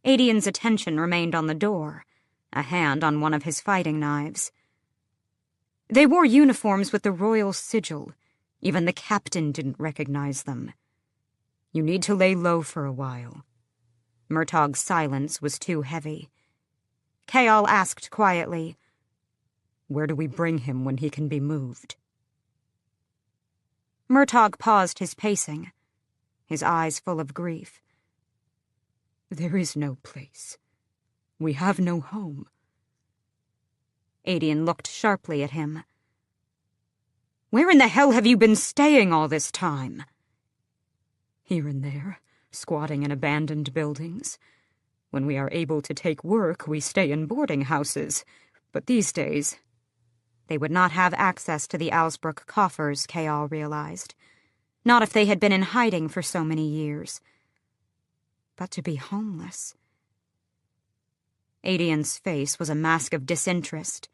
Adian's attention remained on the door, a hand on one of his fighting knives. "They wore uniforms with the royal sigil. Even the captain didn't recognize them. You need to lay low for a while." Murtaugh's silence was too heavy. Kaol asked quietly, "Where do we bring him when he can be moved?" Murtaugh paused his pacing, his eyes full of grief. "There is no place. We have no home." Adian looked sharply at him. "Where in the hell have you been staying all this time?" "Here and there, squatting in abandoned buildings. When we are able to take work, we stay in boarding houses. But these days..." They would not have access to the Alsbrook coffers, Kaol realized. Not if they had been in hiding for so many years. But to be homeless... Adian's face was a mask of disinterest.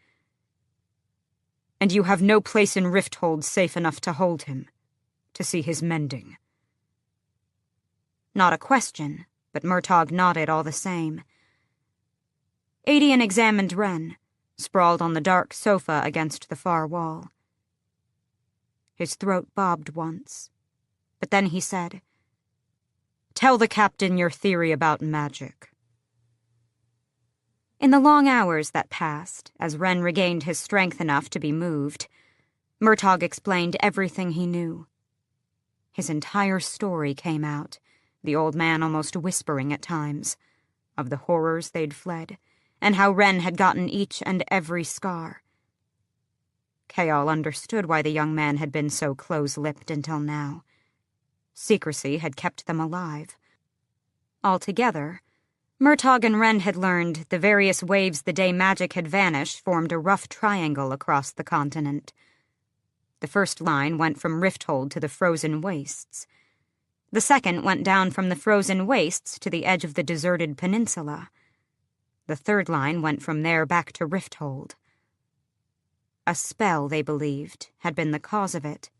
"And you have no place in Rifthold safe enough to hold him, to see his mending?" Not a question, but Murtaugh nodded all the same. Adian examined Wren, sprawled on the dark sofa against the far wall. His throat bobbed once, but then he said, "Tell the captain your theory about magic." In the long hours that passed, as Wren regained his strength enough to be moved, Murtaugh explained everything he knew. His entire story came out, the old man almost whispering at times, of the horrors they'd fled, and how Wren had gotten each and every scar. Kaol understood why the young man had been so close-lipped until now. Secrecy had kept them alive. Altogether, Murtaugh and Wren had learned the various waves the day magic had vanished formed a rough triangle across the continent. The first line went from Rifthold to the frozen wastes. The second went down from the frozen wastes to the edge of the deserted peninsula. The third line went from there back to Rifthold. A spell, they believed, had been the cause of it.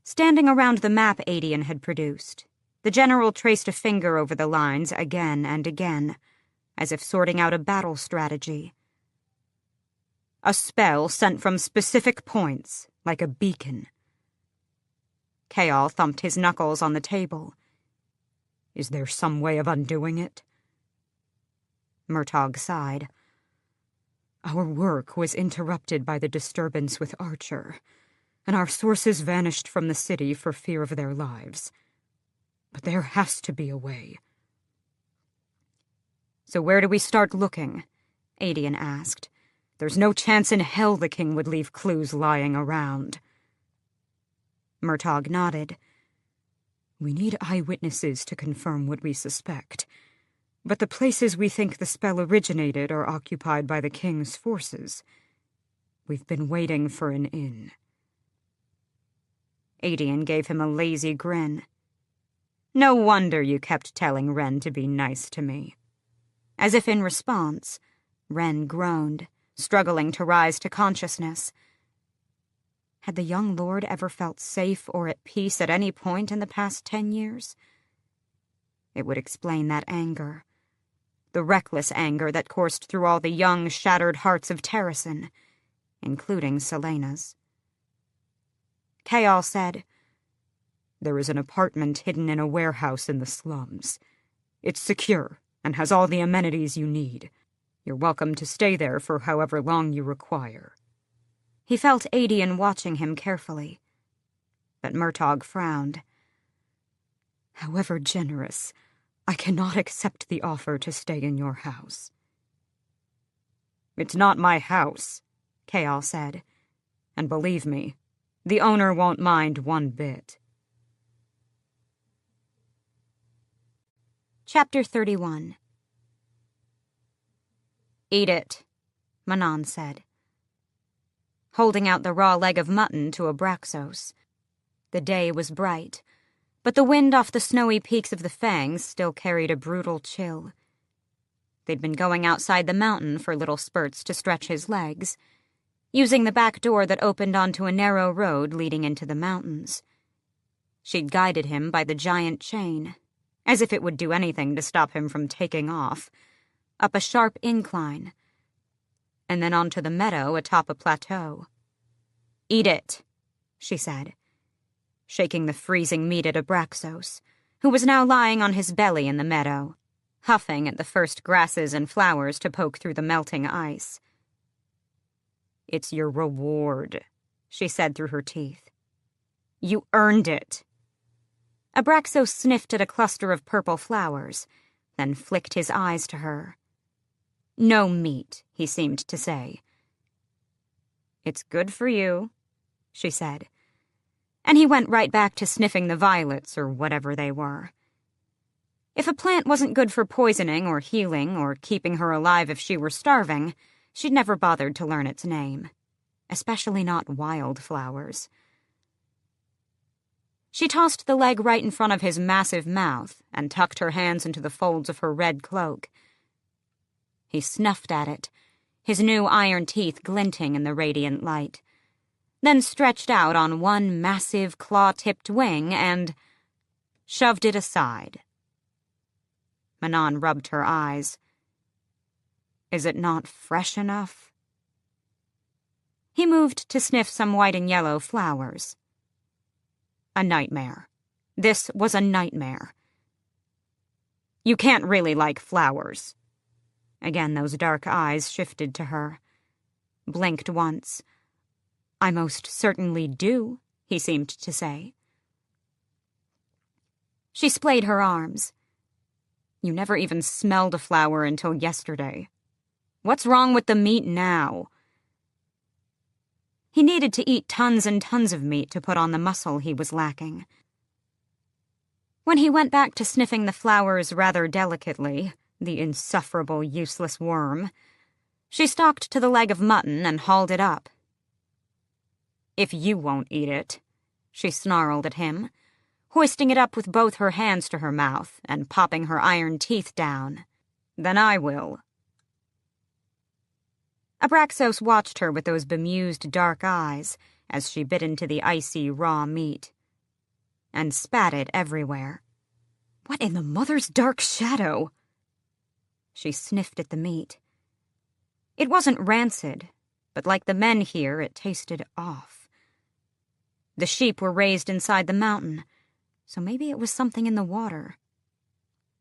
Standing around the map Adian had produced, the general traced a finger over the lines again and again, as if sorting out a battle strategy. "A spell sent from specific points, like a beacon." Kaol thumped his knuckles on the table. "Is there some way of undoing it?" Murtaugh sighed. "Our work was interrupted by the disturbance with Archer, and our sources vanished from the city for fear of their lives. But there has to be a way." "So where do we start looking?" Adian asked. "There's no chance in hell the king would leave clues lying around." Murtaugh nodded. "We need eyewitnesses to confirm what we suspect. But the places we think the spell originated are occupied by the king's forces. We've been waiting for an inn." Adian gave him a lazy grin. "No wonder you kept telling Wren to be nice to me." As if in response, Wren groaned, struggling to rise to consciousness. Had the young lord ever felt safe or at peace at any point in the past 10 years? It would explain that anger. The reckless anger that coursed through all the young, shattered hearts of Terrasen, including Selena's. Kaol said, "There is an apartment hidden in a warehouse in the slums. It's secure and has all the amenities you need. You're welcome to stay there for however long you require." He felt Adian watching him carefully. But Murtaugh frowned. "However generous, I cannot accept the offer to stay in your house." "It's not my house," Kaol said. And believe me, the owner won't mind one bit. Chapter 31. "Eat it," Manon said, holding out the raw leg of mutton to Abraxos. The day was bright, but the wind off the snowy peaks of the Fangs still carried a brutal chill. They'd been going outside the mountain for little spurts to stretch his legs, using the back door that opened onto a narrow road leading into the mountains. She'd guided him by the giant chain, as if it would do anything to stop him from taking off, up a sharp incline, and then onto the meadow atop a plateau. "Eat it," she said, shaking the freezing meat at Abraxos, who was now lying on his belly in the meadow, huffing at the first grasses and flowers to poke through the melting ice. "It's your reward," she said through her teeth. "You earned it." Abraxos sniffed at a cluster of purple flowers, then flicked his eyes to her. "No meat," he seemed to say. "It's good for you," she said, and he went right back to sniffing the violets or whatever they were. If a plant wasn't good for poisoning or healing or keeping her alive if she were starving, she'd never bothered to learn its name, especially not wildflowers. She tossed the leg right in front of his massive mouth and tucked her hands into the folds of her red cloak. He snuffed at it, his new iron teeth glinting in the radiant light, then stretched out on one massive claw-tipped wing and shoved it aside. Manon rubbed her eyes. "Is it not fresh enough?" He moved to sniff some white and yellow flowers. A nightmare. This was a nightmare. "You can't really like flowers." Again those dark eyes shifted to her. Blinked once. "I most certainly do," he seemed to say. She splayed her arms. "You never even smelled a flower until yesterday. What's wrong with the meat now?" He needed to eat tons and tons of meat to put on the muscle he was lacking. When he went back to sniffing the flowers rather delicately, the insufferable, useless worm, she stalked to the leg of mutton and hauled it up. "If you won't eat it," she snarled at him, hoisting it up with both her hands to her mouth and popping her iron teeth down, "then I will." Abraxos watched her with those bemused dark eyes as she bit into the icy, raw meat, and spat it everywhere. "What in the mother's dark shadow?" She sniffed at the meat. It wasn't rancid, but like the men here, it tasted off. The sheep were raised inside the mountain, so maybe it was something in the water.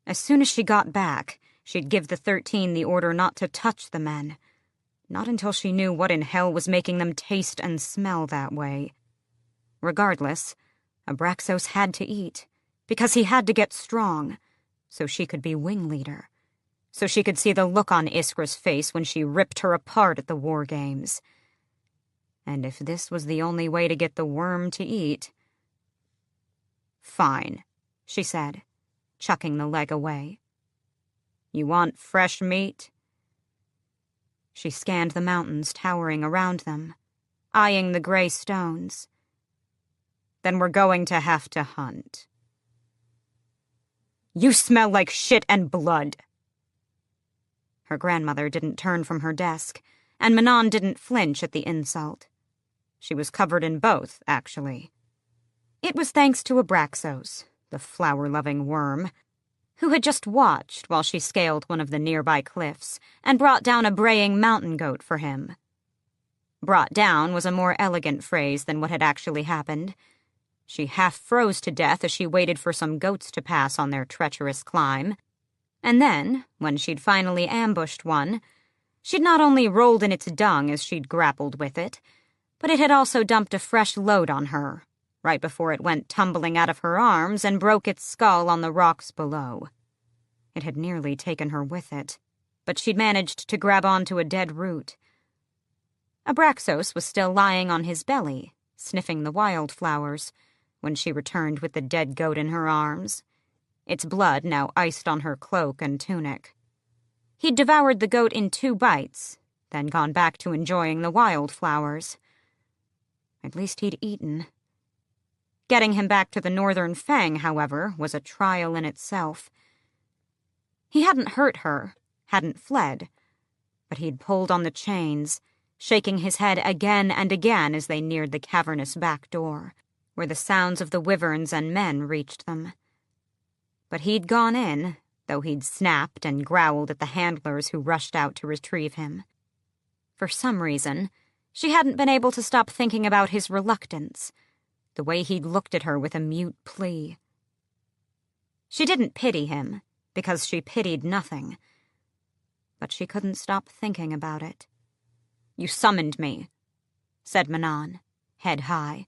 As soon as she got back, she'd give the 13 the order not to touch the men. Not until she knew what in hell was making them taste and smell that way. Regardless, Abraxos had to eat, because he had to get strong, so she could be wing leader, so she could see the look on Iskra's face when she ripped her apart at the war games. And if this was the only way to get the worm to eat... "Fine," she said, chucking the leg away. "You want fresh meat?" She scanned the mountains towering around them, eyeing the gray stones. "Then we're going to have to hunt." "You smell like shit and blood." Her grandmother didn't turn from her desk, and Manon didn't flinch at the insult. She was covered in both, actually. It was thanks to Abraxos, the flower-loving worm, who had just watched while she scaled one of the nearby cliffs and brought down a braying mountain goat for him. Brought down was a more elegant phrase than what had actually happened. She half froze to death as she waited for some goats to pass on their treacherous climb. And then, when she'd finally ambushed one, she'd not only rolled in its dung as she'd grappled with it, but it had also dumped a fresh load on her, right before it went tumbling out of her arms and broke its skull on the rocks below. It had nearly taken her with it, but she'd managed to grab onto a dead root. Abraxos was still lying on his belly, sniffing the wildflowers, when she returned with the dead goat in her arms, its blood now iced on her cloak and tunic. He'd devoured the goat in 2 bites, then gone back to enjoying the wildflowers. At least he'd eaten. Getting him back to the Northern Fang, however, was a trial in itself. He hadn't hurt her, hadn't fled, but he'd pulled on the chains, shaking his head again and again as they neared the cavernous back door, where the sounds of the wyverns and men reached them. But he'd gone in, though he'd snapped and growled at the handlers who rushed out to retrieve him. For some reason, she hadn't been able to stop thinking about his reluctance, the way he'd looked at her with a mute plea. She didn't pity him, because she pitied nothing, but she couldn't stop thinking about it. "You summoned me," said Manon, head high.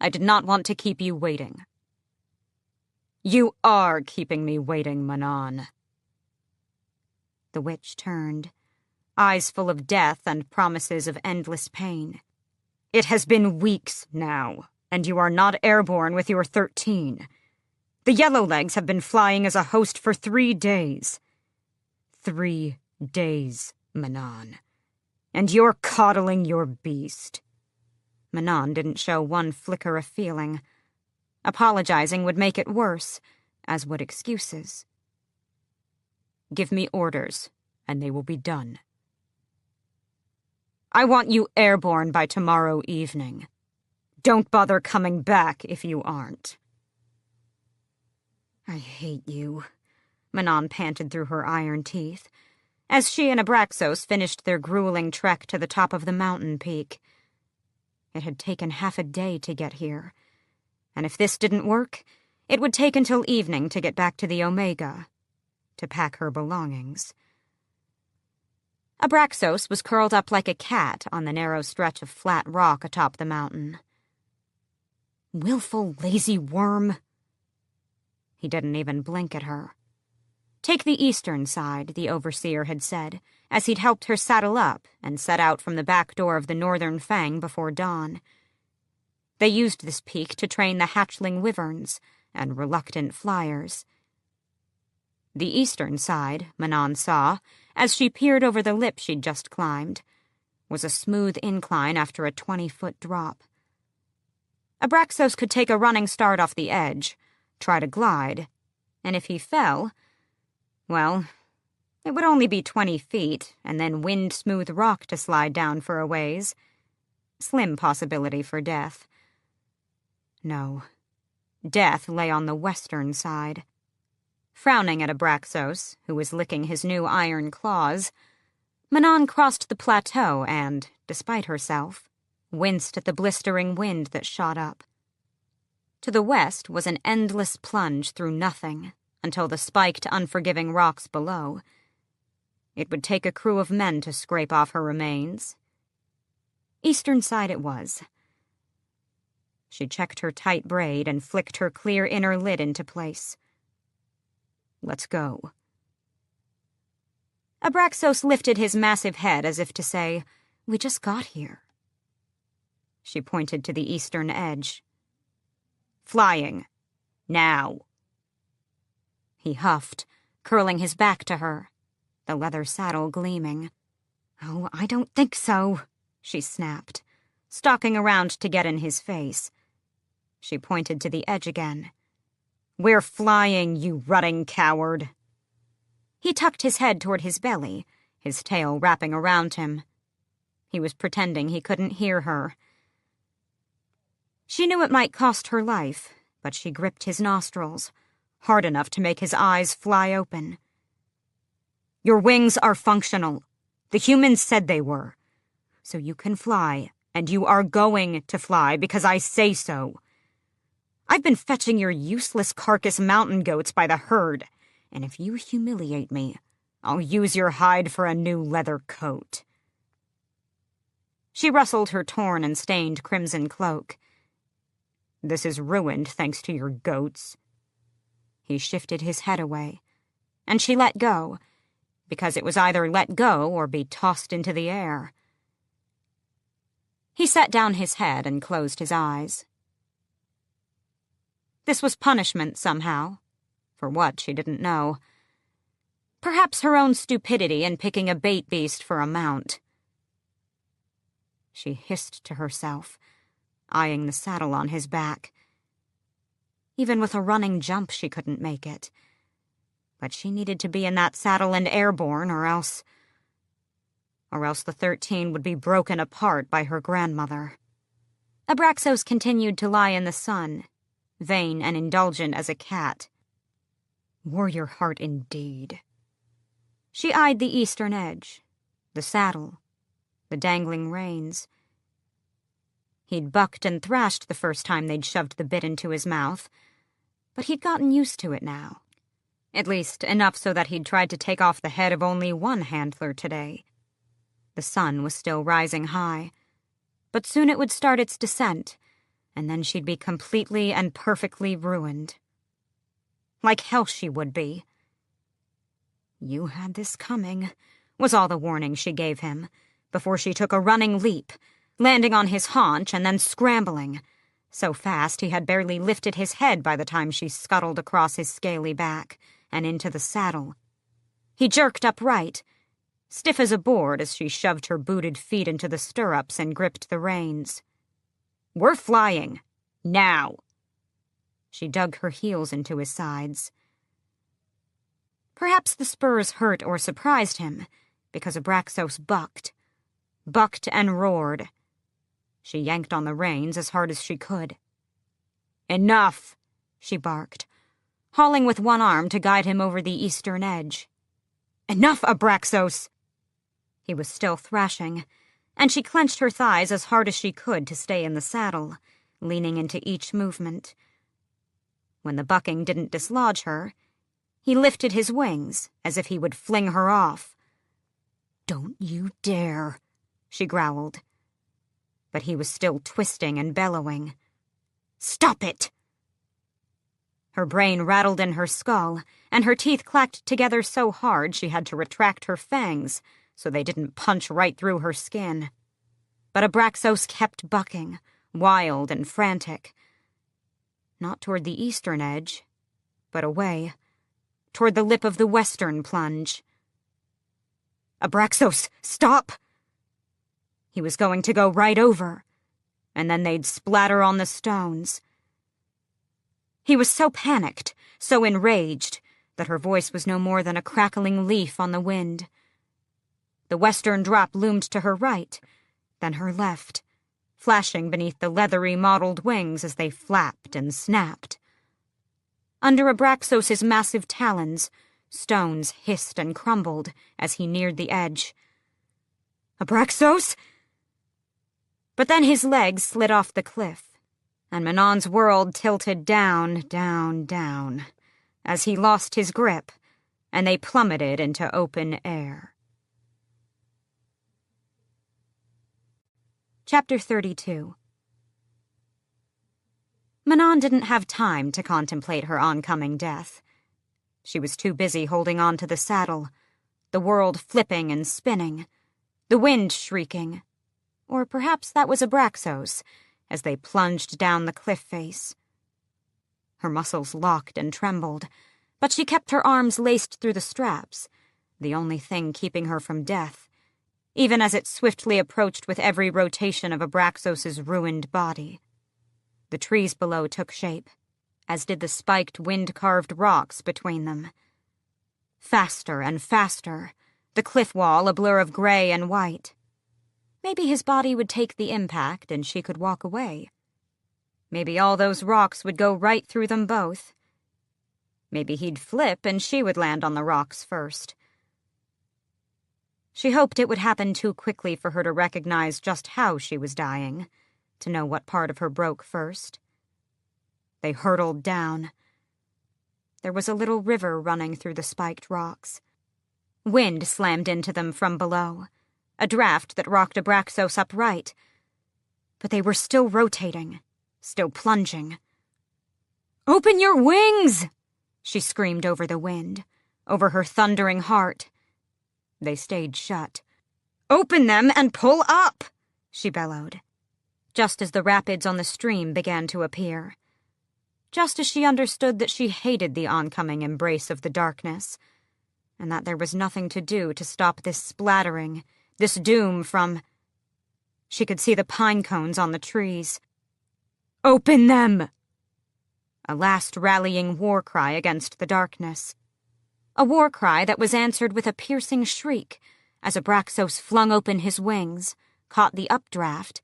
"I did not want to keep you waiting." "You are keeping me waiting, Manon." The witch turned, eyes full of death and promises of endless pain. "It has been weeks now, and you are not airborne with your 13. The Yellowlegs have been flying as a host for 3 days. 3 days, Manon. And you're coddling your beast." Manon didn't show one flicker of feeling. Apologizing would make it worse, as would excuses. "Give me orders, and they will be done. I want you airborne by tomorrow evening. Don't bother coming back if you aren't." "I hate you," Manon panted through her iron teeth, as she and Abraxos finished their grueling trek to the top of the mountain peak. It had taken half a day to get here, and if this didn't work, it would take until evening to get back to the Omega, to pack her belongings. Abraxos was curled up like a cat on the narrow stretch of flat rock atop the mountain. "Willful lazy worm." He didn't even blink at her. "Take the eastern side," the overseer had said, as he'd helped her saddle up and set out from the back door of the Northern Fang before dawn. They used this peak to train the hatchling wyverns and reluctant flyers. The eastern side, Manon saw, as she peered over the lip she'd just climbed, was a smooth incline after a 20-foot drop. Abraxos could take a running start off the edge, try to glide, and if he fell, well, it would only be 20 feet, and then wind-smooth rock to slide down for a ways. Slim possibility for death. No, death lay on the western side. Frowning at Abraxos, who was licking his new iron claws, Manon crossed the plateau and, despite herself, winced at the blistering wind that shot up. To the west was an endless plunge through nothing until the spiked, unforgiving rocks below. It would take a crew of men to scrape off her remains. Eastern side it was. She checked her tight braid and flicked her clear inner lid into place. "Let's go." Abraxos lifted his massive head as if to say, "We just got here." She pointed to the eastern edge. "Flying. Now." He huffed, curling his back to her, the leather saddle gleaming. "Oh, I don't think so," she snapped, stalking around to get in his face. She pointed to the edge again. "We're flying, you rutting coward." He tucked his head toward his belly, his tail wrapping around him. He was pretending he couldn't hear her. She knew it might cost her life, but she gripped his nostrils, hard enough to make his eyes fly open. "Your wings are functional. The humans said they were. So you can fly, and you are going to fly because I say so. I've been fetching your useless carcass mountain goats by the herd, and if you humiliate me, I'll use your hide for a new leather coat." She rustled her torn and stained crimson cloak. "This is ruined thanks to your goats." He shifted his head away, and she let go, because it was either let go or be tossed into the air. He set down his head and closed his eyes. This was punishment somehow. For what, she didn't know. Perhaps her own stupidity in picking a bait beast for a mount. She hissed to herself, eyeing the saddle on his back. Even with a running jump, she couldn't make it. But she needed to be in that saddle and airborne, or else the 13 would be broken apart by her grandmother. Abraxos continued to lie in the sun, vain and indulgent as a cat. Warrior heart indeed. She eyed the eastern edge, the saddle, the dangling reins. He'd bucked and thrashed the first time they'd shoved the bit into his mouth, but he'd gotten used to it now. At least enough so that he'd tried to take off the head of only one handler today. The sun was still rising high, but soon it would start its descent, and then she'd be completely and perfectly ruined. Like hell she would be. You had this coming, was all the warning she gave him, before she took a running leap, landing on his haunch and then scrambling, so fast he had barely lifted his head by the time she scuttled across his scaly back and into the saddle. He jerked upright, stiff as a board as she shoved her booted feet into the stirrups and gripped the reins. "We're flying. Now." She dug her heels into his sides. Perhaps the spurs hurt or surprised him, because Abraxos bucked and roared. She yanked on the reins as hard as she could. "Enough," she barked, hauling with one arm to guide him over the eastern edge. "Enough, Abraxos!" He was still thrashing, and she clenched her thighs as hard as she could to stay in the saddle, leaning into each movement. When the bucking didn't dislodge her, he lifted his wings as if he would fling her off. "Don't you dare," she growled. But he was still twisting and bellowing. "Stop it!" Her brain rattled in her skull, and her teeth clacked together so hard she had to retract her fangs so they didn't punch right through her skin. But Abraxos kept bucking, wild and frantic. Not toward the eastern edge, but away, toward the lip of the western plunge. "Abraxos, stop!" He was going to go right over, and then they'd splatter on the stones. He was so panicked, so enraged, that her voice was no more than a crackling leaf on the wind. The western drop loomed to her right, then her left, flashing beneath the leathery mottled wings as they flapped and snapped. Under Abraxos's massive talons, stones hissed and crumbled as he neared the edge. "Abraxos!" But then his legs slid off the cliff, and Manon's world tilted down, down, down, as he lost his grip, and they plummeted into open air. Chapter 32. Manon didn't have time to contemplate her oncoming death. She was too busy holding on to the saddle, the world flipping and spinning, the wind shrieking, or perhaps that was Abraxos, as they plunged down the cliff face. Her muscles locked and trembled, but she kept her arms laced through the straps, the only thing keeping her from death, even as it swiftly approached with every rotation of Abraxos's ruined body. The trees below took shape, as did the spiked, wind-carved rocks between them. Faster and faster, the cliff wall a blur of gray and white. Maybe his body would take the impact and she could walk away. Maybe all those rocks would go right through them both. Maybe he'd flip and she would land on the rocks first. She hoped it would happen too quickly for her to recognize just how she was dying, to know what part of her broke first. They hurtled down. There was a little river running through the spiked rocks. Wind slammed into them from below, a draft that rocked Abraxos upright. But they were still rotating, still plunging. "Open your wings!" she screamed over the wind, over her thundering heart. They stayed shut. "Open them and pull up!" she bellowed. just as the rapids on the stream began to appear. Just as she understood that she hated the oncoming embrace of the darkness, and that there was nothing to do to stop this splattering, this doom from... She could see the pine cones on the trees. "Open them!" A last rallying war cry against the darkness. A war cry that was answered with a piercing shriek as Abraxos flung open his wings, caught the updraft,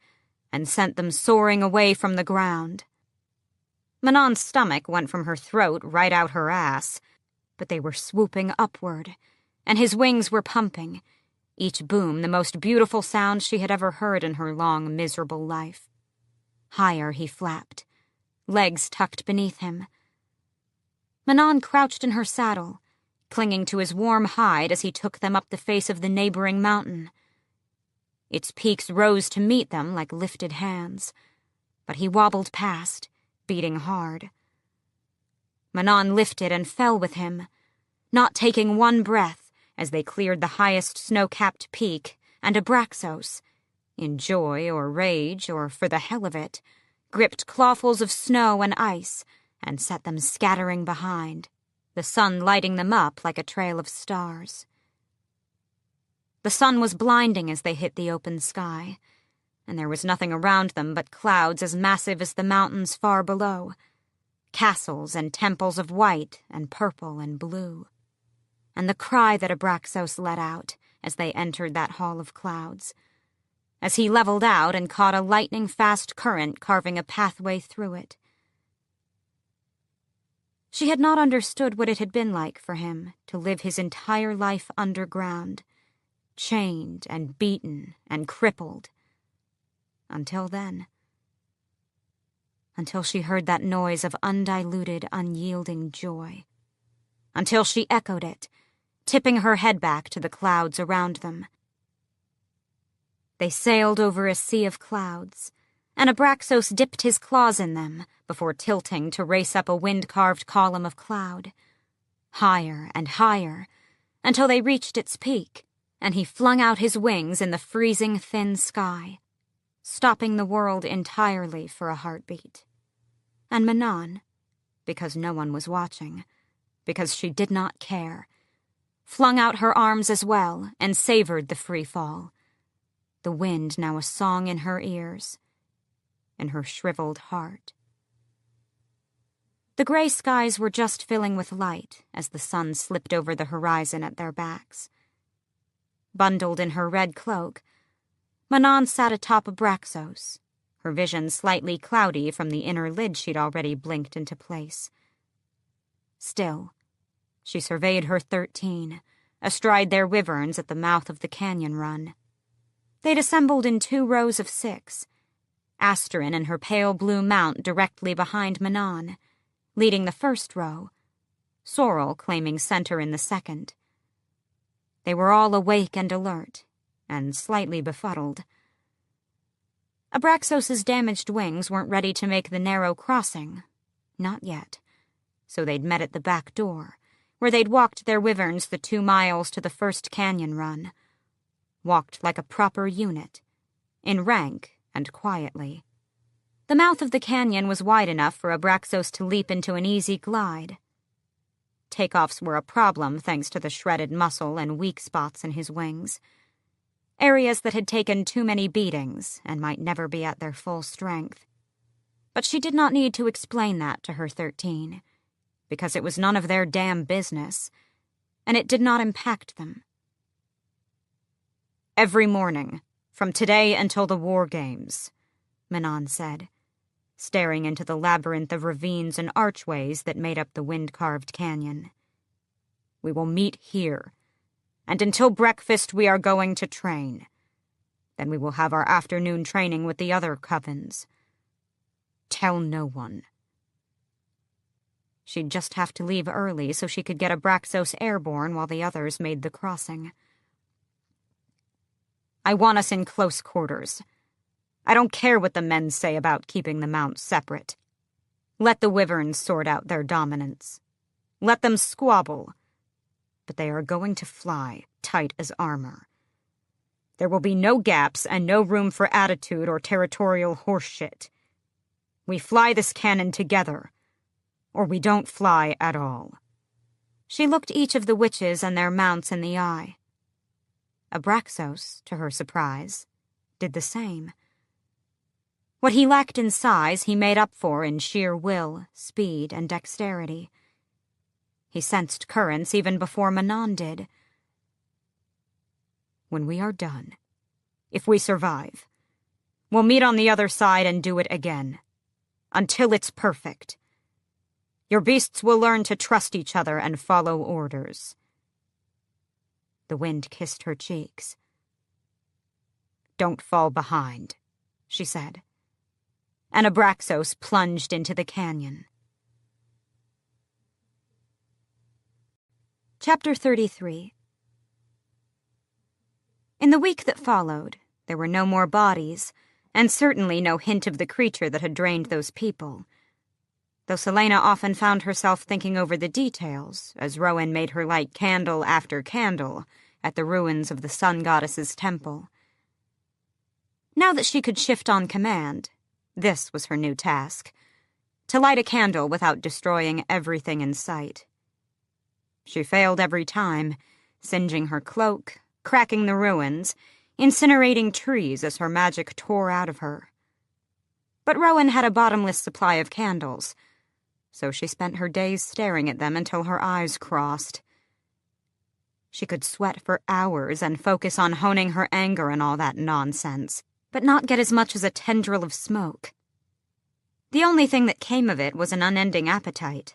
and sent them soaring away from the ground. Manon's stomach went from her throat right out her ass, but they were swooping upward, and his wings were pumping, each boom the most beautiful sound she had ever heard in her long, miserable life. Higher he flapped, legs tucked beneath him. Manon crouched in her saddle, clinging to his warm hide as he took them up the face of the neighboring mountain. Its peaks rose to meet them like lifted hands, but he wobbled past, beating hard. Manon lifted and fell with him, not taking one breath as they cleared the highest snow-capped peak, and Abraxos, in joy or rage or for the hell of it, gripped clawfuls of snow and ice and set them scattering behind, the sun lighting them up like a trail of stars. The sun was blinding as they hit the open sky, and there was nothing around them but clouds as massive as the mountains far below, castles and temples of white and purple and blue. And the cry that Abraxos let out as they entered that hall of clouds, as he leveled out and caught a lightning-fast current carving a pathway through it. She had not understood what it had been like for him to live his entire life underground, chained and beaten and crippled. Until then. Until she heard that noise of undiluted, unyielding joy. Until she echoed it, tipping her head back to the clouds around them. They sailed over a sea of clouds, and Abraxos dipped his claws in them before tilting to race up a wind-carved column of cloud. Higher and higher, until they reached its peak, and he flung out his wings in the freezing thin sky, stopping the world entirely for a heartbeat. And Manon, because no one was watching, because she did not care, flung out her arms as well and savored the free fall, the wind now a song in her ears, in her shriveled heart. The gray skies were just filling with light as the sun slipped over the horizon at their backs. Bundled in her red cloak, Manon sat atop Abraxos, her vision slightly cloudy from the inner lid she'd already blinked into place. Still, she surveyed her 13, astride their wyverns at the mouth of the canyon run. They'd assembled in 2 rows of 6, Asterin and her pale blue mount directly behind Manon, leading the first row, Sorrel claiming center in the second. They were all awake and alert, and slightly befuddled. Abraxos's damaged wings weren't ready to make the narrow crossing. Not yet. So they'd met at the back door, where they'd walked their wyverns the 2 miles to the first canyon run. Walked like a proper unit, in rank and quietly. The mouth of the canyon was wide enough for Abraxos to leap into an easy glide. Takeoffs were a problem thanks to the shredded muscle and weak spots in his wings. Areas that had taken too many beatings and might never be at their full strength. But she did not need to explain that to her 13, because it was none of their damn business, and it did not impact them. "Every morning, from today until the War Games," Manon said, staring into the labyrinth of ravines and archways that made up the wind-carved canyon. "We will meet here, and until breakfast we are going to train. Then we will have our afternoon training with the other covens. Tell no one." She'd just have to leave early so she could get Abraxos airborne while the others made the crossing. "I want us in close quarters. I don't care what the men say about keeping the mounts separate. Let the wyverns sort out their dominance. Let them squabble. But they are going to fly, tight as armor. There will be no gaps and no room for attitude or territorial horseshit. We fly this cannon together, or we don't fly at all." She looked each of the witches and their mounts in the eye. Abraxos, to her surprise, did the same. What he lacked in size he made up for in sheer will, speed, and dexterity. He sensed currents even before Manon did. "When we are done, if we survive, we'll meet on the other side and do it again. Until it's perfect. Your beasts will learn to trust each other and follow orders." The wind kissed her cheeks. "Don't fall behind," she said. And Abraxos plunged into the canyon. Chapter 33. In the week that followed, there were no more bodies, and certainly no hint of the creature that had drained those people. Though Celaena often found herself thinking over the details, as Rowan made her light candle after candle at the ruins of the sun goddess's temple. Now that she could shift on command, this was her new task: to light a candle without destroying everything in sight. She failed every time, singeing her cloak, cracking the ruins, incinerating trees as her magic tore out of her. But Rowan had a bottomless supply of candles, so she spent her days staring at them until her eyes crossed. She could sweat for hours and focus on honing her anger and all that nonsense, but not get as much as a tendril of smoke. The only thing that came of it was an unending appetite.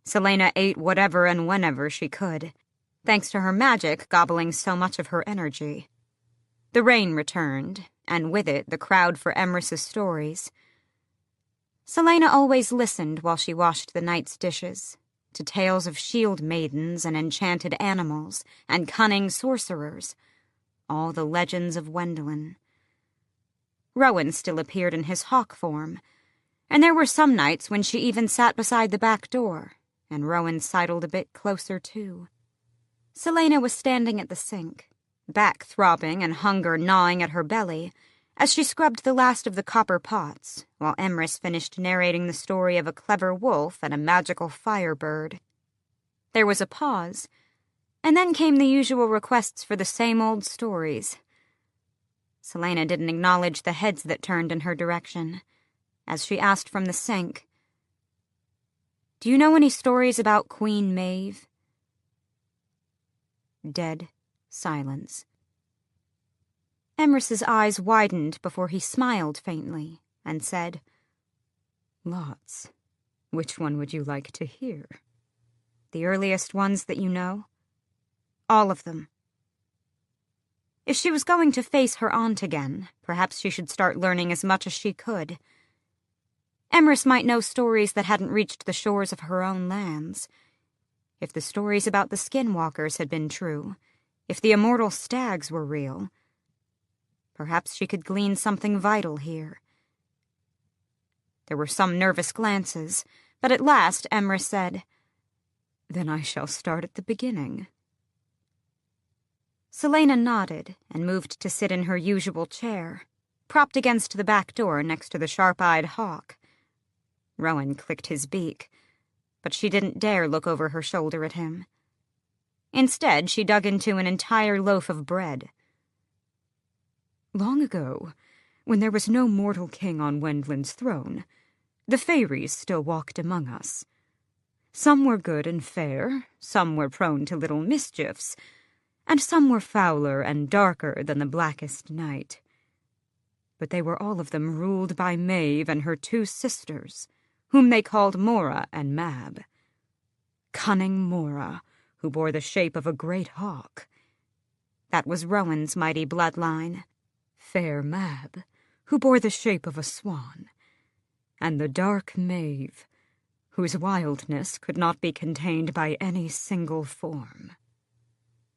Celaena ate whatever and whenever she could, thanks to her magic gobbling so much of her energy. The rain returned, and with it the crowd for Emrys's stories. Celaena always listened while she washed the night's dishes, to tales of shield maidens and enchanted animals and cunning sorcerers, all the legends of Wendelin. Rowan still appeared in his hawk form, and there were some nights when she even sat beside the back door, and Rowan sidled a bit closer too. Celaena was standing at the sink, back throbbing and hunger gnawing at her belly, as she scrubbed the last of the copper pots, while Emrys finished narrating the story of a clever wolf and a magical firebird. There was a pause, and then came the usual requests for the same old stories. Celaena didn't acknowledge the heads that turned in her direction, as she asked from the sink, "Do you know any stories about Queen Maeve?" Dead silence. Emrys's eyes widened before he smiled faintly and said, "Lots. Which one would you like to hear?" "The earliest ones that you know?" "All of them." If she was going to face her aunt again, perhaps she should start learning as much as she could. Emrys might know stories that hadn't reached the shores of her own lands. If the stories about the skinwalkers had been true, if the immortal stags were real, perhaps she could glean something vital here. There were some nervous glances, but at last Emrys said, "Then I shall start at the beginning." Celaena nodded and moved to sit in her usual chair, propped against the back door next to the sharp-eyed hawk. Rowan clicked his beak, but she didn't dare look over her shoulder at him. Instead, she dug into an entire loaf of bread. "Long ago, when there was no mortal king on Wendlin's throne, the fairies still walked among us. Some were good and fair, some were prone to little mischiefs, and some were fouler and darker than the blackest night. But they were all of them ruled by Maeve and her two sisters, whom they called Mora and Mab. Cunning Mora, who bore the shape of a great hawk. That was Rowan's mighty bloodline. Fair Mab, who bore the shape of a swan. And the dark Maeve, whose wildness could not be contained by any single form."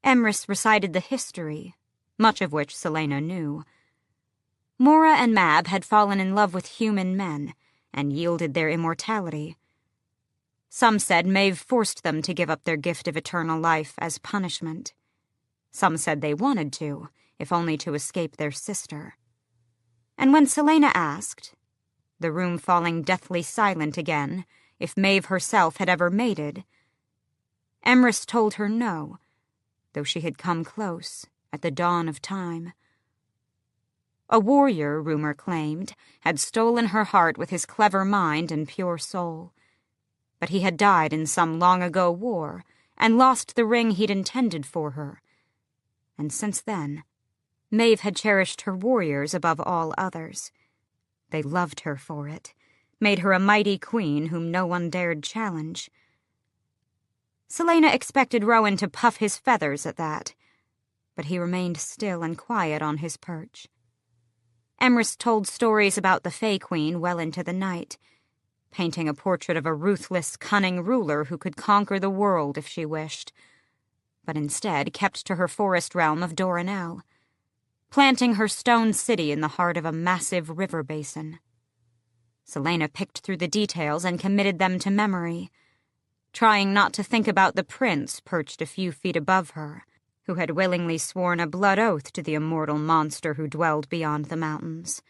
Emrys recited the history, much of which Celaena knew. Mora and Mab had fallen in love with human men and yielded their immortality. Some said Maeve forced them to give up their gift of eternal life as punishment. Some said they wanted to, if only to escape their sister. And when Celaena asked, the room falling deathly silent again, if Maeve herself had ever mated, Emrys told her no, though she had come close at the dawn of time. A warrior, rumor claimed, had stolen her heart with his clever mind and pure soul. But he had died in some long-ago war and lost the ring he'd intended for her. And since then, Maeve had cherished her warriors above all others. They loved her for it, made her a mighty queen whom no one dared challenge. Celaena expected Rowan to puff his feathers at that, but he remained still and quiet on his perch. Emrys told stories about the Fae Queen well into the night, painting a portrait of a ruthless, cunning ruler who could conquer the world if she wished, but instead kept to her forest realm of Doranel, planting her stone city in the heart of a massive river basin. Celaena picked through the details and committed them to memory, trying not to think about the prince perched a few feet above her, who had willingly sworn a blood oath to the immortal monster who dwelled beyond the mountains.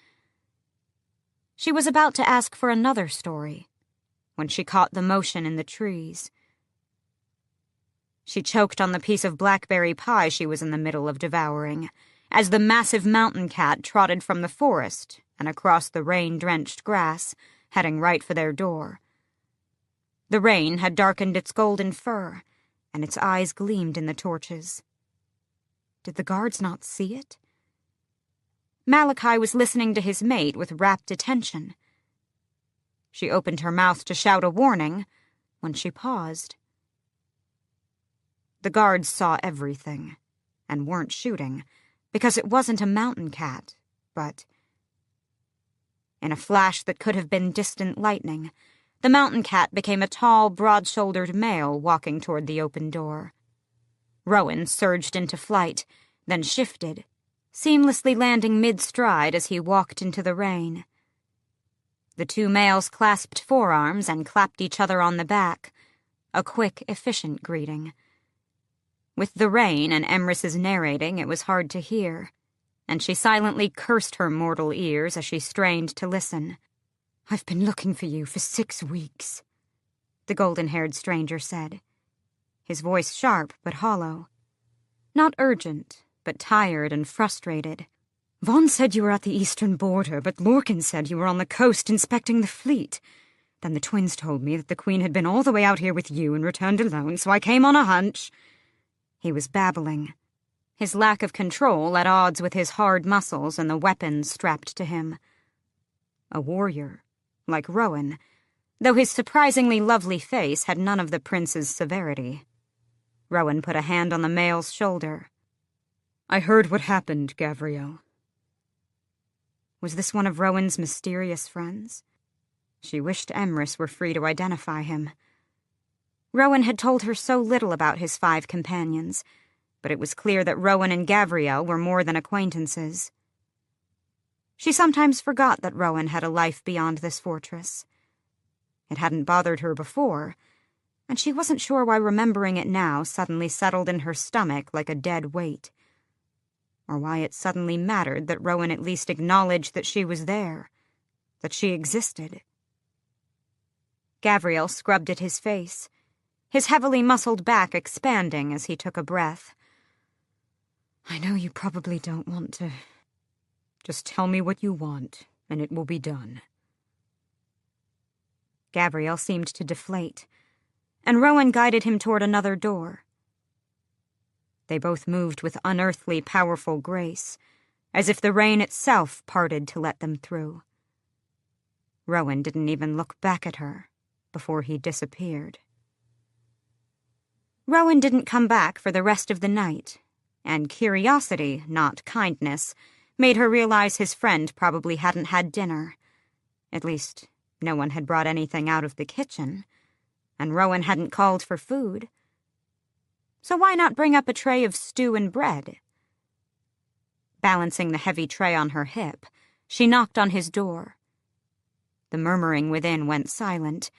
She was about to ask for another story, when she caught the motion in the trees. She choked on the piece of blackberry pie she was in the middle of devouring, as the massive mountain cat trotted from the forest and across the rain-drenched grass, heading right for their door. The rain had darkened its golden fur, and its eyes gleamed in the torches. Did the guards not see it? Malachi was listening to his mate with rapt attention. She opened her mouth to shout a warning when she paused. The guards saw everything, and weren't shooting, because it wasn't a mountain cat, but... In a flash that could have been distant lightning, the mountain cat became a tall, broad-shouldered male walking toward the open door. Rowan surged into flight, then shifted, seamlessly landing mid-stride as he walked into the rain. The two males clasped forearms and clapped each other on the back, a quick, efficient greeting. With the rain and Emrys's narrating, it was hard to hear, and she silently cursed her mortal ears as she strained to listen. "I've been looking for you for 6 weeks," the golden-haired stranger said, his voice sharp but hollow. Not urgent, but tired and frustrated. "Vaughn said you were at the eastern border, but Lorcan said you were on the coast inspecting the fleet. Then the twins told me that the Queen had been all the way out here with you and returned alone, so I came on a hunch." He was babbling, his lack of control at odds with his hard muscles and the weapons strapped to him. A warrior, like Rowan, though his surprisingly lovely face had none of the prince's severity. Rowan put a hand on the male's shoulder. "I heard what happened, Gavriel." Was this one of Rowan's mysterious friends? She wished Emrys were free to identify him. Rowan had told her so little about his 5 companions, but it was clear that Rowan and Gavriel were more than acquaintances. She sometimes forgot that Rowan had a life beyond this fortress. It hadn't bothered her before, and she wasn't sure why remembering it now suddenly settled in her stomach like a dead weight, or why it suddenly mattered that Rowan at least acknowledged that she was there, that she existed. Gavriel scrubbed at his face, his heavily muscled back expanding as he took a breath. "I know you probably don't want to. Just tell me what you want, and it will be done." Gavriel seemed to deflate, and Rowan guided him toward another door. They both moved with unearthly, powerful grace, as if the rain itself parted to let them through. Rowan didn't even look back at her before he disappeared. Rowan didn't come back for the rest of the night, and curiosity, not kindness, made her realize his friend probably hadn't had dinner. At least, no one had brought anything out of the kitchen, and Rowan hadn't called for food. So why not bring up a tray of stew and bread? Balancing the heavy tray on her hip, she knocked on his door. The murmuring within went silent,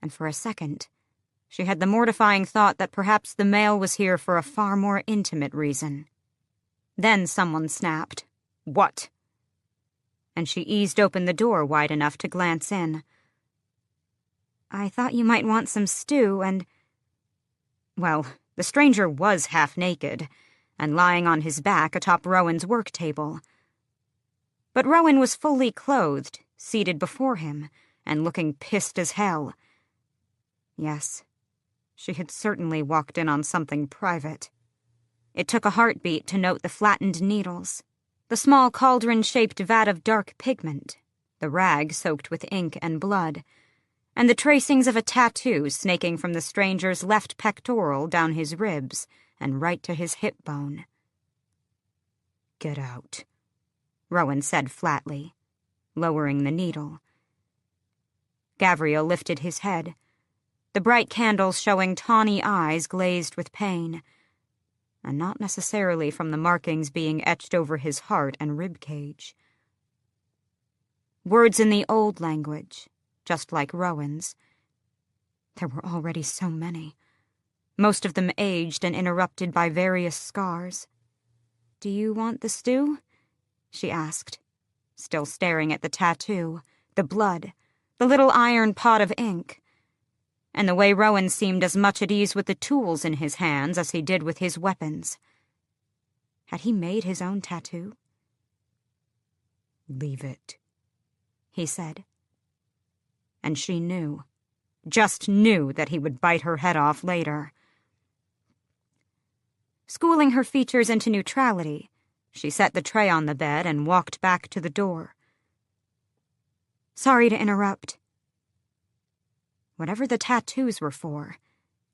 and for a second, she had the mortifying thought that perhaps the male was here for a far more intimate reason. Then someone snapped, "What?" and she eased open the door wide enough to glance in. "I thought you might want some stew and—" Well, the stranger was half naked and lying on his back atop Rowan's work table. But Rowan was fully clothed, seated before him, and looking pissed as hell. Yes, she had certainly walked in on something private. It took a heartbeat to note the flattened needles, the small cauldron-shaped vat of dark pigment, the rag soaked with ink and blood, and the tracings of a tattoo snaking from the stranger's left pectoral down his ribs and right to his hip bone. "Get out," Rowan said flatly, lowering the needle. Gavriel lifted his head, the bright candles showing tawny eyes glazed with pain, and not necessarily from the markings being etched over his heart and rib cage. Words in the old language, just like Rowan's. There were already so many, most of them aged and interrupted by various scars. "Do you want the stew?" she asked, still staring at the tattoo, the blood, the little iron pot of ink, and the way Rowan seemed as much at ease with the tools in his hands as he did with his weapons. Had he made his own tattoo? "Leave it," he said. And she knew, just knew that he would bite her head off later. Schooling her features into neutrality, she set the tray on the bed and walked back to the door. "Sorry to interrupt." Whatever the tattoos were for,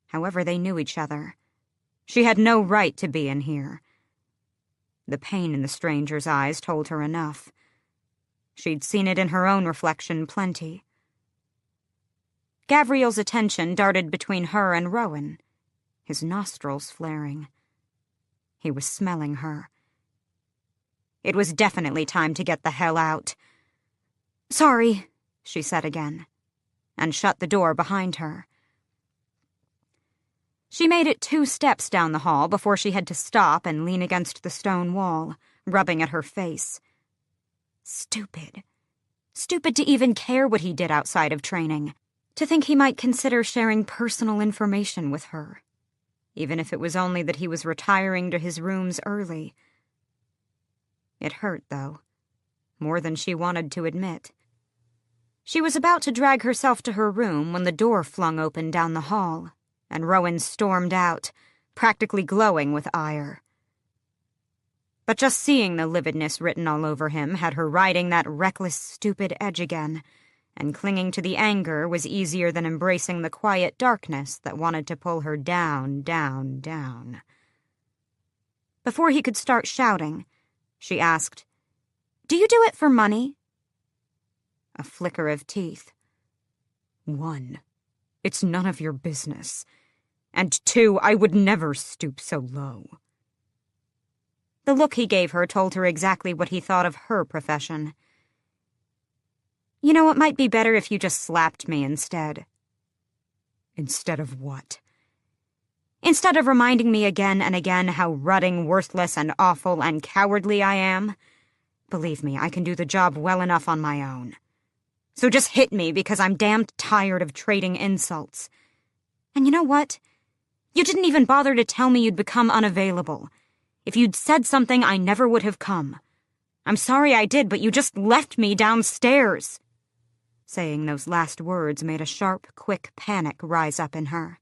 however they knew each other, she had no right to be in here. The pain in the stranger's eyes told her enough. She'd seen it in her own reflection plenty. Gavriel's attention darted between her and Rowan, his nostrils flaring. He was smelling her. It was definitely time to get the hell out. "Sorry," she said again, and shut the door behind her. She made it 2 steps down the hall before she had to stop and lean against the stone wall, rubbing at her face. Stupid. Stupid to even care what he did outside of training, to think he might consider sharing personal information with her, even if it was only that he was retiring to his rooms early. It hurt, though, more than she wanted to admit. She was about to drag herself to her room when the door flung open down the hall, and Rowan stormed out, practically glowing with ire. But just seeing the lividness written all over him had her riding that reckless, stupid edge again, and clinging to the anger was easier than embracing the quiet darkness that wanted to pull her down, down, down. Before he could start shouting, she asked, "Do you do it for money?" A flicker of teeth. 1, it's none of your business. And 2, I would never stoop so low. The look he gave her told her exactly what he thought of her profession. "You know, it might be better if you just slapped me instead." Instead of what? "Instead of reminding me again and again how rutting, worthless, and awful and cowardly I am. Believe me, I can do the job well enough on my own. So just hit me because I'm damned tired of trading insults. And you know what? You didn't even bother to tell me you'd become unavailable. If you'd said something, I never would have come. I'm sorry I did, but you just left me downstairs." Saying those last words made a sharp, quick panic rise up in her.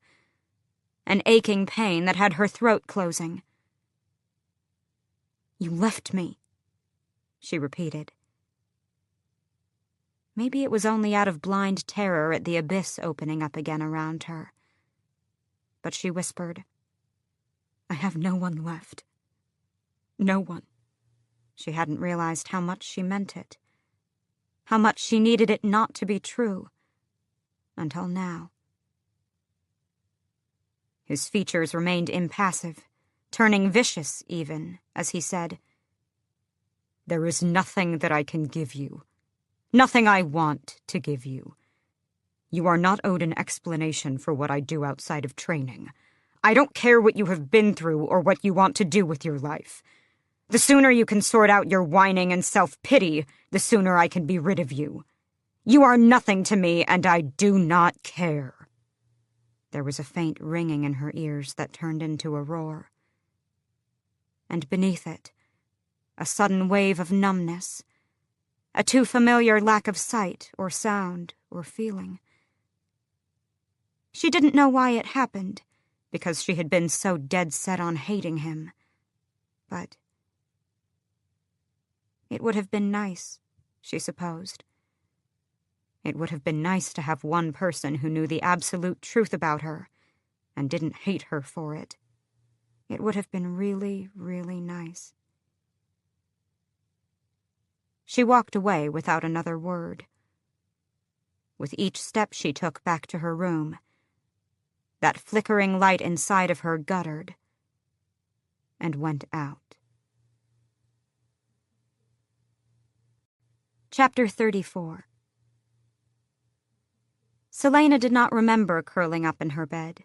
An aching pain that had her throat closing. "You left me," she repeated. Maybe it was only out of blind terror at the abyss opening up again around her. But she whispered, "I have no one left. No one." She hadn't realized how much she meant it. How much she needed it not to be true. Until now. His features remained impassive, turning vicious even, as he said, "There is nothing that I can give you. Nothing I want to give you. You are not owed an explanation for what I do outside of training. I don't care what you have been through or what you want to do with your life. The sooner you can sort out your whining and self-pity, the sooner I can be rid of you. You are nothing to me, and I do not care." There was a faint ringing in her ears that turned into a roar. And beneath it, a sudden wave of numbness, a too familiar lack of sight or sound or feeling. She didn't know why it happened, because she had been so dead set on hating him. But it would have been nice, she supposed. It would have been nice to have one person who knew the absolute truth about her and didn't hate her for it. It would have been really, really nice. She walked away without another word. With each step she took back to her room, that flickering light inside of her guttered and went out. Chapter 34. Selena did not remember curling up in her bed,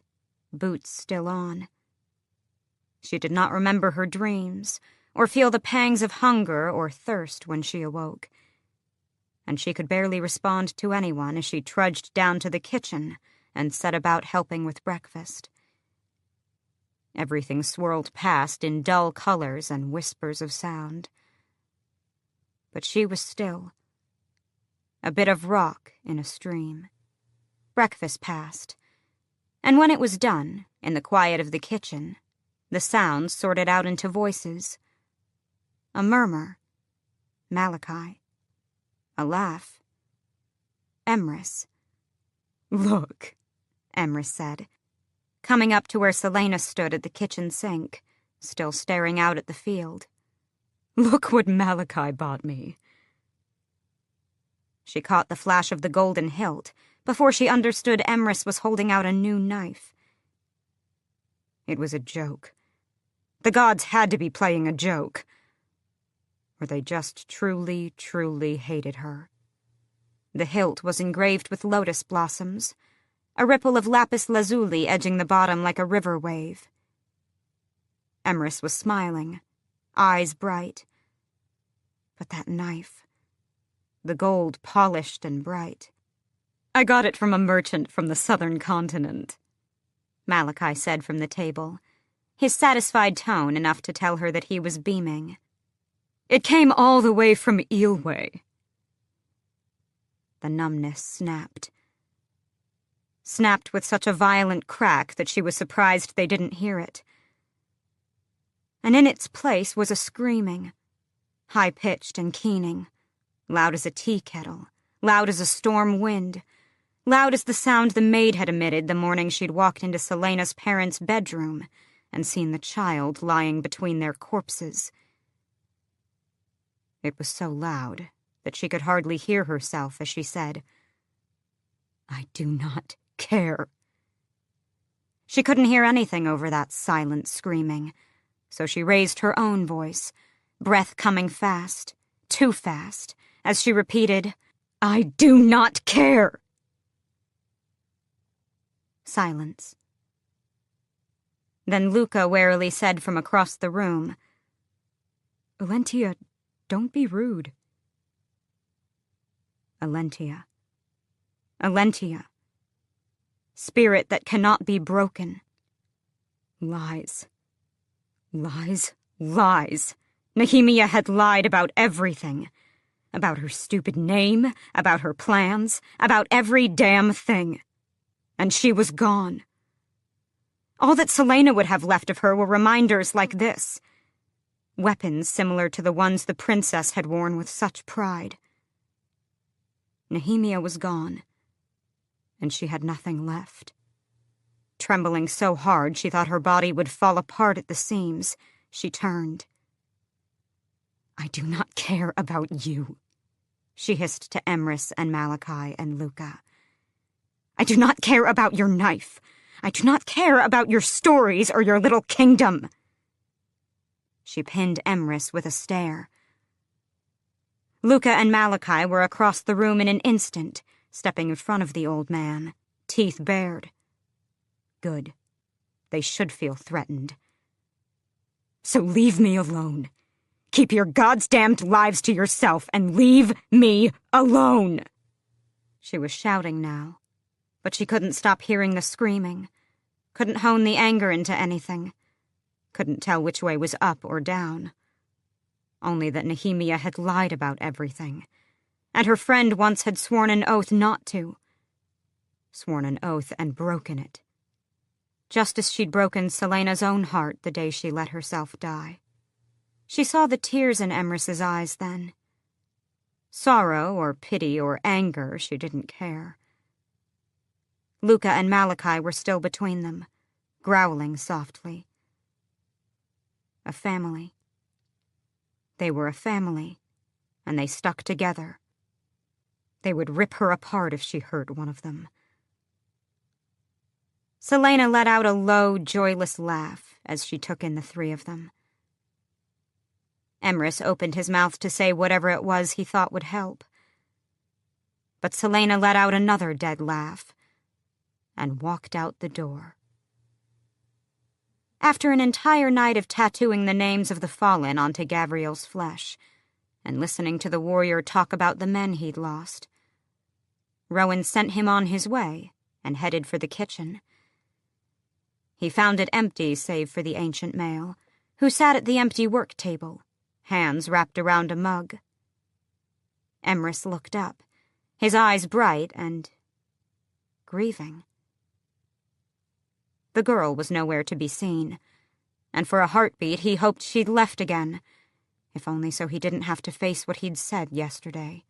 boots still on. She did not remember her dreams, or feel the pangs of hunger or thirst when she awoke. And she could barely respond to anyone as she trudged down to the kitchen and set about helping with breakfast. Everything swirled past in dull colors and whispers of sound. But she was still, a bit of rock in a stream. Breakfast passed, and when it was done, in the quiet of the kitchen, the sounds sorted out into voices. A murmur, Malachi. A laugh, Emrys. "Look," Emrys said, coming up to where Selena stood at the kitchen sink, still staring out at the field. "Look what Malachi bought me." She caught the flash of the golden hilt before she understood Emrys was holding out a new knife. It was a joke. The gods had to be playing a joke. Or they just truly, truly hated her. The hilt was engraved with lotus blossoms, a ripple of lapis lazuli edging the bottom like a river wave. Emrys was smiling, eyes bright. But that knife, the gold polished and bright. "I got it from a merchant from the southern continent," Malachi said from the table, his satisfied tone enough to tell her that he was beaming. "It came all the way from Eelway." The numbness snapped. Snapped with such a violent crack that she was surprised they didn't hear it. And in its place was a screaming, high-pitched and keening, loud as a tea kettle, loud as a storm wind, loud as the sound the maid had emitted the morning she'd walked into Selena's parents' bedroom and seen the child lying between their corpses. It was so loud that she could hardly hear herself as she said, "I do not care." She couldn't hear anything over that silent screaming, so she raised her own voice, breath coming fast, too fast, as she repeated, "I do not care." Silence. Then Luca warily said from across the room, "Alentia, don't be rude." Alentia. Alentia. Spirit that cannot be broken. Lies. Lies. Lies. Nehemia had lied about everything. About her stupid name, about her plans, about every damn thing. And she was gone. All that Selena would have left of her were reminders like this. Weapons similar to the ones the princess had worn with such pride. Nehemia was gone, and she had nothing left. Trembling so hard she thought her body would fall apart at the seams, she turned. "I do not care about you," she hissed to Emrys and Malachi and Luca. "I do not care about your knife. I do not care about your stories or your little kingdom." She pinned Emrys with a stare. Luca and Malachi were across the room in an instant, stepping in front of the old man, teeth bared. Good. They should feel threatened. "So leave me alone. Keep your goddamned lives to yourself and leave me alone!" She was shouting now, but she couldn't stop hearing the screaming, couldn't hone the anger into anything, couldn't tell which way was up or down. Only that Nehemia had lied about everything, and her friend once had sworn an oath not to. Sworn an oath and broken it. Just as she'd broken Selena's own heart the day she let herself die. She saw the tears in Emrys's eyes then. Sorrow or pity or anger, she didn't care. Luca and Malachi were still between them, growling softly. A family. They were a family, and they stuck together. They would rip her apart if she hurt one of them. Selena let out a low, joyless laugh as she took in the three of them. Emrys opened his mouth to say whatever it was he thought would help. But Selena let out another dead laugh and walked out the door. After an entire night of tattooing the names of the fallen onto Gavriel's flesh, and listening to the warrior talk about the men he'd lost, Rowan sent him on his way and headed for the kitchen. He found it empty save for the ancient male, who sat at the empty work table, hands wrapped around a mug. Emrys looked up, his eyes bright and grieving. The girl was nowhere to be seen, and for a heartbeat he hoped she'd left again, if only so he didn't have to face what he'd said yesterday.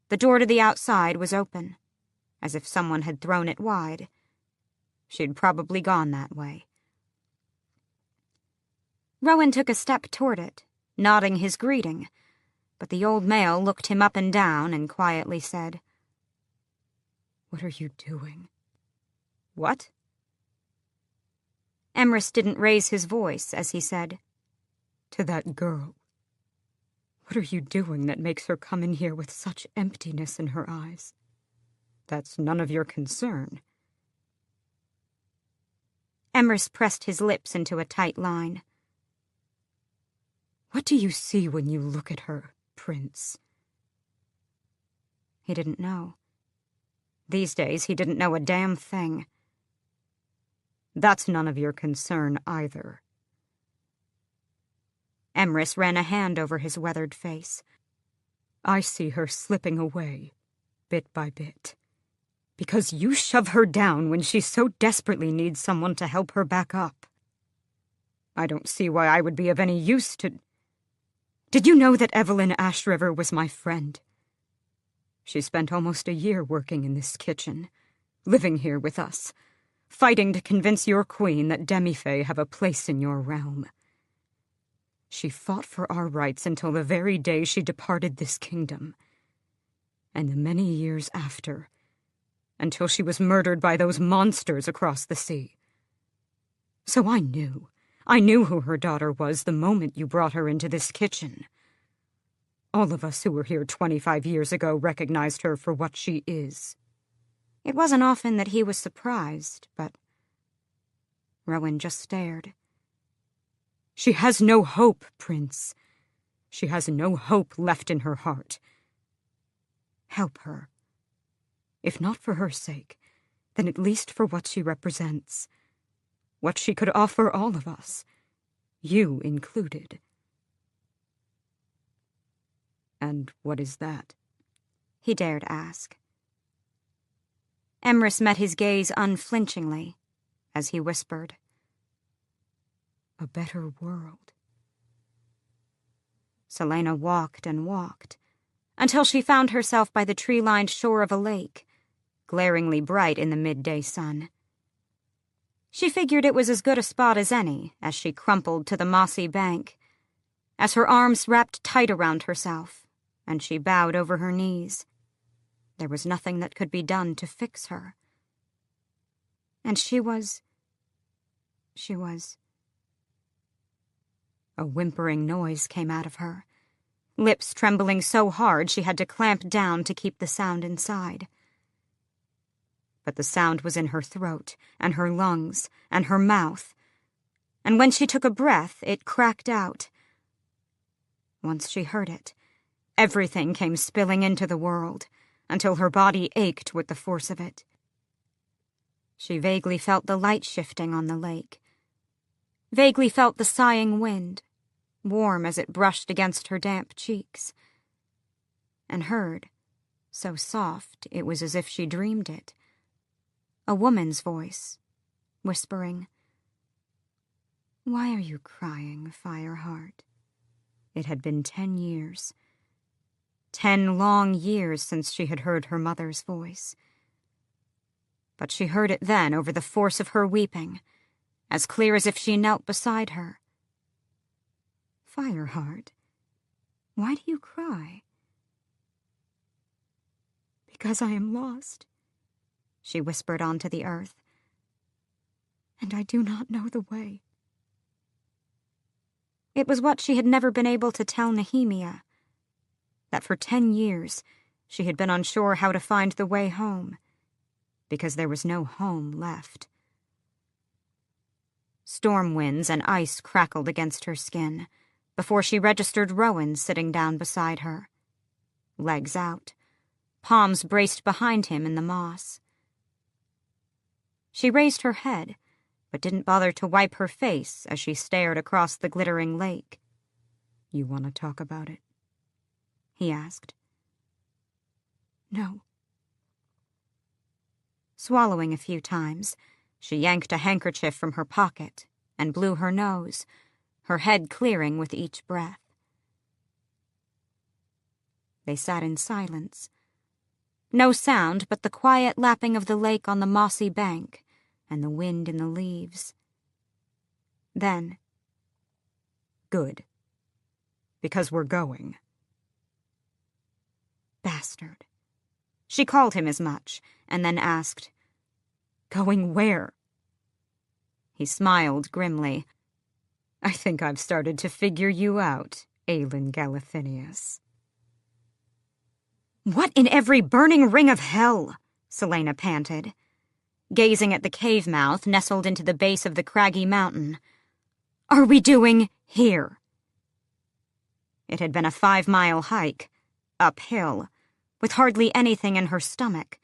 The door to the outside was open, as if someone had thrown it wide. She'd probably gone that way. Rowan took a step toward it, nodding his greeting, but the old male looked him up and down and quietly said, "What are you doing?" "What?" Emrys didn't raise his voice as he said, "To that girl. What are you doing that makes her come in here with such emptiness in her eyes?" "That's none of your concern." Emrys pressed his lips into a tight line. "What do you see when you look at her, Prince?" He didn't know. These days, he didn't know a damn thing. "That's none of your concern, either." Emrys ran a hand over his weathered face. "I see her slipping away, bit by bit. Because you shove her down when she so desperately needs someone to help her back up. I don't see why I would be of any use to... Did you know that Evelyn Ashriver was my friend? She spent almost a year working in this kitchen, living here with us, fighting to convince your queen that Demi-Fae have a place in your realm. She fought for our rights until the very day she departed this kingdom. And the many years after, until she was murdered by those monsters across the sea. So I knew who her daughter was the moment you brought her into this kitchen. All of us who were here 25 years ago recognized her for what she is." It wasn't often that he was surprised, but Rowan just stared. "She has no hope, Prince. She has no hope left in her heart. Help her. If not for her sake, then at least for what she represents. What she could offer all of us, you included." "And what is that?" he dared ask. Emrys met his gaze unflinchingly as he whispered, "A better world." Selena walked and walked, until she found herself by the tree-lined shore of a lake, glaringly bright in the midday sun. She figured it was as good a spot as any as she crumpled to the mossy bank, as her arms wrapped tight around herself, and she bowed over her knees. There was nothing that could be done to fix her. And she was... A whimpering noise came out of her, lips trembling so hard she had to clamp down to keep the sound inside. But the sound was in her throat, and her lungs, and her mouth, and when she took a breath, it cracked out, Once she heard it, everything came spilling into the world, until her body ached with the force of it. She vaguely felt the light shifting on the lake, vaguely felt the sighing wind, warm as it brushed against her damp cheeks, and heard, so soft it was as if she dreamed it, a woman's voice, whispering, "Why are you crying, Fireheart?" It had been 10 years. 10 long years since she had heard her mother's voice. But she heard it then over the force of her weeping, as clear as if she knelt beside her. "Fireheart, why do you cry?" "Because I am lost," she whispered onto the earth, "and I do not know the way." It was what she had never been able to tell Nehemia, that for 10 years she had been unsure how to find the way home, because there was no home left. Storm winds and ice crackled against her skin before she registered Rowan sitting down beside her, legs out, palms braced behind him in the moss. She raised her head, but didn't bother to wipe her face as she stared across the glittering lake. "You want to talk about it?" he asked. "No." Swallowing a few times, she yanked a handkerchief from her pocket and blew her nose, her head clearing with each breath. They sat in silence. No sound but the quiet lapping of the lake on the mossy bank and the wind in the leaves. Then, "Good. Because we're going." Bastard. She called him as much, and then asked, "Going where?" He smiled grimly. "I think I've started to figure you out, Aelin Galathinius." "What in every burning ring of hell?" Selena panted, gazing at the cave mouth nestled into the base of the craggy mountain. "Are we doing here?" It had been a 5-mile hike, uphill, with hardly anything in her stomach.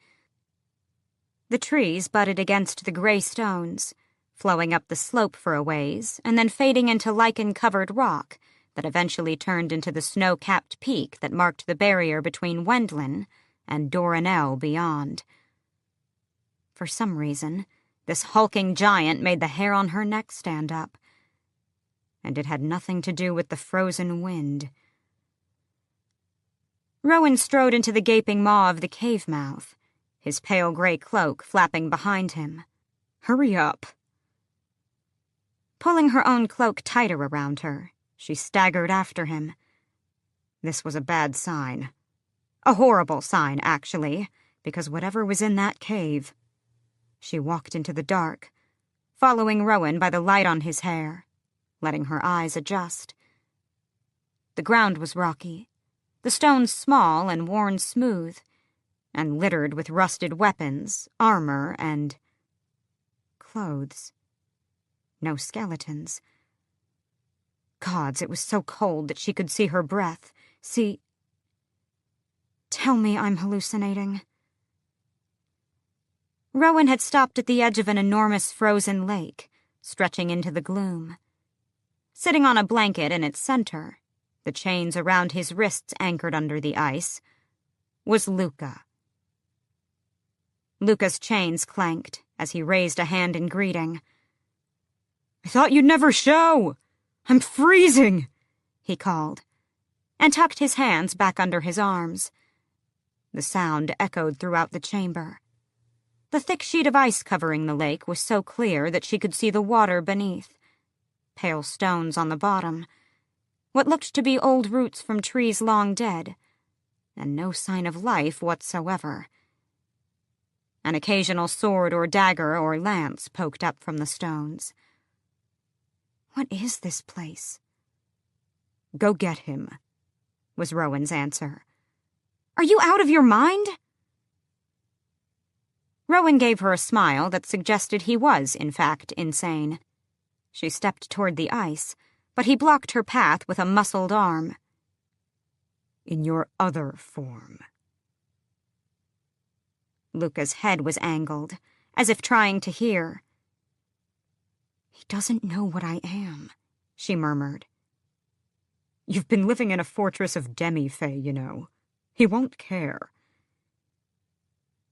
The trees butted against the gray stones, flowing up the slope for a ways, and then fading into lichen-covered rock that eventually turned into the snow-capped peak that marked the barrier between Wendlin and Doranel beyond. For some reason, this hulking giant made the hair on her neck stand up, and it had nothing to do with the frozen wind. Rowan strode into the gaping maw of the cave mouth, his pale gray cloak flapping behind him. "Hurry up." Pulling her own cloak tighter around her, she staggered after him. This was a bad sign. A horrible sign, actually, because whatever was in that cave. She walked into the dark, following Rowan by the light on his hair, letting her eyes adjust. The ground was rocky, the stones small and worn smooth, and littered with rusted weapons, armor, and clothes. No skeletons. Gods, it was so cold that she could see her breath. Tell me I'm hallucinating. Rowan had stopped at the edge of an enormous frozen lake, stretching into the gloom. Sitting on a blanket in its center, the chains around his wrists anchored under the ice, was Luca. Luca's chains clanked as he raised a hand in greeting. "I thought you'd never show! I'm freezing!" he called, and tucked his hands back under his arms. The sound echoed throughout the chamber. The thick sheet of ice covering the lake was so clear that she could see the water beneath. Pale stones on the bottom, what looked to be old roots from trees long dead, and no sign of life whatsoever. An occasional sword or dagger or lance poked up from the stones. What is this place? "Go get him," was Rowan's answer. "Are you out of your mind?" Rowan gave her a smile that suggested he was, in fact, insane. She stepped toward the ice, but he blocked her path with a muscled arm, in your other form. Luca's head was angled, as if trying to hear. "He doesn't know what I am," she murmured. You've been living in a fortress of demi-fae, you know. He won't care.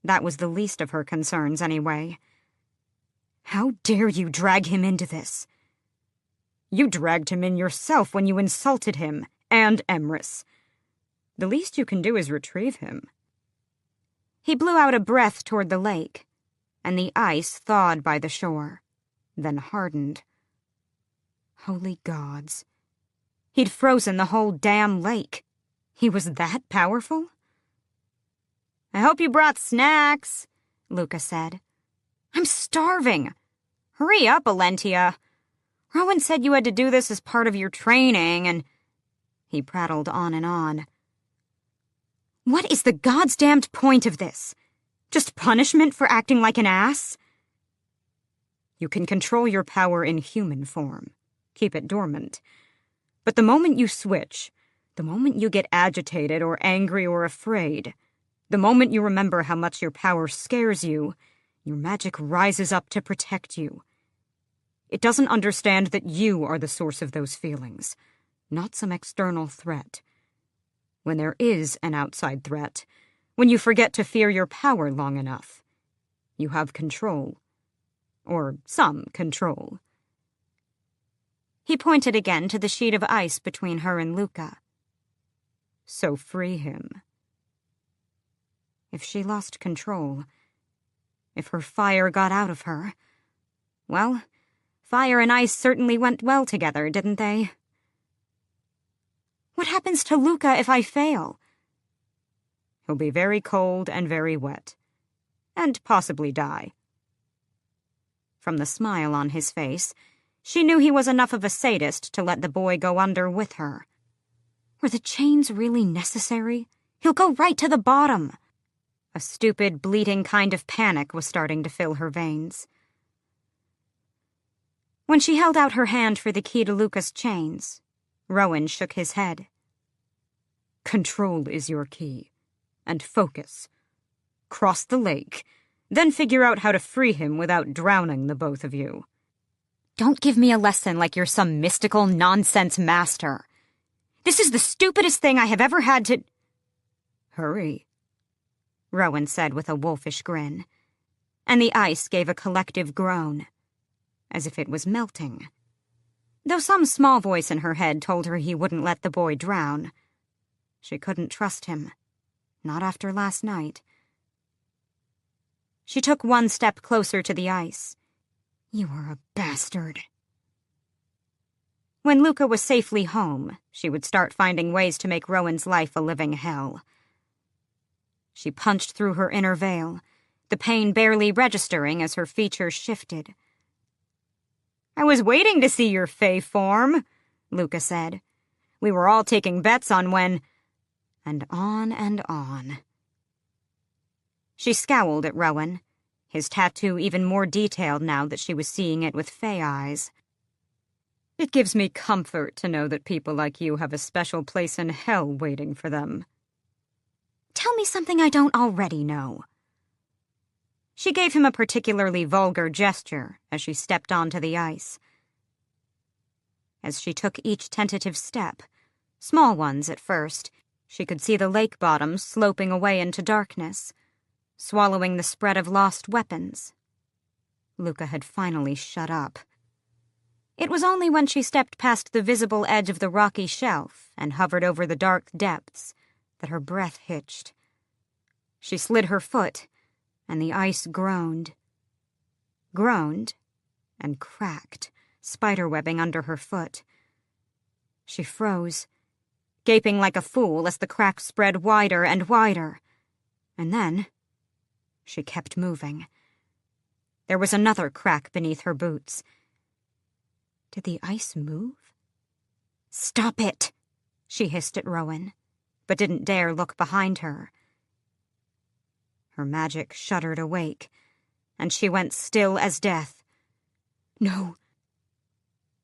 That was the least of her concerns, anyway. "How dare you drag him into this?" You dragged him in yourself when you insulted him, and Emrys. The least you can do is retrieve him." He blew out a breath toward the lake, and the ice thawed by the shore, then hardened. Holy gods. He'd frozen the whole damn lake. He was that powerful? "I hope you brought snacks," Luca said. "I'm starving. Hurry up, Alentia. Rowan said you had to do this as part of your training, and..." He prattled on and on. "What is the goddamned point of this? Just punishment for acting like an ass?" You can control your power in human form. Keep it dormant. But the moment you switch, the moment you get agitated or angry or afraid, the moment you remember how much your power scares you, your magic rises up to protect you. It doesn't understand that you are the source of those feelings, not some external threat. When there is an outside threat, when you forget to fear your power long enough, you have control. Or some control." He pointed again to the sheet of ice between her and Luca. "So free him." If she lost control, if her fire got out of her, well, fire and ice certainly went well together, didn't they? What happens to Luca if I fail? He'll be very cold and very wet. And possibly die. From the smile on his face, she knew he was enough of a sadist to let the boy go under with her. Were the chains really necessary? He'll go right to the bottom. A stupid, bleating kind of panic was starting to fill her veins. When she held out her hand for the key to Luca's chains, Rowan shook his head. "Control is your key. And focus. Cross the lake, then figure out how to free him without drowning the both of you." "Don't give me a lesson like you're some mystical nonsense master. This is the stupidest thing I have ever had to..." "Hurry," Rowan said with a wolfish grin, and the ice gave a collective groan, as if it was melting. Though some small voice in her head told her he wouldn't let the boy drown, she couldn't trust him, not after last night. She took one step closer to the ice. "You are a bastard." When Luca was safely home, she would start finding ways to make Rowan's life a living hell. She punched through her inner veil, the pain barely registering as her features shifted. "I was waiting to see your fae form," Luca said. "We were all taking bets on when..." And on and on. She scowled at Rowan, his tattoo even more detailed now that she was seeing it with fae eyes. "It gives me comfort to know that people like you have a special place in hell waiting for them." "Tell me something I don't already know." She gave him a particularly vulgar gesture as she stepped onto the ice. As she took each tentative step, small ones at first, she could see the lake bottom sloping away into darkness, swallowing the spread of lost weapons. Luca had finally shut up. It was only when she stepped past the visible edge of the rocky shelf and hovered over the dark depths that her breath hitched. She slid her foot, and the ice groaned. Groaned and cracked, spiderwebbing under her foot. She froze, gaping like a fool as the crack spread wider and wider. And then she kept moving. There was another crack beneath her boots. Did the ice move? "Stop it!" she hissed at Rowan, but didn't dare look behind her. Her magic shuddered awake, and she went still as death. No.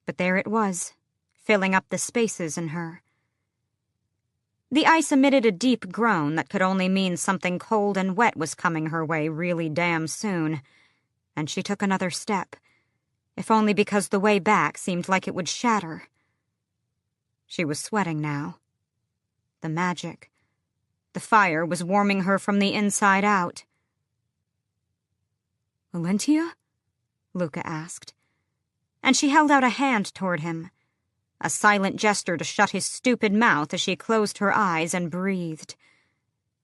But there it was, filling up the spaces in her. The ice emitted a deep groan that could only mean something cold and wet was coming her way really damn soon, and she took another step, if only because the way back seemed like it would shatter. She was sweating now. The magic, the fire was warming her from the inside out. "Valentia?" Luca asked, and she held out a hand toward him, a silent gesture to shut his stupid mouth as she closed her eyes and breathed,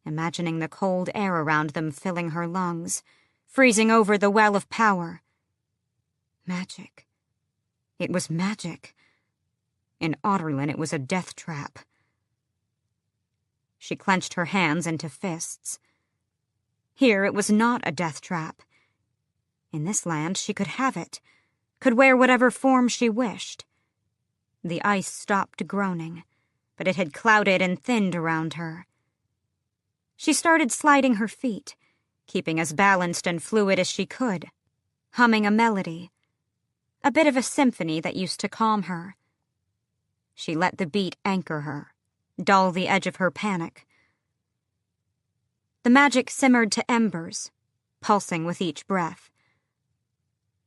imagining the cold air around them filling her lungs, freezing over the well of power. Magic. It was magic. In Otterlin, it was a death trap. She clenched her hands into fists. Here, it was not a death trap. In this land, she could have it, could wear whatever form she wished. The ice stopped groaning, but it had clouded and thinned around her. She started sliding her feet, keeping as balanced and fluid as she could, humming a melody, a bit of a symphony that used to calm her. She let the beat anchor her, dull the edge of her panic. The magic simmered to embers, pulsing with each breath.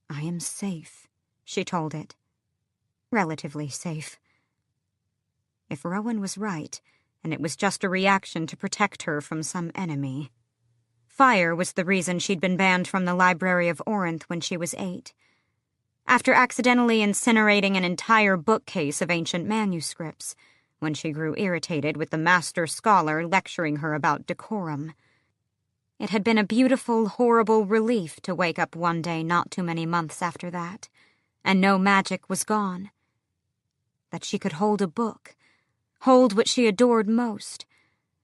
"I am safe," she told it. Relatively safe. If Rowan was right, and it was just a reaction to protect her from some enemy. Fire was the reason she'd been banned from the Library of Orinth when she was 8. After accidentally incinerating an entire bookcase of ancient manuscripts, when she grew irritated with the master scholar lecturing her about decorum. It had been a beautiful, horrible relief to wake up one day not too many months after that, and no magic was gone. That she could hold a book, hold what she adored most,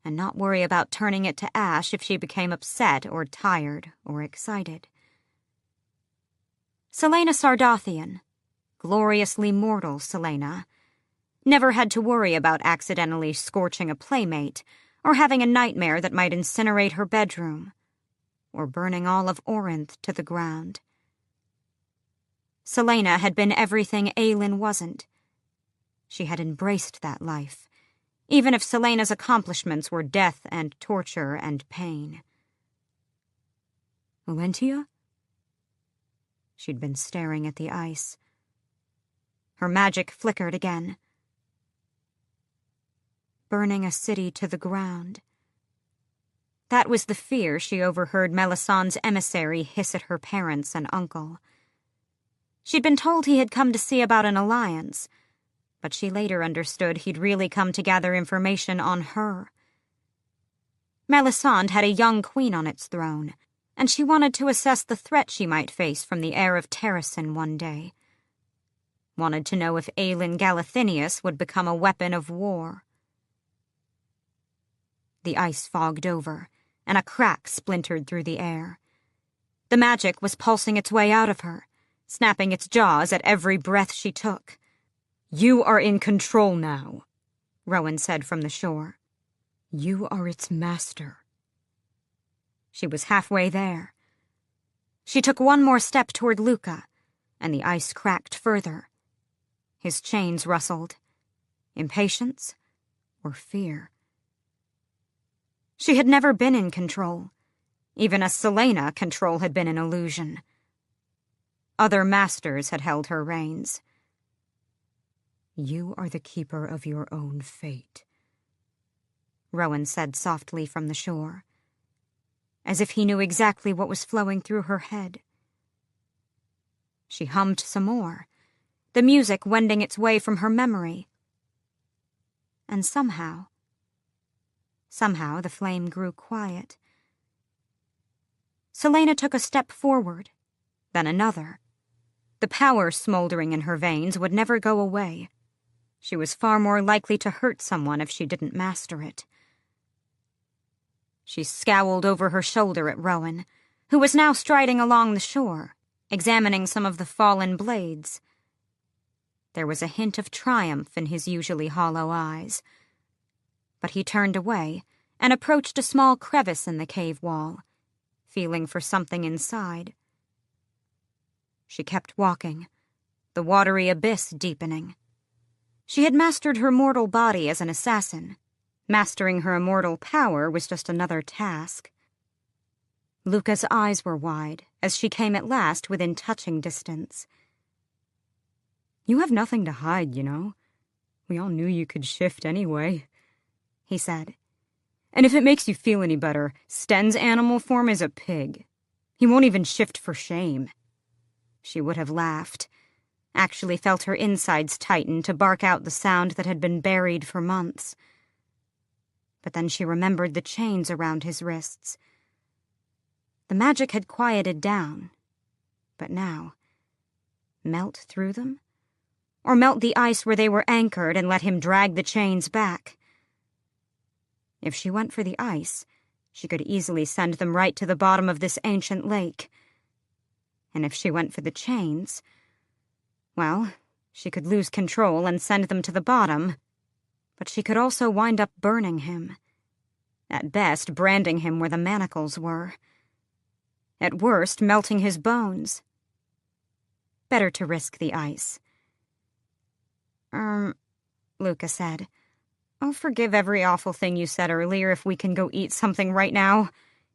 and not worry about turning it to ash if she became upset or tired or excited. Selena Sardothian, gloriously mortal Selena, never had to worry about accidentally scorching a playmate or having a nightmare that might incinerate her bedroom or burning all of Orinth to the ground. Selena had been everything Aelin wasn't. She had embraced that life, even if Selena's accomplishments were death and torture and pain. "Valentia?" She'd been staring at the ice. Her magic flickered again. Burning a city to the ground. That was the fear she overheard Melisandre's emissary hiss at her parents and uncle. She'd been told he had come to see about an alliance, but she later understood he'd really come to gather information on her. Melisandre had a young queen on its throne, and she wanted to assess the threat she might face from the heir of Terrasen one day. Wanted to know if Aelin Galathinius would become a weapon of war. The ice fogged over, and a crack splintered through the air. The magic was pulsing its way out of her, snapping its jaws at every breath she took. "You are in control now," Rowan said from the shore. "You are its master." She was halfway there. She took one more step toward Luca, and the ice cracked further. His chains rustled. Impatience or fear? She had never been in control. Even as Selena, control had been an illusion. Other masters had held her reins. "You are the keeper of your own fate," Rowan said softly from the shore, as if he knew exactly what was flowing through her head. She hummed some more, the music wending its way from her memory. And somehow the flame grew quiet. Selena took a step forward, then another. The power smoldering in her veins would never go away. She was far more likely to hurt someone if she didn't master it. She scowled over her shoulder at Rowan, who was now striding along the shore, examining some of the fallen blades. There was a hint of triumph in his usually hollow eyes. But he turned away and approached a small crevice in the cave wall, feeling for something inside. She kept walking, the watery abyss deepening. She had mastered her mortal body as an assassin, Mastering her immortal power was just another task. Luca's eyes were wide as she came at last within touching distance. "You have nothing to hide, you know. We all knew you could shift anyway," he said. "And if it makes you feel any better, Sten's animal form is a pig. He won't even shift for shame." She would have laughed, actually felt her insides tighten to bark out the sound that had been buried for months. But then she remembered the chains around his wrists. The magic had quieted down, but now, melt through them? Or melt the ice where they were anchored and let him drag the chains back? If she went for the ice, she could easily send them right to the bottom of this ancient lake. And if she went for the chains, well, she could lose control and send them to the bottom, but she could also wind up burning him. At best, branding him where the manacles were. At worst, melting his bones. Better to risk the ice. Luca said. "I'll forgive every awful thing you said earlier if we can go eat something right now.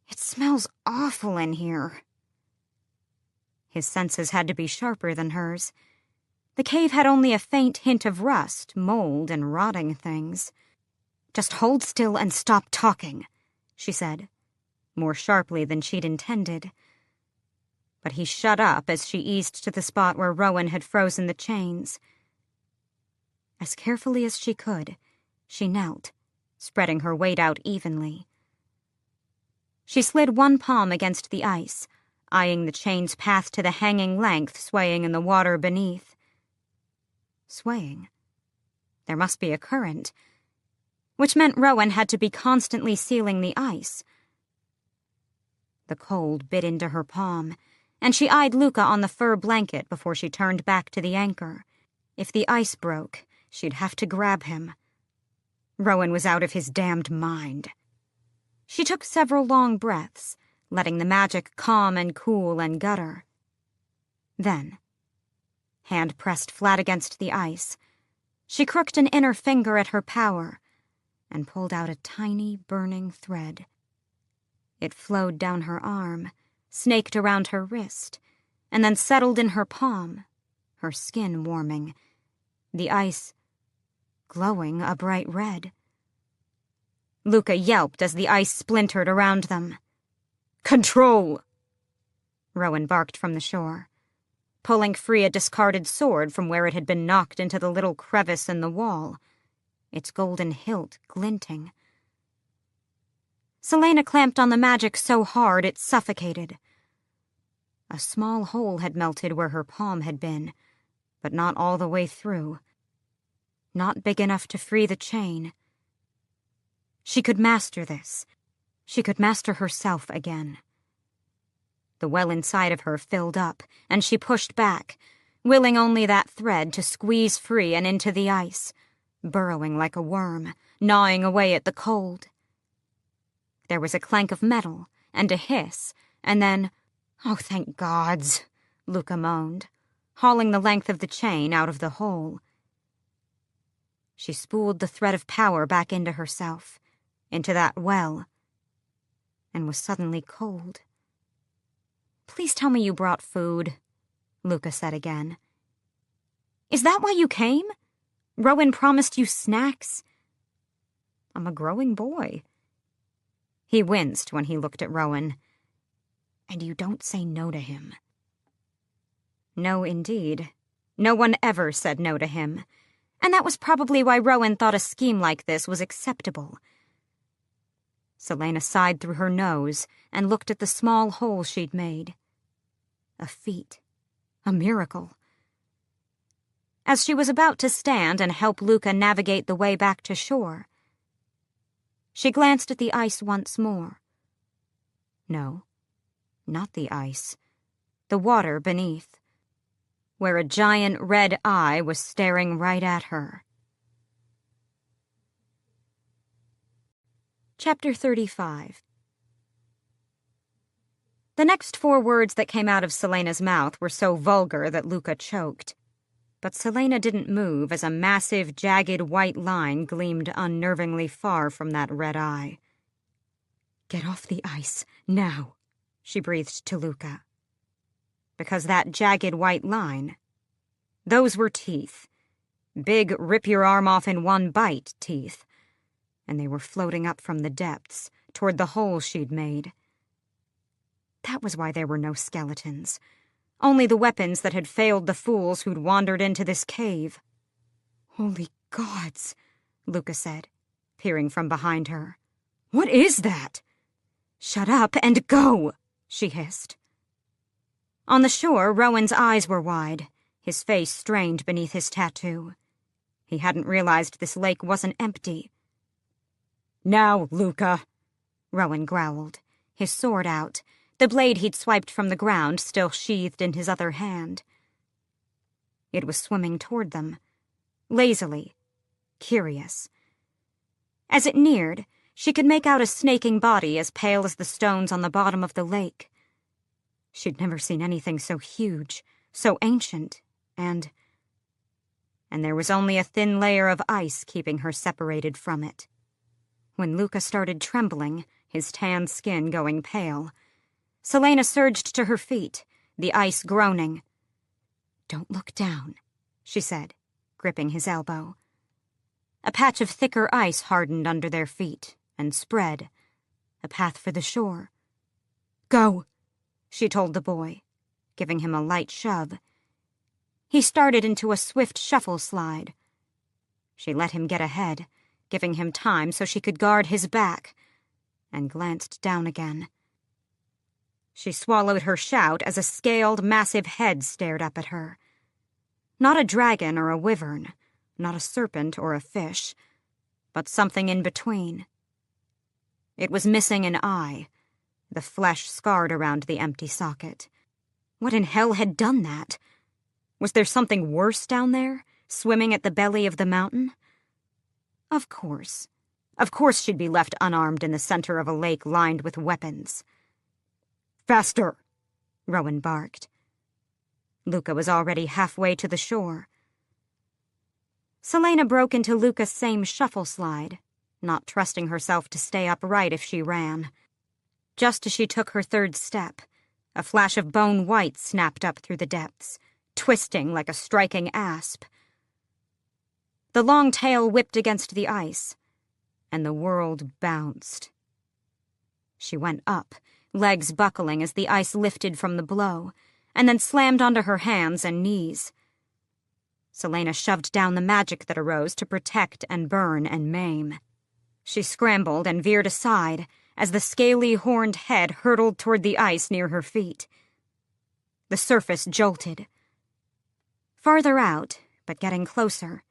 It smells awful in here." His senses had to be sharper than hers. The cave had only a faint hint of rust, mold, and rotting things. "Just hold still and stop talking," she said, more sharply than she'd intended. But he shut up as she eased to the spot where Rowan had frozen the chains. As carefully as she could, she knelt, spreading her weight out evenly. She slid one palm against the ice, eyeing the chain's path to the hanging length swaying in the water beneath. Swaying. There must be a current, which meant Rowan had to be constantly sealing the ice. The cold bit into her palm, and she eyed Luca on the fur blanket before she turned back to the anchor. If the ice broke, she'd have to grab him. Rowan was out of his damned mind. She took several long breaths, letting the magic calm and cool and gutter. Then, hand pressed flat against the ice, she crooked an inner finger at her power and pulled out a tiny, burning thread. It flowed down her arm, snaked around her wrist, and then settled in her palm, her skin warming, the ice glowing a bright red. Luca yelped as the ice splintered around them. "Control!" Rowan barked from the shore, pulling free a discarded sword from where it had been knocked into the little crevice in the wall, its golden hilt glinting. Selena clamped on the magic so hard it suffocated. A small hole had melted where her palm had been, but not all the way through. Not big enough to free the chain. She could master this. She could master herself again. The well inside of her filled up, and she pushed back, willing only that thread to squeeze free and into the ice, burrowing like a worm, gnawing away at the cold. There was a clank of metal, and a hiss, and then, "Oh, thank gods," Luca moaned, hauling the length of the chain out of the hole. She spooled the thread of power back into herself, into that well, and was suddenly cold. "Please tell me you brought food," Luca said again. "Is that why you came? Rowan promised you snacks?" "I'm a growing boy." He winced when he looked at Rowan. "And you don't say no to him." No, indeed. No one ever said no to him. And that was probably why Rowan thought a scheme like this was acceptable. Selena sighed through her nose and looked at the small hole she'd made. A feat. A miracle. As she was about to stand and help Luca navigate the way back to shore, she glanced at the ice once more. No, not the ice. The water beneath, where a giant red eye was staring right at her. Chapter 35. The next 4 words that came out of Selena's mouth were so vulgar that Luca choked. But Selena didn't move as a massive, jagged white line gleamed unnervingly far from that red eye. "Get off the ice, now," she breathed to Luca. Because that jagged white line, those were teeth. Big, rip-your-arm-off-in-one-bite teeth. And they were floating up from the depths, toward the hole she'd made. That was why there were no skeletons. Only the weapons that had failed the fools who'd wandered into this cave. "Holy gods," Luca said, peering from behind her. "What is that?" "Shut up and go," she hissed. On the shore, Rowan's eyes were wide, his face strained beneath his tattoo. He hadn't realized this lake wasn't empty. "Now, Luca," Rowan growled, his sword out, the blade he'd swiped from the ground still sheathed in his other hand. It was swimming toward them, lazily, curious. As it neared, she could make out a snaking body as pale as the stones on the bottom of the lake. She'd never seen anything so huge, so ancient, and there was only a thin layer of ice keeping her separated from it. When Luca started trembling, his tanned skin going pale, Selena surged to her feet, the ice groaning. "Don't look down," she said, gripping his elbow. A patch of thicker ice hardened under their feet and spread, a path for the shore. "Go," she told the boy, giving him a light shove. He started into a swift shuffle slide. She let him get ahead, giving him time so she could guard his back, and glanced down again. She swallowed her shout as a scaled, massive head stared up at her. Not a dragon or a wyvern, not a serpent or a fish, but something in between. It was missing an eye, the flesh scarred around the empty socket. What in hell had done that? Was there something worse down there, swimming at the belly of the mountain? Of course. Of course she'd be left unarmed in the center of a lake lined with weapons. "Faster!" Rowan barked. Luca was already halfway to the shore. Selena broke into Luca's same shuffle slide, not trusting herself to stay upright if she ran. Just as she took her third step, a flash of bone white snapped up through the depths, twisting like a striking asp. The long tail whipped against the ice, and the world bounced. She went up, legs buckling as the ice lifted from the blow, and then slammed onto her hands and knees. Selena shoved down the magic that arose to protect and burn and maim. She scrambled and veered aside as the scaly, horned head hurtled toward the ice near her feet. The surface jolted. Farther out, but getting closer,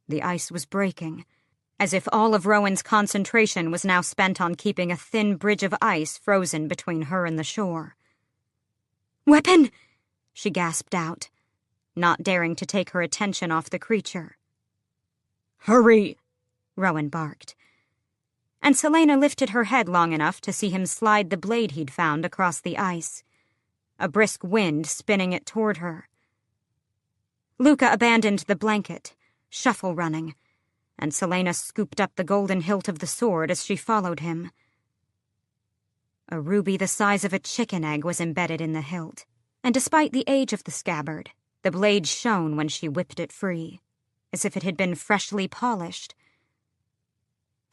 the ice was breaking, as if all of Rowan's concentration was now spent on keeping a thin bridge of ice frozen between her and the shore. "Weapon!" she gasped out, not daring to take her attention off the creature. "Hurry!" Rowan barked. And Selena lifted her head long enough to see him slide the blade he'd found across the ice, a brisk wind spinning it toward her. Luca abandoned the blanket, shuffle running, and Selena scooped up the golden hilt of the sword as she followed him. A ruby the size of a chicken egg was embedded in the hilt, and despite the age of the scabbard, the blade shone when she whipped it free, as if it had been freshly polished.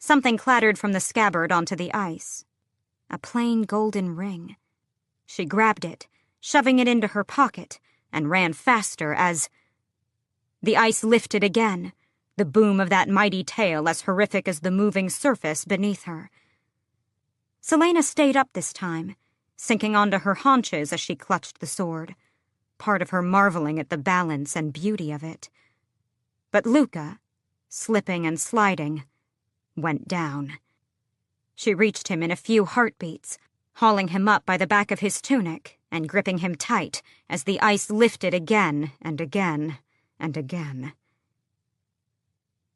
Something clattered from the scabbard onto the ice. A plain golden ring. She grabbed it, shoving it into her pocket, and ran faster as the ice lifted again, the boom of that mighty tail as horrific as the moving surface beneath her. Selena stayed up this time, sinking onto her haunches as she clutched the sword, part of her marveling at the balance and beauty of it. But Luca, slipping and sliding, went down. She reached him in a few heartbeats, hauling him up by the back of his tunic and gripping him tight as the ice lifted again and again and again.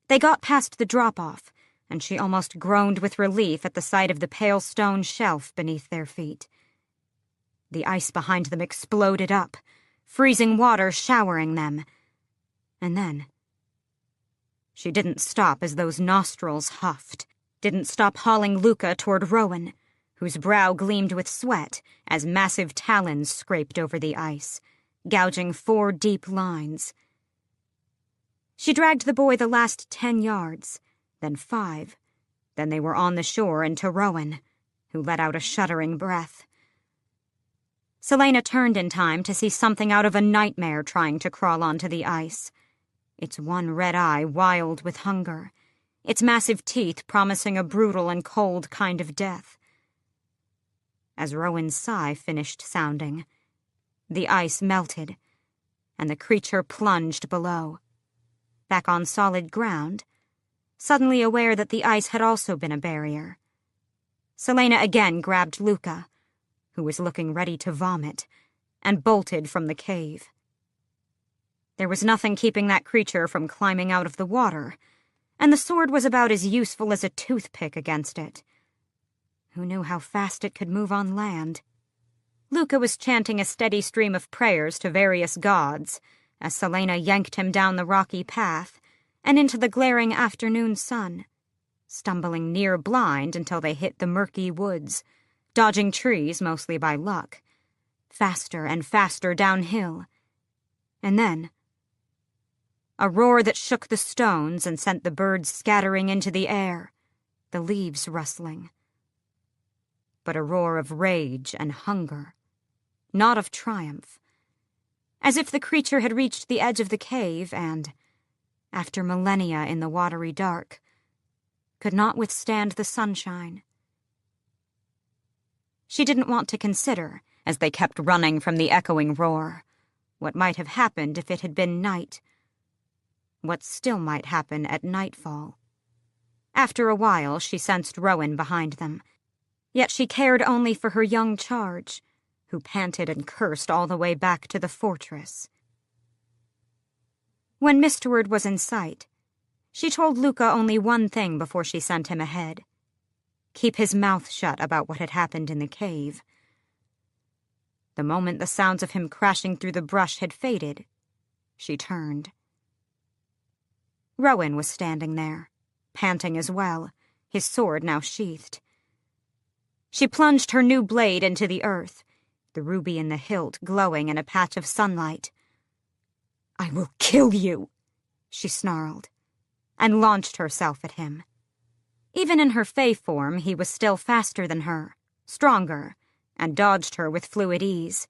They got past the drop-off, and she almost groaned with relief at the sight of the pale stone shelf beneath their feet. The ice behind them exploded up, freezing water showering them, And then she didn't stop as those nostrils huffed, didn't stop hauling Luca toward Rowan, whose brow gleamed with sweat as massive talons scraped over the ice, gouging 4 deep lines. She dragged the boy the last 10 yards, then 5. Then they were on the shore and to Rowan, who let out a shuddering breath. Selena turned in time to see something out of a nightmare trying to crawl onto the ice, its one red eye wild with hunger, its massive teeth promising a brutal and cold kind of death. As Rowan's sigh finished sounding, the ice melted, and the creature plunged below, back on solid ground, suddenly aware that the ice had also been a barrier. Selena again grabbed Luca, who was looking ready to vomit, and bolted from the cave. There was nothing keeping that creature from climbing out of the water, and the sword was about as useful as a toothpick against it. Who knew how fast it could move on land? Luca was chanting a steady stream of prayers to various gods as Selena yanked him down the rocky path and into the glaring afternoon sun, stumbling near blind until they hit the murky woods, dodging trees mostly by luck, faster and faster downhill. And then a roar that shook the stones and sent the birds scattering into the air, the leaves rustling. But a roar of rage and hunger, not of triumph, as if the creature had reached the edge of the cave and, after millennia in the watery dark, could not withstand the sunshine. She didn't want to consider, as they kept running from the echoing roar, what might have happened if it had been night, what still might happen at nightfall. After a while, she sensed Rowan behind them, yet she cared only for her young charge, who panted and cursed all the way back to the fortress. When Mistward was in sight, she told Luca only one thing before she sent him ahead: keep his mouth shut about what had happened in the cave. The moment the sounds of him crashing through the brush had faded, she turned. Rowan was standing there, panting as well, his sword now sheathed. She plunged her new blade into the earth, the ruby in the hilt glowing in a patch of sunlight. "I will kill you," she snarled, and launched herself at him. Even in her fey form, he was still faster than her, stronger, and dodged her with fluid ease.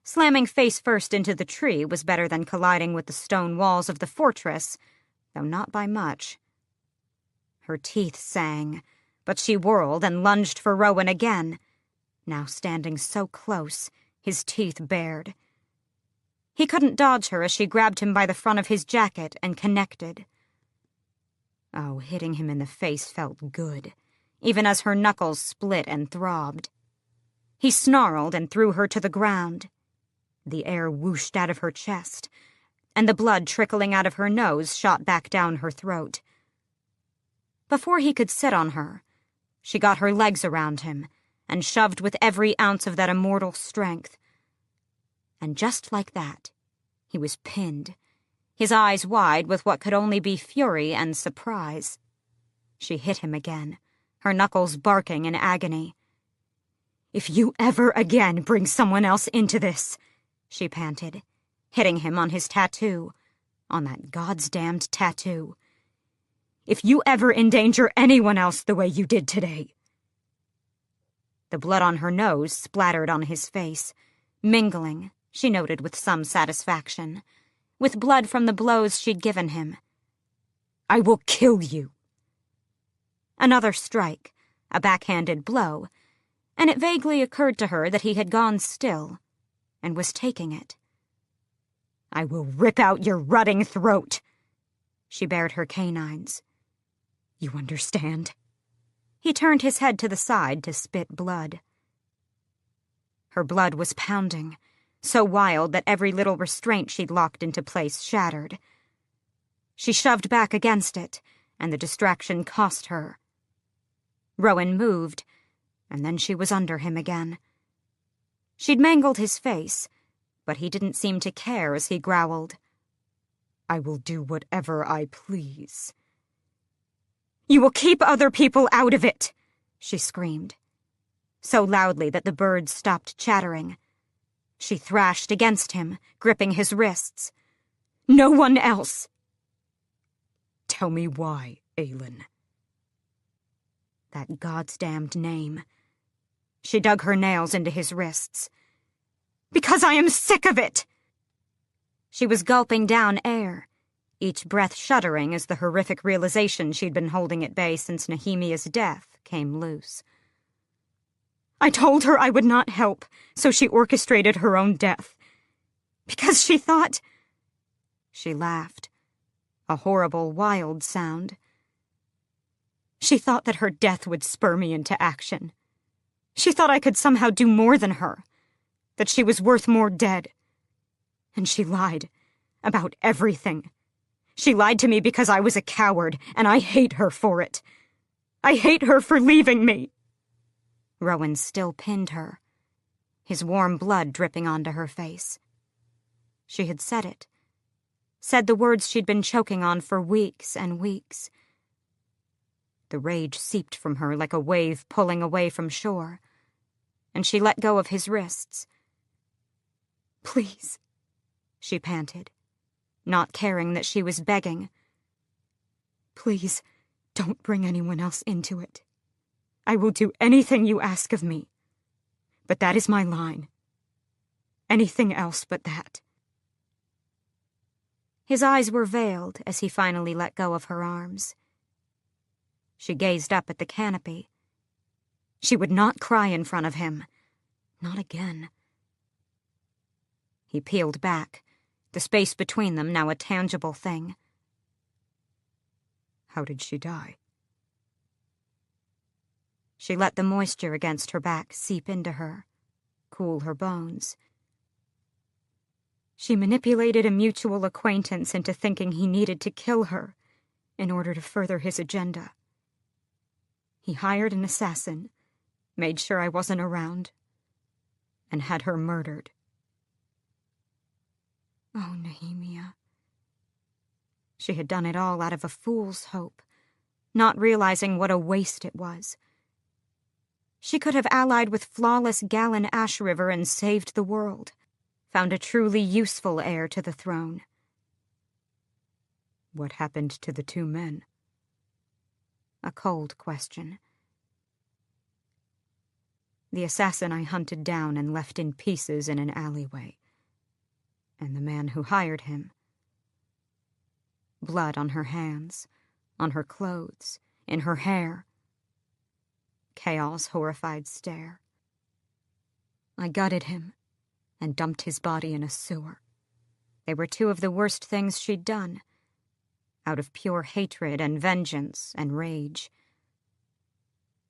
Slamming face first into the tree was better than colliding with the stone walls of the fortress, though not by much. Her teeth sang, but she whirled and lunged for Rowan again, now standing so close, his teeth bared. He couldn't dodge her as she grabbed him by the front of his jacket and connected. Oh, hitting him in the face felt good, even as her knuckles split and throbbed. He snarled and threw her to the ground. The air whooshed out of her chest, and the blood trickling out of her nose shot back down her throat. Before he could sit on her, she got her legs around him and shoved with every ounce of that immortal strength. And just like that, he was pinned, his eyes wide with what could only be fury and surprise. She hit him again, her knuckles barking in agony. "If you ever again bring someone else into this," she panted, hitting him on his tattoo, on that goddamned tattoo. "If you ever endanger anyone else the way you did today." The blood on her nose splattered on his face, mingling, she noted with some satisfaction, with blood from the blows she'd given him. "I will kill you." Another strike, a backhanded blow, and it vaguely occurred to her that he had gone still, and was taking it. "I will rip out your rotting throat." She bared her canines. "You understand?" He turned his head to the side to spit blood. Her blood was pounding, so wild that every little restraint she'd locked into place shattered. She shoved back against it, and the distraction cost her. Rowan moved, and then she was under him again. She'd mangled his face, but he didn't seem to care as he growled. I will do whatever I please. You will keep other people out of it, she screamed, so loudly that the birds stopped chattering. She thrashed against him, gripping his wrists. No one else. Tell me why, Aelin. That God's-damned name. She dug her nails into his wrists. Because I am sick of it! She was gulping down air, each breath shuddering as the horrific realization she'd been holding at bay since Nehemiah's death came loose. I told her I would not help, so she orchestrated her own death. Because she thought... She laughed, a horrible, wild sound. She thought that her death would spur me into action. She thought I could somehow do more than her, that she was worth more dead. And she lied about everything. She lied to me because I was a coward, and I hate her for it. I hate her for leaving me. Rowan still pinned her, his warm blood dripping onto her face. She had said it. Said the words she'd been choking on for weeks and weeks. The rage seeped from her like a wave pulling away from shore, and she let go of his wrists. Please, she panted, not caring that she was begging. Please, don't bring anyone else into it. I will do anything you ask of me. But that is my line. Anything else but that. His eyes were veiled as he finally let go of her arms. She gazed up at the canopy. She would not cry in front of him. Not again. He peeled back, the space between them now a tangible thing. How did she die? She let the moisture against her back seep into her, cool her bones. She manipulated a mutual acquaintance into thinking he needed to kill her in order to further his agenda. He hired an assassin, made sure I wasn't around, and had her murdered. Oh, Nehemia. She had done it all out of a fool's hope, not realizing what a waste it was. She could have allied with flawless Galen Ashriver and saved the world, found a truly useful heir to the throne. What happened to the 2 men? A cold question. The assassin I hunted down and left in pieces in an alleyway. And the man who hired him. Blood on her hands, on her clothes, in her hair. Chaol's horrified stare. I gutted him and dumped his body in a sewer. They were 2 of the worst things she'd done, out of pure hatred and vengeance and rage.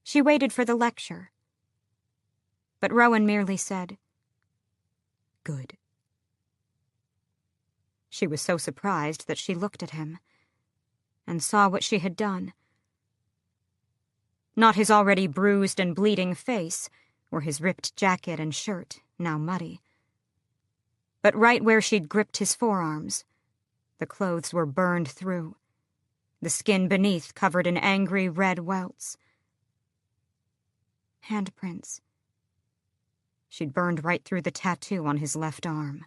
She waited for the lecture, but Rowan merely said, "Good." She was so surprised that she looked at him and saw what she had done. Not his already bruised and bleeding face, or his ripped jacket and shirt, now muddy. But right where she'd gripped his forearms, the clothes were burned through, the skin beneath covered in angry red welts. Handprints. She'd burned right through the tattoo on his left arm.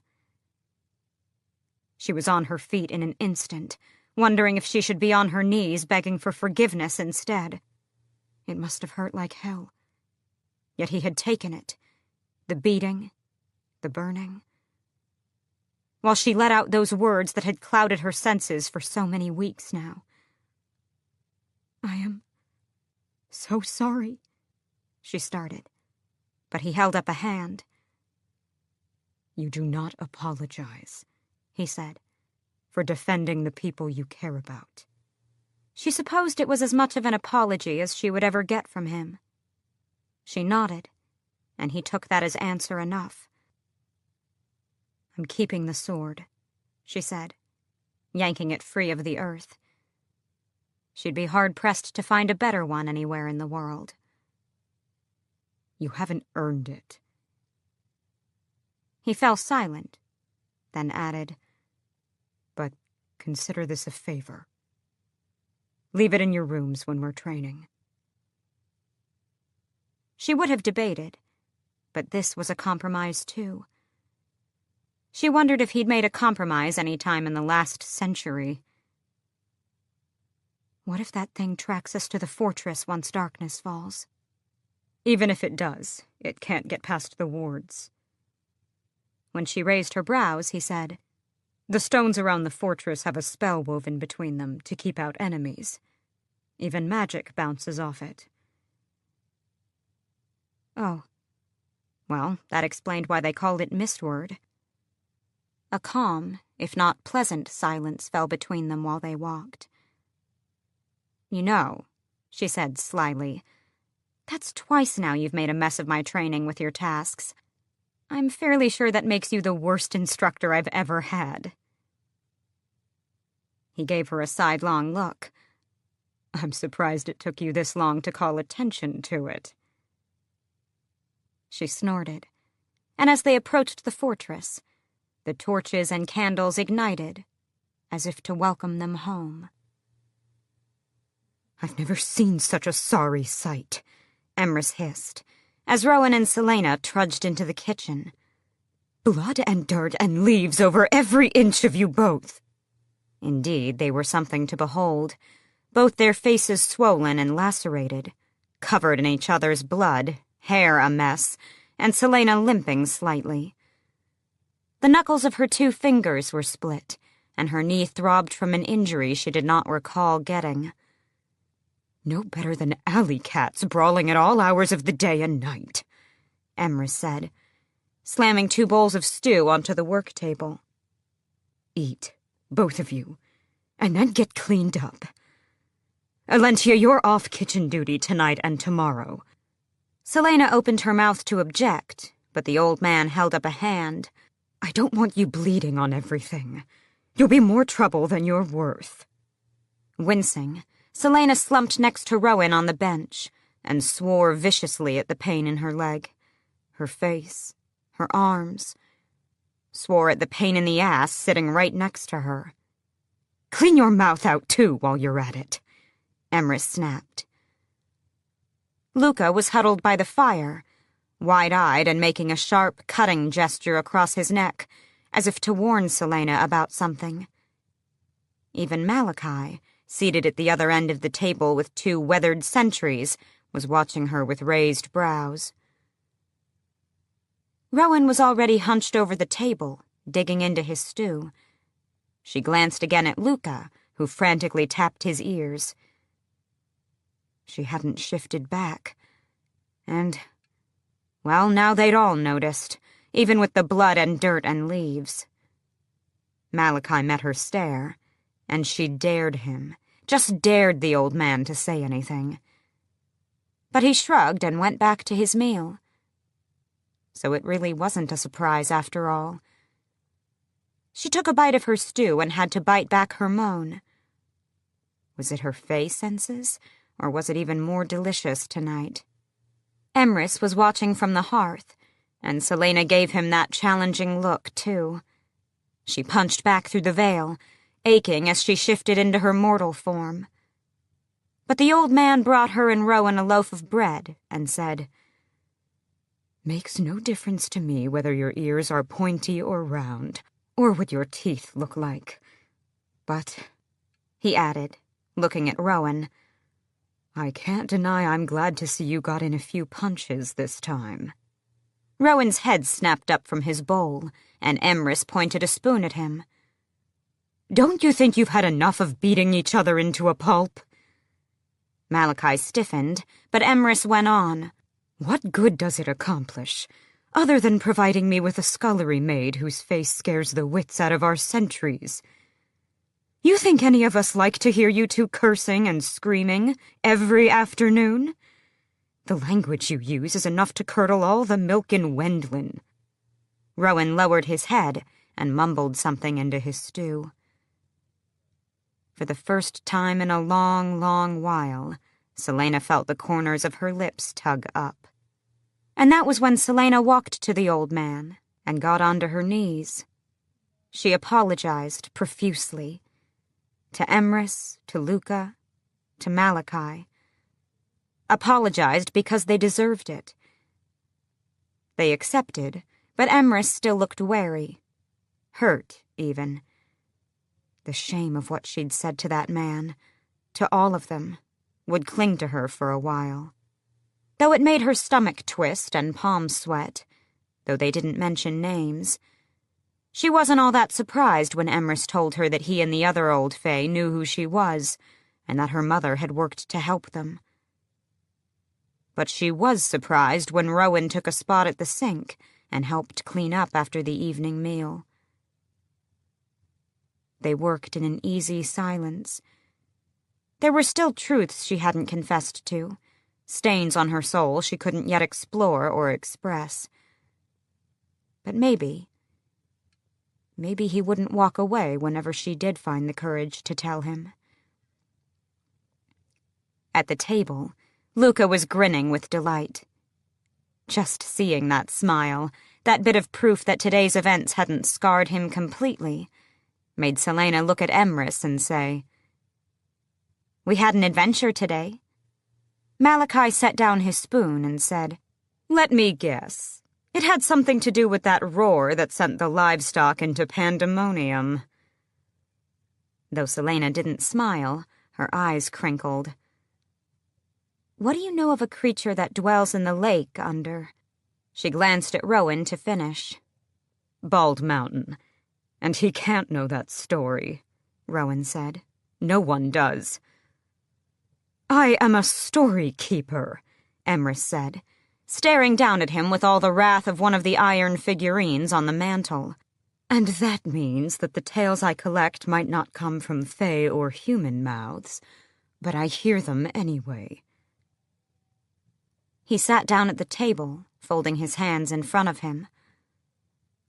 She was on her feet in an instant, wondering if she should be on her knees begging for forgiveness instead. It must have hurt like hell. Yet he had taken it. The beating, the burning. While she let out those words that had clouded her senses for so many weeks now. I am so sorry, she started, but he held up a hand. You do not apologize, he said, for defending the people you care about. She supposed it was as much of an apology as she would ever get from him. She nodded, and he took that as answer enough. I'm keeping the sword, she said, yanking it free of the earth. She'd be hard-pressed to find a better one anywhere in the world. You haven't earned it. He fell silent, then added, But consider this a favor. Leave it in your rooms when we're training." She would have debated, but this was a compromise too. She wondered if he'd made a compromise any time in the last century. What if that thing tracks us to the fortress once darkness falls? "Even if it does, it can't get past the wards." When she raised her brows, he said, "The stones around the fortress have a spell woven between them to keep out enemies. Even magic bounces off it." "Oh." Well, that explained why they called it Mistward. A calm, if not pleasant, silence fell between them while they walked. "You know," she said slyly, "that's twice now you've made a mess of my training with your tasks. I'm fairly sure that makes you the worst instructor I've ever had." He gave her a sidelong look. "I'm surprised it took you this long to call attention to it." She snorted, and as they approached the fortress, the torches and candles ignited, as if to welcome them home. "I've never seen such a sorry sight," Emrys hissed, as Rowan and Selena trudged into the kitchen. "Blood and dirt and leaves over every inch of you both." Indeed, they were something to behold, both their faces swollen and lacerated, covered in each other's blood, hair a mess, and Selena limping slightly. The knuckles of her 2 fingers were split, and her knee throbbed from an injury she did not recall getting. "No better than alley cats brawling at all hours of the day and night," Emrys said, slamming 2 bowls of stew onto the work table. "Eat, both of you, and then get cleaned up. Alentia, you're off kitchen duty tonight and tomorrow." Selena opened her mouth to object, but the old man held up a hand. "I don't want you bleeding on everything. You'll be more trouble than you're worth." Wincing, Selena slumped next to Rowan on the bench and swore viciously at the pain in her leg, her face, her arms. Swore at the pain in the ass sitting right next to her. "Clean your mouth out, too, while you're at it," Emrys snapped. Luca was huddled by the fire, wide-eyed and making a sharp, cutting gesture across his neck, as if to warn Selena about something. Even Malachi, seated at the other end of the table with 2 weathered sentries, was watching her with raised brows. Rowan was already hunched over the table, digging into his stew. She glanced again at Luca, who frantically tapped his ears. She hadn't shifted back. And, well, now they'd all noticed, even with the blood and dirt and leaves. Malachi met her stare, and she dared him, just dared the old man to say anything. But he shrugged and went back to his meal. So it really wasn't a surprise after all. She took a bite of her stew and had to bite back her moan. Was it her fey senses, or was it even more delicious tonight? Emrys was watching from the hearth, and Selena gave him that challenging look, too. She punched back through the veil, aching as she shifted into her mortal form. But the old man brought her and Rowan a loaf of bread and said, "Makes no difference to me whether your ears are pointy or round, or what your teeth look like. But," he added, looking at Rowan, "I can't deny I'm glad to see you got in a few punches this time." Rowan's head snapped up from his bowl, and Emrys pointed a spoon at him. "Don't you think you've had enough of beating each other into a pulp?" Malachi stiffened, but Emrys went on. "What good does it accomplish, other than providing me with a scullery maid whose face scares the wits out of our sentries? You think any of us like to hear you 2 cursing and screaming every afternoon? The language you use is enough to curdle all the milk in Wendlin." Rowan lowered his head and mumbled something into his stew. For the first time in a long, long while, Selena felt the corners of her lips tug up. And that was when Selena walked to the old man and got onto her knees. She apologized profusely, to Emrys, to Luca, to Malachi. Apologized because they deserved it. They accepted, but Emrys still looked wary. Hurt, even. The shame of what she'd said to that man, to all of them, would cling to her for a while. Though it made her stomach twist and palms sweat, though they didn't mention names, she wasn't all that surprised when Emrys told her that he and the other old fae knew who she was, and that her mother had worked to help them. But she was surprised when Rowan took a spot at the sink and helped clean up after the evening meal. They worked in an easy silence. There were still truths she hadn't confessed to, stains on her soul she couldn't yet explore or express. But maybe he wouldn't walk away whenever she did find the courage to tell him. At the table, Luca was grinning with delight. Just seeing that smile, that bit of proof that today's events hadn't scarred him completely, made Celaena look at Emrys and say, "We had an adventure today." Malachi set down his spoon and said, "Let me guess. It had something to do with that roar that sent the livestock into pandemonium." Though Celaena didn't smile, her eyes crinkled. "What do you know of a creature that dwells in the lake under—" She glanced at Rowan to finish. "Bald Mountain. And he can't know that story," Rowan said. "No one does." "I am a story keeper," Emrys said, staring down at him with all the wrath of one of the iron figurines on the mantel. "And that means that the tales I collect might not come from fae or human mouths, but I hear them anyway." He sat down at the table, folding his hands in front of him.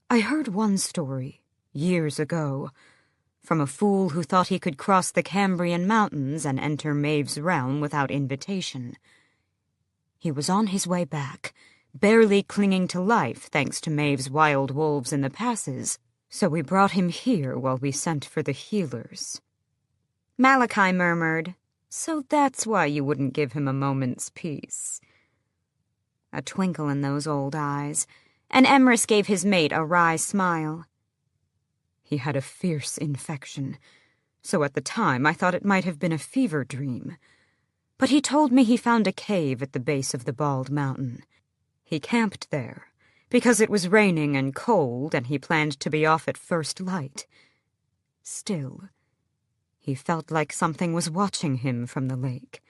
"I heard one story, years ago, from a fool who thought he could cross the Cambrian mountains and enter Maeve's realm without invitation. He was on his way back, barely clinging to life thanks to Maeve's wild wolves in the passes, so we brought him here while we sent for the healers." Malachi murmured, "So that's why you wouldn't give him a moment's peace." A twinkle in those old eyes, and Emrys gave his mate a wry smile. "He had a fierce infection, so at the time I thought it might have been a fever dream. But he told me he found a cave at the base of the Bald Mountain. He camped there, because it was raining and cold and he planned to be off at first light. Still, he felt like something was watching him from the lake.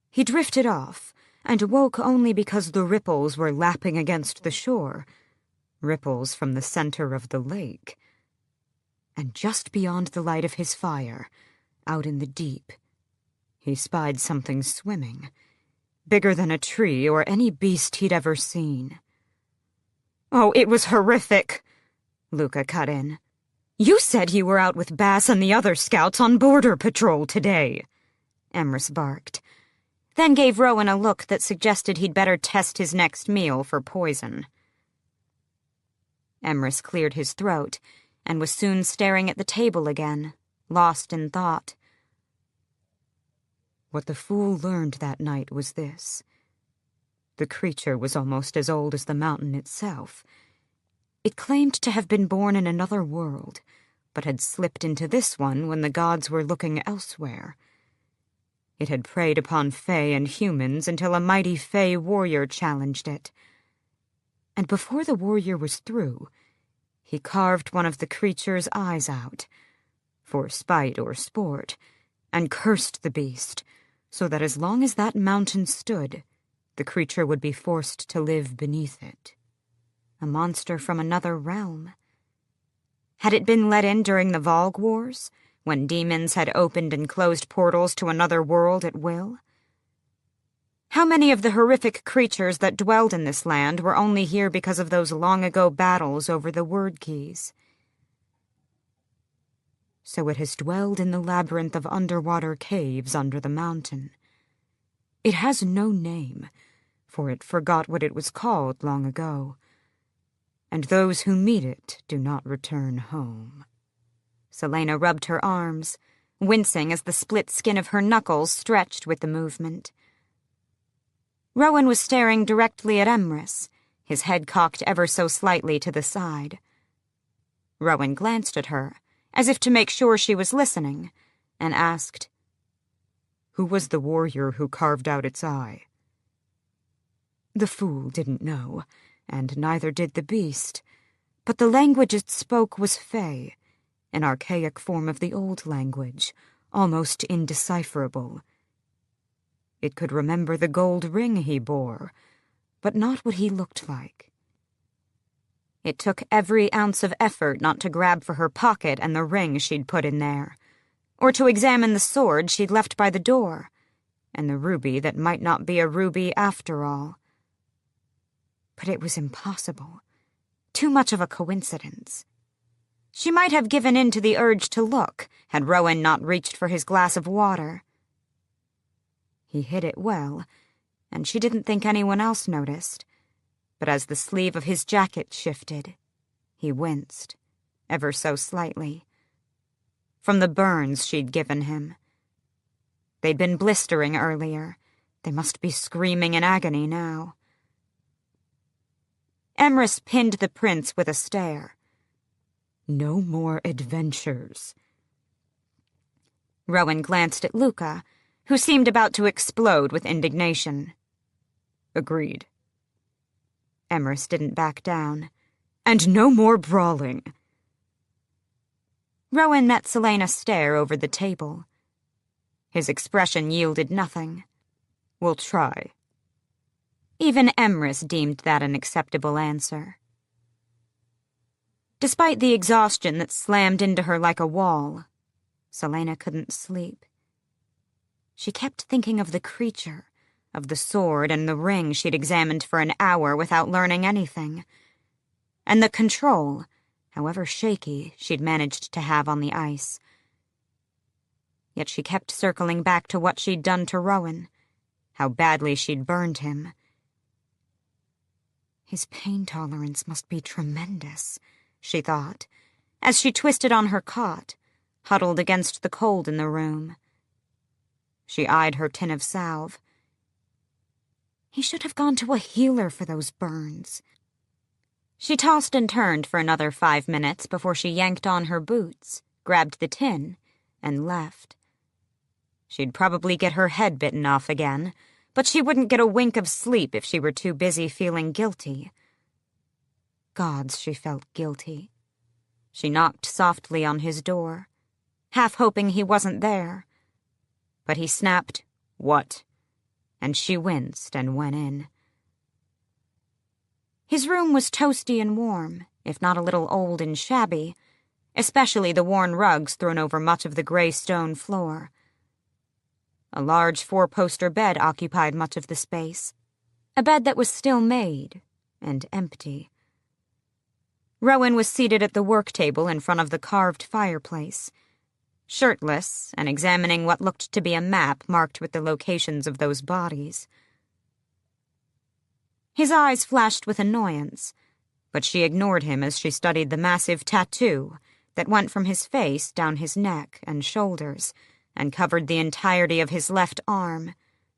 He drifted off, and awoke only because the ripples were lapping against the shore, ripples from the center of the lake. And just beyond the light of his fire, out in the deep, he spied something swimming, bigger than a tree or any beast he'd ever seen." "Oh, it was horrific," Luca cut in. "You said you were out with Bass and the other scouts on border patrol today," Emrys barked, then gave Rowan a look that suggested he'd better test his next meal for poison. Emrys cleared his throat and was soon staring at the table again, lost in thought. What the fool learned that night was this. The creature was almost as old as the mountain itself. It claimed to have been born in another world, but had slipped into this one when the gods were looking elsewhere. It had preyed upon fae and humans until a mighty fae warrior challenged it. And before the warrior was through, he carved one of the creature's eyes out, for spite or sport, and cursed the beast, so that as long as that mountain stood, the creature would be forced to live beneath it. A monster from another realm. Had it been let in during the Volg Wars, when demons had opened and closed portals to another world at will? How many of the horrific creatures that dwelled in this land were only here because of those long-ago battles over the word keys? So it has dwelled in the labyrinth of underwater caves under the mountain. It has no name, for it forgot what it was called long ago. And those who meet it do not return home. Celaena rubbed her arms, wincing as the split skin of her knuckles stretched with the movement. Rowan was staring directly at Emrys, his head cocked ever so slightly to the side. Rowan glanced at her, as if to make sure she was listening, and asked, "Who was the warrior who carved out its eye?" "The fool didn't know, and neither did the beast, but the language it spoke was Fey, an archaic form of the old language, almost indecipherable. It could remember the gold ring he bore, but not what he looked like." It took every ounce of effort not to grab for her pocket and the ring she'd put in there, or to examine the sword she'd left by the door, and the ruby that might not be a ruby after all. But it was impossible. Too much of a coincidence. She might have given in to the urge to look, had Rowan not reached for his glass of water. He hid it well, and she didn't think anyone else noticed, but as the sleeve of his jacket shifted, he winced, ever so slightly, from the burns she'd given him. They'd been blistering earlier. They must be screaming in agony now. Emrys pinned the prince with a stare. "No more adventures." Rowan glanced at Luca, who seemed about to explode with indignation. "Agreed." Emrys didn't back down. "And no more brawling." Rowan met Celaena's stare over the table. His expression yielded nothing. "We'll try." Even Emrys deemed that an acceptable answer. Despite the exhaustion that slammed into her like a wall, Celaena couldn't sleep. She kept thinking of the creature, of the sword and the ring she'd examined for an hour without learning anything, and the control, however shaky, she'd managed to have on the ice. Yet she kept circling back to what she'd done to Rowan, how badly she'd burned him. His pain tolerance must be tremendous, she thought, as she twisted on her cot, huddled against the cold in the room. She eyed her tin of salve. He should have gone to a healer for those burns. She tossed and turned for another 5 minutes before she yanked on her boots, grabbed the tin, and left. She'd probably get her head bitten off again, but she wouldn't get a wink of sleep if she were too busy feeling guilty. Gods, she felt guilty. She knocked softly on his door, half hoping he wasn't there. But he snapped, "What?" and she winced and went in. His room was toasty and warm, if not a little old and shabby, especially the worn rugs thrown over much of the gray stone floor. A large 4-poster bed occupied much of the space, a bed that was still made and empty. Rowan was seated at the work table in front of the carved fireplace, shirtless and examining what looked to be a map marked with the locations of those bodies. His eyes flashed with annoyance, but she ignored him as she studied the massive tattoo that went from his face down his neck and shoulders and covered the entirety of his left arm,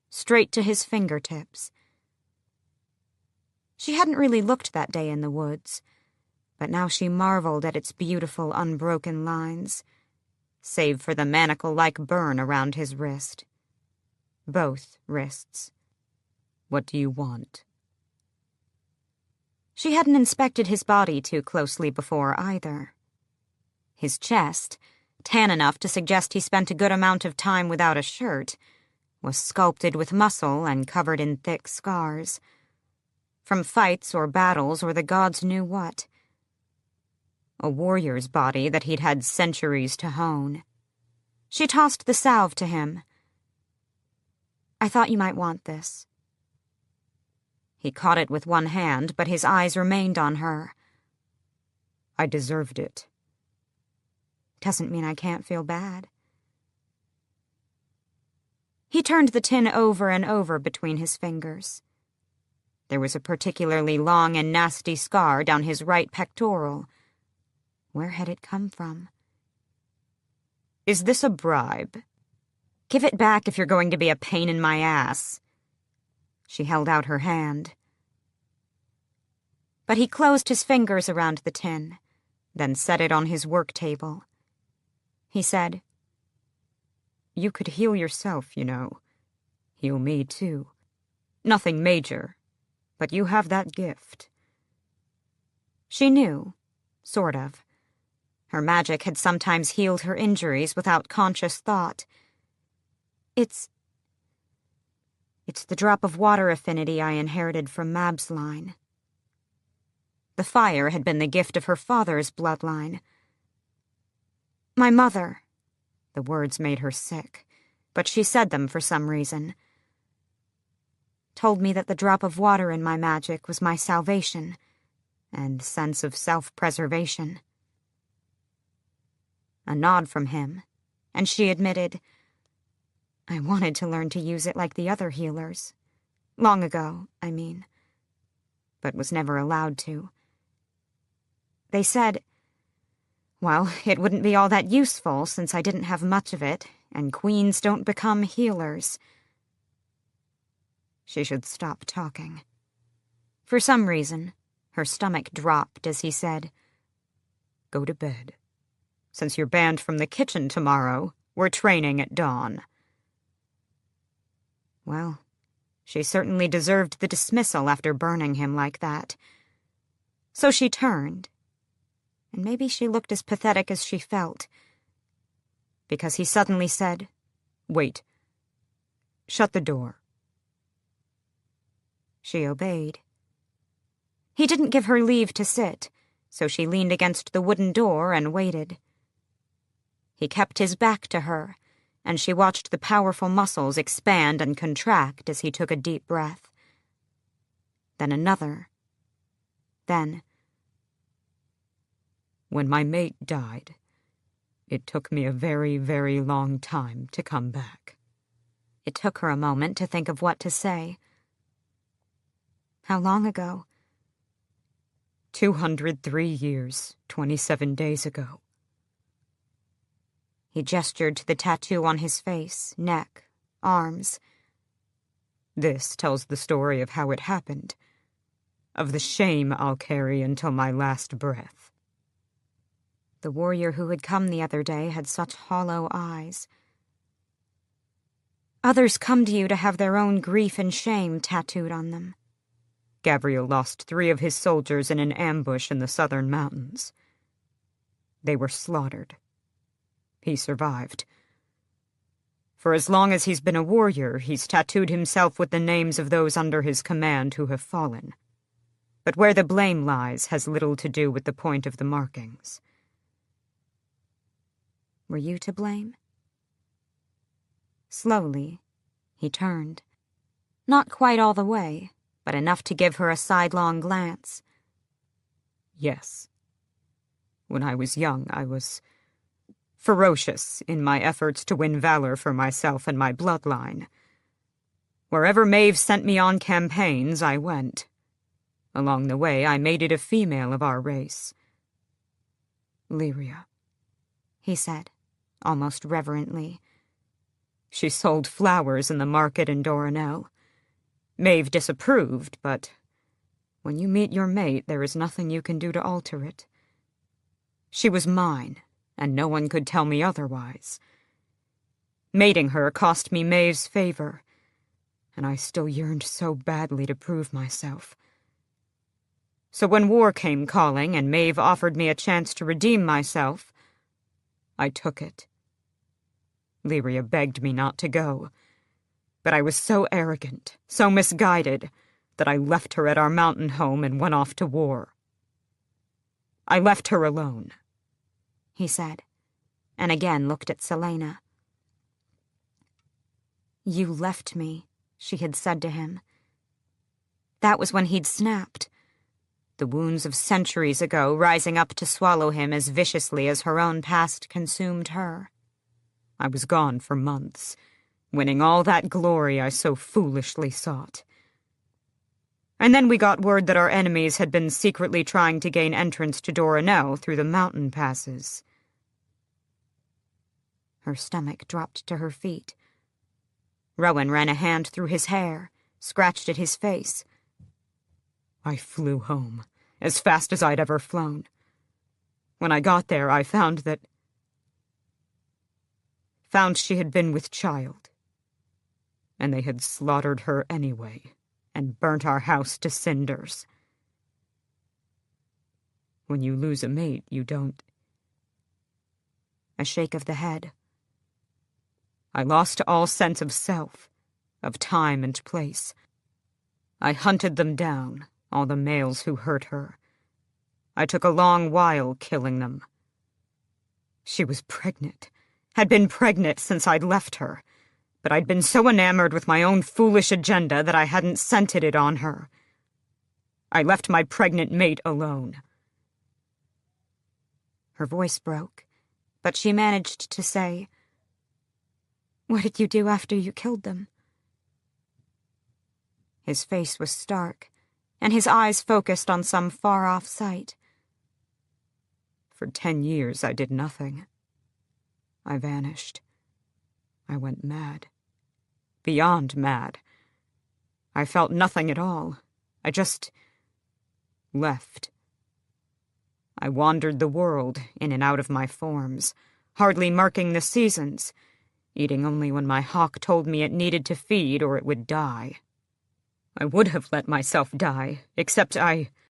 straight to his fingertips. She hadn't really looked that day in the woods, but now she marveled at its beautiful unbroken lines, save for the manacle-like burn around his wrist. Both wrists. "What do you want?" She hadn't inspected his body too closely before, either. His chest, tan enough to suggest he spent a good amount of time without a shirt, was sculpted with muscle and covered in thick scars. From fights or battles or the gods knew what. A warrior's body that he'd had centuries to hone. She tossed the salve to him. "I thought you might want this." He caught it with one hand, but his eyes remained on her. "I deserved it." "Doesn't mean I can't feel bad." He turned the tin over and over between his fingers. There was a particularly long and nasty scar down his right pectoral. Where had it come from? Is this a bribe? Give it back if you're going to be a pain in my ass. She held out her hand. But he closed his fingers around the tin, then set it on his work table. He said, You could heal yourself, you know. Heal me, too. Nothing major, but you have that gift. She knew, sort of. Her magic had sometimes healed her injuries without conscious thought. It's the drop of water affinity I inherited from Mab's line. The fire had been the gift of her father's bloodline. My mother, the words made her sick, but she said them for some reason, told me that the drop of water in my magic was my salvation and sense of self-preservation. A nod from him, and she admitted, I wanted to learn to use it like the other healers. Long ago, I mean. But was never allowed to. They said, well, it wouldn't be all that useful since I didn't have much of it, and queens don't become healers. She should stop talking. For some reason, her stomach dropped as he said, Go to bed. Since you're banned from the kitchen tomorrow, we're training at dawn. Well, she certainly deserved the dismissal after burning him like that. So she turned, and maybe she looked as pathetic as she felt, because he suddenly said, Wait. Shut the door. She obeyed. He didn't give her leave to sit, so she leaned against the wooden door and waited. He kept his back to her, and she watched the powerful muscles expand and contract as he took a deep breath. Then another. Then, When my mate died, it took me a very, very long time to come back. It took her a moment to think of what to say. How long ago? 203 years, 27 days ago. He gestured to the tattoo on his face, neck, arms. This tells the story of how it happened, of the shame I'll carry until my last breath. The warrior who had come the other day had such hollow eyes. Others come to you to have their own grief and shame tattooed on them. Gabriel lost 3 of his soldiers in an ambush in the southern mountains. They were slaughtered. He survived. For as long as he's been a warrior, he's tattooed himself with the names of those under his command who have fallen. But where the blame lies has little to do with the point of the markings. Were you to blame? Slowly, he turned. Not quite all the way, but enough to give her a sidelong glance. Yes. When I was young, I was ferocious in my efforts to win valor for myself and my bloodline. Wherever Maeve sent me on campaigns, I went. Along the way, I mated a female of our race. Lyria, he said, almost reverently. She sold flowers in the market in Doranel. Maeve disapproved, but when you meet your mate, there is nothing you can do to alter it. She was mine, and no one could tell me otherwise. Mating her cost me Maeve's favor, and I still yearned so badly to prove myself. So when war came calling and Maeve offered me a chance to redeem myself, I took it. Lyria begged me not to go, but I was so arrogant, so misguided, that I left her at our mountain home and went off to war. I left her alone, he said, and again looked at Selena. You left me, she had said to him. That was when he'd snapped. The wounds of centuries ago rising up to swallow him as viciously as her own past consumed her. I was gone for months, winning all that glory I so foolishly sought. And then we got word that our enemies had been secretly trying to gain entrance to Doranel through the mountain passes. Her stomach dropped to her feet. Rowan ran a hand through his hair, scratched at his face. I flew home, as fast as I'd ever flown. When I got there, I found she had been with child. And they had slaughtered her anyway, and burnt our house to cinders. When you lose a mate, you don't... A shake of the head. I lost all sense of self, of time and place. I hunted them down, all the males who hurt her. I took a long while killing them. She was pregnant, had been pregnant since I'd left her, but I'd been so enamored with my own foolish agenda that I hadn't scented it on her. I left my pregnant mate alone. Her voice broke, but she managed to say, "What did you do after you killed them?" His face was stark, and his eyes focused on some far-off sight. For 10 years I did nothing. I vanished. I went mad. Beyond mad. I felt nothing at all. I just... left. I wandered the world, in and out of my forms, hardly marking the seasons, eating only when my hawk told me it needed to feed or it would die. I would have let myself die, except I